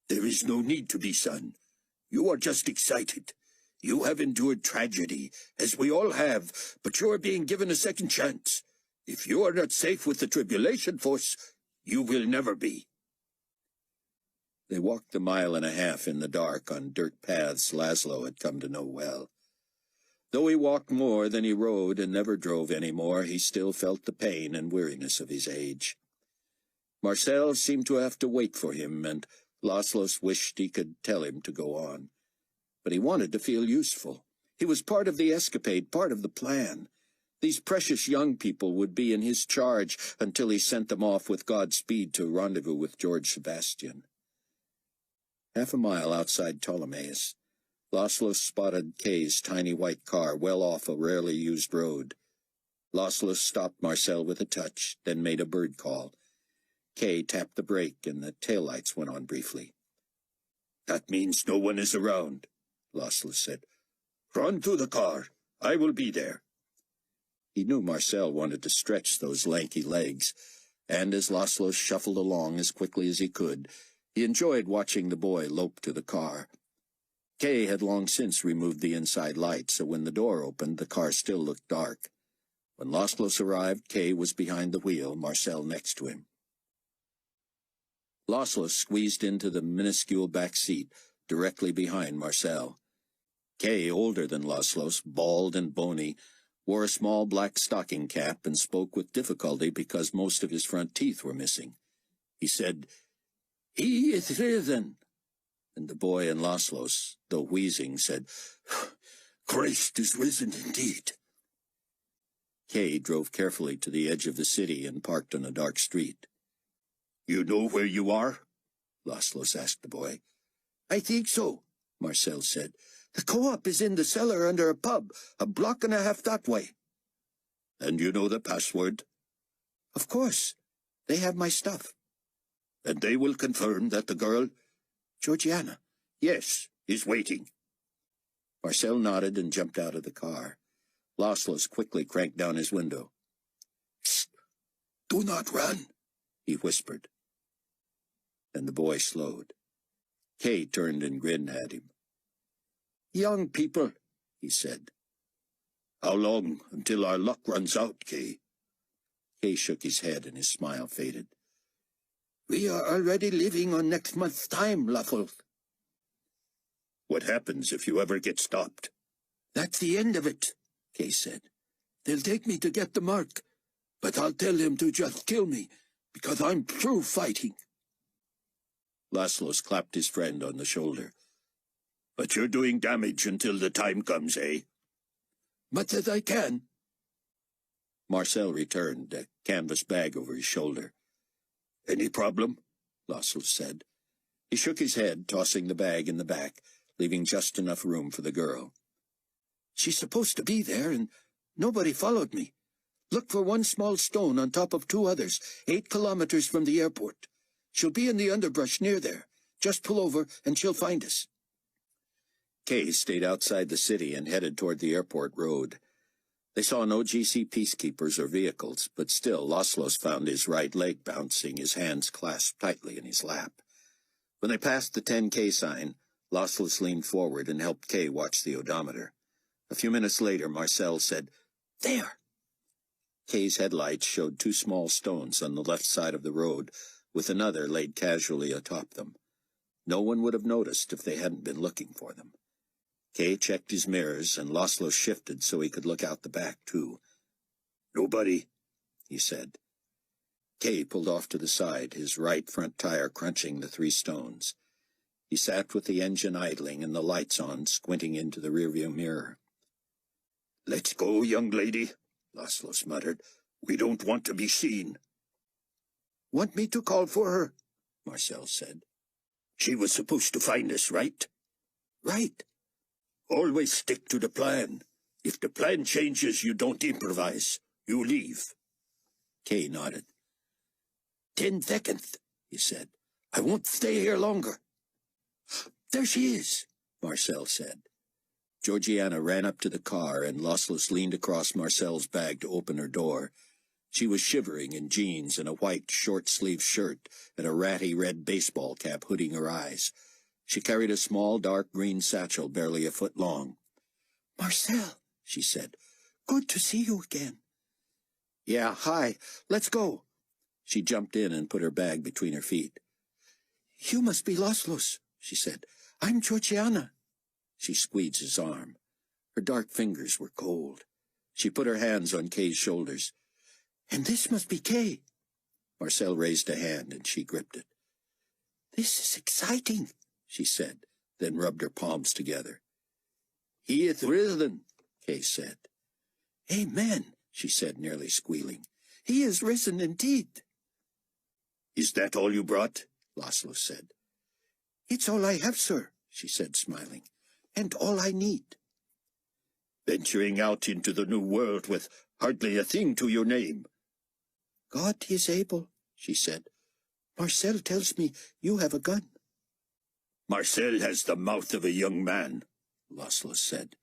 There is no need to be, son. You are just excited. You have endured tragedy, as we all have, but you are being given a second chance. If you are not safe with the tribulation force, you will never be. They walked 1.5 miles in the dark on dirt paths Laszlo had come to know well. Though he walked more than he rode and never drove any more, he still felt the pain and weariness of his age. Marcel seemed to have to wait for him, and Laszlos wished he could tell him to go on. But he wanted to feel useful. He was part of the escapade, part of the plan. These precious young people would be in his charge until he sent them off with Godspeed to rendezvous with George Sebastian. 1/2 mile outside Ptolemais, Laszlo spotted Kay's tiny white car well off a rarely used road. Laszlo stopped Marcel with a touch, then made a bird call. Kay tapped the brake, and the taillights went on briefly. That means no one is around, Laszlo said. Run to the car. I will be there. He knew Marcel wanted to stretch those lanky legs, and as Laszlo shuffled along as quickly as he could, he enjoyed watching the boy lope to the car. Kay had long since removed the inside light, so when the door opened, the car still looked dark. When Laszlo arrived, Kay was behind the wheel, Marcel next to him. Laszlo squeezed into the minuscule back seat, directly behind Marcel. Kay, older than Laszlo, bald and bony, wore a small black stocking cap and spoke with difficulty because most of his front teeth were missing. He said, "He is risen," and the boy and Laszlo, though wheezing, said, "Christ is risen indeed." Kay drove carefully to the edge of the city and parked on a dark street. "You know where you are?" Laszlo asked the boy. "I think so," Marcel said. "The co-op is in the cellar under a pub, 1.5 blocks that way." "And you know the password?" "Of course. They have my stuff." "And they will confirm that the girl—" "Georgiana." "Yes, is waiting." Marcel nodded and jumped out of the car. Laszlo quickly cranked down his window. "Shh! Do not run," he whispered. And the boy slowed. Kay turned and grinned at him. "Young people," he said. "How long until our luck runs out, Kay?" Kay shook his head and his smile faded. We are already leaving on next month's time, Laffel. What happens if you ever get stopped? That's the end of it, Kay said. They'll take me to get the mark, but I'll tell them to just kill me, because I'm through fighting. Laszlo's clapped his friend on the shoulder. But you're doing damage until the time comes, eh? Much as I can. Marcel returned, a canvas bag over his shoulder. Any problem? Laszlo said. He shook his head, tossing the bag in the back, leaving just enough room for the girl. She's supposed to be there, and nobody followed me. Look for one small stone on top of 2 others, 8 kilometers from the airport. She'll be in the underbrush near there. Just pull over, and she'll find us. Kay stayed outside the city and headed toward the airport road. They saw no GC peacekeepers or vehicles, but still Laszlo's found his right leg bouncing, his hands clasped tightly in his lap. When they passed the 10K sign, Laszlo leaned forward and helped Kay watch the odometer. A few minutes later, Marcel said, "There!" Kay's headlights showed 2 small stones on the left side of the road, with another laid casually atop them. No one would have noticed if they hadn't been looking for them. Kay checked his mirrors, and Laszlo shifted so he could look out the back, too. "Nobody," he said. Kay pulled off to the side, his right front tire crunching the 3 stones. He sat with the engine idling and the lights on, squinting into the rearview mirror. "Let's go, young lady," Laszlo muttered. "We don't want to be seen." Want me to call for her? Marcel said. "She was supposed to find us, right?" "Right." "Always stick to the plan. If the plan changes, you don't improvise. You leave." Kay nodded. 10 seconds, he said. "I won't stay here longer." "There she is," Marcel said. Georgiana ran up to the car, and Laszlo leaned across Marcel's bag to open her door. She was shivering in jeans and a white short-sleeved shirt and a ratty red baseball cap hooding her eyes. She carried a small dark green satchel barely a foot long. "Marcel," she said, "good to see you again." "Yeah, hi. Let's go." She jumped in and put her bag between her feet. "You must be Laszlo's," she said. "I'm Georgiana." She squeezed his arm. Her dark fingers were cold. She put her hands on Kay's shoulders. "And this must be Kay." Marcel raised a hand, and she gripped it. "This is exciting," she said, then rubbed her palms together. "He is risen," Kay said. "Amen," she said, nearly squealing. "He is risen indeed." "Is that all you brought?" Laszlo said. "It's all I have, sir," she said, smiling, "and all I need." "Venturing out into the new world with hardly a thing to your name." "God is able," she said. "Marcel tells me you have a gun." "Marcel has the mouth of a young man," Laszlo said.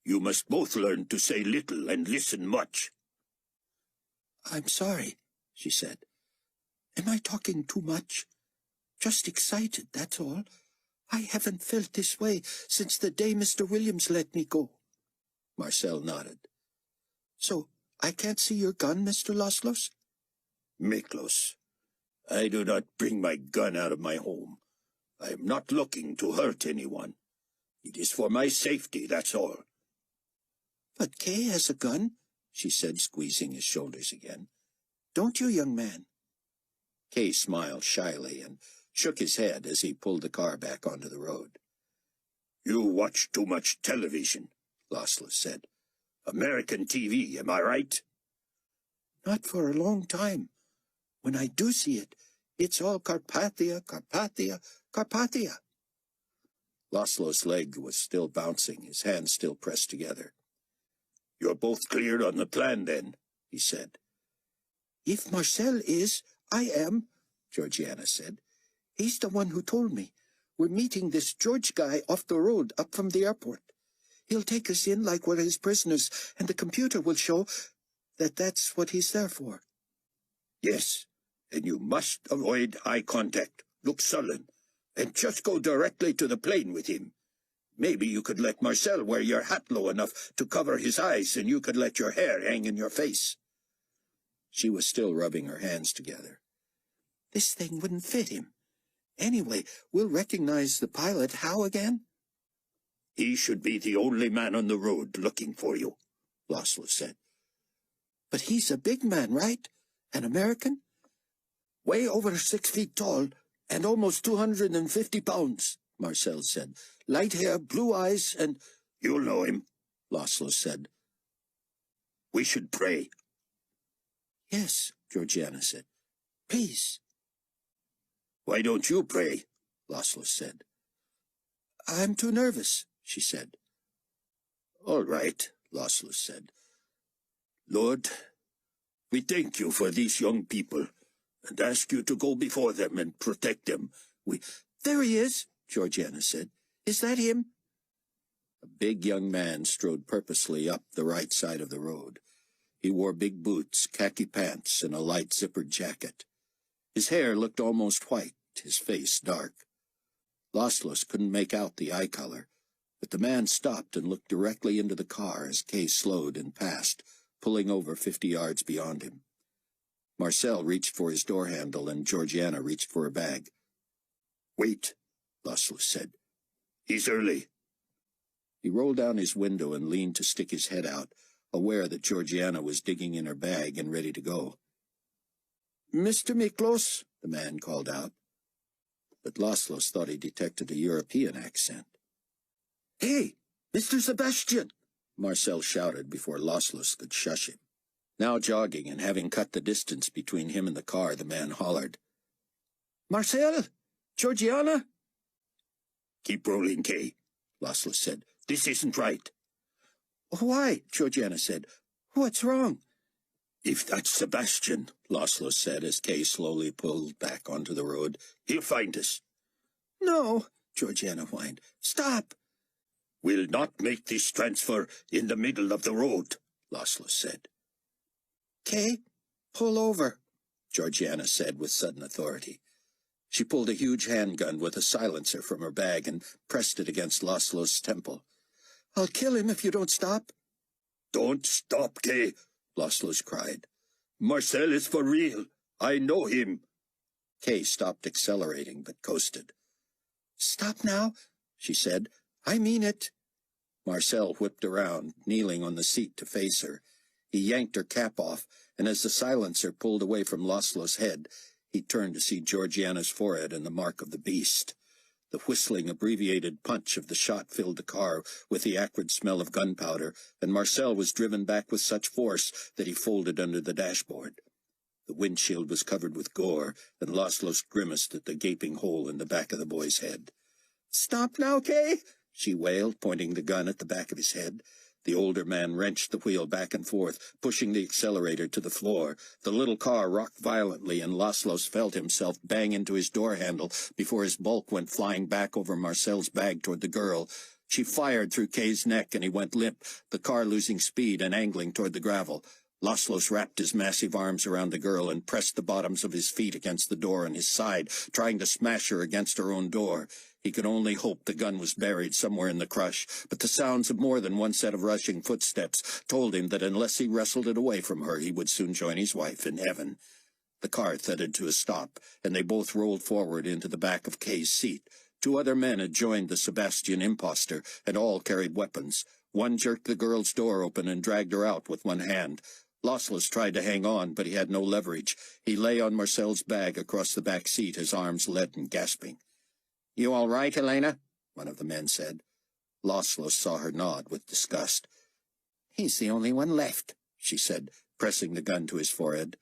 "You must both learn to say little and listen much." "I'm sorry," she said. "Am I talking too much? Just excited, that's all. I haven't felt this way since the day Mr. Williams let me go." Marcel nodded. "So, I can't see your gun, Mr. Laszlo?" "Miklos, I do not bring my gun out of my home. I am not looking to hurt anyone. It is for my safety, that's all." "But Kay has a gun," she said, squeezing his shoulders again. "Don't you, young man?" Kay smiled shyly and shook his head as he pulled the car back onto the road. "You watch too much television," Laszlo said. "American TV, am I right?" "Not for a long time. When I do see it, it's all Carpathia, Carpathia, Carpathia." Laszlo's leg was still bouncing, his hands still pressed together. "You're both clear on the plan, then," he said. "If Marcel is, I am," Georgiana said. "He's the one who told me. We're meeting this George guy off the road up from the airport. He'll take us in like we're his prisoners, and the computer will show that that's what he's there for." "Yes, and you must avoid eye contact, look sullen, and just go directly to the plane with him. Maybe you could let Marcel wear your hat low enough to cover his eyes, and you could let your hair hang in your face." She was still rubbing her hands together. This thing wouldn't fit him. Anyway, we'll recognize the pilot. How again? He should be the only man on the road looking for you, Laszlo said. But he's a big man, right? An American? Way over 6 feet tall and almost 250 pounds, Marcel said. Light hair, blue eyes, and... You'll know him, Laszlo said. We should pray. Yes, Georgiana said. Please. Why don't you pray? Laszlo said. I'm too nervous, she said. All right, Laszlo said. Lord, we thank you for these young people and ask you to go before them and protect them. There he is, Georgiana said. Is that him? A big young man strode purposely up the right side of the road. He wore big boots, khaki pants, and a light zippered jacket. His hair looked almost white, his face dark. Laszlo couldn't make out the eye color, but the man stopped and looked directly into the car as Kay slowed and passed, pulling over 50 yards beyond him. Marcel reached for his door handle, and Georgiana reached for her bag. Wait, Laszlo said. He's early. He rolled down his window and leaned to stick his head out, aware that Georgiana was digging in her bag and ready to go. Mr. Miklos, the man called out. But Laszlo thought he detected a European accent. Hey, Mr. Sebastian, Marcel shouted before Laszlo could shush him. Now jogging and having cut the distance between him and the car, the man hollered. Marcel? Georgiana? Keep rolling, Kay, Laszlo said. This isn't right. Why? Georgiana said. What's wrong? If that's Sebastian, Laszlo said as Kay slowly pulled back onto the road, he'll find us. No, Georgiana whined. Stop. We'll not make this transfer in the middle of the road, Laszlo said. Kay, pull over, Georgiana said with sudden authority. She pulled a huge handgun with a silencer from her bag and pressed it against Laszlo's temple. I'll kill him if you don't stop. Don't stop, Kay, Laszlo cried. Marcel is for real. I know him. Kay stopped accelerating, but coasted. Stop now, she said. I mean it. Marcel whipped around, kneeling on the seat to face her. He yanked her cap off, and as the silencer pulled away from Laszlo's head, he turned to see Georgiana's forehead and the mark of the beast. The whistling, abbreviated punch of the shot filled the car with the acrid smell of gunpowder, and Marcel was driven back with such force that he folded under the dashboard. The windshield was covered with gore, and Laszlo grimaced at the gaping hole in the back of the boy's head. Stop now, Kay, she wailed, pointing the gun at the back of his head. The older man wrenched the wheel back and forth, pushing the accelerator to the floor. The little car rocked violently, and Laszlo felt himself bang into his door handle before his bulk went flying back over Marcel's bag toward the girl. She fired through Kay's neck, and he went limp, the car losing speed and angling toward the gravel. Laszlo wrapped his massive arms around the girl and pressed the bottoms of his feet against the door on his side, trying to smash her against her own door. He could only hope the gun was buried somewhere in the crush, but the sounds of more than one set of rushing footsteps told him that unless he wrestled it away from her, he would soon join his wife in heaven. The car thudded to a stop, and they both rolled forward into the back of Kay's seat. 2 other men had joined the Sebastian impostor, and all carried weapons. One jerked the girl's door open and dragged her out with one hand. Laszlo tried to hang on, but he had no leverage. He lay on Marcel's bag across the back seat, his arms leaden, gasping. "You all right, Helena?" one of the men said. Laszlo saw her nod with disgust. "He's the only one left," she said, pressing the gun to his forehead.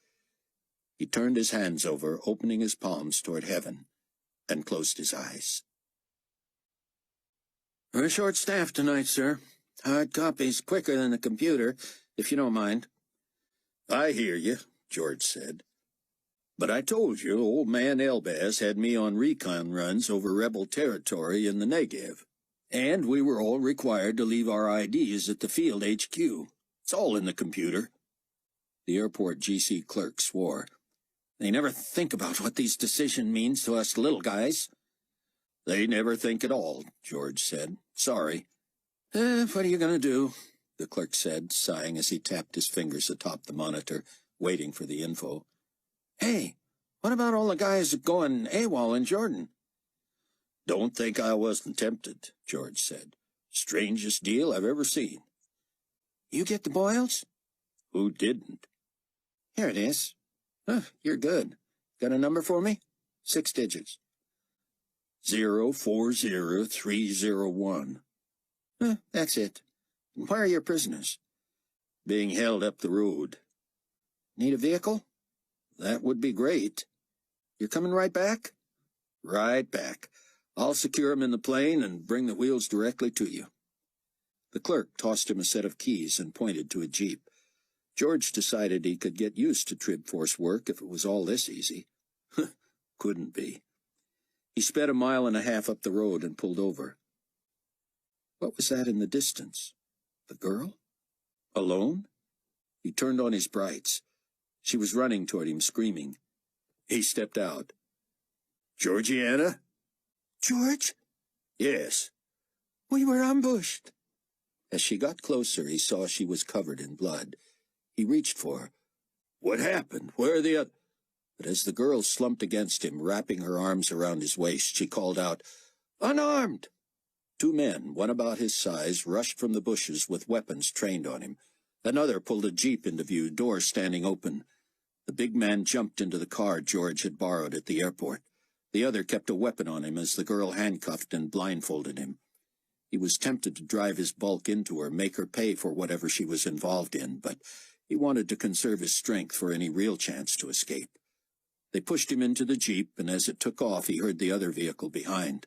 He turned his hands over, opening his palms toward heaven, and closed his eyes. "We're short-staffed tonight, sir. Hard copy's quicker than the computer, if you don't mind." "I hear you," George said. "But I told you old man Elbaz had me on recon runs over rebel territory in the Negev, and we were all required to leave our IDs at the field HQ. It's all in the computer." The airport GC clerk swore. "They never think about what these decision means to us little guys." "They never think at all," George said. "Sorry." What are you going to do?" the clerk said, sighing as he tapped his fingers atop the monitor, waiting for the info. "Hey, What about all the guys going AWOL in Jordan? Don't think I wasn't tempted, George said. Strangest deal I've ever seen. You get the boils? Who didn't? Here it is. Huh, you're good. Got a number for me? 6 digits. 040301. That's it. And where are your prisoners? Being held up the road. Need a vehicle? That would be great. You're coming right back? Right back. I'll secure 'em in the plane and bring the wheels directly to you. The clerk tossed him a set of keys and pointed to a jeep. George decided he could get used to Trib Force work if it was all this easy. Couldn't be. He sped 1.5 miles up the road and pulled over. What was that in the distance? The girl? Alone? He turned on his brights. She was running toward him, screaming. He stepped out. Georgiana? George? Yes. We were ambushed. As she got closer, he saw she was covered in blood. He reached for her. What happened? Where are the others? But as the girl slumped against him, wrapping her arms around his waist, she called out, Unarmed! 2 men, one about his size, rushed from the bushes with weapons trained on him. Another pulled a jeep into view, door standing open. The big man jumped into the car George had borrowed at the airport. The other kept a weapon on him as the girl handcuffed and blindfolded him. He was tempted to drive his bulk into her, make her pay for whatever she was involved in, but he wanted to conserve his strength for any real chance to escape. They pushed him into the jeep, and as it took off, he heard the other vehicle behind.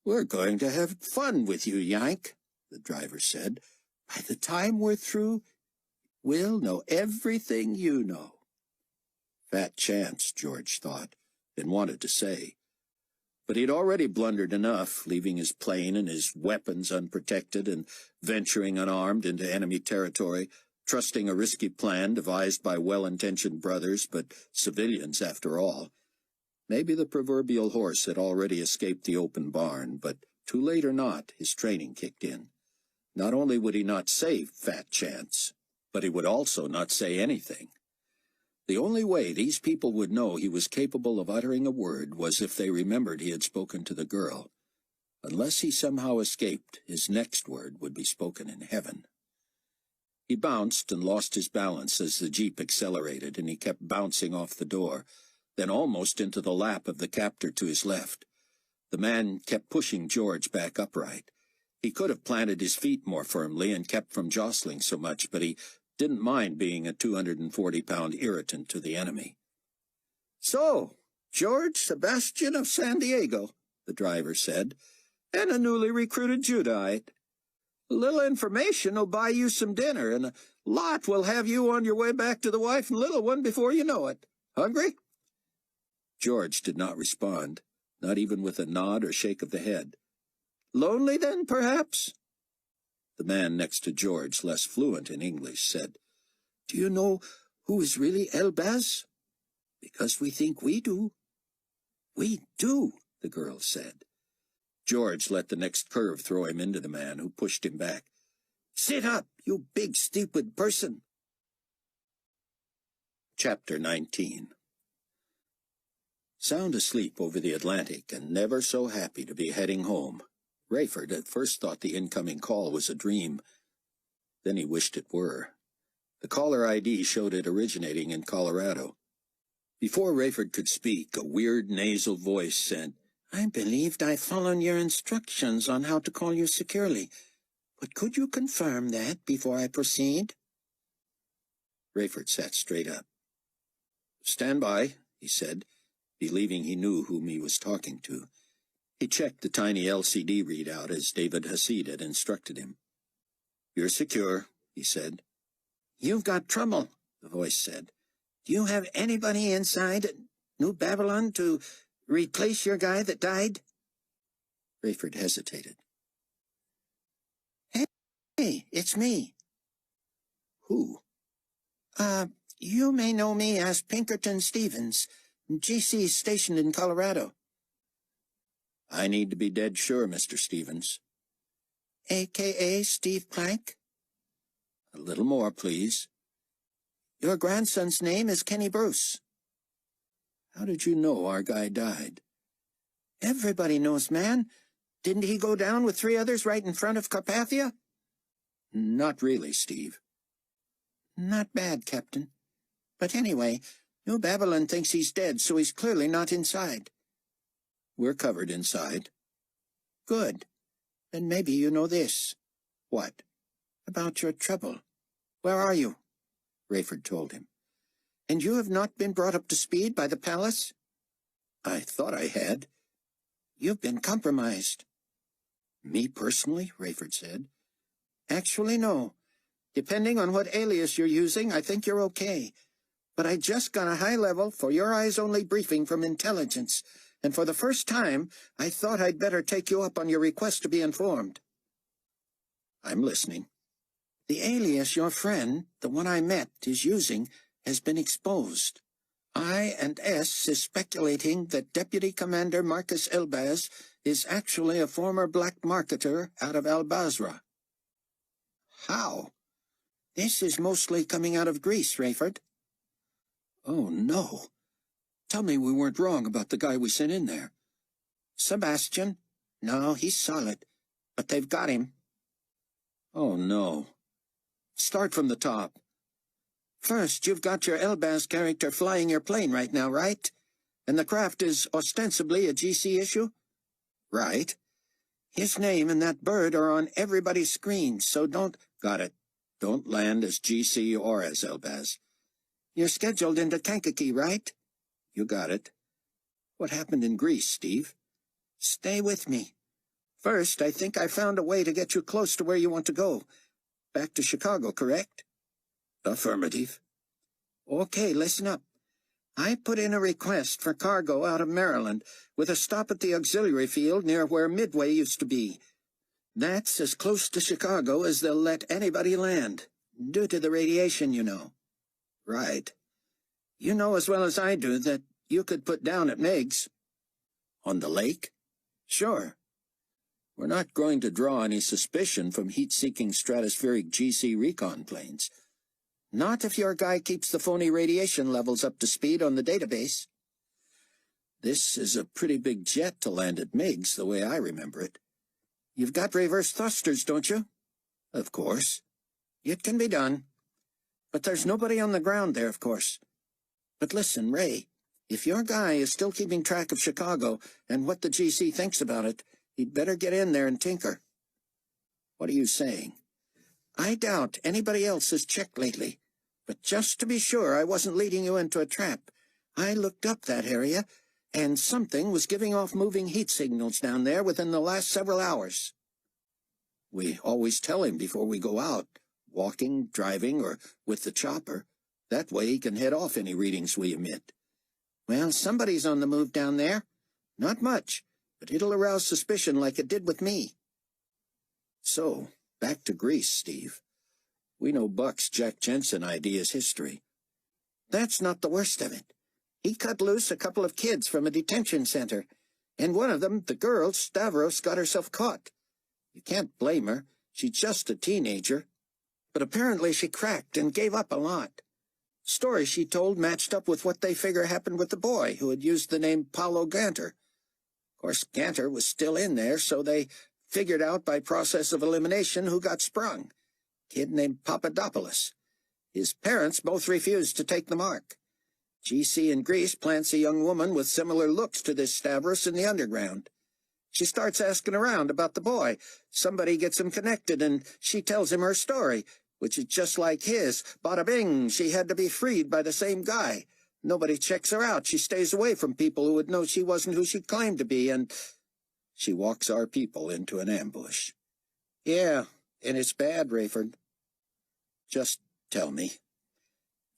We're going to have fun with you, Yank, the driver said. By the time we're through, we'll know everything you know. Fat chance, George thought, and wanted to say. But he'd already blundered enough, leaving his plane and his weapons unprotected and venturing unarmed into enemy territory, trusting a risky plan devised by well-intentioned brothers, but civilians after all. Maybe the proverbial horse had already escaped the open barn, but too late or not, his training kicked in. Not only would he not say fat chance, but he would also not say anything. The only way these people would know he was capable of uttering a word was if they remembered he had spoken to the girl. Unless he somehow escaped, his next word would be spoken in heaven. He bounced and lost his balance as the jeep accelerated, and he kept bouncing off the door, then almost into the lap of the captor to his left. The man kept pushing George back upright. He could have planted his feet more firmly and kept from jostling so much, but he didn't mind being a 240-pound irritant to the enemy. So, George Sebastian of San Diego, the driver said, and a newly recruited Judite. A little information will buy you some dinner, and a lot will have you on your way back to the wife and little one before you know it. Hungry? George did not respond, not even with a nod or shake of the head. Lonely, then, perhaps? The man next to George, less fluent in English, said, Do you know who is really Elbaz? Because we think we do. We do, the girl said. George let the next curve throw him into the man, who pushed him back. Sit up, you big stupid person. Chapter 19. Sound asleep over the Atlantic and never so happy to be heading home, Rayford at first thought the incoming call was a dream. Then he wished it were. The caller ID showed it originating in Colorado. Before Rayford could speak, a weird nasal voice said, I believed I've followed your instructions on how to call you securely, but could you confirm that before I proceed? Rayford sat straight up. Stand by, he said, believing he knew whom he was talking to. He checked the tiny LCD readout as David Hasid had instructed him. You're secure, he said. You've got trouble, the voice said. Do you have anybody inside New Babylon to replace your guy that died? Rayford hesitated. Hey, it's me. Who? You may know me as Pinkerton Stevens, GC stationed in Colorado. I need to be dead sure, Mr. Stevens. A.K.A. Steve Plank? A little more, please. Your grandson's name is Kenny Bruce. How did you know our guy died? Everybody knows, man. Didn't he go down with 3 others right in front of Carpathia? Not really, Steve. Not bad, Captain. But anyway, New Babylon thinks he's dead, so he's clearly not inside. We're covered inside. Good. Then maybe you know this. What? About your trouble. Where are you? Rayford told him. And you have not been brought up to speed by the palace? I thought I had. You've been compromised. Me personally? Rayford said. Actually, no. Depending on what alias you're using, I think you're okay. But I just got a high-level, for-your-eyes-only briefing from intelligence, and for the first time, I thought I'd better take you up on your request to be informed. I'm listening. The alias your friend, the one I met, is using has been exposed. I and S is speculating that Deputy Commander Marcus Elbaz is actually a former black marketer out of Al-Basra. How? This is mostly coming out of Greece, Rayford. Oh, no. Tell me we weren't wrong about the guy we sent in there. Sebastian? No, he's solid. But they've got him. Oh, no. Start from the top. First, you've got your Elbaz character flying your plane right now, right? And the craft is ostensibly a GC issue? Right. His name and that bird are on everybody's screen, so don't... Got it. Don't land as GC or as Elbaz. You're scheduled into Kankakee, right? You got it. What happened in Greece, Steve? Stay with me. First, I think I found a way to get you close to where you want to go. Back to Chicago, correct? Affirmative. Okay, listen up. I put in a request for cargo out of Maryland, with a stop at the auxiliary field near where Midway used to be. That's as close to Chicago as they'll let anybody land, due to the radiation, you know. Right. You know as well as I do that you could put down at Meigs. On the lake? Sure. We're not going to draw any suspicion from heat-seeking stratospheric GC recon planes. Not if your guy keeps the phony radiation levels up to speed on the database. This is a pretty big jet to land at Meigs, the way I remember it. You've got reverse thrusters, don't you? Of course. It can be done. But there's nobody on the ground there, of course. But listen, Ray, if your guy is still keeping track of Chicago and what the GC thinks about it, he'd better get in there and tinker. What are you saying? I doubt anybody else has checked lately. But just to be sure I wasn't leading you into a trap, I looked up that area, and something was giving off moving heat signals down there within the last several hours. We always tell him before we go out, walking, driving, or with the chopper. That way he can head off any readings we emit. Well, somebody's on the move down there. Not much, but it'll arouse suspicion like it did with me. So, back to Greece, Steve. We know Buck's Jack Jensen ID is history. That's not the worst of it. He cut loose a couple of kids from a detention center, and one of them, the girl, Stavros, got herself caught. You can't blame her. She's just a teenager. But apparently she cracked and gave up a lot. Stories she told matched up with what they figure happened with the boy who had used the name Paulo Ganter. Of course, Ganter was still in there, so they figured out by process of elimination who got sprung. Kid named Papadopoulos. His parents both refused to take the mark. GC in Greece plants a young woman with similar looks to this Stavros in the underground. She starts asking around about the boy. Somebody gets him connected, and she tells him her story, which is just like his. Bada bing, she had to be freed by the same guy. Nobody checks her out. She stays away from people who would know she wasn't who she claimed to be, and she walks our people into an ambush. Yeah, and it's bad, Rayford. Just tell me.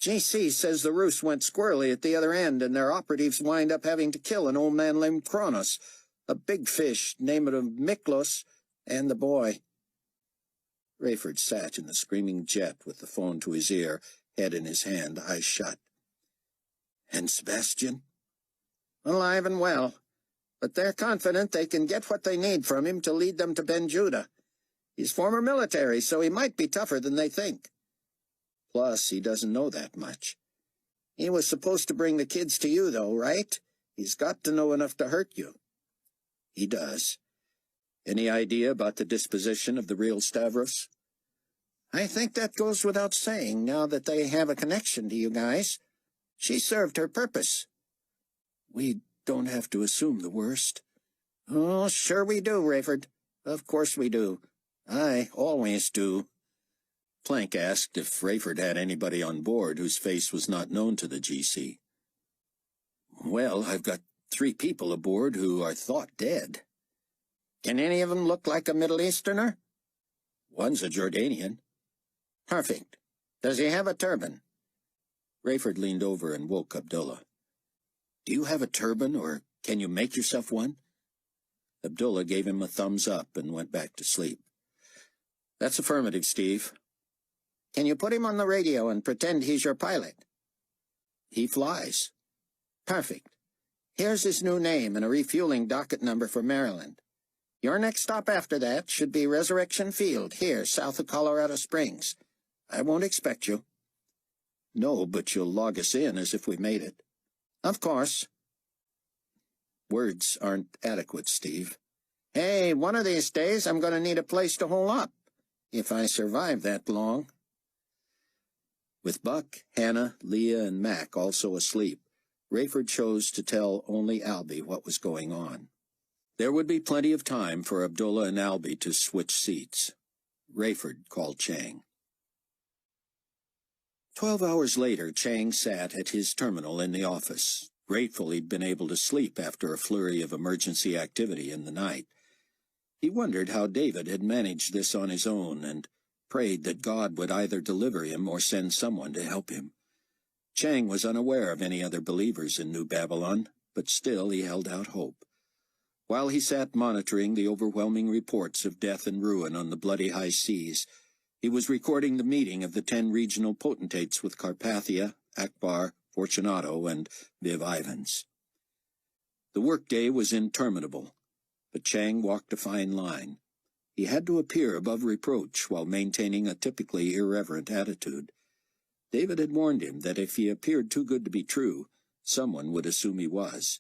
GC says the ruse went squirrely at the other end, and their operatives wind up having to kill an old man named Kronos, a big fish, named Miklos, and the boy. Rayford sat in the screaming jet with the phone to his ear, head in his hand, eyes shut. And Sebastian? Alive and well, but they're confident they can get what they need from him to lead them to Ben Judah. He's former military, so he might be tougher than they think. Plus, he doesn't know that much. He was supposed to bring the kids to you, though, right? He's got to know enough to hurt you. He does. Any idea about the disposition of the real Stavros? I think that goes without saying, now that they have a connection to you guys. She served her purpose. We don't have to assume the worst. Oh, sure we do, Rayford. Of course we do. I always do. Plank asked if Rayford had anybody on board whose face was not known to the GC. Well, I've got 3 people aboard who are thought dead. Can any of them look like a Middle Easterner? One's a Jordanian. Perfect. Does he have a turban? Rayford leaned over and woke Abdullah. Do you have a turban, or can you make yourself one? Abdullah gave him a thumbs up and went back to sleep. That's affirmative, Steve. Can you put him on the radio and pretend he's your pilot? He flies. Perfect. Here's his new name and a refueling docket number for Maryland. Your next stop after that should be Resurrection Field, here, south of Colorado Springs. I won't expect you. No, but you'll log us in as if we made it. Of course. Words aren't adequate, Steve. Hey, one of these days I'm going to need a place to hole up, if I survive that long. With Buck, Hannah, Leah, and Mac also asleep, Rayford chose to tell only Albie what was going on. There would be plenty of time for Abdullah and Albie to switch seats. Rayford called Chang. 12 hours later, Chang sat at his terminal in the office, grateful he'd been able to sleep after a flurry of emergency activity in the night. He wondered how David had managed this on his own and prayed that God would either deliver him or send someone to help him. Chang was unaware of any other believers in New Babylon, but still he held out hope. While he sat monitoring the overwhelming reports of death and ruin on the bloody high seas, he was recording the meeting of the 10 regional potentates with Carpathia, Akbar, Fortunato, and Viv Ivans. The workday was interminable, but Chang walked a fine line. He had to appear above reproach while maintaining a typically irreverent attitude. David had warned him that if he appeared too good to be true, someone would assume he was.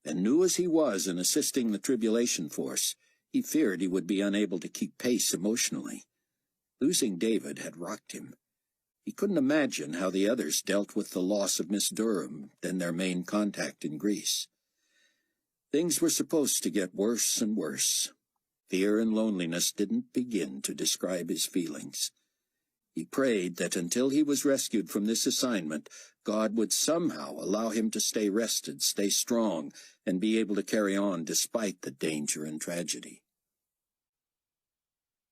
And new as he was in assisting the tribulation force, he feared he would be unable to keep pace emotionally. Losing David had rocked him. He couldn't imagine how the others dealt with the loss of Miss Durham, then their main contact in Greece. Things were supposed to get worse and worse. Fear and loneliness didn't begin to describe his feelings. He prayed that until he was rescued from this assignment, God would somehow allow him to stay rested, stay strong, and be able to carry on despite the danger and tragedy.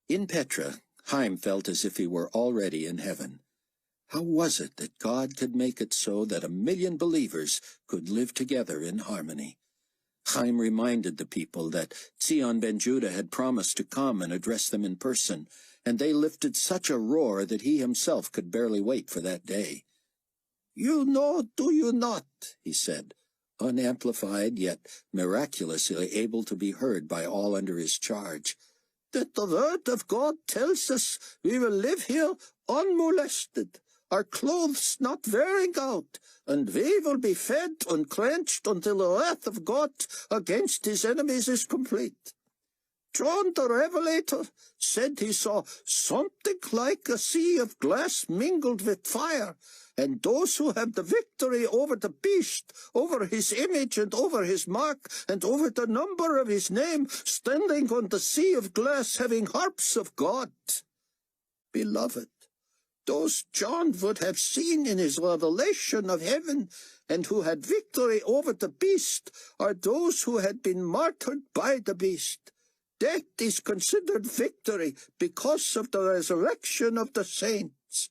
In Petra, Haim felt as if he were already in heaven. How was it that God could make it so that 1 million believers could live together in harmony? Haim reminded the people that Tseon ben Judah had promised to come and address them in person, and they lifted such a roar that he himself could barely wait for that day. "You know, do you not," he said, unamplified yet miraculously able to be heard by all under his charge, "that the word of God tells us we will live here unmolested, our clothes not wearing out, and we will be fed and quenched until the wrath of God against his enemies is complete. John the Revelator said he saw something like a sea of glass mingled with fire, and those who have the victory over the beast, over his image and over his mark, and over the number of his name, standing on the sea of glass, having harps of God. Beloved, those John would have seen in his revelation of heaven, and who had victory over the beast, are those who had been martyred by the beast. That is considered victory because of the resurrection of the saints.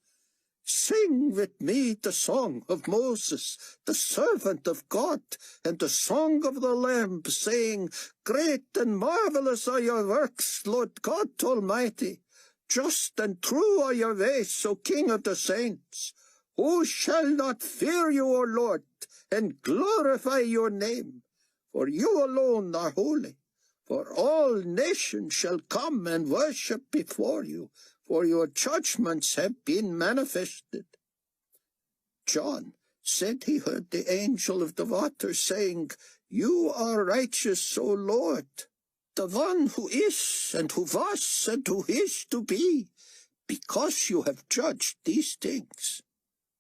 Sing with me the song of Moses, the servant of God, and the song of the Lamb, saying, Great and marvelous are your works, Lord God Almighty. Just and true are your ways, O King of the saints. Who shall not fear you, O Lord, and glorify your name? For you alone are holy. For all nations shall come and worship before you, for your judgments have been manifested. John said he heard the angel of the waters saying, "You are righteous, O Lord, the one who is, and who was, and who is to be, because you have judged these things."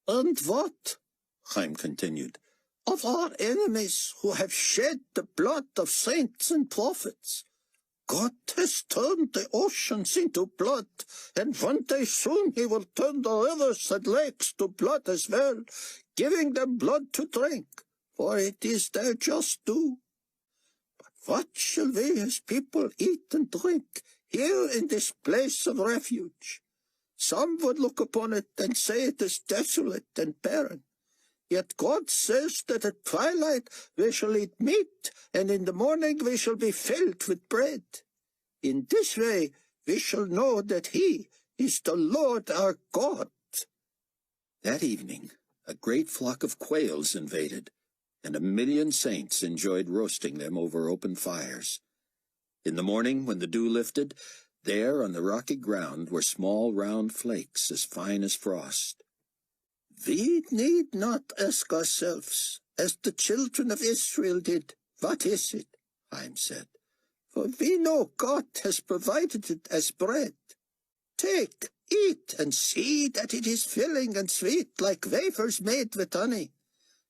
"And what," Haim continued, "of our enemies who have shed the blood of saints and prophets? God has turned the oceans into blood, and one day soon he will turn the rivers and lakes to blood as well, giving them blood to drink, for it is their just due. But what shall we as people eat and drink here in this place of refuge? Some would look upon it and say it is desolate and barren. Yet God says that at twilight we shall eat meat, and in the morning we shall be filled with bread. In this way we shall know that he is the Lord our God." That evening, a great flock of quails invaded, and 1,000,000 saints enjoyed roasting them over open fires. In the morning, when the dew lifted, there on the rocky ground were small round flakes as fine as frost. "We need not ask ourselves, as the children of Israel did, 'What is it?'" Haim said, "for we know God has provided it as bread. Take, eat, and see that it is filling and sweet, like wafers made with honey.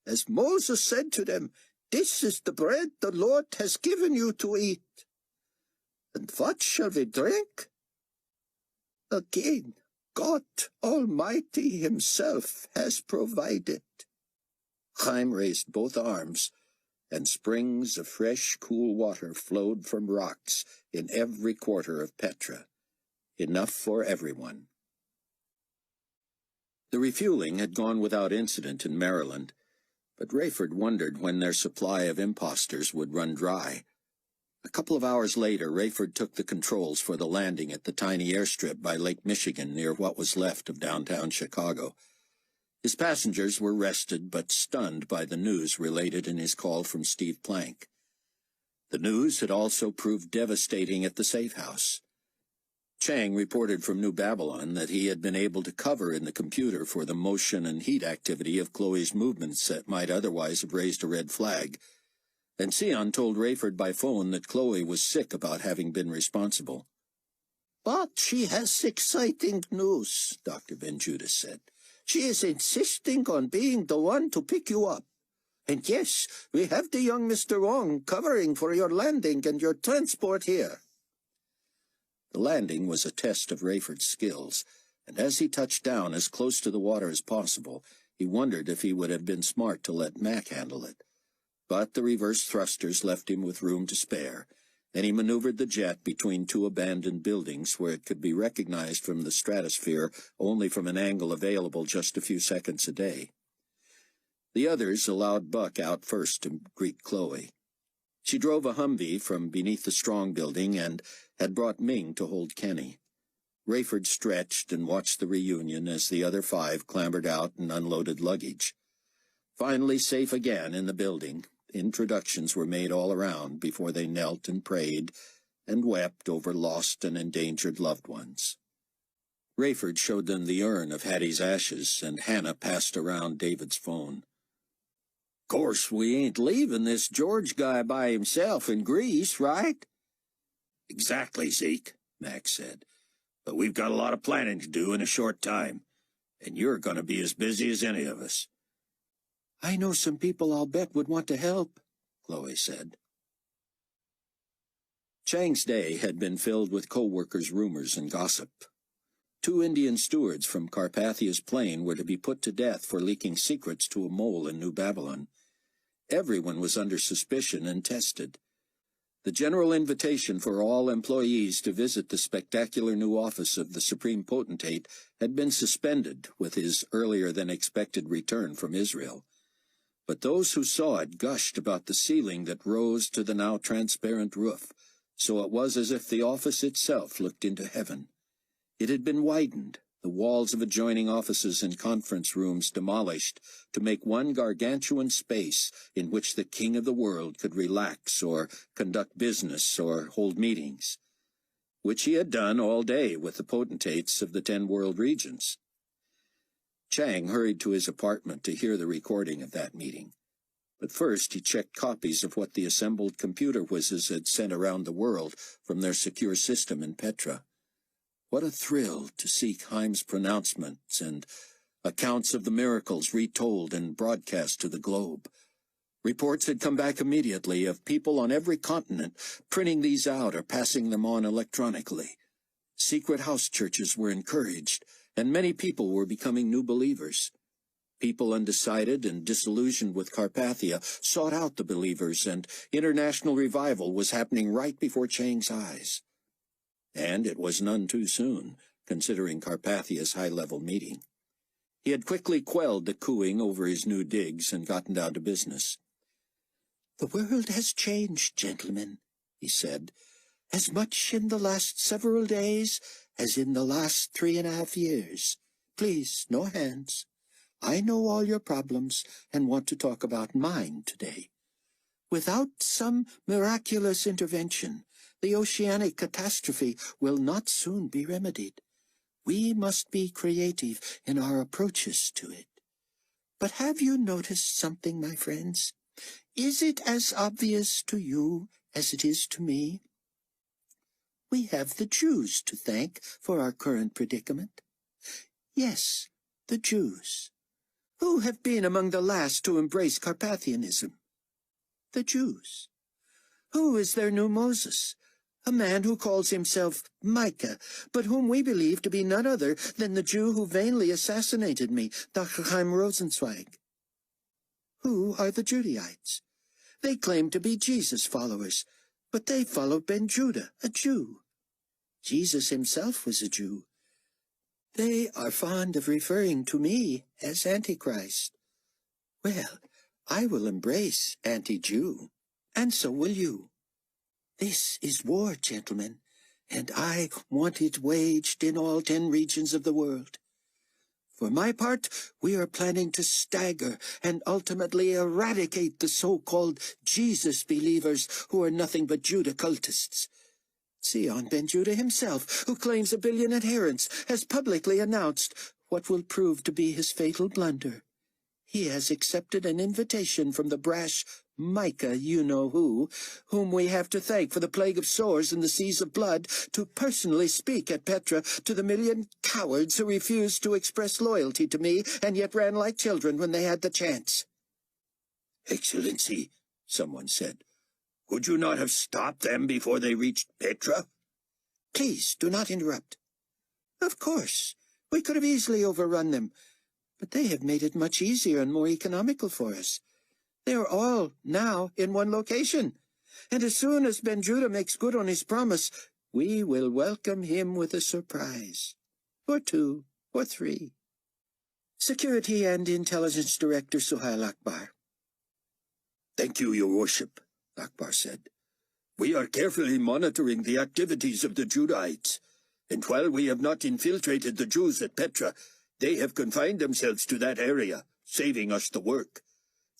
As Moses said to them, 'This is the bread the Lord has given you to eat.' And what shall we drink? Again, God Almighty himself has provided." Haim raised both arms, and springs of fresh, cool water flowed from rocks in every quarter of Petra, enough for everyone. The refueling had gone without incident in Maryland, but Rayford wondered when their supply of impostors would run dry. A couple of hours later, Rayford took the controls for the landing at the tiny airstrip by Lake Michigan near what was left of downtown Chicago. His passengers were rested but stunned by the news related in his call from Steve Plank. The news had also proved devastating at the safe house. Chang reported from New Babylon that he had been able to cover in the computer for the motion and heat activity of Chloe's movements that might otherwise have raised a red flag, and Tseon told Rayford by phone that Chloe was sick about having been responsible. "But she has exciting news," Dr. Ben Judas said. "She is insisting on being the one to pick you up. And yes, we have the young Mr. Wong covering for your landing and your transport here." The landing was a test of Rayford's skills, and as he touched down as close to the water as possible, he wondered if he would have been smart to let Mac handle it. But the reverse thrusters left him with room to spare, and he maneuvered the jet between two abandoned buildings where it could be recognized from the stratosphere only from an angle available just a few seconds a day. The others allowed Buck out first to greet Chloe. She drove a Humvee from beneath the Strong building and had brought Ming to hold Kenny. Rayford stretched and watched the reunion as the other 5 clambered out and unloaded luggage. Finally safe again in the building, introductions were made all around before they knelt and prayed and wept over lost and endangered loved ones. Rayford showed them the urn of Hattie's ashes, and Hannah passed around David's phone. "Course we ain't leaving this George guy by himself in Greece, right?" "Exactly, Zeke," Max said. "But we've got a lot of planning to do in a short time, and you're going to be as busy as any of us." "I know some people I'll bet would want to help," Chloe said. Chang's day had been filled with co-workers' rumors and gossip. 2 Indian stewards from Carpathia's plane were to be put to death for leaking secrets to a mole in New Babylon. Everyone was under suspicion and tested. The general invitation for all employees to visit the spectacular new office of the Supreme Potentate had been suspended with his earlier-than-expected return from Israel. But those who saw it gushed about the ceiling that rose to the now transparent roof, so it was as if the office itself looked into heaven. It had been widened, the walls of adjoining offices and conference rooms demolished, to make one gargantuan space in which the king of the world could relax or conduct business or hold meetings, which he had done all day with the potentates of the 10 world regions. Chang hurried to his apartment to hear the recording of that meeting. But first he checked copies of what the assembled computer whizzes had sent around the world from their secure system in Petra. What a thrill to see Haim's pronouncements and accounts of the miracles retold and broadcast to the globe. Reports had come back immediately of people on every continent printing these out or passing them on electronically. Secret house churches were encouraged, and many people were becoming new believers. People undecided and disillusioned with Carpathia sought out the believers, and international revival was happening right before Chang's eyes. And it was none too soon, considering Carpathia's high-level meeting. He had quickly quelled the cooing over his new digs and gotten down to business. "The world has changed, gentlemen," he said, "as much in the last several days as in the last 3.5 years. Please, no hands. I know all your problems and want to talk about mine today. Without some miraculous intervention, the oceanic catastrophe will not soon be remedied. We must be creative in our approaches to it. But have you noticed something, my friends? Is it as obvious to you as it is to me? We have the Jews to thank for our current predicament. Yes, the Jews. Who have been among the last to embrace Carpathianism? The Jews. Who is their new Moses? A man who calls himself Micah, but whom we believe to be none other than the Jew who vainly assassinated me, Dr. Haim Rosenzweig. Who are the Judaites? They claim to be Jesus followers, but they follow Ben Judah, a Jew. Jesus himself was a Jew. They are fond of referring to me as Antichrist. Well, I will embrace anti-Jew, and so will you. This is war, gentlemen, and I want it waged in all 10 regions of the world. For my part, we are planning to stagger and ultimately eradicate the so-called Jesus believers who are nothing but Judah cultists. Tseon ben Judah himself, who claims 1 billion adherents, has publicly announced what will prove to be his fatal blunder. He has accepted an invitation from the brash Micah you-know-who, whom we have to thank for the plague of sores and the seas of blood, to personally speak at Petra to the 1 million cowards who refused to express loyalty to me and yet ran like children when they had the chance. "Excellency," someone said, "could you not have stopped them before they reached Petra?" Please, do not interrupt. Of course, we could have easily overrun them, but they have made it much easier and more economical for us. They are all now in one location, and as soon as Ben Judah makes good on his promise, we will welcome him with a surprise. Or 2, or 3. Security and Intelligence Director Suhail Akbar. "Thank you, Your Worship," Akbar said. "We are carefully monitoring the activities of the Judahites, and while we have not infiltrated the Jews at Petra, they have confined themselves to that area, saving us the work.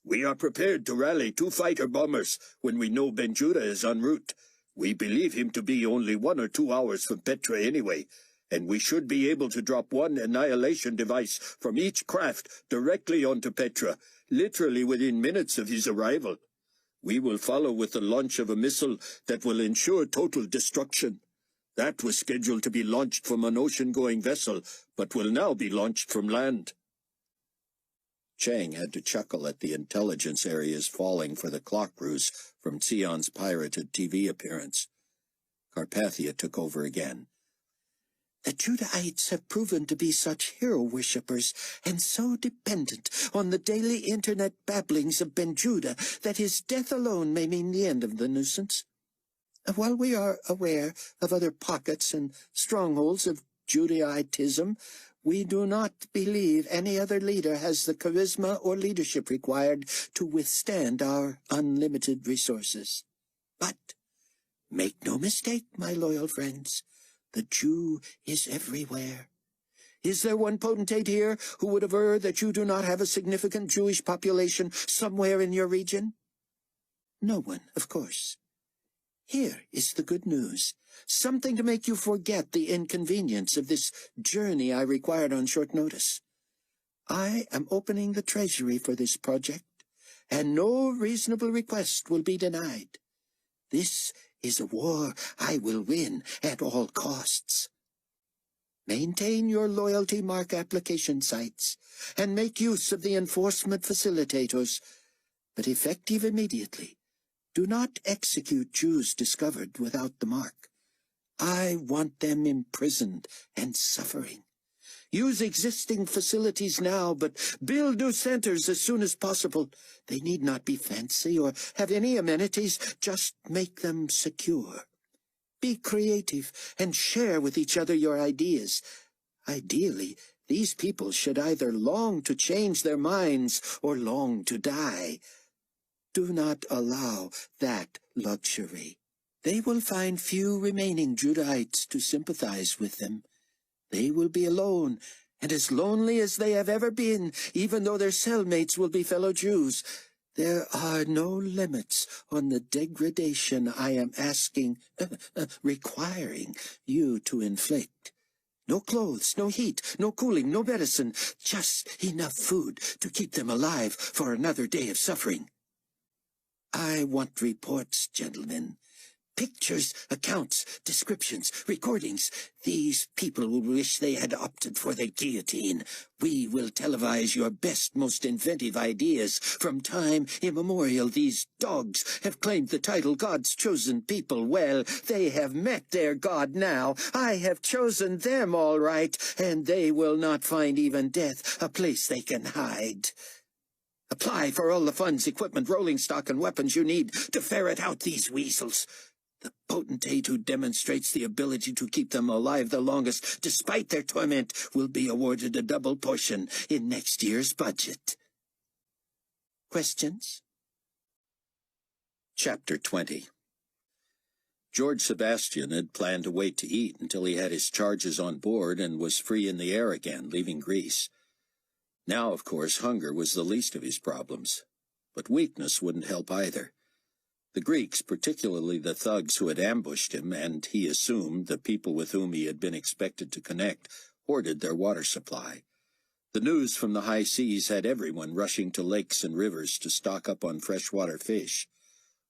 We are prepared to rally 2 fighter bombers when we know Ben Judah is en route. We believe him to be only 1 or 2 hours from Petra anyway, and we should be able to drop 1 annihilation device from each craft directly onto Petra, literally within minutes of his arrival. We will follow with the launch of a missile that will ensure total destruction. That was scheduled to be launched from an ocean-going vessel, but will now be launched from land." Chang had to chuckle at the intelligence areas falling for the clock ruse from Tseon's pirated TV appearance. Carpathia took over again. The Judahites have proven to be such hero-worshippers and so dependent on the daily internet babblings of Ben Judah that his death alone may mean the end of the nuisance. While we are aware of other pockets and strongholds of Judaitism, we do not believe any other leader has the charisma or leadership required to withstand our unlimited resources. But make no mistake, my loyal friends, the Jew is everywhere. Is there one potentate here who would aver that you do not have a significant Jewish population somewhere in your region? No one, of course. Here is the good news. Something to make you forget the inconvenience of this journey I required on short notice. I am opening the treasury for this project, and no reasonable request will be denied. This is a war I will win at all costs. Maintain your loyalty mark application sites, and make use of the enforcement facilitators, but effective immediately. Do not execute Jews discovered without the mark. I want them imprisoned and suffering. Use existing facilities now, but build new centers as soon as possible. They need not be fancy or have any amenities, just make them secure. Be creative and share with each other your ideas. Ideally, these people should either long to change their minds or long to die. Do not allow that luxury. They will find few remaining Judahites to sympathize with them. They will be alone, and as lonely as they have ever been, even though their cellmates will be fellow Jews. There are no limits on the degradation I am requiring you to inflict. No clothes, no heat, no cooling, no medicine, just enough food to keep them alive for another day of suffering. I want reports, gentlemen. Pictures, accounts, descriptions, recordings. These people will wish they had opted for the guillotine. We will televise your best, most inventive ideas. From time immemorial, these dogs have claimed the title God's chosen people. Well, they have met their God now. I have chosen them all right, and they will not find even death a place they can hide. Apply for all the funds, equipment, rolling stock, and weapons you need to ferret out these weasels. The potentate who demonstrates the ability to keep them alive the longest, despite their torment, will be awarded a double portion in next year's budget. Questions? Chapter 20. George Sebastian had planned to wait to eat until he had his charges on board and was free in the air again, leaving Greece. Now, of course, hunger was the least of his problems, but weakness wouldn't help either. The Greeks, particularly the thugs who had ambushed him, and he assumed the people with whom he had been expected to connect, hoarded their water supply. The news from the high seas had everyone rushing to lakes and rivers to stock up on freshwater fish.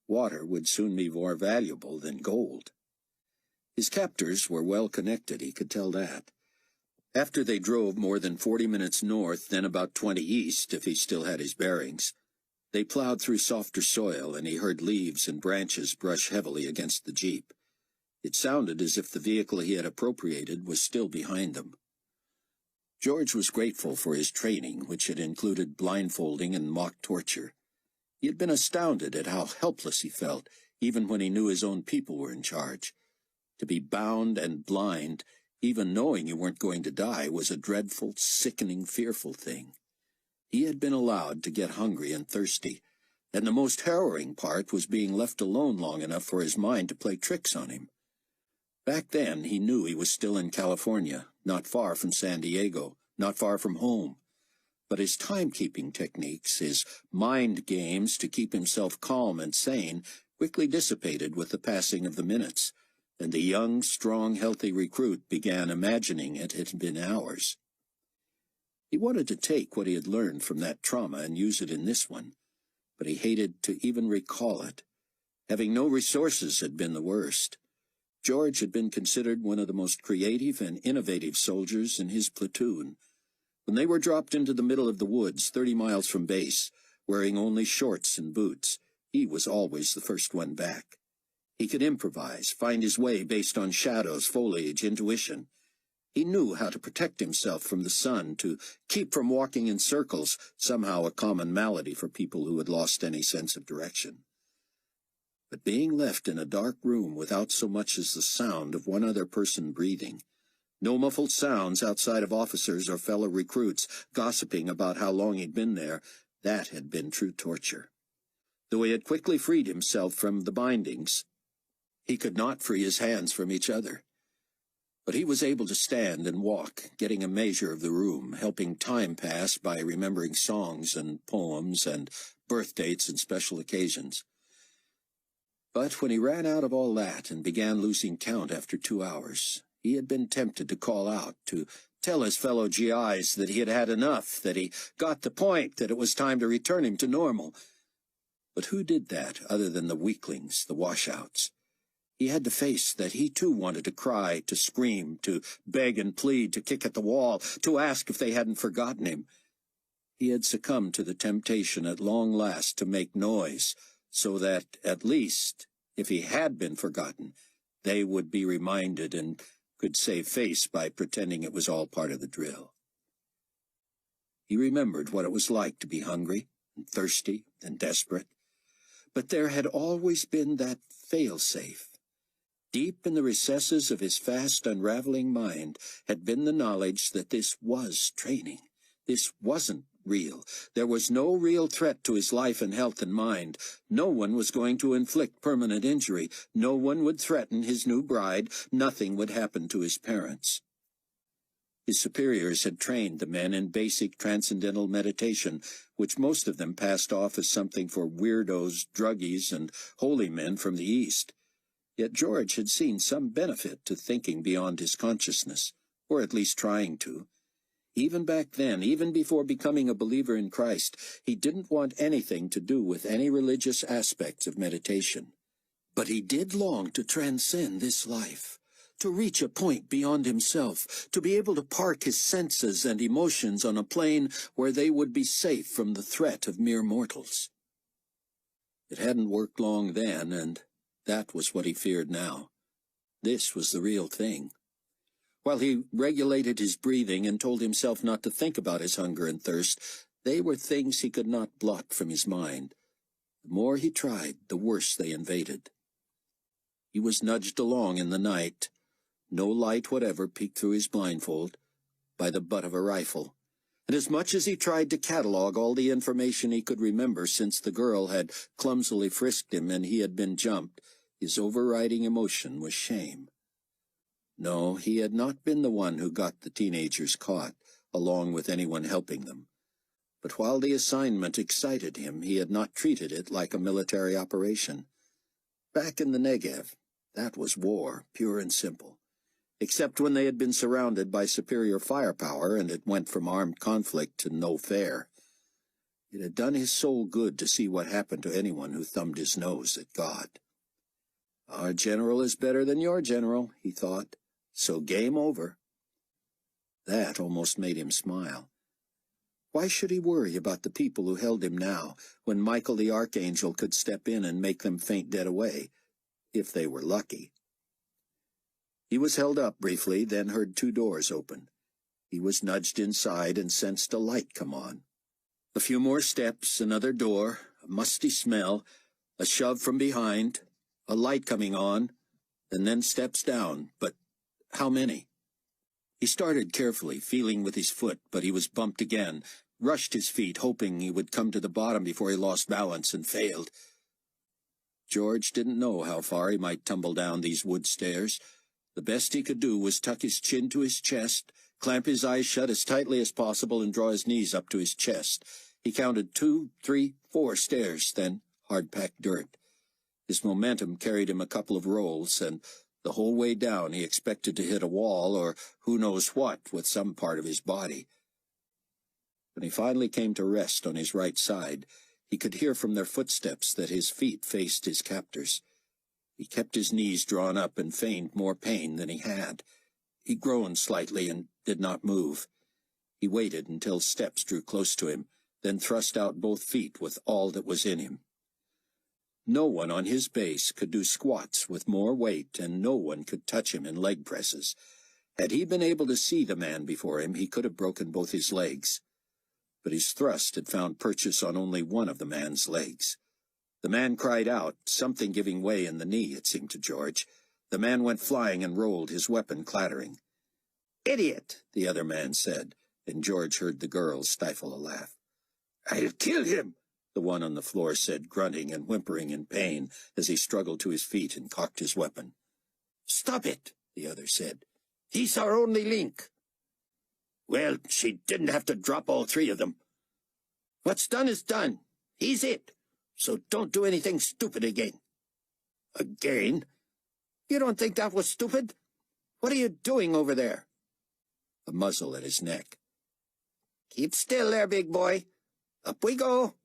Water would soon be more valuable than gold. His captors were well connected, he could tell that. After they drove more than 40 minutes north, then about 20 east, if he still had his bearings, they plowed through softer soil, and he heard leaves and branches brush heavily against the jeep. It sounded as if the vehicle he had appropriated was still behind them. George was grateful for his training, which had included blindfolding and mock torture. He had been astounded at how helpless he felt, even when he knew his own people were in charge. To be bound and blind, even knowing you weren't going to die, was a dreadful, sickening, fearful thing. He had been allowed to get hungry and thirsty, and the most harrowing part was being left alone long enough for his mind to play tricks on him. Back then, he knew he was still in California, not far from San Diego, not far from home. But his timekeeping techniques, his mind games to keep himself calm and sane, quickly dissipated with the passing of the minutes, and the young, strong, healthy recruit began imagining it had been hours. He wanted to take what he had learned from that trauma and use it in this one, but he hated to even recall it. Having no resources had been the worst. George had been considered one of the most creative and innovative soldiers in his platoon. When they were dropped into the middle of the woods, 30 miles from base, wearing only shorts and boots, he was always the first one back. He could improvise, find his way based on shadows, foliage, intuition. He knew how to protect himself from the sun, to keep from walking in circles, somehow a common malady for people who had lost any sense of direction. But being left in a dark room without so much as the sound of one other person breathing, no muffled sounds outside of officers or fellow recruits gossiping about how long he'd been there, that had been true torture. Though he had quickly freed himself from the bindings, he could not free his hands from each other. But he was able to stand and walk, getting a measure of the room, helping time pass by remembering songs and poems and birth dates and special occasions. But when he ran out of all that and began losing count after 2 hours, He had been tempted to call out, to tell his fellow GIs that he had had enough, that he got the point, that it was time to return him to normal. But who did that other than the weaklings, the washouts? He had to face that he too wanted to cry, to scream, to beg and plead, to kick at the wall, to ask if they hadn't forgotten him. He had succumbed to the temptation at long last to make noise, so that, at least, if he had been forgotten, they would be reminded and could save face by pretending it was all part of the drill. He remembered what it was like to be hungry and thirsty and desperate. But there had always been that fail-safe. Deep in the recesses of his fast unraveling mind had been the knowledge that this was training. This wasn't real. There was no real threat to his life and health and mind. No one was going to inflict permanent injury. No one would threaten his new bride. Nothing would happen to his parents. His superiors had trained the men in basic transcendental meditation, which most of them passed off as something for weirdos, druggies, and holy men from the East. Yet George had seen some benefit to thinking beyond his consciousness, or at least trying to. Even back then, even before becoming a believer in Christ, he didn't want anything to do with any religious aspects of meditation. But he did long to transcend this life, to reach a point beyond himself, to be able to park his senses and emotions on a plane where they would be safe from the threat of mere mortals. It hadn't worked long then, and that was what he feared now. This was the real thing. While he regulated his breathing and told himself not to think about his hunger and thirst, they were things he could not blot from his mind. The more he tried, the worse they invaded. He was nudged along in the night, no light whatever peeked through his blindfold, by the butt of a rifle. And as much as he tried to catalog all the information he could remember since the girl had clumsily frisked him and he had been jumped, his overriding emotion was shame. No, he had not been the one who got the teenagers caught, along with anyone helping them. But while the assignment excited him, he had not treated it like a military operation. Back in the Negev, that was war, pure and simple. Except when they had been surrounded by superior firepower and it went from armed conflict to no fair. It had done his soul good to see what happened to anyone who thumbed his nose at God. Our general is better than your general, he thought, so game over. That almost made him smile. Why should he worry about the people who held him now, when Michael the Archangel could step in and make them faint dead away, if they were lucky? He was held up briefly, then heard 2 doors open. He was nudged inside and sensed a light come on. A few more steps, another door, a musty smell, a shove from behind, a light coming on, and then steps down, but how many? He started carefully, feeling with his foot, but he was bumped again, rushed his feet, hoping he would come to the bottom before he lost balance, and failed. George didn't know how far he might tumble down these wood stairs. The best he could do was tuck his chin to his chest, clamp his eyes shut as tightly as possible, and draw his knees up to his chest. He counted 2, 3, 4 stairs, then hard-packed dirt. His momentum carried him a couple of rolls, and the whole way down he expected to hit a wall or who knows what with some part of his body. When he finally came to rest on his right side, he could hear from their footsteps that his feet faced his captors. He kept his knees drawn up and feigned more pain than he had. He groaned slightly and did not move. He waited until steps drew close to him, then thrust out both feet with all that was in him. No one on his base could do squats with more weight, and no one could touch him in leg presses. Had he been able to see the man before him, he could have broken both his legs. But his thrust had found purchase on only one of the man's legs. The man cried out, something giving way in the knee, it seemed to George. The man went flying and rolled, his weapon clattering. "Idiot," the other man said, and George heard the girl stifle a laugh. "I'll kill him," the one on the floor said, grunting and whimpering in pain as he struggled to his feet and cocked his weapon. "Stop it," the other said. "He's our only link." "Well, she didn't have to drop all 3 of them. What's done is done. He's it. So don't do anything stupid again." "Again? You don't think that was stupid?" What are you doing over there? A muzzle at his neck. Keep still there, big boy. Up we go.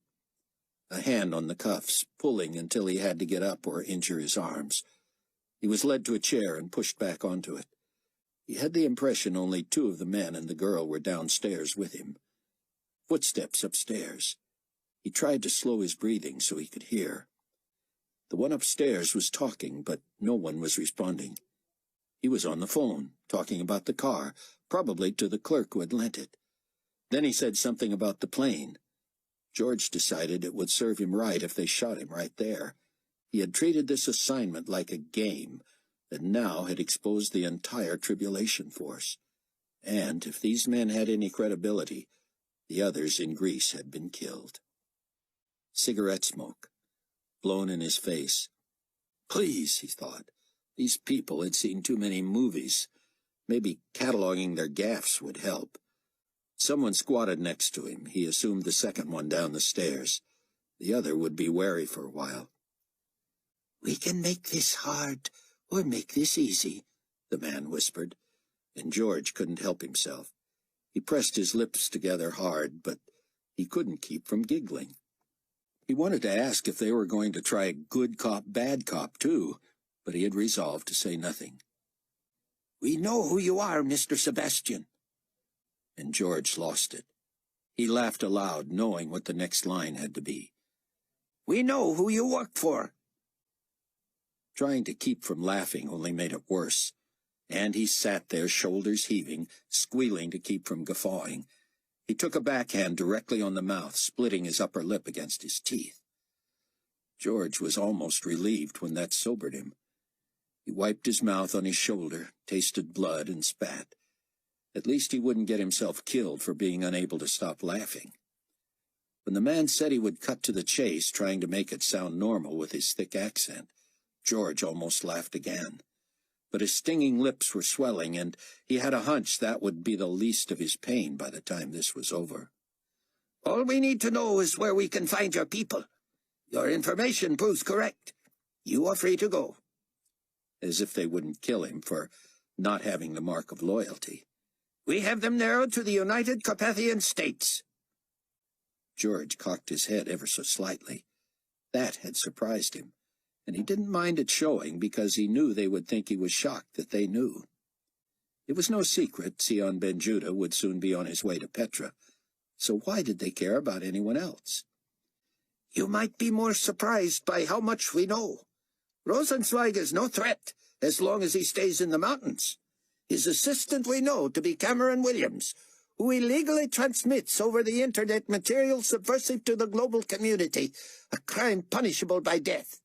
A hand on the cuffs, pulling until he had to get up or injure his arms. He was led to a chair and pushed back onto it. He had the impression only 2 of the men and the girl were downstairs with him. Footsteps upstairs. He tried to slow his breathing so he could hear. The one upstairs was talking, but no one was responding. He was on the phone, talking about the car, probably to the clerk who had lent it. Then he said something about the plane. George decided it would serve him right if they shot him right there. He had treated this assignment like a game, and now had exposed the entire tribulation force. And if these men had any credibility, the others in Greece had been killed. Cigarette smoke, blown in his face. Please, he thought, these people had seen too many movies. Maybe cataloging their gaffes would help. Someone squatted next to him. He assumed the second one down the stairs. The other would be wary for a while. "We can make this hard, or make this easy," the man whispered, and George couldn't help himself. He pressed his lips together hard, but he couldn't keep from giggling. He wanted to ask if they were going to try good cop, bad cop, too, but he had resolved to say nothing. "We know who you are, Mr. Sebastian." And George lost it. He laughed aloud, knowing what the next line had to be. "We know who you work for." Trying to keep from laughing only made it worse, and he sat there, shoulders heaving, squealing to keep from guffawing. He took a backhand directly on the mouth, splitting his upper lip against his teeth. George was almost relieved when that sobered him. He wiped his mouth on his shoulder, tasted blood, and spat. At least he wouldn't get himself killed for being unable to stop laughing. When the man said he would cut to the chase, trying to make it sound normal with his thick accent, George almost laughed again. But his stinging lips were swelling, and he had a hunch that would be the least of his pain by the time this was over. "All we need to know is where we can find your people. Your information proves correct. You are free to go." As if they wouldn't kill him for not having the mark of loyalty. "We have them narrowed to the United Carpathian States." George cocked his head ever so slightly. That had surprised him, and he didn't mind it showing because he knew they would think he was shocked that they knew. It was no secret Tseon Ben Judah would soon be on his way to Petra, so why did they care about anyone else? "You might be more surprised by how much we know. Rosenzweig is no threat as long as he stays in the mountains. His assistant we know to be Cameron Williams, who illegally transmits over the internet material subversive to the global community, a crime punishable by death.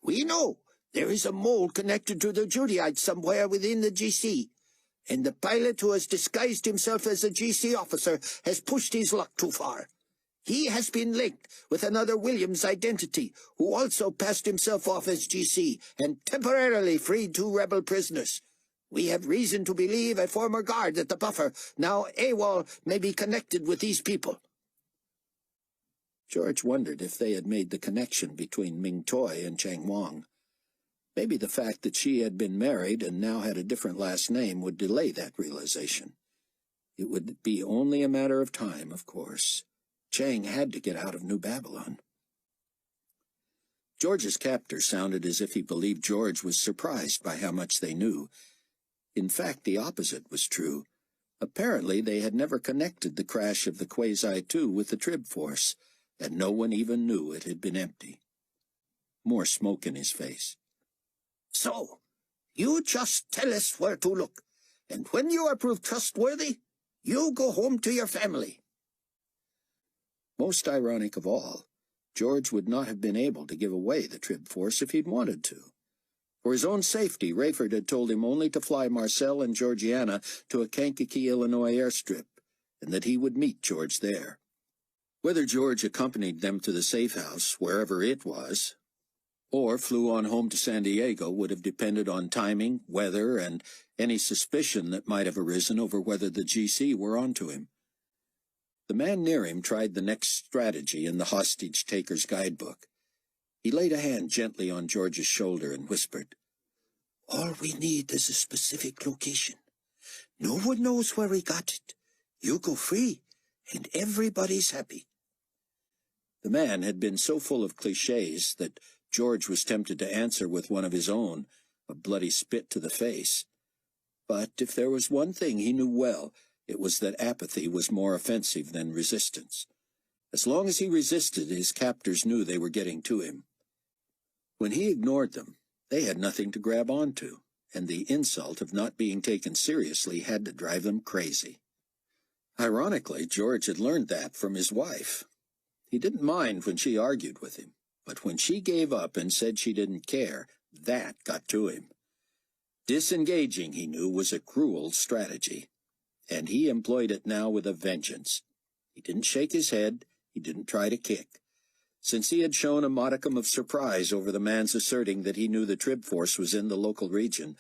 We know there is a mole connected to the Judaite somewhere within the GC, and the pilot who has disguised himself as a GC officer has pushed his luck too far. He has been linked with another Williams identity, who also passed himself off as GC and temporarily freed 2 rebel prisoners. We have reason to believe a former guard at the buffer, now AWOL, may be connected with these people." George wondered if they had made the connection between Ming Toy and Chang Wang. Maybe the fact that she had been married and now had a different last name would delay that realization. It would be only a matter of time, of course. Chang had to get out of New Babylon. George's captor sounded as if he believed George was surprised by how much they knew. In fact, the opposite was true. Apparently, they had never connected the crash of the Quasi-2 with the Trib Force, and no one even knew it had been empty. More smoke in his face. "So, you just tell us where to look, and when you are proved trustworthy, you go home to your family." Most ironic of all, George would not have been able to give away the Trib Force if he'd wanted to. For his own safety, Rayford had told him only to fly Marcel and Georgiana to a Kankakee, Illinois airstrip, and that he would meet George there. Whether George accompanied them to the safe house, wherever it was, or flew on home to San Diego would have depended on timing, weather, and any suspicion that might have arisen over whether the GC were onto him. The man near him tried the next strategy in the hostage-taker's guidebook. He laid a hand gently on George's shoulder and whispered, All we need is a specific location. No one knows where we got it. You go free, and everybody's happy." The man had been so full of cliches that George was tempted to answer with one of his own, a bloody spit to the face. But if there was one thing he knew well, it was that apathy was more offensive than resistance. As long as he resisted, his captors knew they were getting to him. When he ignored them, they had nothing to grab onto, and the insult of not being taken seriously had to drive them crazy. Ironically, George had learned that from his wife. He didn't mind when she argued with him, but when she gave up and said she didn't care, that got to him. Disengaging, he knew, was a cruel strategy, and he employed it now with a vengeance. He didn't shake his head, he didn't try to kick. Since he had shown a modicum of surprise over the man's asserting that he knew the Trib force was in the local region,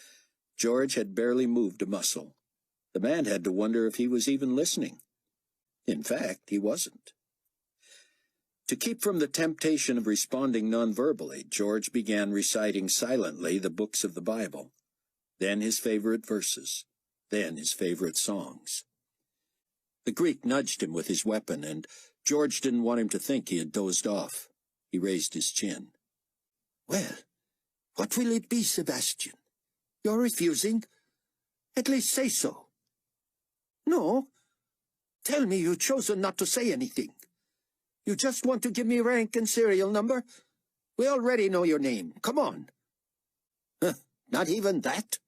George had barely moved a muscle. The man had to wonder if he was even listening. In fact, he wasn't. To keep from the temptation of responding non-verbally, George began reciting silently the books of the Bible, then his favorite verses, then his favorite songs. The Greek nudged him with his weapon, and George didn't want him to think he had dozed off. He raised his chin. "Well, what will it be, Sebastian? You're refusing? At least say so." "No. Tell me you've chosen not to say anything. You just want to give me rank and serial number? We already know your name. Come on." "Not even that?"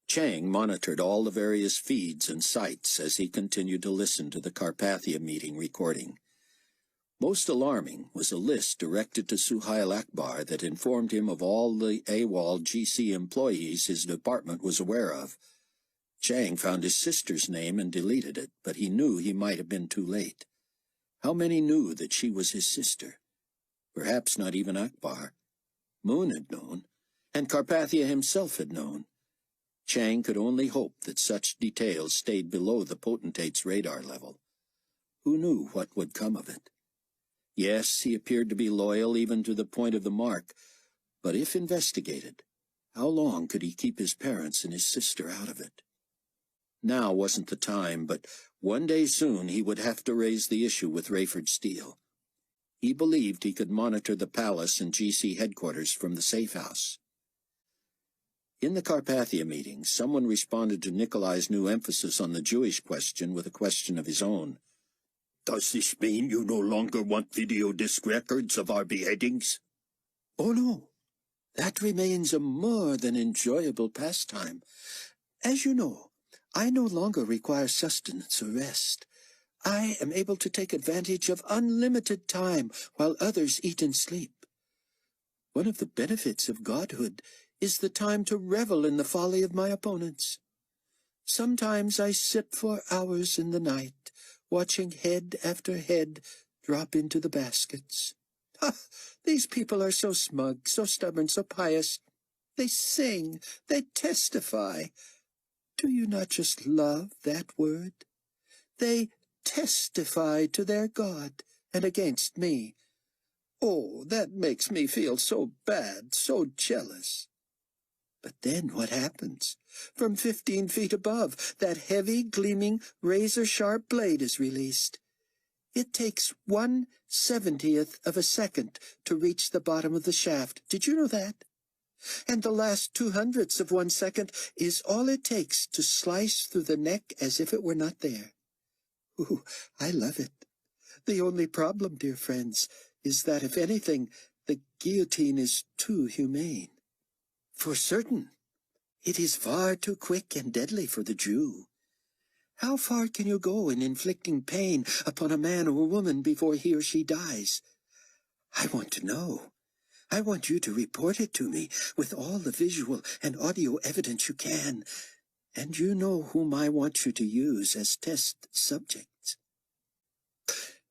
Chang monitored all the various feeds and sites as he continued to listen to the Carpathia meeting recording. Most alarming was a list directed to Suhail Akbar that informed him of all the AWOL GC employees his department was aware of. Chang found his sister's name and deleted it, but he knew he might have been too late. How many knew that she was his sister? Perhaps not even Akbar. Moon had known, and Carpathia himself had known. Chang could only hope that such details stayed below the potentate's radar level. Who knew what would come of it? Yes, he appeared to be loyal even to the point of the mark, but if investigated, how long could he keep his parents and his sister out of it? Now wasn't the time, but one day soon he would have to raise the issue with Rayford Steele. He believed he could monitor the palace and GC headquarters from the safe house. In the Carpathia meeting, someone responded to Nikolai's new emphasis on the Jewish question with a question of his own. "Does this mean you no longer want video disc records of our beheadings?" "Oh, no. That remains a more than enjoyable pastime. As you know, I no longer require sustenance or rest. I am able to take advantage of unlimited time while others eat and sleep. One of the benefits of godhood is the time to revel in the folly of my opponents. Sometimes I sit for hours in the night, watching head after head drop into the baskets. These people are so smug, so stubborn, so pious. They sing, they testify. Do you not just love that word? They testify to their God and against me. Oh, that makes me feel so bad, so jealous. But then what happens? From 15 feet above, that heavy, gleaming, razor-sharp blade is released. It takes 1/70th of a second to reach the bottom of the shaft. Did you know that? And the last 200ths of 1 second is all it takes to slice through the neck as if it were not there. Ooh, I love it. The only problem, dear friends, is that, if anything, the guillotine is too humane. For certain, it is far too quick and deadly for the Jew. How far can you go in inflicting pain upon a man or woman before he or she dies? I want to know. I want you to report it to me with all the visual and audio evidence you can, and you know whom I want you to use as test subjects.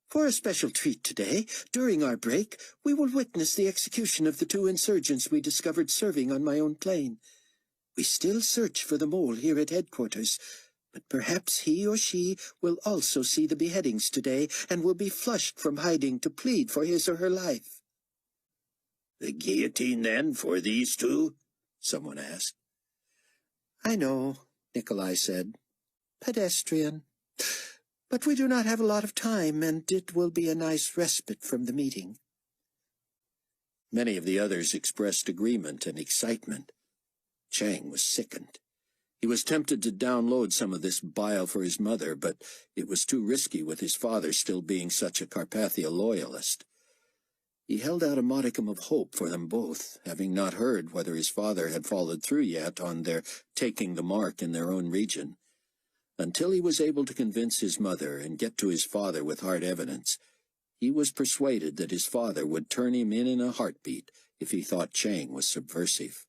For a special treat today, during our break, we will witness the execution of the 2 insurgents we discovered serving on my own plane. We still search for the mole here at headquarters, but perhaps he or she will also see the beheadings today and will be flushed from hiding to plead for his or her life. The guillotine, then, for these two? Someone asked. I know, Nikolai said. Pedestrian. But we do not have a lot of time, and it will be a nice respite from the meeting. Many of the others expressed agreement and excitement. Chang was sickened. He was tempted to download some of this bile for his mother, but it was too risky with his father still being such a Carpathia loyalist. He held out a modicum of hope for them both, having not heard whether his father had followed through yet on their taking the mark in their own region. Until he was able to convince his mother and get to his father with hard evidence, he was persuaded that his father would turn him in a heartbeat if he thought Chang was subversive.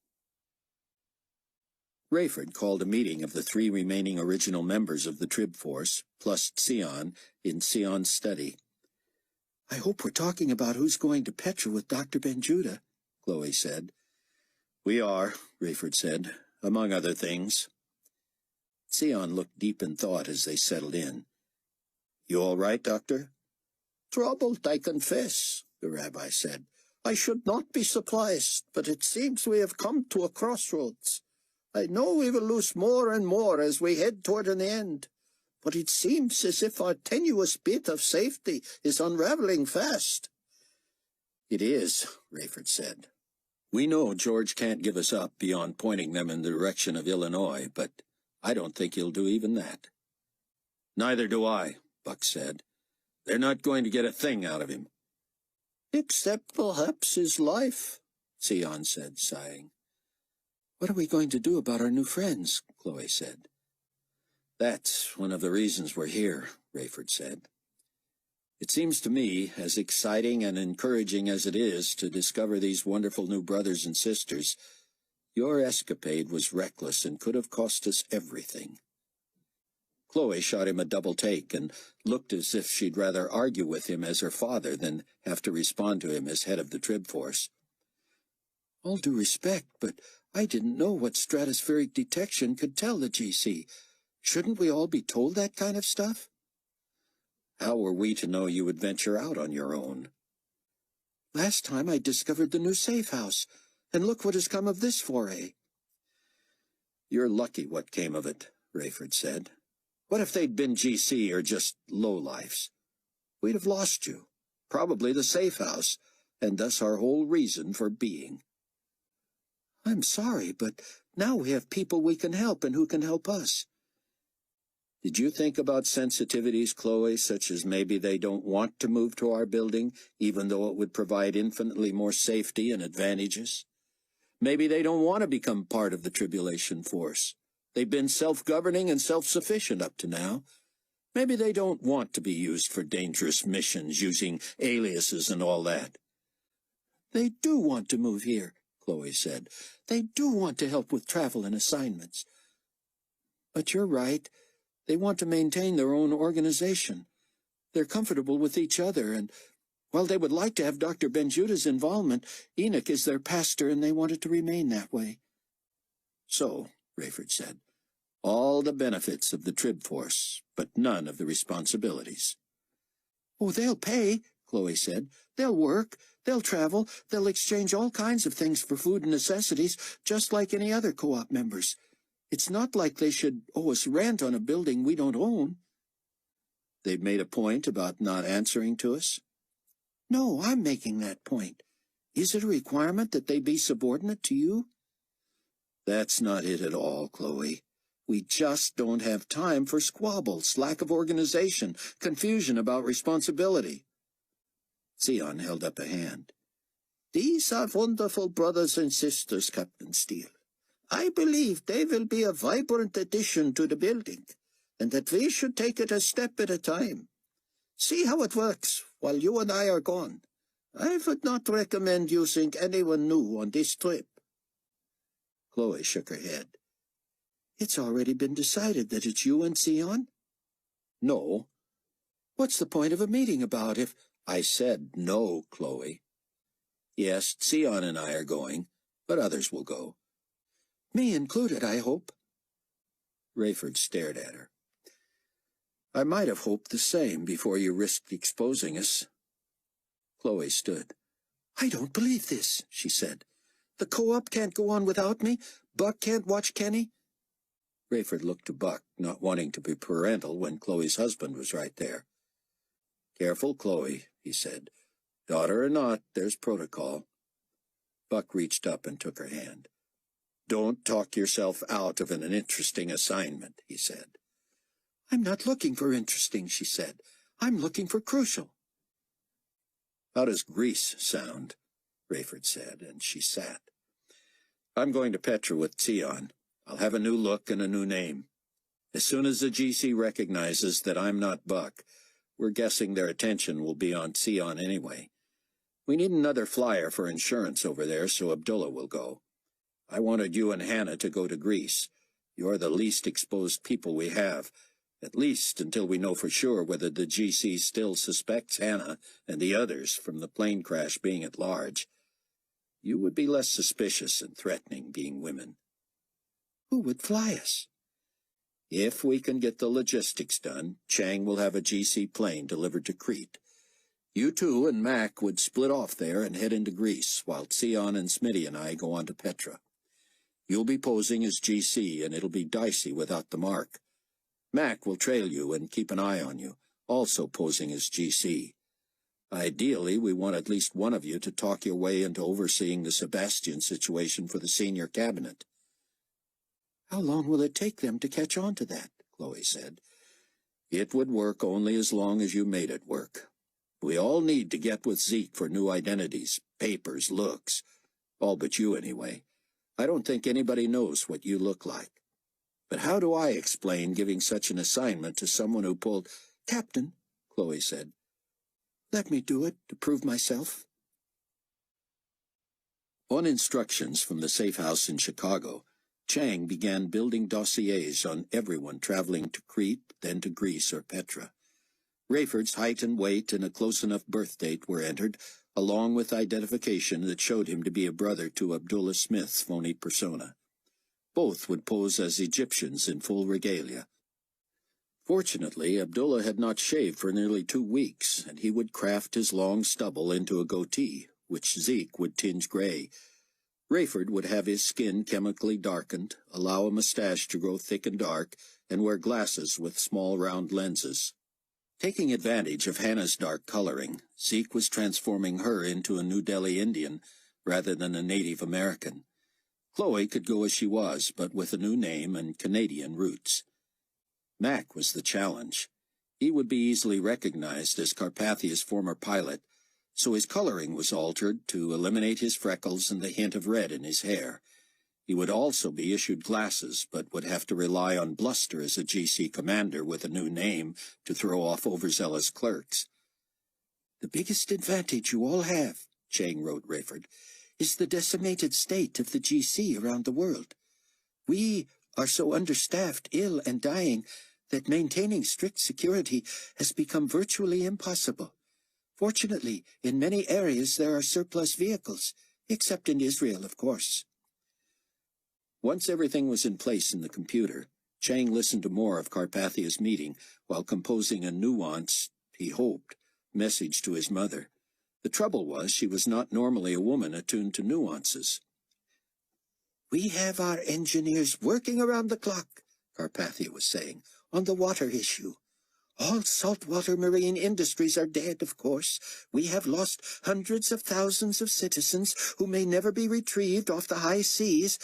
Rayford called a meeting of the 3 remaining original members of the Trib Force, plus Tseon, in Tseon's study. I hope we're talking about who's going to Petra with Dr. Benjuda, Chloe said. We are, Rayford said, among other things. Tseon looked deep in thought as they settled in. You all right, Doctor? Troubled, I confess, the rabbi said. I should not be surprised, but it seems we have come to a crossroads. I know we will lose more and more as we head toward an end, but it seems as if our tenuous bit of safety is unraveling fast. It is, Rayford said. We know George can't give us up beyond pointing them in the direction of Illinois, but I don't think he'll do even that. Neither do I, Buck said. They're not going to get a thing out of him. Except perhaps his life, Tseon said, sighing. What are we going to do about our new friends? Chloe said. That's one of the reasons we're here, Rayford said. It seems to me, as exciting and encouraging as it is to discover these wonderful new brothers and sisters, your escapade was reckless and could have cost us everything. Chloe shot him a double take and looked as if she'd rather argue with him as her father than have to respond to him as head of the Trib Force. All due respect, but I didn't know what stratospheric detection could tell the GC. Shouldn't we all be told that kind of stuff? How were we to know you would venture out on your own? Last time I discovered the new safe house, and look what has come of this foray. You're lucky what came of it, Rayford said. What if they'd been GC or just lowlifes? We'd have lost you, probably the safe house, and thus our whole reason for being. I'm sorry, but now we have people we can help and who can help us. Did you think about sensitivities, Chloe, such as maybe they don't want to move to our building, even though it would provide infinitely more safety and advantages? Maybe they don't want to become part of the tribulation force. They've been self-governing and self-sufficient up to now. Maybe they don't want to be used for dangerous missions using aliases and all that. They do want to move here, Chloe said. They do want to help with travel and assignments. But you're right. They want to maintain their own organization. They're comfortable with each other, and while they would like to have Dr. Benjuda's involvement, Enoch is their pastor, and they want it to remain that way. So, Rayford said, all the benefits of the Trib Force, but none of the responsibilities. Oh, they'll pay, Chloe said. They'll work, they'll travel, they'll exchange all kinds of things for food and necessities, just like any other co-op members. It's not like they should owe us rent on a building we don't own. They've made a point about not answering to us? No, I'm making that point. Is it a requirement that they be subordinate to you? That's not it at all, Chloe. We just don't have time for squabbles, lack of organization, confusion about responsibility. Tseon held up a hand. These are wonderful brothers and sisters, Captain Steele. I believe they will be a vibrant addition to the building, and that we should take it a step at a time. See how it works while you and I are gone. I would not recommend using anyone new on this trip. Chloe shook her head. It's already been decided that it's you and Tseon? No. What's the point of a meeting about if... I said no, Chloe. Yes, Tseon and I are going, but others will go. Me included, I hope. Rayford stared at her. I might have hoped the same before you risked exposing us. Chloe stood. "I don't believe this," she said. "The co-op can't go on without me. Buck can't watch Kenny." Rayford looked to Buck, not wanting to be parental when Chloe's husband was right there. "Careful, Chloe," he said. "Daughter or not, there's protocol." Buck reached up and took her hand. "Don't talk yourself out of an interesting assignment," he said. "I'm not looking for interesting," she said. "I'm looking for crucial." "How does Greece sound?" Rayford said, and she sat. "I'm going to Petra with Tseon. I'll have a new look and a new name. As soon as the GC recognizes that I'm not Buck, we're guessing their attention will be on Tseon anyway. We need another flyer for insurance over there, so Abdullah will go. I wanted you and Hannah to go to Greece. You're the least exposed people we have, at least until we know for sure whether the GC still suspects Hannah and the others from the plane crash being at large. You would be less suspicious and threatening being women." "Who would fly us?" "If we can get the logistics done, Chang will have a GC plane delivered to Crete. You two and Mac would split off there and head into Greece, while Tseon and Smitty and I go on to Petra. You'll be posing as GC, and it'll be dicey without the mark. Mac will trail you and keep an eye on you, also posing as GC. Ideally, we want at least one of you to talk your way into overseeing the Sebastian situation for the senior cabinet." "How long will it take them to catch on to that?" Chloe said. "It would work only as long as you made it work. We all need to get with Zeke for new identities, papers, looks. All but you, anyway. I don't think anybody knows what you look like. But how do I explain giving such an assignment to someone who pulled—" "Captain," Chloe said. "let me do it to prove myself." On instructions from the safe house in Chicago, Chang began building dossiers on everyone traveling to Crete, then to Greece or Petra. Rayford's height and weight and a close enough birth date were entered, along with identification that showed him to be a brother to Abdullah Smith's phony persona. Both would pose as Egyptians in full regalia. Fortunately, Abdullah had not shaved for nearly 2 weeks, and he would craft his long stubble into a goatee, which Zeke would tinge gray. Rayford would have his skin chemically darkened, allow a mustache to grow thick and dark, and wear glasses with small round lenses. Taking advantage of Hannah's dark coloring, Zeke was transforming her into a New Delhi Indian rather than a Native American. Chloe could go as she was, but with a new name and Canadian roots. Mac was the challenge. He would be easily recognized as Carpathia's former pilot, so his coloring was altered to eliminate his freckles and the hint of red in his hair. He would also be issued glasses, but would have to rely on bluster as a GC commander with a new name to throw off overzealous clerks. "The biggest advantage you all have," Chang wrote Rayford, "is the decimated state of the GC around the world. We are so understaffed, ill, and dying that maintaining strict security has become virtually impossible. Fortunately, in many areas there are surplus vehicles, except in Israel, of course." Once everything was in place in the computer, Chang listened to more of Carpathia's meeting while composing a nuanced, he hoped, message to his mother. The trouble was she was not normally a woman attuned to nuances. "We have our engineers working around the clock," Carpathia was saying, "on the water issue. All saltwater marine industries are dead, of course. We have lost hundreds of thousands of citizens who may never be retrieved off the high seas.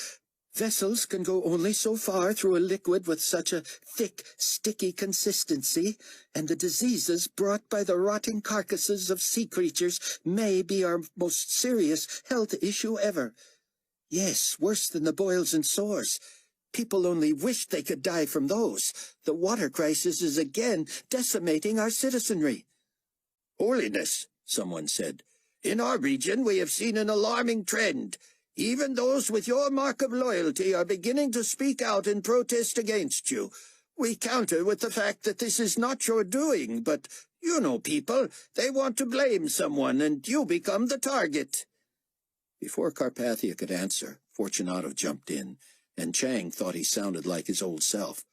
Vessels can go only so far through a liquid with such a thick, sticky consistency, and the diseases brought by the rotting carcasses of sea creatures may be our most serious health issue ever. Yes, worse than the boils and sores. People only wish they could die from those. The water crisis is again decimating our citizenry." "Holiness," someone said, "in our region we have seen an alarming trend. Even those with your mark of loyalty are beginning to speak out in protest against you. We counter with the fact that this is not your doing, but you know people, they want to blame someone, and you become the target." Before Carpathia could answer, Fortunato jumped in, and Chang thought he sounded like his old self.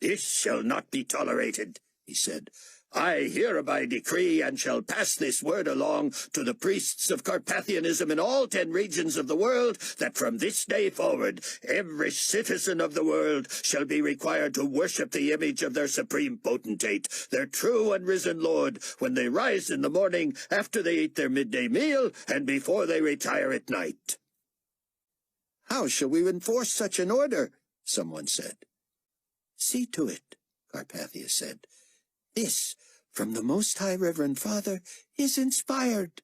"This shall not be tolerated," he said. I hereby decree and shall pass this word along to the priests of Carpathianism in all 10 regions of the world, that from this day forward, every citizen of the world shall be required to worship the image of their supreme potentate, their true and risen Lord, when they rise in the morning, after they eat their midday meal, and before they retire at night. How shall we enforce such an order? Someone said. See to it, Carpathia said. This, from the Most High Reverend Father, is inspired.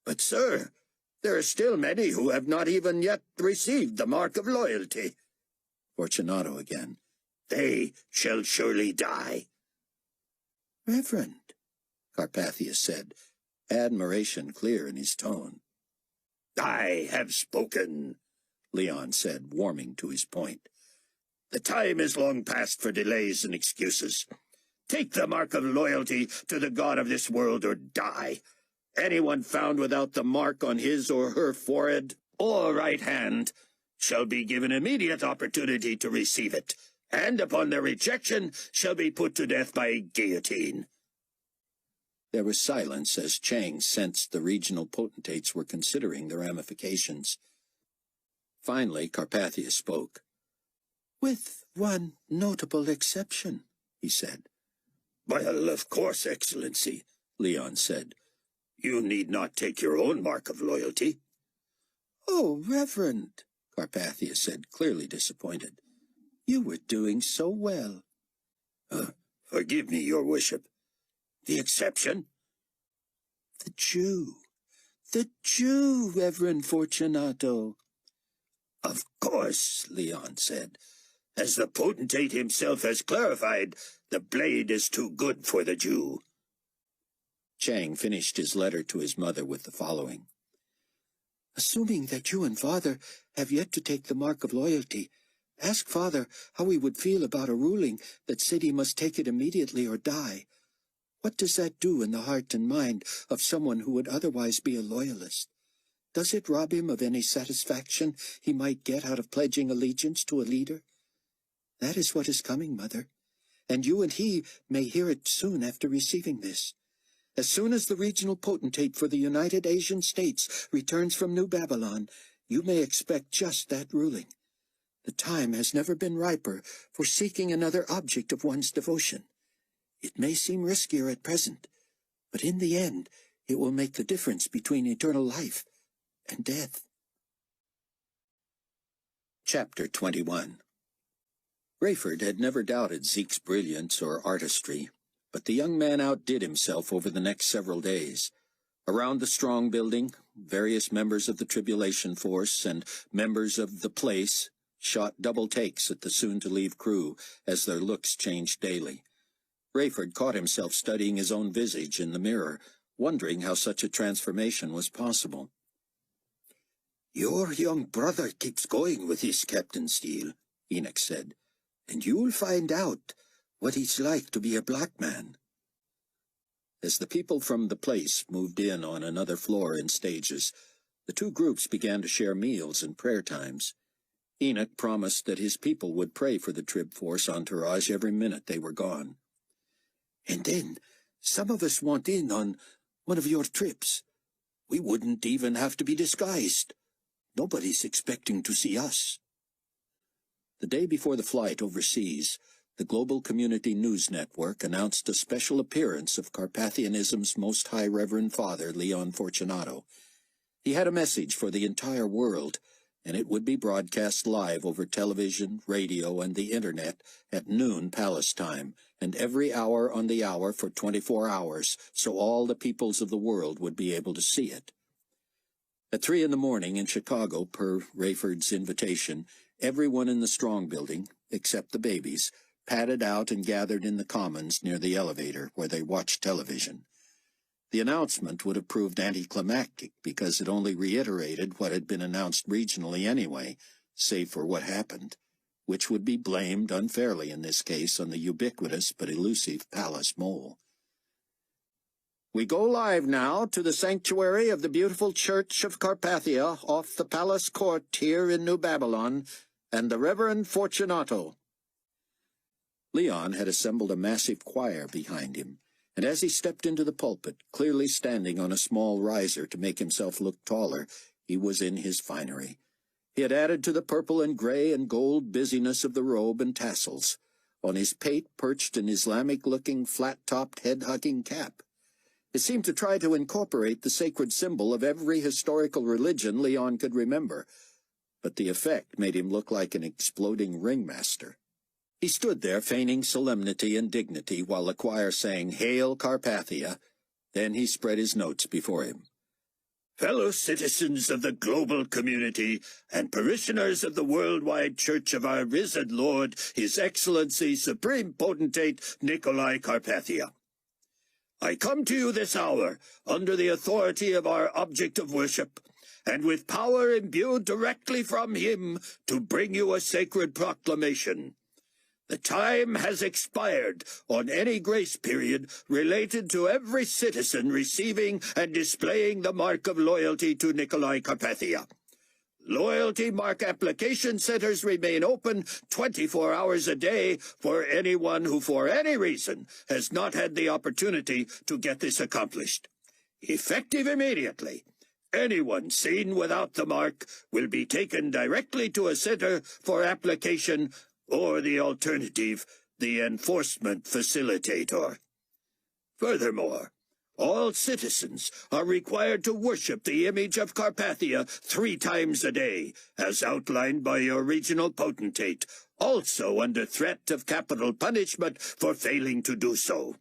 But, sir, there are still many who have not even yet received the mark of loyalty. Fortunato again. They shall surely die. Reverend, Carpathia said, admiration clear in his tone. I have spoken, Leon said, warming to his point. The time is long past for delays and excuses. Take the mark of loyalty to the god of this world or die. Anyone found without the mark on his or her forehead or right hand shall be given immediate opportunity to receive it, and upon their rejection shall be put to death by guillotine. There was silence as Chang sensed the regional potentates were considering the ramifications. Finally, Carpathia spoke. With one notable exception, he said. Well, of course, Excellency, Leon said. You need not take your own mark of loyalty. Oh, Reverend, Carpathia said, clearly disappointed. You were doing so well. Forgive me, your worship. The exception? The Jew, Reverend Fortunato. Of course, Leon said. As the potentate himself has clarified, the blade is too good for the Jew. Chang finished his letter to his mother with the following. Assuming that you and Father have yet to take the mark of loyalty, ask Father how he would feel about a ruling that said he must take it immediately or die. What does that do in the heart and mind of someone who would otherwise be a loyalist? Does it rob him of any satisfaction he might get out of pledging allegiance to a leader? That is what is coming, Mother, and you and he may hear it soon after receiving this. As soon as the regional potentate for the United Asian States returns from New Babylon, you may expect just that ruling. The time has never been riper for seeking another object of one's devotion. It may seem riskier at present, but in the end it will make the difference between eternal life and death. Chapter 21. Rayford had never doubted Zeke's brilliance or artistry, but the young man outdid himself over the next several days. Around the strong building, various members of the tribulation force and members of the place shot double takes at the soon-to-leave crew as their looks changed daily. Rayford caught himself studying his own visage in the mirror, wondering how such a transformation was possible. Your young brother keeps going with his, Captain Steele, Enoch said, and you'll find out what it's like to be a black man. As the people from the place moved in on another floor in stages, the two groups began to share meals and prayer times. Enoch promised that his people would pray for the Trib Force entourage every minute they were gone. And then some of us want in on one of your trips. We wouldn't even have to be disguised. Nobody's expecting to see us. The day before the flight overseas, the Global Community News Network announced a special appearance of Carpathianism's Most High Reverend Father, Leon Fortunato. He had a message for the entire world, and it would be broadcast live over television, radio, and the Internet at noon Palace time, and every hour on the hour for 24 hours, so all the peoples of the world would be able to see it. At 3 a.m. in Chicago, per Rayford's invitation, everyone in the Strong Building, except the babies, padded out and gathered in the commons near the elevator where they watched television. The announcement would have proved anticlimactic because it only reiterated what had been announced regionally anyway, save for what happened, which would be blamed unfairly in this case on the ubiquitous but elusive Palace Mole. We go live now to the sanctuary of the beautiful Church of Carpathia off the Palace Court here in New Babylon, and the Reverend Fortunato. Leon had assembled a massive choir behind him, and as he stepped into the pulpit, clearly standing on a small riser to make himself look taller, he was in his finery. He had added to the purple and gray and gold busyness of the robe and tassels. On his pate perched an Islamic-looking, flat-topped, head-hugging cap. It seemed to try to incorporate the sacred symbol of every historical religion Leon could remember, but the effect made him look like an exploding ringmaster. He stood there feigning solemnity and dignity while the choir sang "Hail Carpathia." Then he spread his notes before him. Fellow citizens of the global community and parishioners of the worldwide Church of our risen Lord, His Excellency Supreme Potentate Nikolai Carpathia. I come to you this hour under the authority of our object of worship, and with power imbued directly from him to bring you a sacred proclamation. The time has expired on any grace period related to every citizen receiving and displaying the mark of loyalty to Nikolai Carpathia. Loyalty mark application centers remain open 24 hours a day for anyone who for any reason has not had the opportunity to get this accomplished. Effective immediately, anyone seen without the mark will be taken directly to a center for application, or the alternative, the enforcement facilitator. Furthermore, all citizens are required to worship the image of Carpathia 3 times a day, as outlined by your regional potentate, also under threat of capital punishment for failing to do so.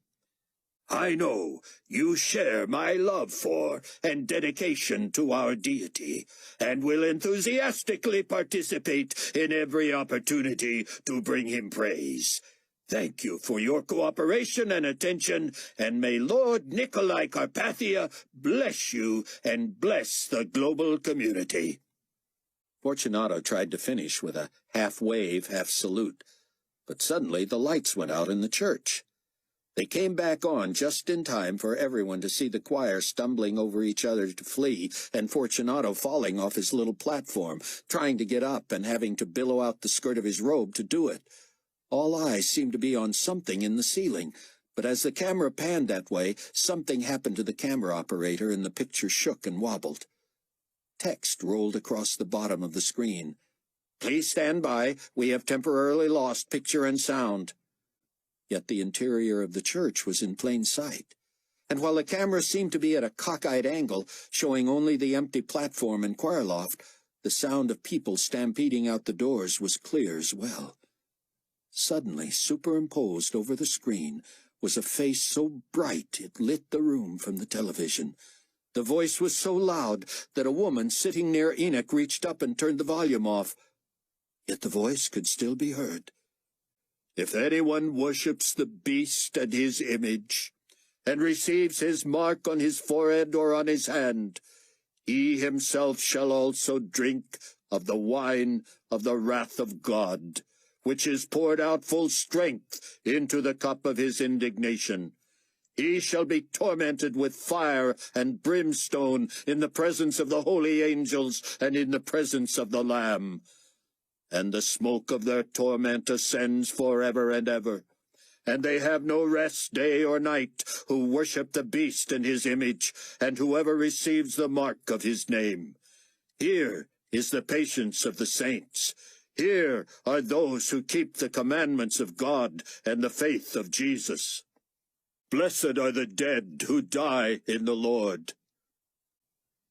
I know you share my love for and dedication to our deity, and will enthusiastically participate in every opportunity to bring him praise. Thank you for your cooperation and attention, and may Lord Nikolai Carpathia bless you and bless the global community. Fortunato tried to finish with a half-wave, half-salute, but suddenly the lights went out in the church. They came back on just in time for everyone to see the choir stumbling over each other to flee, and Fortunato falling off his little platform, trying to get up and having to billow out the skirt of his robe to do it. All eyes seemed to be on something in the ceiling, but as the camera panned that way, something happened to the camera operator and the picture shook and wobbled. Text rolled across the bottom of the screen. "Please stand by. We have temporarily lost picture and sound." Yet the interior of the church was in plain sight, and while the camera seemed to be at a cockeyed angle, showing only the empty platform and choir loft, the sound of people stampeding out the doors was clear as well. Suddenly, superimposed over the screen, was a face so bright it lit the room from the television. The voice was so loud that a woman sitting near Enoch reached up and turned the volume off. Yet the voice could still be heard. If anyone worships the beast and his image, and receives his mark on his forehead or on his hand, he himself shall also drink of the wine of the wrath of God, which is poured out full strength into the cup of his indignation. He shall be tormented with fire and brimstone in the presence of the holy angels and in the presence of the Lamb. And the smoke of their torment ascends forever and ever. And they have no rest day or night who worship the beast and his image, and whoever receives the mark of his name. Here is the patience of the saints. Here are those who keep the commandments of God and the faith of Jesus. Blessed are the dead who die in the Lord.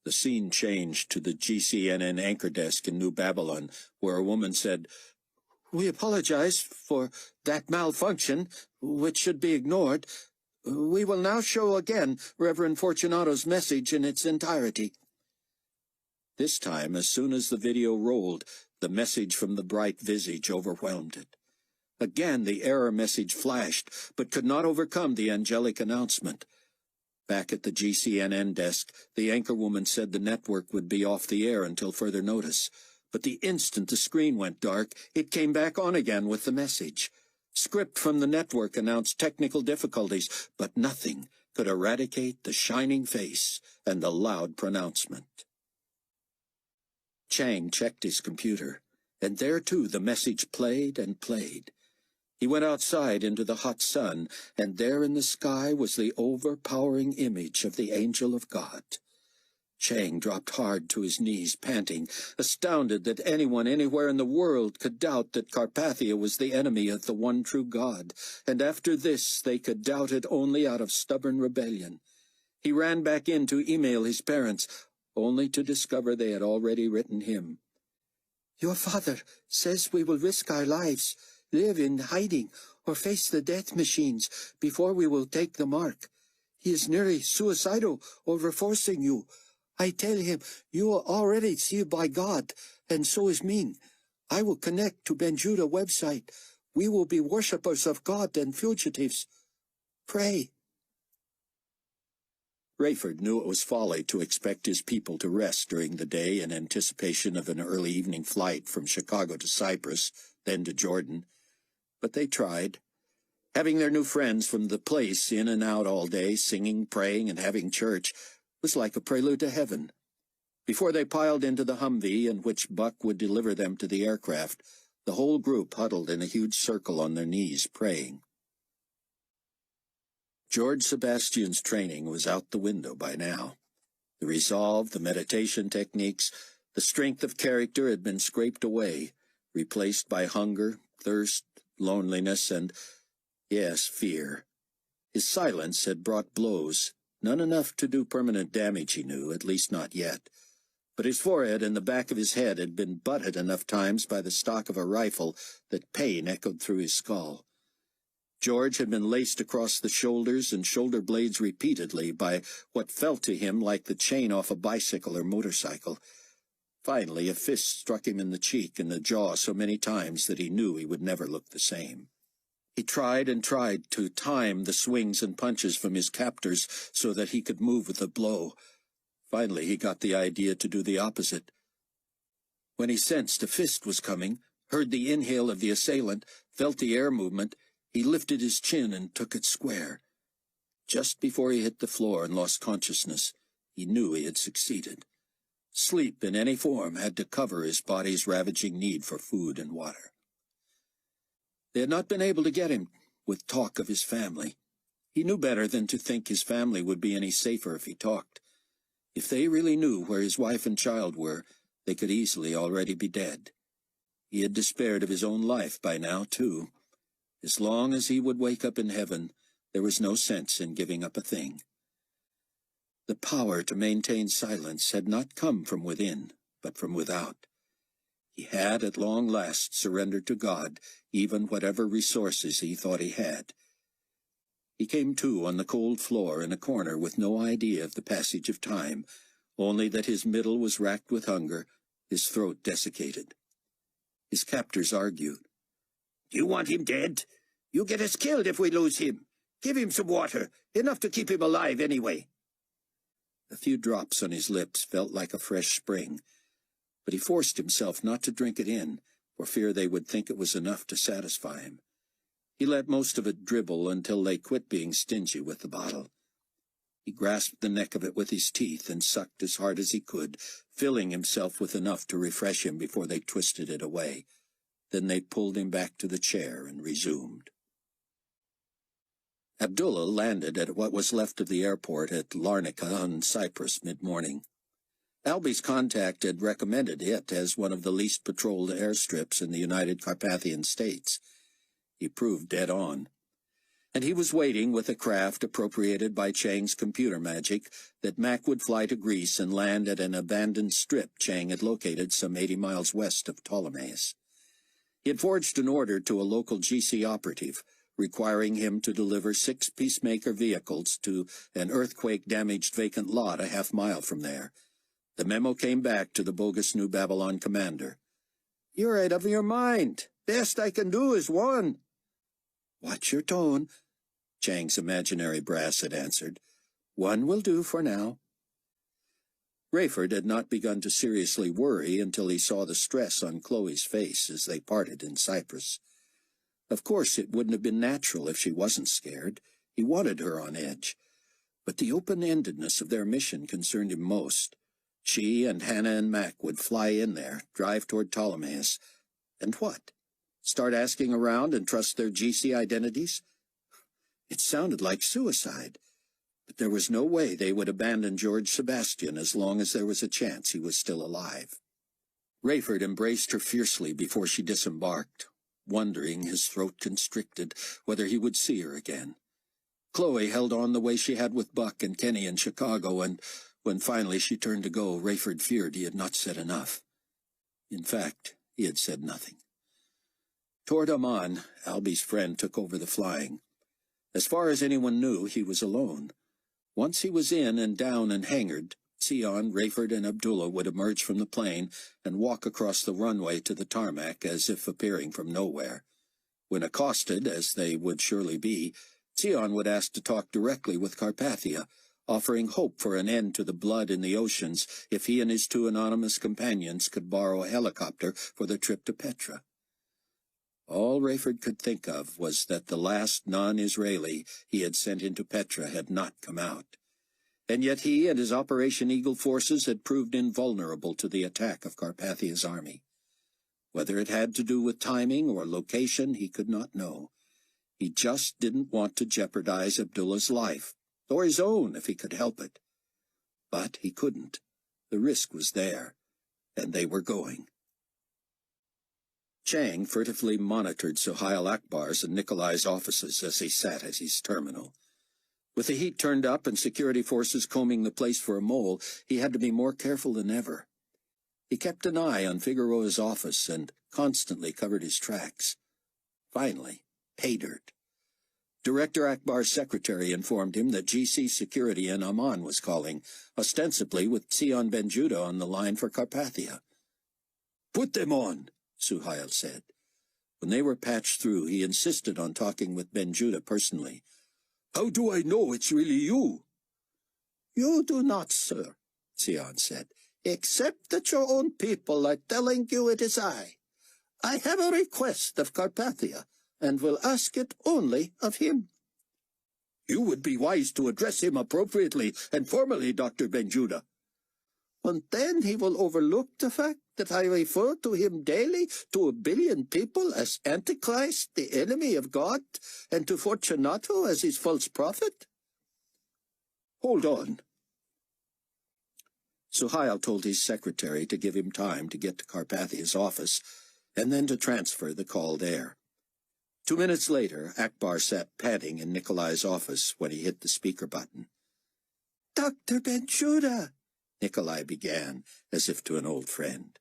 The scene changed to the GCNN anchor desk in New Babylon, where a woman said, "We apologize for that malfunction, which should be ignored. We will now show again Reverend Fortunato's message in its entirety." This time, as soon as the video rolled, the message from the bright visage overwhelmed it. Again the error message flashed, but could not overcome the angelic announcement. Back at the GCNN desk, the anchorwoman said the network would be off the air until further notice. But the instant the screen went dark, it came back on again with the message. Script from the network announced technical difficulties, but nothing could eradicate the shining face and the loud pronouncement. Chang checked his computer, and there too the message played and played. He went outside into the hot sun, and there in the sky was the overpowering image of the angel of God. Chang dropped hard to his knees, panting, astounded that anyone anywhere in the world could doubt that Carpathia was the enemy of the one true God, and after this they could doubt it only out of stubborn rebellion. He ran back in to email his parents, only to discover they had already written him. "Your father says we will risk our lives, live in hiding, or face the death machines before we will take the mark. He is nearly suicidal over forcing you. I tell him you are already sealed by God, and so is Ming. I will connect to Benjuda website. We will be worshippers of God and fugitives. Pray." Rayford knew it was folly to expect his people to rest during the day in anticipation of an early evening flight from Chicago to Cyprus, then to Jordan. But they tried. Having their new friends from the place in and out all day, singing, praying, and having church, was like a prelude to heaven. Before they piled into the Humvee in which Buck would deliver them to the aircraft, the whole group huddled in a huge circle on their knees, praying. George Sebastian's training was out the window by now. The resolve, the meditation techniques, the strength of character had been scraped away, replaced by hunger, thirst, loneliness, and, yes, fear. His silence had brought blows, none enough to do permanent damage, he knew, at least not yet. But his forehead and the back of his head had been butted enough times by the stock of a rifle that pain echoed through his skull. George had been laced across the shoulders and shoulder blades repeatedly by what felt to him like the chain off a bicycle or motorcycle. Finally, a fist struck him in the cheek and the jaw so many times that he knew he would never look the same. He tried and tried to time the swings and punches from his captors so that he could move with the blow. Finally, he got the idea to do the opposite. When he sensed a fist was coming, heard the inhale of the assailant, felt the air movement, he lifted his chin and took it square. Just before he hit the floor and lost consciousness, he knew he had succeeded. Sleep in any form had to cover his body's ravaging need for food and water. They had not been able to get him with talk of his family. He knew better than to think his family would be any safer if he talked. If they really knew where his wife and child were, they could easily already be dead. He had despaired of his own life by now, too. As long as he would wake up in heaven, there was no sense in giving up a thing. The power to maintain silence had not come from within, but from without. He had at long last surrendered to God even whatever resources he thought he had. He came to on the cold floor in a corner with no idea of the passage of time, only that his middle was racked with hunger, his throat desiccated. His captors argued. "Do you want him dead? You get us killed if we lose him. Give him some water, enough to keep him alive anyway." A few drops on his lips felt like a fresh spring, but he forced himself not to drink it in, for fear they would think it was enough to satisfy him. He let most of it dribble until they quit being stingy with the bottle. He grasped the neck of it with his teeth and sucked as hard as he could, filling himself with enough to refresh him before they twisted it away. Then they pulled him back to the chair and resumed. Abdullah landed at what was left of the airport at Larnaca on Cyprus mid-morning. Albie's contact had recommended it as one of the least patrolled airstrips in the United Carpathian States. He proved dead on. And he was waiting with a craft appropriated by Chang's computer magic that Mac would fly to Greece and land at an abandoned strip Chang had located some 80 miles west of Ptolemais. He had forged an order to a local GC operative, requiring him to deliver 6 peacemaker vehicles to an earthquake-damaged vacant lot a half-mile from there. The memo came back to the bogus New Babylon commander. "You're out of your mind. Best I can do is 1. "Watch your tone," Chang's imaginary brass had answered. "1 will do for now." Rayford had not begun to seriously worry until he saw the stress on Chloe's face as they parted in Cyprus. Of course, it wouldn't have been natural if she wasn't scared. He wanted her on edge. But the open-endedness of their mission concerned him most. She and Hannah and Mac would fly in there, drive toward Ptolemais. And what? Start asking around and trust their GC identities? It sounded like suicide, but there was no way they would abandon George Sebastian as long as there was a chance he was still alive. Rayford embraced her fiercely before she disembarked, wondering, his throat constricted, whether he would see her again. Chloe held on the way she had with Buck and Kenny in Chicago, and when finally she turned to go, Rayford feared he had not said enough. In fact, he had said nothing. Toward Amman, Albie's friend took over the flying. As far as anyone knew, he was alone. Once he was in and down and hangared, Tseon, Rayford, and Abdullah would emerge from the plane and walk across the runway to the tarmac as if appearing from nowhere. When accosted, as they would surely be, Tseon would ask to talk directly with Carpathia, offering hope for an end to the blood in the oceans if he and his 2 anonymous companions could borrow a helicopter for their trip to Petra. All Rayford could think of was that the last non-Israeli he had sent into Petra had not come out. And yet he and his Operation Eagle forces had proved invulnerable to the attack of Carpathia's army. Whether it had to do with timing or location, he could not know. He just didn't want to jeopardize Abdullah's life, or his own if he could help it. But he couldn't. The risk was there, and they were going. Chang furtively monitored Suhail Akbar's and Nikolai's offices as he sat at his terminal. With the heat turned up and security forces combing the place for a mole, he had to be more careful than ever. He kept an eye on Figueroa's office and constantly covered his tracks. Finally, pay dirt. Director Akbar's secretary informed him that GC security in Amman was calling, ostensibly with Tseon Ben-Judah on the line for Carpathia. "Put them on," Suhail said. When they were patched through, he insisted on talking with Ben-Judah personally. "How do I know it's really you?" "You do not, sir," Tseon said, "except that your own people are telling you it is I. I have a request of Carpathia, and will ask it only of him." "You would be wise to address him appropriately and formally, Dr. Ben-Judah." "And then he will overlook the fact that I refer to him daily to 1 billion people as Antichrist, the enemy of God, and to Fortunato as his false prophet?" "Hold on." Suhail told his secretary to give him time to get to Carpathia's office, and then to transfer the call there. 2 minutes later, Akbar sat panting in Nikolai's office when he hit the speaker button. "Dr. Ben-Judah," Nikolai began, as if to an old friend.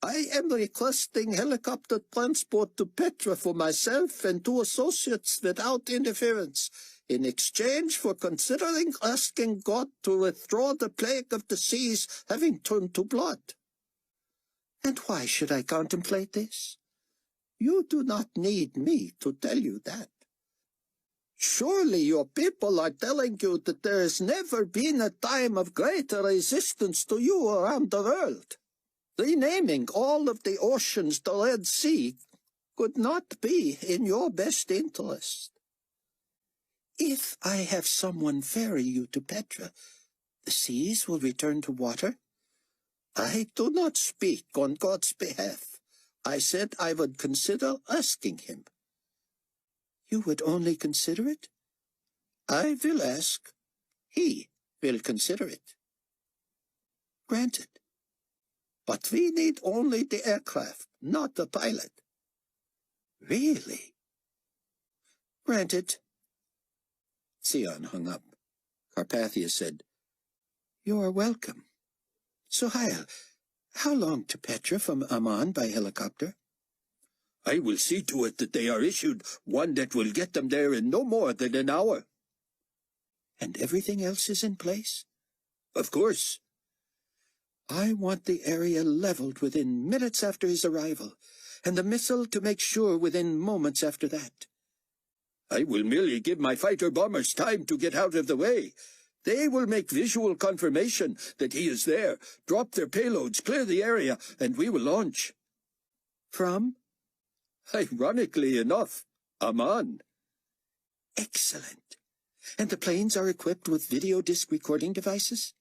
"I am requesting helicopter transport to Petra for myself and 2 associates without interference, in exchange for considering asking God to withdraw the plague of the seas having turned to blood." "And why should I contemplate this?" "You do not need me to tell you that. Surely your people are telling you that there has never been a time of greater resistance to you around the world. Renaming all of the oceans the Red Sea could not be in your best interest." "If I have someone ferry you to Petra, the seas will return to water?" "I do not speak on God's behalf. I said I would consider asking him." "You would only consider it?" "I will ask. He will consider it." "Granted." "But we need only the aircraft, not the pilot." "Really?" "Granted." Tseon hung up. Carpathia said, "You are welcome. Suhail, how long to Petra from Amman by helicopter?" "I will see to it that they are issued one that will get them there in no more than an hour." "And everything else is in place?" "Of course." "I want the area leveled within minutes after his arrival, and the missile to make sure within moments after that." "I will merely give my fighter-bombers time to get out of the way. They will make visual confirmation that he is there, drop their payloads, clear the area, and we will launch." "From?" "Ironically enough, Amman." "Excellent. And the planes are equipped with video disc recording devices?"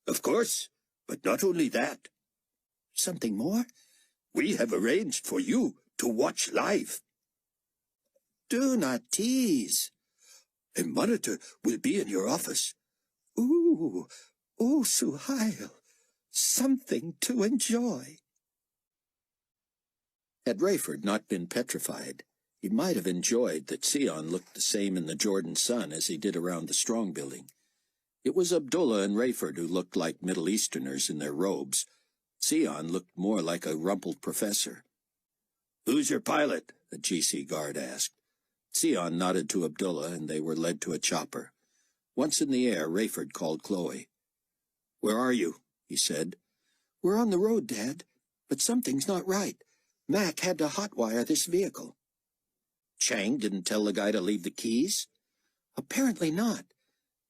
"Of course, but not only that." "Something more?" "We have arranged for you to watch live. Do not tease. A monitor will be in your office. Ooh, Suhail, something to enjoy. Had Rayford not been petrified, he might have enjoyed that Tseon looked the same in the Jordan sun as he did around the Strong building. It was Abdullah and Rayford who looked like Middle Easterners in their robes. Tseon looked more like a rumpled professor. "Who's your pilot?" the GC guard asked. Tseon nodded to Abdullah, and they were led to a chopper. Once in the air, Rayford called Chloe. "Where are you?" he said. We're on the road, Dad, but something's not right. Mac had to hotwire this vehicle. Chang didn't tell the guy to leave the keys? Apparently not.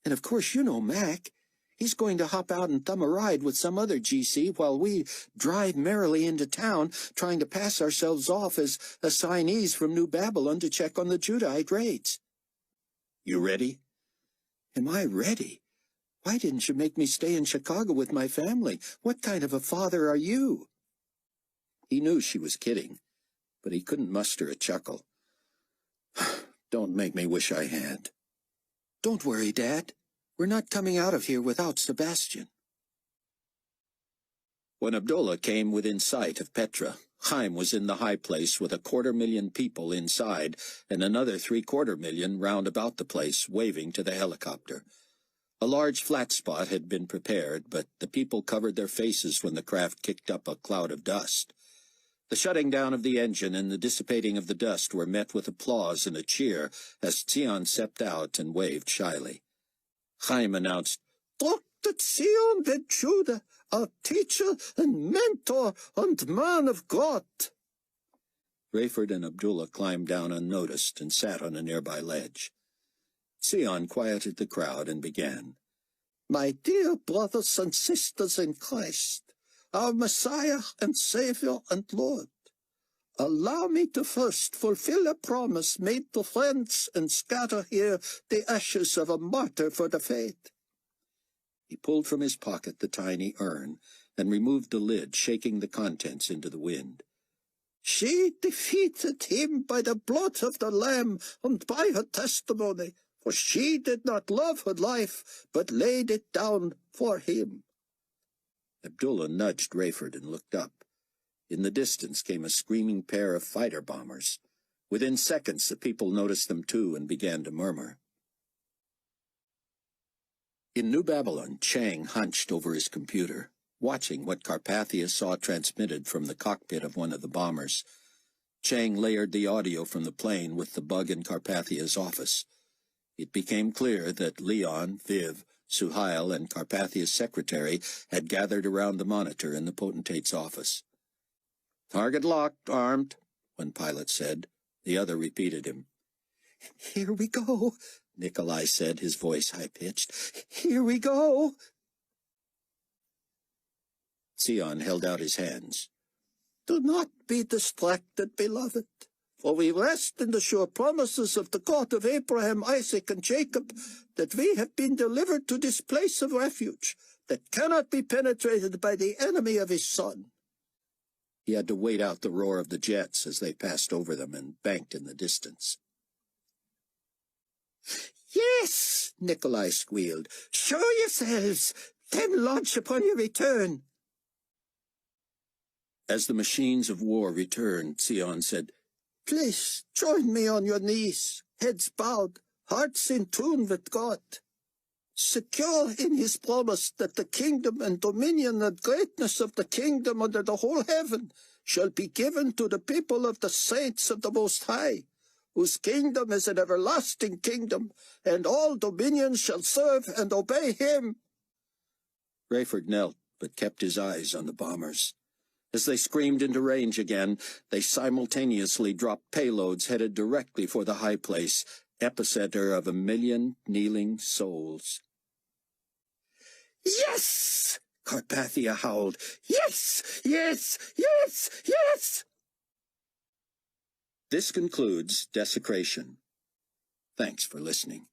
And of course you know Mac. He's going to hop out and thumb a ride with some other GC while we drive merrily into town, trying to pass ourselves off as assignees from New Babylon to check on the Judahite raids. You ready? Am I ready? Why didn't you make me stay in Chicago with my family? What kind of a father are you? He knew she was kidding, but he couldn't muster a chuckle. Don't make me wish I had. Don't worry, Dad. We're not coming out of here without Sebastian. When Abdullah came within sight of Petra, Haim was in the high place with 250,000 people inside and another 750,000 round about the place, waving to the helicopter. A large flat spot had been prepared, but the people covered their faces when the craft kicked up a cloud of dust. The shutting down of the engine and the dissipating of the dust were met with applause and a cheer as Tseon stepped out and waved shyly. Haim announced, "Dr. Tseon ben Judah, our teacher and mentor and man of God." Rayford and Abdullah climbed down unnoticed and sat on a nearby ledge. Tseon quieted the crowd and began. "My dear brothers and sisters in Christ, our Messiah and Savior and Lord, allow me to first fulfill a promise made to friends and scatter here the ashes of a martyr for the faith." He pulled from his pocket the tiny urn and removed the lid, shaking the contents into the wind. "She defeated him by the blood of the Lamb and by her testimony, for she did not love her life, but laid it down for him." Abdullah nudged Rayford and looked up. In the distance came a screaming pair of fighter bombers. Within seconds, the people noticed them too and began to murmur. In New Babylon, Chang hunched over his computer, watching what Carpathia saw transmitted from the cockpit of one of the bombers. Chang layered the audio from the plane with the bug in Carpathia's office. It became clear that Leon, Viv, Suhail, and Carpathia's secretary had gathered around the monitor in the potentate's office. "Target locked, armed," one pilot said. The other repeated him. "Here we go," Nikolai said, his voice high-pitched. "Here we go." Tseon held out his hands. "Do not be distracted, beloved, for we rest in the sure promises of the God of Abraham, Isaac, and Jacob, that we have been delivered to this place of refuge that cannot be penetrated by the enemy of his Son." He had to wait out the roar of the jets as they passed over them and banked in the distance. "Yes," Nikolai squealed. "Show yourselves, then launch upon your return." As the machines of war returned, Tseon said, "Please join me on your knees, heads bowed, hearts in tune with God. Secure in his promise that the kingdom and dominion and greatness of the kingdom under the whole heaven shall be given to the people of the saints of the Most High, whose kingdom is an everlasting kingdom, and all dominions shall serve and obey him." Rayford knelt, but kept his eyes on the bombers. As they screamed into range again, they simultaneously dropped payloads headed directly for the high place, epicenter of 1,000,000 kneeling souls. "Yes!" Carpathia howled. "Yes! Yes! Yes! Yes!" This concludes Desecration. Thanks for listening.